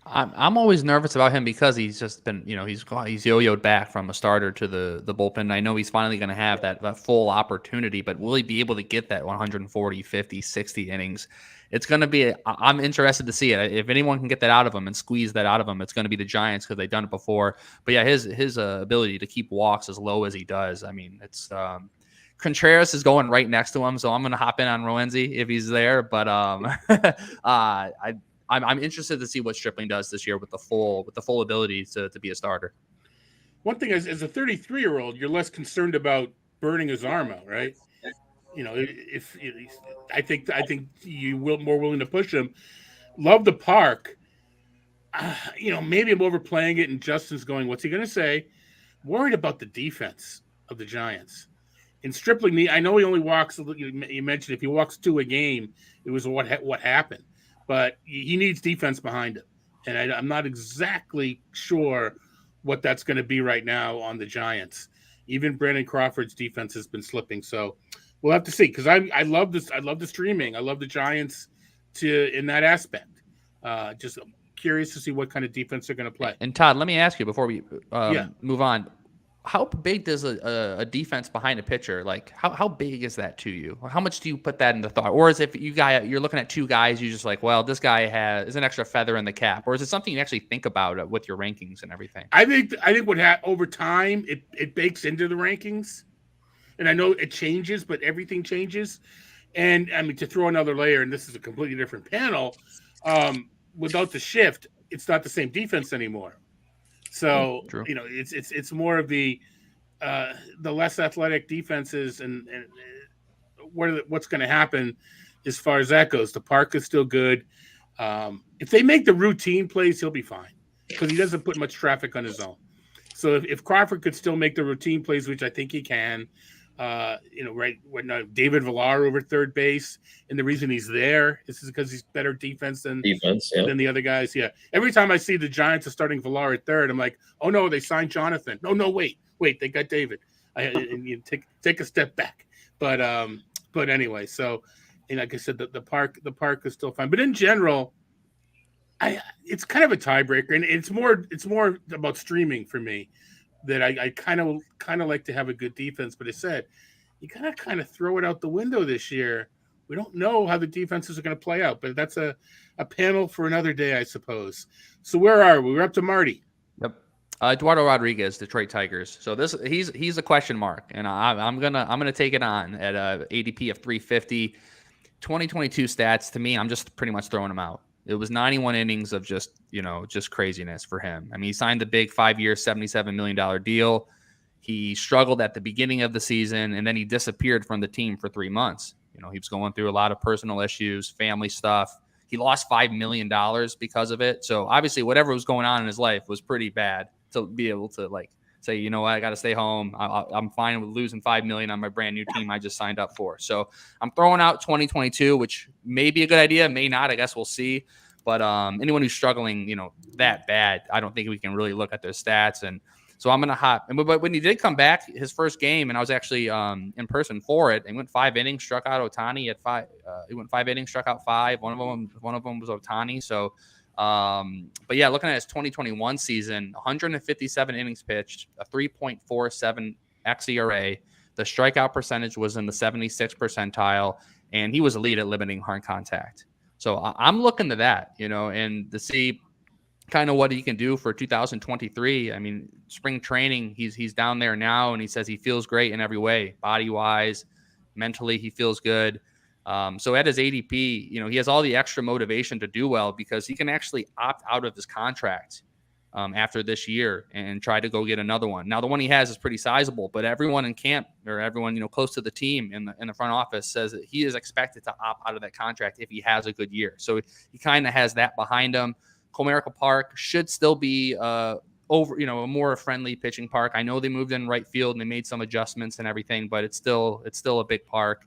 I'm always nervous about him because he's just been, he's yo-yoed back from a starter to the bullpen. I know he's finally going to have that full opportunity, but will he be able to get that 140, 50, 60 innings? It's going to be, I'm interested to see it. If anyone can get that out of him and squeeze that out of him, it's going to be the Giants because they've done it before. But yeah, his ability to keep walks as low as he does, I mean, it's Contreras is going right next to him, so I'm going to hop in on Roenzi if he's there. But I'm interested to see what Stripling does this year with the full ability to be a starter.
One thing is, as a 33-year-old, you're less concerned about burning his arm out, right? If I think you will more willing to push him. Love the park. Maybe I'm overplaying it, and Justin's going, "What's he going to say?" worried about the defense of the Giants. In Stripling, I know he only walks. You mentioned if he walks 2 a game, it was what happened. But he needs defense behind him, and I'm not exactly sure what that's going to be right now on the Giants. Even Brandon Crawford's defense has been slipping, so we'll have to see. Because I love this. I love the streaming. I love the Giants in that aspect. Just curious to see what kind of defense they're going to play.
And Todd, let me ask you before we move on. How big does a defense behind a pitcher, like how big is that to you? How much do you put that into thought? Or is it if you're looking at 2 guys, you just like, well, this guy is an extra feather in the cap, or is it something you actually think about with your rankings and everything?
I think over time it bakes into the rankings, and I know it changes, but everything changes. And I mean, to throw another layer, and this is a completely different panel, without the shift, it's not the same defense anymore. So
True.
It's more of the less athletic defenses, and what's going to happen as far as that goes. The park is still good. If they make the routine plays, he'll be fine because he doesn't put much traffic on his own. So if Crawford could still make the routine plays, which I think he can, right when David Villar over third base, and the reason he's there is because he's better defense than the other guys. Yeah. Every time I see the Giants are starting Villar at third, I'm like, oh no, they signed Jonathan. No, wait, they got David. And you take a step back. But anyway, so like I said, the park is still fine. But in general, it's kind of a tiebreaker, and it's more about streaming for me. That I kind of like to have a good defense, but I said you gotta kind of throw it out the window this year. We don't know how the defenses are going to play out, but that's a panel for another day, I suppose. So where are we? We're up to Marty.
Yep. Eduardo Rodriguez, Detroit Tigers. So he's a question mark, and I'm gonna take it on at a ADP of 350. 2022 stats to me, I'm just pretty much throwing them out. It was 91 innings of just craziness for him. I mean, he signed the big 5-year, $77 million deal. He struggled at the beginning of the season, and then he disappeared from the team for 3 months. He was going through a lot of personal issues, family stuff. He lost $5 million because of it. So obviously whatever was going on in his life was pretty bad to be able to say, you know what, I got to stay home. I'm fine with losing $5 million on my brand new team I just signed up for. So I'm throwing out 2022, which may be a good idea, may not. I guess we'll see. But anyone who's struggling, that bad, I don't think we can really look at their stats. And so I'm going to hop. But when he did come back, his first game, and I was actually in person for it, and he went 5 innings, struck out Ohtani at 5. He went 5 innings, struck out 5. One of them was Ohtani. So, but yeah, looking at his 2021 season, 157 innings pitched, a 3.47 xERA. The strikeout percentage was in the 76th percentile, and he was elite at limiting hard contact. So I'm looking to that, and to see kind of what he can do for 2023. I mean, spring training, he's down there now, and he says he feels great in every way, body-wise, mentally, he feels good. So at his ADP, he has all the extra motivation to do well because he can actually opt out of his contract after this year and try to go get another one. Now, the one he has is pretty sizable, but everyone in camp or everyone, close to the team in the front office says that he is expected to opt out of that contract if he has a good year. So he kind of has that behind him. Comerica Park should still be a more friendly pitching park. I know they moved in right field and they made some adjustments and everything, but it's still a big park.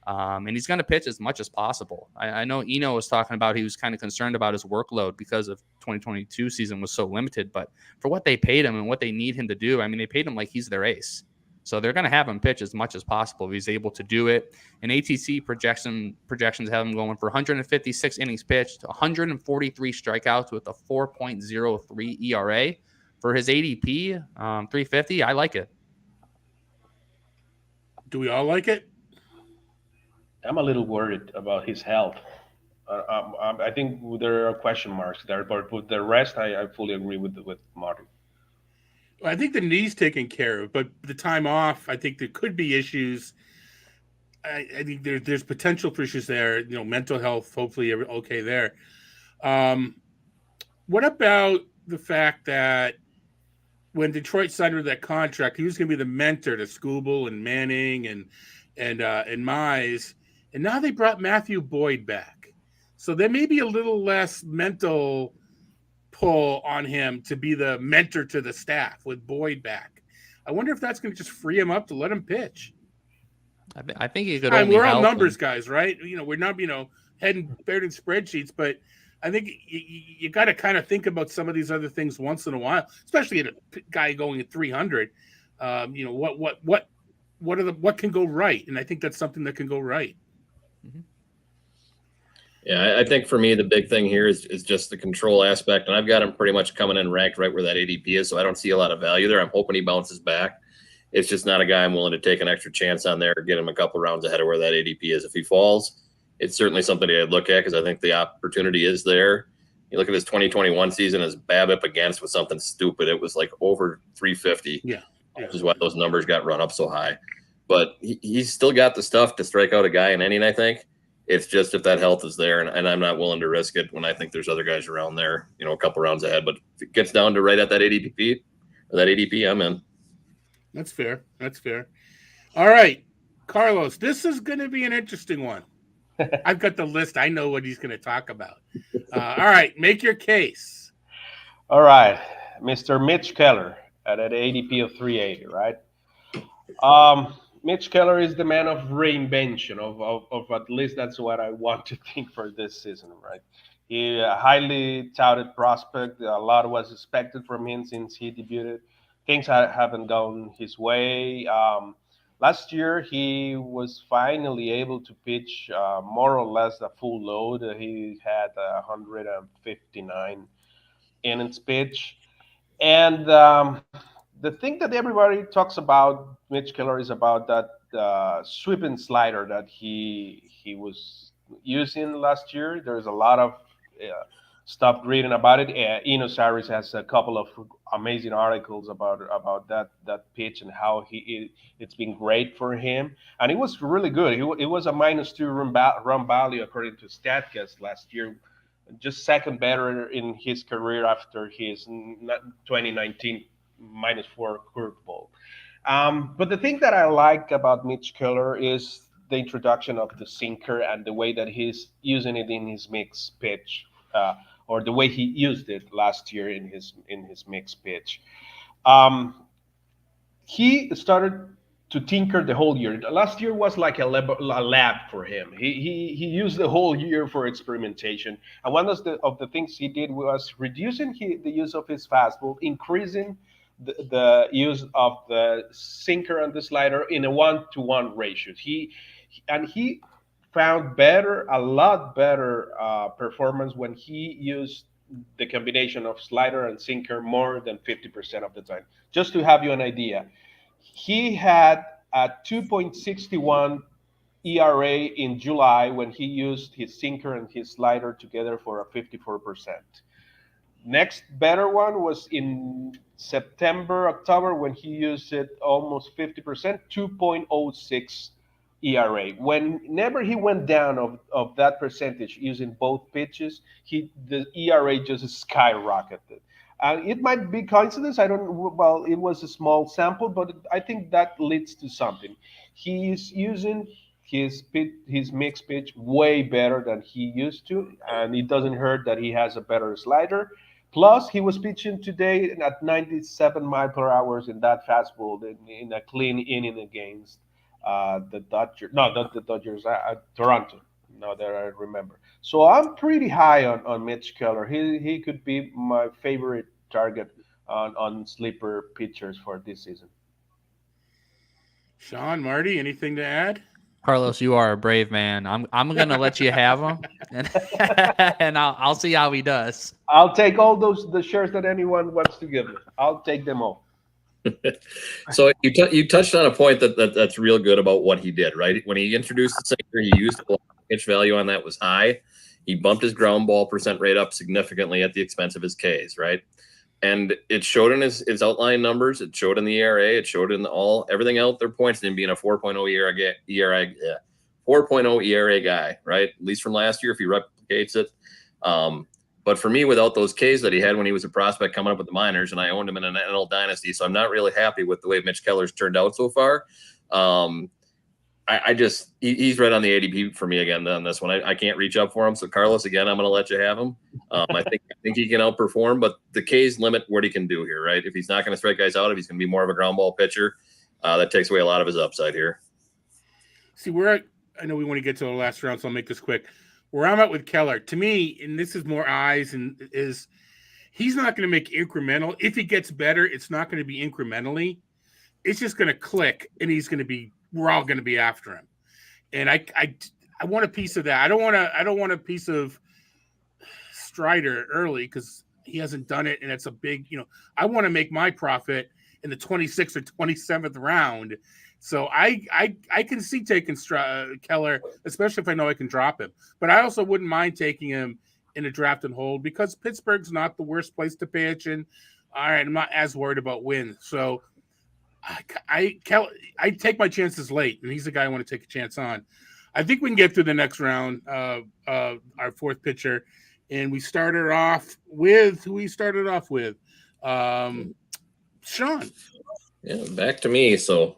And he's going to pitch as much as possible. I know Eno was talking about he was kind of concerned about his workload because of 2022 season was so limited. But for what they paid him and what they need him to do, I mean, they paid him like he's their ace. So they're going to have him pitch as much as possible if he's able to do it. And ATC projections have him going for 156 innings pitched, 143 strikeouts with a 4.03 ERA. For his ADP, 350, I like it.
Do we all like it?
I'm a little worried about his health. I think there are question marks there, but with the rest, I fully agree with Marty.
Well, I think the knee's taken care of, but the time off, I think there could be issues. I think there's potential for issues there. Mental health, hopefully okay there. What about the fact that when Detroit signed with that contract, he was going to be the mentor to Skubal and Manning and Mize. And now they brought Matthew Boyd back. So there may be a little less mental pull on him to be the mentor to the staff with Boyd back. I wonder if that's going to just free him up to let him pitch.
I think he could only
We're all
help
numbers
him.
guys, right? We're not, heading buried in spreadsheets, but I think you got to kind of think about some of these other things once in a while, especially at a guy going at 300. What can go right? And I think that's something that can go right.
Yeah, I think for me, the big thing here is just the control aspect. And I've got him pretty much coming in ranked right where that ADP is. So I don't see a lot of value there. I'm hoping he bounces back. It's just not a guy I'm willing to take an extra chance on there or get him a couple rounds ahead of where that ADP is. If he falls, it's certainly something I'd look at because I think the opportunity is there. You look at his 2021 season as BABIP against with something stupid. It was like over 350.
Yeah.
Which is why those numbers got run up so high. But he's still got the stuff to strike out a guy in inning, I think. It's just if that health is there, and I'm not willing to risk it when I think there's other guys around there, a couple rounds ahead. But if it gets down to right at that ADP, I'm in.
That's fair. All right, Carlos, this is going to be an interesting one. I've got the list. I know what he's going to talk about. All right, make your case.
All right, Mr. Mitch Keller at an ADP of 380, right? Mitch Keller is the man of reinvention, of at least that's what I want to think for this season, right? He a highly touted prospect. A lot was expected from him since he debuted. Things haven't gone his way. Last year, he was finally able to pitch more or less a full load. He had 159 innings pitch. And the thing that everybody talks about Mitch Keller is about that sweeping slider that he was using last year. There's a lot of stuff written about it. Osiris has a couple of amazing articles about that pitch and how it's been great for him. And it was really good. It was a -2 run value according to StatCast last year. Just second better in his career after his 2019 -4 curveball. But the thing that I like about Mitch Keller is the introduction of the sinker and the way that he's using it in his mix pitch, or the way he used it last year in his mix pitch. He started to tinker the whole year. Last year was like a lab for him. He used the whole year for experimentation. And one of the things he did was reducing the use of his fastball, increasing the use of the sinker and the slider in a 1-to-1 ratio. He found a lot better performance when he used the combination of slider and sinker more than 50% of the time. Just to have you an idea, he had a 2.61 ERA in July when he used his sinker and his slider together for a 54%. Next better one was in September, October, when he used it almost 50%, 2.06 ERA. Whenever he went down of that percentage using both pitches, the ERA just skyrocketed. It might be coincidence. Well, it was a small sample, but I think that leads to something. He's using his mixed pitch way better than he used to, and it doesn't hurt that he has a better slider. Plus, he was pitching today at 97 miles per hour in that fastball in a clean inning against the Dodgers. No, not the Dodgers, Toronto. Now that I remember. So I'm pretty high on Mitch Keller. He could be my favorite target on sleeper pitchers for this season.
Sean, Marty, anything to add?
Carlos, you are a brave man. I'm gonna let you have him, and I'll see how he does.
I'll take all the shares that anyone wants to give me. I'll take them all.
So you touched on a point that's real good about what he did, right? When he introduced the sinker, he used the pitch value on that was high. He bumped his ground ball percent rate up significantly at the expense of his Ks, right? And it showed in his outline numbers. It showed in the ERA. It showed in everything out there points to him being a 4.0 ERA guy, right? At least from last year, if he replicates it. But for me, without those Ks that he had when he was a prospect coming up with the minors, and I owned him in an NL Dynasty, so I'm not really happy with the way Mitch Keller's turned out so far. he's right on the ADP for me again on this one. I can't reach up for him. So Carlos, again, I'm going to let you have him. I think he can outperform, but the K's limit what he can do here, right? If he's not going to strike guys out, if he's going to be more of a ground ball pitcher, that takes away a lot of his upside here.
See, I know we want to get to the last round, so I'll make this quick. Where I'm at with Keller, to me, and this is more eyes, and is he's not going to make incremental. If he gets better, it's not going to be incrementally. It's just going to click, and we're all going to be after him. And I want a piece of that. I don't want a piece of Strider early because he hasn't done it, and it's a big, I want to make my profit in the 26th or 27th round. So I can see taking Keller, especially if I know I can drop him. But I also wouldn't mind taking him in a draft and hold because Pittsburgh's not the worst place to pitch, and all right, I'm not as worried about wins. So I take my chances late, and he's the guy I want to take a chance on. I think we can get through the next round, our fourth pitcher, and we started off with who we started off with, Sean.
Yeah, back to me. So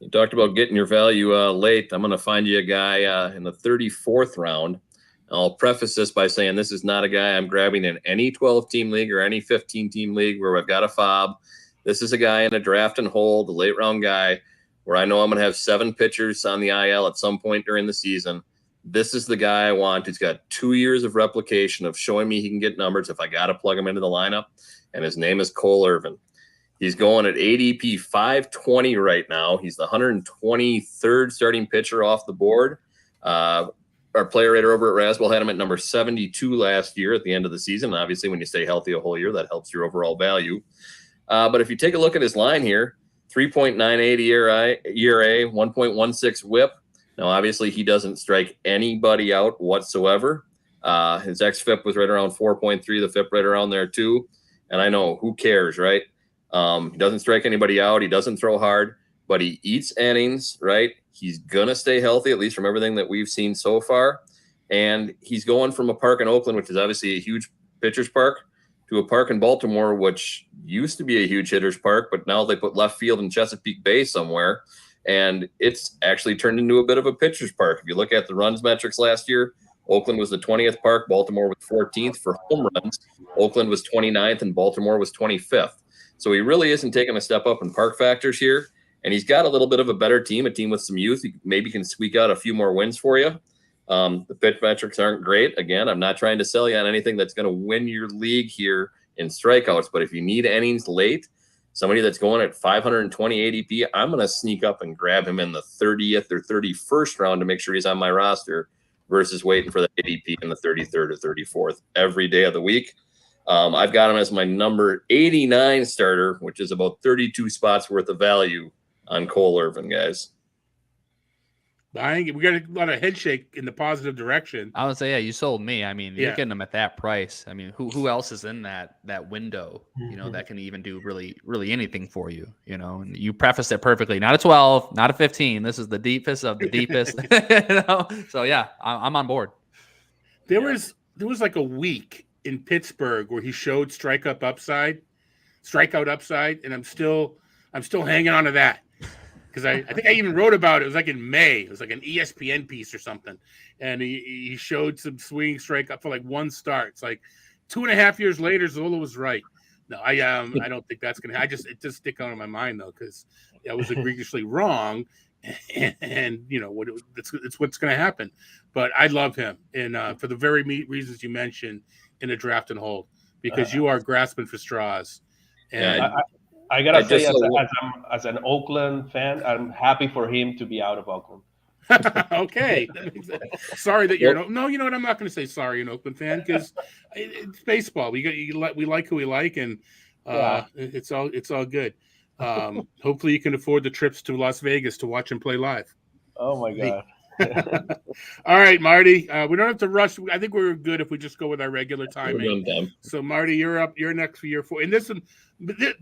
you talked about getting your value late. I'm going to find you a guy in the 34th round. I'll preface this by saying this is not a guy I'm grabbing in any 12-team league or any 15-team league where I've got a fob. This is a guy in a draft and hold, a late-round guy, where I know I'm going to have 7 pitchers on the IL at some point during the season. This is the guy I want. He's got 2 years of replication of showing me he can get numbers if I got to plug him into the lineup, and his name is Cole Irvin. He's going at ADP 520 right now. He's the 123rd starting pitcher off the board. Our player rater over at Rasball had him at number 72 last year at the end of the season. Obviously, when you stay healthy a whole year, that helps your overall value. But if you take a look at his line here, 3.98 ERA, 1.16 WHIP. Now, obviously, he doesn't strike anybody out whatsoever. His xFIP was right around 4.3, the FIP right around there too. And I know, who cares, right? He doesn't strike anybody out. He doesn't throw hard, but he eats innings, right? He's going to stay healthy, at least from everything that we've seen so far. And he's going from a park in Oakland, which is obviously a huge pitcher's park, to a park in Baltimore, which used to be a huge hitter's park, but now they put left field in Chesapeake Bay somewhere. And it's actually turned into a bit of a pitcher's park. If you look at the runs metrics last year, Oakland was the 20th park, Baltimore was 14th for home runs. Oakland was 29th, and Baltimore was 25th. So he really isn't taking a step up in park factors here. And he's got a little bit of a better team, a team with some youth. He maybe can squeak out a few more wins for you. The pitch metrics aren't great. Again, I'm not trying to sell you on anything that's going to win your league here in strikeouts. But if you need innings late, somebody that's going at 520 ADP, I'm going to sneak up and grab him in the 30th or 31st round to make sure he's on my roster versus waiting for the ADP in the 33rd or 34th every day of the week. I've got him as my number 89 starter, which is about 32 spots worth of value on Cole Irvin, guys.
We got a lot of head shake in the positive direction.
I would say, yeah, you sold me. I mean, you're
Yeah.
getting them at that price. I mean, who else is in that window, that can even do really anything for you, and you prefaced it perfectly. Not a 12, not a 15. This is the deepest of the deepest. So yeah, I'm on board.
There was like a week in Pittsburgh where he showed strikeout upside, and I'm still hanging on to that. Because I think I even wrote about it. It was like in May. It was like an ESPN piece or something. And he showed some swinging strike up for like one start. It's like 2.5 years later, Zola was right. No, I don't think that's going to happen. It just stick out in my mind, though, because I was egregiously wrong. And it's what's going to happen. But I love him. And for the very reasons you mentioned in a draft and hold, because you are grasping for straws. And
I gotta say, as an Oakland fan, I'm happy for him to be out of Oakland.
Okay. Sorry that you're no. You know what? I'm not going to say sorry, an Oakland fan, because it's baseball. We like who we like, and it's all good. Hopefully, you can afford the trips to Las Vegas to watch him play live.
Oh my God.
All right, Marty. We don't have to rush. I think we're good if we just go with our regular timing. So, Marty, you're up. You're next for year 4. And this one,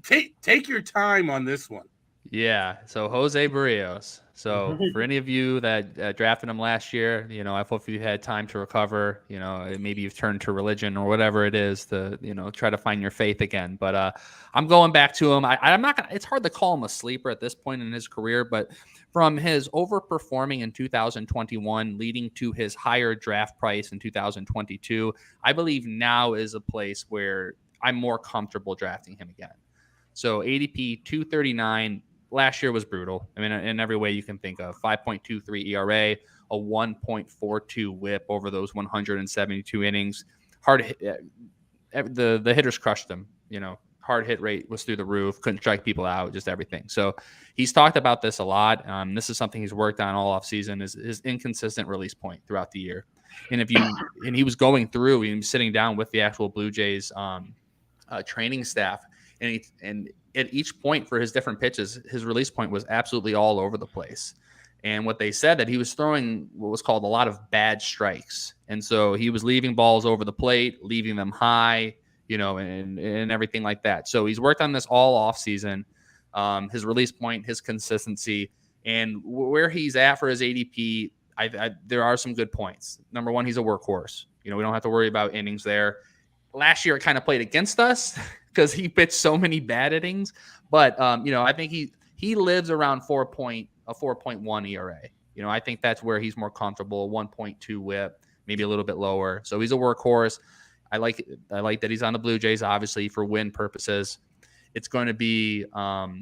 take your time on this one.
Yeah. So Jose Barrios. So for any of you that drafted him last year, I hope you had time to recover. Maybe you've turned to religion or whatever it is to, try to find your faith again. But I'm going back to him. I'm not gonna. It's hard to call him a sleeper at this point in his career, but from his overperforming in 2021, leading to his higher draft price in 2022, I believe now is a place where I'm more comfortable drafting him again. So ADP 239. Last year was brutal. I mean, in every way you can think of. 5.23 ERA, a 1.42 WHIP over those 172 innings. Hard hit, the hitters crushed him. Hard hit rate was through the roof. Couldn't strike people out. Just everything. So he's talked about this a lot. This is something he's worked on all off season. Is his inconsistent release point throughout the year. And he was going through. He was sitting down with the actual Blue Jays training staff, and at each point for his different pitches, his release point was absolutely all over the place. And what they said that he was throwing what was called a lot of bad strikes. And so he was leaving balls over the plate, leaving them high, and everything like that. So he's worked on this all off season. His release point, his consistency, and where he's at for his ADP, there are some good points. Number one, he's a workhorse. We don't have to worry about innings there. Last year, it kind of played against us because he pitched so many bad innings. But, I think he lives around 4.1 ERA. I think that's where he's more comfortable, 1.2 WHIP, maybe a little bit lower. So he's a workhorse. I like that he's on the Blue Jays, obviously, for win purposes. It's going to be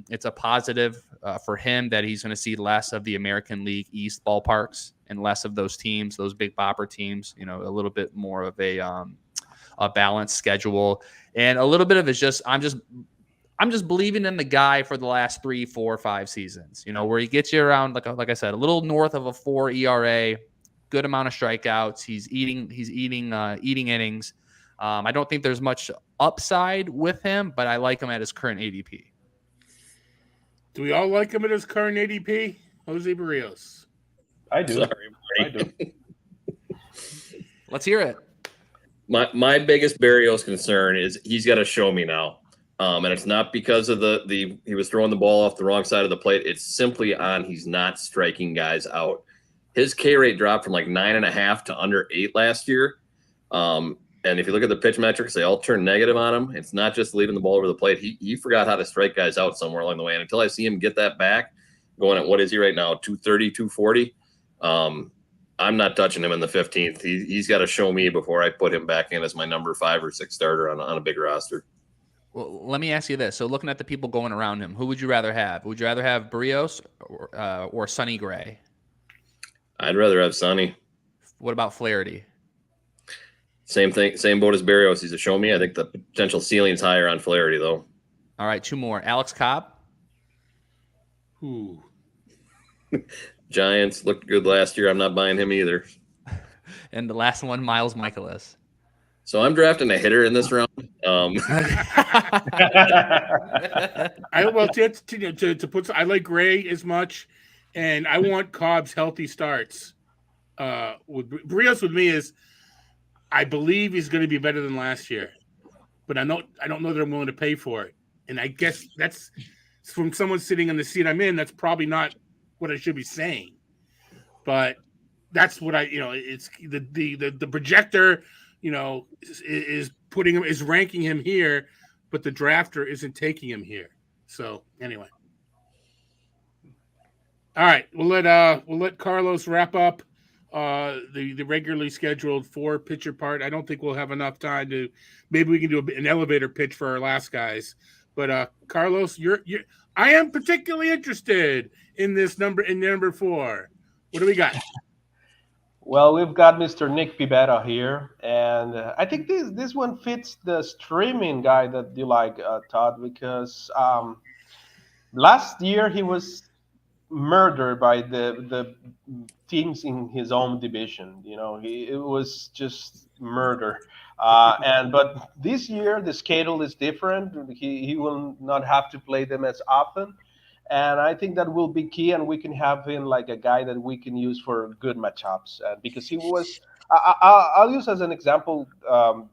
it's a positive for him that he's going to see less of the American League East ballparks and less of those teams, those big bopper teams, a little bit more of a balanced schedule. And a little bit of it's just I'm just believing in the guy for the last 3, 4, 5 seasons, where he gets you around, like I said, a little north of a 4 ERA, good amount of strikeouts. He's eating innings. I don't think there's much upside with him, but I like him at his current ADP.
Do we all like him at his current ADP? Jose Barrios.
I do.
Sorry,
I do.
Let's hear it.
My biggest Barrios concern is he's got to show me now. And it's not because of he was throwing the ball off the wrong side of the plate. It's simply on he's not striking guys out. His K rate dropped from like 9.5 to under 8 last year. And if you look at the pitch metrics, they all turn negative on him. It's not just leading the ball over the plate. He forgot how to strike guys out somewhere along the way. And until I see him get that back, going at what is he right now, 230, 240, I'm not touching him in the 15th. He's got to show me before I put him back in as my number 5 or 6 starter on a big roster.
Well, let me ask you this. So looking at the people going around him, who would you rather have? Would you rather have Barrios or Sonny Gray?
I'd rather have Sonny.
What about Flaherty?
Same thing, same boat as Barrios. He's a show me. I think the potential ceiling's higher on Flaherty, though.
All right, 2 more. Alex Cobb.
Ooh.
Giants looked good last year. I'm not buying him either.
And the last one, Miles Michaelis.
So I'm drafting a hitter in this round.
To put, I like Gray as much, and I want Cobb's healthy starts. With Barrios with me is, I believe he's going to be better than last year, but I don't know that I'm willing to pay for it. And I guess that's from someone sitting in the seat I'm in. That's probably not what I should be saying, but that's what it's the projector, is ranking him here, but the drafter isn't taking him here. So anyway, all right, we'll let Carlos wrap up the regularly scheduled 4 pitcher part. I don't think we'll have enough time to. Maybe we can do an elevator pitch for our last guys. But Carlos, I am particularly interested in number 4. What do we got?
Well, we've got Mr. Nick Pivetta here, and I think this one fits the streaming guy that you like, Todd, because last year he was murdered by the teams in his own division. It was just murder. But this year the schedule is different. He will not have to play them as often. And I think that will be key, and we can have him like a guy that we can use for good matchups. Because he was, I'll use as an example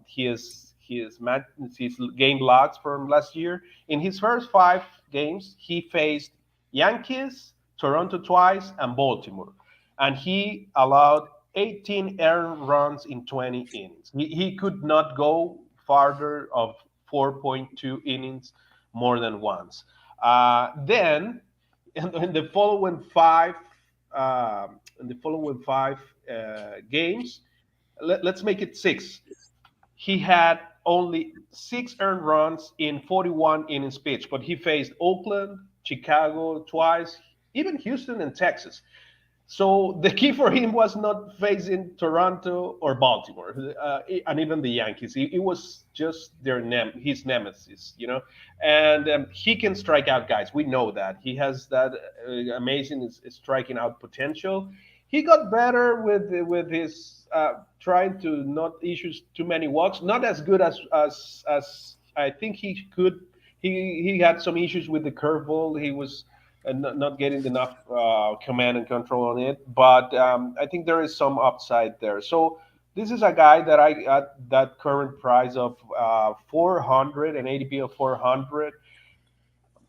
his game logs from last year. In his first 5 games, he faced Yankees, Toronto twice, and Baltimore. And he allowed 18 earned runs in 20 innings. He could not go farther of 4.2 innings more than once. Then, in the following five games, let's make it 6. He had only 6 earned runs in 41 innings pitched, but he faced Oakland, Chicago twice, even Houston and Texas. So the key for him was not facing Toronto or Baltimore, and even the Yankees. It was just his nemesis, And he can strike out guys. We know that he has that amazing striking out potential. He got better with his trying to not issue too many walks. Not as good as I think he could. He had some issues with the curveball. He was not getting enough command and control on it. But I think there is some upside there. So this is a guy that I at that current price of 400 and ADP of 400.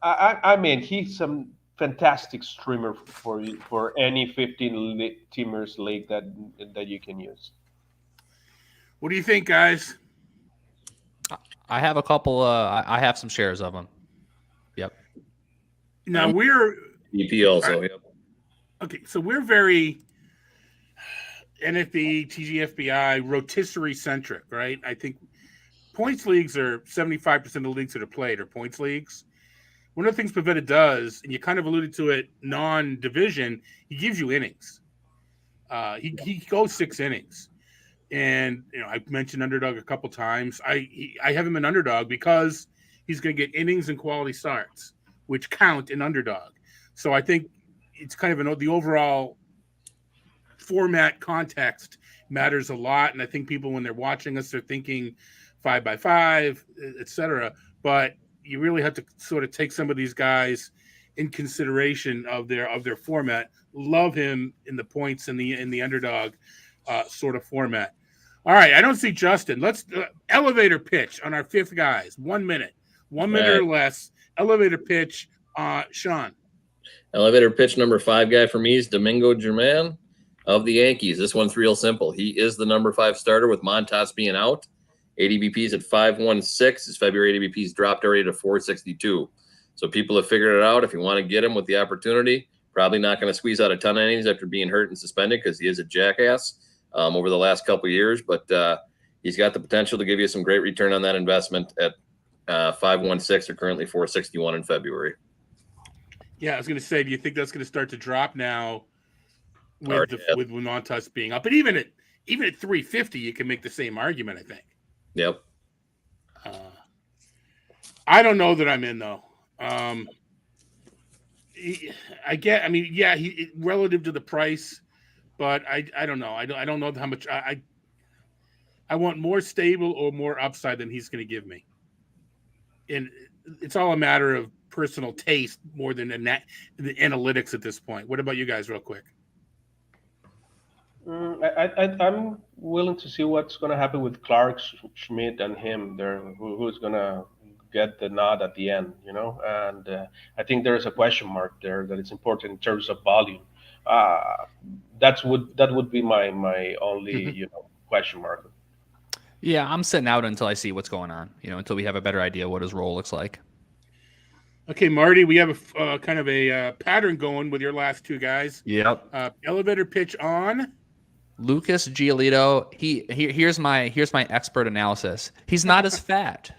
I mean, he's some fantastic streamer for any 15 teamers league that you can use.
What do you think, guys?
I have a couple. I have some shares of them. Yep.
Now we're
EP also.
Right.
Yep.
Okay, so we're very NFB, TGFBI, rotisserie centric, right? I think points leagues are 75% of the leagues that are played are points leagues. One of the things Pavetta does, and you kind of alluded to it, non-division, he gives you innings. He goes 6 innings. And, I've mentioned underdog a couple times. I have him an underdog because he's going to get innings and quality starts, which count in underdog. So I think it's kind of the overall format context matters a lot. And I think people, when they're watching us, they're thinking 5x5, et cetera. But you really have to sort of take some of these guys in consideration of their format. Love him in the points in the underdog sort of format. All right, I don't see Justin. Let's elevator pitch on our 5th guys. 1 minute, 1 minute or less. Elevator pitch, Sean.
Elevator pitch number 5 guy for me is Domingo Germán of the Yankees. This one's real simple. He is the number 5 starter with Montas being out. ADBP's at 516. His February ADBP's dropped already to 462. So people have figured it out. If you want to get him with the opportunity, probably not going to squeeze out a ton of innings after being hurt and suspended because he is a jackass over the last couple of years. But he's got the potential to give you some great return on that investment at 516 or currently 461 in February.
Yeah, I was going to say, do you think that's going to start to drop now with Montas being up? But even at 350, you can make the same argument, I think.
Yep.
I don't know that I'm in though. He relative to the price, but I don't know. I don't know how much I want more stable or more upside than he's going to give me. And it's all a matter of personal taste more than the analytics at this point. What about you guys, real quick?
I'm willing to see what's going to happen with Clark Schmidt and him there, who's going to get the nod at the end, and I think there's a question mark there that is important in terms of volume. That would be my only question mark.
Yeah, I'm sitting out until I see what's going on, until we have a better idea what his role looks like.
Okay, Marty, we have a kind of a pattern going with your last 2 guys.
Yep.
Elevator pitch on
Lucas Giolito. Here's my expert analysis. He's not as fat.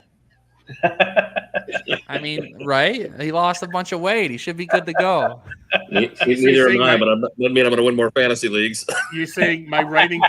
I mean, right? He lost a bunch of weight. He should be good to go.
Neither am I, but doesn't mean I'm going to win more fantasy leagues.
You're saying my writing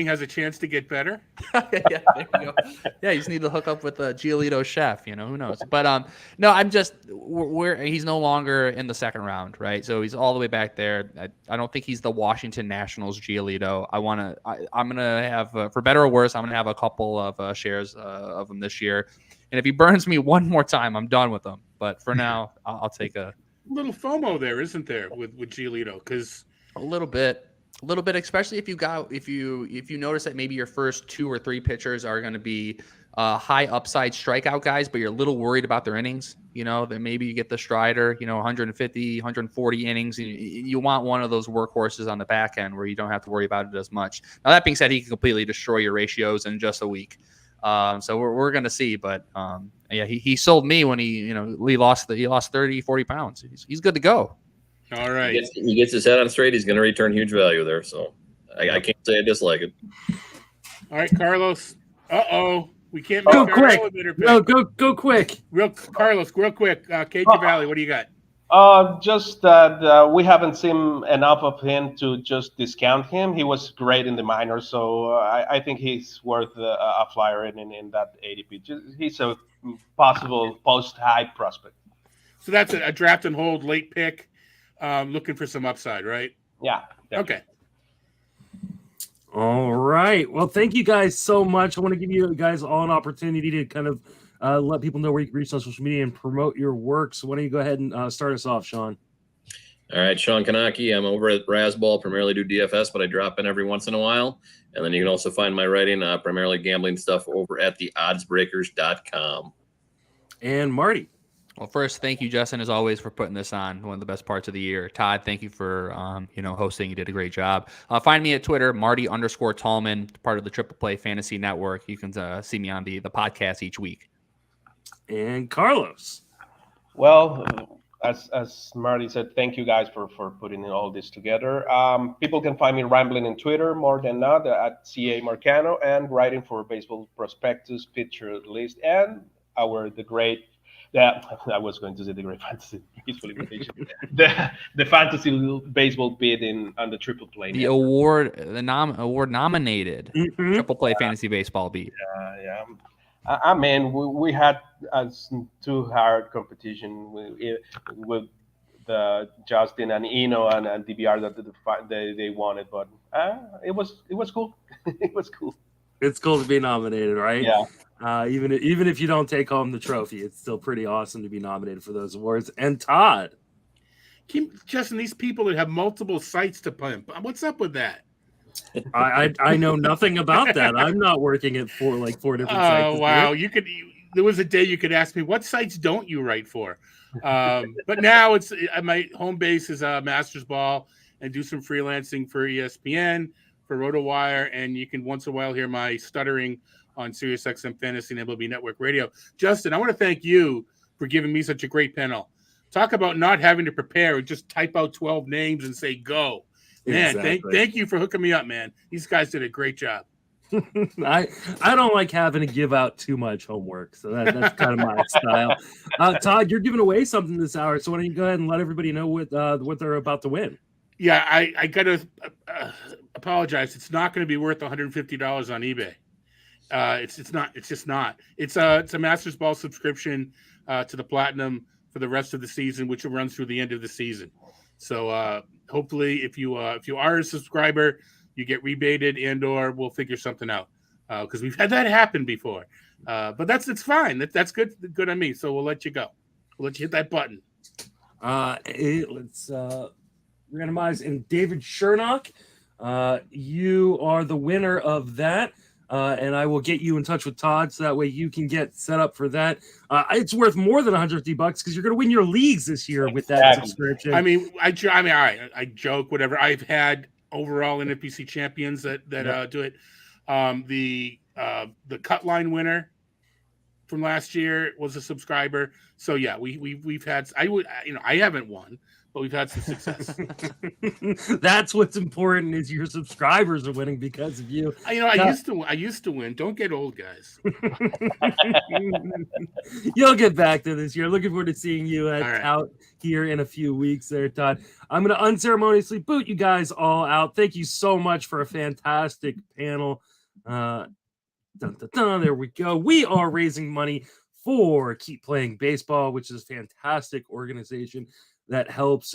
has a chance to get better?
Yeah, there you go. Yeah, you just need to hook up with a Giolito chef. Who knows? But no, I'm just he's no longer in the second round, right? So he's all the way back there. I don't think he's the Washington Nationals Giolito. I'm gonna have for better or worse, I'm gonna have a couple of shares of him this year. And if he burns me one more time, I'm done with him. But for now, I'll take a
little FOMO there, isn't there, with Giolito? Because
a little bit, especially if you notice that maybe your first 2 or 3 pitchers are going to be high upside strikeout guys, but you're a little worried about their innings, then maybe you get the Strider, 150, 140 innings. You want one of those workhorses on the back end where you don't have to worry about it as much. Now, that being said, he can completely destroy your ratios in just a week. So we're going to see, but yeah, he sold me when he lost 30, 40 pounds. He's good to go.
All right.
He gets his head on straight. He's going to return huge value there. So I can't say I dislike it.
All right, Carlos. We can't
Go
make our
quick.
elevator
No,
pick.
go quick.
Carlos, real quick. Cage Valley, what do you got?
Just that we haven't seen enough of him to just discount him. He was great in the minors, so I think he's worth a flyer in that ADP. He's a possible post-high prospect.
So that's a draft and hold late pick, looking for some upside, right?
Yeah.
Okay.
All right. Well, thank you guys so much. I want to give you guys all an opportunity to kind of let people know where you can reach on social media and promote your work. So why don't you go ahead and start us off, Sean?
All right, Sean Kanaki. I'm over at Razzball, primarily do DFS, but I drop in every once in a while. And then you can also find my writing, primarily gambling stuff, over at theoddsbreakers.com.
And Marty.
Well, first, thank you, Justin, as always, for putting this on. One of the best parts of the year. Todd, thank you for hosting. You did a great job. Find me at Twitter, Marty_Tallman, part of the Triple Play Fantasy Network. You can see me on the podcast each week.
And Carlos.
Well, as Marty said, thank you guys for putting all this together. People can find me rambling on Twitter more than not at CA Marcano and writing for Baseball Prospectus, Pitcher List, and the great. Yeah, I was going to say the great fantasy baseball invitation. the fantasy baseball bid on the Triple Play.
The award nominated Triple Play fantasy baseball beat.
Yeah. I mean, we had too hard competition with the Justin and Eno and DBR that they wanted, but it was cool. It was cool.
It's cool to be nominated, right?
Yeah.
Even if you don't take home the trophy, it's still pretty awesome to be nominated for those awards. And Todd.
Justin, these people that have multiple sites to pimp, what's up with that?
I know nothing about that. I'm not working at four different sites.
Oh, wow. There was a day you could ask me, what sites don't you write for? But now it's my home base is Masters Ball, and do some freelancing for ESPN, for Rotowire, and you can once in a while hear my stuttering on SiriusXM Fantasy and MLB Network Radio. Justin, I want to thank you for giving me such a great panel. Talk about not having to prepare, just type out 12 names and say go. Man,
Exactly.
thank you for hooking me up, man. These guys did a great job.
I don't like having to give out too much homework, so that's kind of my style. Todd, you're giving away something this hour, so why don't you go ahead and let everybody know what they're about to win?
Yeah, I got to apologize. It's not going to be worth $150 on eBay. It's not. It's just not. It's a Masters Ball subscription to the Platinum for the rest of the season, which runs through the end of the season. So hopefully, if you are a subscriber, you get rebated and/or we'll figure something out because we've had that happen before. But it's fine. That's good on me. So we'll let you go. We'll let you hit that button.
Let's randomize. And David Shernock, you are the winner of that. And I will get you in touch with Todd so that way you can get set up for that. It's worth more than $150 because you're going to win your leagues this year with that subscription.
I mean, all right, I joke, whatever. I've had overall NFBC champions that do it. The cut line winner from last year was a subscriber. So yeah, we've had. I haven't won, but we've had some success.
That's what's important is your subscribers are winning because of you.
I used to win. Don't get old, guys.
You'll get back to this year. Looking forward to seeing you out here in a few weeks there, Todd. I'm going to unceremoniously boot you guys all out. Thank you so much for a fantastic panel. There we go. We are raising money for Keep Playing Baseball, which is a fantastic organization that helps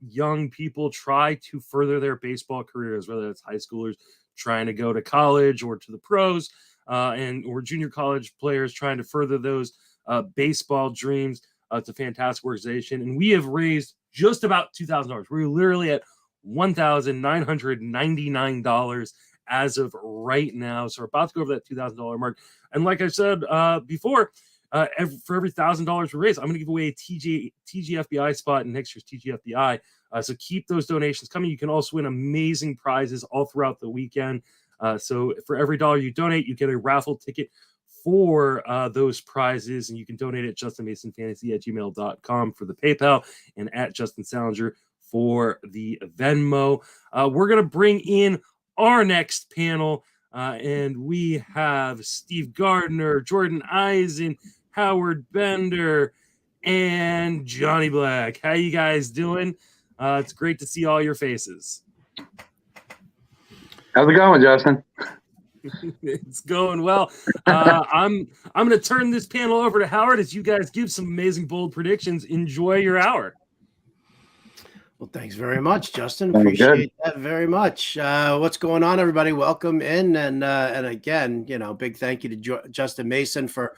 young people try to further their baseball careers, whether it's high schoolers trying to go to college or to the pros, or junior college players trying to further those baseball dreams. It's a fantastic organization, and we have raised just about $2,000. We're literally at $1,999 as of right now. So we're about to go over that $2,000 mark. And like I said before, for every $1,000 we raise, I'm going to give away a TGFBI spot in next year's TGFBI. So keep those donations coming. You can also win amazing prizes all throughout the weekend. So for every $1 you donate, you get a raffle ticket for those prizes, and you can donate at justinmasonfantasy@gmail.com for the PayPal and at Justin Salinger for the Venmo. We're going to bring in our next panel, and we have Steve Gardner, Jordan Eisen, Howard Bender, and Johnny Black. How you guys doing? It's great to see all your faces.
How's it going, Justin?
It's going well. I'm going to turn this panel over to Howard as you guys give some amazing bold predictions. Enjoy your hour.
Well, thanks very much, Justin.
Very
Appreciate
good.
that very much. What's going on, everybody? Welcome in, and again, big thank you to Justin Mason for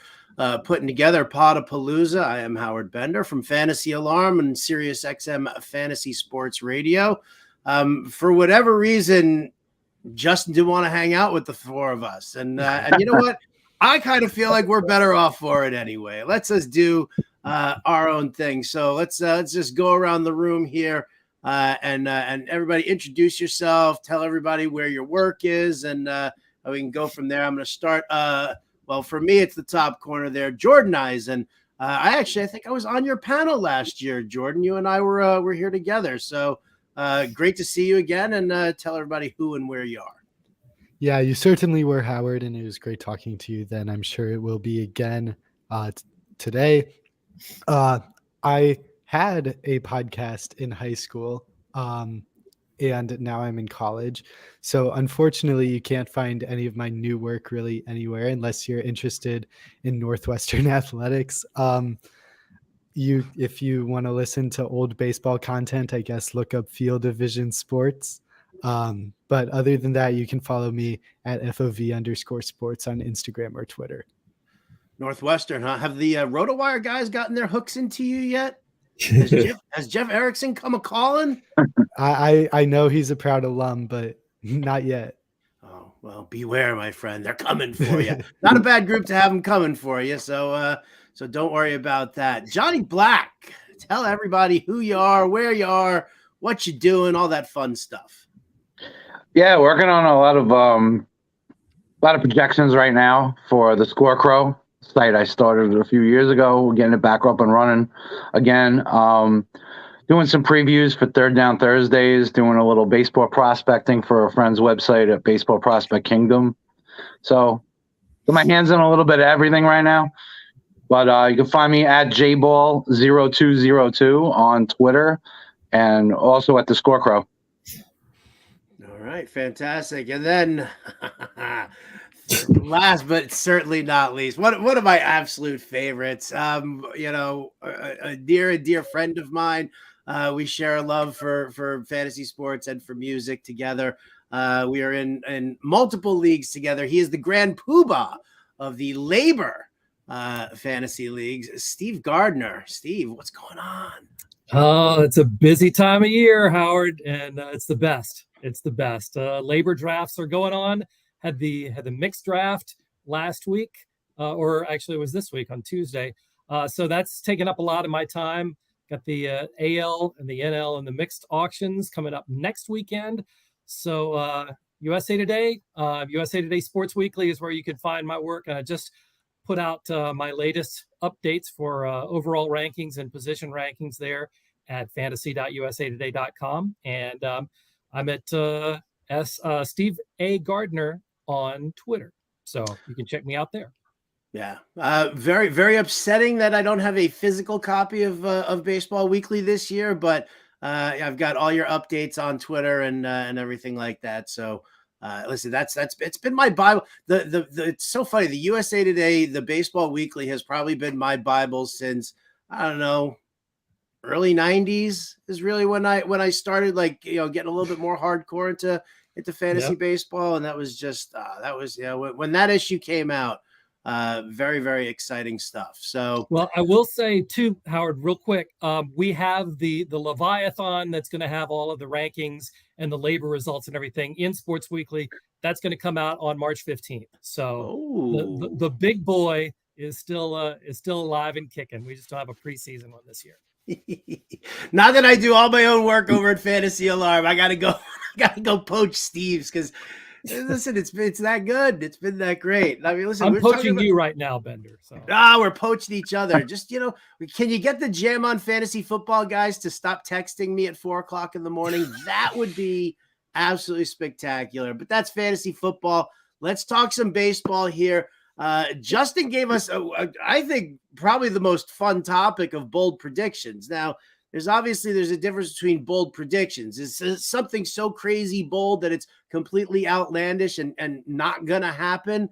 putting together Podapallooza. I am Howard Bender from Fantasy Alarm and Sirius XM Fantasy Sports Radio. For whatever reason, Justin didn't want to hang out with the four of us, and you know what? I kind of feel like we're better off for it anyway. Let's just do our own thing. So let's just go around the room here, and everybody introduce yourself, tell everybody where your work is, and we can go from there. I'm going to start. Well, for me, it's the top corner there, Jordan Eisen. I think I was on your panel last year, Jordan. You and I were here together. So great to see you again, and tell everybody who and where you are.
Yeah, you certainly were, Howard, and it was great talking to you then. I'm sure it will be again today. I had a podcast in high school, and now I'm in college. So unfortunately, you can't find any of my new work really anywhere unless you're interested in Northwestern athletics. If you want to listen to old baseball content, I guess look up Field of Vision Sports. But other than that, you can follow me at FOV_sports on Instagram or Twitter.
Northwestern, huh? Have the Rotowear guys gotten their hooks into you yet? Has Jeff Erickson come a calling?
I know he's a proud alum, but not yet.
Oh, well, beware, my friend. They're coming for you. Not a bad group to have them coming for you. So don't worry about that. Johnny Black, tell everybody who you are, where you are, what you doing, all that fun stuff.
Yeah, working on a lot of projections right now for the Scorecrow site I started a few years ago. We're getting it back up and running again. Doing some previews for Third Down Thursdays, doing a little baseball prospecting for a friend's website at Baseball Prospect Kingdom. So got my hands on a little bit of everything right now. But you can find me at jball0202 on Twitter and also at the Scorecrow.
All right, fantastic. And then last but certainly not least, one of my absolute favorites, a dear friend of mine. We share a love for fantasy sports and for music together. We are in multiple leagues together. He is the grand poobah of the Labor Fantasy Leagues, Steve Gardner. Steve, what's going on?
Oh, it's a busy time of year, Howard, and it's the best. It's the best. Labor drafts are going on. Had the mixed draft last week, or actually it was this week on Tuesday. So that's taken up a lot of my time. Got the AL and the NL and the mixed auctions coming up next weekend. So USA Today Sports Weekly is where you can find my work. And I just put out my latest updates for overall rankings and position rankings there at fantasy.usatoday.com. And I'm at Steve A. Gardner on Twitter. So you can check me out there.
Yeah. Very, very upsetting that I don't have a physical copy of Baseball Weekly this year, but I've got all your updates on Twitter and everything like that. So listen, it's been my Bible. It's so funny. The USA Today, the Baseball Weekly has probably been my Bible since, I don't know, early 90s is really when I started getting a little bit more hardcore into fantasy baseball. And that was just when that issue came out, Very, very exciting stuff. So,
well, I will say too, Howard, real quick. We have the Leviathan that's going to have all of the rankings and the labor results and everything in Sports Weekly. That's going to come out on March 15th. So the big boy is still alive and kicking. We just don't have a preseason one this year.
Now that I do all my own work over at Fantasy Alarm, I gotta go poach Steve's because listen, it's that good. It's been that great. I mean, listen,
I'm poaching you right now, Bender. So
we're poaching each other. Just can you get the Jam on Fantasy Football guys to stop texting me at 4:00 in the morning? That would be absolutely spectacular. But that's fantasy football. Let's talk some baseball here. Justin gave us, I think, probably the most fun topic of bold predictions. Now, there's a difference between bold predictions. It's something so crazy bold that it's completely outlandish and not going to happen.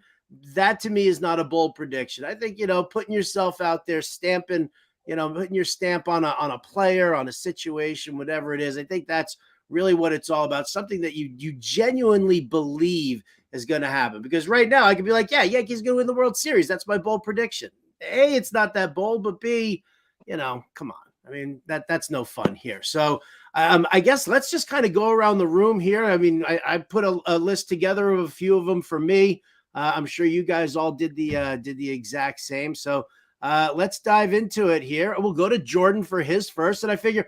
That, to me, is not a bold prediction. I think, putting yourself out there, putting your stamp on a player, on a situation, whatever it is, I think that's really what it's all about. Something that you genuinely believe is going to happen. Because right now I could be like, yeah, Yankees going to win the World Series. That's my bold prediction. A, it's not that bold, but B, come on. I mean, that's no fun here. So I guess let's just kind of go around the room here. I mean, I put a list together of a few of them for me. I'm sure you guys all did the exact same. So let's dive into it here. We'll go to Jordan for his first. And I figure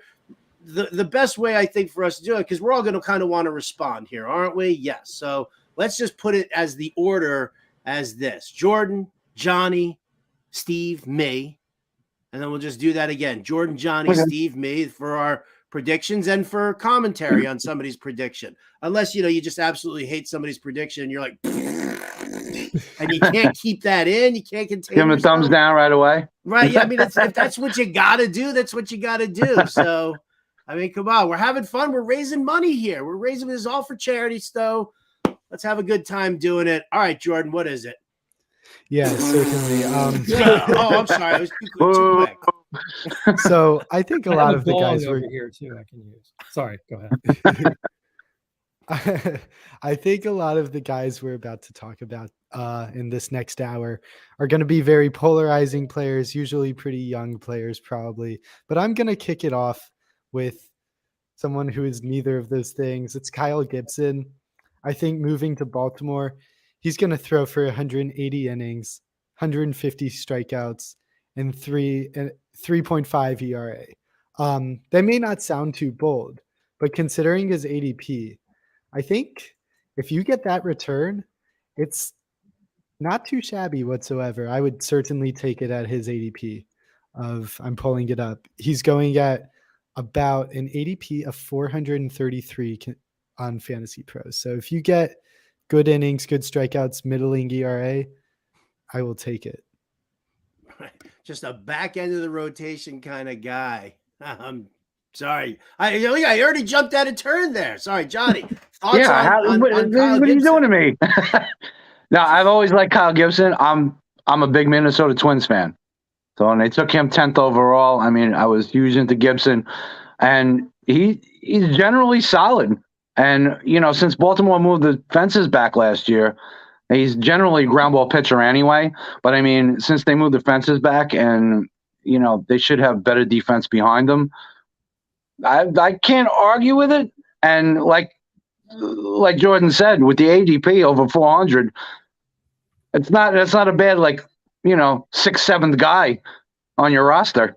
the best way I think for us to do it, because we're all going to kind of want to respond here, aren't we? Yes. So let's just put it as the order as this: Jordan, Johnny, Steve, me. And then we'll just do that again. Jordan, Johnny, Steve, me for our predictions and for commentary on somebody's prediction. Unless, you just absolutely hate somebody's prediction and you're like, and you can't keep that in. You can't contain
Give him a thumbs down right away.
Right. Yeah. I mean, if that's what you got to do, that's what you got to do. So, I mean, come on. We're having fun. We're raising money here. We're raising this all for charity, so let's have a good time doing it. All right, Jordan, what is it?
Yeah, certainly.
I'm sorry. It was too quick.
So I think a lot of the guys
over here too. I can use. Sorry, go ahead.
I think a lot of the guys we're about to talk about in this next hour are going to be very polarizing players, usually pretty young players, probably. But I'm going to kick it off with someone who is neither of those things. It's Kyle Gibson. I think moving to Baltimore, he's going to throw for 180 innings, 150 strikeouts, and 3.5 ERA. That may not sound too bold, but considering his ADP, I think if you get that return, it's not too shabby whatsoever. I would certainly take it at his ADP I'm pulling it up. He's going at about an ADP of 433 on Fantasy Pros. So if you get good innings, good strikeouts, middling ERA, I will take it.
Just a back end of the rotation kind of guy. Sorry. I already jumped out of turn there. Sorry, Johnny.
What are you doing to me? No, I've always liked Kyle Gibson. I'm a big Minnesota Twins fan. So when they took him 10th overall, I mean, I was huge into Gibson, and he's generally solid. And, since Baltimore moved the fences back last year, he's generally a ground ball pitcher anyway. But, I mean, since they moved the fences back and, they should have better defense behind them, I can't argue with it. And like Jordan said, with the ADP over 400, it's not a bad, 6th, 7th guy on your roster.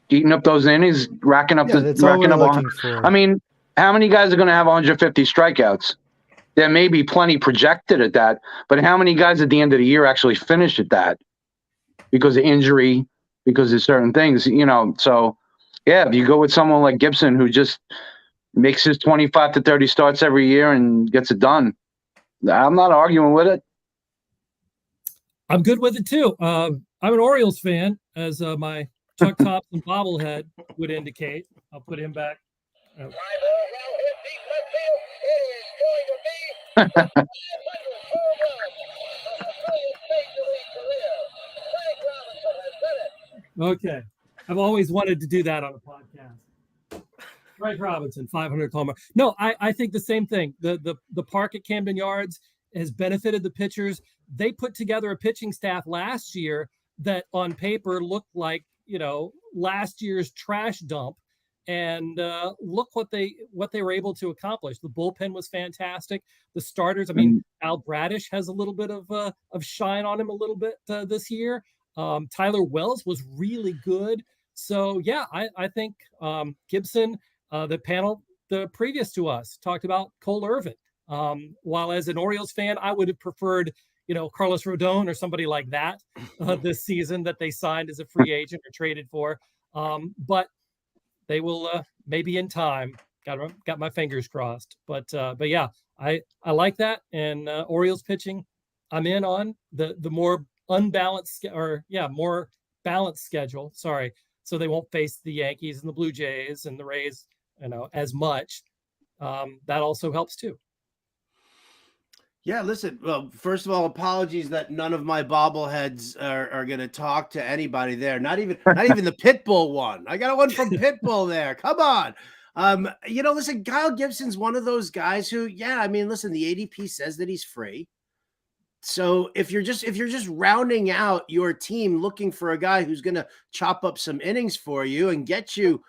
Eating up those innings, racking up. I mean, how many guys are going to have 150 strikeouts? There may be plenty projected at that, but how many guys at the end of the year actually finish at that because of injury, because of certain things, So, yeah, if you go with someone like Gibson who just makes his 25 to 30 starts every year and gets it done, I'm not arguing with it.
I'm good with it too. I'm an Orioles fan, as my Chuck Thompson bobblehead would indicate. I'll put him back. Okay. I've always wanted to do that on a podcast. Frank Robinson, 500 home run. No, I think the same thing. The park at Camden Yards has benefited the pitchers. They put together a pitching staff last year that on paper looked like, last year's trash dump. And look what they were able to accomplish. The bullpen was fantastic. The starters, I mean, Al Bradish has a little bit of shine on him a little bit this year. Tyler Wells was really good. So yeah, I think Gibson, the panel, the previous to us talked about Cole Irvin. While as an Orioles fan, I would have preferred, Carlos Rodon or somebody like that this season that they signed as a free agent or traded for. But they will maybe in time. Got my fingers crossed. But yeah, I like that. And Orioles pitching, I'm in on the more unbalanced more balanced schedule. Sorry, so they won't face the Yankees and the Blue Jays and the Rays, as much. That also helps too.
Yeah, listen. Well, first of all, apologies that none of my bobbleheads are going to talk to anybody there. Not even the Pitbull one. I got a one from Pitbull there. Come on. Listen, Kyle Gibson's one of those guys who, listen, the ADP says that he's free. So if you're just rounding out your team looking for a guy who's going to chop up some innings for you and get you,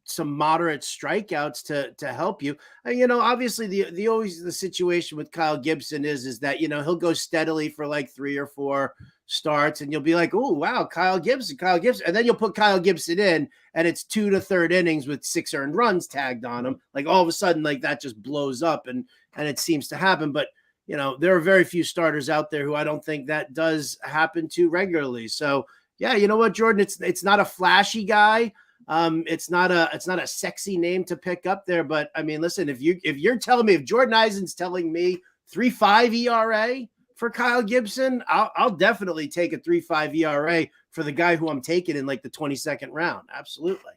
some moderate strikeouts to help you. Obviously the situation with Kyle Gibson is that, he'll go steadily for like 3 or 4 starts and you'll be like, oh, wow, Kyle Gibson. And then you'll put Kyle Gibson in and it's 2 to 3rd innings with 6 earned runs tagged on him. Like all of a sudden, like that just blows up and it seems to happen. But, there are very few starters out there who I don't think that does happen to regularly. So yeah, you know what, Jordan, it's not a flashy guy. It's not a sexy name to pick up there, but I mean, listen, if you're telling me, if Jordan Eisen's telling me 3.5 ERA for Kyle Gibson, I'll definitely take a 3.5 ERA for the guy who I'm taking in like the 22nd round. Absolutely.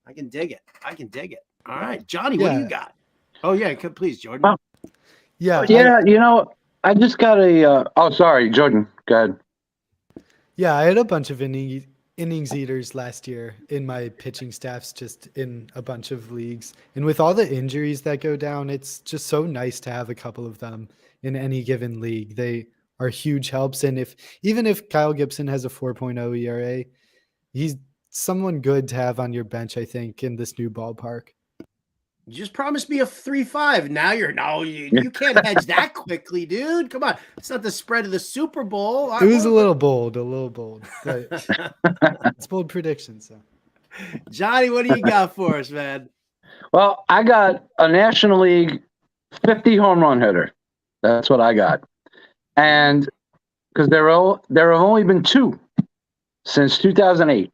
I can dig it. All right, Johnny, what do you got? Oh yeah, please, Jordan.
I just got a, sorry, Jordan, go ahead.
Yeah, I had a bunch of innings eaters last year in my pitching staffs, just in a bunch of leagues. And with all the injuries that go down, it's just so nice to have a couple of them in any given league. They are huge helps. And even if Kyle Gibson has a 4.0 ERA, he's someone good to have on your bench, I think, in this new ballpark.
You just promised me a 3.5. Now you can't hedge that quickly, dude. Come on. It's not the spread of the Super Bowl.
It was a little bold. But it's bold prediction. So,
Johnny, what do you got for us, man?
Well, I got a National League 50 home run hitter. That's what I got. And because there have only been 2 since 2008. It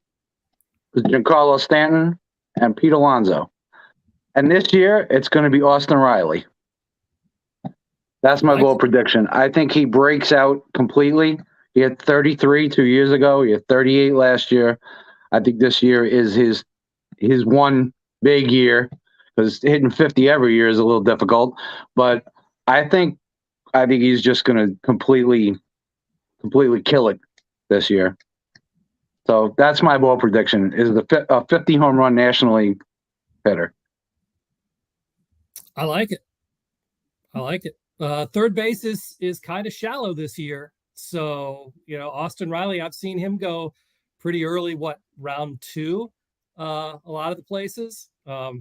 was Giancarlo Stanton and Pete Alonso. And this year, it's going to be Austin Riley. That's my bold prediction. I think he breaks out completely. He had 33 2 years ago. He had 38 last year. I think this year is his one big year, because hitting 50 every year is a little difficult. But I think he's just going to completely kill it this year. So that's my bold prediction, is a 50 home run National League hitter.
I like it. Third base is kind of shallow this year. So, Austin Riley, I've seen him go pretty early, round 2, a lot of the places.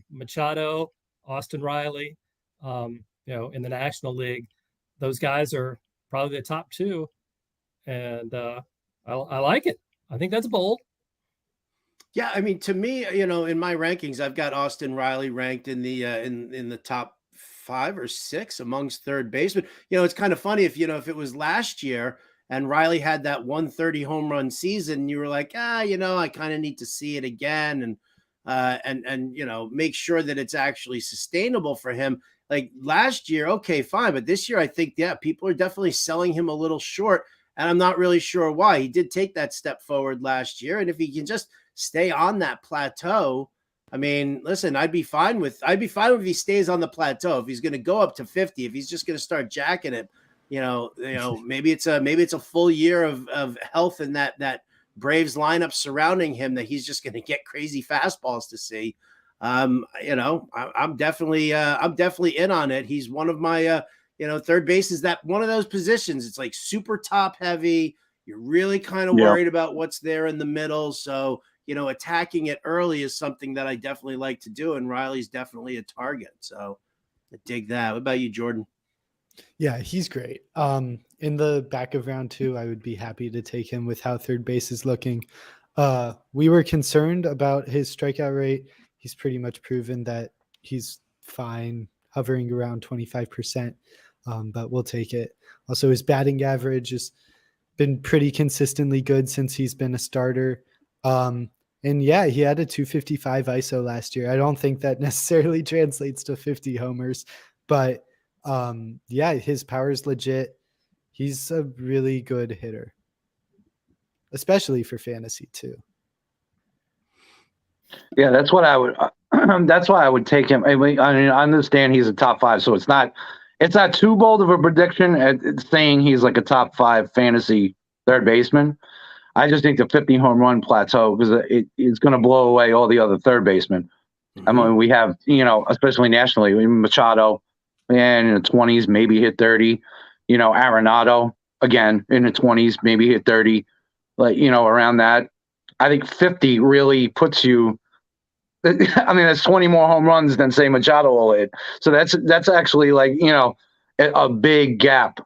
Machado, Austin Riley, in the National League, those guys are probably the top 2. And I like it. I think that's bold.
Yeah, I mean, to me, in my rankings, I've got Austin Riley ranked in the in the top 5 or 6 amongst third basemen. It's kind of funny if it was last year and Riley had that 130 home run season, you were like, I kind of need to see it again and make sure that it's actually sustainable for him. Like last year, okay, fine, but this year I think people are definitely selling him a little short, and I'm not really sure why. He did take that step forward last year, and if he can just stay on that plateau, I mean, listen, I'd be fine if he stays on the plateau. If he's going to go up to 50, if he's just going to start jacking it, maybe it's a full year of health in that Braves lineup surrounding him, that he's just going to get crazy fastballs to see. I'm definitely in on it. He's one of my third base is that one of those positions. It's like super top heavy. You're really kind of
Yeah.
worried about what's there in the middle. So, attacking it early is something that I definitely like to do. And Riley's definitely a target. So I dig that. What about you, Jordan?
Yeah, he's great. In the back of round 2, I would be happy to take him with how third base is looking. We were concerned about his strikeout rate. He's pretty much proven that he's fine, hovering around 25%, but we'll take it. Also, his batting average has been pretty consistently good since he's been a starter. And yeah, he had a 255 ISO last year. I don't think that necessarily translates to 50 homers, but yeah, his power is legit. He's a really good hitter, especially for fantasy too.
Yeah, that's what I would. That's why I would take him. I mean, I understand he's a top 5, so it's not too bold of a prediction at saying he's like a top 5 fantasy third baseman. I just think the 50 home run plateau, because it's going to blow away all the other third basemen. I mean, we have, especially nationally, Machado, and in the 20s, maybe hit 30. Arenado, again, in the 20s, maybe hit 30. Like, around that. I think 50 really puts you. I mean, that's 20 more home runs than, say, Machado will hit. So that's actually like, a big gap,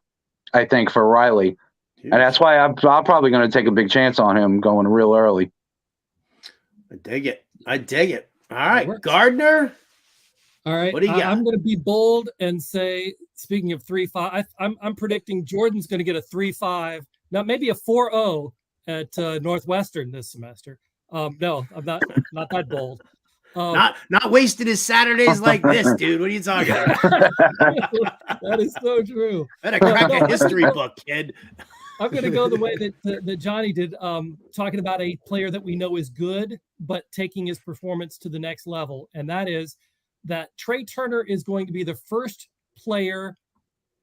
I think, for Riley. And that's why I'm probably going to take a big chance on him going real early.
I dig it. All right, Gardner.
All right,
what do you got?
I'm going to be bold and say, speaking of 3-5, I'm predicting Jordan's going to get a 3-5, now maybe a 4-0 at Northwestern this semester. No, I'm not that bold.
Not wasting his Saturdays like this, dude. What are you talking about?
That is so true.
Better crack a history book, kid.
I'm going to go the way that Johnny did, talking about a player that we know is good, but taking his performance to the next level. And that is that Trey Turner is going to be the first player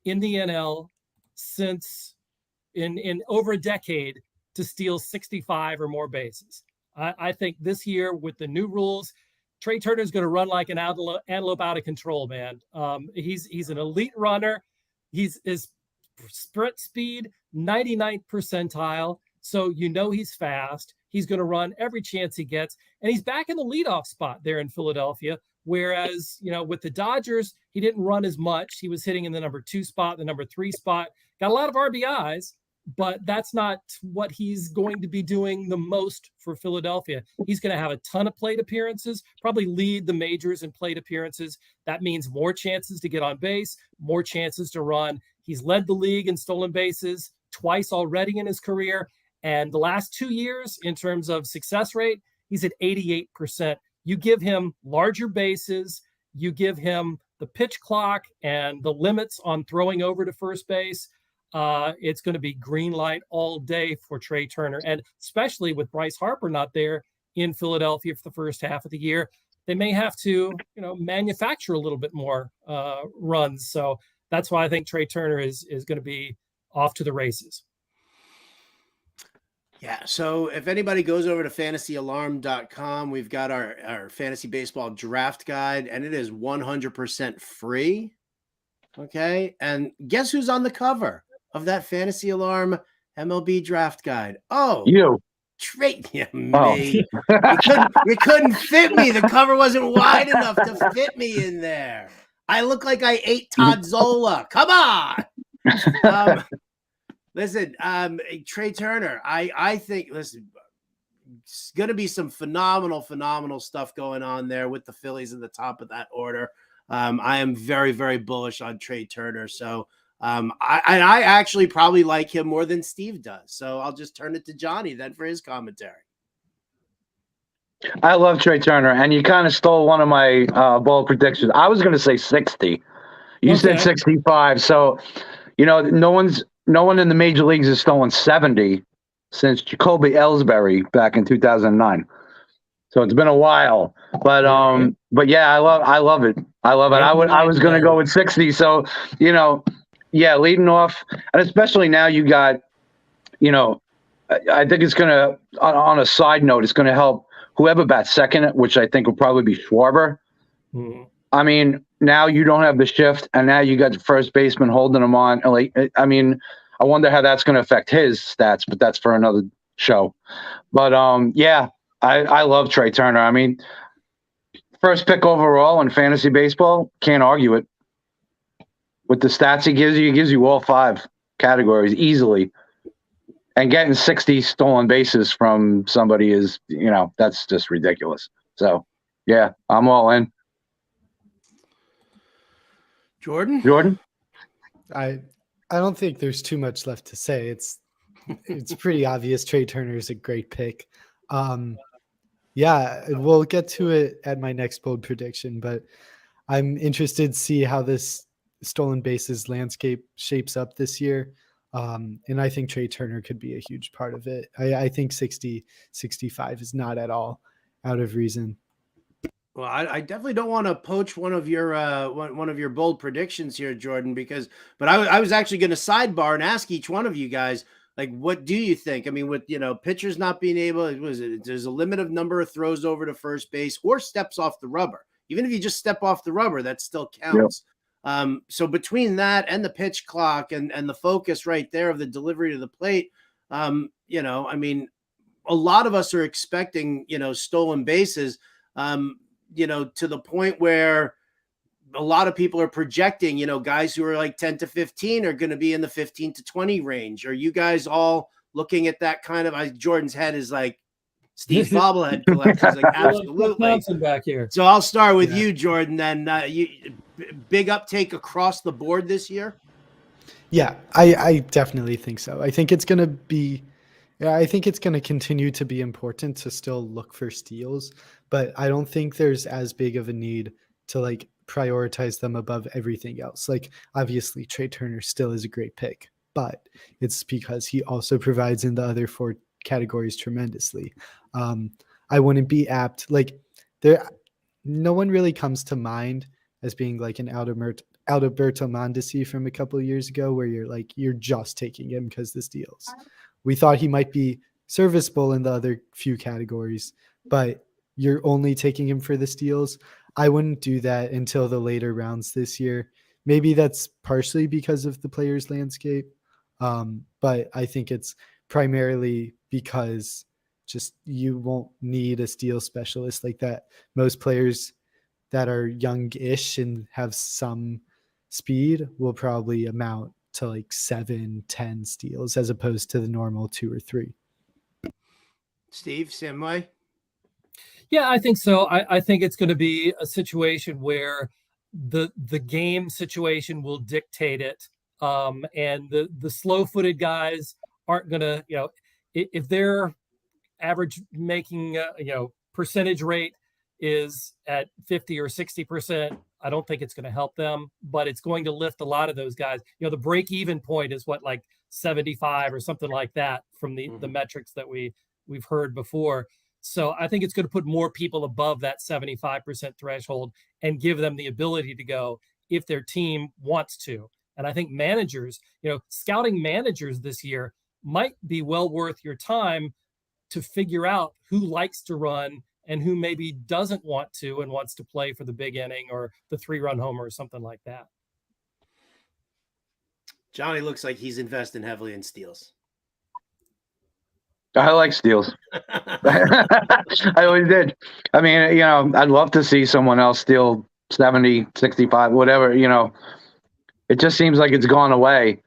in the NL since in over a decade to steal 65 or more bases. I think this year with the new rules, Trey Turner is going to run like an antelope out of control, man. He's an elite runner. His sprint speed, 99th percentile. So he's fast. He's going to run every chance he gets. And he's back in the leadoff spot there in Philadelphia. Whereas, with the Dodgers, he didn't run as much. He was hitting in the number 2 spot, the number 3 spot. Got a lot of RBIs, but that's not what he's going to be doing the most for Philadelphia. He's going to have a ton of plate appearances, probably lead the majors in plate appearances. That means more chances to get on base, more chances to run. He's led the league in stolen bases twice already in his career. And the last 2 years, in terms of success rate, he's at 88%. You give him larger bases, you give him the pitch clock and the limits on throwing over to first base. It's going to be green light all day for Trey Turner. And especially with Bryce Harper not there in Philadelphia for the first half of the year, they may have to, manufacture a little bit more runs. So that's why I think Trey Turner is going to be off to the races.
Yeah, so if anybody goes over to fantasyalarm.com, we've got our fantasy baseball draft guide, and it is 100% free. Okay, and guess who's on the cover of that Fantasy Alarm MLB draft guide? Oh,
you.
Trey, yeah, me. You couldn't fit me. The cover wasn't wide enough to fit me in there. I look like I ate Todd Zola. Come on. Listen, Trey Turner, I think, listen, it's going to be some phenomenal stuff going on there with the Phillies in the top of that order. I am very, very bullish on Trey Turner. So I actually probably like him more than Steve does. So I'll just turn it to Johnny then for his commentary.
I love Trey Turner, and you kind of stole one of my bold predictions. I was going to say 60. You said 65. So, no one in the major leagues has stolen 70 since Jacoby Ellsbury back in 2009. So it's been a while, but yeah, I love it. I was going to go with 60. So, yeah, leading off, and especially now you got, I think it's going to, on a side note, it's going to help whoever bats second, which I think will probably be Schwarber. I mean, now you don't have the shift, and now you got the first baseman holding him on. Like, I mean, I wonder how that's going to affect his stats, but that's for another show. But yeah, I love Trey Turner. I mean, first pick overall in fantasy baseball, can't argue it. With the stats he gives you all 5 categories easily. And getting 60 stolen bases from somebody is, that's just ridiculous. So, yeah, I'm all in.
Jordan?
I don't think there's too much left to say. It's pretty obvious Trey Turner is a great pick. Yeah, we'll get to it at my next bold prediction, but I'm interested to see how this stolen bases landscape shapes up this year. And I think Trey Turner could be a huge part of it. I think 60, 65 is not at all out of reason.
Well, I definitely don't want to poach one of your bold predictions here, Jordan, but I was actually going to sidebar and ask each one of you guys, like, what do you think? I mean, with, pitchers not being able, there's a limit of number of throws over to first base or steps off the rubber. Even if you just step off the rubber, that still counts. Yep. So between that and the pitch clock and the focus right there of the delivery to the plate, I mean, a lot of us are expecting, stolen bases, to the point where a lot of people are projecting, guys who are like 10 to 15 are going to be in the 15 to 20 range. Are you guys all looking at that kind of, Jordan's head is like Steve's bobblehead collector. Like, absolutely.
Back here.
So I'll start with you, Jordan, then big uptake across the board this year.
Yeah, I definitely think so. I think it's going to continue to be important to still look for steals, but I don't think there's as big of a need to like prioritize them above everything else. Like, obviously Trey Turner still is a great pick, but it's because he also provides in the other 4 categories tremendously. I wouldn't be apt, like, no one really comes to mind as being like an Alberto Mondesi from a couple of years ago, where you're just taking him because the steals. We thought he might be serviceable in the other few categories, but you're only taking him for the steals. I wouldn't do that until the later rounds this year. Maybe that's partially because of the players' landscape, but I think it's primarily because just you won't need a steal specialist like that. Most players that are young-ish and have some speed will probably amount to like 7-10 steals as opposed to the normal 2 or 3.
Steve, same way?
Yeah, I think so. I think it's going to be a situation where the game situation will dictate it. And the slow-footed guys aren't going to, if their average making, percentage rate is at 50 or 60%, I don't think it's going to help them, but it's going to lift a lot of those guys. The break-even point is what, like 75 or something like that from the metrics that we've heard before. So I think it's going to put more people above that 75% threshold and give them the ability to go if their team wants to. And I think managers, scouting managers this year might be well worth your time to figure out who likes to run and who maybe doesn't want to and wants to play for the big inning or the 3-run homer or something like that.
Johnny looks like he's investing heavily in steals.
I like steals. I always did. I mean, I'd love to see someone else steal 70, 65, whatever, It just seems like it's gone away.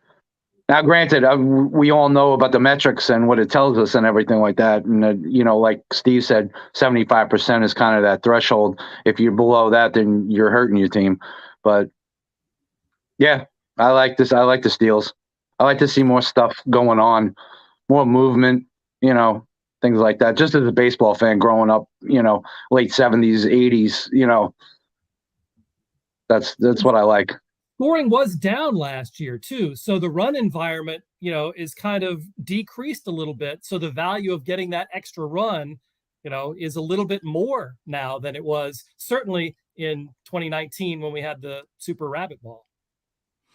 Now, granted, we all know about the metrics and what it tells us and everything like that. And, like Steve said, 75% is kind of that threshold. If you're below that, then you're hurting your team. But, yeah, I like this. I like the steals. I like to see more stuff going on, more movement, things like that. Just as a baseball fan growing up, late 70s, 80s, that's what I like.
Scoring was down last year too. So the run environment, is kind of decreased a little bit. So the value of getting that extra run, is a little bit more now than it was certainly in 2019 when we had the super rabbit ball.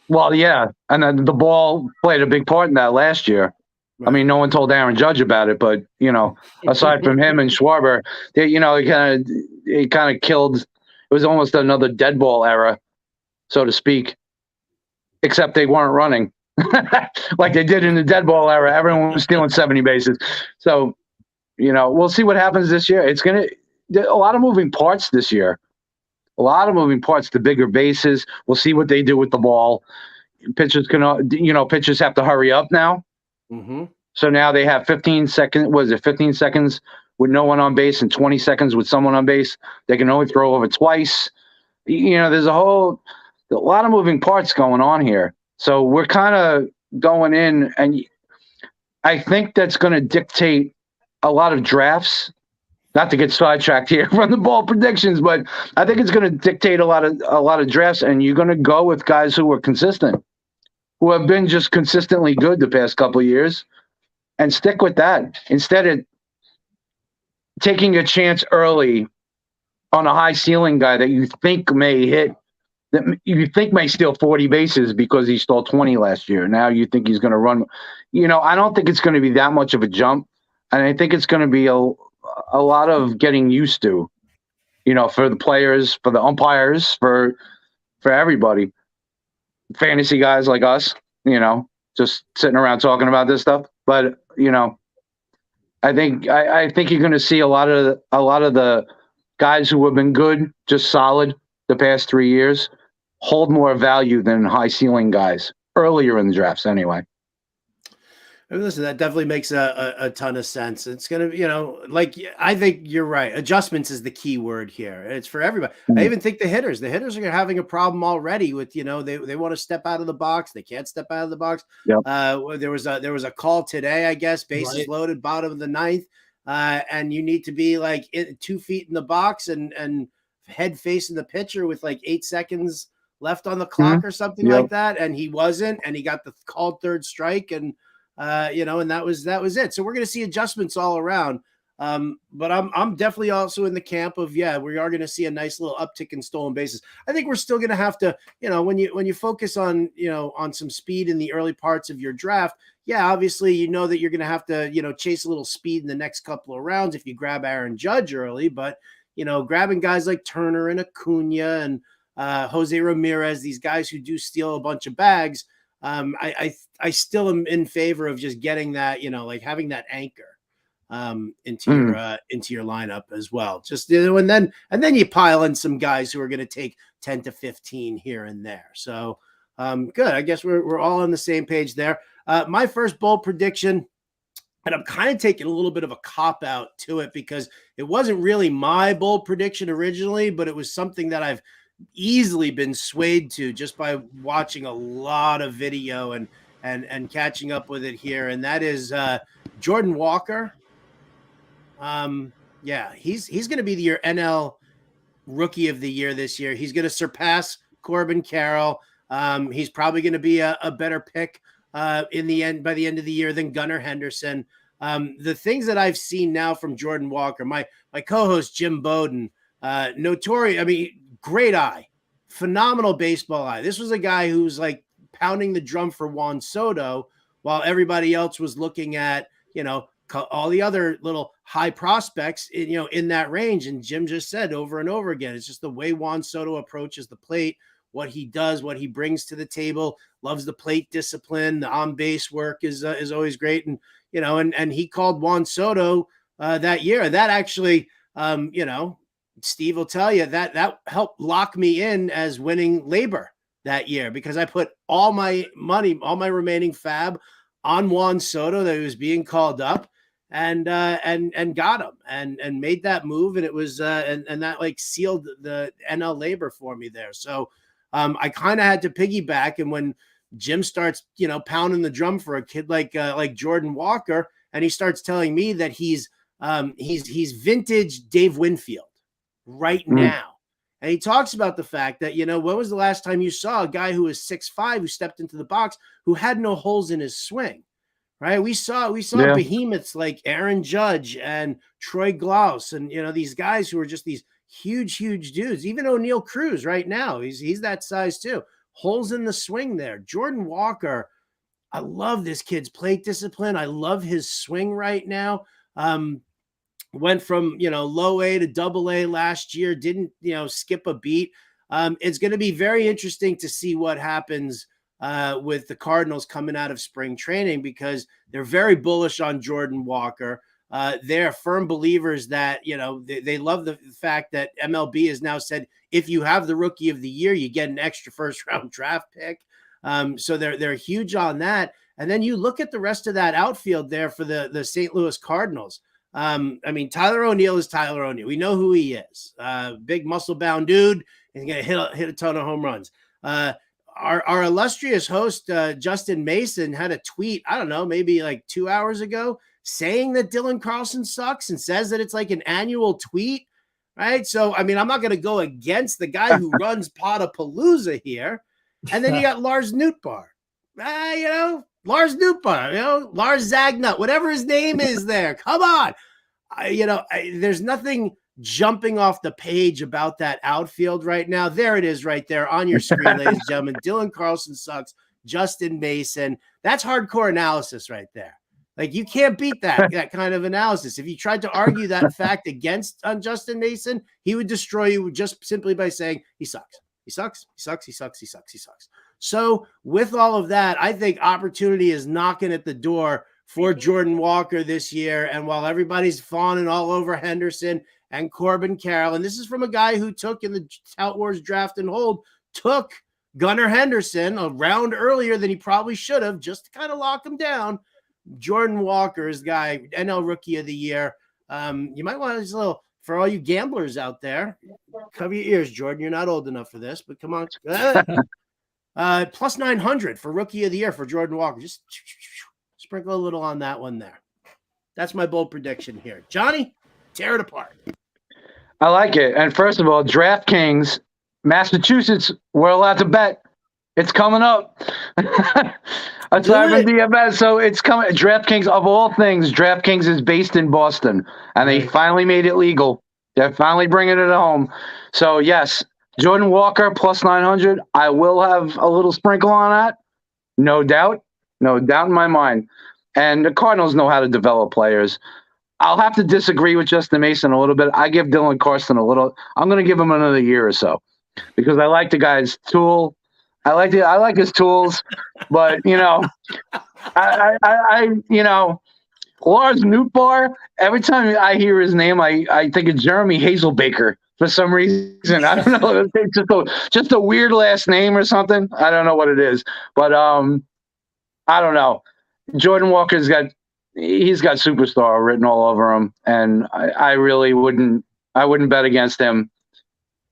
Well, yeah. And then the ball played a big part in that last year. Right. I mean, no one told Aaron Judge about it, but, aside from him and Schwarber, it kind of killed. It was almost another dead ball era so to speak, except they weren't running like they did in the dead ball era. Everyone was stealing 70 bases. So, we'll see what happens this year. It's a lot of moving parts this year. A lot of moving parts, the bigger bases. We'll see what they do with the ball. Pitchers pitchers have to hurry up now.
Mm-hmm.
So now they have 15 seconds. What is it? 15 seconds with no one on base and 20 seconds with someone on base. They can only throw over twice. There's a lot of moving parts going on here. So we're kind of going in, and I think that's going to dictate a lot of drafts. Not to get sidetracked here from the ball predictions, but I think it's going to dictate a lot of drafts, and you're going to go with guys who are consistent, who have been just consistently good the past couple of years, and stick with that instead of taking a chance early on a high ceiling guy that you think may hit, that you think may steal 40 bases because he stole 20 last year. Now you think he's going to run. I don't think it's going to be that much of a jump, and I think it's going to be a lot of getting used to, for the players, for the umpires, for everybody, fantasy guys like us, just sitting around talking about this stuff. But, I think you're going to see a lot of the guys who have been good, just solid the past 3 years, hold more value than high ceiling guys earlier in the drafts anyway.
Listen, that definitely makes a ton of sense. It's going to, I think you're right. Adjustments is the key word here. It's for everybody. I even think the hitters are having a problem already with, they want to step out of the box. They can't step out of the box.
Yep.
There was a call today, I guess, bases loaded, bottom of the ninth. And you need to be 2 feet in the box and head facing the pitcher with 8 seconds left on the clock or something like that. And he wasn't, and he got the called third strike, and and that was it. So we're going to see adjustments all around. But I'm definitely also in the camp of, we are going to see a nice little uptick in stolen bases. I think we're still going to have to, when you focus on, on some speed in the early parts of your draft, obviously, that you're going to have to, chase a little speed in the next couple of rounds if you grab Aaron Judge early, but, grabbing guys like Turner and Acuna and Jose Ramirez, these guys who do steal a bunch of bags, I still am in favor of just getting that, having that anchor into your lineup as well. Just and then you pile in some guys who are going to take 10 to 15 here and there. So good. I guess we're all on the same page there. My first bold prediction, and I'm kind of taking a little bit of a cop out to it because it wasn't really my bold prediction originally, but it was something that I've easily been swayed to just by watching a lot of video and catching up with it here. And that is Jordan Walker. He's going to be your NL Rookie of the Year this year. He's going to surpass Corbin Carroll. He's probably going to be a better pick by the end of the year than Gunnar Henderson. The things that I've seen now from Jordan Walker, my co-host Jim Bowden, great eye, phenomenal baseball eye. This was a guy who was pounding the drum for Juan Soto while everybody else was looking at, all the other little high prospects, in that range. And Jim just said over and over again, it's just the way Juan Soto approaches the plate, what he does, what he brings to the table, loves the plate discipline. The on base work is always great. And, and he called Juan Soto that year. That actually, Steve will tell you that helped lock me in as winning labor that year because I put all my money, all my remaining fab on Juan Soto that he was being called up and got him and made that move. And it was, and that sealed the NL labor for me there. So I kind of had to piggyback. And when Jim starts, pounding the drum for a kid like Jordan Walker, and he starts telling me that he's vintage Dave Winfield right now. And he talks about the fact that, when was the last time you saw a guy who was 6'5", who stepped into the box, who had no holes in his swing, right? We saw behemoths like Aaron Judge and Troy Glaus and, these guys who are just these huge dudes. Even O'Neal Cruz right now, he's that size too. Holes in the swing there. Jordan Walker, I love this kid's plate discipline. I love his swing right now. Went from, low A to double A last year, didn't, skip a beat. It's going to be very interesting to see what happens with the Cardinals coming out of spring training, because they're very bullish on Jordan Walker. They're firm believers that, they love the fact that MLB has now said, if you have the Rookie of the Year, you get an extra first-round draft pick. So they're huge on that. And then you look at the rest of that outfield there for the St. Louis Cardinals. Tyler O'Neill is Tyler O'Neill. We know who he is. Big muscle-bound dude. He's going to hit a ton of home runs. Our illustrious host, Justin Mason, had a tweet, I don't know, maybe like 2 hours ago, saying that Dylan Carlson sucks and says that it's like an annual tweet, right? So, I'm not going to go against the guy who runs Podapallooza here. And then you got Lars Nootbaar. Lars Nootbaar, Lars Zagnut, whatever his name is there. Come on. There's nothing jumping off the page about that outfield right now. There it is right there on your screen, ladies and gentlemen. Dylan Carlson sucks. Justin Mason. That's hardcore analysis right there. Like, you can't beat that kind of analysis. If you tried to argue that fact against Justin Mason, he would destroy you just simply by saying he sucks. He sucks. He sucks. He sucks. He sucks. He sucks. So with all of that, I think opportunity is knocking at the door for Jordan Walker this year. And while everybody's fawning all over Henderson and Corbin Carroll, and this is from a guy who took in the Tout Wars draft and hold, took Gunnar Henderson a round earlier than he probably should have, just to kind of lock him down. Jordan Walker is guy, NL Rookie of the Year. You might want to little, for all you gamblers out there, cover your ears, Jordan. You're not old enough for this, but come on. Plus 900 for Rookie of the Year for Jordan Walker. Just sprinkle a little on that one there. That's my bold prediction here. Johnny, tear it apart.
I like it. And first of all, DraftKings, Massachusetts, we're allowed to bet. It's coming up. Aside from DFS, so it's coming. DraftKings, of all things, DraftKings is based in Boston, and they finally made it legal. They're finally bringing it home. So, yes, Jordan Walker plus 900. I will have a little sprinkle on that. No doubt. No doubt in my mind. And the Cardinals know how to develop players. I'll have to disagree with Justin Mason a little bit. I give Dylan Carlson a little. I'm going to give him another year or so because I like the guy's tool. I like his tools, but I Lars Nootbaar. Every time I hear his name, I think of Jeremy Hazelbaker for some reason. I don't know. It's just a weird last name or something. I don't know what it is, but I don't know. Jordan Walker's got superstar written all over him, and I really wouldn't bet against him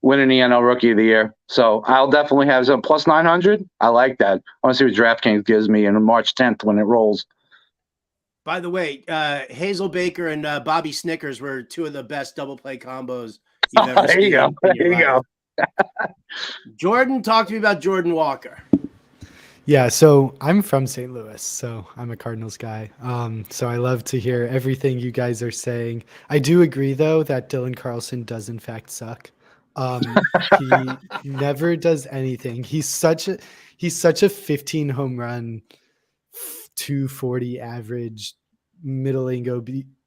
winning the NL Rookie of the Year. So I'll definitely have some plus 900. I like that. I want to see what DraftKings gives me on March 10th when it rolls.
By the way, Hazelbaker and Bobby Snickers were two of the best double play combos you've ever seen. There you go. Jordan, talk to me about Jordan Walker.
Yeah, so I'm from St. Louis, so I'm a Cardinals guy. So I love to hear everything you guys are saying. I do agree, though, that Dylan Carlson does in fact suck. He never does anything. He's such a 15 home run, 240 average, middling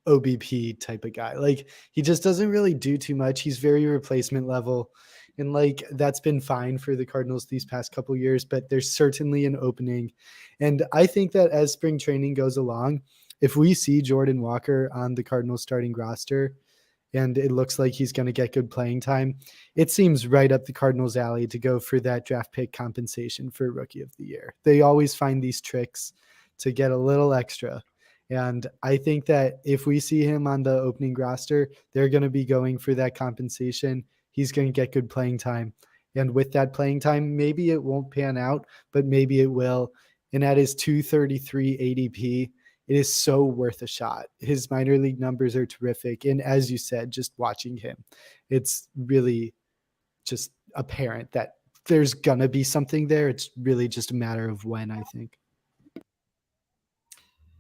OBP type of guy. Like, he just doesn't really do too much. He's very replacement level. And that's been fine for the Cardinals these past couple years, but there's certainly an opening. And I think that as spring training goes along, if we see Jordan Walker on the Cardinals starting roster and it looks like he's going to get good playing time, it seems right up the Cardinals' alley to go for that draft pick compensation for Rookie of the Year. They always find these tricks to get a little extra. And I think that if we see him on the opening roster, they're going to be going for that compensation. He's going to get good playing time. And with that playing time, maybe it won't pan out, but maybe it will. And at his 233 ADP, it is so worth a shot. His minor league numbers are terrific. And as you said, just watching him, it's really just apparent that there's going to be something there. It's really just a matter of when, I think.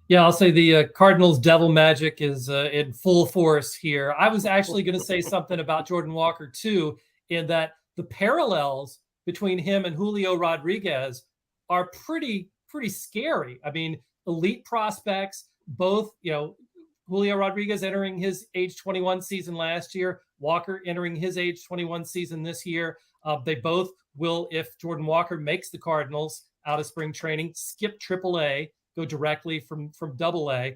Yeah, I'll say the Cardinals' devil magic is in full force here. I was actually going to say something about Jordan Walker, too, in that the parallels between him and Julio Rodriguez are pretty scary. I mean, elite prospects, both, Julio Rodriguez entering his age 21 season last year, Walker entering his age 21 season this year. They both will, if Jordan Walker makes the Cardinals out of spring training, skip AAA, go directly from AA.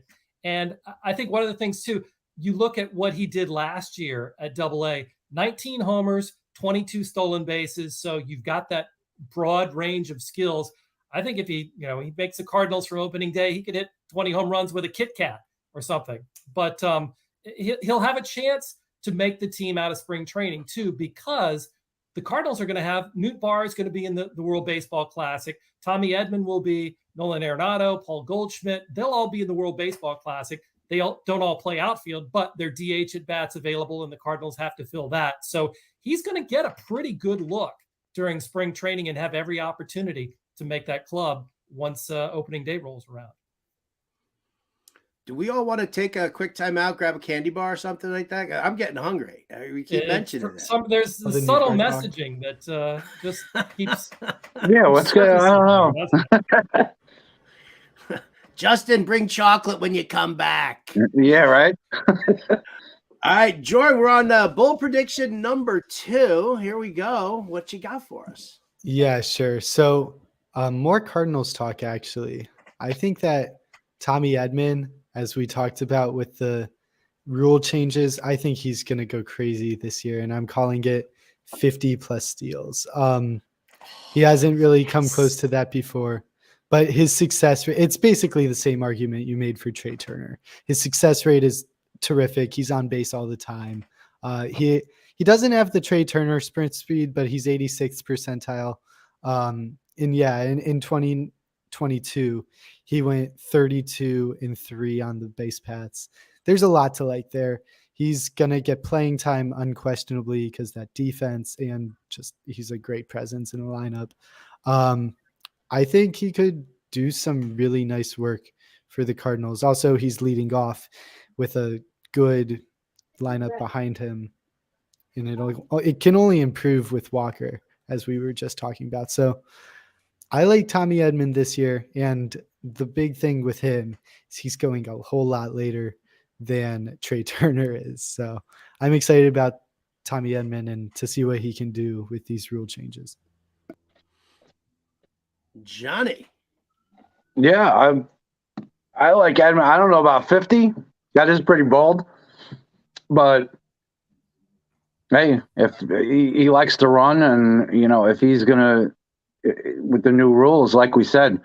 And I think one of the things too, you look at what he did last year at AA, 19 homers, 22 stolen bases. So you've got that broad range of skills. I think if he makes the Cardinals from opening day, he could hit 20 home runs with a Kit Kat or something. But he'll have a chance to make the team out of spring training too, because the Cardinals are going to have Newt Barr is going to be in the World Baseball Classic. Tommy Edman will be, Nolan Arenado, Paul Goldschmidt. They'll all be in the World Baseball Classic. They don't all play outfield, but their DH at bats available, and the Cardinals have to fill that. So he's going to get a pretty good look during spring training and have every opportunity to make that club once opening day rolls around.
Do we all want to take a quick time out, grab a candy bar or something like that? I'm getting hungry. We keep mentioning it.
There's the subtle messaging that just keeps.
Yeah, what's good? I don't know.
Justin, bring chocolate when you come back.
Yeah, right.
All right, Jordan, we're on bold prediction number 2. Here we go. What you got for us?
Yeah, sure. So more Cardinals talk, actually. I think that Tommy Edman, as we talked about with the rule changes, I think he's going to go crazy this year, and I'm calling it 50+ steals. He hasn't really come close to that before, but his success rate, it's basically the same argument you made for Trey Turner. His success rate is terrific. He's on base all the time. He doesn't have the Trey Turner sprint speed, but he's 86th percentile. In 2022, he went 32-3 on the base paths. There's a lot to like there. He's going to get playing time unquestionably because that defense, and just he's a great presence in the lineup. I think he could do some really nice work for the Cardinals. Also, he's leading off with a good lineup behind him, and it can only improve with Walker, as we were just talking about. So I like Tommy Edman this year, and the big thing with him is he's going a whole lot later than Trey Turner is. So I'm excited about Tommy Edman and to see what he can do with these rule changes.
Johnny.
Yeah, I like Edman. I don't know about 50. That is pretty bold. But hey, if he likes to run, and if he's gonna, with the new rules, like we said,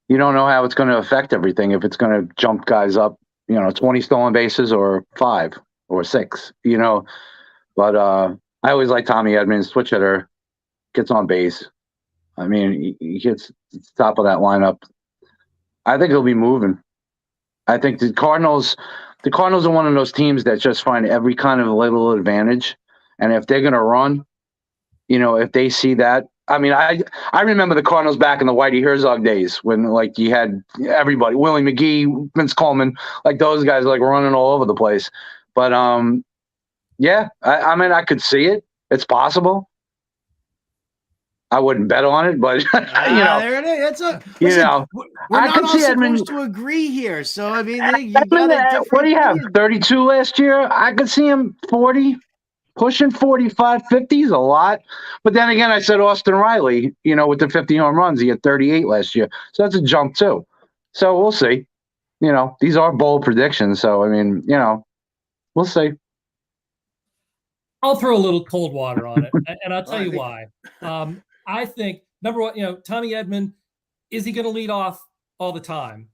you don't know how it's going to affect everything. If it's going to jump guys up, 20 stolen bases or 5 or 6, But I always like Tommy Edman, switch hitter, gets on base. I mean, he hits the top of that lineup. I think he'll be moving. I think the Cardinals are one of those teams that just find every kind of little advantage. And if they're going to run, if they see that, I mean, I remember the Cardinals back in the Whitey Herzog days when, like, you had everybody, Willie McGee, Vince Coleman, like those guys, like, running all over the place. But, yeah, I mean, I could see it. It's possible. I wouldn't bet on it, but,
there it is. We're not all supposed to agree here. So, I mean,
what do you have, 32 last year? I could see him 40. Pushing 45, 50 is a lot. But then again, I said Austin Riley, with the 50 home runs, he had 38 last year. So that's a jump too. So we'll see. These are bold predictions. So, I mean, we'll see.
I'll throw a little cold water on it, and I'll tell you why. I think, number one, Tommy Edman, is he going to lead off all the time?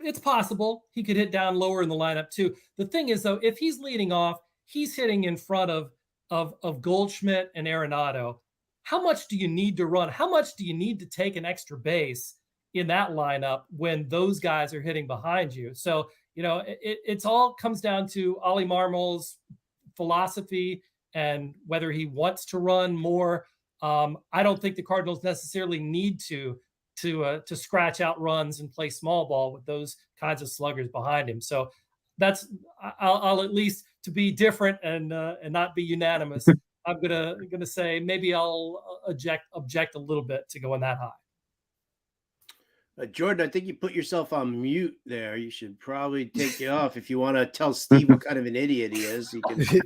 It's possible. He could hit down lower in the lineup too. The thing is, though, if he's leading off, he's hitting in front of Goldschmidt and Arenado. How much do you need to run? How much do you need to take an extra base in that lineup when those guys are hitting behind you? So, it's all comes down to Ollie Marmol's philosophy and whether he wants to run more. I don't think the Cardinals necessarily need to scratch out runs and play small ball with those kinds of sluggers behind him. So I'll at least, to be different and not be unanimous, I'm gonna say maybe I'll object a little bit to going that high.
Jordan, I think you put yourself on mute there. You should probably take it off if you want to tell Steve what kind of an idiot he is. You can feel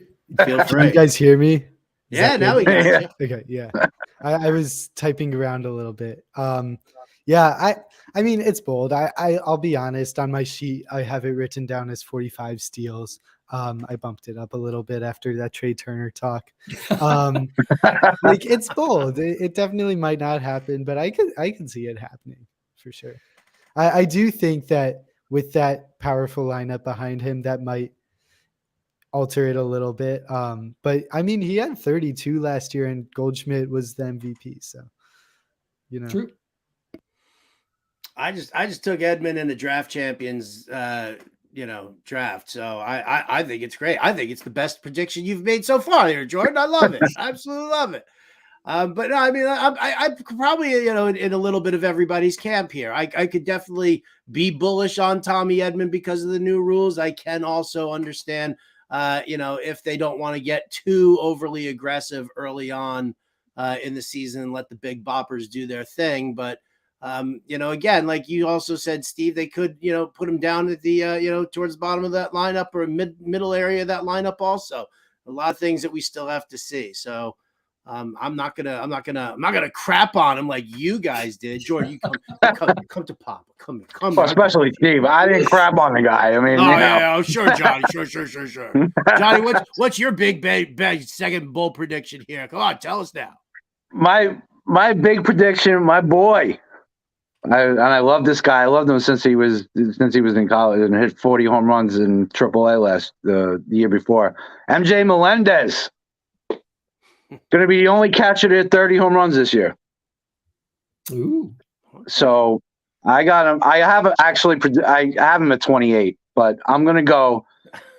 free.
Can you guys hear me?
Yeah, now we got you.
Okay, yeah. I was typing around a little bit. Yeah, I mean it's bold. I'll be honest. On my sheet, I have it written down as 45 steals. I bumped it up a little bit after that Trey Turner talk. Like it's bold. It definitely might not happen, but I can see it happening for sure. I do think that with that powerful lineup behind him, that might alter it a little bit. But I mean, he had 32 last year, and Goldschmidt was the MVP. So, you know,
True.
I just took Edmund in the draft champions, draft. So I think it's great. I think it's the best prediction you've made so far here, Jordan. I love it. Absolutely love it. But no, I mean, I probably, in a little bit of everybody's camp here. I could definitely be bullish on Tommy Edmond because of the new rules. I can also understand, if they don't want to get too overly aggressive early on in the season and let the big boppers do their thing. But, again, like you also said, Steve, they could, put him down at the, towards the bottom of that lineup or middle area of that lineup also. A lot of things that we still have to see. So, I'm not gonna crap on him like you guys did. Jordan, you come to Papa. Come.
Oh, especially Steve. I didn't crap on the guy. I mean,
sure, Johnny. Sure. Johnny, what's your big second bold prediction here? Come on, tell us now.
My big prediction, my boy. I love this guy. I loved him since he was in college and hit 40 home runs in AAA the year before. MJ Melendez. Going to be the only catcher to hit 30 home runs this year.
Ooh.
So I got him. I have him at 28, but I'm going to go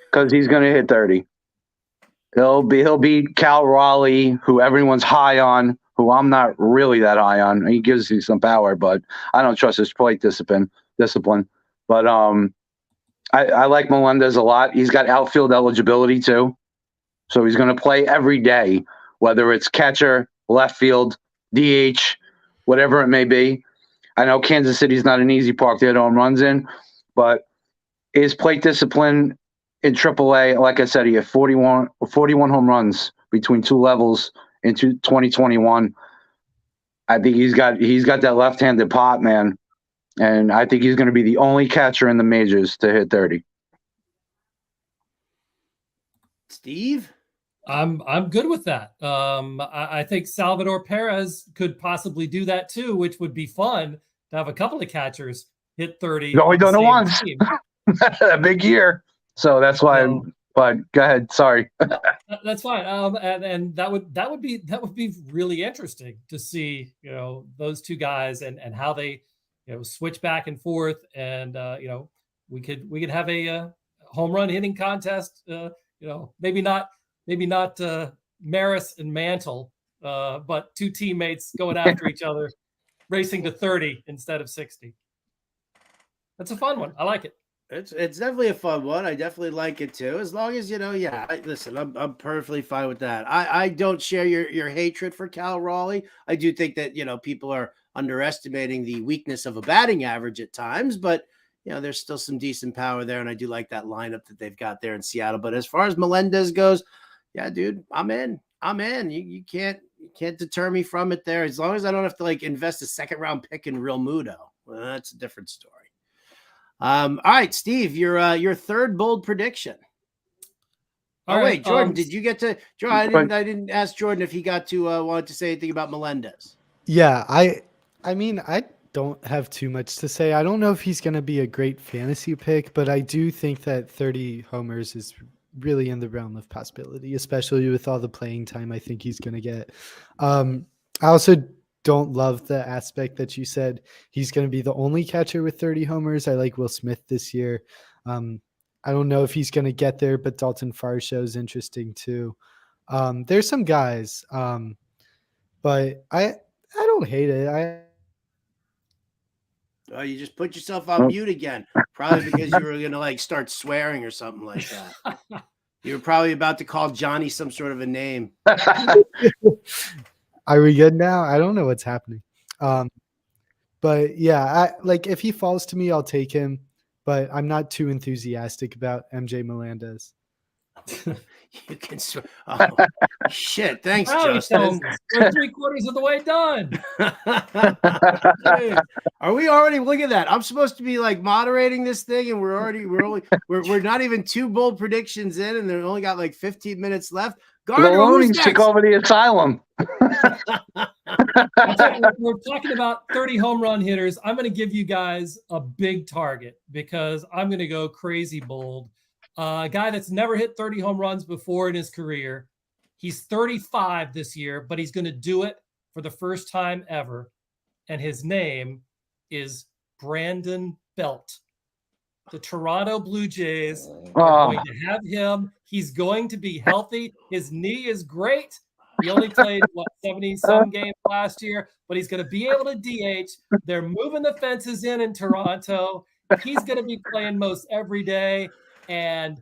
because he's going to hit 30. He'll beat Cal Raleigh, who everyone's high on, who I'm not really that high on. He gives you some power, but I don't trust his plate discipline. But I like Melendez a lot. He's got outfield eligibility too. So he's going to play every day, whether it's catcher, left field, DH, whatever it may be. I know Kansas City's not an easy park to hit home runs in, but his plate discipline in AAA, like I said, he had 41 home runs between two levels in 2021. I think he's got that left-handed pop, man, and I think he's going to be the only catcher in the majors to hit 30.
Steve?
I'm good with that. I think Salvador Perez could possibly do that too, which would be fun to have a couple of catchers hit 30.
He's only done it once. A big year. So that's why. But go ahead. Sorry.
That's fine. And that would be really interesting to see, those two guys and how they, switch back and forth. And we could have a home run hitting contest. Maybe not Maris and Mantle, but two teammates going after each other, racing to 30 instead of 60. That's a fun one. I like it.
It's definitely a fun one. I definitely like it too. As long as listen, I'm perfectly fine with that. I don't share your hatred for Cal Raleigh. I do think that people are underestimating the weakness of a batting average at times, but there's still some decent power there, and I do like that lineup that they've got there in Seattle. But as far as Melendez goes, yeah, dude, I'm in. You can't deter me from it there. As long as I don't have to invest a second round pick in Real Muto. Well, that's a different story. All right, Steve, your third bold prediction.
All right,
wait, Jordan, did you get to Jordan? I didn't ask Jordan if he got to wanted to say anything about Melendez.
Yeah, I mean, I don't have too much to say. I don't know if he's going to be a great fantasy pick, but I do think that 30 homers is really in the realm of possibility, especially with all the playing time I think he's going to get. I also don't love the aspect that you said he's going to be the only catcher with 30 homers. I like Will Smith this year. I don't know if he's going to get there, but Dalton Varsho is interesting too. There's some guys, but I don't hate it.
Oh, you just put yourself on mute again. Probably because you were going to start swearing or something like that. You were probably about to call Johnny some sort of a name.
Are we good now? I don't know what's happening. But yeah, if he falls to me, I'll take him. But I'm not too enthusiastic about MJ Melendez.
You can. Oh, shit! Thanks,
Howdy,
Justin.
folks. We're 3/4 of the way done.
Dude, are we already? Look at that! I'm supposed to be like moderating this thing, and we're not even 2 bold predictions in, and they've only got like 15 minutes left.
The
Gardner, who's
loonies took
next?
over the asylum.
We're talking about 30 home run hitters. I'm going to give you guys a big target because I'm going to go crazy bold. A guy that's never hit 30 home runs before in his career. He's 35 this year, but he's going to do it for the first time ever. And his name is Brandon Belt. The Toronto Blue Jays are going to have him. He's going to be healthy. His knee is great. He only played, 70-some games last year, but he's going to be able to DH. They're moving the fences in Toronto. He's going to be playing most every day, and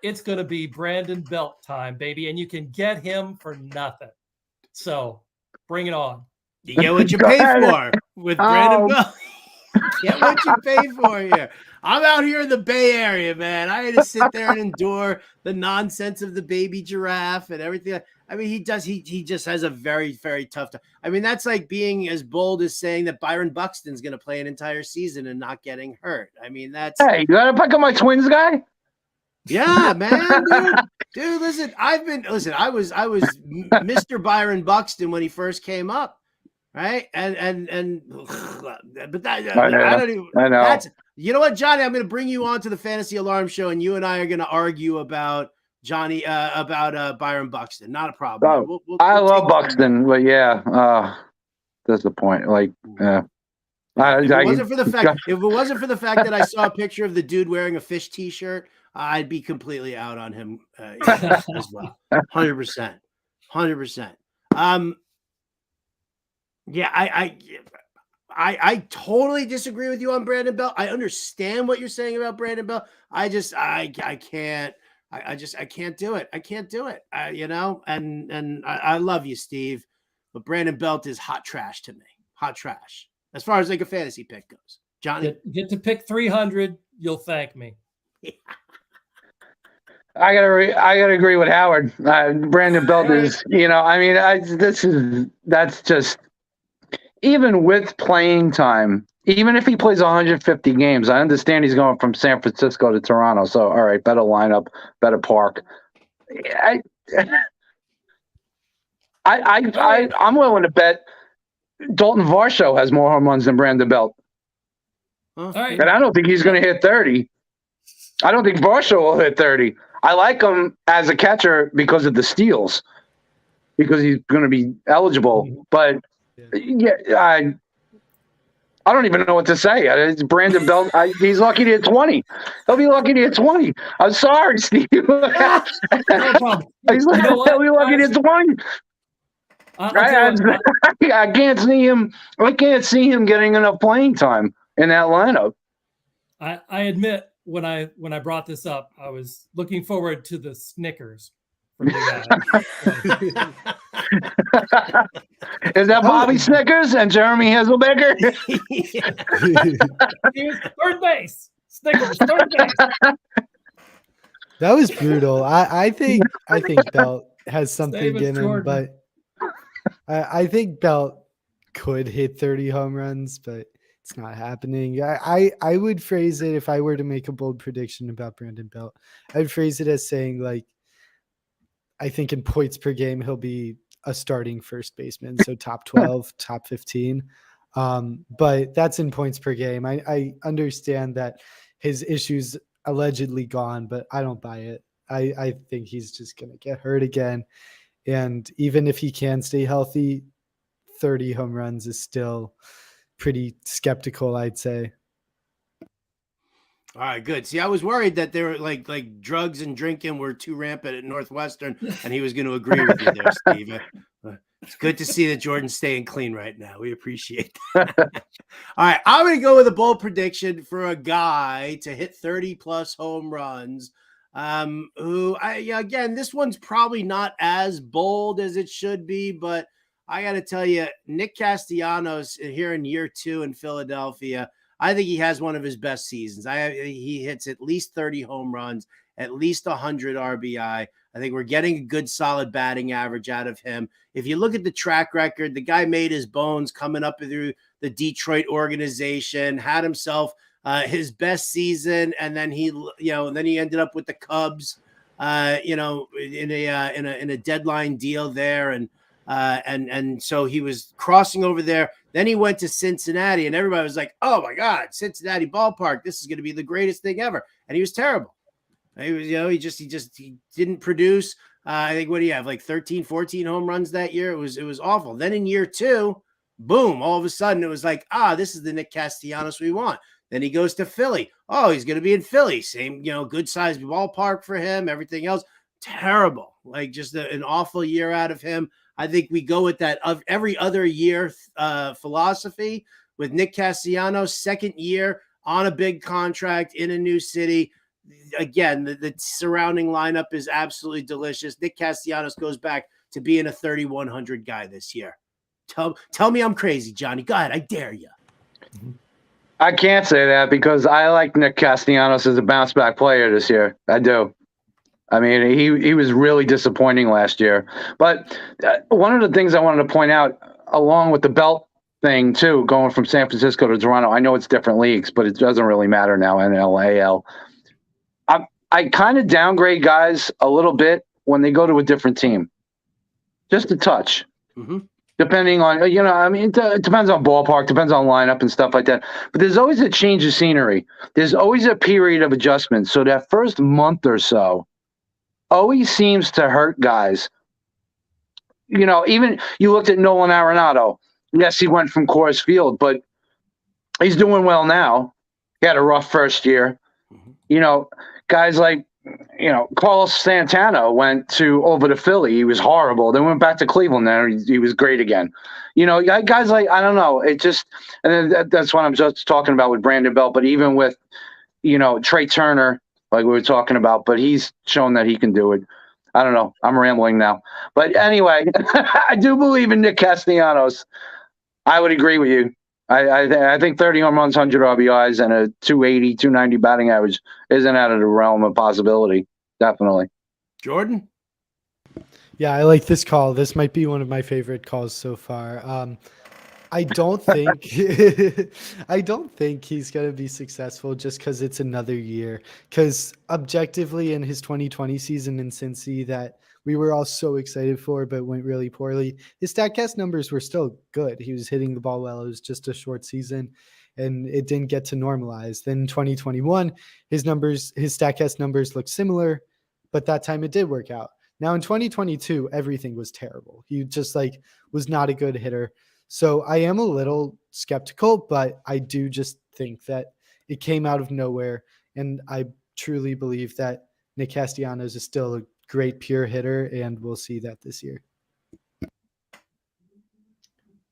it's going to be Brandon Belt time, baby, and you can get him for nothing. So bring it on.
You get what you pay for with Brandon Belt. Get what you pay for here. I'm out here in the Bay Area, man. I had to sit there and endure the nonsense of the baby giraffe and everything. I mean, he just has a very, very tough time. I mean, that's like being as bold as saying that Byron Buxton's going to play an entire season and not getting hurt. I mean, that's.
Hey, you got to pick up my Twins guy?
Yeah, man, dude. Listen, I was Mr. Byron Buxton when he first came up, right? And but that I don't even.
I know.
That's, you know what, Johnny? I'm going to bring you on to the Fantasy Alarm Show, and you and I are going to argue about Johnny about Byron Buxton. Not a problem.
Oh, I love Buxton, but yeah, that's the point. Like,
If it wasn't for the fact that I saw a picture of the dude wearing a fish T-shirt, I'd be completely out on him as well. 100%. Yeah, I totally disagree with you on Brandon Belt. I understand what you're saying about Brandon Belt. I can't do it. I can't do it. And I love you, Steve, but Brandon Belt is hot trash to me. Hot trash as far as like a fantasy pick goes. Johnny,
get to pick 300. You'll thank me.
I gotta agree with Howard. Brandon Belt is, that's just, even with playing time, even if he plays 150 games, I understand he's going from San Francisco to Toronto. So, all right, better lineup, better park. I'm willing to bet Dalton Varsho has more home runs than Brandon Belt.
Right.
And I don't think he's going to hit 30. I don't think Varsho will hit 30. I like him as a catcher because of the steals, because he's going to be eligible. But yeah, I don't even know what to say. It's Brandon Belt. He's lucky to hit 20. He'll be lucky to hit 20. I'm sorry, Steve. He's lucky to hit 20. I can't see him. I can't see him getting enough playing time in that lineup.
I admit, when I brought this up, I was looking forward to the Snickers from the guy.
Is that Bobby Snickers and Jeremy Hazelbecker?
He was third base. Snickers, third base.
That was brutal. I think Belt has something in him, but I think Belt could hit 30 home runs, but it's not happening. I would phrase it, if I were to make a bold prediction about Brandon Belt, I'd phrase it as saying, like, I think in points per game, he'll be a starting first baseman. So top 12, top 15. But that's in points per game. I understand that his issues allegedly gone, but I don't buy it. I think he's just going to get hurt again. And even if he can stay healthy, 30 home runs is still pretty skeptical, I'd say.
All right, good. See, I was worried that there were like drugs and drinking were too rampant at Northwestern, and he was going to agree with you there, Steve. It's good to see that Jordan's staying clean right now. We appreciate that. All right, I'm going to go with a bold prediction for a guy to hit 30-plus home runs. Again, this one's probably not as bold as it should be, but I got to tell you, Nick Castellanos here in year 2 in Philadelphia, I think he has one of his best seasons. He hits at least 30 home runs, at least 100 RBI. I think we're getting a good, solid batting average out of him. If you look at the track record, the guy made his bones coming up through the Detroit organization, had himself his best season, and then he ended up with the Cubs, in a deadline deal there, and so he was crossing over there. Then he went to Cincinnati, and everybody was like, "Oh my God, Cincinnati ballpark! This is going to be the greatest thing ever." And he was terrible. He was, he didn't produce. I think, what do you have, like 13, 14 home runs that year? It was awful. Then in year 2, boom, all of a sudden it was like, this is the Nick Castellanos we want. Then he goes to Philly. Oh, he's going to be in Philly. Same, good sized ballpark for him. Everything else, terrible. Like just an awful year out of him. I think we go with that of every other year philosophy with Nick Castellanos, second year on a big contract in a new city. Again, the surrounding lineup is absolutely delicious. Nick Castellanos goes back to being a 3,100 guy this year. Tell me I'm crazy, Johnny. Go ahead. I dare you.
I can't say that because I like Nick Castellanos as a bounce back player this year. I do. I mean, he was really disappointing last year. But one of the things I wanted to point out, along with the belt thing too, going from San Francisco to Toronto, I know it's different leagues, but it doesn't really matter now, NL, AL. I kind of downgrade guys a little bit when they go to a different team. Just a touch.
Mm-hmm.
Depending on, it depends on ballpark, depends on lineup and stuff like that. But there's always a change of scenery. There's always a period of adjustment. So that first month or so always seems to hurt guys. Even you looked at Nolan Arenado. Yes, he went from Coors Field, but he's doing well now. He had a rough first year. Mm-hmm. Guys like, Carlos Santana went over to Philly. He was horrible. Then went back to Cleveland. Then he was great again. Guys like, I don't know. It just, and then that's what I'm just talking about with Brandon Belt. But even with, Trey Turner, like we were talking about, but he's shown that he can do it. I don't know. I'm rambling now. But anyway, I do believe in Nick Castellanos. I would agree with you. I think 30 home runs, 100 RBIs, and a 280, 290 batting average isn't out of the realm of possibility. Definitely.
Jordan?
Yeah, I like this call. This might be one of my favorite calls so far. I don't think he's going to be successful just because it's another year. Because objectively in his 2020 season in Cincy that we were all so excited for, but went really poorly, his StatCast numbers were still good. He was hitting the ball well. It was just a short season, and it didn't get to normalize. Then 2021, his StatCast numbers looked similar, but that time it did work out. Now in 2022, everything was terrible. He just was not a good hitter. So I am a little skeptical, but I do just think that it came out of nowhere. And I truly believe that Nick Castellanos is still a great pure hitter, and we'll see that this year.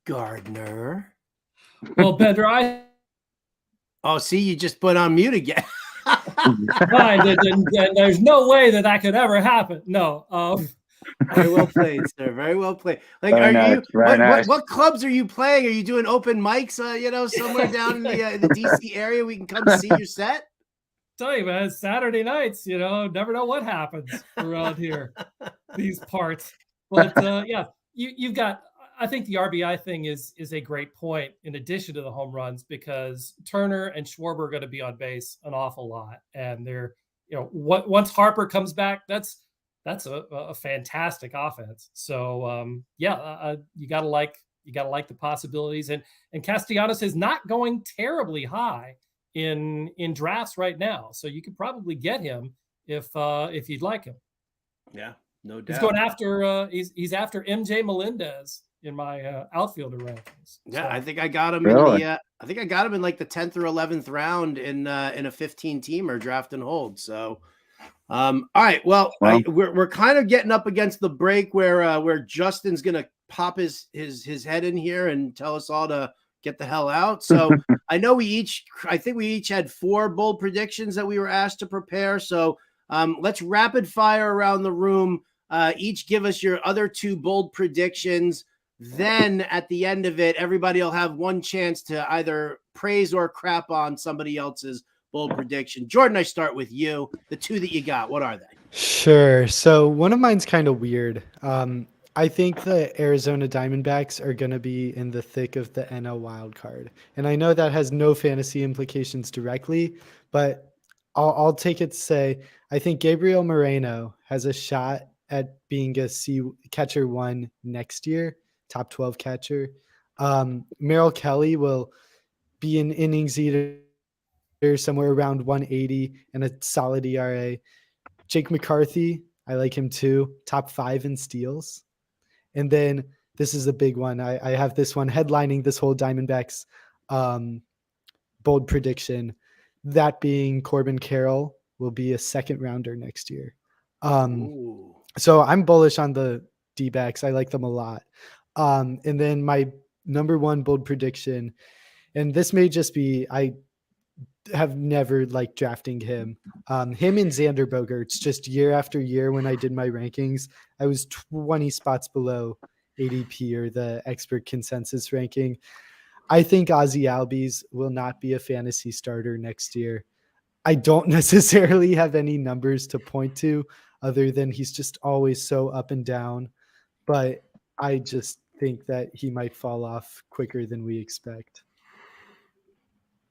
Gardner.
Well, Bender,
Oh, see, you just put on mute again.
There's no way that could ever happen. No.
Very well played, sir. Very well played. Like, what clubs are you playing? Are you doing open mics? Somewhere down in the DC area, we can come see your set.
Tell you, man, Saturday nights. Never know what happens around here, these parts. But you've got. I think the RBI thing is a great point in addition to the home runs, because Turner and Schwarber are going to be on base an awful lot, and they're once Harper comes back, that's a fantastic offense. So you gotta like the possibilities, and Castellanos is not going terribly high in drafts right now, so you could probably get him if you'd like him.
Yeah, no doubt.
He's going after he's after MJ Melendez in my outfielder rankings.
Yeah,
So-
I think I got him
Really?
in like the 10th or 11th round in a 15 teamer draft and hold. So all right, well, we're kind of getting up against the break where Justin's gonna pop his head in here and tell us all to get the hell out. So I know I think we each had 4 bold predictions that we were asked to prepare. So let's rapid fire around the room. Each give us your other 2 bold predictions. Then at the end of it, everybody will have one chance to either praise or crap on somebody else's bold prediction. Jordan, I start with you. The 2 that you got, what are they?
Sure. So one of mine's kind of weird. I think the Arizona Diamondbacks are going to be in the thick of the NL wild card. And I know that has no fantasy implications directly, but I'll take it to say I think Gabriel Moreno has a shot at being a catcher 1 next year, top 12 catcher. Merrill Kelly will be an innings eater somewhere around 180 and a solid ERA. Jake McCarthy, I like him too, top 5 in steals. And then this is a big one. I have this one headlining this whole Diamondbacks bold prediction, that being Corbin Carroll will be a second rounder next year. So I'm bullish on the D-backs. I like them a lot. And then my number 1 bold prediction, and this may just be, I have never liked drafting him. Him and Xander Bogaerts, just year after year when I did my rankings, I was 20 spots below ADP or the expert consensus ranking. I think Ozzie Albies will not be a fantasy starter next year. I don't necessarily have any numbers to point to other than he's just always so up and down, but I just think that he might fall off quicker than we expect.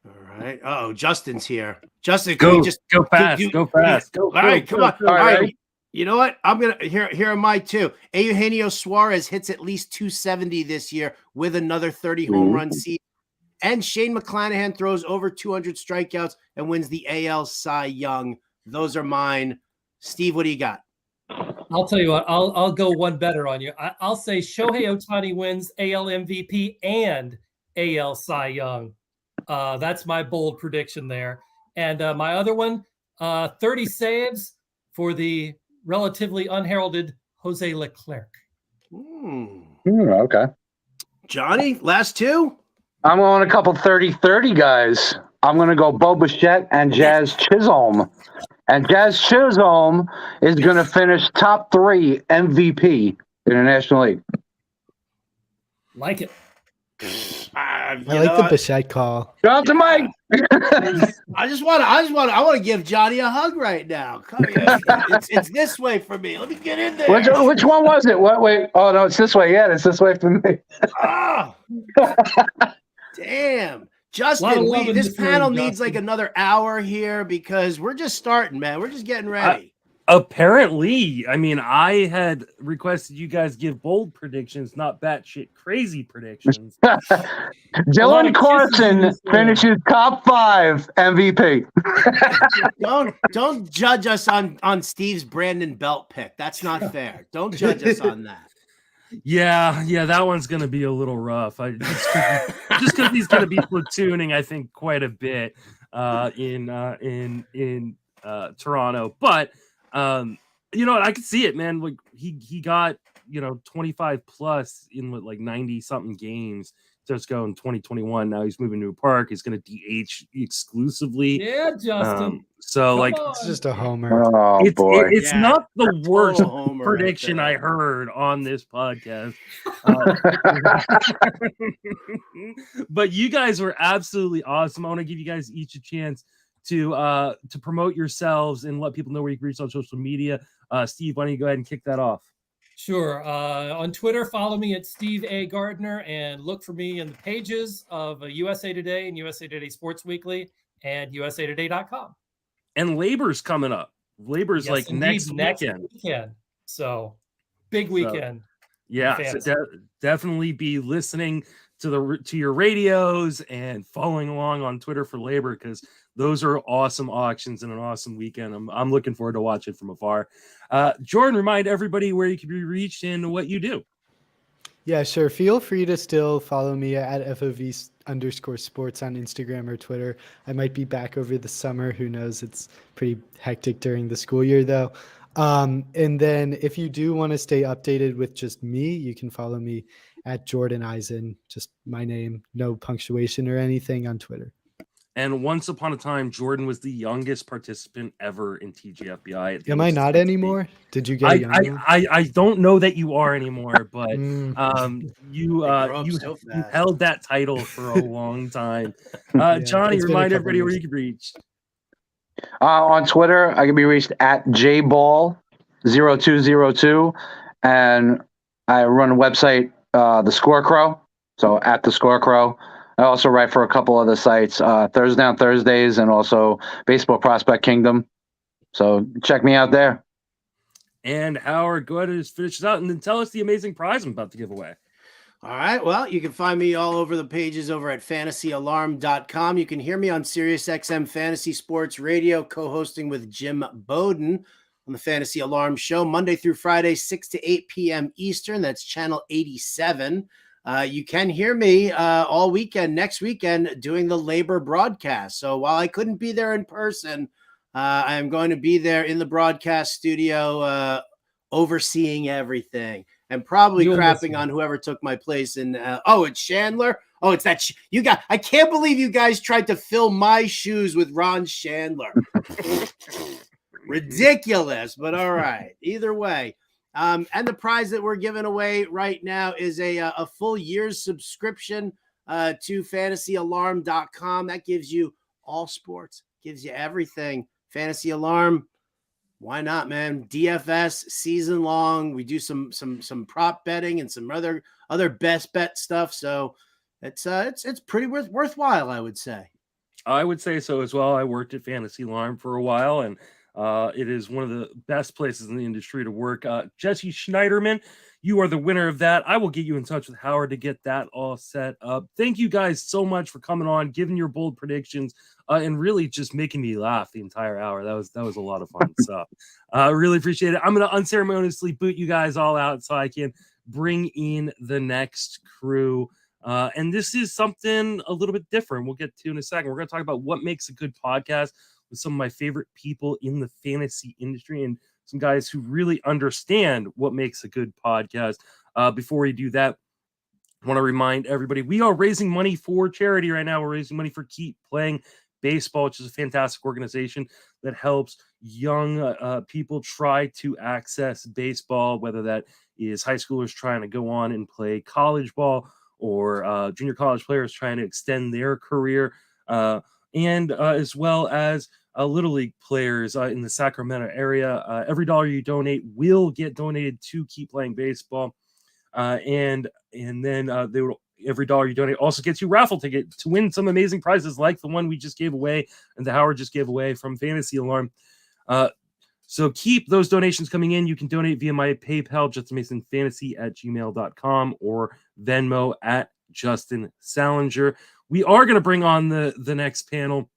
All right. Oh, Justin's here. Justin,
Go
fast.
Go.
All right, come on.
Go.
All right. You know what? I'm gonna here are my 2. Eugenio Suarez hits at least 270 this year with another 30 home run season. And Shane McClanahan throws over 200 strikeouts and wins the AL Cy Young. Those are mine. Steve, what do you got?
I'll tell you what. I'll go one better on you. I'll say Shohei Ohtani wins AL MVP and AL Cy Young. That's my bold prediction there. And my other one, 30 saves for the relatively unheralded Jose Leclerc.
Okay.
Johnny, last 2?
I'm on a couple 30-30 guys. I'm going to go Bo Bichette and Jazz Chisholm. And Jazz Chisholm is going to finish top 3 MVP in the National League.
Like it.
I like the Bichette call.
Drop the mic.
I want to give Johnny a hug right now. Come here. It's this way for me. Let me get in there.
Which one was it? What? Wait. Oh no, it's this way. Yeah, it's this way for me.
Oh, damn. Justin, this panel needs like another hour here because we're just starting, man. We're just getting ready.
Apparently, I mean, I had requested you guys give bold predictions, not batshit crazy predictions.
Dylan Carson finishes top 5 MVP.
Don't judge us on Steve's Brandon Belt pick. That's not fair. Don't judge us on that.
Yeah, that one's gonna be a little rough. Just because he's gonna be platooning, I think, quite a bit in Toronto, but. You know, I could see it, man. Like he got 25 plus in like 90 something games. Just go in 2021. Now he's moving to a park. He's going to DH exclusively.
Yeah, Justin.
So
it's just a homer.
Oh boy,
it's not the worst prediction I heard on this podcast. But you guys were absolutely awesome. I want to give you guys each a chance to promote yourselves and let people know where you can reach on social media. Steve, why don't you go ahead and kick that off?
Sure. On Twitter, follow me at Steve A. Gardner and look for me in the pages of USA Today and USA Today Sports Weekly and usatoday.com.
And Labor's coming up. Labor's next weekend.
So big weekend.
So definitely be listening to your radios and following along on Twitter for Labor because those are awesome auctions and an awesome weekend. I'm looking forward to watch it from afar. Jordan, remind everybody where you can be reached and what you do.
Yeah, sure. Feel free to still follow me at FOV_sports on Instagram or Twitter. I might be back over the summer. Who knows? It's pretty hectic during the school year, though. And then if you do want to stay updated with just me, you can follow me at Jordan Eisen, just my name, no punctuation or anything on Twitter.
And once upon a time, Jordan was the youngest participant ever in TGFBI.
Am I not anymore? Did you get younger?
I don't know that you are anymore, but you held that title for a long time. Johnny, remind everybody where you can reach.
On Twitter, I can be reached at jball0202, and I run a website, The Score Crow, so at The Score Crow. I also write for a couple other sites, Thursday on Thursdays, and also Baseball Prospect Kingdom. So check me out there.
And Howard, go ahead and just finish this out and then tell us the amazing prize I'm about to give away.
All right. Well, you can find me all over the pages over at fantasyalarm.com. You can hear me on SiriusXM Fantasy Sports Radio, co-hosting with Jim Bowden on the Fantasy Alarm Show, Monday through Friday, 6 to 8 p.m. Eastern. That's channel 87. You can hear me all weekend, next weekend, doing the Labor broadcast. So while I couldn't be there in person, I am going to be there in the broadcast studio, overseeing everything. And probably crapping on whoever took my place in. It's Chandler. Oh, it's that. You got. I can't believe you guys tried to fill my shoes with Ron Chandler. Ridiculous, but all right. Either way, and the prize that we're giving away right now is a full year's subscription to FantasyAlarm.com. That gives you all sports, gives you everything. Fantasy Alarm. Why not, man? DFS season long. We do some prop betting and some other best bet stuff. So it's pretty worthwhile, I would say.
I would say so as well. I worked at Fantasy Alarm for a while, and it is one of the best places in the industry to work. Jesse Schneiderman, you are the winner of that. I will get you in touch with Howard to get that all set up. Thank you guys so much for coming on, giving your bold predictions, and really just making me laugh the entire hour. That was a lot of fun stuff. I really appreciate it. I'm going to unceremoniously boot you guys all out so I can bring in the next crew. And this is something a little bit different. We'll get to in a second. We're going to talk about what makes a good podcast with some of my favorite people in the fantasy industry and some guys who really understand what makes a good podcast. Before we do that, I want to remind everybody, we are raising money for charity right now. We're raising money for Keep Playing Baseball, which is a fantastic organization that helps young people try to access baseball, whether that is high schoolers trying to go on and play college ball or junior college players trying to extend their career, and as well as Little League players in the Sacramento area. Every dollar you donate will get donated to Keep Playing Baseball. And then they will, every dollar you donate also gets you raffle ticket to win some amazing prizes like the one we just gave away and the Howard just gave away from Fantasy Alarm. So keep those donations coming in. You can donate via my PayPal, justinmasonfantasy@gmail.com or Venmo @Justin Salinger. We are going to bring on the next panel.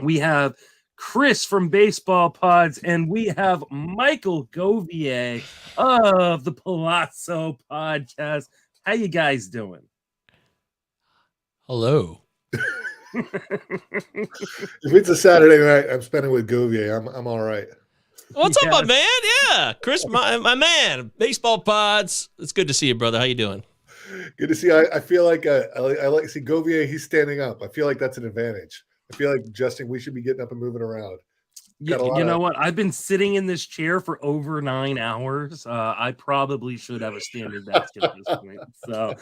We have Kris from Baseball Pods, and we have Michael Govier of the Palazzo Podcast. How you guys doing?
Hello.
If it's a Saturday night, I'm spending with Govier. I'm all right.
What's up, my man? Yeah, Kris, my man. Baseball Pods. It's good to see you, brother. How you doing?
Good to see you. I feel like I like to see Govier. He's standing up. I feel like that's an advantage. I feel like, Justin, we should be getting up and moving around.
You know what? I've been sitting in this chair for over 9 hours. I probably should have a standing desk at this point. So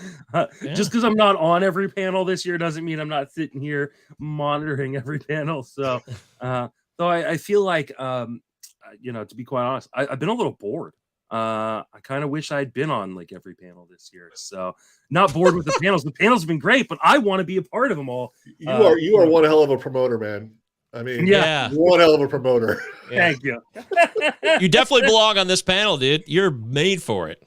just because I'm not on every panel this year doesn't mean I'm not sitting here monitoring every panel. So though I feel like, to be quite honest, I've been a little bored. I kind of wish I'd been on like every panel this year. So not bored with the panels. The panels have been great, but I want to be a part of them all.
You are one hell of a promoter, man. I mean,
yeah,
one hell of a promoter.
Yeah.
Thank you.
You definitely belong on this panel, dude. You're made for it.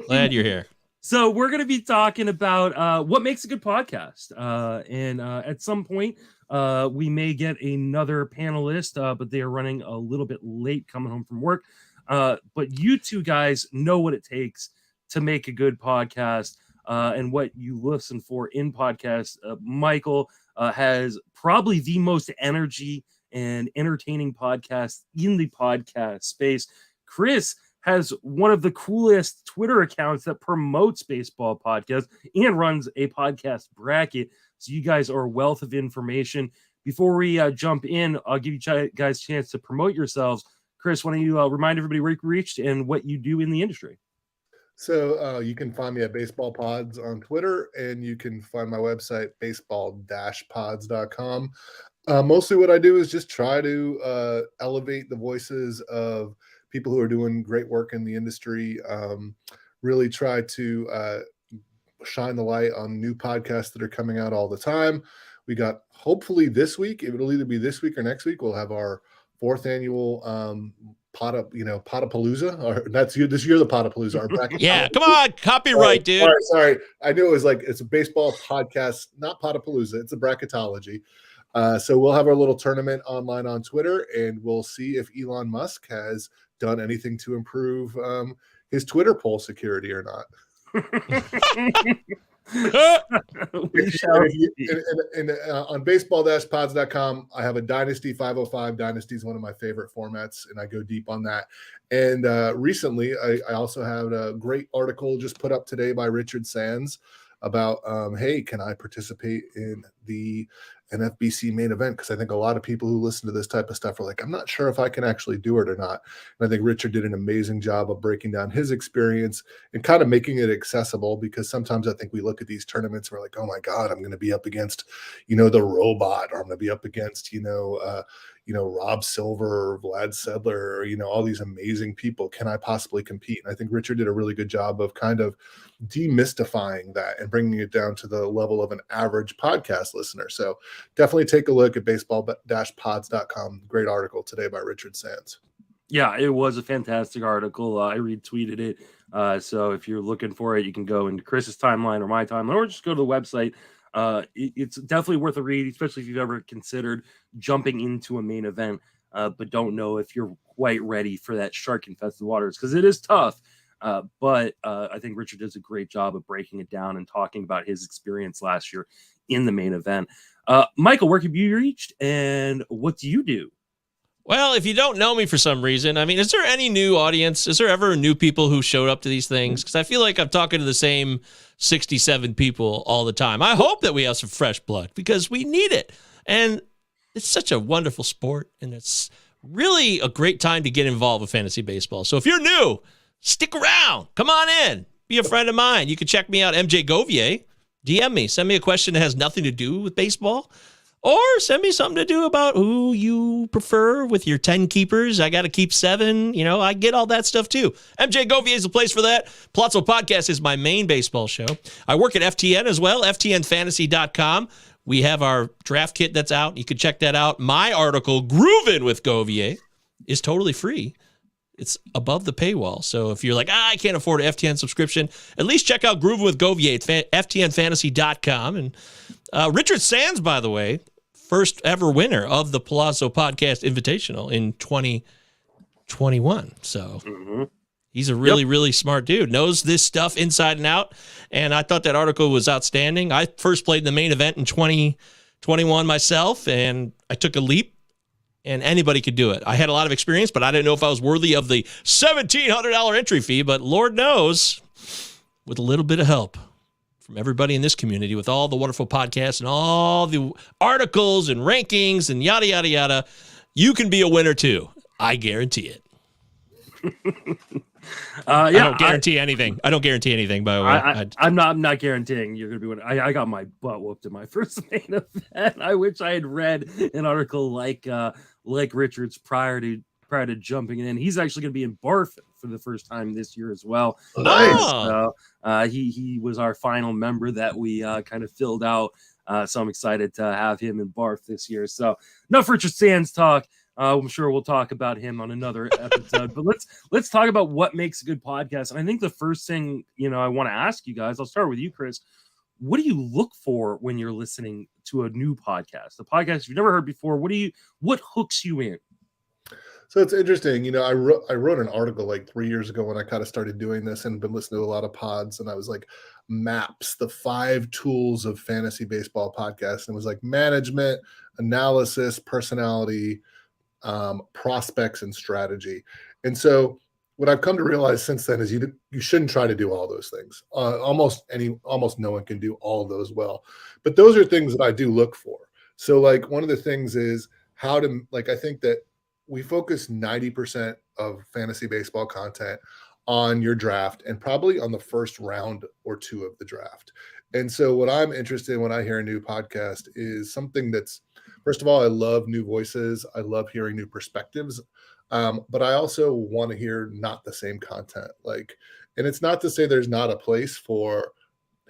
Glad you're here.
So we're going to be talking about what makes a good podcast. And at some point, we may get another panelist, but they are running a little bit late coming home from work. But you two guys know what it takes to make a good podcast and what you listen for in podcasts. Michael has probably the most energy and entertaining podcast in the podcast space. Kris has one of the coolest Twitter accounts that promotes baseball podcasts and runs a podcast bracket. So you guys are a wealth of information. Before we jump in, I'll give you guys a chance to promote yourselves. Kris, why don't you remind everybody where you reached and what you do in the industry?
So you can find me at Baseball Pods on Twitter, and you can find my website, baseball-pods.com. Mostly what I do is just try to elevate the voices of people who are doing great work in the industry, really try to shine the light on new podcasts that are coming out all the time. We got, hopefully this week, it'll either be this week or next week, we'll have our 4th annual Podapallooza, or that's you this year, the Podapallooza. Our bracket.
Yeah, come on, copyright, dude.
Sorry. I knew it was like, it's a baseball podcast, not Podapallooza, it's a bracketology. So we'll have our little tournament online on Twitter, and we'll see if Elon Musk has done anything to improve his Twitter poll security or not. On baseball-pods.com, I have a Dynasty 505. Dynasty is one of my favorite formats, and I go deep on that. And recently, I also had a great article just put up today by Richard Sands about, hey, can I participate in the NFBC main event? Because I think a lot of people who listen to this type of stuff are like, I'm not sure if I can actually do it or not. And I think Richard did an amazing job of breaking down his experience and kind of making it accessible, because sometimes I think we look at these tournaments and we're like, oh my God, I'm going to be up against, the robot, or I'm going to be up against, Rob Silver or Vlad Sedler, or, all these amazing people. Can I possibly compete? And I think Richard did a really good job of kind of demystifying that and bringing it down to the level of an average podcast listener. So definitely take a look at baseball-pods.com. Great article today by Richard Sands.
Yeah, it was a fantastic article. I retweeted it. So if you're looking for it, you can go into Chris's timeline or my timeline, or just go to the website. It's definitely worth a read, especially if you've ever considered jumping into a main event, but don't know if you're quite ready for that shark-infested waters, because it is tough. But I think Richard does a great job of breaking it down and talking about his experience last year in the main event. Michael, where can you be reached, and what do you do?
Well, if you don't know me for some reason, I mean, is there any new audience? Is there ever new people who showed up to these things? Because I feel like I'm talking to the same 67 people all the time. I hope that we have some fresh blood, because we need it. And it's such a wonderful sport, and it's really a great time to get involved with fantasy baseball. So if you're new, stick around. Come on in. Be a friend of mine. You can check me out, MJ Govier. DM me. Send me a question that has nothing to do with baseball. Or send me something to do about who you prefer with your 10 keepers. I got to keep 7. I get all that stuff too. MJ Govier is the place for that. Palazzo Podcast is my main baseball show. I work at FTN as well, ftnfantasy.com. We have our draft kit that's out. You can check that out. My article, Groovin' with Govier, is totally free. It's above the paywall. So if you're like, I can't afford an FTN subscription, at least check out Groovin' with Govier at ftnfantasy.com. And Richard Sands, by the way, first ever winner of the Palazzo Podcast Invitational in 2021. So he's a really, really smart dude, knows this stuff inside and out. And I thought that article was outstanding. I first played in the main event in 2021 myself, and I took a leap, and anybody could do it. I had a lot of experience, but I didn't know if I was worthy of the $1,700 entry fee. But Lord knows, with a little bit of help from everybody in this community, with all the wonderful podcasts and all the articles and rankings and yada, yada, yada, you can be a winner too. I guarantee it. I don't guarantee anything. I don't guarantee anything, by the way.
I'm not guaranteeing you're going to be winning. I got my butt whooped in my first main event. I wish I had read an article like Richard's prior to jumping in. He's actually going to be in Barf for the first time this year as well.
Nice.
So he was our final member that we kind of filled out. So I'm excited to have him in Barf this year. So enough Richard Sands talk. I'm sure we'll talk about him on another episode, but let's talk about what makes a good podcast. And I think the first thing, I want to ask you guys, I'll start with you, Kris. What do you look for when you're listening to a new podcast? A podcast you've never heard before. What hooks you in?
So it's interesting. I wrote an article like 3 years ago when I kind of started doing this and been listening to a lot of pods, and I was like, MAPS, the 5 tools of fantasy baseball podcasts. And it was like management, analysis, personality, prospects, and strategy. And so what I've come to realize since then is you shouldn't try to do all those things. Almost no one can do all of those well, but those are things that I do look for. So like one of the things is how to, I think that we focus 90% of fantasy baseball content on your draft and probably on the first round or two of the draft. And so what I'm interested in when I hear a new podcast is something that's, first of all, I love new voices. I love hearing new perspectives. But I also want to hear not the same content. And it's not to say there's not a place for,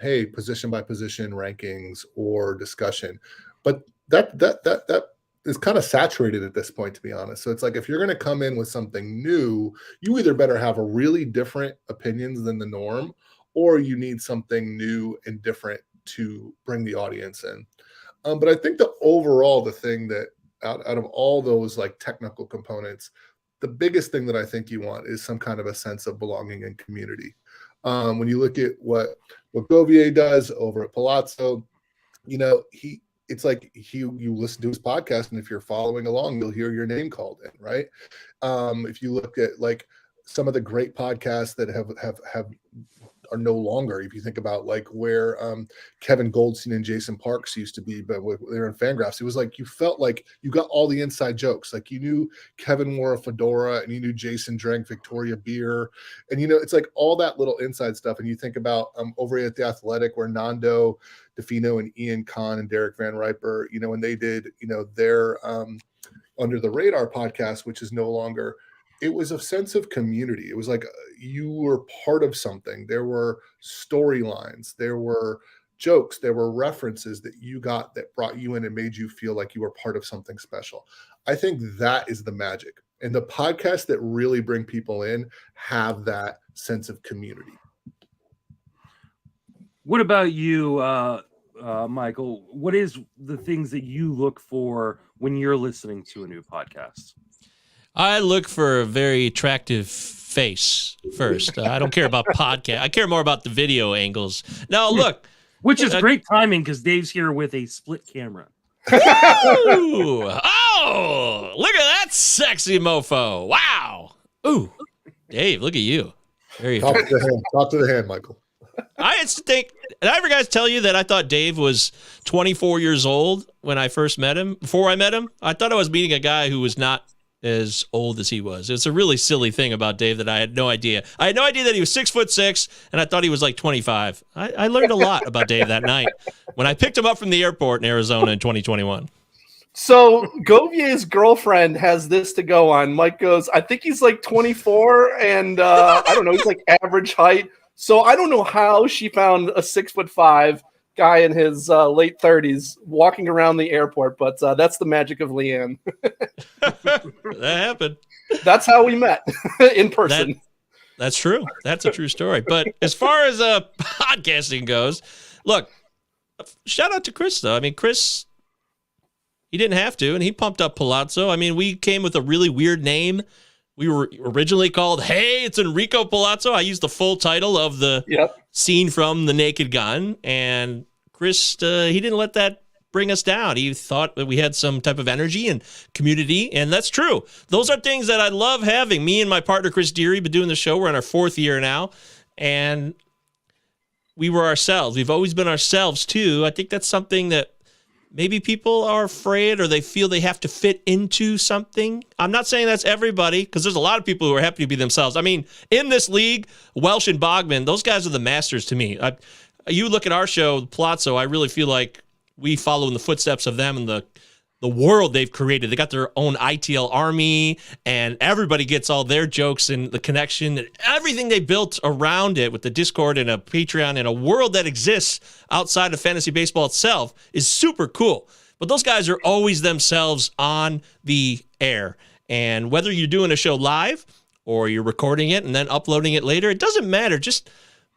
hey, position by position rankings or discussion, but that is kind of saturated at this point, to be honest. So it's like, if you're going to come in with something new, you either better have a really different opinions than the norm, or you need something new and different to bring the audience in. But I think the thing that out of all those like technical components, the biggest thing that I think you want is some kind of a sense of belonging and community. When you look at what Govier does over at Palazzo, it's like you listen to his podcast, and if you're following along, you'll hear your name called in, right? If you look at like some of the great podcasts that are no longer, if you think about like where Kevin Goldstein and Jason Parks used to be, but they're in Fangraphs, it was like you felt like you got all the inside jokes. Like you knew Kevin wore a fedora, and you knew Jason drank Victoria beer, and it's like all that little inside stuff. And you think about over at The Athletic, where Nando DeFino and Ian Kahn and Derek Van Riper, when they did their Under the Radar podcast, which is no longer, it was a sense of community. It was like you were part of something. There were storylines, there were jokes, there were references that you got that brought you in and made you feel like you were part of something special. I think that is the magic. And the podcasts that really bring people in have that sense of community.
What about you, Michael? What is the things that you look for when you're listening to a new podcast?
I look for a very attractive face first. I don't care about podcast. I care more about the video angles. Now, look.
Which is great timing because Dave's here with a split camera.
Ooh, oh, look at that sexy mofo. Wow. Ooh, Dave, look at you. There you go.
Talk to the hand, Michael.
I used to think, did I ever guys tell you that I thought Dave was 24 years old when I first met him? Before I met him, I thought I was meeting a guy who was not as old as he was. It's a really silly thing about Dave that I had no idea. I had no idea that he was 6'6", and I thought he was like 25. I learned a lot about Dave that night when I picked him up from the airport in Arizona in 2021.
So Govier's girlfriend has this to go on. Mike goes, I think he's like 24, and I don't know, he's like average height. So I don't know how she found a 6'5" guy in his late 30s walking around the airport, but that's the magic of Leanne.
That happened.
That's how we met in person.
That's true. That's a true story. But as far as podcasting goes, look, shout out to Kris, though. I mean, Kris, he didn't have to, and he pumped up Palazzo. I mean, we came with a really weird name. We were originally called, Hey, it's Enrico Palazzo. I used the full title of the scene from The Naked Gun. And Kris, he didn't let that bring us down. He thought that we had some type of energy and community, and that's true. Those are things that I love having. Me and my partner, Chris Deary, been doing the show. We're in our 4th year now, and we were ourselves. We've always been ourselves, too. I think that's something that maybe people are afraid or they feel they have to fit into something. I'm not saying that's everybody, because there's a lot of people who are happy to be themselves. I mean, in this league, Welsh and Bogman, those guys are the masters to me. You look at our show, Palazzo, I really feel like we follow in the footsteps of them and the world they've created. They got their own ITL army, and everybody gets all their jokes and the connection and everything they built around it with the Discord and a Patreon and a world that exists outside of fantasy baseball itself is super cool. But those guys are always themselves on the air. And whether you're doing a show live or you're recording it and then uploading it later, it doesn't matter. Just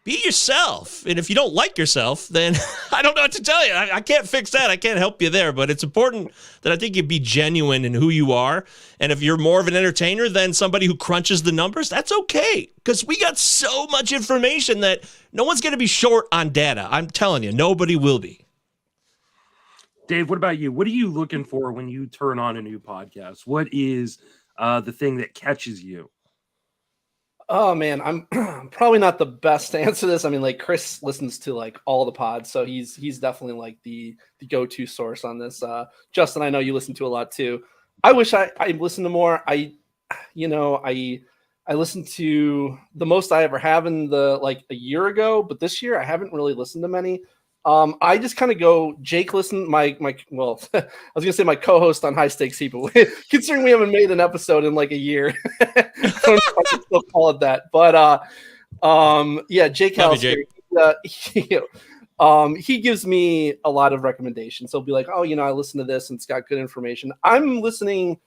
be yourself. And if you don't like yourself, then I don't know what to tell you. I can't fix that. I can't help you there. But it's important that I think you be genuine in who you are. And if you're more of an entertainer than somebody who crunches the numbers, that's okay. Because we got so much information that no one's going to be short on data. I'm telling you, nobody will be.
Dave, what about you? What are you looking for when you turn on a new podcast? What is the thing that catches you?
Oh man, I'm probably not the best to answer this. I mean, like Kris listens to like all the pods, so he's definitely like the go-to source on this. Justin, I know you listen to a lot too. I wish I listened to more. I I listened to the most I ever have in a year ago, but this year I haven't really listened to many. I just kind of go. Jake listened. Well, I was gonna say my co-host on High Stakes Heat, but considering we haven't made an episode in like a year, I don't know if I can still call it that. But yeah, Jake Halusker, he gives me a lot of recommendations. He'll be like, oh, I listened to this and it's got good information. I'm listening.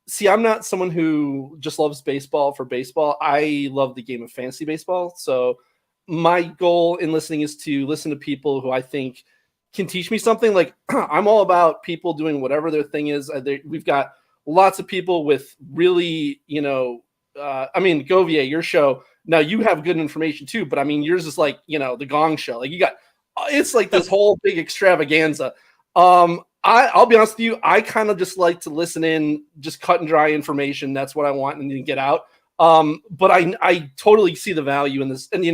See, I'm not someone who just loves baseball for baseball. I love the game of fantasy baseball. So my goal in listening is to listen to people who I think can teach me something. Like I'm all about people doing whatever their thing is. We've got lots of people with really, Govier, your show. Now you have good information too, but I mean, yours is like, the Gong Show. Like it's like this whole big extravaganza. I'll be honest with you. I kind of just like to listen in, just cut and dry information. That's what I want and then get out. But I totally see the value in this. And,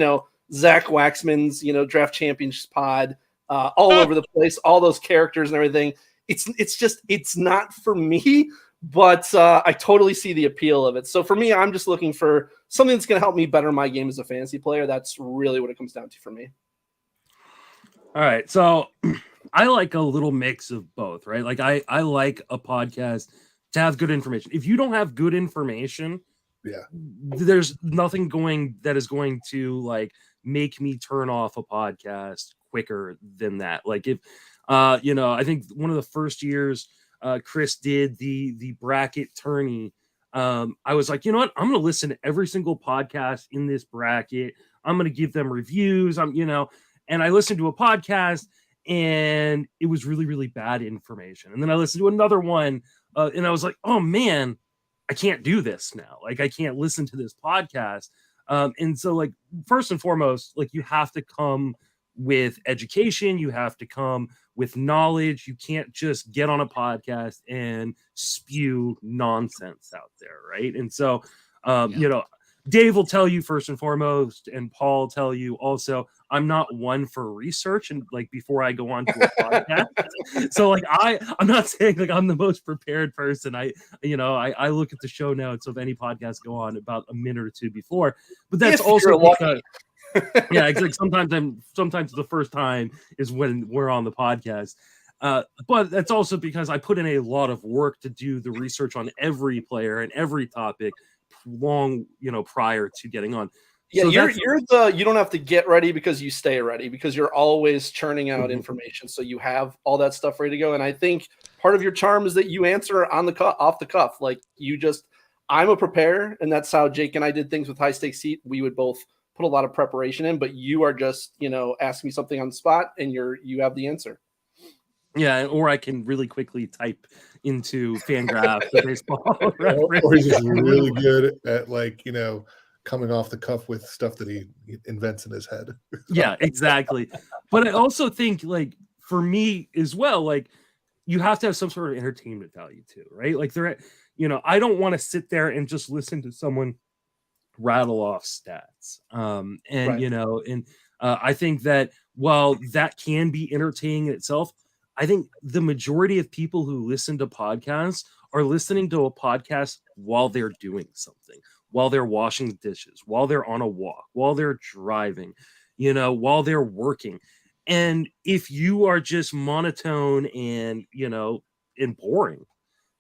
Zach Waxman's, Draft Champions pod, all over the place, all those characters and everything. It's not for me, but I totally see the appeal of it. So for me, I'm just looking for something that's going to help me better my game as a fantasy player. That's really what it comes down to for me.
All right. So I like a little mix of both, right? Like I like a podcast to have good information. If you don't have good information, there's nothing that is going to like make me turn off a podcast quicker than that. Like if I think one of the first years Kris did the bracket tourney, I was like, you know what, I'm gonna listen to every single podcast in this bracket. I'm gonna give them reviews. And I listened to a podcast and it was really, really bad information. And then I listened to another one and I was like, oh man, I can't do this now. Like I can't listen to this podcast. And so like, first and foremost, like you have to come with education. You have to come with knowledge. You can't just get on a podcast and spew nonsense out there. Right. And so, Dave will tell you first and foremost, and Paul will tell you also, I'm not one for research and like before I go on to a podcast. So like I'm not saying like I'm the most prepared person. I look at the show notes of any podcast go on about a minute or two before, but that's also because it's like sometimes the first time is when we're on the podcast. But that's also because I put in a lot of work to do the research on every player and every topic long, prior to getting on.
Yeah, so you don't have to get ready because you stay ready because you're always churning out information. So you have all that stuff ready to go. And I think part of your charm is that you answer on the off the cuff. Like I'm a preparer, and that's how Jake and I did things with High Stakes Heat. We would both put a lot of preparation in, but you are just, asking me something on the spot and you have the answer.
Yeah, or I can really quickly type into Fangraphs the baseball.
Or he's just really good at coming off the cuff with stuff that he invents in his head.
Yeah, exactly. But I also think like for me as well, like you have to have some sort of entertainment value too, right? Like I don't want to sit there and just listen to someone rattle off stats. I think that while that can be entertaining in itself, I think the majority of people who listen to podcasts are listening to a podcast while they're doing something, while they're washing dishes, while they're on a walk, while they're driving, while they're working. And if you are just monotone and, and boring,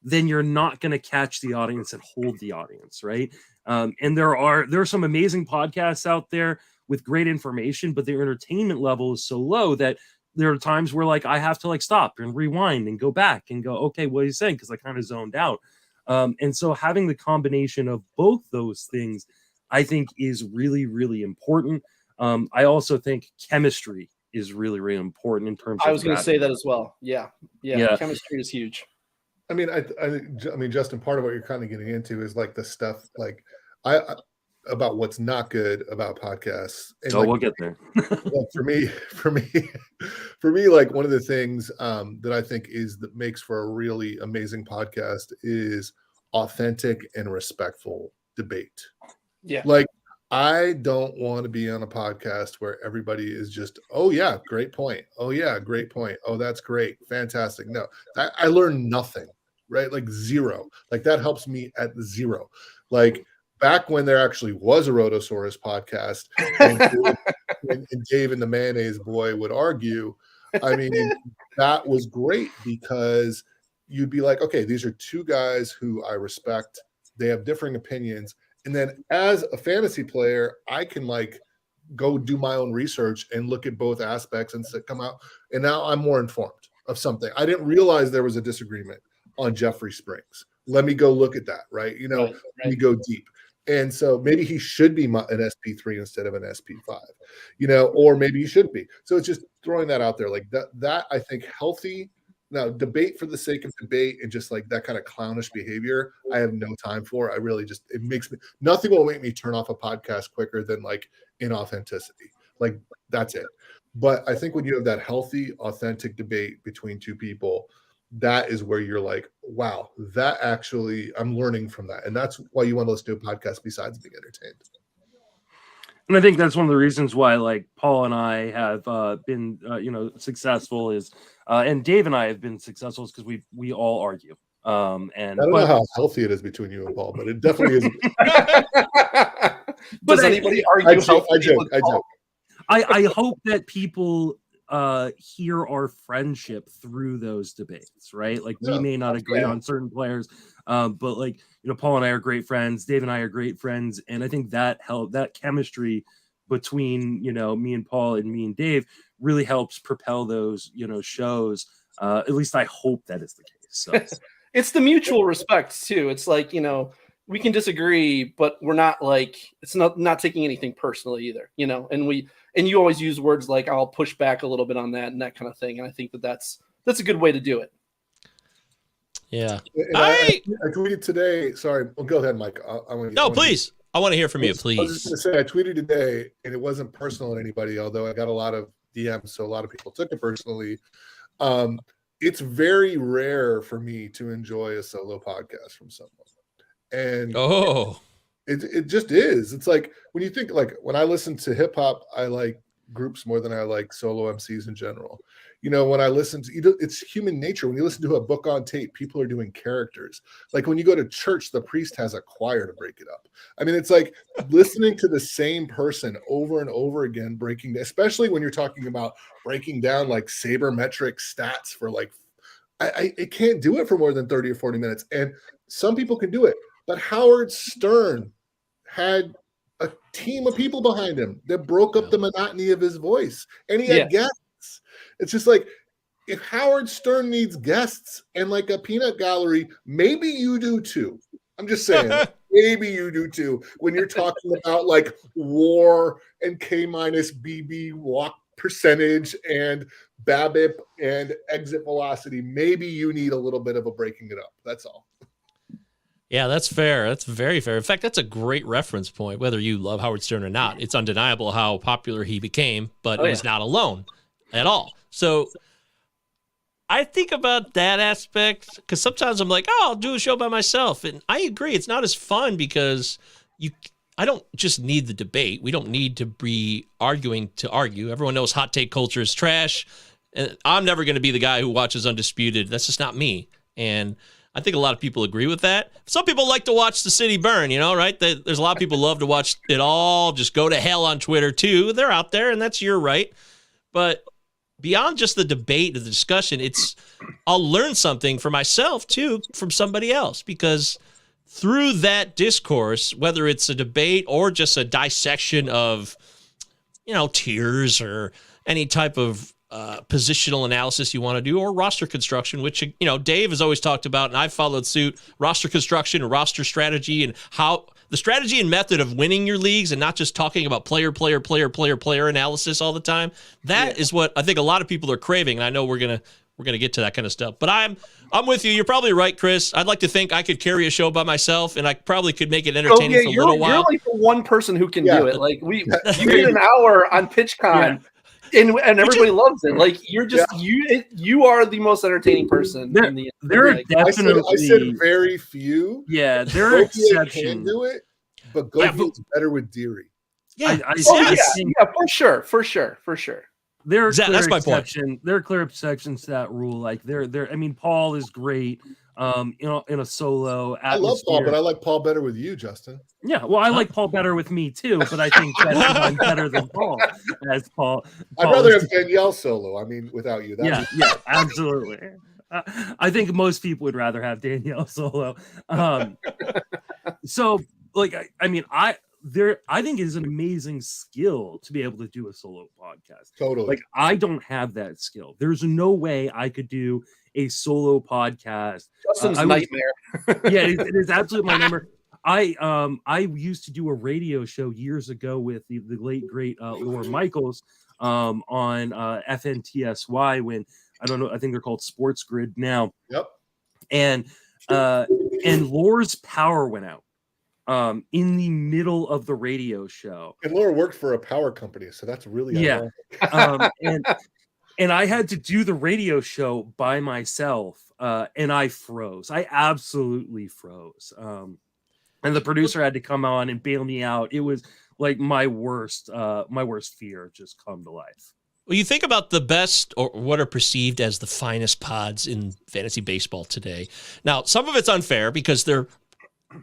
then you're not going to catch the audience and hold the audience, right? And there are some amazing podcasts out there with great information, but their entertainment level is so low that there are times where like I have to like stop and rewind and go back and go, okay, what are you saying? Because I kind of zoned out. And so having the combination of both those things, I think is really, really important. I also think chemistry is really, really important in terms of.
I was going to say that as well. Yeah. Chemistry is huge.
I mean, Justin, part of what you're kind of getting into is like the stuff like about what's not good about podcasts. And
we'll get there.
Well, for me, like one of the things that I think that makes for a really amazing podcast is authentic and respectful debate.
Yeah.
Like I don't want to be on a podcast where everybody is just, oh yeah, great point. Oh yeah, great point. Oh, that's great. Fantastic. No, I learn nothing, right? Like zero. Like that helps me at zero. Like back when there actually was a Rotosaurus podcast, and Dave and the Mayonnaise Boy would argue, I mean, that was great because you'd be like, okay, these are two guys who I respect. They have differing opinions. And then as a fantasy player, I can like go do my own research and look at both aspects and come out. And now I'm more informed of something. I didn't realize there was a disagreement on Jeffrey Springs. Let me go look at that, right? You know, let me go deep. And so maybe he should be an SP3 instead of an SP5, you know, or maybe he shouldn't be. So it's just throwing that out there like that I think healthy. Now, debate for the sake of debate and just like that kind of clownish behavior, I have no time for. I really just, it makes me, nothing will make me turn off a podcast quicker than like inauthenticity. Like that's it. But I think when you have that healthy, authentic debate between two people, that is where you're like, wow, that actually, I'm learning from that. And that's why you want to listen to a podcast besides being entertained.
And I think that's one of the reasons why, like, Paul and I have been, successful is, and Dave and I have been successful is because we all argue. And
I don't know how healthy it is between you and Paul, but it definitely is.
Does anybody argue healthy?
I joke.
I hope that people hear our friendship through those debates, right? Like we may not agree on certain players, but like, you know, Paul and I are great friends. Dave and I are great friends. And I think that chemistry between, you know, me and Paul and me and Dave really helps propel those, you know, shows. At least I hope that is the case. So
it's the mutual respect too. It's like, you know, we can disagree, but we're not like, it's not taking anything personally either, you know, and you always use words like, I'll push back a little bit on that and that kind of thing. And I think that's a good way to do it.
Yeah.
I tweeted today. Sorry. Well, go ahead, Mike.
Please. I want to hear from you, please.
I was just going to say, I tweeted today, and it wasn't personal to anybody, although I got a lot of DMs, so a lot of people took it personally. It's very rare for me to enjoy a solo podcast from someone. And it just is. It's like when you think, like, when I listen to hip hop, I like groups more than I like solo MCs in general. You know, when I listen to, it's human nature. When you listen to a book on tape, people are doing characters. Like when you go to church, the priest has a choir to break it up. I mean, it's like listening to the same person over and over again, especially when you're talking about breaking down like sabermetric stats for like, I can't do it for more than 30 or 40 minutes. And some people can do it. But Howard Stern had a team of people behind him that broke up the monotony of his voice. And he had guests. It's just like, if Howard Stern needs guests and like a peanut gallery, maybe you do too. I'm just saying, maybe you do too. When you're talking about like WAR and K-BB walk percentage and BABIP and exit velocity, maybe you need a little bit of a breaking it up. That's all.
Yeah, that's fair. That's very fair. In fact, that's a great reference point, whether you love Howard Stern or not. It's undeniable how popular he became, but he's not alone at all. So I think about that aspect because sometimes I'm like, I'll do a show by myself. And I agree. It's not as fun because I don't just need the debate. We don't need to be arguing to argue. Everyone knows hot take culture is trash. And I'm never going to be the guy who watches Undisputed. That's just not me. And I think a lot of people agree with that. Some people like to watch the city burn, you know, right? There's a lot of people love to watch it all just go to hell on Twitter too. They're out there and that's your right. But beyond just the debate or the discussion, I'll learn something for myself too from somebody else, because through that discourse, whether it's a debate or just a dissection of, you know, tiers or any type of positional analysis you want to do, or roster construction, which, you know, Dave has always talked about, and I've followed suit, roster construction, roster strategy, and how the strategy and method of winning your leagues, and not just talking about player analysis all the time. That is what I think a lot of people are craving. And I know we're gonna get to that kind of stuff. But I'm with you. You're probably right, Kris. I'd like to think I could carry a show by myself, and I probably could make it entertaining for a little while.
You're like the one person who can do it. Like you get an hour on PitchCon. Yeah. And everybody loves it. Like you're just you are the most entertaining person.
There are definitely.
I said very few.
Yeah, there are exceptions.
Can do it, but Govey's better with Deary.
Yeah, for sure.
There are
That's my point.
There are clear exceptions to that rule. Like there. I mean, Paul is great. In a solo atmosphere.
I love Paul, but I like Paul better with you, Justin.
Yeah, well, I like Paul better with me too, but I think that I'm better than Paul. As Paul
I'd rather have Danielle solo. I mean, without you.
Yeah, absolutely. I think most people would rather have Danielle solo. So, like, I think it's an amazing skill to be able to do a solo podcast.
Totally.
Like, I don't have that skill. There's no way I could do a solo podcast.
Justin's nightmare.
Yeah, it is absolutely my nightmare. I used to do a radio show years ago with the late great Laura Michaels on FNTSY when I don't know, I think they're called Sports Grid now.
Yep.
And Laura's power went out in the middle of the radio show.
And Laura worked for a power company, so that's really
and I had to do the radio show by myself, and I froze. I absolutely froze. And the producer had to come on and bail me out. It was like my worst fear just come to life.
Well, you think about the best or what are perceived as the finest pods in fantasy baseball today. Now, some of it's unfair because I'm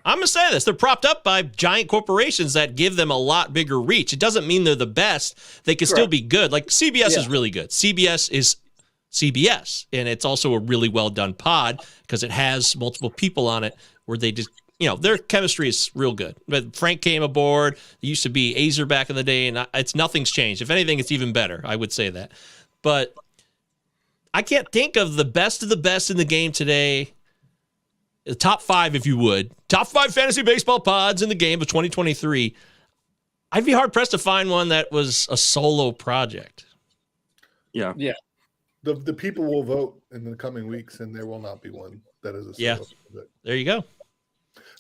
going to say this, they're propped up by giant corporations that give them a lot bigger reach. It doesn't mean they're the best. They can still be good. Like CBS is really good. CBS is CBS, and it's also a really well done pod because it has multiple people on it where they just, their chemistry is real good. But Frank came aboard. It used to be Azer back in the day, and nothing's changed. If anything, it's even better. I would say that. But I can't think of the best in the game today. The top 5, if you would. Top 5 fantasy baseball pods in the game of 2023. I'd be hard-pressed to find one that was a solo project.
Yeah.
Yeah.
The people will vote in the coming weeks, and there will not be one that is a solo project.
There you go.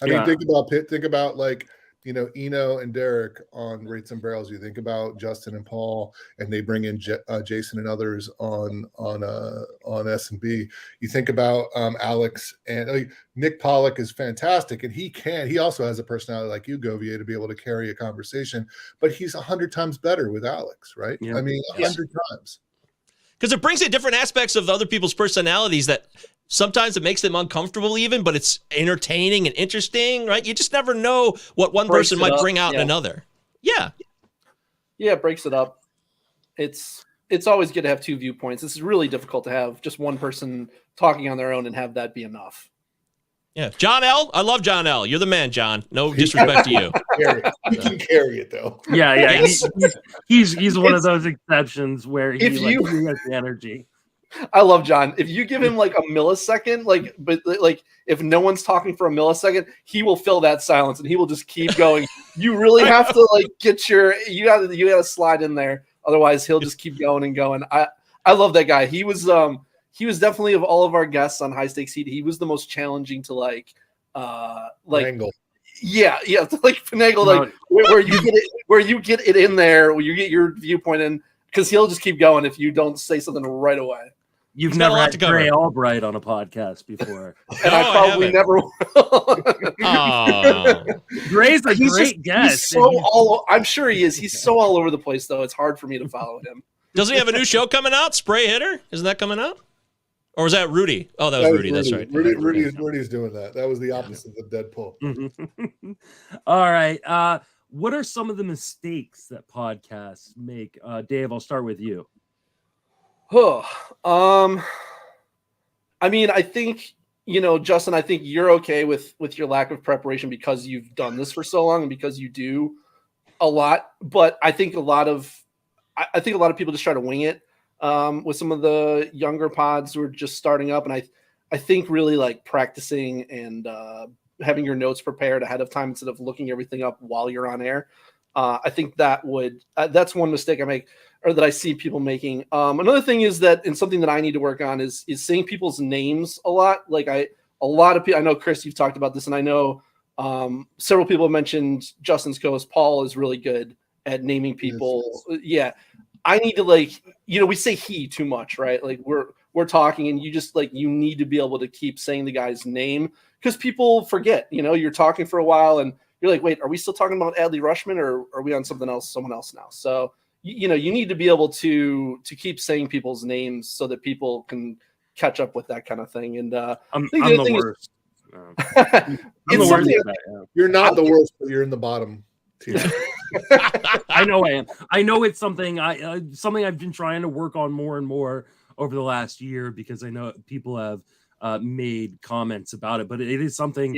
I mean, think about like, Eno and Derek on Rates and Barrels. You think about Justin and Paul, and they bring in Jason and others on S&B. You think about Alex and Nick Pollack is fantastic, and he also has a personality like you, Govier, to be able to carry a conversation. But he's 100 times better with Alex, right?
Yeah.
I mean, 100 times.
Because it brings in different aspects of other people's personalities that sometimes it makes them uncomfortable even, but it's entertaining and interesting, right? You just never know what one person might bring out in another. Yeah.
Yeah, it breaks it up. It's always good to have 2 viewpoints. This is really difficult to have just one person talking on their own and have that be enough.
Yeah. John L. I love John L. You're the man, John. No disrespect to you.
He can carry it, though.
Yeah. Yes. He's one of those exceptions where he has the energy.
I love John. If you give him like a millisecond, but if no one's talking for a millisecond, he will fill that silence and he will just keep going. You really have to get you gotta slide in there. Otherwise he'll just keep going and going. I love that guy. He was definitely, of all of our guests on High Stakes Heat, he was the most challenging to
Wrangle.
Yeah, to finagle where you get it in there, where you get your viewpoint in, because he'll just keep going if you don't say something right away.
You've never had Gray Albright on a podcast before.
And I probably never will.
Gray's a great guest.
I'm sure he is. He's so all over the place, though. It's hard for me to follow him.
Doesn't he have a new show coming out? Spray Hitter? Isn't that coming out? Or was that Rudy? Oh, that was Rudy. That's right.
Rudy's doing that. That was the opposite of Deadpool.
All right. What are some of the mistakes that podcasts make? Dave, I'll start with you.
I mean, I think, Justin, I think you're okay with your lack of preparation because you've done this for so long and because you do a lot. But I think a lot of people just try to wing it with some of the younger pods who are just starting up. And I think really practicing and having your notes prepared ahead of time instead of looking everything up while you're on air. I think that's one mistake I make, or that I see people making. Another thing is that, and something that I need to work on is saying people's names a lot. A lot of people, I know Kris, you've talked about this, and I know several people have mentioned Justin's co-host Paul is really good at naming people. Yes. Yeah. I need to we say he too much, right? We're talking and you just you need to be able to keep saying the guy's name because people forget, you're talking for a while and you're like, wait, are we still talking about Adley Rutschman or are we on someone else now? So you know, you need to be able to keep saying people's names so that people can catch up with that kind of thing. And
I'm the worst.
It's something.
You're not the worst, but you're in the bottom tier.
I know I am. I know it's something something I've been trying to work on more and more over the last year, because I know people have made comments about it, but it is something,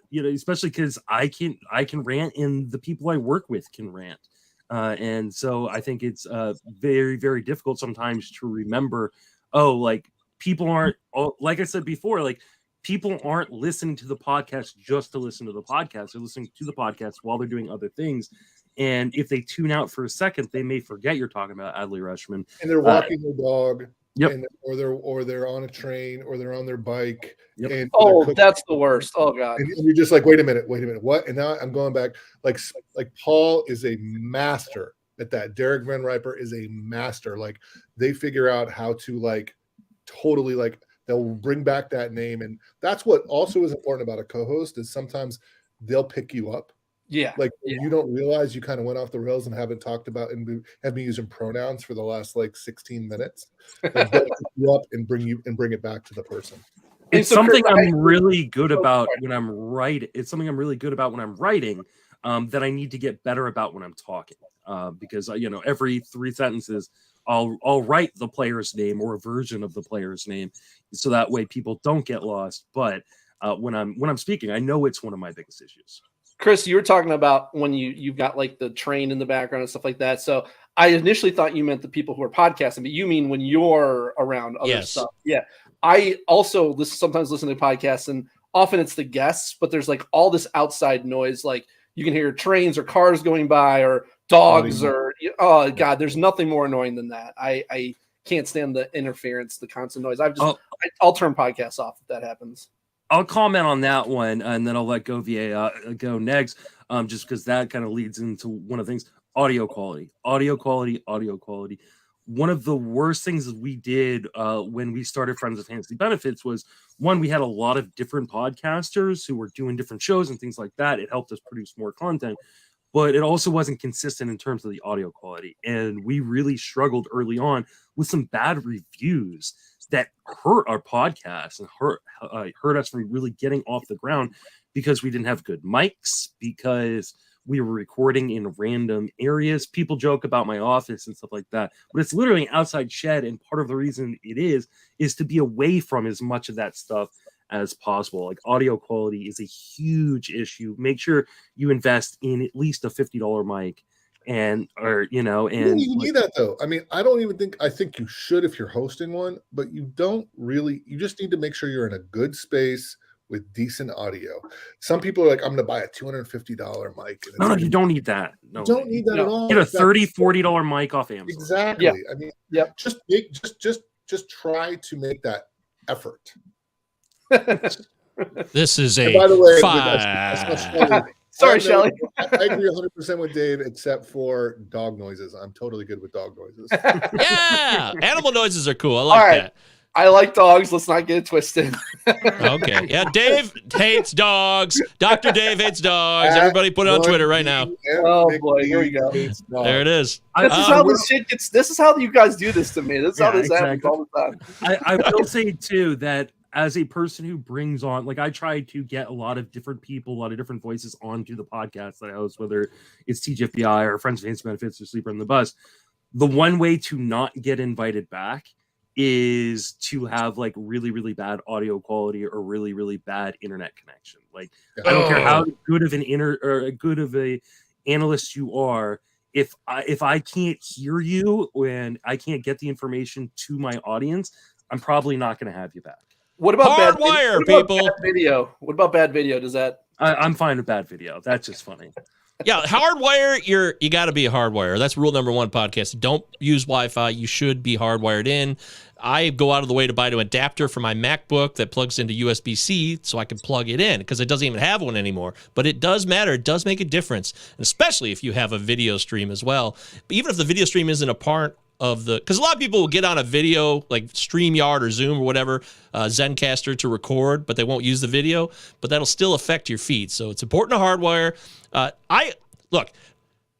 you know, especially because I can rant and the people I work with can rant. And so I think it's very, very difficult sometimes to remember, like people aren't, like I said before, like people aren't listening to the podcast just to listen to the podcast. They're listening to the podcast while they're doing other things. And if they tune out for a second, they may forget you're talking about Adley Rushman.
And they're walking their dog.
Yep.
And, or they're on a train, or they're on their bike.
Yep.
And
that's the worst. Oh God.
And you're just like, wait a minute, what? And now I'm going back. Like Paul is a master at that. Derek Van Riper is a master. Like they figure out how to like totally like they'll bring back that name. And that's what also is important about a co-host is sometimes they'll pick you up.
Yeah.
Like you don't realize you kind of went off the rails and haven't talked about and have been using pronouns for the last like 16 minutes. Like, they'll pick you up and bring it back to the person.
It's something I'm really good about when I'm writing. It's something I'm really good about when I'm writing, that I need to get better about when I'm talking. Because you know, every 3 sentences I'll write the player's name or a version of the player's name, so that way people don't get lost. But when I'm speaking, I know it's one of my biggest issues.
Kris, you were talking about when you've got like the train in the background and stuff like that. So I initially thought you meant the people who are podcasting, but you mean when you're around other stuff. Yeah. I also sometimes listen to podcasts, and often it's the guests, but there's like all this outside noise. Like you can hear trains or cars going by or dogs or, oh God, there's nothing more annoying than that. I can't stand the interference, the constant noise. I'll turn podcasts off if that happens.
I'll comment on that one, and then I'll let Govier go next, just because that kind of leads into one of the things: audio quality. One of the worst things we did when we started Friends of Fantasy Benefits was, one, we had a lot of different podcasters who were doing different shows and things like that. It helped us produce more content, but it also wasn't consistent in terms of the audio quality. And we really struggled early on with some bad reviews that hurt our podcast and hurt us from really getting off the ground, because we didn't have good mics, because we were recording in random areas. People joke about my office and stuff like that, but it's literally an outside shed. And part of the reason it is to be away from as much of that stuff as possible. Like audio quality is a huge issue. Make sure you invest in at least a $50 mic. You don't even
need that though. I mean, I think you should if you're hosting one, but you just need to make sure you're in a good space with decent audio. Some people are like, I'm going to buy a $250 mic.
No, you don't need that. No,
you don't need that at all.
Get a $30, $40 mic off Amazon.
Exactly. Yeah. I mean, just try to make that effort.
This is a
by the way,
five.
Sorry, Shelly.
I agree 100% with Dave, except for dog noises. I'm totally good with dog noises.
Yeah, animal noises are cool. I like that.
I like dogs. Let's not get it twisted.
Okay. Yeah, Dave hates dogs. Dr. Dave hates dogs. Everybody put it on Twitter right now.
Oh boy, here we go.
There it is.
This is how this shit gets. This is how you guys do this to me. This is how this happens all the time.
I will say too that as a person who brings on, like, I try to get a lot of different people, a lot of different voices onto the podcast that I host, whether it's TGFBI or Friends of Fantasy Benefits or Sleeper on the Bus. The one way to not get invited back is to have like really, really bad audio quality or really, really bad internet connection. Like, I don't care how good of a analyst you are. If I can't hear you and I can't get the information to my audience, I'm probably not going to have you back.
What about
Hardwire, people?
Bad video? What about bad video? Does that?
I'm fine with bad video. That's just funny.
Yeah, hardwire. You got to be a hardwire. That's rule number one. Podcast. Don't use Wi-Fi. You should be hardwired in. I go out of the way to buy an adapter for my MacBook that plugs into USB-C so I can plug it in because it doesn't even have one anymore. But it does matter. It does make a difference, and especially if you have a video stream as well. But even if the video stream isn't a part of the, because a lot of people will get on a video like StreamYard or Zoom or whatever, Zencaster to record, but they won't use the video, but that'll still affect your feed. So it's important to hardwire.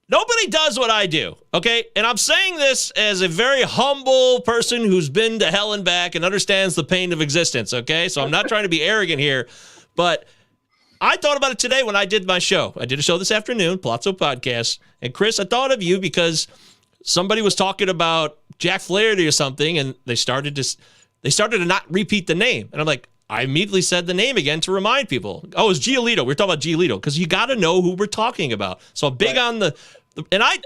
Nobody does what I do, okay? And I'm saying this as a very humble person who's been to hell and back and understands the pain of existence, okay? So I'm not trying to be arrogant here, but I thought about it today when I did my show. I did a show this afternoon, Palazzo Podcast, and Kris, I thought of you because somebody was talking about Jack Flaherty or something, and they started to not repeat the name. And I'm like, I immediately said the name again to remind people. Oh, it's Giolito. We were talking about Giolito because you got to know who we're talking about. So I'm big on and I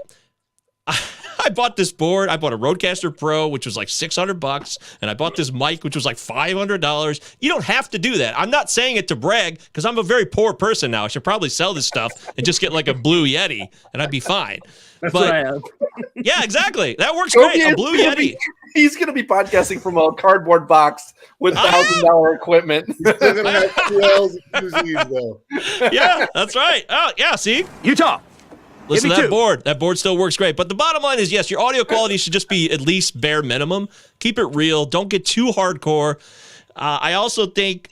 bought this board. I bought a Rodecaster Pro, which was like $600, and I bought this mic, which was like $500. You don't have to do that. I'm not saying it to brag because I'm a very poor person now. I should probably sell this stuff and just get like a Blue Yeti, and I'd be fine.
That's what I have.
Yeah, exactly. That works great. A Blue Yeti.
He's going to be podcasting from a cardboard box with $1,000 equipment.
He's still going to have QLs and QZs, though.
Yeah, that's right. Oh, yeah, see?
Utah.
Listen to that board. That board still works great. But the bottom line is, yes, your audio quality should just be at least bare minimum. Keep it real. Don't get too hardcore. I also think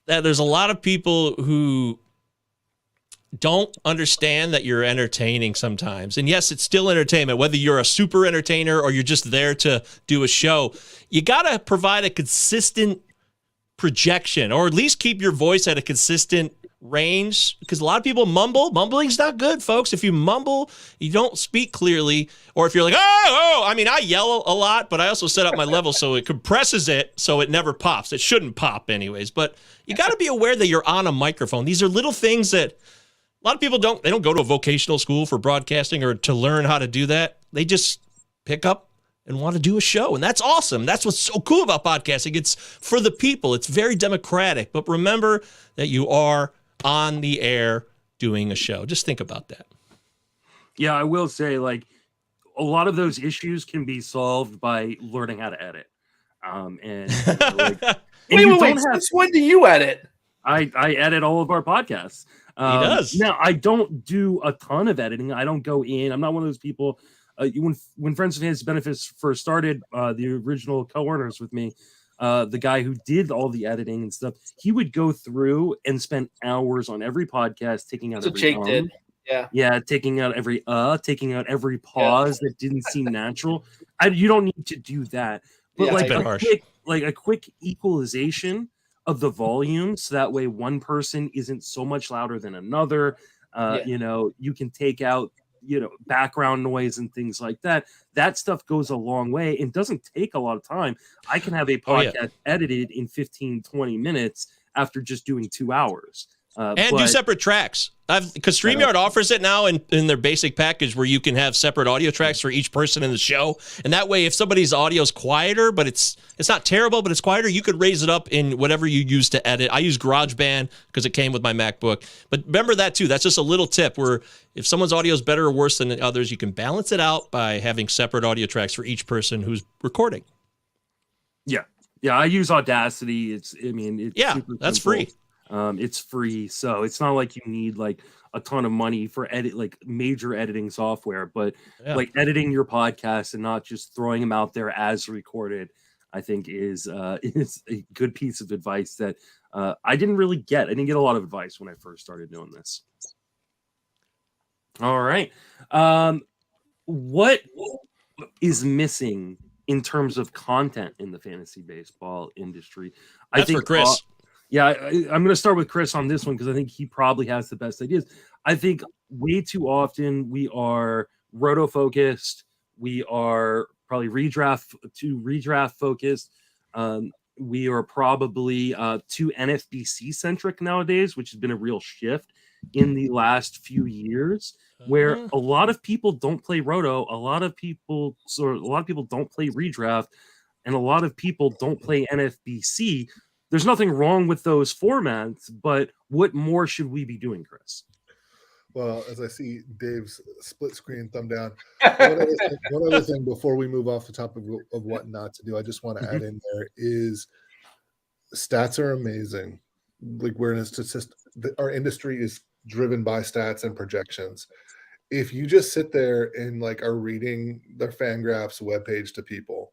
that there's a lot of people who don't understand that you're entertaining sometimes. And yes, it's still entertainment, whether you're a super entertainer or you're just there to do a show. You got to provide a consistent projection, or at least keep your voice at a consistent range, because a lot of people mumble. Mumbling's not good, folks. If you mumble, you don't speak clearly, or if you're like, I mean, I yell a lot, but I also set up my level so it compresses it so it never pops. It shouldn't pop anyways, but you got to be aware that you're on a microphone. These are little things that a lot of people don't go to a vocational school for broadcasting or to learn how to do that. They just pick up and want to do a show, and that's awesome. That's what's so cool about podcasting. It's for the people. It's very democratic, but remember that you are on the air doing a show. Just think about that.
Yeah, I will say, like, a lot of those issues can be solved by learning how to edit.
Wait, since when do you edit?
I edit all of our podcasts.
He does.
Now, I don't do a ton of editing. I don't go in. I'm not one of those people. When Friends with Fantasy Benefits first started, the original co-owners with me, the guy who did all the editing and stuff, he would go through and spend hours on every podcast, taking out
That's what Jake did.
Yeah, taking out every pause that didn't seem natural. You don't need to do that. But like a quick equalization of the volume, so that way one person isn't so much louder than another. You can take out background noise and things like that. That stuff goes a long way and doesn't take a lot of time. I can have a podcast edited in 15-20 minutes after just doing 2 hours.
And do separate tracks. Because StreamYard offers it now in their basic package, where you can have separate audio tracks for each person in the show. And that way, if somebody's audio is quieter, but it's not terrible, but it's quieter, you could raise it up in whatever you use to edit. I use GarageBand because it came with my MacBook. But remember that too. That's just a little tip where if someone's audio is better or worse than others, you can balance it out by having separate audio tracks for each person who's recording.
Yeah. I use Audacity. It's super
that's
simple.
free.
It's free, so it's not like you need like a ton of money for major editing software, but like editing your podcast and not just throwing them out there as recorded, I think is a good piece of advice that I didn't really get. I didn't get a lot of advice when I first started doing this. All right. What is missing in terms of content in the fantasy baseball industry?
That's for Kris.
I'm going to start with Kris on this one because I think he probably has the best ideas. I think way too often we are roto focused. We are probably redraft focused. We are probably too NFBC centric nowadays, which has been a real shift in the last few years, where a lot of people don't play roto. A lot of people don't play redraft, and a lot of people don't play NFBC. There's nothing wrong with those formats, but what more should we be doing, Kris?
Well, as I see Dave's split screen thumb down, one other thing before we move off the topic of what not to do, I just want to add in there is stats are amazing. Like we're in a our industry is driven by stats and projections. If you just sit there and are reading their Fangraphs webpage to people,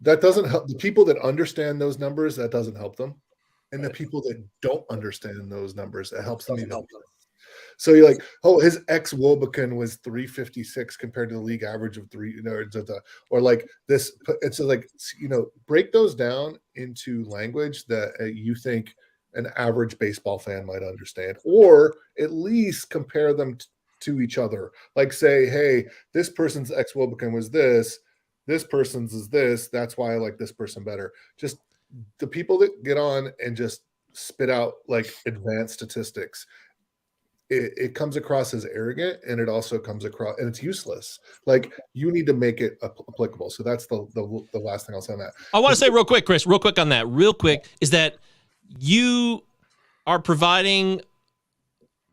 that doesn't help the people that understand those numbers. That doesn't help them, and the people that don't understand those numbers, it helps them even. So you're like, oh, his ex Wobekin was 356 compared to the league average of 3, or like this. It's like, break those down into language that you think an average baseball fan might understand, or at least compare them to each other. Like say, hey, this person's ex Wobekin was this person's is this. That's why I like this person better. Just the people that get on and just spit out like advanced statistics, it comes across as arrogant, and it also comes across, and it's useless. Like, you need to make it applicable. So that's the last thing I'll say on that.
I want to say real quick, Kris, real quick on that, is that you are providing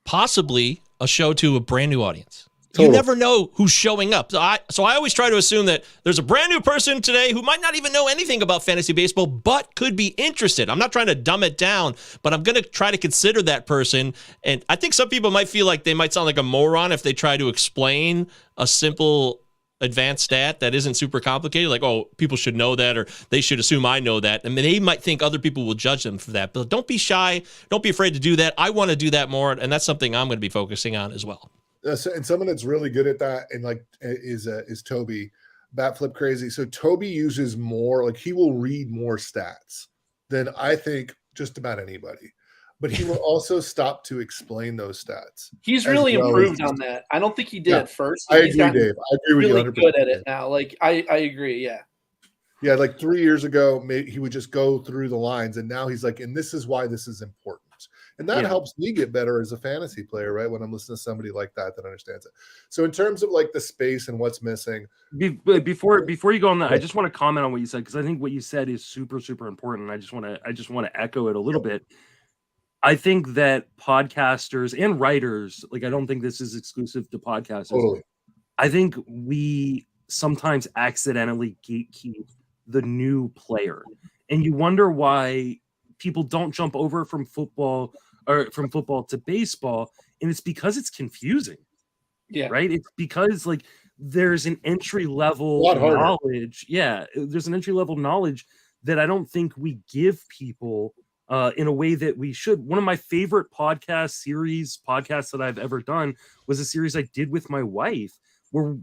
possibly a show to a brand new audience. You never know who's showing up. So I always try to assume that there's a brand new person today who might not even know anything about fantasy baseball, but could be interested. I'm not trying to dumb it down, but I'm going to try to consider that person. And I think some people might feel like they might sound like a moron if they try to explain a simple advanced stat that isn't super complicated. Like, oh, people should know that, or they should assume I know that. I mean, they might think other people will judge them for that. But don't be shy. Don't be afraid to do that. I want to do that more, and that's something I'm going to be focusing on as well.
And someone that's really good at that and like is Toby, Bat Flip Crazy. So Toby uses more, like he will read more stats than I think just about anybody, but he will also stop to explain those stats.
He's really improved on that. I don't think he did at first.
I agree, Dave. I agree with
really
you 100%.
Good at it now. Like I agree. Yeah.
Yeah. Like 3 years ago, he would just go through the lines, and now he's like, and this is why this is important. And that helps me get better as a fantasy player, right? When I'm listening to somebody like that understands it. So in terms of like the space and what's missing,
before you go on that, I just want to comment on what you said, because I think what you said is super, super important. I just want to echo it a little bit. I think that podcasters and writers, like, I don't think this is exclusive to podcasters.
Totally.
I think we sometimes accidentally gatekeep the new player, and you wonder why people don't jump over from football to baseball, and it's because it's confusing.
Yeah.
Right? It's because like there's an entry level knowledge. Yeah, there's an entry level knowledge that I don't think we give people in a way that we should. One of my favorite podcasts that I've ever done was a series I did with my wife, where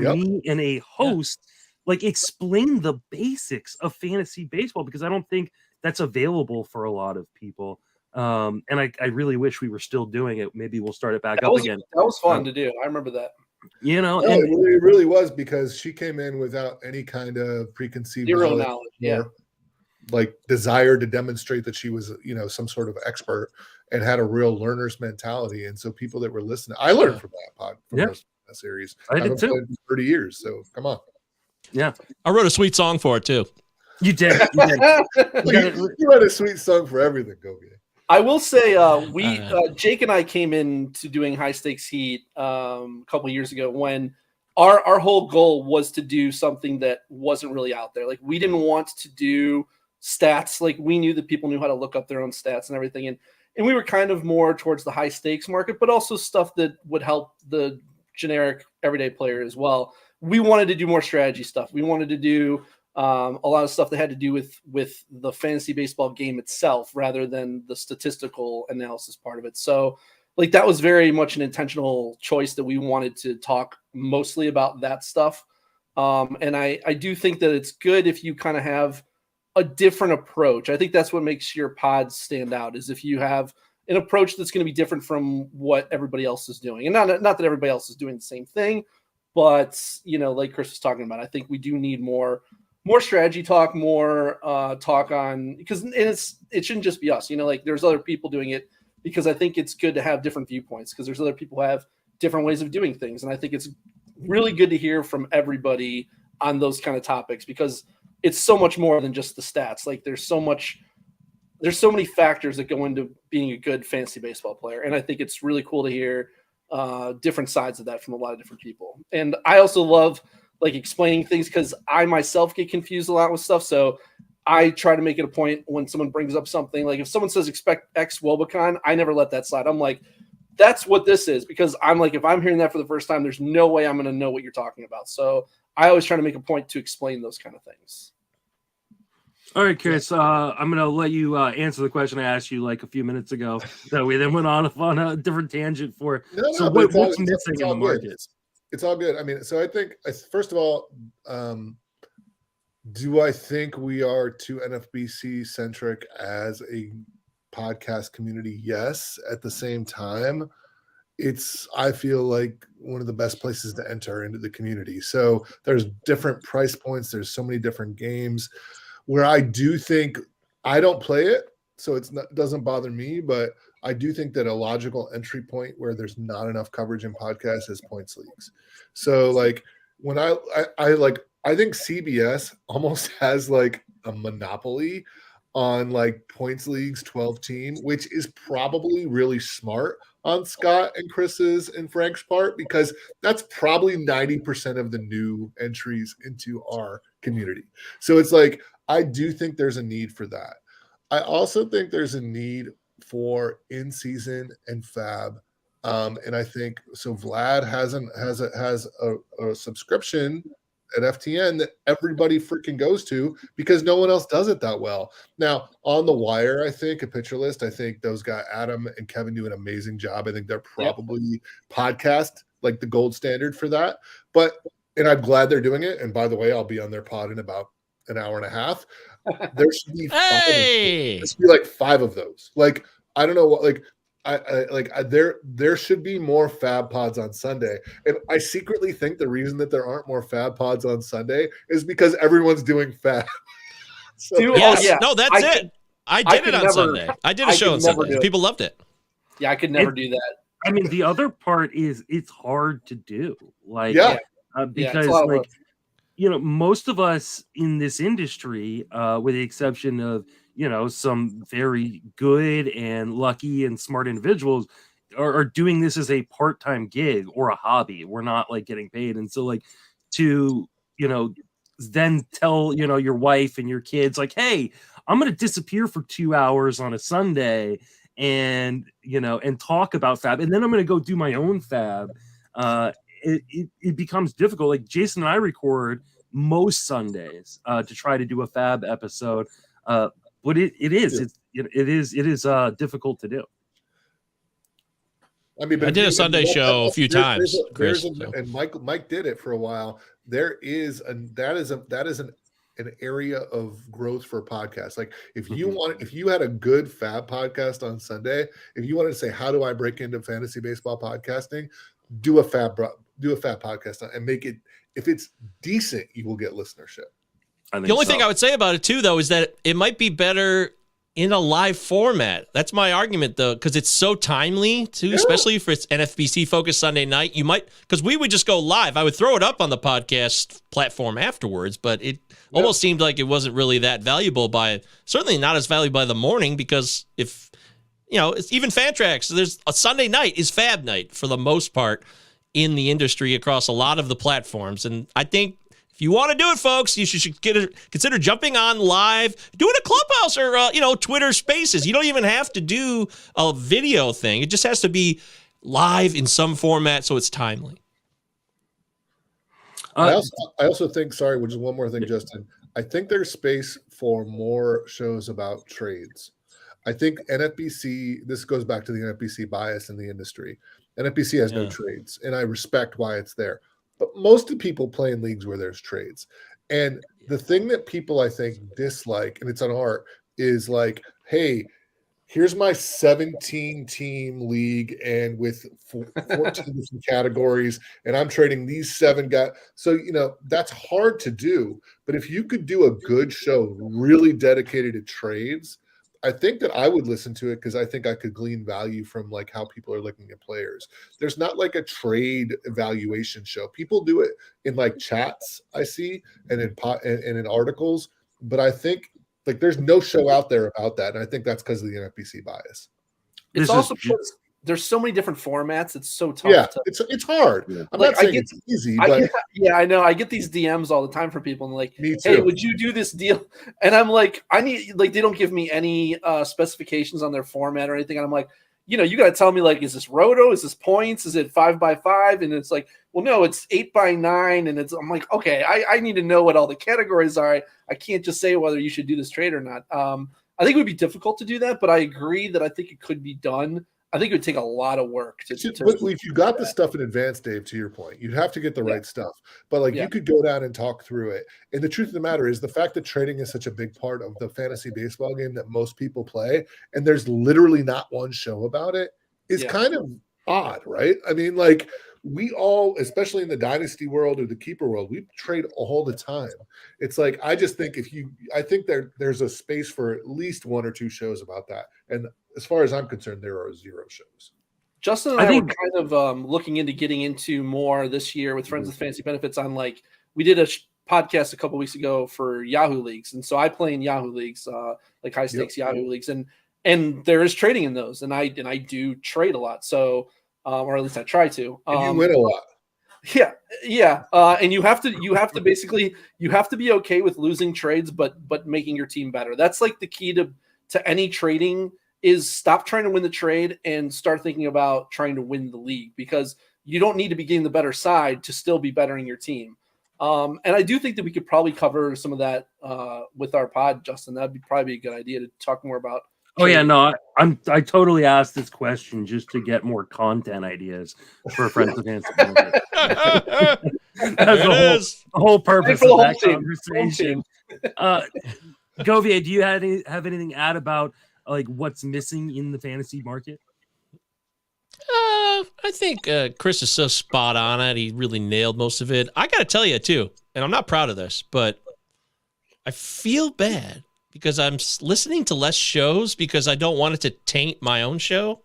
me and a host like explain the basics of fantasy baseball, because I don't think that's available for a lot of people. And I really wish we were still doing it. Maybe we'll start it back up again.
That was fun to do. I remember that.
It really was, because she came in without any kind of preconceived
knowledge. Yeah.
Like desire to demonstrate that she was, some sort of expert, and had a real learner's mentality. And so people that were listening, I learned from that that series.
I did too.
30 years. So come on.
Yeah.
I wrote a sweet song for it too.
You did.
You wrote a sweet song for everything, Gogi.
I will say, Jake and I came into doing High Stakes Heat a couple years ago, when our whole goal was to do something that wasn't really out there. Like, we didn't want to do stats. Like, we knew that people knew how to look up their own stats and everything. And we were kind of more towards the high stakes market, but also stuff that would help the generic everyday player as well. We wanted to do more strategy stuff. We wanted to do a lot of stuff that had to do with the fantasy baseball game itself, rather than the statistical analysis part of it. So like, that was very much an intentional choice, that we wanted to talk mostly about that stuff. And I do think that it's good if you kind of have a different approach. I think that's what makes your pods stand out, is if you have an approach that's going to be different from what everybody else is doing. And not that everybody else is doing the same thing, but, like Kris was talking about, I think we do need more strategy talk, more talk on, because it shouldn't just be us, like there's other people doing it, because I think it's good to have different viewpoints, because there's other people who have different ways of doing things. And I think it's really good to hear from everybody on those kind of topics, because it's so much more than just the stats. Like, there's so many factors that go into being a good fantasy baseball player. And I think it's really cool to hear different sides of that from a lot of different people. And I also love like explaining things, because I myself get confused a lot with stuff. So I try to make it a point when someone brings up something, like if someone says expect X Wobicon, I never let that slide. I'm like, that's what this is, because I'm like, if I'm hearing that for the first time, there's no way I'm going to know what you're talking about. So I always try to make a point to explain those kind of things.
All right, Kris, I'm going to let you answer the question I asked you like a few minutes ago that we then went on a different tangent for. So what's missing in the market?
It's all good. I mean, so I think, first of all, do I think we are too NFBC centric as a podcast community? Yes. At the same time, I feel like one of the best places to enter into the community. So there's different price points. There's so many different games where I do think I don't play it, so it doesn't bother me, but I do think that a logical entry point where there's not enough coverage in podcasts is points leagues. So like when I think CBS almost has like a monopoly on like points leagues 12 team, which is probably really smart on Scott and Chris's and Frank's part, because that's probably 90% of the new entries into our community. So it's like, I do think there's a need for that. I also think there's a need for in-season and fab. And I think so Vlad has a subscription at FTN that everybody freaking goes to because no one else does it that well. Now, on the wire, I think a Pitcher List, I think those guys, Adam and Kevin, do an amazing job. I think they're probably podcast like the gold standard for that. And I'm glad they're doing it. And by the way, I'll be on their pod in about an hour and a half. There should be like 5 of those. Like, I don't know what, like, there should be more fab pods on Sunday. And I secretly think the reason that there aren't more fab pods on Sunday is because everyone's doing fab.
No, that's it. I did it on Sunday. I did a show on Sunday. People loved it.
Yeah, I could never do that.
I mean, the other part is it's hard to do. Like, because like, you know, most of us in this industry, with the exception of, you know, some very good and lucky and smart individuals, are doing this as a part-time gig or a hobby. We're not like getting paid. And so like to, you know, then tell, you know, your wife and your kids like, hey, I'm going to disappear for 2 hours on a Sunday and, you know, and talk about fab. And then I'm going to go do my own fab. It becomes difficult. Like Jason and I record most Sundays to try to do a fab episode. But it is difficult to do.
I mean,
I did a Sunday show a few times, Kris.
And Mike did it for a while. That is an area of growth for podcasts. Like if you had a good fab podcast on Sunday, if you wanted to say, how do I break into fantasy baseball podcasting, do a fab podcast and make it, if it's decent, you will get listenership.
The only thing I would say about it too, though, is that it might be better in a live format. That's my argument, though, because it's so timely too, especially if it's NFBC focused Sunday night. You might, because we would just go live. I would throw it up on the podcast platform afterwards, but it almost seemed like it wasn't really that valuable certainly not as valuable by the morning, because if, you know, it's even Fantrax, there's a Sunday night is fab night for the most part in the industry across a lot of the platforms. And I think if you want to do it, folks, you should consider jumping on live, do it a Clubhouse or, Twitter Spaces. You don't even have to do a video thing. It just has to be live in some format so it's timely.
I also think, sorry, just one more thing, Justin. I think there's space for more shows about trades. I think NFBC, this goes back to the NFBC bias in the industry. NFBC has no trades, and I respect why it's there. But most of the people play in leagues where there's trades. And the thing that people, I think, dislike, and it's on art, is like, hey, here's my 17-team league and with 14 different categories, and I'm trading these 7 guys. So, that's hard to do. But if you could do a good show really dedicated to trades, I think that I would listen to it because I think I could glean value from like how people are looking at players. There's not like a trade evaluation show. People do it in like chats, I see, and in articles. But I think like there's no show out there about that, and I think that's because of the NFBC bias.
It's also because there's so many different formats. It's so tough.
Yeah, it's hard. I'm not saying it's easy, but
I know. I get these DMs all the time from people, and like,
me too.
Hey, would you do this deal? And I'm like, I need, like, they don't give me any specifications on their format or anything, and I'm like, you got to tell me, like, is this roto? Is this points? Is it 5x5? And it's like, well, no, it's 8x9. And I'm like, okay, I need to know what all the categories are. I can't just say whether you should do this trade or not. I think it would be difficult to do that, but I agree that I think it could be done. I think it would take a lot of work
but if you got the stuff in advance, Dave, to your point, you'd have to get the right stuff. But like you could go down and talk through it. And the truth of the matter is the fact that trading is such a big part of the fantasy baseball game that most people play, and there's literally not one show about it, is kind of odd, right? I mean, like we all, especially in the dynasty world or the keeper world, we trade all the time. It's like I just think I think there's a space for at least 1 or 2 shows about that. And as far as I'm concerned, there are 0 shows.
Justin and I were kind of looking into getting into more this year with Friends with Fantasy Benefits on, like, we did a podcast a couple weeks ago for Yahoo Leagues. And so I play in Yahoo Leagues, like high stakes Yahoo Leagues. And there is trading in those. And I do trade a lot. So, or at least I try to.
And you win a lot.
Yeah. And you have to basically, you have to be okay with losing trades, but making your team better. That's like the key to any trading, is stop trying to win the trade and start thinking about trying to win the league, because you don't need to be getting the better side to still be bettering your team. And I do think that we could probably cover some of that with our pod, Justin. That'd probably be a good idea to talk more about.
Oh yeah, no, I totally asked this question just to get more content ideas for Friends with Fantasy Benefits. That's the whole purpose of that conversation. Govier, do you have anything to add about like what's missing in the fantasy market?
I think Kris is so spot on it. He really nailed most of it. I got to tell you too, and I'm not proud of this, but I feel bad because I'm listening to less shows because I don't want it to taint my own show.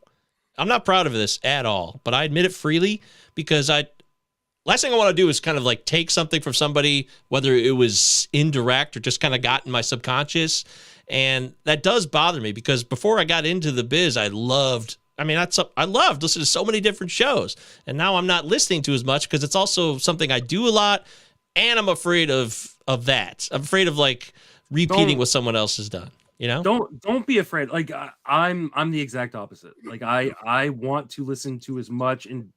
I'm not proud of this at all, but I admit it freely because last thing I want to do is kind of like take something from somebody, whether it was indirect or just kind of got in my subconscious. And that does bother me because before I got into the biz, I loved listening to so many different shows. And now I'm not listening to as much because it's also something I do a lot. And I'm afraid of that. I'm afraid of like repeating what someone else has done. You know,
don't be afraid. Like I'm the exact opposite. Like I want to listen to as much and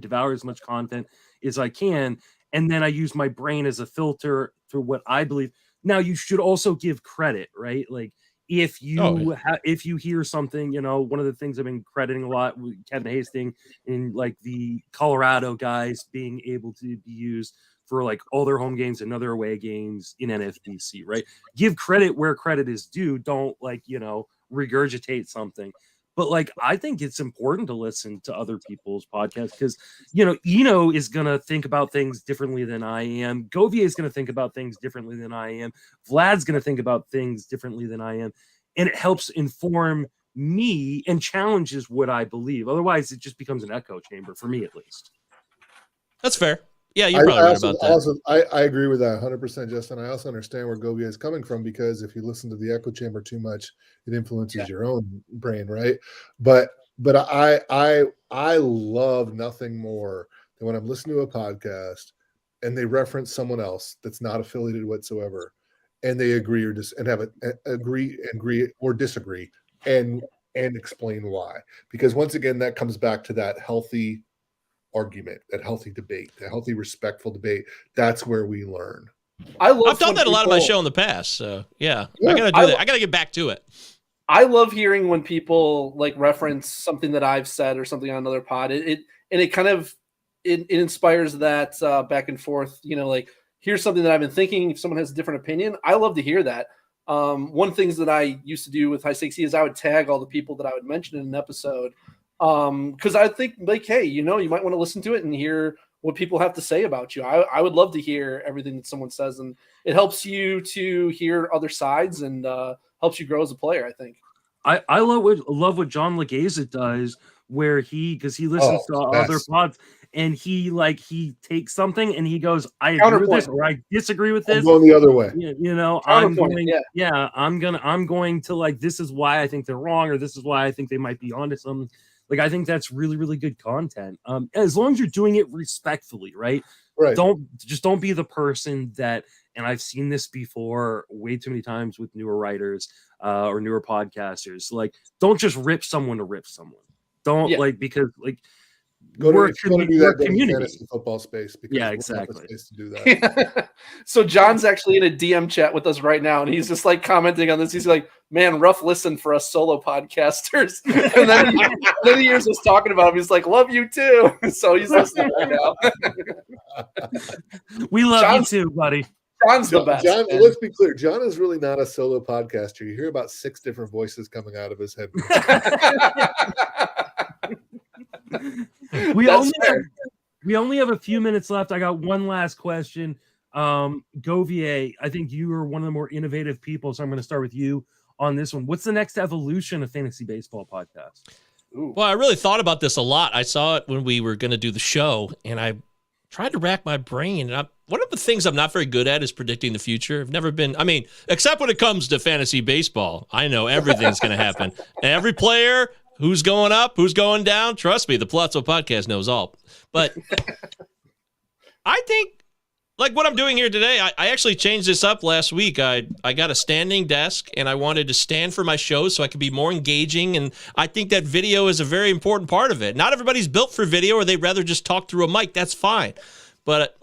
devour as much content as I can, and then I use my brain as a filter for what I believe. Now you should also give credit, right? Like if you if you hear something, one of the things I've been crediting a lot with Kevin Hastings in like the Colorado guys being able to be used for like all their home games and other away games in NFBC, right? Give credit where credit is due. Don't regurgitate something. But like, I think it's important to listen to other people's podcasts because, Eno is going to think about things differently than I am. Govier is going to think about things differently than I am. Vlad's going to think about things differently than I am. And it helps inform me and challenges what I believe. Otherwise, it just becomes an echo chamber for me, at least.
That's fair. Yeah, you're probably right about that.
I agree with that 100%, Justin. I also understand where Govier is coming from because if you listen to the echo chamber too much, it influences your own brain, right? But I love nothing more than when I'm listening to a podcast and they reference someone else that's not affiliated whatsoever, and they agree or agree or disagree and explain why. Because once again, that comes back to that healthy argument, that healthy debate, that healthy, respectful debate. That's where we learn.
I've done that a lot of my show in the past. So yeah. I gotta do that. I gotta get back to it.
I love hearing when people like reference something that I've said or something on another pod. It kind of inspires that back and forth. Like here's something that I've been thinking. If someone has a different opinion, I love to hear that. One of the things that I used to do with High Stakes is I would tag all the people that I would mention in an episode. Because I think like, hey, you might want to listen to it and hear what people have to say about you. I would love to hear everything that someone says, and it helps you to hear other sides and helps you grow as a player, I think.
I love what John Legeza does, where because he listens to other pods and he takes something and he goes, I agree with this or I disagree with this.
I'm going the other way.
I'm going to like, this is why I think they're wrong, or this is why I think they might be onto something. Like, I think that's really, really good content. As long as you're doing it respectfully, right?
Right.
Don't be the person that, and I've seen this before way too many times with newer writers or newer podcasters. Like, don't just rip someone to rip someone. Don't
Yeah.
because
Go to,
we're
if you want to do that, go to
community.
fantasy football space. Because
Yeah,
we're not the
exactly.
space to do that.
So John's actually in a DM chat with us right now, and he's just like commenting on this. He's like, "Man, rough listen for us solo podcasters." And then he hears us talking about him. He's like, "Love you too." So he's listening right now.
We love
John's-
you too, buddy.
John's the best.
John,
man.
let's be clear. John is really not a solo podcaster. You hear about 6 different voices coming out of his head.
we
That's
only
fair.
have, we only have a few minutes left. I got one last question. Govier, I think you are one of the more innovative people, so I'm going to start with you on this one. What's the next evolution of Fantasy Baseball podcast?
Well, I really thought about this a lot. I saw it when we were going to do the show, and I tried to rack my brain. And one of the things I'm not very good at is predicting the future. I've never been, except when it comes to fantasy baseball. I know everything's going to happen. Every player, who's going up, who's going down. Trust me, the Palazzo podcast knows all. But I think, like what I'm doing here today, I actually changed this up last week. I got a standing desk, and I wanted to stand for my shows so I could be more engaging, and I think that video is a very important part of it. Not everybody's built for video, or they'd rather just talk through a mic. That's fine. But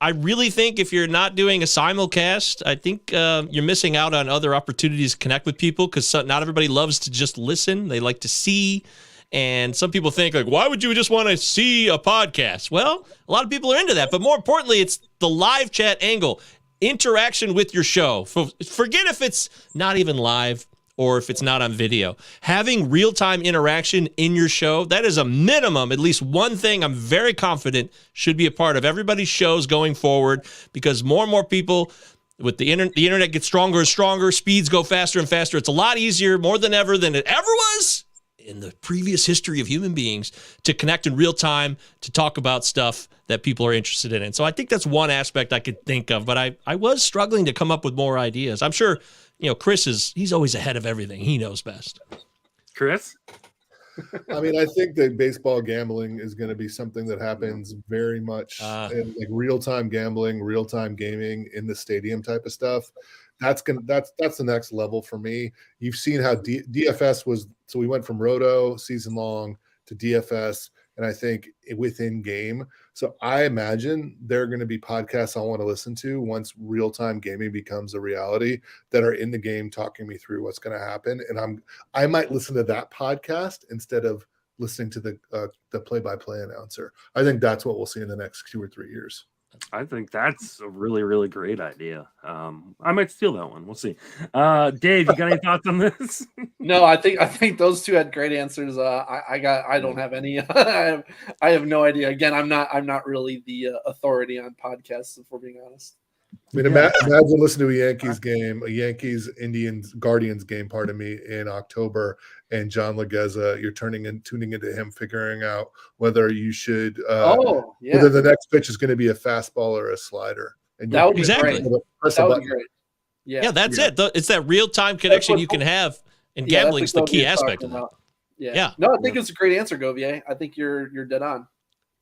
I really think if you're not doing a simulcast, I think you're missing out on other opportunities to connect with people, because not everybody loves to just listen. They like to see. And some people think, why would you just want to see a podcast? Well, a lot of people are into that. But more importantly, it's the live chat angle, interaction with your show. Forget if it's not even live or if it's not on video. Having real-time interaction in your show, that is a minimum, at least one thing I'm very confident should be a part of everybody's shows going forward, because more and more people, with the internet gets stronger and stronger, speeds go faster and faster. It's a lot easier, more than ever, than it ever was in the previous history of human beings, to connect in real time, to talk about stuff that people are interested in. And so I think that's one aspect I could think of, but I was struggling to come up with more ideas. I'm sure, Kris he's always ahead of everything. He knows best.
Kris?
I think that baseball gambling is going to be something that happens very much in real-time gambling, real-time gaming in the stadium type of stuff. That's the next level for me. You've seen how DFS was, so we went from Roto season long to DFS, and I think within game. So I imagine there are going to be podcasts I want to listen to once real-time gaming becomes a reality, that are in the game talking me through what's going to happen. And I might listen to that podcast instead of listening to the play-by-play announcer. I think that's what we'll see in the next 2 or 3 years.
I think that's a really, really great idea. I might steal that one. We'll see. Dave, you got any thoughts on this?
No, I think those two had great answers. I don't have any. I have no idea. Again, I'm not really the authority on podcasts, if we're being honest.
Imagine listening to a Yankees game, a Yankees Guardians game, pardon me, in October, and John Legueza, you're tuning into him, figuring out whether you should whether the next pitch is going to be a fastball or a slider. And
that would be
exactly
great. That would be great.
Yeah, that's it. It's that real-time connection you can have, and gambling is the key aspect of that.
Yeah. No, I think it's a great answer, Govier. I think you're dead on.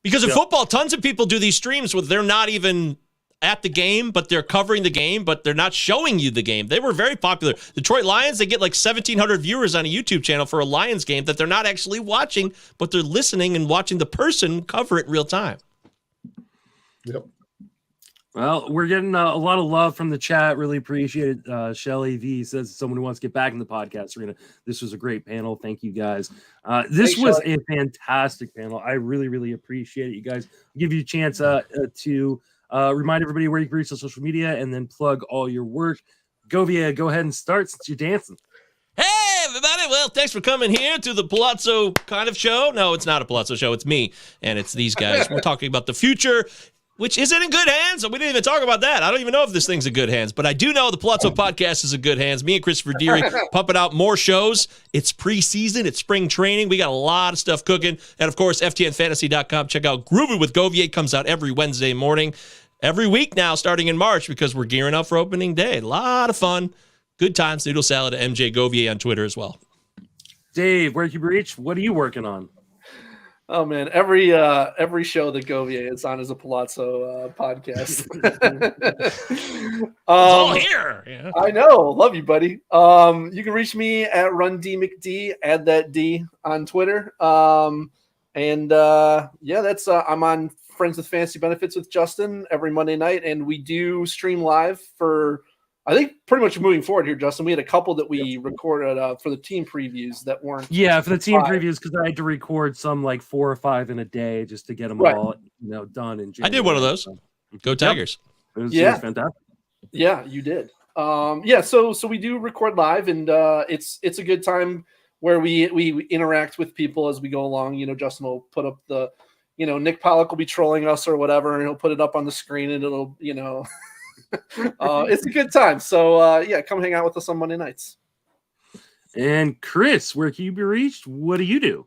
Because in football, tons of people do these streams where they're not even at the game, but they're covering the game, but they're not showing you the game. They were very popular. Detroit Lions, they get like 1,700 viewers on a YouTube channel for a Lions game that they're not actually watching, but they're listening and watching the person cover it in real time.
Yep.
Well, we're getting a lot of love from the chat. Really appreciate it. Shelly V says someone who wants to get back in the podcast arena. This was a great panel. Thank you, guys. This was a fantastic panel. I really, really appreciate it. You guys, I'll give you a chance to remind everybody where you can reach on social media, and then plug all your work. Govia, go ahead and start since you're dancing.
Hey, everybody. Well, thanks for coming here to the Palazzo kind of show. No, it's not a Palazzo show. It's me, and it's these guys. We're talking about the future, which isn't in good hands. We didn't even talk about that. I don't even know if this thing's in good hands, but I do know the Palazzo podcast is in good hands. Me and Christopher Deary pumping out more shows. It's preseason. It's spring training. We got a lot of stuff cooking. And, of course, FTNFantasy.com. Check out Groovy with Govier. Comes out every Wednesday morning. Every week now, starting in March, because we're gearing up for opening day. A lot of fun. Good times. Noodle Salad at MJ Govier on Twitter as well.
Dave, where can you reach? What are you working on?
Oh man, every show that Govier is on is a Palazzo podcast.
It's all here. Yeah.
I know, love you, buddy. You can reach me at RunDMcD, add that D on Twitter. That's I'm on Friends with Fantasy Benefits with Justin every Monday night, and we do stream live for, I think, pretty much moving forward here, Justin. We had a couple that we recorded for the team previews that weren't.
Yeah, for the team
live.
previews, because I had to record some like 4 or 5 in a day just to get them
Right.
all done in January.
I did one of those. Go Tigers.
It was fantastic.
Yeah, you did. So we do record live, and it's a good time where we interact with people as we go along. Justin will put up the, Nick Pollack will be trolling us or whatever, and he'll put it up on the screen, and it'll, it's a good time. So come hang out with us on Monday nights.
And Kris, where can you be reached? What do you do?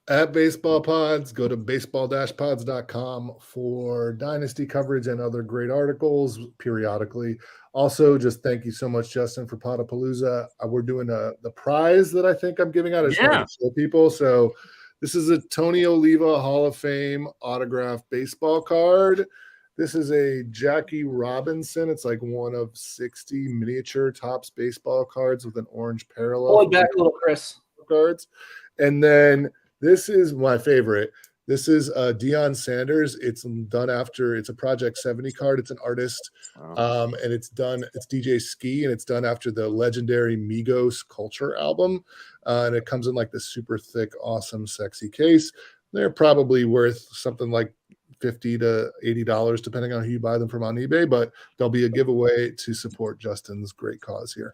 At Baseball Pods, go to baseball-pods.com for Dynasty coverage and other great articles periodically. Also, just thank you so much, Justin, for Podapallooza. We're doing the prize that I think I'm giving out. I just want to show people. So this is a Tony Oliva Hall of Fame autographed baseball card. This is a Jackie Robinson. It's like one of 60 miniature Topps baseball cards with an orange parallel.
Pull it back a little, Kris.
Cards. And then this is my favorite. This is Deion Sanders. It's done after, it's a Project 70 card. It's an artist. And it's DJ Ski, and it's done after the legendary Migos Culture album. And it comes in like this super thick, awesome, sexy case. They're probably worth something like $50 to $80, depending on who you buy them from on eBay, but there'll be a giveaway to support Justin's great cause here.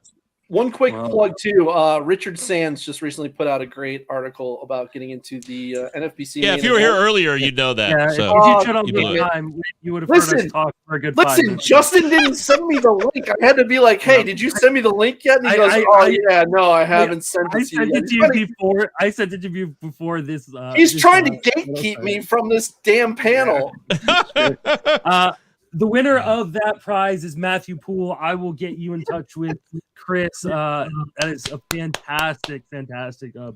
One quick plug too. Richard Sands just recently put out a great article about getting into the NFBC.
Yeah, if you were here earlier, you'd know that.
Yeah,
so
if you shut up
you
the
blew it.
time, you would have heard us talk for a good 5 minutes.
Justin didn't send me the link. I had to be like, "Hey, did you send me the link yet?" And he goes, no, I haven't sent it to you.
I sent it to you before this.
He's trying to gatekeep me from this damn panel.
The winner of that prize is Matthew Poole. I will get you in touch with Kris. That is a fantastic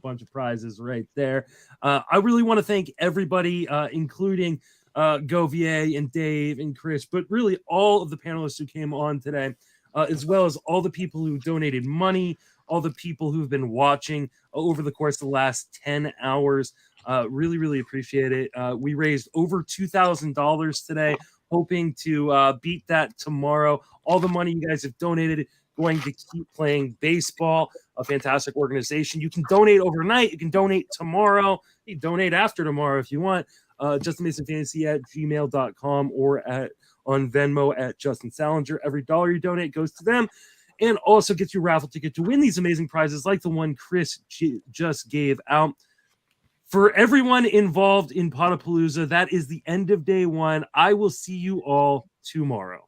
bunch of prizes right there. I really want to thank everybody, including Govier and Dave and Kris, but really all of the panelists who came on today, as well as all the people who donated money, all the people who've been watching over the course of the last 10 hours. Really, really appreciate it. We raised over $2,000 today, hoping to beat that tomorrow. All the money you guys have donated going to keep playing baseball, a fantastic organization. You can donate overnight. You can donate tomorrow. You can donate after tomorrow if you want. JustinMasonFantasy@gmail.com or on Venmo at Justin Salinger. Every dollar you donate goes to them and also gets you a raffle ticket to win these amazing prizes like the one Kris just gave out. For everyone involved in Podapallooza, that is the end of day 1. I will see you all tomorrow.